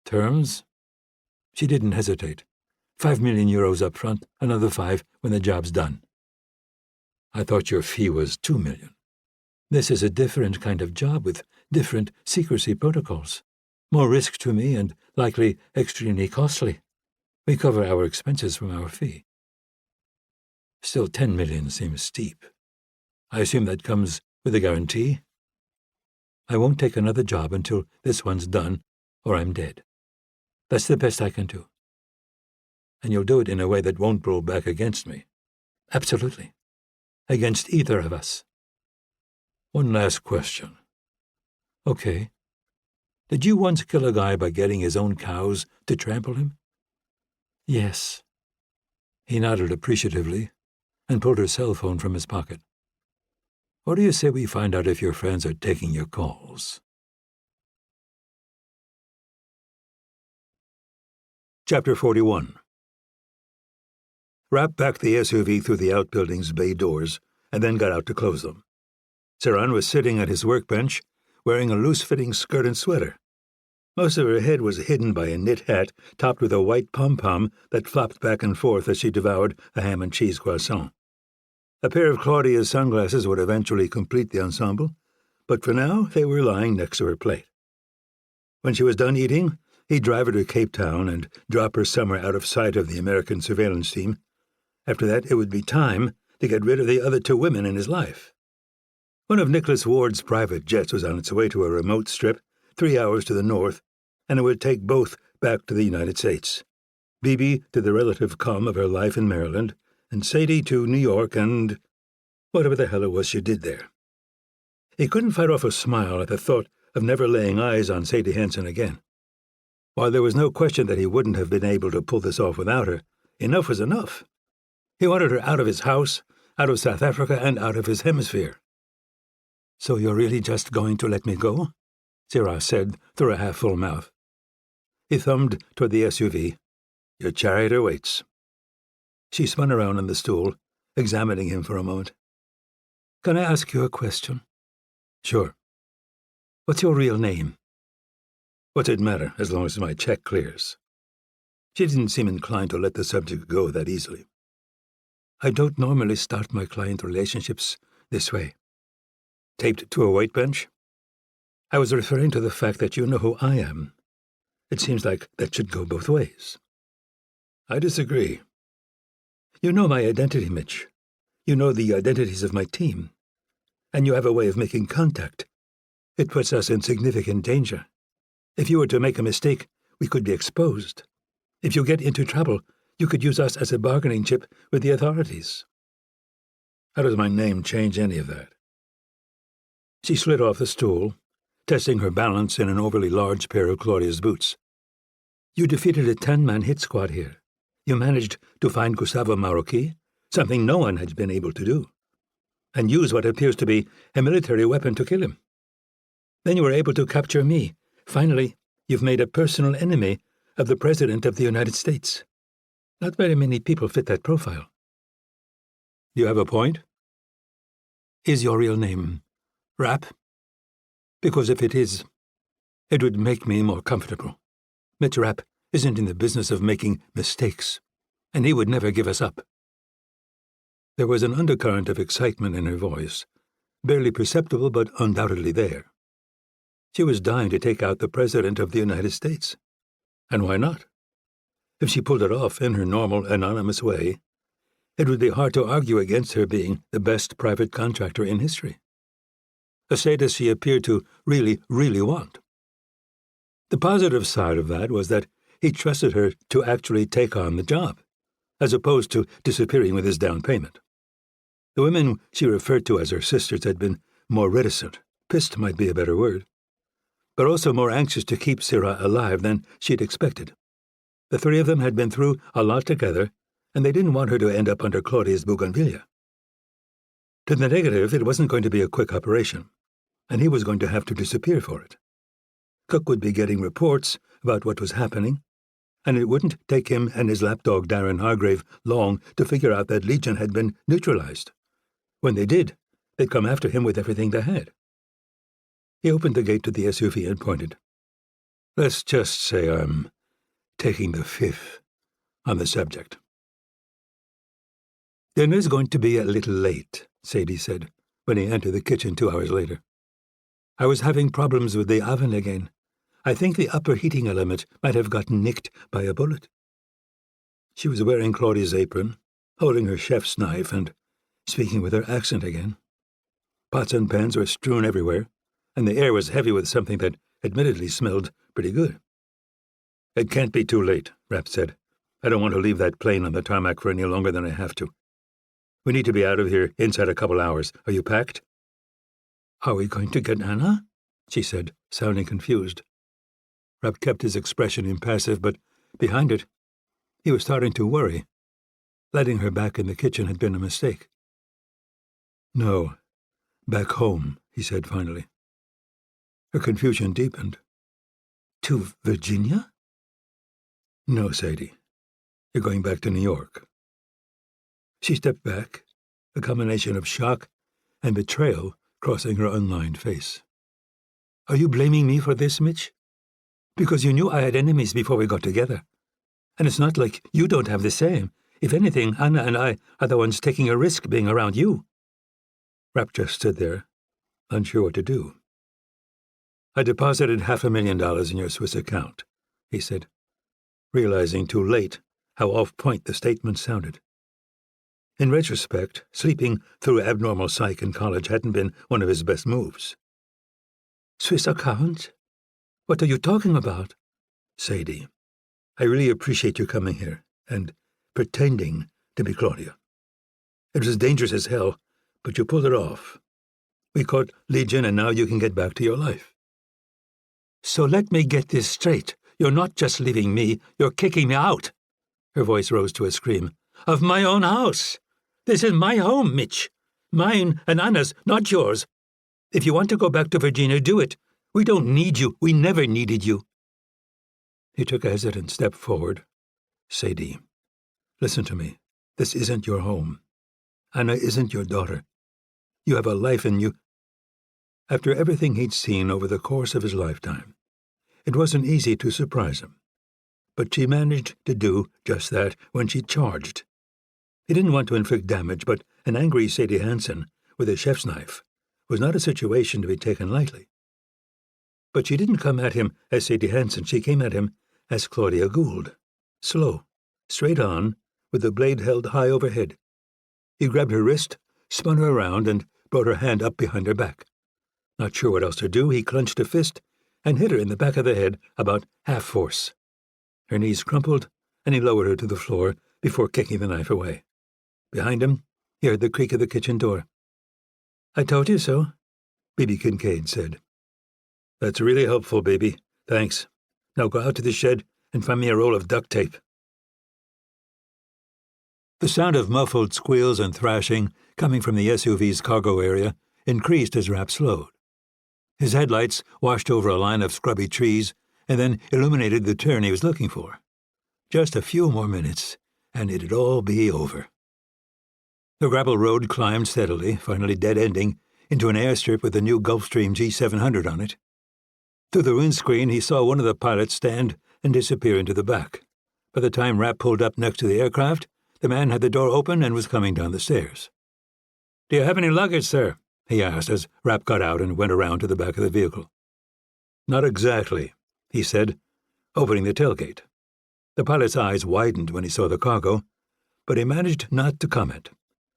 Terms? She didn't hesitate. 5 million euros up front, another 5 when the job's done. I thought your fee was 2 million. This is a different kind of job with different secrecy protocols. More risk to me and likely extremely costly. We cover our expenses from our fee. Still, 10 million seems steep. I assume that comes with a guarantee? I won't take another job until this one's done, or I'm dead. That's the best I can do. And you'll do it in a way that won't roll back against me? Absolutely. Against either of us. One last question. Okay. Did you once kill a guy by getting his own cows to trample him? Yes. He nodded appreciatively and pulled her cell phone from his pocket. What do you say we find out if your friends are taking your calls? Chapter 41. Rapp backed the SUV through the outbuilding's bay doors and then got out to close them. Saran was sitting at his workbench, wearing a loose-fitting skirt and sweater. Most of her head was hidden by a knit hat topped with a white pom-pom that flopped back and forth as she devoured a ham and cheese croissant. A pair of Claudia's sunglasses would eventually complete the ensemble, but for now they were lying next to her plate. When she was done eating, he'd drive her to Cape Town and drop her somewhere out of sight of the American surveillance team. After that, it would be time to get rid of the other 2 women in his life. One of Nicholas Ward's private jets was on its way to a remote strip 3 hours to the north, and it would take both back to the United States. Bibi to the relative calm of her life in Maryland, and Sadie to New York and whatever the hell it was she did there. He couldn't fight off a smile at the thought of never laying eyes on Sadie Hansen again. While there was no question that he wouldn't have been able to pull this off without her, enough was enough. He wanted her out of his house, out of South Africa, and out of his hemisphere. So you're really just going to let me go? Sirah said through a half-full mouth. He thumbed toward the SUV. Your chariot awaits. She spun around on the stool, examining him for a moment. Can I ask you a question? Sure. What's your real name? What's it matter, as long as my check clears? She didn't seem inclined to let the subject go that easily. I don't normally start my client relationships this way. Taped to a weight bench? I was referring to the fact that you know who I am. It seems like that should go both ways. I disagree. You know my identity, Mitch. You know the identities of my team. And you have a way of making contact. It puts us in significant danger. If you were to make a mistake, we could be exposed. If you get into trouble, you could use us as a bargaining chip with the authorities. How does my name change any of that? She slid off the stool, testing her balance in an overly large pair of Claudia's boots. You defeated a 10-man hit squad here. You managed to find Gustavo Marroquí, something no one had been able to do, and use what appears to be a military weapon to kill him. Then you were able to capture me. Finally, you've made a personal enemy of the President of the United States. Not very many people fit that profile. You have a point? Is your real name Rapp? Because if it is, it would make me more comfortable. Mitch Rapp isn't in the business of making mistakes, and he would never give us up. There was an undercurrent of excitement in her voice, barely perceptible but undoubtedly there. She was dying to take out the President of the United States. And why not? If she pulled it off in her normal, anonymous way, it would be hard to argue against her being the best private contractor in history. A status she appeared to really, really want. The positive side of that was that he trusted her to actually take on the job, as opposed to disappearing with his down payment. The women she referred to as her sisters had been more reticent, pissed might be a better word, but also more anxious to keep Syrah alive than she'd expected. The three of them had been through a lot together, and they didn't want her to end up under Claudia's bougainvillea. To the negative, it wasn't going to be a quick operation, and he was going to have to disappear for it. Cook would be getting reports about what was happening, and it wouldn't take him and his lapdog Darren Hargrave long to figure out that Legion had been neutralized. When they did, they'd come after him with everything they had. He opened the gate to the SUV and pointed. Let's just say I'm taking the fifth on the subject. Dinner's going to be a little late, Sadie said, when he entered the kitchen 2 hours later. I was having problems with the oven again. I think the upper heating element might have gotten nicked by a bullet. She was wearing Claudia's apron, holding her chef's knife and speaking with her accent again. Pots and pans were strewn everywhere, and the air was heavy with something that admittedly smelled pretty good. It can't be too late, Rapp said. I don't want to leave that plane on the tarmac for any longer than I have to. We need to be out of here inside a couple hours. Are you packed? Are we going to get Anna? She said, sounding confused. Rapp kept his expression impassive, but behind it, he was starting to worry. Letting her back in the kitchen had been a mistake. No, back home, he said finally. Her confusion deepened. To Virginia? No, Sadie. You're going back to New York. She stepped back, a combination of shock and betrayal crossing her unlined face. Are you blaming me for this, Mitch? Because you knew I had enemies before we got together. And it's not like you don't have the same. If anything, Anna and I are the ones taking a risk being around you. Rapp just stood there, unsure what to do. I deposited $500,000 in your Swiss account, he said, realizing too late how off-point the statement sounded. In retrospect, sleeping through abnormal psych in college hadn't been one of his best moves. Swiss account? What are you talking about? Sadie, I really appreciate you coming here and pretending to be Claudia. It was dangerous as hell, but you pulled it off. We caught Legion and now you can get back to your life. So let me get this straight. You're not just leaving me, you're kicking me out. Her voice rose to a scream. Of my own house. This is my home, Mitch. Mine and Anna's, not yours. If you want to go back to Virginia, do it. We don't need you. We never needed you. He took a hesitant step forward. Sadie, listen to me. This isn't your home. Anna isn't your daughter. You have a life in you. After everything he'd seen over the course of his lifetime, it wasn't easy to surprise him. But she managed to do just that when she charged. He didn't want to inflict damage, but an angry Sadie Hansen with a chef's knife was not a situation to be taken lightly. But she didn't come at him as Sadie Hansen. She came at him as Claudia Gould, slow, straight on, with the blade held high overhead. He grabbed her wrist, spun her around, and brought her hand up behind her back. Not sure what else to do, he clenched a fist and hit her in the back of the head about half force. Her knees crumpled, and he lowered her to the floor before kicking the knife away. Behind him, he heard the creak of the kitchen door. I told you so, Bibi Kincaid said. That's really helpful, baby. Thanks. Now go out to the shed and find me a roll of duct tape. The sound of muffled squeals and thrashing coming from the SUV's cargo area increased as Rapp slowed. His headlights washed over a line of scrubby trees and then illuminated the turn he was looking for. Just a few more minutes, and it'd all be over. The gravel road climbed steadily, finally dead-ending into an airstrip with a new Gulfstream G700 on it. Through the windscreen, he saw one of the pilots stand and disappear into the back. By the time Rapp pulled up next to the aircraft, the man had the door open and was coming down the stairs. "Do you have any luggage, sir?" he asked as Rapp got out and went around to the back of the vehicle. "Not exactly," he said, opening the tailgate. The pilot's eyes widened when he saw the cargo, but he managed not to comment.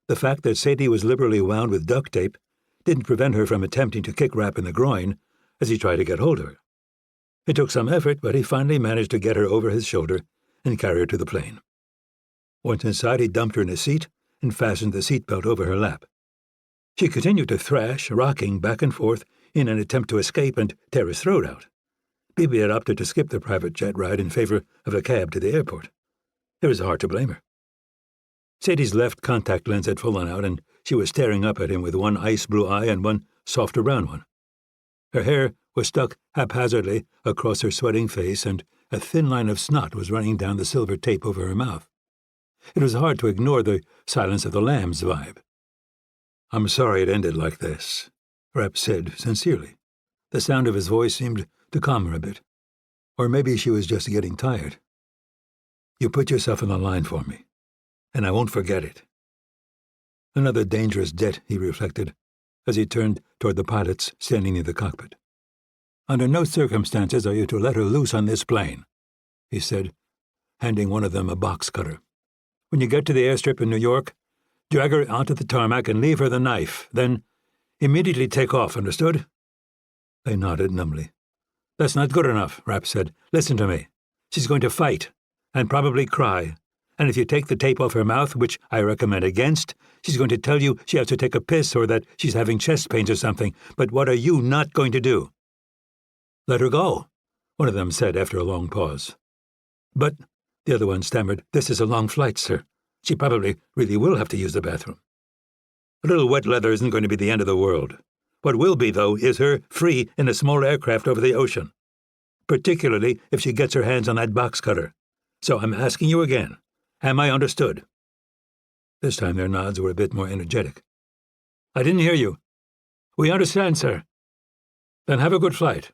The fact that Sadie was liberally wound with duct tape didn't prevent her from attempting to kick Rapp in the groin as he tried to get hold of her. It took some effort, but he finally managed to get her over his shoulder and carry her to the plane. Once inside, he dumped her in a seat and fastened the seatbelt over her lap. She continued to thrash, rocking back and forth in an attempt to escape and tear his throat out. Bibi had opted to skip the private jet ride in favor of a cab to the airport. It was hard to blame her. Sadie's left contact lens had fallen out, and she was staring up at him with one ice-blue eye and one softer brown one. Her hair was stuck haphazardly across her sweating face, and a thin line of snot was running down the silver tape over her mouth. It was hard to ignore the Silence of the Lambs vibe. "I'm sorry it ended like this," Rapp said sincerely. The sound of his voice seemed to calm her a bit. Or maybe she was just getting tired. "You put yourself on the line for me, and I won't forget it." Another dangerous debt, he reflected, as he turned toward the pilots standing near the cockpit. "Under no circumstances are you to let her loose on this plane," he said, handing one of them a box cutter. "When you get to the airstrip in New York, drag her onto the tarmac and leave her the knife. Then immediately take off, understood?" They nodded numbly. "That's not good enough," Rapp said. "Listen to me. She's going to fight, and probably cry. And if you take the tape off her mouth, which I recommend against, she's going to tell you she has to take a piss or that she's having chest pains or something. But what are you not going to do?" "Let her go," one of them said after a long pause. "But," the other one stammered, "this is a long flight, sir. She probably really will have to use the bathroom." "A little wet leather isn't going to be the end of the world. What will be, though, is her free in a small aircraft over the ocean, particularly if she gets her hands on that box cutter. So I'm asking you again, am I understood?" This time their nods were a bit more energetic. "I didn't hear you." "We understand, sir." "Then have a good flight."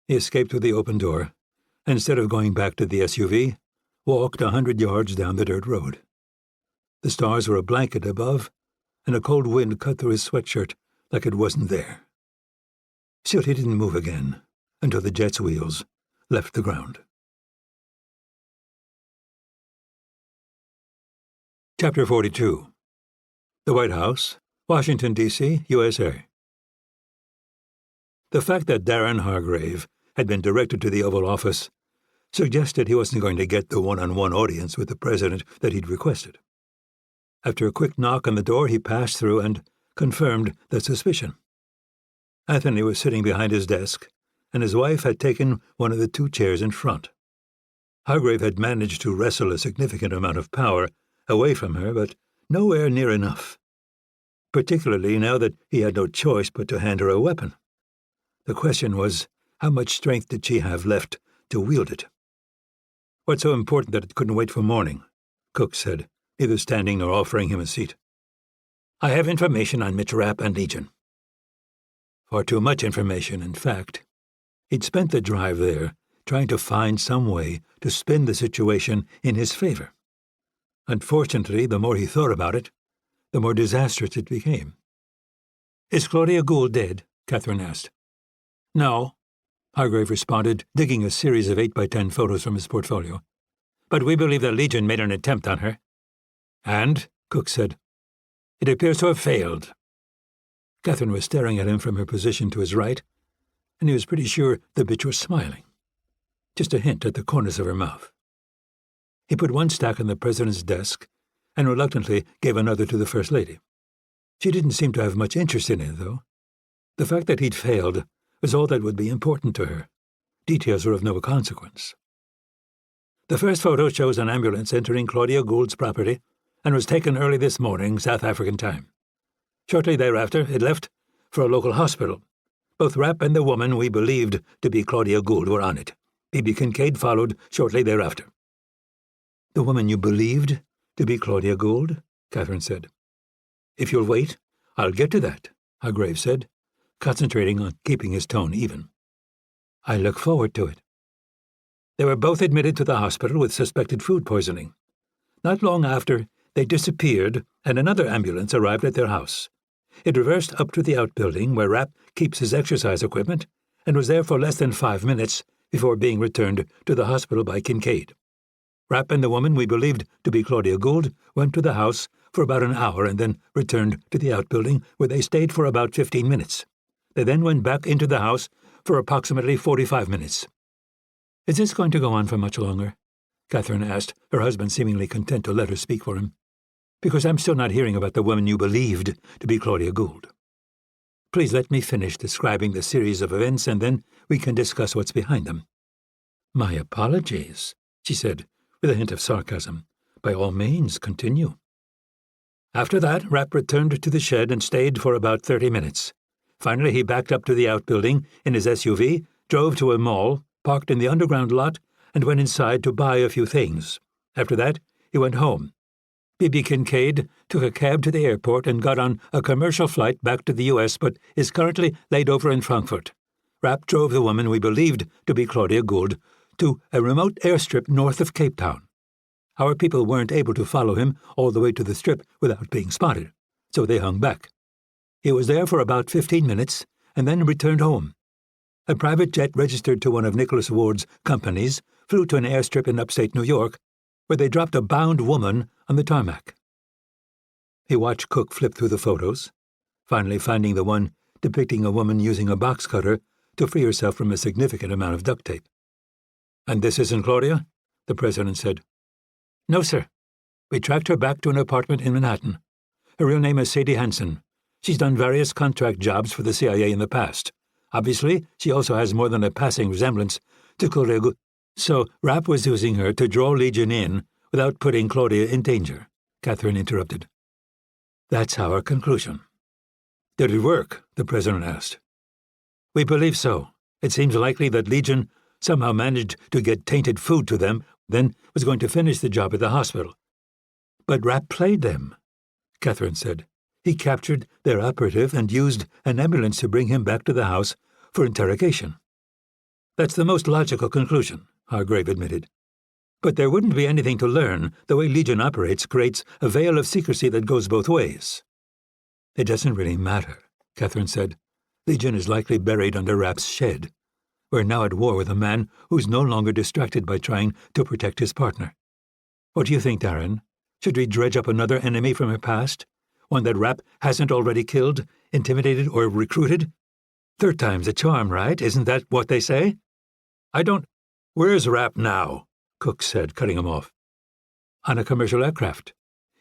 He escaped through the open door, and instead of going back to the SUV, walked 100 yards down the dirt road. The stars were a blanket above, and a cold wind cut through his sweatshirt like it wasn't there. Still, he didn't move again until the jet's wheels left the ground. Chapter 42. The White House, Washington, D.C., USA. The fact that Darren Hargrave had been directed to the Oval Office suggested he wasn't going to get the one-on-one audience with the president that he'd requested. After a quick knock on the door, he passed through and confirmed that suspicion. Anthony was sitting behind his desk, and his wife had taken one of the two chairs in front. Hargrave had managed to wrestle a significant amount of power away from her, but nowhere near enough, particularly now that he had no choice but to hand her a weapon. The question was, how much strength did she have left to wield it? "What's so important that it couldn't wait for morning?" Cook said, neither standing nor offering him a seat. "I have information on Mitch Rapp and Legion." Far too much information, in fact. He'd spent the drive there trying to find some way to spin the situation in his favor. Unfortunately, the more he thought about it, the more disastrous it became. "Is Claudia Gould dead?" Catherine asked. "No," Hargrave responded, digging a series of 8x10 photos from his portfolio. "But we believe that Legion made an attempt on her." "And?" Cook said. "It appears to have failed." Catherine was staring at him from her position to his right, and he was pretty sure the bitch was smiling. Just a hint at the corners of her mouth. He put one stack on the president's desk and reluctantly gave another to the First Lady. She didn't seem to have much interest in it, though. The fact that he'd failed was all that would be important to her. Details were of no consequence. "The first photo shows an ambulance entering Claudia Gould's property and was taken early this morning, South African time. Shortly thereafter, it left for a local hospital, Both Rapp and the woman we believed to be Claudia Gould were on it. B.B. Kincaid followed shortly thereafter. "The woman you believed to be Claudia Gould?" Catherine said. "If you'll wait, I'll get to that," Hargrave said, concentrating on keeping his tone even. "I look forward to it." They were both admitted to the hospital with suspected food poisoning. Not long after, they disappeared, and another ambulance arrived at their house. It reversed up to the outbuilding where Rapp keeps his exercise equipment and was there for less than 5 minutes before being returned to the hospital by Kincaid. Rapp and the woman we believed to be Claudia Gould went to the house for about an hour and then returned to the outbuilding where they stayed for about 15 minutes. They then went back into the house for approximately 45 minutes. "Is this going to go on for much longer?" Catherine asked, her husband seemingly content to let her speak for him. "Because I'm still not hearing about the woman you believed to be Claudia Gould. Please let me finish describing the series of events, and then we can discuss what's behind them." "My apologies," she said, with a hint of sarcasm. "By all means, continue." After that, Rapp returned to the shed and stayed for about 30 minutes. Finally, he backed up to the outbuilding in his SUV, drove to a mall, parked in the underground lot, and went inside to buy a few things. After that, he went home. B.B. Kincaid took a cab to the airport and got on a commercial flight back to the U.S., but is currently laid over in Frankfurt. Rapp drove the woman we believed to be Claudia Gould to a remote airstrip north of Cape Town. Our people weren't able to follow him all the way to the strip without being spotted, so they hung back. He was there for about 15 minutes and then returned home. A private jet registered to one of Nicholas Ward's companies flew to an airstrip in upstate New York, where they dropped a bound woman on the tarmac. He watched Cook flip through the photos, finally finding the one depicting a woman using a box cutter to free herself from a significant amount of duct tape. "And this isn't Claudia?" the president said. "No, sir. We tracked her back to an apartment in Manhattan. Her real name is Sadie Hansen. She's done various contract jobs for the CIA in the past. Obviously, she also has more than a passing resemblance to Claudia Gould. So Rapp was using her to draw Legion in without putting Claudia in danger," Catherine interrupted. "That's our conclusion." "Did it work?" the president asked. "We believe so. It seems likely that Legion somehow managed to get tainted food to them, then was going to finish the job at the hospital. But Rapp played them," Catherine said. "He captured their operative and used an ambulance to bring him back to the house for interrogation." "That's the most logical conclusion," Hargrave admitted. "But there wouldn't be anything to learn. The way Legion operates creates a veil of secrecy that goes both ways." "It doesn't really matter," Catherine said. "Legion is likely buried under Rapp's shed. We're now at war with a man who's no longer distracted by trying to protect his partner. What do you think, Darren? Should we dredge up another enemy from her past? One that Rapp hasn't already killed, intimidated, or recruited? Third time's a charm, right? Isn't that what they say?" "I don't—" "Where's Rapp now?" Cook said, cutting him off. "On a commercial aircraft.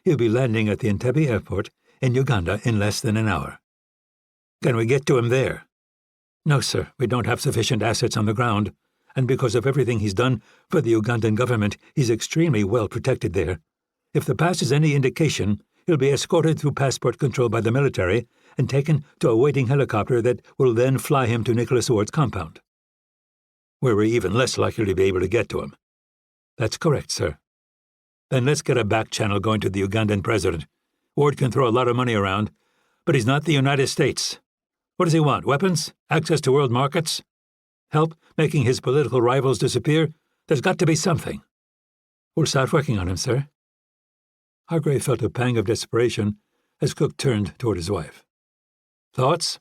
He'll be landing at the Entebbe airport in Uganda in less than an hour." "Can we get to him there?" "No, sir. We don't have sufficient assets on the ground, and because of everything he's done for the Ugandan government, he's extremely well protected there. If the pass is any indication, he'll be escorted through passport control by the military and taken to a waiting helicopter that will then fly him to Nicholas Ward's compound." "Where we're even less likely to be able to get to him." "That's correct, sir." "Then let's get a back channel going to the Ugandan president. Ward can throw a lot of money around, but he's not the United States. What does he want? Weapons? Access to world markets? Help making his political rivals disappear? There's got to be something." "We'll start working on him, sir." Hargrave felt a pang of desperation as Cook turned toward his wife. "Thoughts?"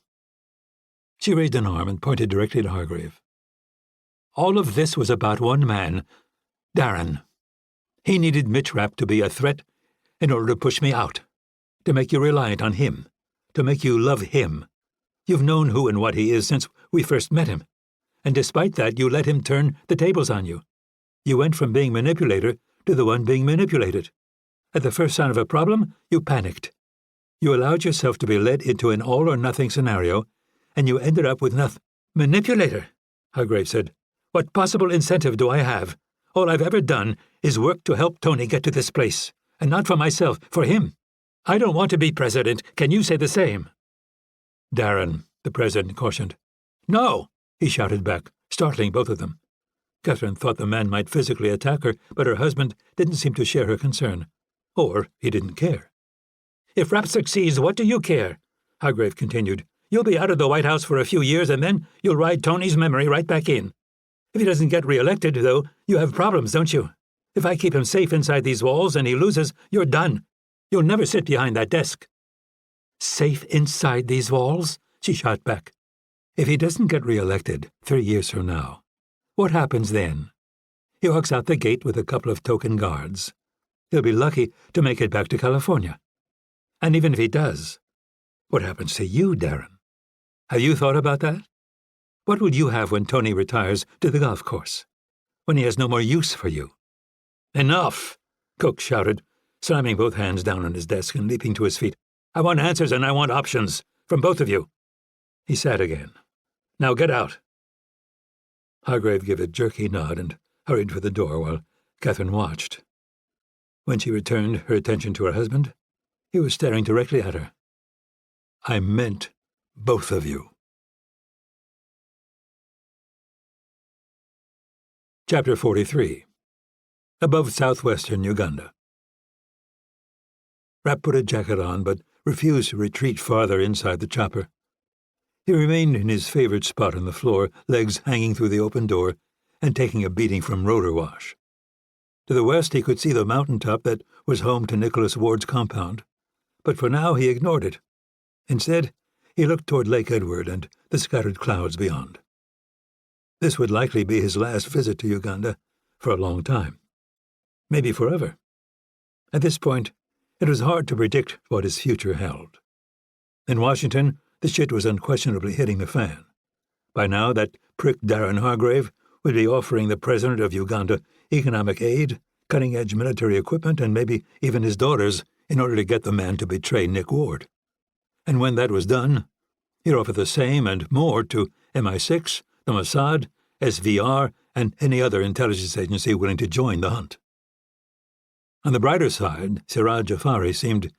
She raised an arm and pointed directly to Hargrave. "All of this was about one man, Darren. He needed Mitch Rapp to be a threat in order to push me out, to make you reliant on him, to make you love him. You've known who and what he is since we first met him, and despite that you let him turn the tables on you. You went from being manipulator to the one being manipulated. At the first sign of a problem, you panicked. You allowed yourself to be led into an all-or-nothing scenario, and you ended up with nothing." "Manipulator," Hargrave said. "What possible incentive do I have? All I've ever done is work to help Tony get to this place, and not for myself, for him. I don't want to be president. Can you say the same?" "Darren," the president cautioned, No, he shouted back, startling both of them. Catherine thought the man might physically attack her, but her husband didn't seem to share her concern. Or he didn't care. If Rapp succeeds, what do you care? Hargrave continued. You'll be out of the White House for a few years, and then you'll ride Tony's memory right back in. If he doesn't get re-elected, though, you have problems, don't you? If I keep him safe inside these walls and he loses, you're done. You'll never sit behind that desk. Safe inside these walls? She shot back. If he doesn't get re-elected 3 years from now, what happens then? He walks out the gate with a couple of token guards. He'll be lucky to make it back to California. And even if he does, what happens to you, Darren? Have you thought about that? What will you have when Tony retires to the golf course? When he has no more use for you? Enough! Cook shouted, slamming both hands down on his desk and leaping to his feet. I want answers and I want options, from both of you. He sat again. Now get out. Hargrave gave a jerky nod and hurried for the door while Catherine watched. When she returned her attention to her husband, he was staring directly at her. I meant both of you. Chapter 43. Above southwestern Uganda. Rapp put a jacket on, but refused to retreat farther inside the chopper. He remained in his favorite spot on the floor, legs hanging through the open door, and taking a beating from rotor wash. To the west he could see the mountaintop that was home to Nicholas Ward's compound, but for now he ignored it. Instead, he looked toward Lake Edward and the scattered clouds beyond. This would likely be his last visit to Uganda for a long time, maybe forever. At this point, it was hard to predict what his future held. In Washington, the shit was unquestionably hitting the fan. By now, that prick Darren Hargrave would be offering the president of Uganda economic aid, cutting-edge military equipment, and maybe even his daughters in order to get the man to betray Nick Ward. And when that was done, he'd offer the same and more to MI6, the Mossad, SVR, and any other intelligence agency willing to join the hunt. On the brighter side, Siraj Jafari seemed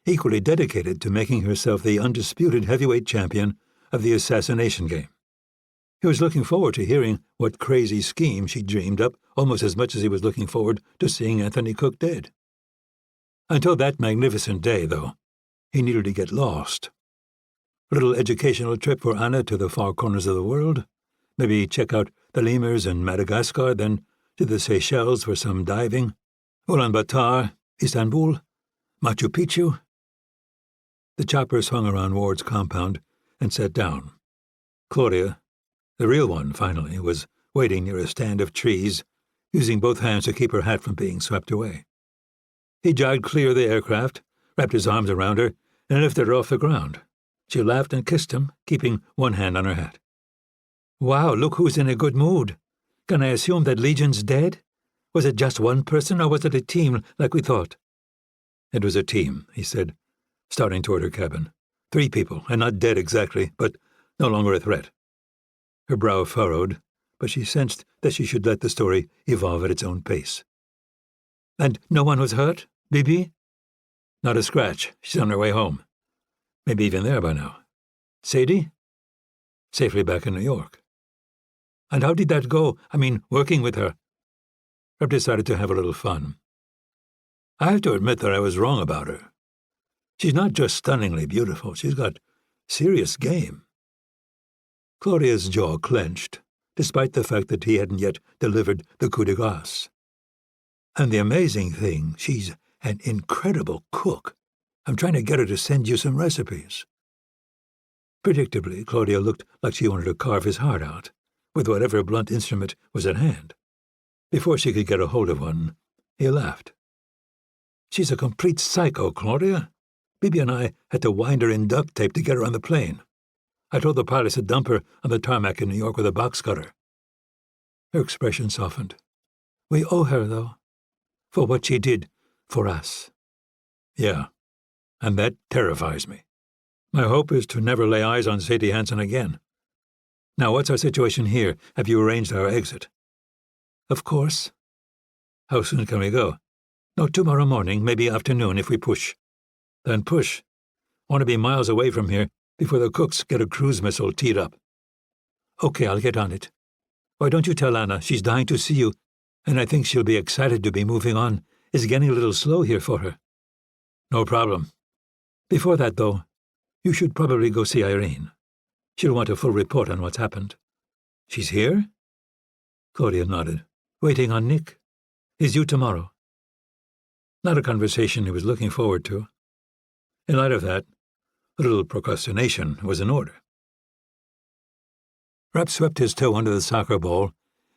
equally dedicated to making herself the undisputed heavyweight champion of the assassination game. He was looking forward to hearing what crazy scheme she dreamed up almost as much as he was looking forward to seeing Anthony Cook dead. Until that magnificent day, though, he needed to get lost. A little educational trip for Anna to the far corners of the world, maybe check out the lemurs in Madagascar, then to the Seychelles for some diving, Ulaanbaatar, Istanbul, Machu Picchu. The chopper swung around Ward's compound and sat down. Claudia, the real one finally, was waiting near a stand of trees, using both hands to keep her hat from being swept away. He jogged clear of the aircraft, wrapped his arms around her, and lifted her off the ground. She laughed and kissed him, keeping one hand on her hat. Wow, look who's in a good mood. Can I assume that Legion's dead? Was it just one person, or was it a team like we thought? It was a team, he said, starting toward her cabin. 3 people, and not dead exactly, but no longer a threat. Her brow furrowed, but she sensed that she should let the story evolve at its own pace. And no one was hurt, Bibi? Not a scratch. She's on her way home. Maybe even there by now. Sadie? Safely back in New York. And how did that go? I mean, working with her? Rapp decided to have a little fun. I have to admit that I was wrong about her. She's not just stunningly beautiful, she's got serious game. Claudia's jaw clenched, despite the fact that he hadn't yet delivered the coup de grace. And the amazing thing, she's an incredible cook. I'm trying to get her to send you some recipes. Predictably, Claudia looked like she wanted to carve his heart out, with whatever blunt instrument was at hand. Before she could get a hold of one, he laughed. She's a complete psycho, Claudia. Bibi and I had to wind her in duct tape to get her on the plane. I told the pilots to dump her on the tarmac in New York with a box cutter. Her expression softened. We owe her, though, for what she did for us. Yeah, and that terrifies me. My hope is to never lay eyes on Sadie Hansen again. Now, what's our situation here? Have you arranged our exit? Of course. How soon can we go? No, tomorrow morning, maybe afternoon if we push. Then push. Want to be miles away from here before the cooks get a cruise missile teed up. Okay, I'll get on it. Why don't you tell Anna she's dying to see you, and I think she'll be excited to be moving on. It's getting a little slow here for her. No problem. Before that, though, you should probably go see Irene. She'll want a full report on what's happened. She's here? Claudia nodded. Waiting on Nick. He's due tomorrow. Not a conversation he was looking forward to. In light of that, a little procrastination was in order. Rapp swept his toe under the soccer ball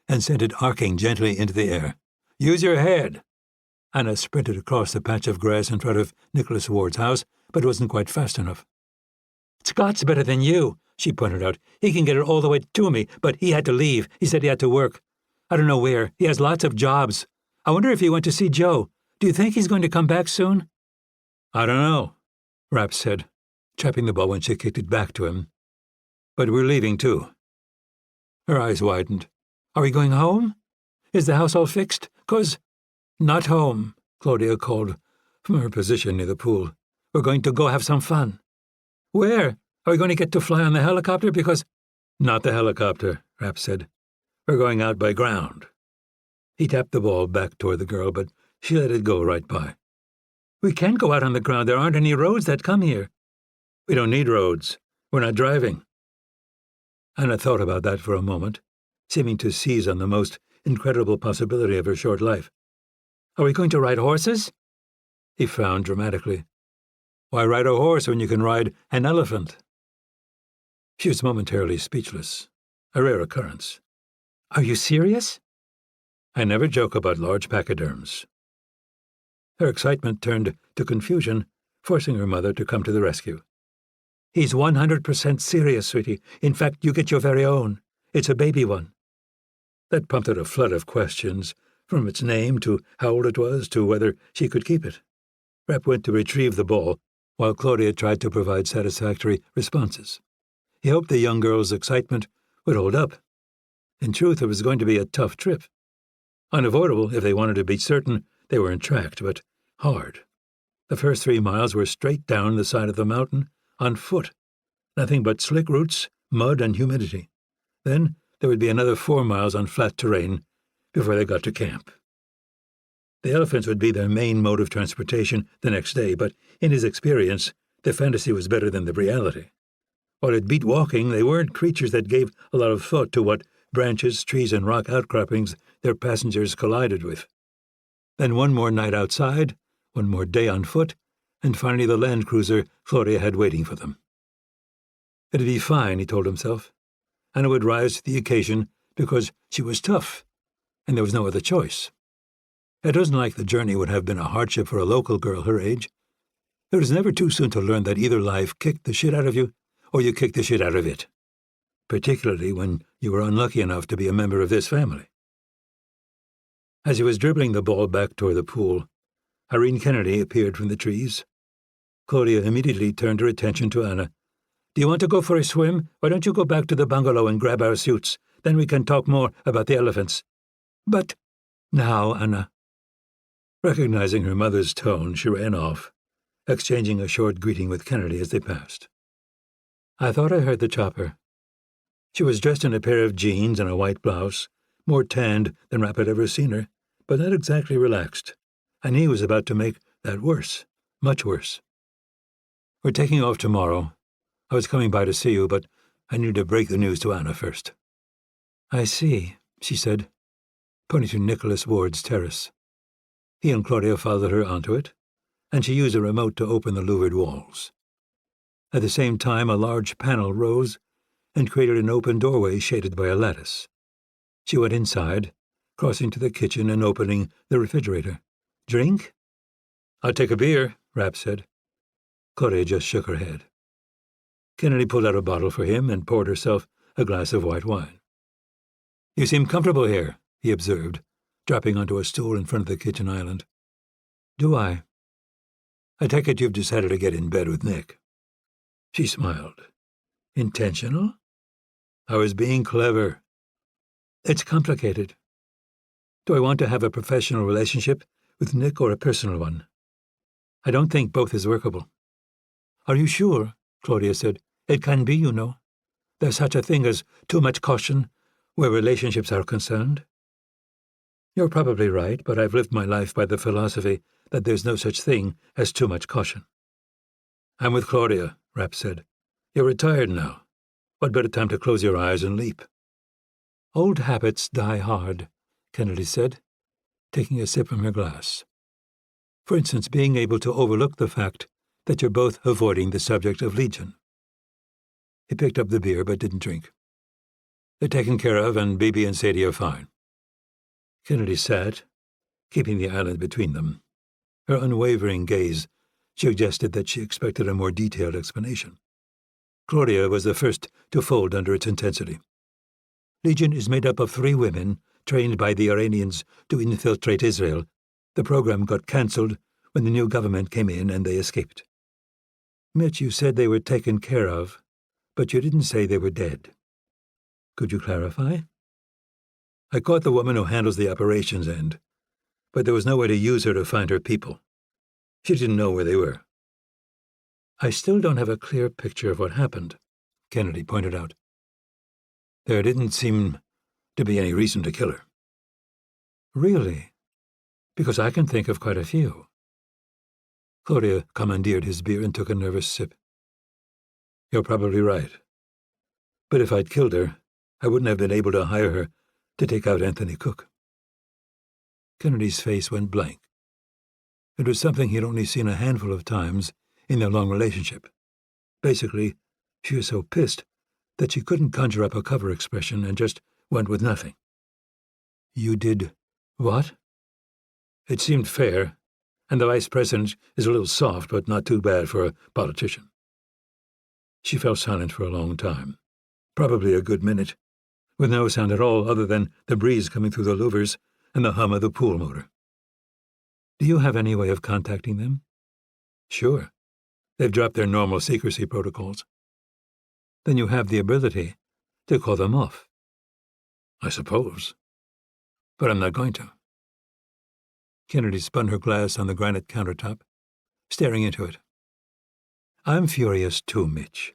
and sent it arcing gently into the air. Use your head! Anna sprinted across the patch of grass in front of Nicholas Ward's house, but wasn't quite fast enough. Scott's better than you, she pointed out. He can get it all the way to me, but he had to leave. He said he had to work. I don't know where. He has lots of jobs. I wonder if he went to see Joe. Do you think he's going to come back soon? I don't know, Rapp said, trapping the ball when she kicked it back to him. But we're leaving, too. Her eyes widened. Are we going home? Is the house all fixed? 'Cause... Not home, Claudia called from her position near the pool. We're going to go have some fun. Where? Are we going to get to fly on the helicopter? Because... Not the helicopter, Rapp said. We're going out by ground. He tapped the ball back toward the girl, but she let it go right by. We can't go out on the ground. There aren't any roads that come here. We don't need roads. We're not driving. Anna thought about that for a moment, seeming to seize on the most incredible possibility of her short life. Are we going to ride horses? He frowned dramatically. Why ride a horse when you can ride an elephant? She was momentarily speechless, a rare occurrence. Are you serious? I never joke about large pachyderms. Her excitement turned to confusion, forcing her mother to come to the rescue. He's 100% serious, sweetie. In fact, you get your very own. It's a baby one. That prompted a flood of questions, from its name to how old it was to whether she could keep it. Rapp went to retrieve the ball, while Claudia tried to provide satisfactory responses. He hoped the young girl's excitement would hold up. In truth, it was going to be a tough trip. Unavoidable if they wanted to be certain they were entracked, but hard. The first 3 miles were straight down the side of the mountain, on foot. Nothing but slick roots, mud, and humidity. Then there would be another 4 miles on flat terrain before they got to camp. The elephants would be their main mode of transportation the next day, but in his experience, the fantasy was better than the reality. While it beat walking, they weren't creatures that gave a lot of thought to what branches, trees, and rock outcroppings their passengers collided with. Then one more night outside, one more day on foot, and finally the land cruiser Claudia had waiting for them. It'd be fine, he told himself. Anna would rise to the occasion because she was tough, and there was no other choice. It wasn't like the journey would have been a hardship for a local girl her age. It was never too soon to learn that either life kicked the shit out of you, or you kicked the shit out of it, particularly when you were unlucky enough to be a member of this family. As he was dribbling the ball back toward the pool, Irene Kennedy appeared from the trees. Claudia immediately turned her attention to Anna. Do you want to go for a swim? Why don't you go back to the bungalow and grab our suits? Then we can talk more about the elephants. But... Now, Anna. Recognizing her mother's tone, she ran off, exchanging a short greeting with Kennedy as they passed. I thought I heard the chopper. She was dressed in a pair of jeans and a white blouse, more tanned than Rapp had ever seen her, but not exactly relaxed, and he was about to make that worse, much worse. We're taking off tomorrow. I was coming by to see you, but I needed to break the news to Anna first. I see, she said, pointing to Nicholas Ward's terrace. He and Claudia followed her onto it, and she used a remote to open the louvered walls. At the same time, a large panel rose and created an open doorway shaded by a lattice. She went inside, crossing to the kitchen and opening the refrigerator. Drink? I'll take a beer, Rapp said. Claudia just shook her head. Kennedy pulled out a bottle for him and poured herself a glass of white wine. You seem comfortable here, he observed, dropping onto a stool in front of the kitchen island. Do I? I take it you've decided to get in bed with Nick. She smiled. Intentional? I was being clever. It's complicated. Do I want to have a professional relationship with Nick or a personal one? I don't think both is workable. Are you sure? Claudia said. It can be, you know. there's such a thing as too much caution where relationships are concerned? You're probably right, but I've lived my life by the philosophy that there's no such thing as too much caution. I'm with Claudia, Rapp said. You're retired now. What better time to close your eyes and leap? Old habits die hard, Kennedy said, taking a sip from her glass. For instance, being able to overlook the fact that you're both avoiding the subject of Legion. He picked up the beer but didn't drink. They're taken care of, and Bibi and Sadie are fine. Kennedy sat, keeping the island between them. Her unwavering gaze suggested that she expected a more detailed explanation. Claudia was the first to fold under its intensity. Legion is made up of 3 women trained by the Iranians to infiltrate Israel. The program got cancelled when the new government came in and they escaped. Mitch, you said they were taken care of, but you didn't say they were dead. Could you clarify? I caught the woman who handles the operations end, but there was no way to use her to find her people. She didn't know where they were. I still don't have a clear picture of what happened, Kennedy pointed out. There didn't seem to be any reason to kill her. Really? Because I can think of quite a few. Claudia commandeered his beer and took a nervous sip. You're probably right. But if I'd killed her, I wouldn't have been able to hire her to take out Anthony Cook. Kennedy's face went blank. It was something he'd only seen a handful of times in their long relationship. Basically, she was so pissed that she couldn't conjure up a cover expression and just went with nothing. You did what? It seemed fair, and the vice president is a little soft, but not too bad for a politician. She fell silent for a long time, probably a good minute, with no sound at all other than the breeze coming through the louvers and the hum of the pool motor. Do you have any way of contacting them? Sure. They've dropped their normal secrecy protocols. Then you have the ability to call them off. I suppose. But I'm not going to. Kennedy spun her glass on the granite countertop, staring into it. I'm furious too, Mitch.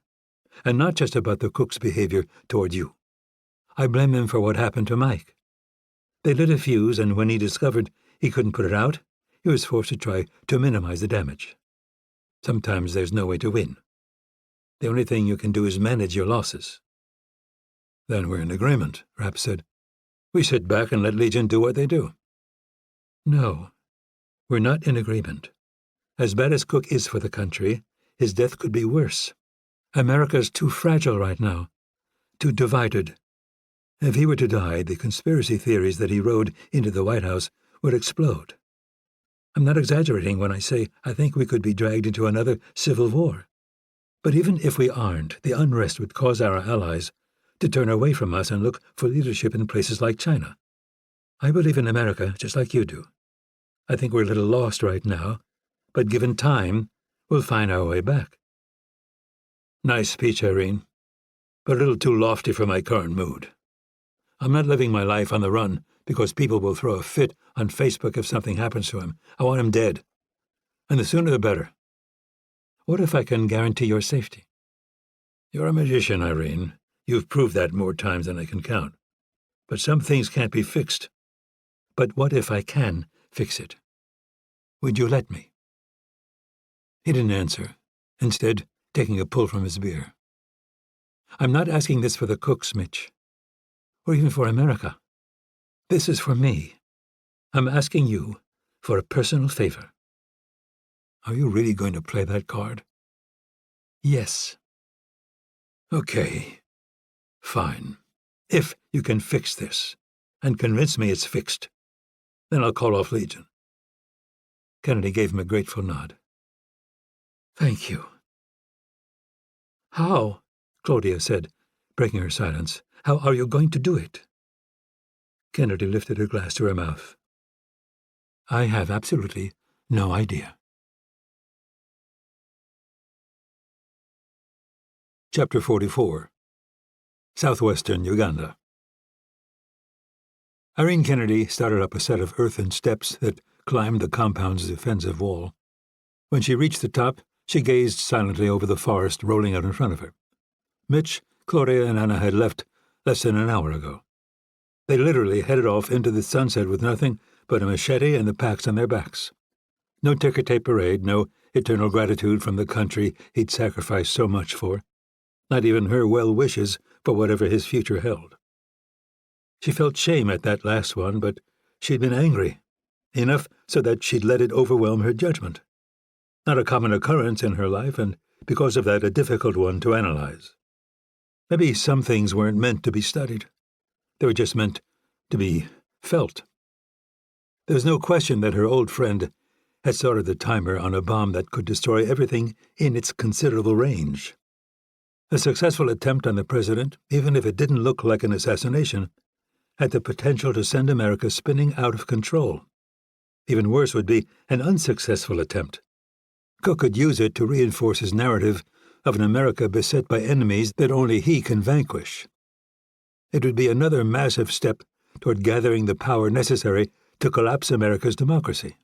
And not just about the cook's behavior toward you. I blame them for what happened to Mike. They lit a fuse, and when he discovered he couldn't put it out, he was forced to try to minimize the damage. Sometimes there's no way to win. The only thing you can do is manage your losses. Then we're in agreement, Rapp said. We sit back and let Legion do what they do. No, we're not in agreement. As bad as Cook is for the country, his death could be worse. America's too fragile right now, too divided. If he were to die, the conspiracy theories that he rode into the White House would explode. I'm not exaggerating when I say I think we could be dragged into another civil war. But even if we aren't, the unrest would cause our allies to turn away from us and look for leadership in places like China. I believe in America just like you do. I think we're a little lost right now, but given time, we'll find our way back. Nice speech, Irene, but a little too lofty for my current mood. I'm not living my life on the run because people will throw a fit on Facebook if something happens to him. I want him dead. And the sooner the better. What if I can guarantee your safety? You're a magician, Irene. You've proved that more times than I can count. But some things can't be fixed. But what if I can fix it? Would you let me? He didn't answer, instead taking a pull from his beer. I'm not asking this for the cooks, Mitch, or even for America. This is for me. I'm asking you for a personal favor. Are you really going to play that card? Yes. Okay. Fine. If you can fix this, and convince me it's fixed, then I'll call off Legion. Kennedy gave him a grateful nod. Thank you. How? Claudia said, breaking her silence. How are you going to do it? Kennedy lifted her glass to her mouth. I have absolutely no idea. Chapter 44. Southwestern Uganda. Irene Kennedy started up a set of earthen steps that climbed the compound's defensive wall. When she reached the top, she gazed silently over the forest rolling out in front of her. Mitch Claudia and Anna had left less than an hour ago. They literally headed off into the sunset with nothing but a machete and the packs on their backs. No ticker-tape parade, no eternal gratitude from the country he'd sacrificed so much for, not even her well wishes for whatever his future held. She felt shame at that last one, but she'd been angry, enough so that she'd let it overwhelm her judgment. Not a common occurrence in her life, and because of that a difficult one to analyze. Maybe some things weren't meant to be studied. They were just meant to be felt. There was no question that her old friend had started the timer on a bomb that could destroy everything in its considerable range. A successful attempt on the president, even if it didn't look like an assassination, had the potential to send America spinning out of control. Even worse would be an unsuccessful attempt. Cook could use it to reinforce his narrative of an America beset by enemies that only he can vanquish. It would be another massive step toward gathering the power necessary to collapse America's democracy.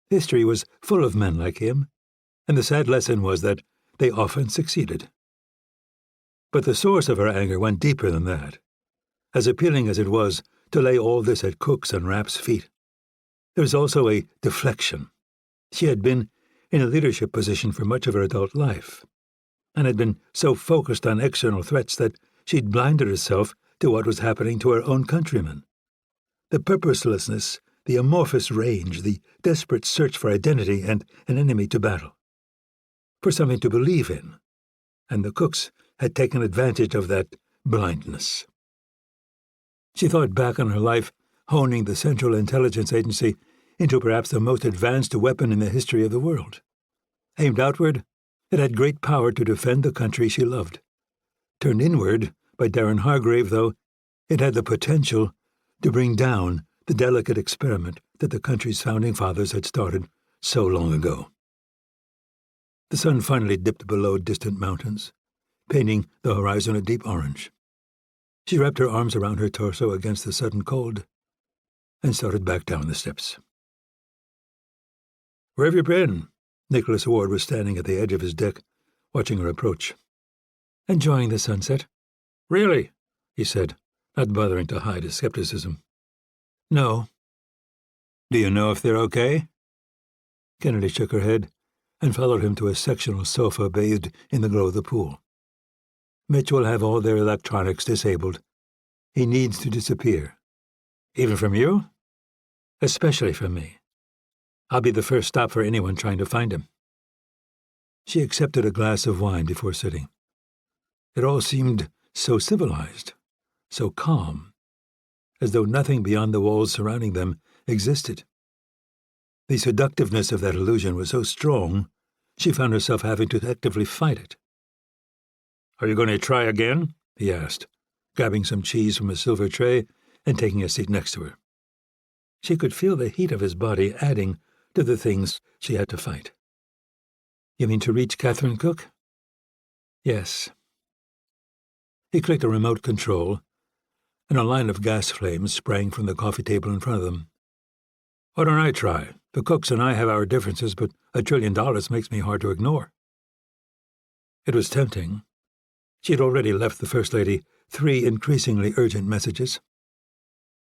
History was full of men like him, and the sad lesson was that they often succeeded. But the source of her anger went deeper than that. As appealing as it was to lay all this at Cook's and Rapp's feet, there was also a deflection. She had been in a leadership position for much of her adult life, and had been so focused on external threats that she'd blinded herself to what was happening to her own countrymen. The purposelessness, the amorphous range, the desperate search for identity and an enemy to battle. For something to believe in, and the Cooks had taken advantage of that blindness. She thought back on her life honing the Central Intelligence Agency into perhaps the most advanced weapon in the history of the world. Aimed outward, it had great power to defend the country she loved. Turned inward by Darren Hargrave, though, it had the potential to bring down the delicate experiment that the country's founding fathers had started so long ago. The sun finally dipped below distant mountains, painting the horizon a deep orange. She wrapped her arms around her torso against the sudden cold and started back down the steps. "Where have you been?" Nicholas Ward was standing at the edge of his deck, watching her approach. "Enjoying the sunset." "Really?" he said, not bothering to hide his skepticism. "No." "Do you know if they're okay?" Kennedy shook her head and followed him to a sectional sofa bathed in the glow of the pool. "Mitch will have all their electronics disabled. He needs to disappear." "Even from you?" "Especially from me. I'll be the first stop for anyone trying to find him." She accepted a glass of wine before sitting. It all seemed so civilized, so calm, as though nothing beyond the walls surrounding them existed. The seductiveness of that illusion was so strong, she found herself having to actively fight it. "Are you going to try again?" he asked, grabbing some cheese from a silver tray and taking a seat next to her. She could feel the heat of his body adding to the things she had to fight. "You mean to reach Catherine Cook?" "Yes." He clicked a remote control, and a line of gas flames sprang from the coffee table in front of them. "Why don't I try? The Cooks and I have our differences, but $1 trillion makes me hard to ignore." It was tempting. She had already left the First Lady 3 increasingly urgent messages.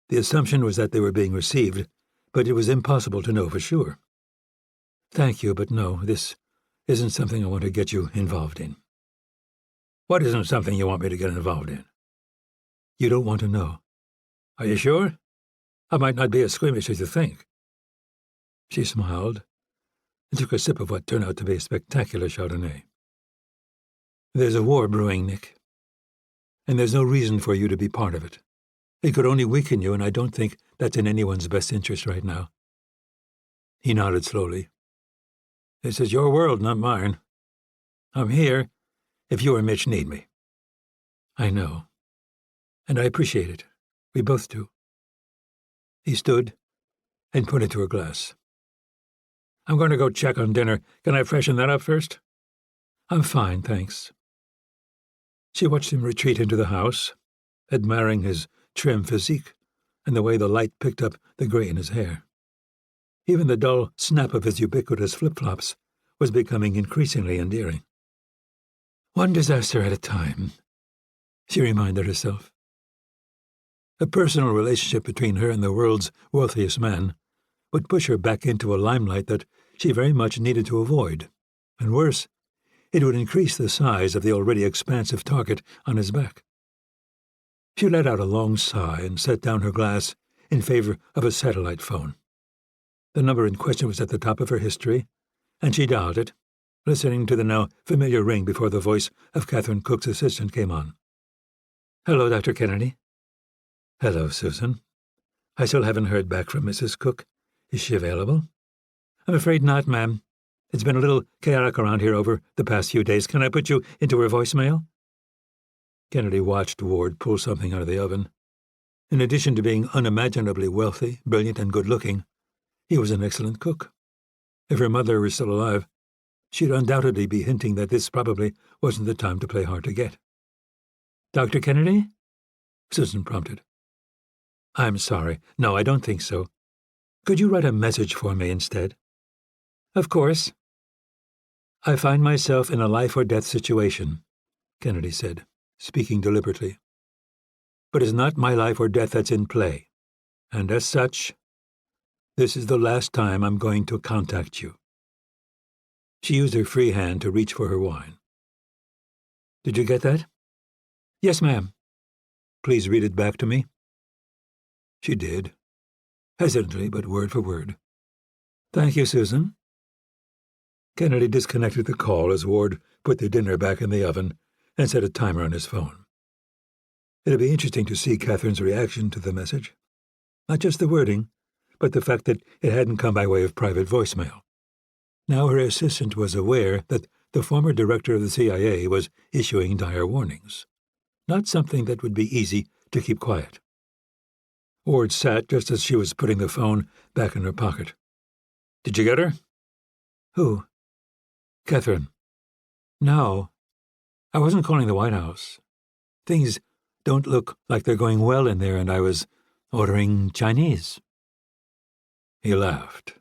The assumption was that they were being received, but it was impossible to know for sure. "Thank you, but no, this isn't something I want to get you involved in." "What isn't something you want me to get involved in?" "You don't want to know." "Are you sure? I might not be as squeamish as you think." She smiled and took a sip of what turned out to be a spectacular Chardonnay. "There's a war brewing, Nick, and there's no reason for you to be part of it. It could only weaken you, and I don't think that's in anyone's best interest right now." He nodded slowly. "This is your world, not mine. I'm here if you or Mitch need me." "I know, and I appreciate it. We both do." He stood and pointed to her glass. "I'm going to go check on dinner. Can I freshen that up first?" "I'm fine, thanks." She watched him retreat into the house, admiring his trim physique and the way the light picked up the gray in his hair. Even the dull snap of his ubiquitous flip-flops was becoming increasingly endearing. "One disaster at a time," she reminded herself. A personal relationship between her and the world's wealthiest man would push her back into a limelight that she very much needed to avoid, and worse, it would increase the size of the already expansive target on his back. She let out a long sigh and set down her glass in favor of a satellite phone. The number in question was at the top of her history, and she dialed it, listening to the now familiar ring before the voice of Catherine Cook's assistant came on. "Hello, Dr. Kennedy." "Hello, Susan. I still haven't heard back from Mrs. Cook. Is she available?" "I'm afraid not, ma'am. It's been a little chaotic around here over the past few days. Can I put you into her voicemail?" Kennedy watched Ward pull something out of the oven. In addition to being unimaginably wealthy, brilliant, and good-looking, he was an excellent cook. If her mother were still alive, she'd undoubtedly be hinting that this probably wasn't the time to play hard to get. "Dr. Kennedy?" Susan prompted. "I'm sorry. No, I don't think so. Could you write a message for me instead?" "Of course." "I find myself in a life-or-death situation," Kennedy said, speaking deliberately. "But it's not my life or death that's in play, and as such, this is the last time I'm going to contact you." She used her free hand to reach for her wine. "Did you get that?" "Yes, ma'am." "Please read it back to me." She did, hesitantly but word for word. "Thank you, Susan." Kennedy disconnected the call as Ward put the dinner back in the oven and set a timer on his phone. It'd be interesting to see Catherine's reaction to the message. Not just the wording, but the fact that it hadn't come by way of private voicemail. Now her assistant was aware that the former director of the CIA was issuing dire warnings. Not something that would be easy to keep quiet. Ward sat just as she was putting the phone back in her pocket. "Did you get her?" "Who?" "Catherine." "No. I wasn't calling the White House. Things don't look like they're going well in there, and I was ordering Chinese." He laughed.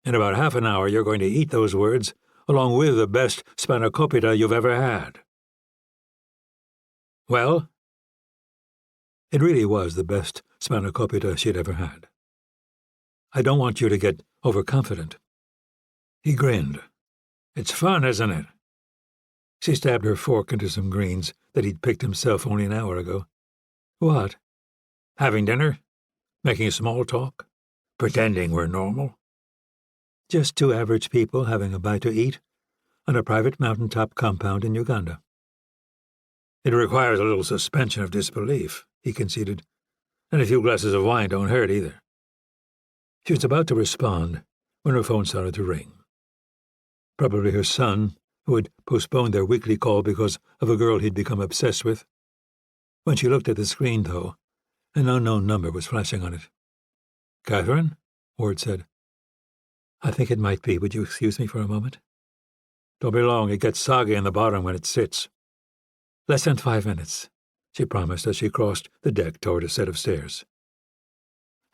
"In about half an hour you're going to eat those words, along with the best spanakopita you've ever had." "Well?" It really was the best spanakopita she'd ever had. "I don't want you to get overconfident." He grinned. "It's fun, isn't it?" She stabbed her fork into some greens that he'd picked himself only an hour ago. "What?" "Having dinner? Making small talk? Pretending we're normal?" "Just two average people having a bite to eat on a private mountaintop compound in Uganda." "It requires a little suspension of disbelief," he conceded, "and a few glasses of wine don't hurt either." She was about to respond when her phone started to ring. Probably her son, who had postponed their weekly call because of a girl he'd become obsessed with. When she looked at the screen, though, an unknown number was flashing on it. "Catherine?" Ward said. "I think it might be. Would you excuse me for a moment?" "Don't be long. It gets soggy in the bottom when it sits." "Less than 5 minutes," she promised as she crossed the deck toward a set of stairs.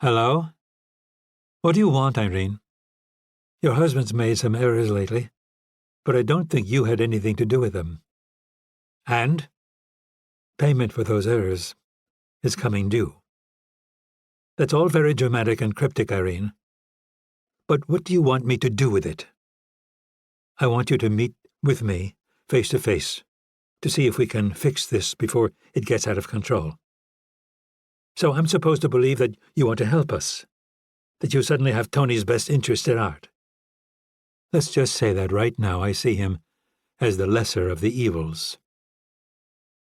"Hello? What do you want, Irene? Your husband's made some errors lately, but I don't think you had anything to do with them. And payment for those errors is coming due." "That's all very dramatic and cryptic, Irene. But what do you want me to do with it?" "I want you to meet with me, face to face, to see if we can fix this before it gets out of control." "So I'm supposed to believe that you want to help us? That you suddenly have Tony's best interest at heart?" "Let's just say that right now I see him as the lesser of the evils."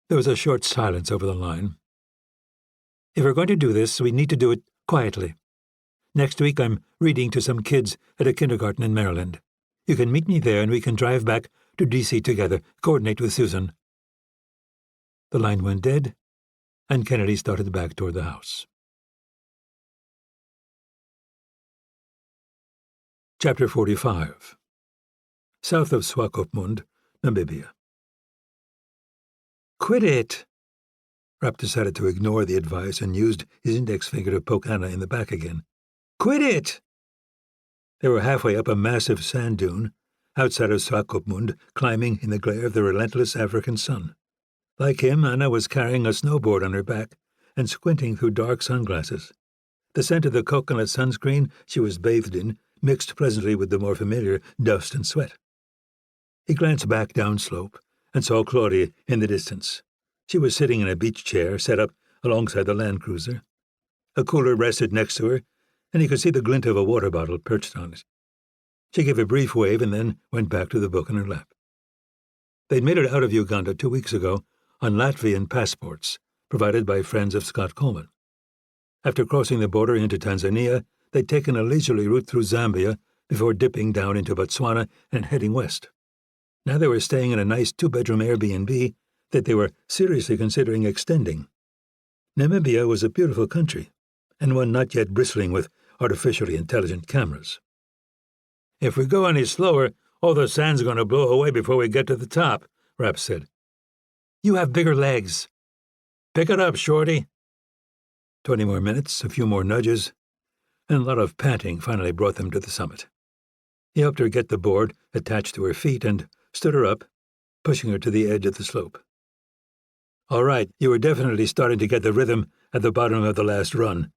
There was a short silence over the line. "If we're going to do this, we need to do it quietly. Next week I'm reading to some kids at a kindergarten in Maryland. You can meet me there and we can drive back to D.C. together, coordinate with Susan." The line went dead, and Kennedy started back toward the house. Chapter 45. South of Swakopmund, Namibia. "Quit it!" Rapp decided to ignore the advice and used his index finger to poke Anna in the back again. "Quit it!" They were halfway up a massive sand dune, outside of Swakopmund, climbing in the glare of the relentless African sun. Like him, Anna was carrying a snowboard on her back and squinting through dark sunglasses. The scent of the coconut sunscreen she was bathed in mixed pleasantly with the more familiar dust and sweat. He glanced back downslope and saw Claudia in the distance. She was sitting in a beach chair set up alongside the Land Cruiser. A cooler rested next to her, and he could see the glint of a water bottle perched on it. She gave a brief wave and then went back to the book in her lap. They'd made it out of Uganda 2 weeks ago on Latvian passports, provided by friends of Scott Coleman. After crossing the border into Tanzania, they'd taken a leisurely route through Zambia before dipping down into Botswana and heading west. Now they were staying in a nice 2-bedroom Airbnb that they were seriously considering extending. Namibia was a beautiful country, and one not yet bristling with artificially intelligent cameras. "If we go any slower, all the sand's going to blow away before we get to the top," Rapp said. "You have bigger legs." "Pick it up, Shorty." 20 more minutes, a few more nudges, and a lot of panting finally brought them to the summit. He helped her get the board attached to her feet and stood her up, pushing her to the edge of the slope. "All right, you were definitely starting to get the rhythm at the bottom of the last run.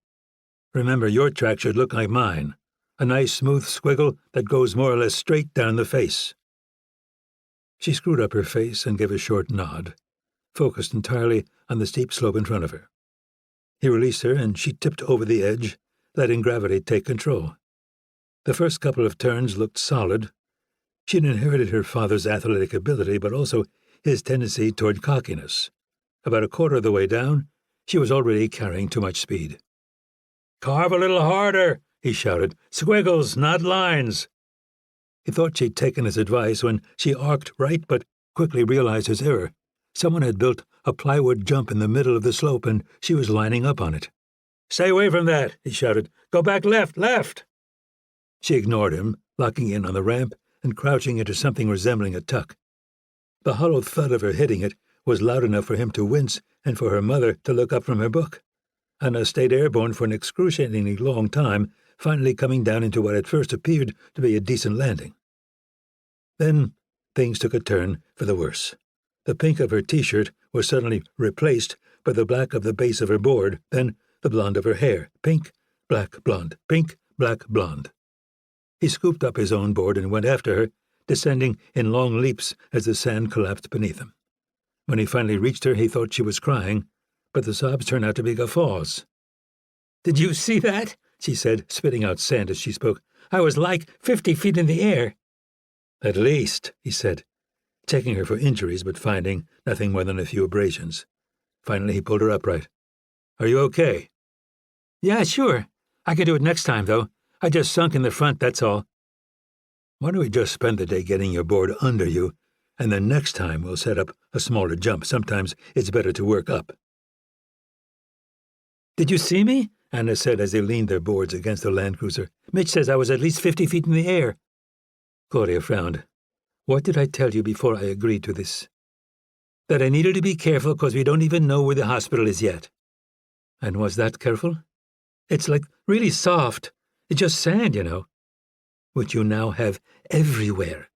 Remember, your track should look like mine, a nice smooth squiggle that goes more or less straight down the face." She screwed up her face and gave a short nod, focused entirely on the steep slope in front of her. He released her, and she tipped over the edge, letting gravity take control. The first couple of turns looked solid. She'd inherited her father's athletic ability, but also his tendency toward cockiness. About a quarter of the way down, she was already carrying too much speed. "Carve a little harder," he shouted. "Squiggles, not lines." He thought she'd taken his advice when she arced right, but quickly realized his error. Someone had built a plywood jump in the middle of the slope, and she was lining up on it. "Stay away from that," he shouted. "Go back left, left." She ignored him, locking in on the ramp and crouching into something resembling a tuck. The hollow thud of her hitting it was loud enough for him to wince and for her mother to look up from her book. Anna stayed airborne for an excruciatingly long time, finally coming down into what at first appeared to be a decent landing. Then things took a turn for the worse. The pink of her T-shirt was suddenly replaced by the black of the base of her board, then the blonde of her hair. Pink, black, blonde, pink, black, blonde. He scooped up his own board and went after her, descending in long leaps as the sand collapsed beneath him. When he finally reached her, he thought she was crying, but the sobs turned out to be guffaws. "Did you see that?" she said, spitting out sand as she spoke. "I was like 50 feet in the air." "At least," he said, checking her for injuries but finding nothing more than a few abrasions. Finally, he pulled her upright. "Are you okay?" "Yeah, sure. I can do it next time, though. I just sunk in the front, that's all." "Why don't we just spend the day getting your board under you, and then next time we'll set up a smaller jump. Sometimes it's better to work up." "Did you see me?" Anna said as they leaned their boards against the Land Cruiser. "Mitch says I was at least 50 feet in the air." Claudia frowned. "What did I tell you before I agreed to this?" "That I needed to be careful because we don't even know where the hospital is yet." "And was that careful?" "It's like really soft. It's just sand, you know." "Which you now have everywhere."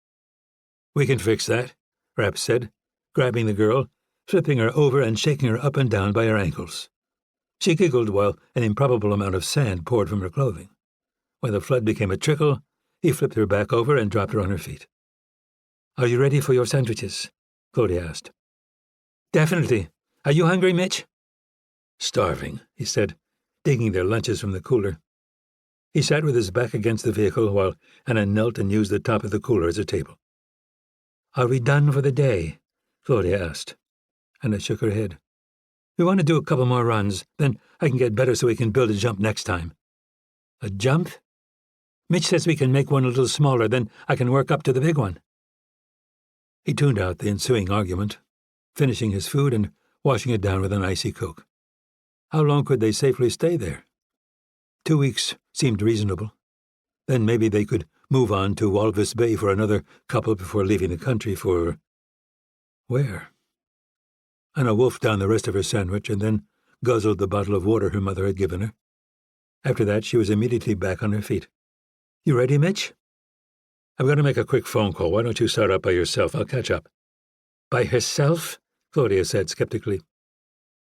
"We can fix that," Rapp said, grabbing the girl, flipping her over and shaking her up and down by her ankles. She giggled while an improbable amount of sand poured from her clothing. When the flood became a trickle, he flipped her back over and dropped her on her feet. "Are you ready for your sandwiches?" Claudia asked. "Definitely. Are you hungry, Mitch?" "Starving," he said, digging their lunches from the cooler. He sat with his back against the vehicle while Anna knelt and used the top of the cooler as a table. "Are we done for the day?" Claudia asked. Anna shook her head. "We want to do a couple more runs, then I can get better so we can build a jump next time." "A jump?" "Mitch says we can make one a little smaller, then I can work up to the big one." He tuned out the ensuing argument, finishing his food and washing it down with an icy Coke. How long could they safely stay there? 2 weeks seemed reasonable. Then maybe they could move on to Walvis Bay for another couple before leaving the country for... where? Anna wolfed down the rest of her sandwich and then guzzled the bottle of water her mother had given her. After that, she was immediately back on her feet. "You ready, Mitch?" "I'm going to make a quick phone call. Why don't you start up by yourself? I'll catch up." "By herself?" Claudia said skeptically.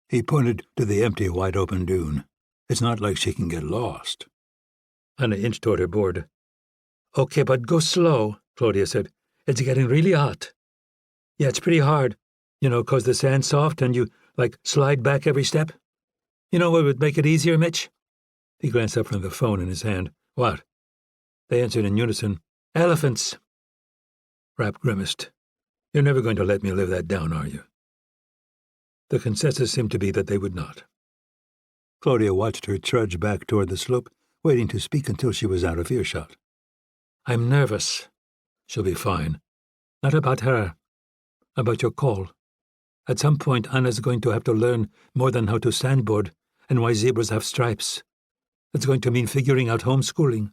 He pointed to the empty, wide-open dune. It's not like she can get lost. Anna inched toward her board. Okay, but go slow, Claudia said. It's getting really hot. Yeah, it's pretty hard, 'cause the sand's soft and you, slide back every step. You know what would make it easier, Mitch? He glanced up from the phone in his hand. What? They answered in unison. Elephants. Rapp grimaced. You're never going to let me live that down, are you? The consensus seemed to be that they would not. Claudia watched her trudge back toward the slope, waiting to speak until she was out of earshot. I'm nervous. She'll be fine. Not about her. About your call. At some point, Anna's going to have to learn more than how to sandboard and why zebras have stripes. It's going to mean figuring out homeschooling.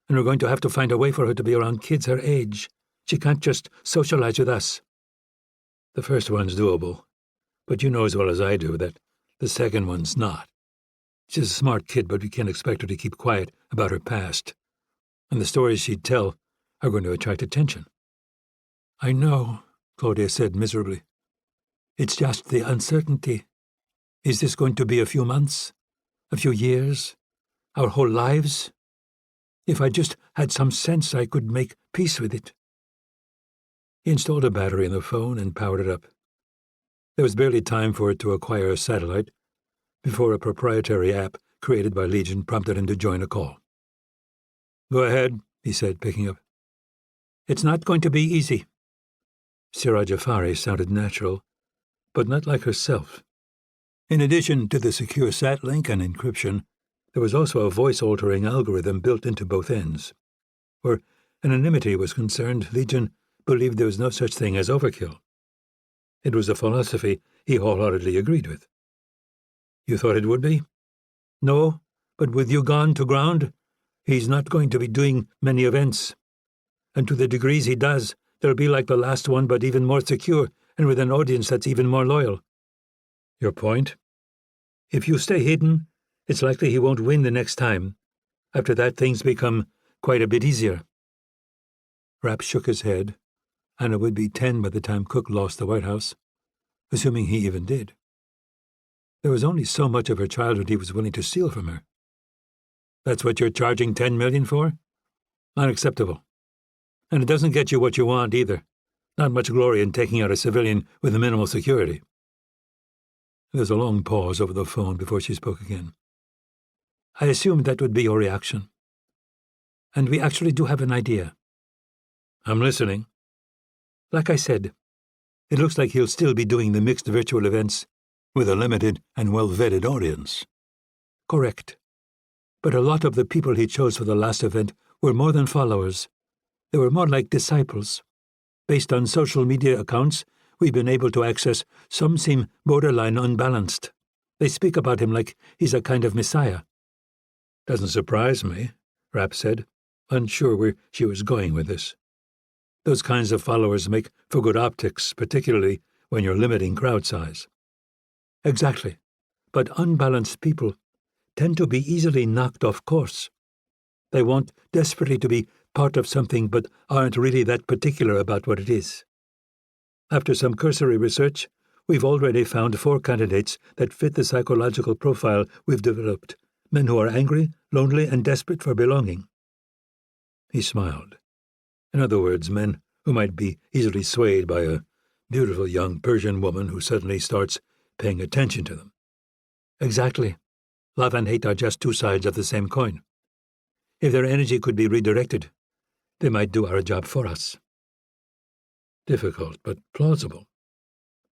And we're going to have to find a way for her to be around kids her age. She can't just socialize with us. The first one's doable, but you know as well as I do that the second one's not. She's a smart kid, but we can't expect her to keep quiet about her past. And the stories she'd tell are going to attract attention. I know, Claudia said miserably. It's just the uncertainty. Is this going to be a few months? A few years? Our whole lives? If I just had some sense I could make peace with it. He installed a battery in the phone and powered it up. There was barely time for it to acquire a satellite before a proprietary app created by Legion prompted him to join a call. Go ahead, he said, picking up. It's not going to be easy. Siraj Jafari sounded natural, but not like herself. In addition to the secure sat link and encryption, there was also a voice-altering algorithm built into both ends. Where anonymity was concerned, Legion believed there was no such thing as overkill. It was a philosophy he wholeheartedly agreed with. You thought it would be? No, but with you gone to ground, he's not going to be doing many events. And to the degrees he does, they'll be like the last one but even more secure and with an audience that's even more loyal. Your point? If you stay hidden, it's likely he won't win the next time. After that, things become quite a bit easier. Rapp shook his head. Anna would be 10 by the time Cook lost the White House, assuming he even did. There was only so much of her childhood he was willing to steal from her. That's what you're charging $10 million for? Unacceptable. And it doesn't get you what you want either. Not much glory in taking out a civilian with minimal security. There was a long pause over the phone before she spoke again. I assumed that would be your reaction. And we actually do have an idea. I'm listening. Like I said, it looks like he'll still be doing the mixed virtual events with a limited and well-vetted audience. Correct. But a lot of the people he chose for the last event were more than followers. They were more like disciples. Based on social media accounts we've been able to access, some seem borderline unbalanced. They speak about him like he's a kind of messiah. Doesn't surprise me, Rapp said, unsure where she was going with this. Those kinds of followers make for good optics, particularly when you're limiting crowd size. Exactly. But unbalanced people tend to be easily knocked off course. They want desperately to be part of something but aren't really that particular about what it is. After some cursory research, we've already found 4 candidates that fit the psychological profile we've developed, men who are angry, lonely, and desperate for belonging. He smiled. In other words, men who might be easily swayed by a beautiful young Persian woman who suddenly starts paying attention to them. Exactly. Love and hate are just 2 sides of the same coin. If their energy could be redirected, they might do our job for us. Difficult, but plausible.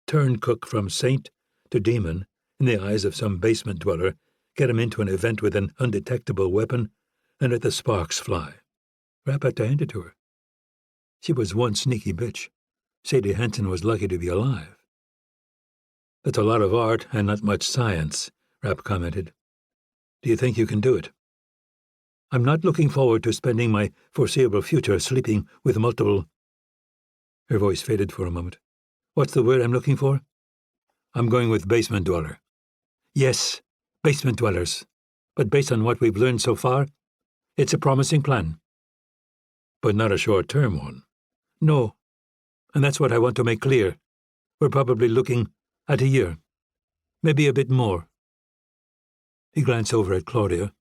Turn Cook from saint to demon in the eyes of some basement dweller, get him into an event with an undetectable weapon, and let the sparks fly. Rapp had to hand it to her. She was one sneaky bitch. Sadie Henson was lucky to be alive. That's a lot of art and not much science, Rapp commented. Do you think you can do it? I'm not looking forward to spending my foreseeable future sleeping with multiple... Her voice faded for a moment. What's the word I'm looking for? I'm going with basement dweller. Yes, basement dwellers. But based on what we've learned so far, it's a promising plan. But not a short-term one. No. And that's what I want to make clear. We're probably looking at a year. Maybe a bit more." He glanced over at Claudia,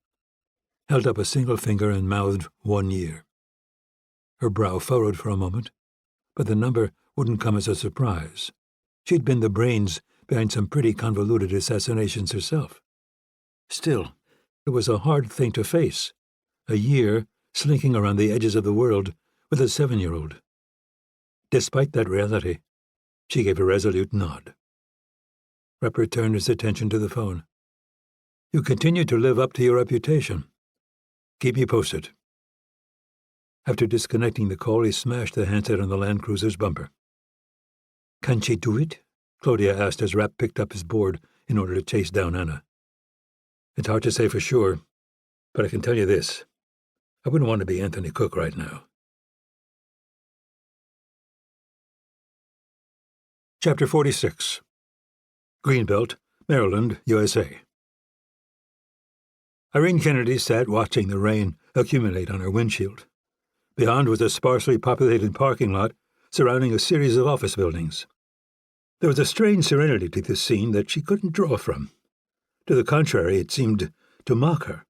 held up a single finger and mouthed 1 year. Her brow furrowed for a moment, but the number wouldn't come as a surprise. She'd been the brains behind some pretty convoluted assassinations herself. Still, it was a hard thing to face, a year slinking around the edges of the world with a 7-year-old. Despite that reality, she gave a resolute nod. Rapp turned his attention to the phone. "You continue to live up to your reputation. Keep me posted." After disconnecting the call, he smashed the handset on the Land Cruiser's bumper. "Can she do it?" Claudia asked as Rapp picked up his board in order to chase down Anna. "It's hard to say for sure, but I can tell you this. I wouldn't want to be Anthony Cook right now." Chapter 46. Greenbelt, Maryland, USA. Irene Kennedy sat watching the rain accumulate on her windshield. Beyond was a sparsely populated parking lot surrounding a series of office buildings. There was a strange serenity to this scene that she couldn't draw from. To the contrary, it seemed to mock her.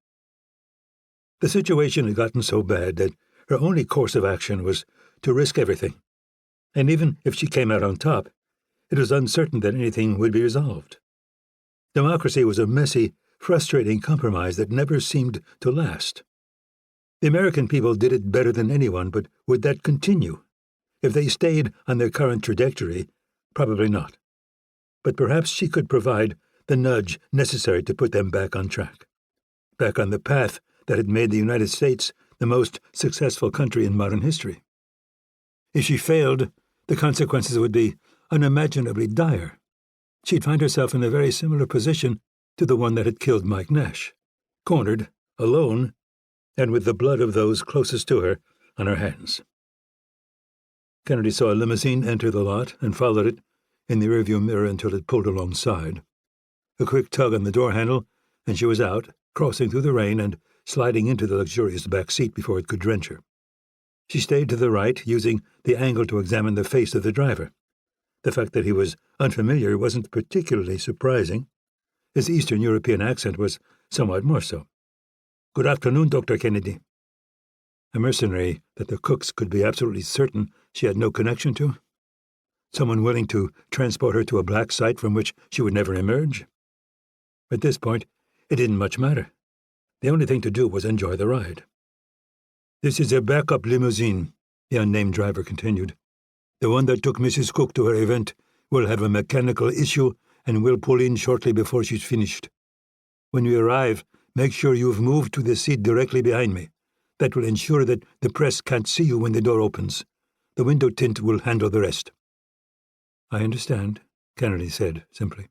The situation had gotten so bad that her only course of action was to risk everything. And even if she came out on top, it was uncertain that anything would be resolved. Democracy was a messy, frustrating compromise that never seemed to last. The American people did it better than anyone, but would that continue? If they stayed on their current trajectory, probably not. But perhaps she could provide the nudge necessary to put them back on track, back on the path that had made the United States the most successful country in modern history. If she failed, the consequences would be unimaginably dire. She'd find herself in a very similar position to the one that had killed Mike Nash, cornered, alone, and with the blood of those closest to her on her hands. Kennedy saw a limousine enter the lot and followed it in the rearview mirror until it pulled alongside. A quick tug on the door handle, and she was out, crossing through the rain and sliding into the luxurious back seat before it could drench her. She stayed to the right, using the angle to examine the face of the driver. The fact that he was unfamiliar wasn't particularly surprising. His Eastern European accent was somewhat more so. "Good afternoon, Dr. Kennedy." A mercenary that the Cooks could be absolutely certain she had no connection to? Someone willing to transport her to a black site from which she would never emerge? At this point, it didn't much matter. The only thing to do was enjoy the ride. "This is a backup limousine," the unnamed driver continued. "The one that took Mrs. Cook to her event will have a mechanical issue and will pull in shortly before she's finished. When we arrive, make sure you've moved to the seat directly behind me. That will ensure that the press can't see you when the door opens. The window tint will handle the rest." "I understand," Kennedy said simply.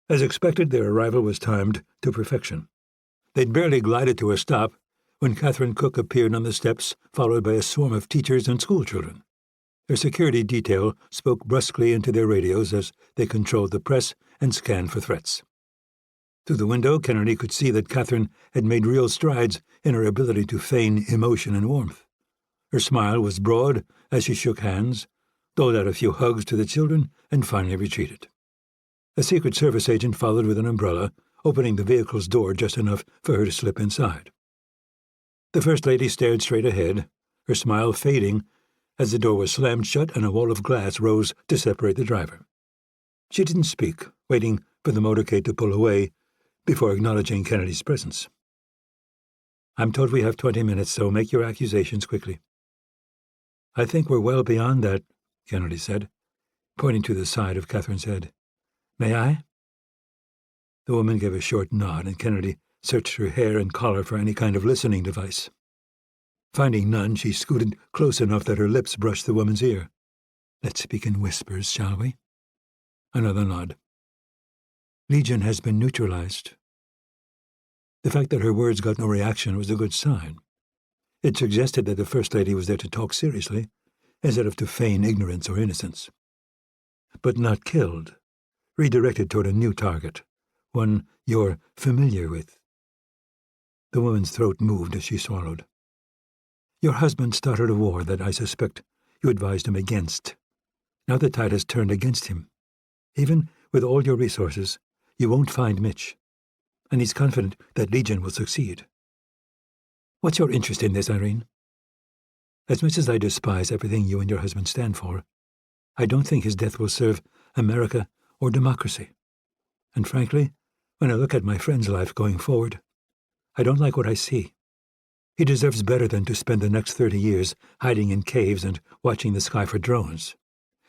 As expected, their arrival was timed to perfection. They'd barely glided to a stop when Catherine Cook appeared on the steps, followed by a swarm of teachers and schoolchildren. Their security detail spoke brusquely into their radios as they controlled the press and scanned for threats. Through the window, Kennedy could see that Catherine had made real strides in her ability to feign emotion and warmth. Her smile was broad as she shook hands, doled out a few hugs to the children, and finally retreated. A Secret Service agent followed with an umbrella, opening the vehicle's door just enough for her to slip inside. The First Lady stared straight ahead, her smile fading as the door was slammed shut and a wall of glass rose to separate the driver. She didn't speak, waiting for the motorcade to pull away before acknowledging Kennedy's presence. "I'm told we have 20 minutes, so make your accusations quickly." "I think we're well beyond that," Kennedy said, pointing to the side of Catherine's head. "May I?" The woman gave a short nod, and Kennedy searched her hair and collar for any kind of listening device. Finding none, she scooted close enough that her lips brushed the woman's ear. "Let's speak in whispers, shall we?" Another nod. "Legion has been neutralized." The fact that her words got no reaction was a good sign. It suggested that the First Lady was there to talk seriously, instead of to feign ignorance or innocence. "But not killed. Redirected toward a new target, one you're familiar with." The woman's throat moved as she swallowed. "Your husband started a war that I suspect you advised him against. Now the tide has turned against him. Even with all your resources, you won't find Mitch, and he's confident that Legion will succeed. What's your interest in this, Irene? As much as I despise everything you and your husband stand for, I don't think his death will serve America or democracy. And frankly, when I look at my friend's life going forward, I don't like what I see. He deserves better than to spend the next 30 years hiding in caves and watching the sky for drones.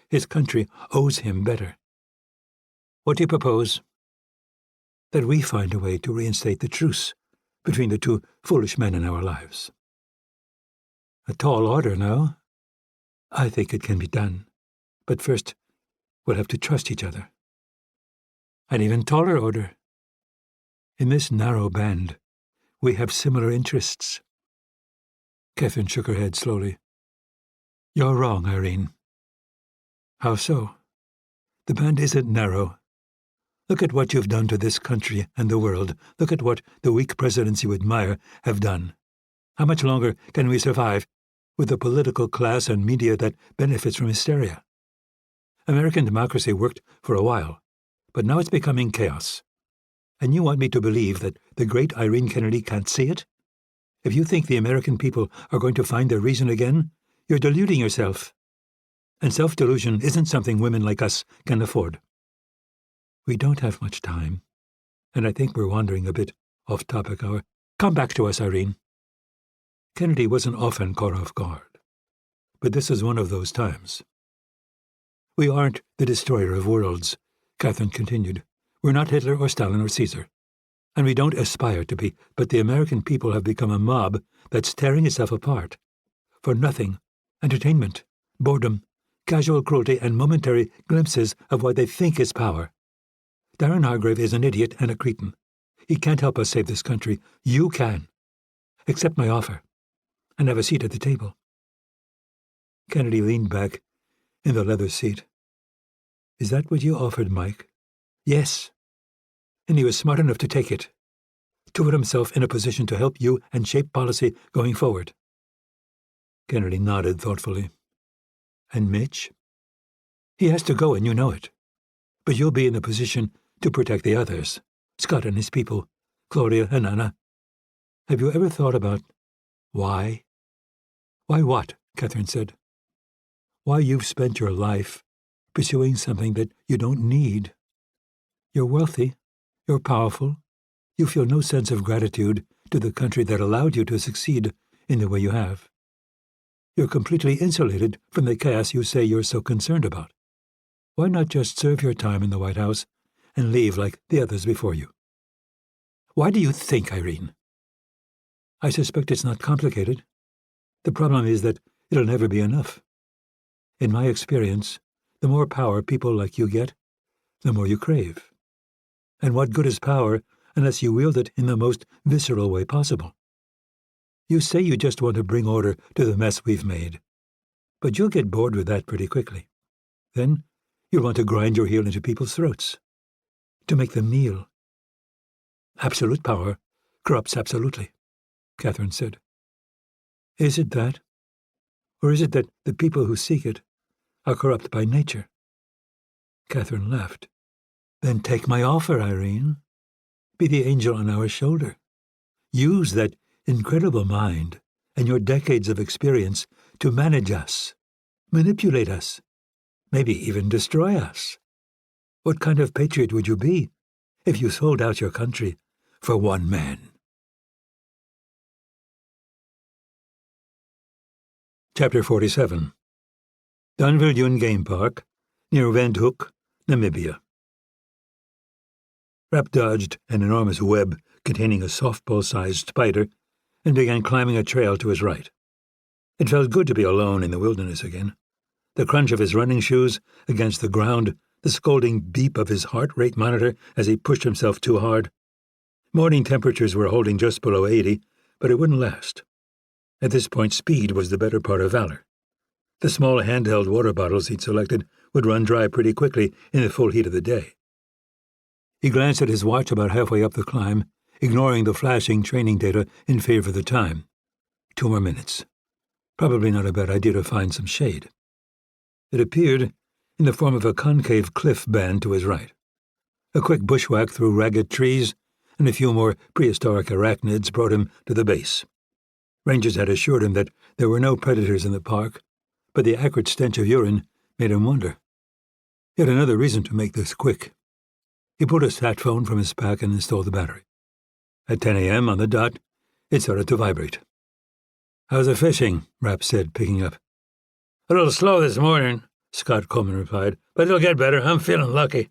His country owes him better. What do you propose? That we find a way to reinstate the truce between the two foolish men in our lives. A tall order, no? I think it can be done. But first, we'll have to trust each other. An even taller order. In this narrow band, we have similar interests. Catherine shook her head slowly. You're wrong, Irene. How so? The band isn't narrow. Look at what you've done to this country and the world. Look at what the weak presidents you admire have done. How much longer can we survive with a political class and media that benefits from hysteria? American democracy worked for a while, but now it's becoming chaos. And you want me to believe that the great Irene Kennedy can't see it? If you think the American people are going to find their reason again, you're deluding yourself. And self-delusion isn't something women like us can afford. We don't have much time, and I think we're wandering a bit off topic. Come back to us, Irene. Kennedy wasn't often caught off guard, but this is one of those times. We aren't the destroyer of worlds, Catherine continued. We're not Hitler or Stalin or Caesar, and we don't aspire to be, but the American people have become a mob that's tearing itself apart. For nothing, entertainment, boredom, casual cruelty, and momentary glimpses of what they think is power. Darren Hargrave is an idiot and a cretin. He can't help us save this country. You can. Accept my offer, and have a seat at the table. Kennedy leaned back in the leather seat. Is that what you offered, Mike? Yes. And he was smart enough to take it, to put himself in a position to help you and shape policy going forward. Kennedy nodded thoughtfully. And Mitch? He has to go, and you know it. But you'll be in a position to protect the others, Scott and his people, Claudia and Anna. Have you ever thought about why? Why what? Catherine said. Why you've spent your life pursuing something that you don't need. You're wealthy, you're powerful, you feel no sense of gratitude to the country that allowed you to succeed in the way you have. You're completely insulated from the chaos you say you're so concerned about. Why not just serve your time in the White House and leave like the others before you? Why do you think, Irene? I suspect it's not complicated. The problem is that it'll never be enough. In my experience, the more power people like you get, the more you crave. And what good is power unless you wield it in the most visceral way possible? You say you just want to bring order to the mess we've made, but you'll get bored with that pretty quickly. Then you'll want to grind your heel into people's throats, to make them kneel. Absolute power corrupts absolutely, Catherine said. Is it that? Or is it that the people who seek it are corrupt by nature? Catherine laughed. Then take my offer, Irene. Be the angel on our shoulder. Use that incredible mind and your decades of experience to manage us, manipulate us, maybe even destroy us. What kind of patriot would you be if you sold out your country for one man? Chapter 47. Dunville Game Park, near Windhoek, Namibia. Rapp dodged an enormous web containing a softball-sized spider and began climbing a trail to his right. It felt good to be alone in the wilderness again. The crunch of his running shoes against the ground, the scolding beep of his heart rate monitor as he pushed himself too hard. Morning temperatures were holding just below 80, but it wouldn't last. At this point, speed was the better part of valor. The small handheld water bottles he'd selected would run dry pretty quickly in the full heat of the day. He glanced at his watch about halfway up the climb, ignoring the flashing training data in favor of the time. 2 more minutes. Probably not a bad idea to find some shade. It appeared in the form of a concave cliff band to his right. A quick bushwhack through ragged trees and a few more prehistoric arachnids brought him to the base. Rangers had assured him that there were no predators in the park, but the acrid stench of urine made him wonder. He had another reason to make this quick. He pulled a sat phone from his pack and installed the battery. At 10 a.m. on the dot, it started to vibrate. "How's the fishing?" Rapp said, picking up. "A little slow this morning," Scott Coleman replied, "but it'll get better. I'm feeling lucky."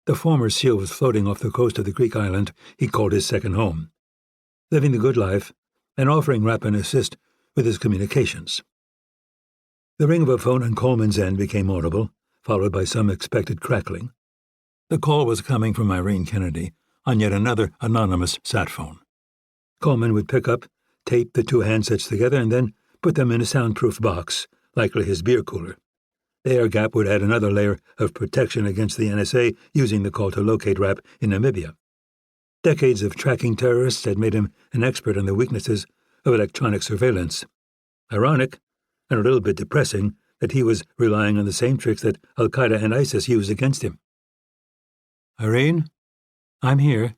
The former seal was floating off the coast of the Greek island he called his second home, living the good life and offering Rapp an assist with his communications. The ring of a phone on Coleman's end became audible, followed by some expected crackling. The call was coming from Irene Kennedy on yet another anonymous sat phone. Coleman would pick up, tape the two handsets together, and then put them in a soundproof box, likely his beer cooler. The air gap would add another layer of protection against the NSA using the call to locate Rapp in Namibia. Decades of tracking terrorists had made him an expert on the weaknesses of electronic surveillance. Ironic, and a little bit depressing, that he was relying on the same tricks that Al-Qaeda and ISIS used against him. "Irene? I'm here.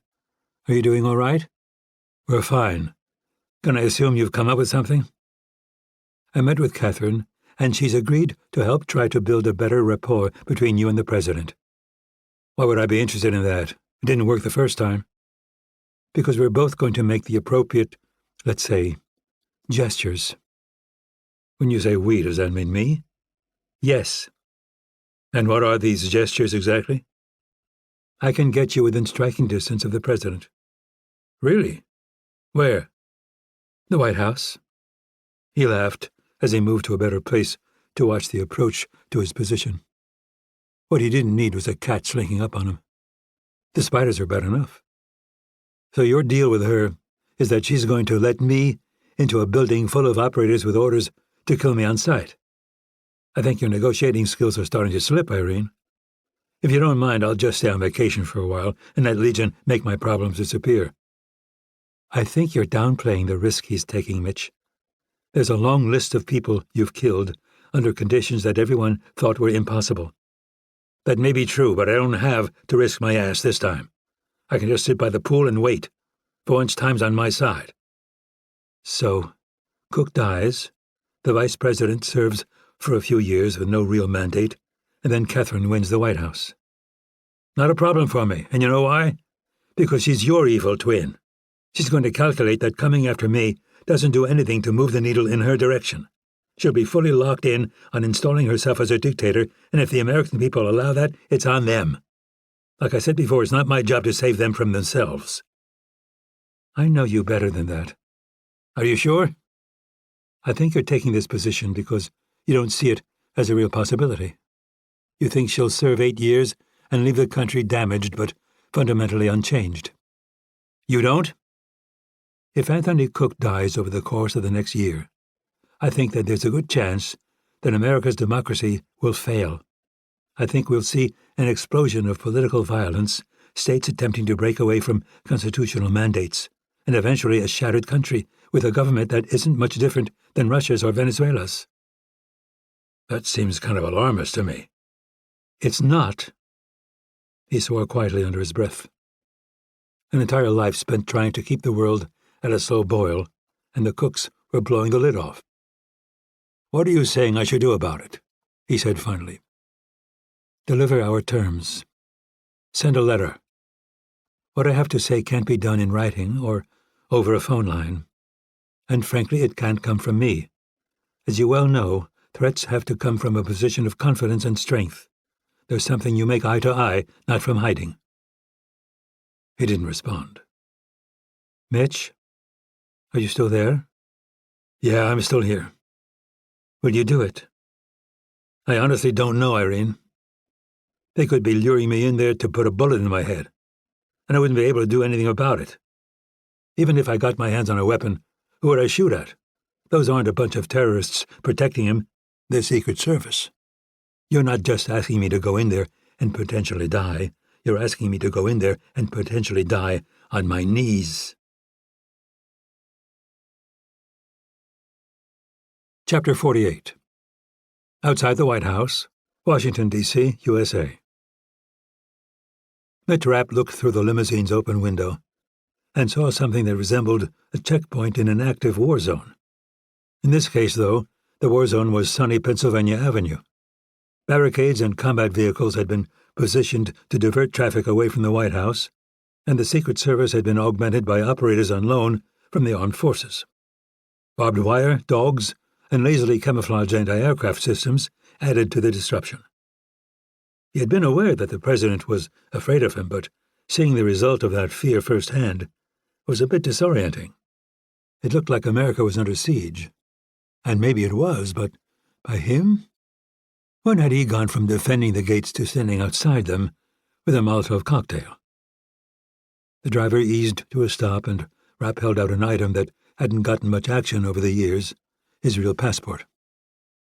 Are you doing all right?" "We're fine. Can I assume you've come up with something?" "I met with Catherine, and she's agreed to help try to build a better rapport between you and the president." "Why would I be interested in that? It didn't work the first time." "Because we're both going to make the appropriate, let's say, gestures." "When you say we, does that mean me?" "Yes." "And what are these gestures exactly?" "I can get you within striking distance of the president." "Really? Where?" "The White House." He laughed as he moved to a better place to watch the approach to his position. What he didn't need was a cat slinking up on him. The spiders are bad enough. "So your deal with her is that she's going to let me into a building full of operators with orders to kill me on sight. I think your negotiating skills are starting to slip, Irene. If you don't mind, I'll just stay on vacation for a while and let Legion make my problems disappear." "I think you're downplaying the risk he's taking, Mitch. There's a long list of people you've killed under conditions that everyone thought were impossible." "That may be true, but I don't have to risk my ass this time. I can just sit by the pool and wait. For once, time's on my side." "So, Cook dies, the vice president serves for a few years with no real mandate, and then Catherine wins the White House." "Not a problem for me, and you know why? Because she's your evil twin. She's going to calculate that coming after me doesn't do anything to move the needle in her direction. She'll be fully locked in on installing herself as a dictator, and if the American people allow that, it's on them. Like I said before, it's not my job to save them from themselves." "I know you better than that." "Are you sure?" "I think you're taking this position because you don't see it as a real possibility. You think she'll serve 8 years and leave the country damaged but fundamentally unchanged." "You don't?" "If Anthony Cook dies over the course of the next year, I think that there's a good chance that America's democracy will fail. I think we'll see an explosion of political violence, states attempting to break away from constitutional mandates, and eventually a shattered country with a government that isn't much different than Russia's or Venezuela's." "That seems kind of alarmist to me." "It's not." He swore quietly under his breath. An entire life spent trying to keep the world at a slow boil, and the Cooks were blowing the lid off. "What are you saying I should do about it?" he said finally. "Deliver our terms. Send a letter. What I have to say can't be done in writing or over a phone line. And frankly, it can't come from me. As you well know, threats have to come from a position of confidence and strength. There's something you make eye to eye, not from hiding." He didn't respond. "Mitch? Are you still there?" "Yeah, I'm still here." "Will you do it?" "I honestly don't know, Irene. They could be luring me in there to put a bullet in my head, and I wouldn't be able to do anything about it. Even if I got my hands on a weapon, who would I shoot at? Those aren't a bunch of terrorists protecting him. They're Secret Service. You're not just asking me to go in there and potentially die. You're asking me to go in there and potentially die on my knees." Chapter 48. Outside the White House, Washington, D.C., USA. Mitch Rapp looked through the limousine's open window and saw something that resembled a checkpoint in an active war zone. In this case, though, the war zone was sunny Pennsylvania Avenue. Barricades and combat vehicles had been positioned to divert traffic away from the White House, and the Secret Service had been augmented by operators on loan from the armed forces. Barbed wire, dogs, and lazily camouflaged anti-aircraft systems added to the disruption. He had been aware that the president was afraid of him, but seeing the result of that fear firsthand was a bit disorienting. It looked like America was under siege. And maybe it was, but by him? When had he gone from defending the gates to standing outside them with a Molotov cocktail? The driver eased to a stop, and Rapp held out an item that hadn't gotten much action over the years, his real passport.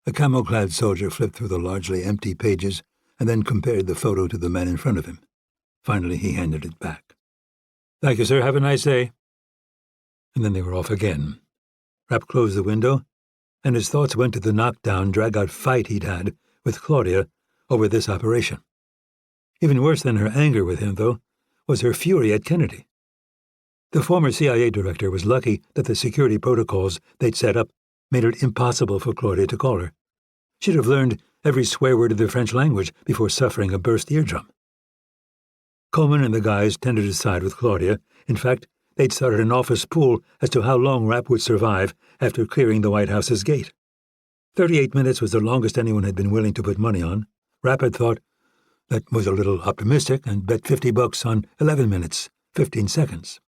A camel-clad soldier flipped through the largely empty pages and then compared the photo to the man in front of him. Finally, he handed it back. "Thank you, sir. Have a nice day." And then they were off again. Rapp closed the window, and his thoughts went to the knockdown, drag-out fight he'd had with Claudia over this operation. Even worse than her anger with him, though, was her fury at Kennedy. The former CIA director was lucky that the security protocols they'd set up made it impossible for Claudia to call her. She'd have learned every swear word of the French language before suffering a burst eardrum. Coleman and the guys tended to side with Claudia. In fact, they'd started an office pool as to how long Rapp would survive after clearing the White House's gate. 38 minutes was the longest anyone had been willing to put money on. Rapp had thought that was a little optimistic and bet $50 on 11 minutes, 15 seconds.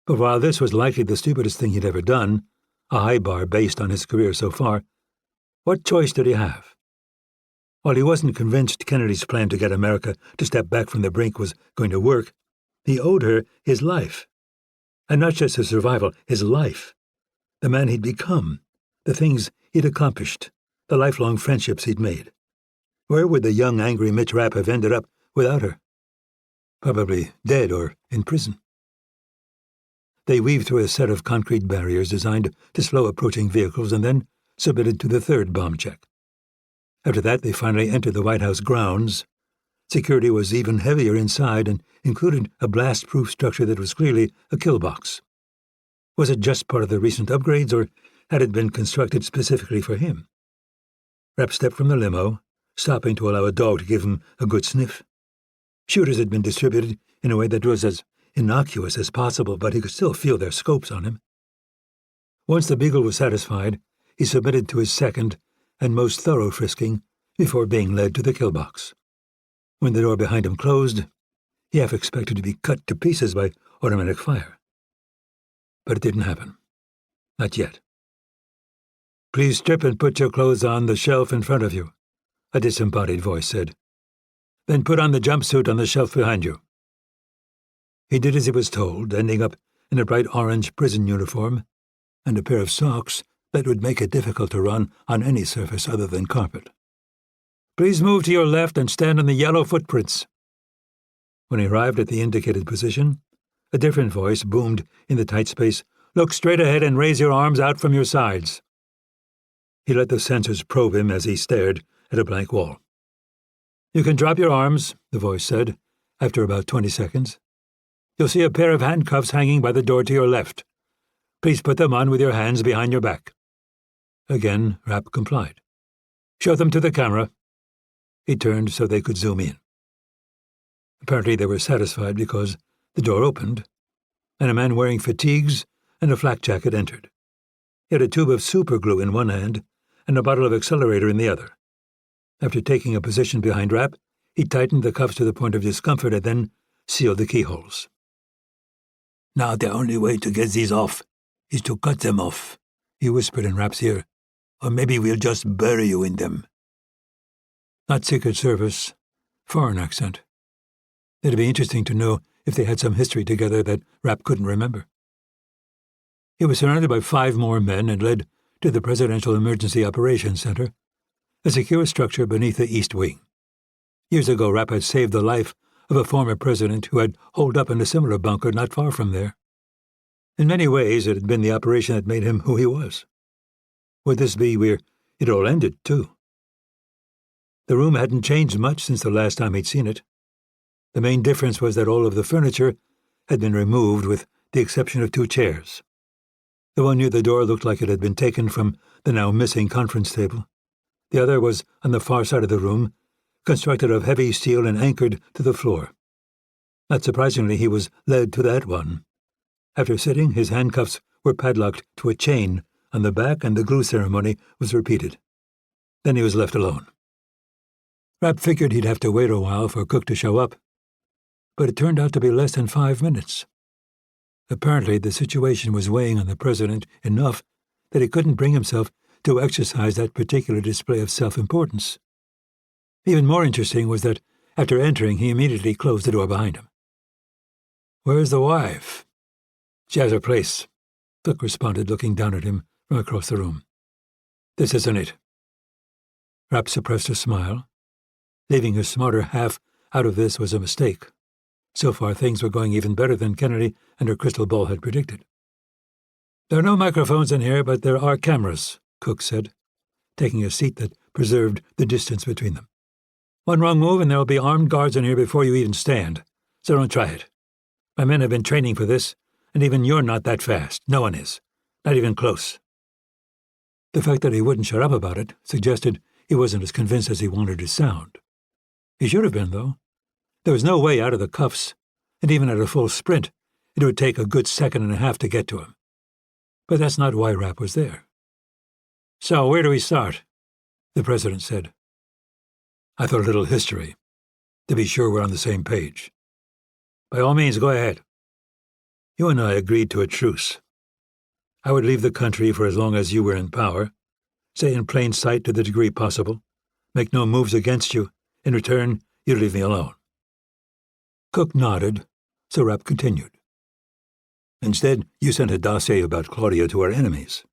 But while this was likely the stupidest thing he'd ever done, a high bar based on his career so far, what choice did he have? While he wasn't convinced Kennedy's plan to get America to step back from the brink was going to work, he owed her his life. And not just his survival, his life. The man he'd become, the things he'd accomplished, the lifelong friendships he'd made. Where would the young, angry Mitch Rapp have ended up without her? Probably dead or in prison. They weaved through a set of concrete barriers designed to slow approaching vehicles and then submitted to the third bomb check. After that, they finally entered the White House grounds. Security was even heavier inside and included a blast-proof structure that was clearly a kill box. Was it just part of the recent upgrades, or had it been constructed specifically for him? Rapp stepped from the limo, stopping to allow a dog to give him a good sniff. Shooters had been distributed in a way that was as innocuous as possible, but he could still feel their scopes on him. Once the beagle was satisfied, he submitted to his second and most thorough frisking before being led to the kill box. When the door behind him closed, he half expected to be cut to pieces by automatic fire. But it didn't happen. Not yet. "Please strip and put your clothes on the shelf in front of you," a disembodied voice said. "Then put on the jumpsuit on the shelf behind you." He did as he was told, ending up in a bright orange prison uniform and a pair of socks that would make it difficult to run on any surface other than carpet. "Please move to your left and stand on the yellow footprints." When he arrived at the indicated position, a different voice boomed in the tight space, "Look straight ahead and raise your arms out from your sides." He let the sensors probe him as he stared at a blank wall. "You can drop your arms," the voice said, after about 20 seconds. "You'll see a pair of handcuffs hanging by the door to your left. Please put them on with your hands behind your back." Again, Rapp complied. "Show them to the camera." He turned so they could zoom in. Apparently they were satisfied because the door opened, and a man wearing fatigues and a flak jacket entered. He had a tube of superglue in one hand and a bottle of accelerator in the other. After taking a position behind Rapp, he tightened the cuffs to the point of discomfort and then sealed the keyholes. "Now the only way to get these off is to cut them off," he whispered in Rapp's ear. "Or maybe we'll just bury you in them." Not Secret Service, foreign accent. It'd be interesting to know if they had some history together that Rapp couldn't remember. He was surrounded by 5 more men and led to the Presidential Emergency Operations Center, a secure structure beneath the East Wing. Years ago, Rapp had saved the life of a former president who had holed up in a similar bunker not far from there. In many ways, it had been the operation that made him who he was. Would this be where it all ended, too? The room hadn't changed much since the last time he'd seen it. The main difference was that all of the furniture had been removed with the exception of 2 chairs. The one near the door looked like it had been taken from the now missing conference table. The other was on the far side of the room, constructed of heavy steel and anchored to the floor. Not surprisingly, he was led to that one. After sitting, his handcuffs were padlocked to a chain on the back and the glue ceremony was repeated. Then he was left alone. Rapp figured he'd have to wait a while for Cook to show up, but it turned out to be less than 5 minutes. Apparently, the situation was weighing on the president enough that he couldn't bring himself to exercise that particular display of self-importance. Even more interesting was that, after entering, he immediately closed the door behind him. "Where's the wife?" "She has her place," Cook responded, looking down at him from across the room. "This isn't it." Rapp suppressed a smile. Leaving his smarter half out of this was a mistake. So far, things were going even better than Kennedy and her crystal ball had predicted. "There are no microphones in here, but there are cameras," Cook said, taking a seat that preserved the distance between them. "One wrong move and there will be armed guards in here before you even stand, so don't try it. My men have been training for this, and even you're not that fast. No one is. Not even close." The fact that he wouldn't shut up about it suggested he wasn't as convinced as he wanted to sound. He should have been, though. There was no way out of the cuffs, and even at a full sprint, it would take a good 1.5 seconds to get to him. But that's not why Rapp was there. "So, where do we start?" the president said. "I thought a little history, to be sure we're on the same page." "By all means, go ahead." "You and I agreed to a truce. I would leave the country for as long as you were in power, stay in plain sight to the degree possible, make no moves against you. In return, you'd leave me alone." Cook nodded, so Rapp continued. "Instead, you sent a dossier about Claudia to our enemies.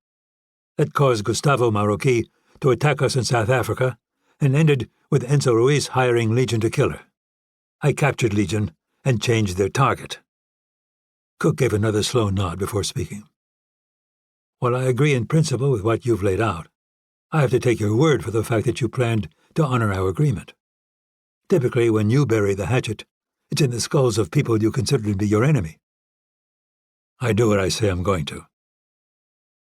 That caused Gustavo Marroquí to attack us in South Africa and ended with Enzo Ruiz hiring Legion to kill her. I captured Legion and changed their target." Cook gave another slow nod before speaking. "While I agree in principle with what you've laid out, I have to take your word for the fact that you planned to honor our agreement. Typically, when you bury the hatchet, it's in the skulls of people you consider to be your enemy. I do what I say I'm going to.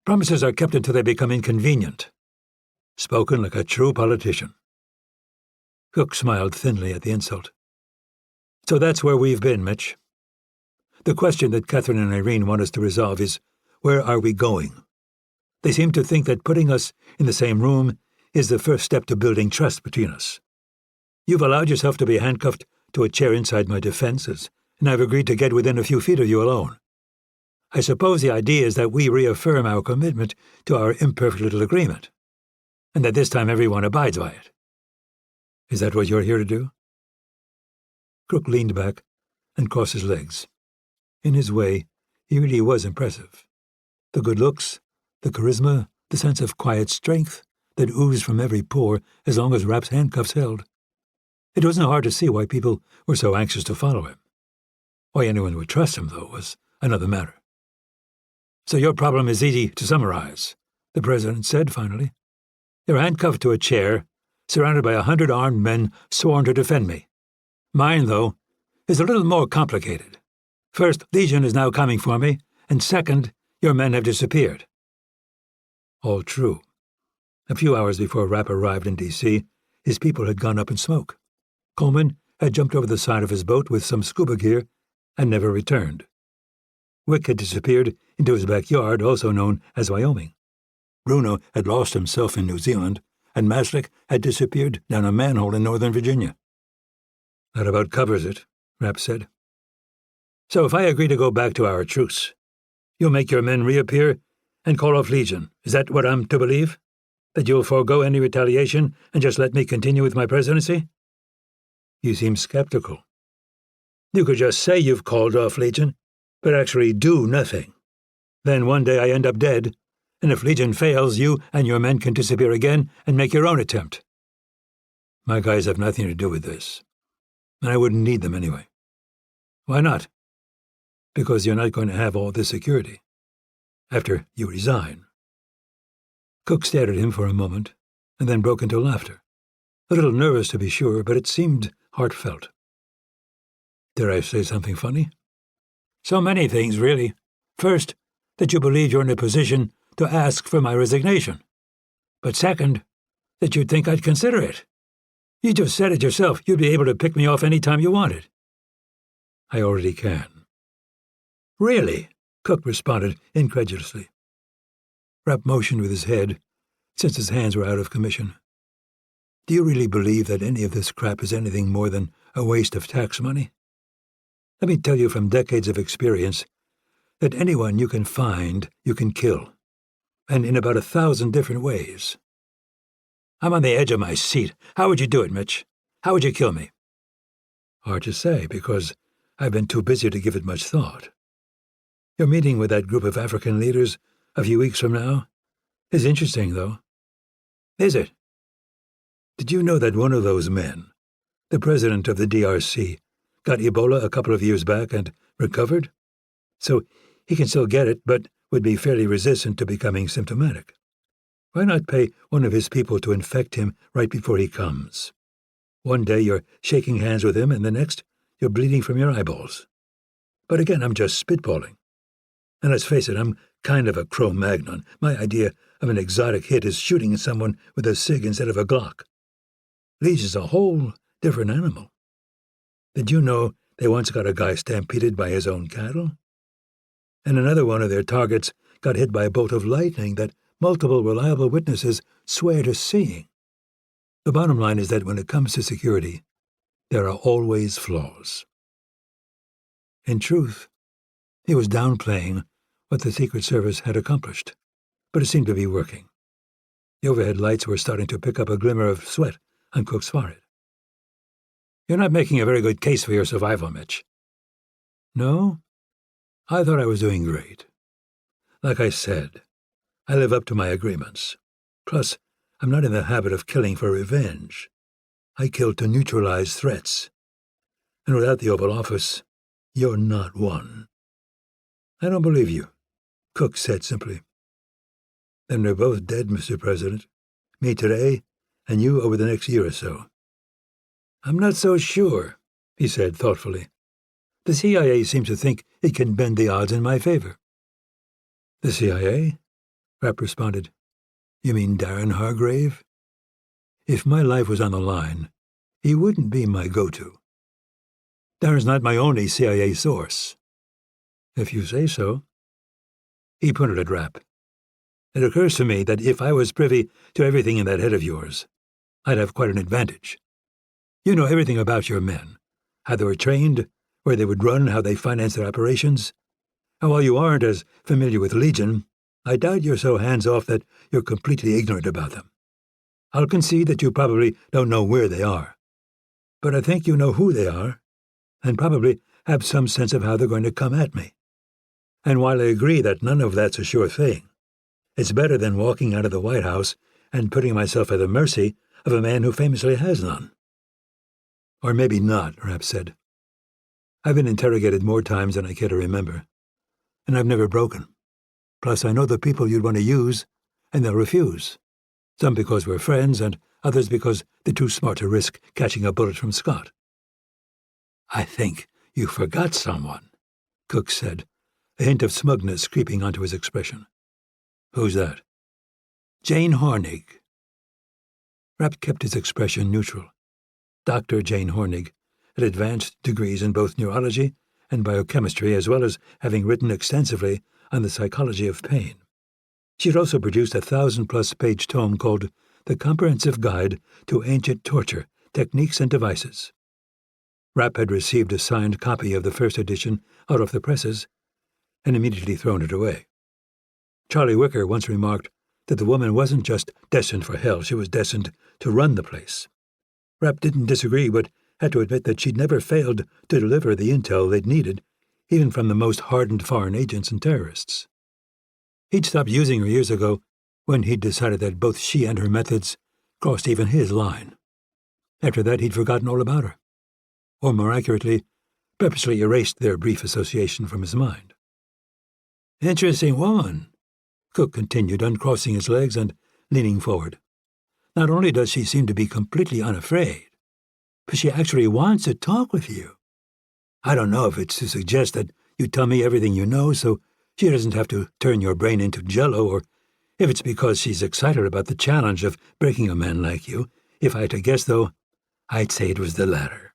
Promises are kept until they become inconvenient. Spoken like a true politician." Cook smiled thinly at the insult. "So that's where we've been, Mitch. The question that Catherine and Irene want us to resolve is, where are we going? They seem to think that putting us in the same room is the first step to building trust between us. You've allowed yourself to be handcuffed to a chair inside my defenses, and I've agreed to get within a few feet of you alone. I suppose the idea is that we reaffirm our commitment to our imperfect little agreement, and that this time everyone abides by it. Is that what you're here to do?" Cook leaned back and crossed his legs. In his way, he really was impressive. The good looks, the charisma, the sense of quiet strength that oozed from every pore as long as Rapp's handcuffs held. It wasn't hard to see why people were so anxious to follow him. Why anyone would trust him, though, was another matter. "So your problem is easy to summarize," the president said finally. "You're handcuffed to a chair, surrounded by 100 armed men sworn to defend me. Mine, though, is a little more complicated. First, Legion is now coming for me, and second, your men have disappeared." All true. A few hours before Rapp arrived in D.C., his people had gone up in smoke. Coleman had jumped over the side of his boat with some scuba gear and never returned. Wick had disappeared into his backyard, also known as Wyoming. Bruno had lost himself in New Zealand, and Maslick had disappeared down a manhole in Northern Virginia. "That about covers it," Rapp said. "So if I agree to go back to our truce, you'll make your men reappear and call off Legion. Is that what I'm to believe? That you'll forego any retaliation and just let me continue with my presidency?" "You seem skeptical." "You could just say you've called off Legion, but actually do nothing. Then one day I end up dead, and if Legion fails, you and your men can disappear again and make your own attempt." "My guys have nothing to do with this, and I wouldn't need them anyway." "Why not?" "Because you're not going to have all this security after you resign." Cook stared at him for a moment, and then broke into laughter. A little nervous, to be sure, but it seemed heartfelt. Did I say something funny? So many things, really. First, that you believe you're in a position to ask for my resignation. But second, that you'd think I'd consider it. You just said it yourself. You'd be able to pick me off any time you wanted. I already can. Really? Cook responded incredulously. Rapp motioned with his head, since his hands were out of commission. Do you really believe that any of this crap is anything more than a waste of tax money? Let me tell you from decades of experience that anyone you can find, you can kill, and in about 1,000 different ways. I'm on the edge of my seat. How would you do it, Mitch? How would you kill me? Hard to say, because I've been too busy to give it much thought. Your meeting with that group of African leaders a few weeks from now is interesting, though. Is it? Did you know that one of those men, the president of the DRC, got Ebola a couple of years back and recovered? So he can still get it, but would be fairly resistant to becoming symptomatic. Why not pay one of his people to infect him right before he comes? One day you're shaking hands with him, and the next you're bleeding from your eyeballs. But again, I'm just spitballing. And let's face it, I'm kind of a Cro-Magnon. My idea of an exotic hit is shooting someone with a SIG instead of a Glock. Lee's is a whole different animal. Did you know they once got a guy stampeded by his own cattle? And another one of their targets got hit by a bolt of lightning that multiple reliable witnesses swear to seeing. The bottom line is that when it comes to security, there are always flaws. In truth, he was downplaying what the Secret Service had accomplished, but it seemed to be working. The overhead lights were starting to pick up a glimmer of sweat on Cook's forehead. You're not making a very good case for your survival, Mitch. No? I thought I was doing great. Like I said, I live up to my agreements. Plus, I'm not in the habit of killing for revenge. I kill to neutralize threats. And without the Oval Office, you're not one. I don't believe you, Cook said simply. Then we're both dead, Mr. President. Me today, and you over the next year or so. I'm not so sure, he said thoughtfully. The CIA seems to think it can bend the odds in my favor. The CIA? Rapp responded. You mean Darren Hargrave? If my life was on the line, he wouldn't be my go-to. Darren's not my only CIA source. If you say so. He pointed at Rapp. It occurs to me that if I was privy to everything in that head of yours, I'd have quite an advantage. You know everything about your men, how they were trained, where they would run, how they finance their operations. And while you aren't as familiar with Legion, I doubt you're so hands-off that you're completely ignorant about them. I'll concede that you probably don't know where they are. But I think you know who they are, and probably have some sense of how they're going to come at me. And while I agree that none of that's a sure thing, it's better than walking out of the White House and putting myself at the mercy of a man who famously has none. Or maybe not, Rapp said. I've been interrogated more times than I care to remember, and I've never broken. Plus, I know the people you'd want to use, and they'll refuse. Some because we're friends, and others because they're too smart to risk catching a bullet from Scott. I think you forgot someone, Cook said, a hint of smugness creeping onto his expression. Who's that? Jane Hornig. Rapp kept his expression neutral. Dr. Jane Hornig had advanced degrees in both neurology and biochemistry, as well as having written extensively on the psychology of pain. She had also produced a 1,000-plus page tome called The Comprehensive Guide to Ancient Torture, Techniques and Devices. Rapp had received a signed copy of the first edition out of the presses and immediately thrown it away. Charlie Wicker once remarked that the woman wasn't just destined for hell, she was destined to run the place. Rapp didn't disagree, but had to admit that she'd never failed to deliver the intel they'd needed, even from the most hardened foreign agents and terrorists. He'd stopped using her years ago when he'd decided that both she and her methods crossed even his line. After that, he'd forgotten all about her, or more accurately, purposely erased their brief association from his mind. Interesting woman, Cook continued, uncrossing his legs and leaning forward. not only does she seem to be completely unafraid, but she actually wants to talk with you. I don't know if it's to suggest that you tell me everything you know so she doesn't have to turn your brain into jello, or if it's because she's excited about the challenge of breaking a man like you. If I had to guess, though, I'd say it was the latter.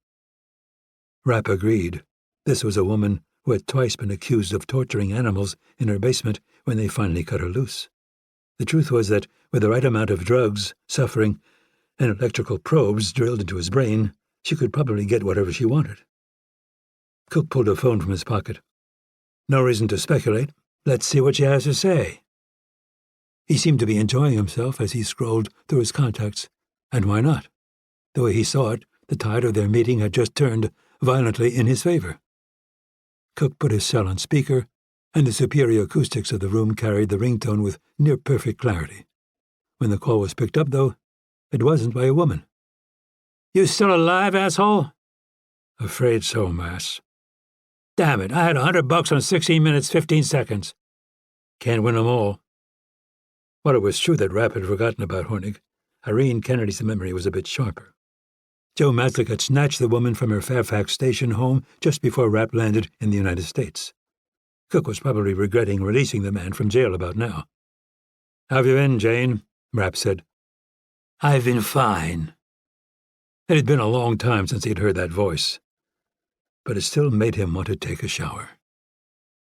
Rapp agreed. This was a woman who had twice been accused of torturing animals in her basement when they finally cut her loose. The truth was that, with the right amount of drugs, suffering, and electrical probes drilled into his brain, she could probably get whatever she wanted. Cook pulled a phone from his pocket. No reason to speculate. Let's see what she has to say. He seemed to be enjoying himself as he scrolled through his contacts, and why not? The way he saw it, the tide of their meeting had just turned violently in his favor. Cook put his cell on speaker, and the superior acoustics of the room carried the ringtone with near-perfect clarity. When the call was picked up, though, it wasn't by a woman. "You still alive, asshole?" "Afraid so, Mass." "Damn it, I had $100 on 16 minutes, 15 seconds. Can't win 'em all." While it was true that Rapp had forgotten about Hornig, Irene Kennedy's memory was a bit sharper. Joe Maslick had snatched the woman from her Fairfax station home just before Rapp landed in the United States. Cook was probably regretting releasing the man from jail about now. "How have you been, Jane?" Rapp said. "I've been fine." It had been a long time since he had heard that voice, but it still made him want to take a shower.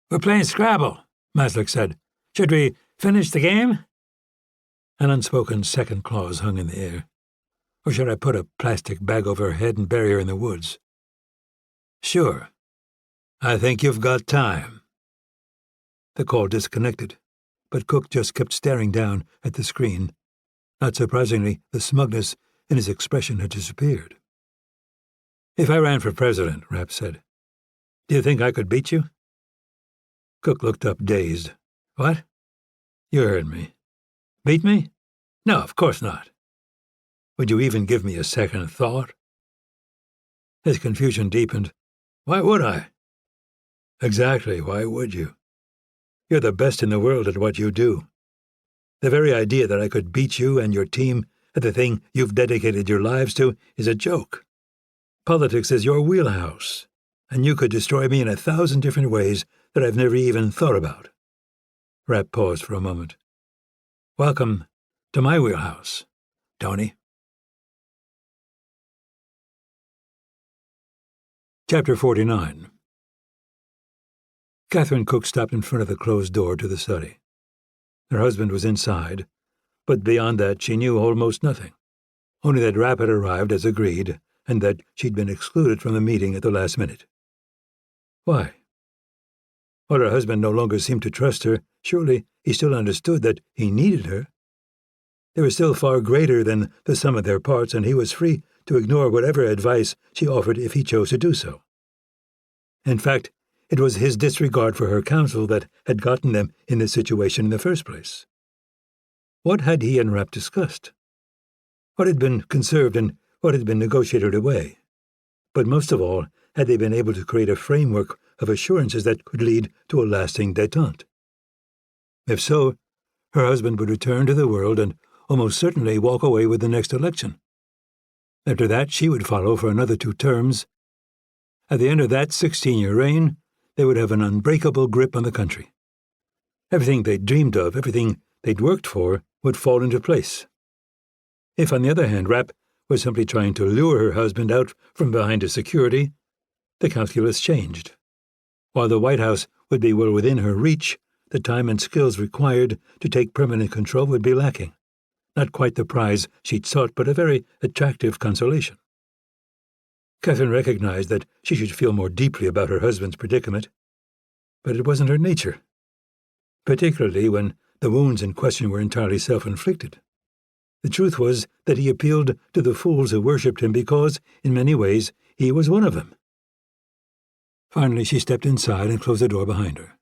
"We're playing Scrabble," Maslick said. "Should we finish the game?" An unspoken second clause hung in the air. Or should I put a plastic bag over her head and bury her in the woods? "Sure. I think you've got time." The call disconnected, but Cook just kept staring down at the screen. Not surprisingly, the smugness in his expression had disappeared. "If I ran for president," Rapp said, "do you think I could beat you?" Cook looked up, dazed. "What?" "You heard me. Beat me? No, of course not. Would you even give me a second thought?" His confusion deepened. "Why would I?" "Exactly, why would you? You're the best in the world at what you do. The very idea that I could beat you and your team at the thing you've dedicated your lives to is a joke. Politics is your wheelhouse, and you could destroy me in 1,000 different ways that I've never even thought about." Rapp paused for a moment. "Welcome to my wheelhouse, Tony." Chapter 49. Catherine Cook stopped in front of the closed door to the study. Her husband was inside, but beyond that she knew almost nothing. Only that Rapp had arrived as agreed, and that she'd been excluded from the meeting at the last minute. Why? While her husband no longer seemed to trust her, surely he still understood that he needed her. They were still far greater than the sum of their parts, and he was free to ignore whatever advice she offered if he chose to do so. In fact, it was his disregard for her counsel that had gotten them in this situation in the first place. What had he and Rapp discussed? What had been conserved and what had been negotiated away? But most of all, had they been able to create a framework of assurances that could lead to a lasting détente? If so, her husband would return to the world and almost certainly walk away with the next election. After that, she would follow for another 2 terms. At the end of that 16-year reign, they would have an unbreakable grip on the country. Everything they'd dreamed of, everything they'd worked for, would fall into place. If, on the other hand, Rapp was simply trying to lure her husband out from behind his security, the calculus changed. While the White House would be well within her reach, the time and skills required to take permanent control would be lacking. Not quite the prize she'd sought, but a very attractive consolation. Catherine recognized that she should feel more deeply about her husband's predicament, but it wasn't her nature, particularly when the wounds in question were entirely self-inflicted. The truth was that he appealed to the fools who worshipped him because, in many ways, he was one of them. Finally, she stepped inside and closed the door behind her.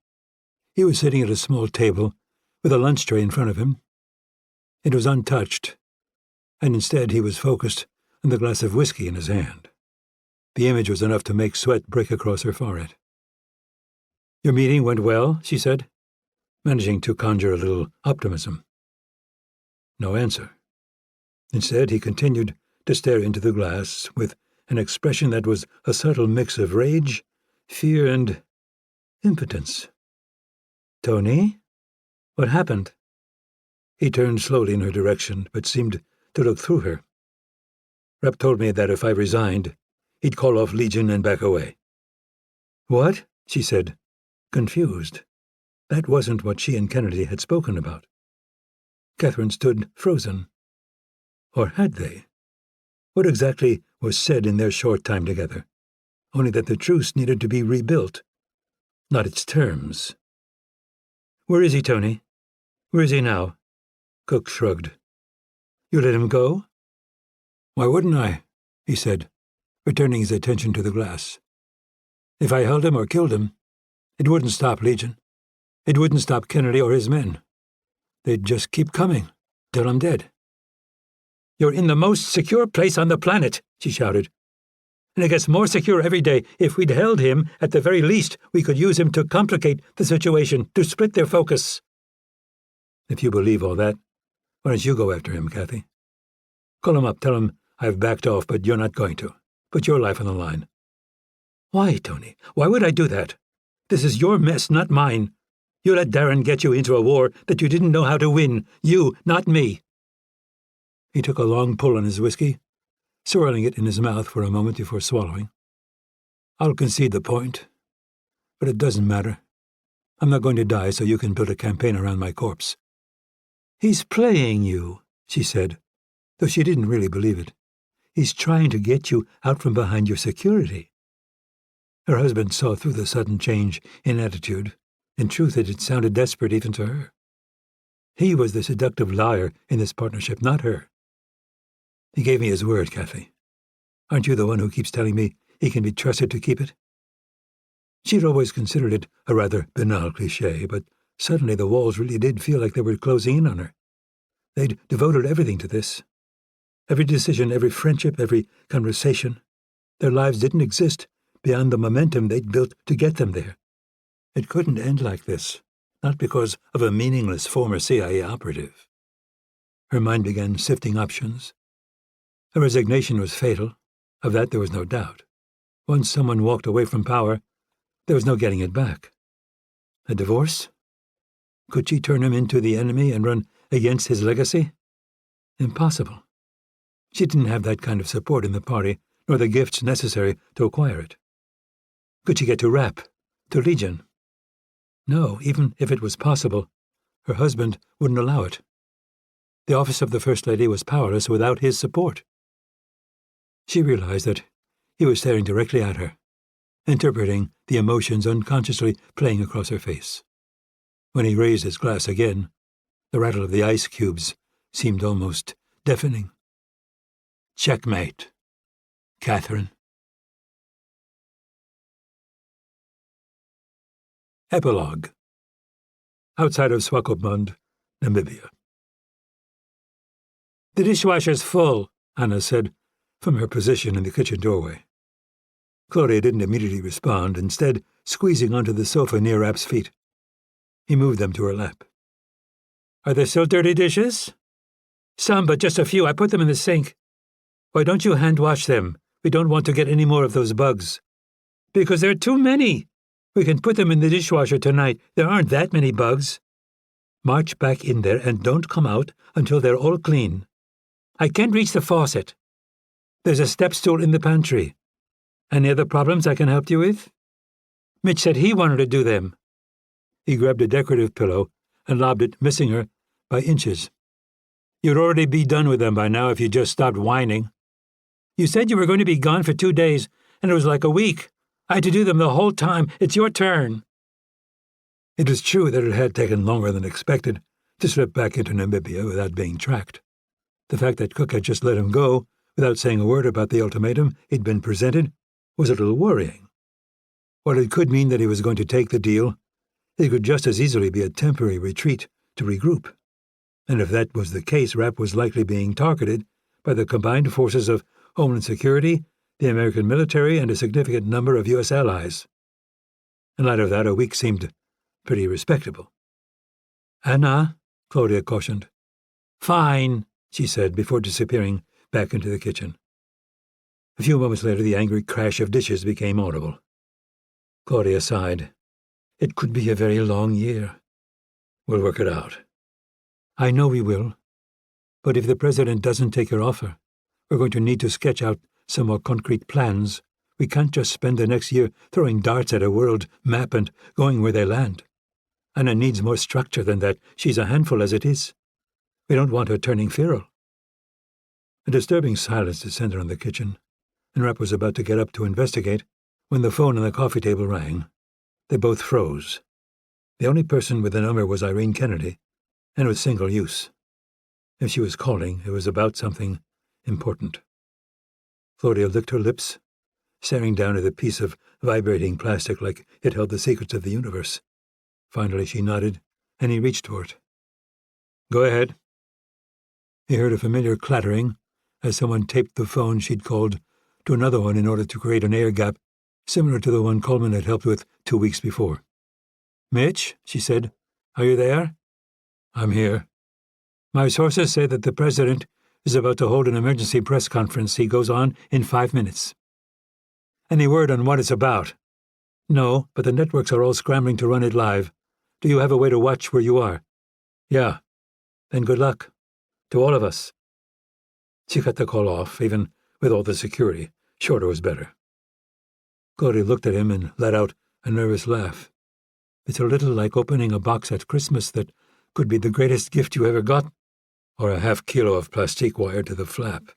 He was sitting at a small table with a lunch tray in front of him. It was untouched, and instead he was focused on the glass of whiskey in his hand. The image was enough to make sweat break across her forehead. "Your meeting went well," she said, managing to conjure a little optimism. No answer. Instead, he continued to stare into the glass with an expression that was a subtle mix of rage, fear, and impotence. "Tony? What happened?" He turned slowly in her direction, but seemed to look through her. "Rapp told me that if I resigned, he'd call off Legion and back away." "What?" she said, confused. That wasn't what she and Kennedy had spoken about. Catherine stood frozen. Or had they? What exactly was said in their short time together? Only that the truce needed to be rebuilt, not its terms. "Where is he, Tony? Where is he now?" Cook shrugged. "You let him go?" "Why wouldn't I?" he said, returning his attention to the glass. "If I held him or killed him, it wouldn't stop Legion. It wouldn't stop Kennedy or his men. They'd just keep coming, till I'm dead." "You're in the most secure place on the planet," she shouted. "And it gets more secure every day. If we'd held him, at the very least, we could use him to complicate the situation, to split their focus." "If you believe all that, why don't you go after him, Kathy? Call him up, tell him I've backed off, but you're not going to. Put your life on the line." "Why, Tony? Why would I do that? This is your mess, not mine. You let Darren get you into a war that you didn't know how to win. You, not me." He took a long pull on his whiskey, swirling it in his mouth for a moment before swallowing. "I'll concede the point, but it doesn't matter. I'm not going to die so you can build a campaign around my corpse." "He's playing you," she said, though she didn't really believe it. "He's trying to get you out from behind your security." Her husband saw through the sudden change in attitude. In truth, it had sounded desperate even to her. He was the seductive liar in this partnership, not her. "He gave me his word, Kathy. Aren't you the one who keeps telling me he can be trusted to keep it?" She'd always considered it a rather banal cliché, but suddenly the walls really did feel like they were closing in on her. They'd devoted everything to this. Every decision, every friendship, every conversation. Their lives didn't exist beyond the momentum they'd built to get them there. It couldn't end like this, not because of a meaningless former CIA operative. Her mind began sifting options. A resignation was fatal, of that there was no doubt. Once someone walked away from power, there was no getting it back. A divorce? Could she turn him into the enemy and run against his legacy? Impossible. She didn't have that kind of support in the party, nor the gifts necessary to acquire it. Could she get to Rapp, to Legion? No, even if it was possible, her husband wouldn't allow it. The office of the First Lady was powerless without his support. She realized that he was staring directly at her, interpreting the emotions unconsciously playing across her face. When he raised his glass again, the rattle of the ice cubes seemed almost deafening. "Checkmate, Catherine." Epilogue. Outside of Swakopmund, Namibia. "The dishwasher's full," Anna said from her position in the kitchen doorway. Claudia didn't immediately respond, instead squeezing onto the sofa near Rapp's feet. He moved them to her lap. "Are there still dirty dishes?" "Some, but just a few. I put them in the sink." "Why don't you hand-wash them? We don't want to get any more of those bugs." "Because there are too many. We can put them in the dishwasher tonight. There aren't that many bugs." "March back in there and don't come out until they're all clean." "I can't reach the faucet." "There's a step stool in the pantry." "Any other problems I can help you with?" "Mitch said he wanted to do them." He grabbed a decorative pillow and lobbed it, missing her by inches. "You'd already be done with them by now if you just stopped whining." "You said you were going to be gone for 2 days, and it was like a week. I had to do them the whole time. It's your turn." It was true that it had taken longer than expected to slip back into Namibia without being tracked. The fact that Cook had just let him go, without saying a word about the ultimatum he'd been presented, was a little worrying. While it could mean that he was going to take the deal, it could just as easily be a temporary retreat to regroup. And if that was the case, Rapp was likely being targeted by the combined forces of Homeland Security, the American military, and a significant number of U.S. allies. In light of that, a week seemed pretty respectable. "Anna," Claudia cautioned. "Fine," she said before disappearing back into the kitchen. A few moments later, the angry crash of dishes became audible. Claudia sighed. It could be a very long year. We'll work it out. I know we will. But if the president doesn't take your offer, we're going to need to sketch out some more concrete plans. We can't just spend the next year throwing darts at a world map and going where they land. Anna needs more structure than that. She's a handful as it is. We don't want her turning feral. A disturbing silence descended on the kitchen, and Rapp was about to get up to investigate when the phone on the coffee table rang. They both froze. The only person with the number was Irene Kennedy, and it was single use. If she was calling, it was about something important. Claudia licked her lips, staring down at a piece of vibrating plastic like it held the secrets of the universe. Finally she nodded, and he reached for it. Go ahead. He heard a familiar clattering as someone taped the phone she'd called to another one in order to create an air gap similar to the one Coleman had helped with 2 weeks before. Mitch, she said, are you there? I'm here. My sources say that the president is about to hold an emergency press conference. He goes on in 5 minutes. Any word on what it's about? No, but the networks are all scrambling to run it live. Do you have a way to watch where you are? Yeah. Then good luck. To all of us. She cut the call off, even with all the security. Shorter was better. Claudia looked at him and let out a nervous laugh. It's a little like opening a box at Christmas that could be the greatest gift you ever got, or a half-kilo of plastique wire to the flap,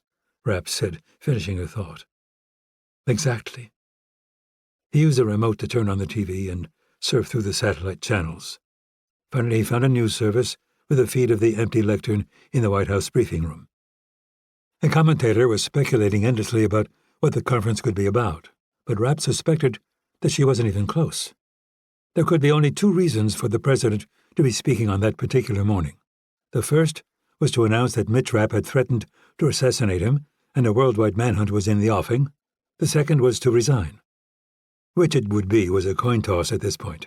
Rapp said, finishing her thought. Exactly. He used a remote to turn on the TV and surf through the satellite channels. Finally, he found a news service with a feed of the empty lectern in the White House briefing room. A commentator was speculating endlessly about what the conference could be about, but Rapp suspected that she wasn't even close. There could be only 2 reasons for the president to be speaking on that particular morning. The first was to announce that Mitch Rapp had threatened to assassinate him and a worldwide manhunt was in the offing. The second was to resign. Which it would be was a coin toss at this point.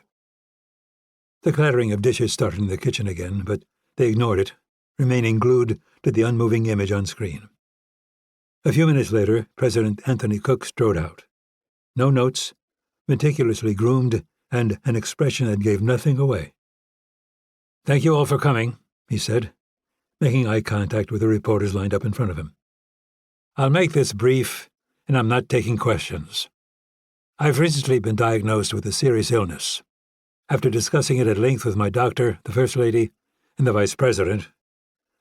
The clattering of dishes started in the kitchen again, but they ignored it, remaining glued to the unmoving image on screen. A few minutes later, President Anthony Cook strode out. No notes, meticulously groomed, and an expression that gave nothing away. Thank you all for coming, he said, making eye contact with the reporters lined up in front of him. I'll make this brief, and I'm not taking questions. I've recently been diagnosed with a serious illness. After discussing it at length with my doctor, the First Lady, and the Vice President,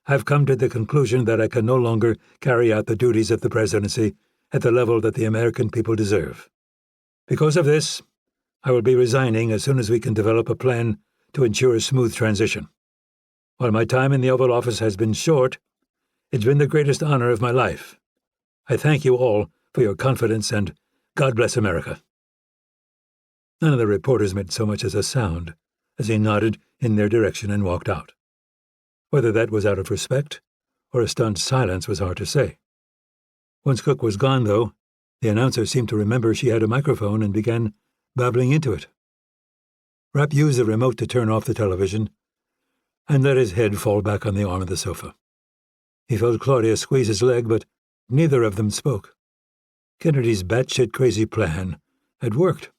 I've come to the conclusion that I can no longer carry out the duties of the presidency at the level that the American people deserve. Because of this, I will be resigning as soon as we can develop a plan to ensure a smooth transition. While my time in the Oval Office has been short, it's been the greatest honor of my life. I thank you all for your confidence and God bless America. None of the reporters made so much as a sound as he nodded in their direction and walked out. Whether that was out of respect or a stunned silence was hard to say. Once Cook was gone, though, the announcer seemed to remember she had a microphone and began babbling into it. Rapp used the remote to turn off the television and let his head fall back on the arm of the sofa. He felt Claudia squeeze his leg, but neither of them spoke. Kennedy's batshit crazy plan had worked.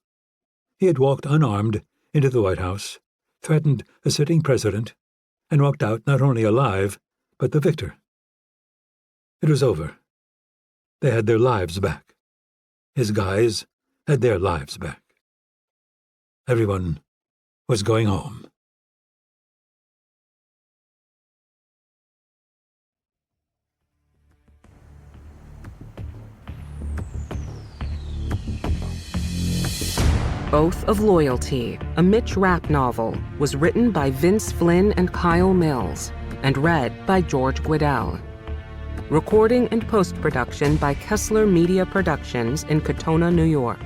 He had walked unarmed into the White House, threatened a sitting president, and walked out not only alive, but the victor. It was over. They had their lives back. His guys had their lives back. Everyone was going home. Oath of Loyalty, a Mitch Rapp novel, was written by Vince Flynn and Kyle Mills and read by George Guidell. Recording and post-production by Kessler Media Productions in Katona, New York.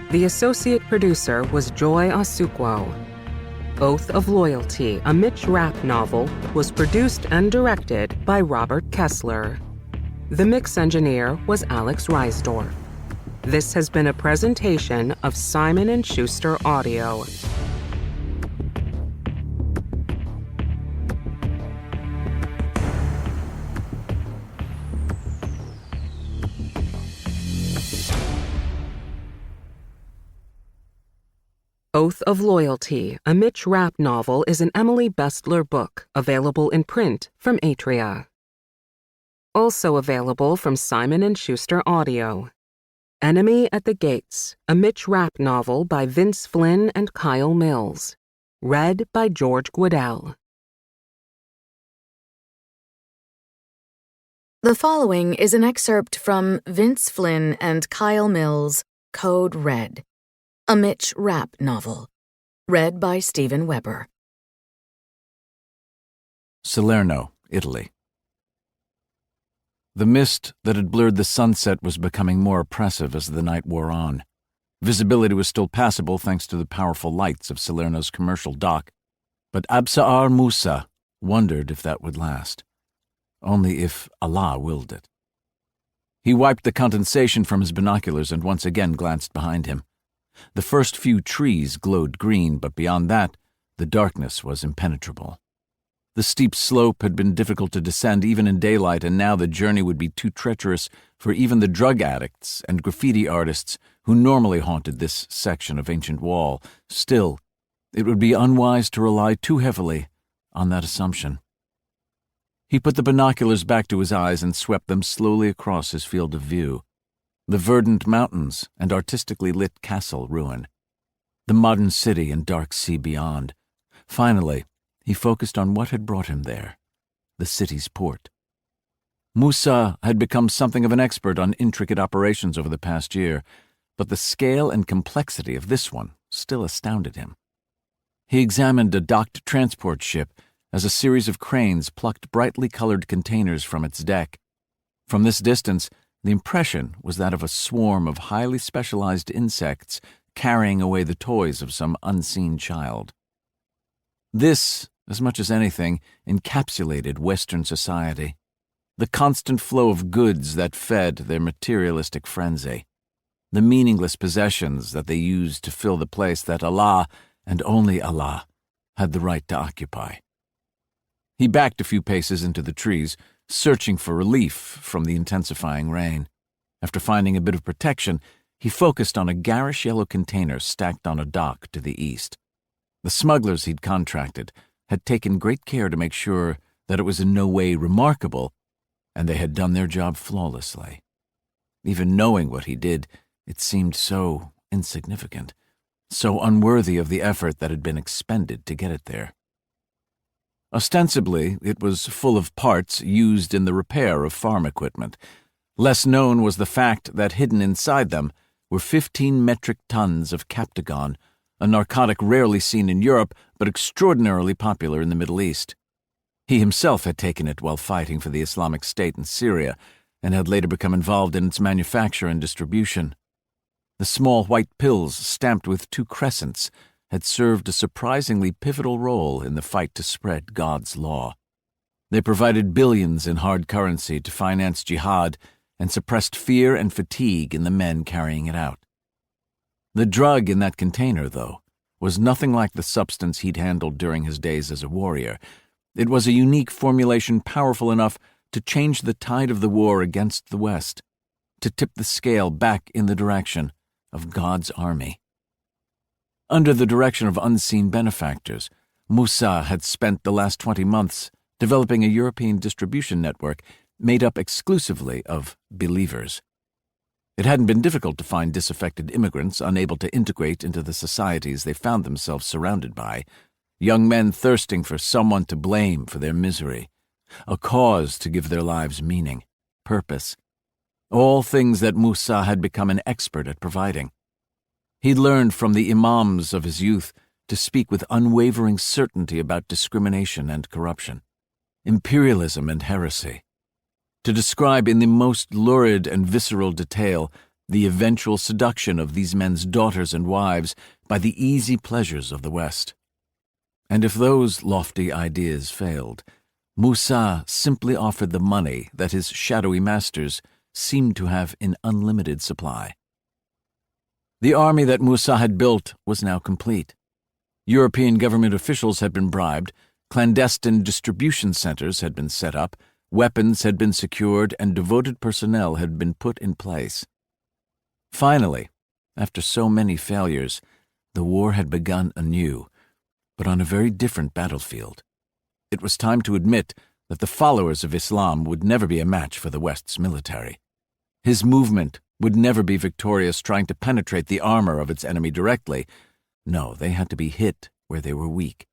The associate producer was Joy Asukwo. Oath of Loyalty, a Mitch Rapp novel, was produced and directed by Robert Kessler. The mix engineer was Alex Reisdorf. This has been a presentation of Simon & Schuster Audio. Oath of Loyalty, a Mitch Rapp novel, is an Emily Bestler book, available in print from Atria. Also available from Simon & Schuster Audio. Enemy at the Gates, a Mitch Rapp novel by Vince Flynn and Kyle Mills. Read by George Guidell. The following is an excerpt from Vince Flynn and Kyle Mills' Code Red, a Mitch Rapp novel. Read by Stephen Weber. Salerno, Italy. The mist that had blurred the sunset was becoming more oppressive as the night wore on. Visibility was still passable thanks to the powerful lights of Salerno's commercial dock, but Absa'ar Musa wondered if that would last. Only if Allah willed it. He wiped the condensation from his binoculars and once again glanced behind him. The first few trees glowed green, but beyond that, the darkness was impenetrable. The steep slope had been difficult to descend even in daylight, and now the journey would be too treacherous for even the drug addicts and graffiti artists who normally haunted this section of ancient wall. Still, it would be unwise to rely too heavily on that assumption. He put the binoculars back to his eyes and swept them slowly across his field of view. The verdant mountains and artistically lit castle ruin. The modern city and dark sea beyond. Finally, he focused on what had brought him there, the city's port. Musa had become something of an expert on intricate operations over the past year, but the scale and complexity of this one still astounded him. He examined a docked transport ship as a series of cranes plucked brightly colored containers from its deck. From this distance, the impression was that of a swarm of highly specialized insects carrying away the toys of some unseen child. This, as much as anything, encapsulated Western society, the constant flow of goods that fed their materialistic frenzy, the meaningless possessions that they used to fill the place that Allah, and only Allah, had the right to occupy. He backed a few paces into the trees, searching for relief from the intensifying rain. After finding a bit of protection, he focused on a garish yellow container stacked on a dock to the east. The smugglers he'd contracted had taken great care to make sure that it was in no way remarkable, and they had done their job flawlessly. Even knowing what he did, it seemed so insignificant, so unworthy of the effort that had been expended to get it there. Ostensibly, it was full of parts used in the repair of farm equipment. Less known was the fact that hidden inside them were 15 metric tons of Captagon, a narcotic rarely seen in Europe but extraordinarily popular in the Middle East. He himself had taken it while fighting for the Islamic State in Syria and had later become involved in its manufacture and distribution. The small white pills stamped with 2 crescents had served a surprisingly pivotal role in the fight to spread God's law. They provided billions in hard currency to finance jihad and suppressed fear and fatigue in the men carrying it out. The drug in that container, though, was nothing like the substance he'd handled during his days as a warrior. It was a unique formulation powerful enough to change the tide of the war against the West, to tip the scale back in the direction of God's army. Under the direction of unseen benefactors, Musa had spent the last 20 months developing a European distribution network made up exclusively of believers. It hadn't been difficult to find disaffected immigrants unable to integrate into the societies they found themselves surrounded by, young men thirsting for someone to blame for their misery, a cause to give their lives meaning, purpose, all things that Musa had become an expert at providing. He learned from the imams of his youth to speak with unwavering certainty about discrimination and corruption, imperialism and heresy, to describe in the most lurid and visceral detail the eventual seduction of these men's daughters and wives by the easy pleasures of the West. And if those lofty ideas failed, Musa simply offered the money that his shadowy masters seemed to have in unlimited supply. The army that Musa had built was now complete. European government officials had been bribed, clandestine distribution centers had been set up, weapons had been secured, and devoted personnel had been put in place. Finally, after so many failures, The war had begun anew, but on a very different battlefield. It was time to admit that the followers of Islam would never be a match for the West's military. His movement would never be victorious trying to penetrate the armor of its enemy directly. No, they had to be hit where they were weak,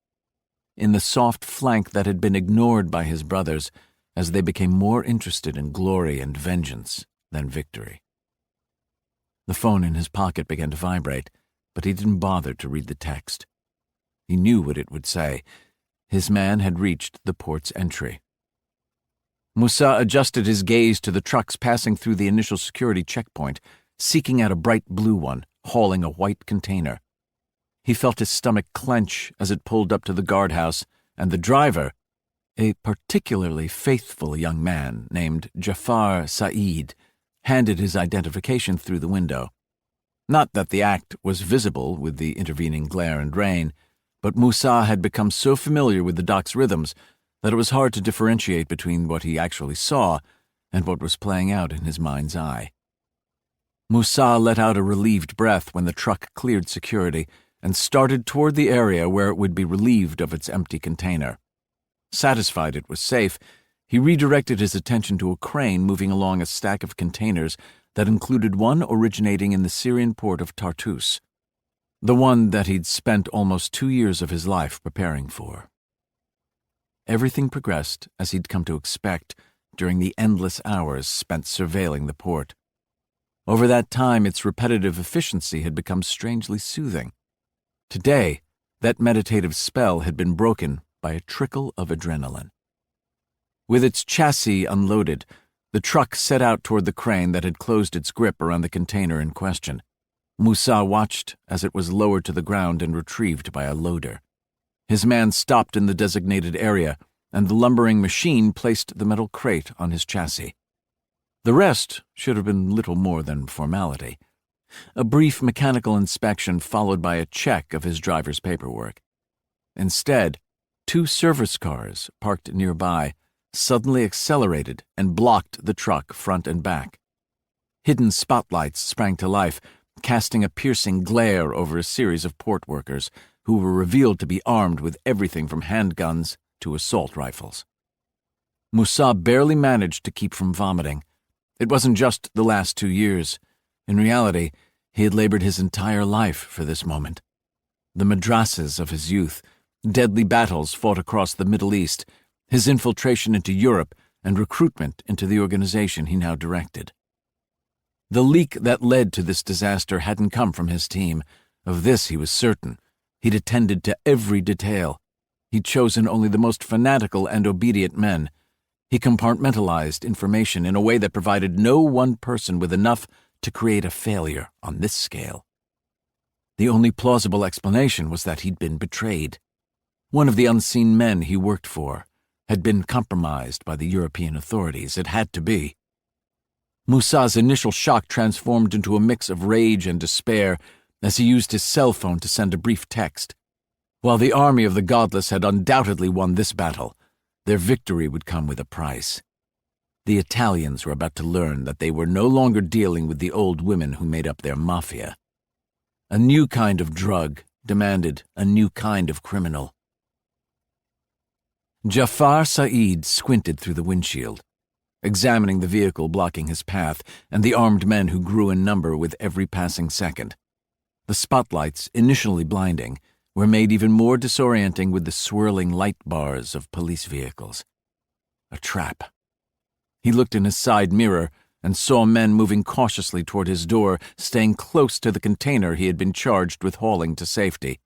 in the soft flank that had been ignored by his brothers as they became more interested in glory and vengeance than victory. The phone in his pocket began to vibrate, but he didn't bother to read the text. He knew what it would say. His man had reached the port's entry. Musa adjusted his gaze to the trucks passing through the initial security checkpoint, seeking out a bright blue one, hauling a white container. He felt his stomach clench as it pulled up to the guardhouse, and the driver, a particularly faithful young man named Jafar Saeed, handed his identification through the window. Not that the act was visible with the intervening glare and rain, but Musa had become so familiar with the dock's rhythms that it was hard to differentiate between what he actually saw and what was playing out in his mind's eye. Musa let out a relieved breath when the truck cleared security and started toward the area where it would be relieved of its empty container. Satisfied it was safe, he redirected his attention to a crane moving along a stack of containers that included one originating in the Syrian port of Tartus, the one that he'd spent almost 2 years of his life preparing for. Everything progressed as he'd come to expect during the endless hours spent surveilling the port. Over that time, its repetitive efficiency had become strangely soothing. Today, that meditative spell had been broken by a trickle of adrenaline. With its chassis unloaded, the truck set out toward the crane that had closed its grip around the container in question. Musa watched as it was lowered to the ground and retrieved by a loader. His man stopped in the designated area, and the lumbering machine placed the metal crate on his chassis. The rest should have been little more than formality. A brief mechanical inspection followed by a check of his driver's paperwork. Instead, 2 service cars parked nearby suddenly accelerated and blocked the truck front and back. Hidden spotlights sprang to life, casting a piercing glare over a series of port workers who were revealed to be armed with everything from handguns to assault rifles. Musa barely managed to keep from vomiting. It wasn't just the last 2 years. In reality, he had labored his entire life for this moment. The madrasas of his youth, deadly battles fought across the Middle East, his infiltration into Europe, and recruitment into the organization he now directed. The leak that led to this disaster hadn't come from his team. Of this he was certain. He'd attended to every detail. He'd chosen only the most fanatical and obedient men. He compartmentalized information in a way that provided no one person with enough to create a failure on this scale. The only plausible explanation was that he'd been betrayed. One of the unseen men he worked for had been compromised by the European authorities. It had to be. Musa's initial shock transformed into a mix of rage and despair as he used his cell phone to send a brief text. While the army of the godless had undoubtedly won this battle, their victory would come with a price. The Italians were about to learn that they were no longer dealing with the old women who made up their mafia. A new kind of drug demanded a new kind of criminal. Jafar Saeed squinted through the windshield, examining the vehicle blocking his path and the armed men who grew in number with every passing second. The spotlights, initially blinding, were made even more disorienting with the swirling light bars of police vehicles. A trap. He looked in his side mirror and saw men moving cautiously toward his door, staying close to the container he had been charged with hauling to safety.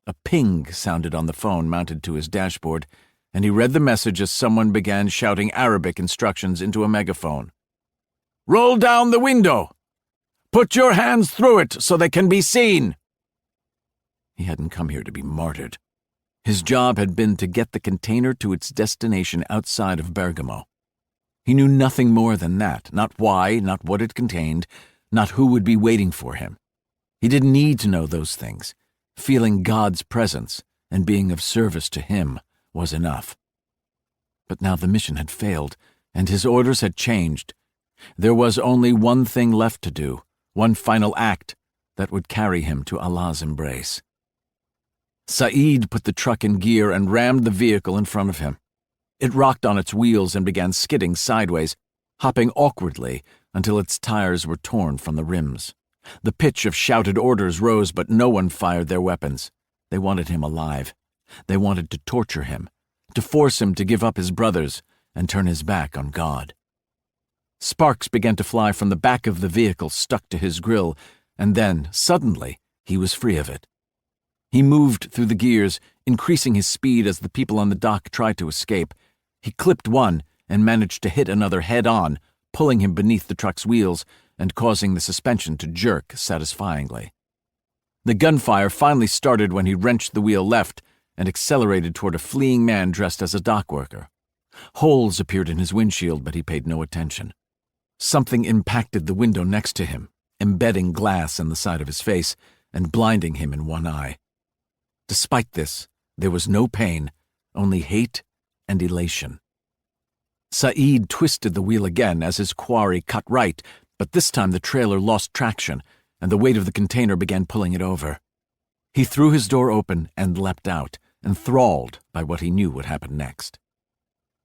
A ping sounded on the phone mounted to his dashboard, and he read the message as someone began shouting Arabic instructions into a megaphone. "Roll down the window! Put your hands through it so they can be seen!" He hadn't come here to be martyred. His job had been to get the container to its destination outside of Bergamo. He knew nothing more than that, not why, not what it contained, not who would be waiting for him. He didn't need to know those things. Feeling God's presence and being of service to him was enough. But now the mission had failed, and his orders had changed. There was only one thing left to do, one final act, that would carry him to Allah's embrace. Saeed put the truck in gear and rammed the vehicle in front of him. It rocked on its wheels and began skidding sideways, hopping awkwardly until its tires were torn from the rims. The pitch of shouted orders rose, but no one fired their weapons. They wanted him alive. They wanted to torture him, to force him to give up his brothers and turn his back on God. Sparks began to fly from the back of the vehicle stuck to his grill, and then, suddenly, he was free of it. He moved through the gears, increasing his speed as the people on the dock tried to escape. He clipped one and managed to hit another head-on, pulling him beneath the truck's wheels and causing the suspension to jerk satisfyingly. The gunfire finally started when he wrenched the wheel left and accelerated toward a fleeing man dressed as a dock worker. Holes appeared in his windshield, but he paid no attention. Something impacted the window next to him, embedding glass in the side of his face and blinding him in one eye. Despite this, there was no pain, only hate and elation. Saeed twisted the wheel again as his quarry cut right, but this time the trailer lost traction, and the weight of the container began pulling it over. He threw his door open and leapt out, enthralled by what he knew would happen next.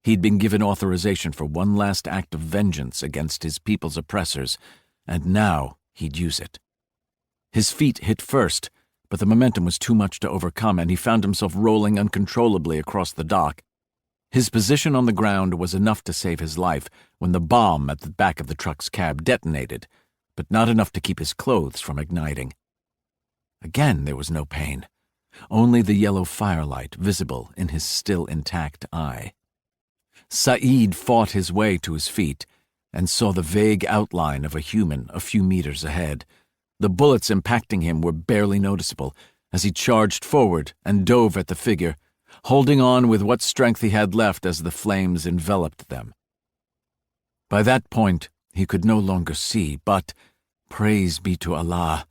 He'd been given authorization for one last act of vengeance against his people's oppressors, and now he'd use it. His feet hit first, but the momentum was too much to overcome, and he found himself rolling uncontrollably across the dock. His position on the ground was enough to save his life when the bomb at the back of the truck's cab detonated, but not enough to keep his clothes from igniting. Again there was no pain, only the yellow firelight visible in his still intact eye. Saeed fought his way to his feet and saw the vague outline of a human a few meters ahead. The bullets impacting him were barely noticeable as he charged forward and dove at the figure, holding on with what strength he had left as the flames enveloped them. By that point, he could no longer see, but, praise be to Allah,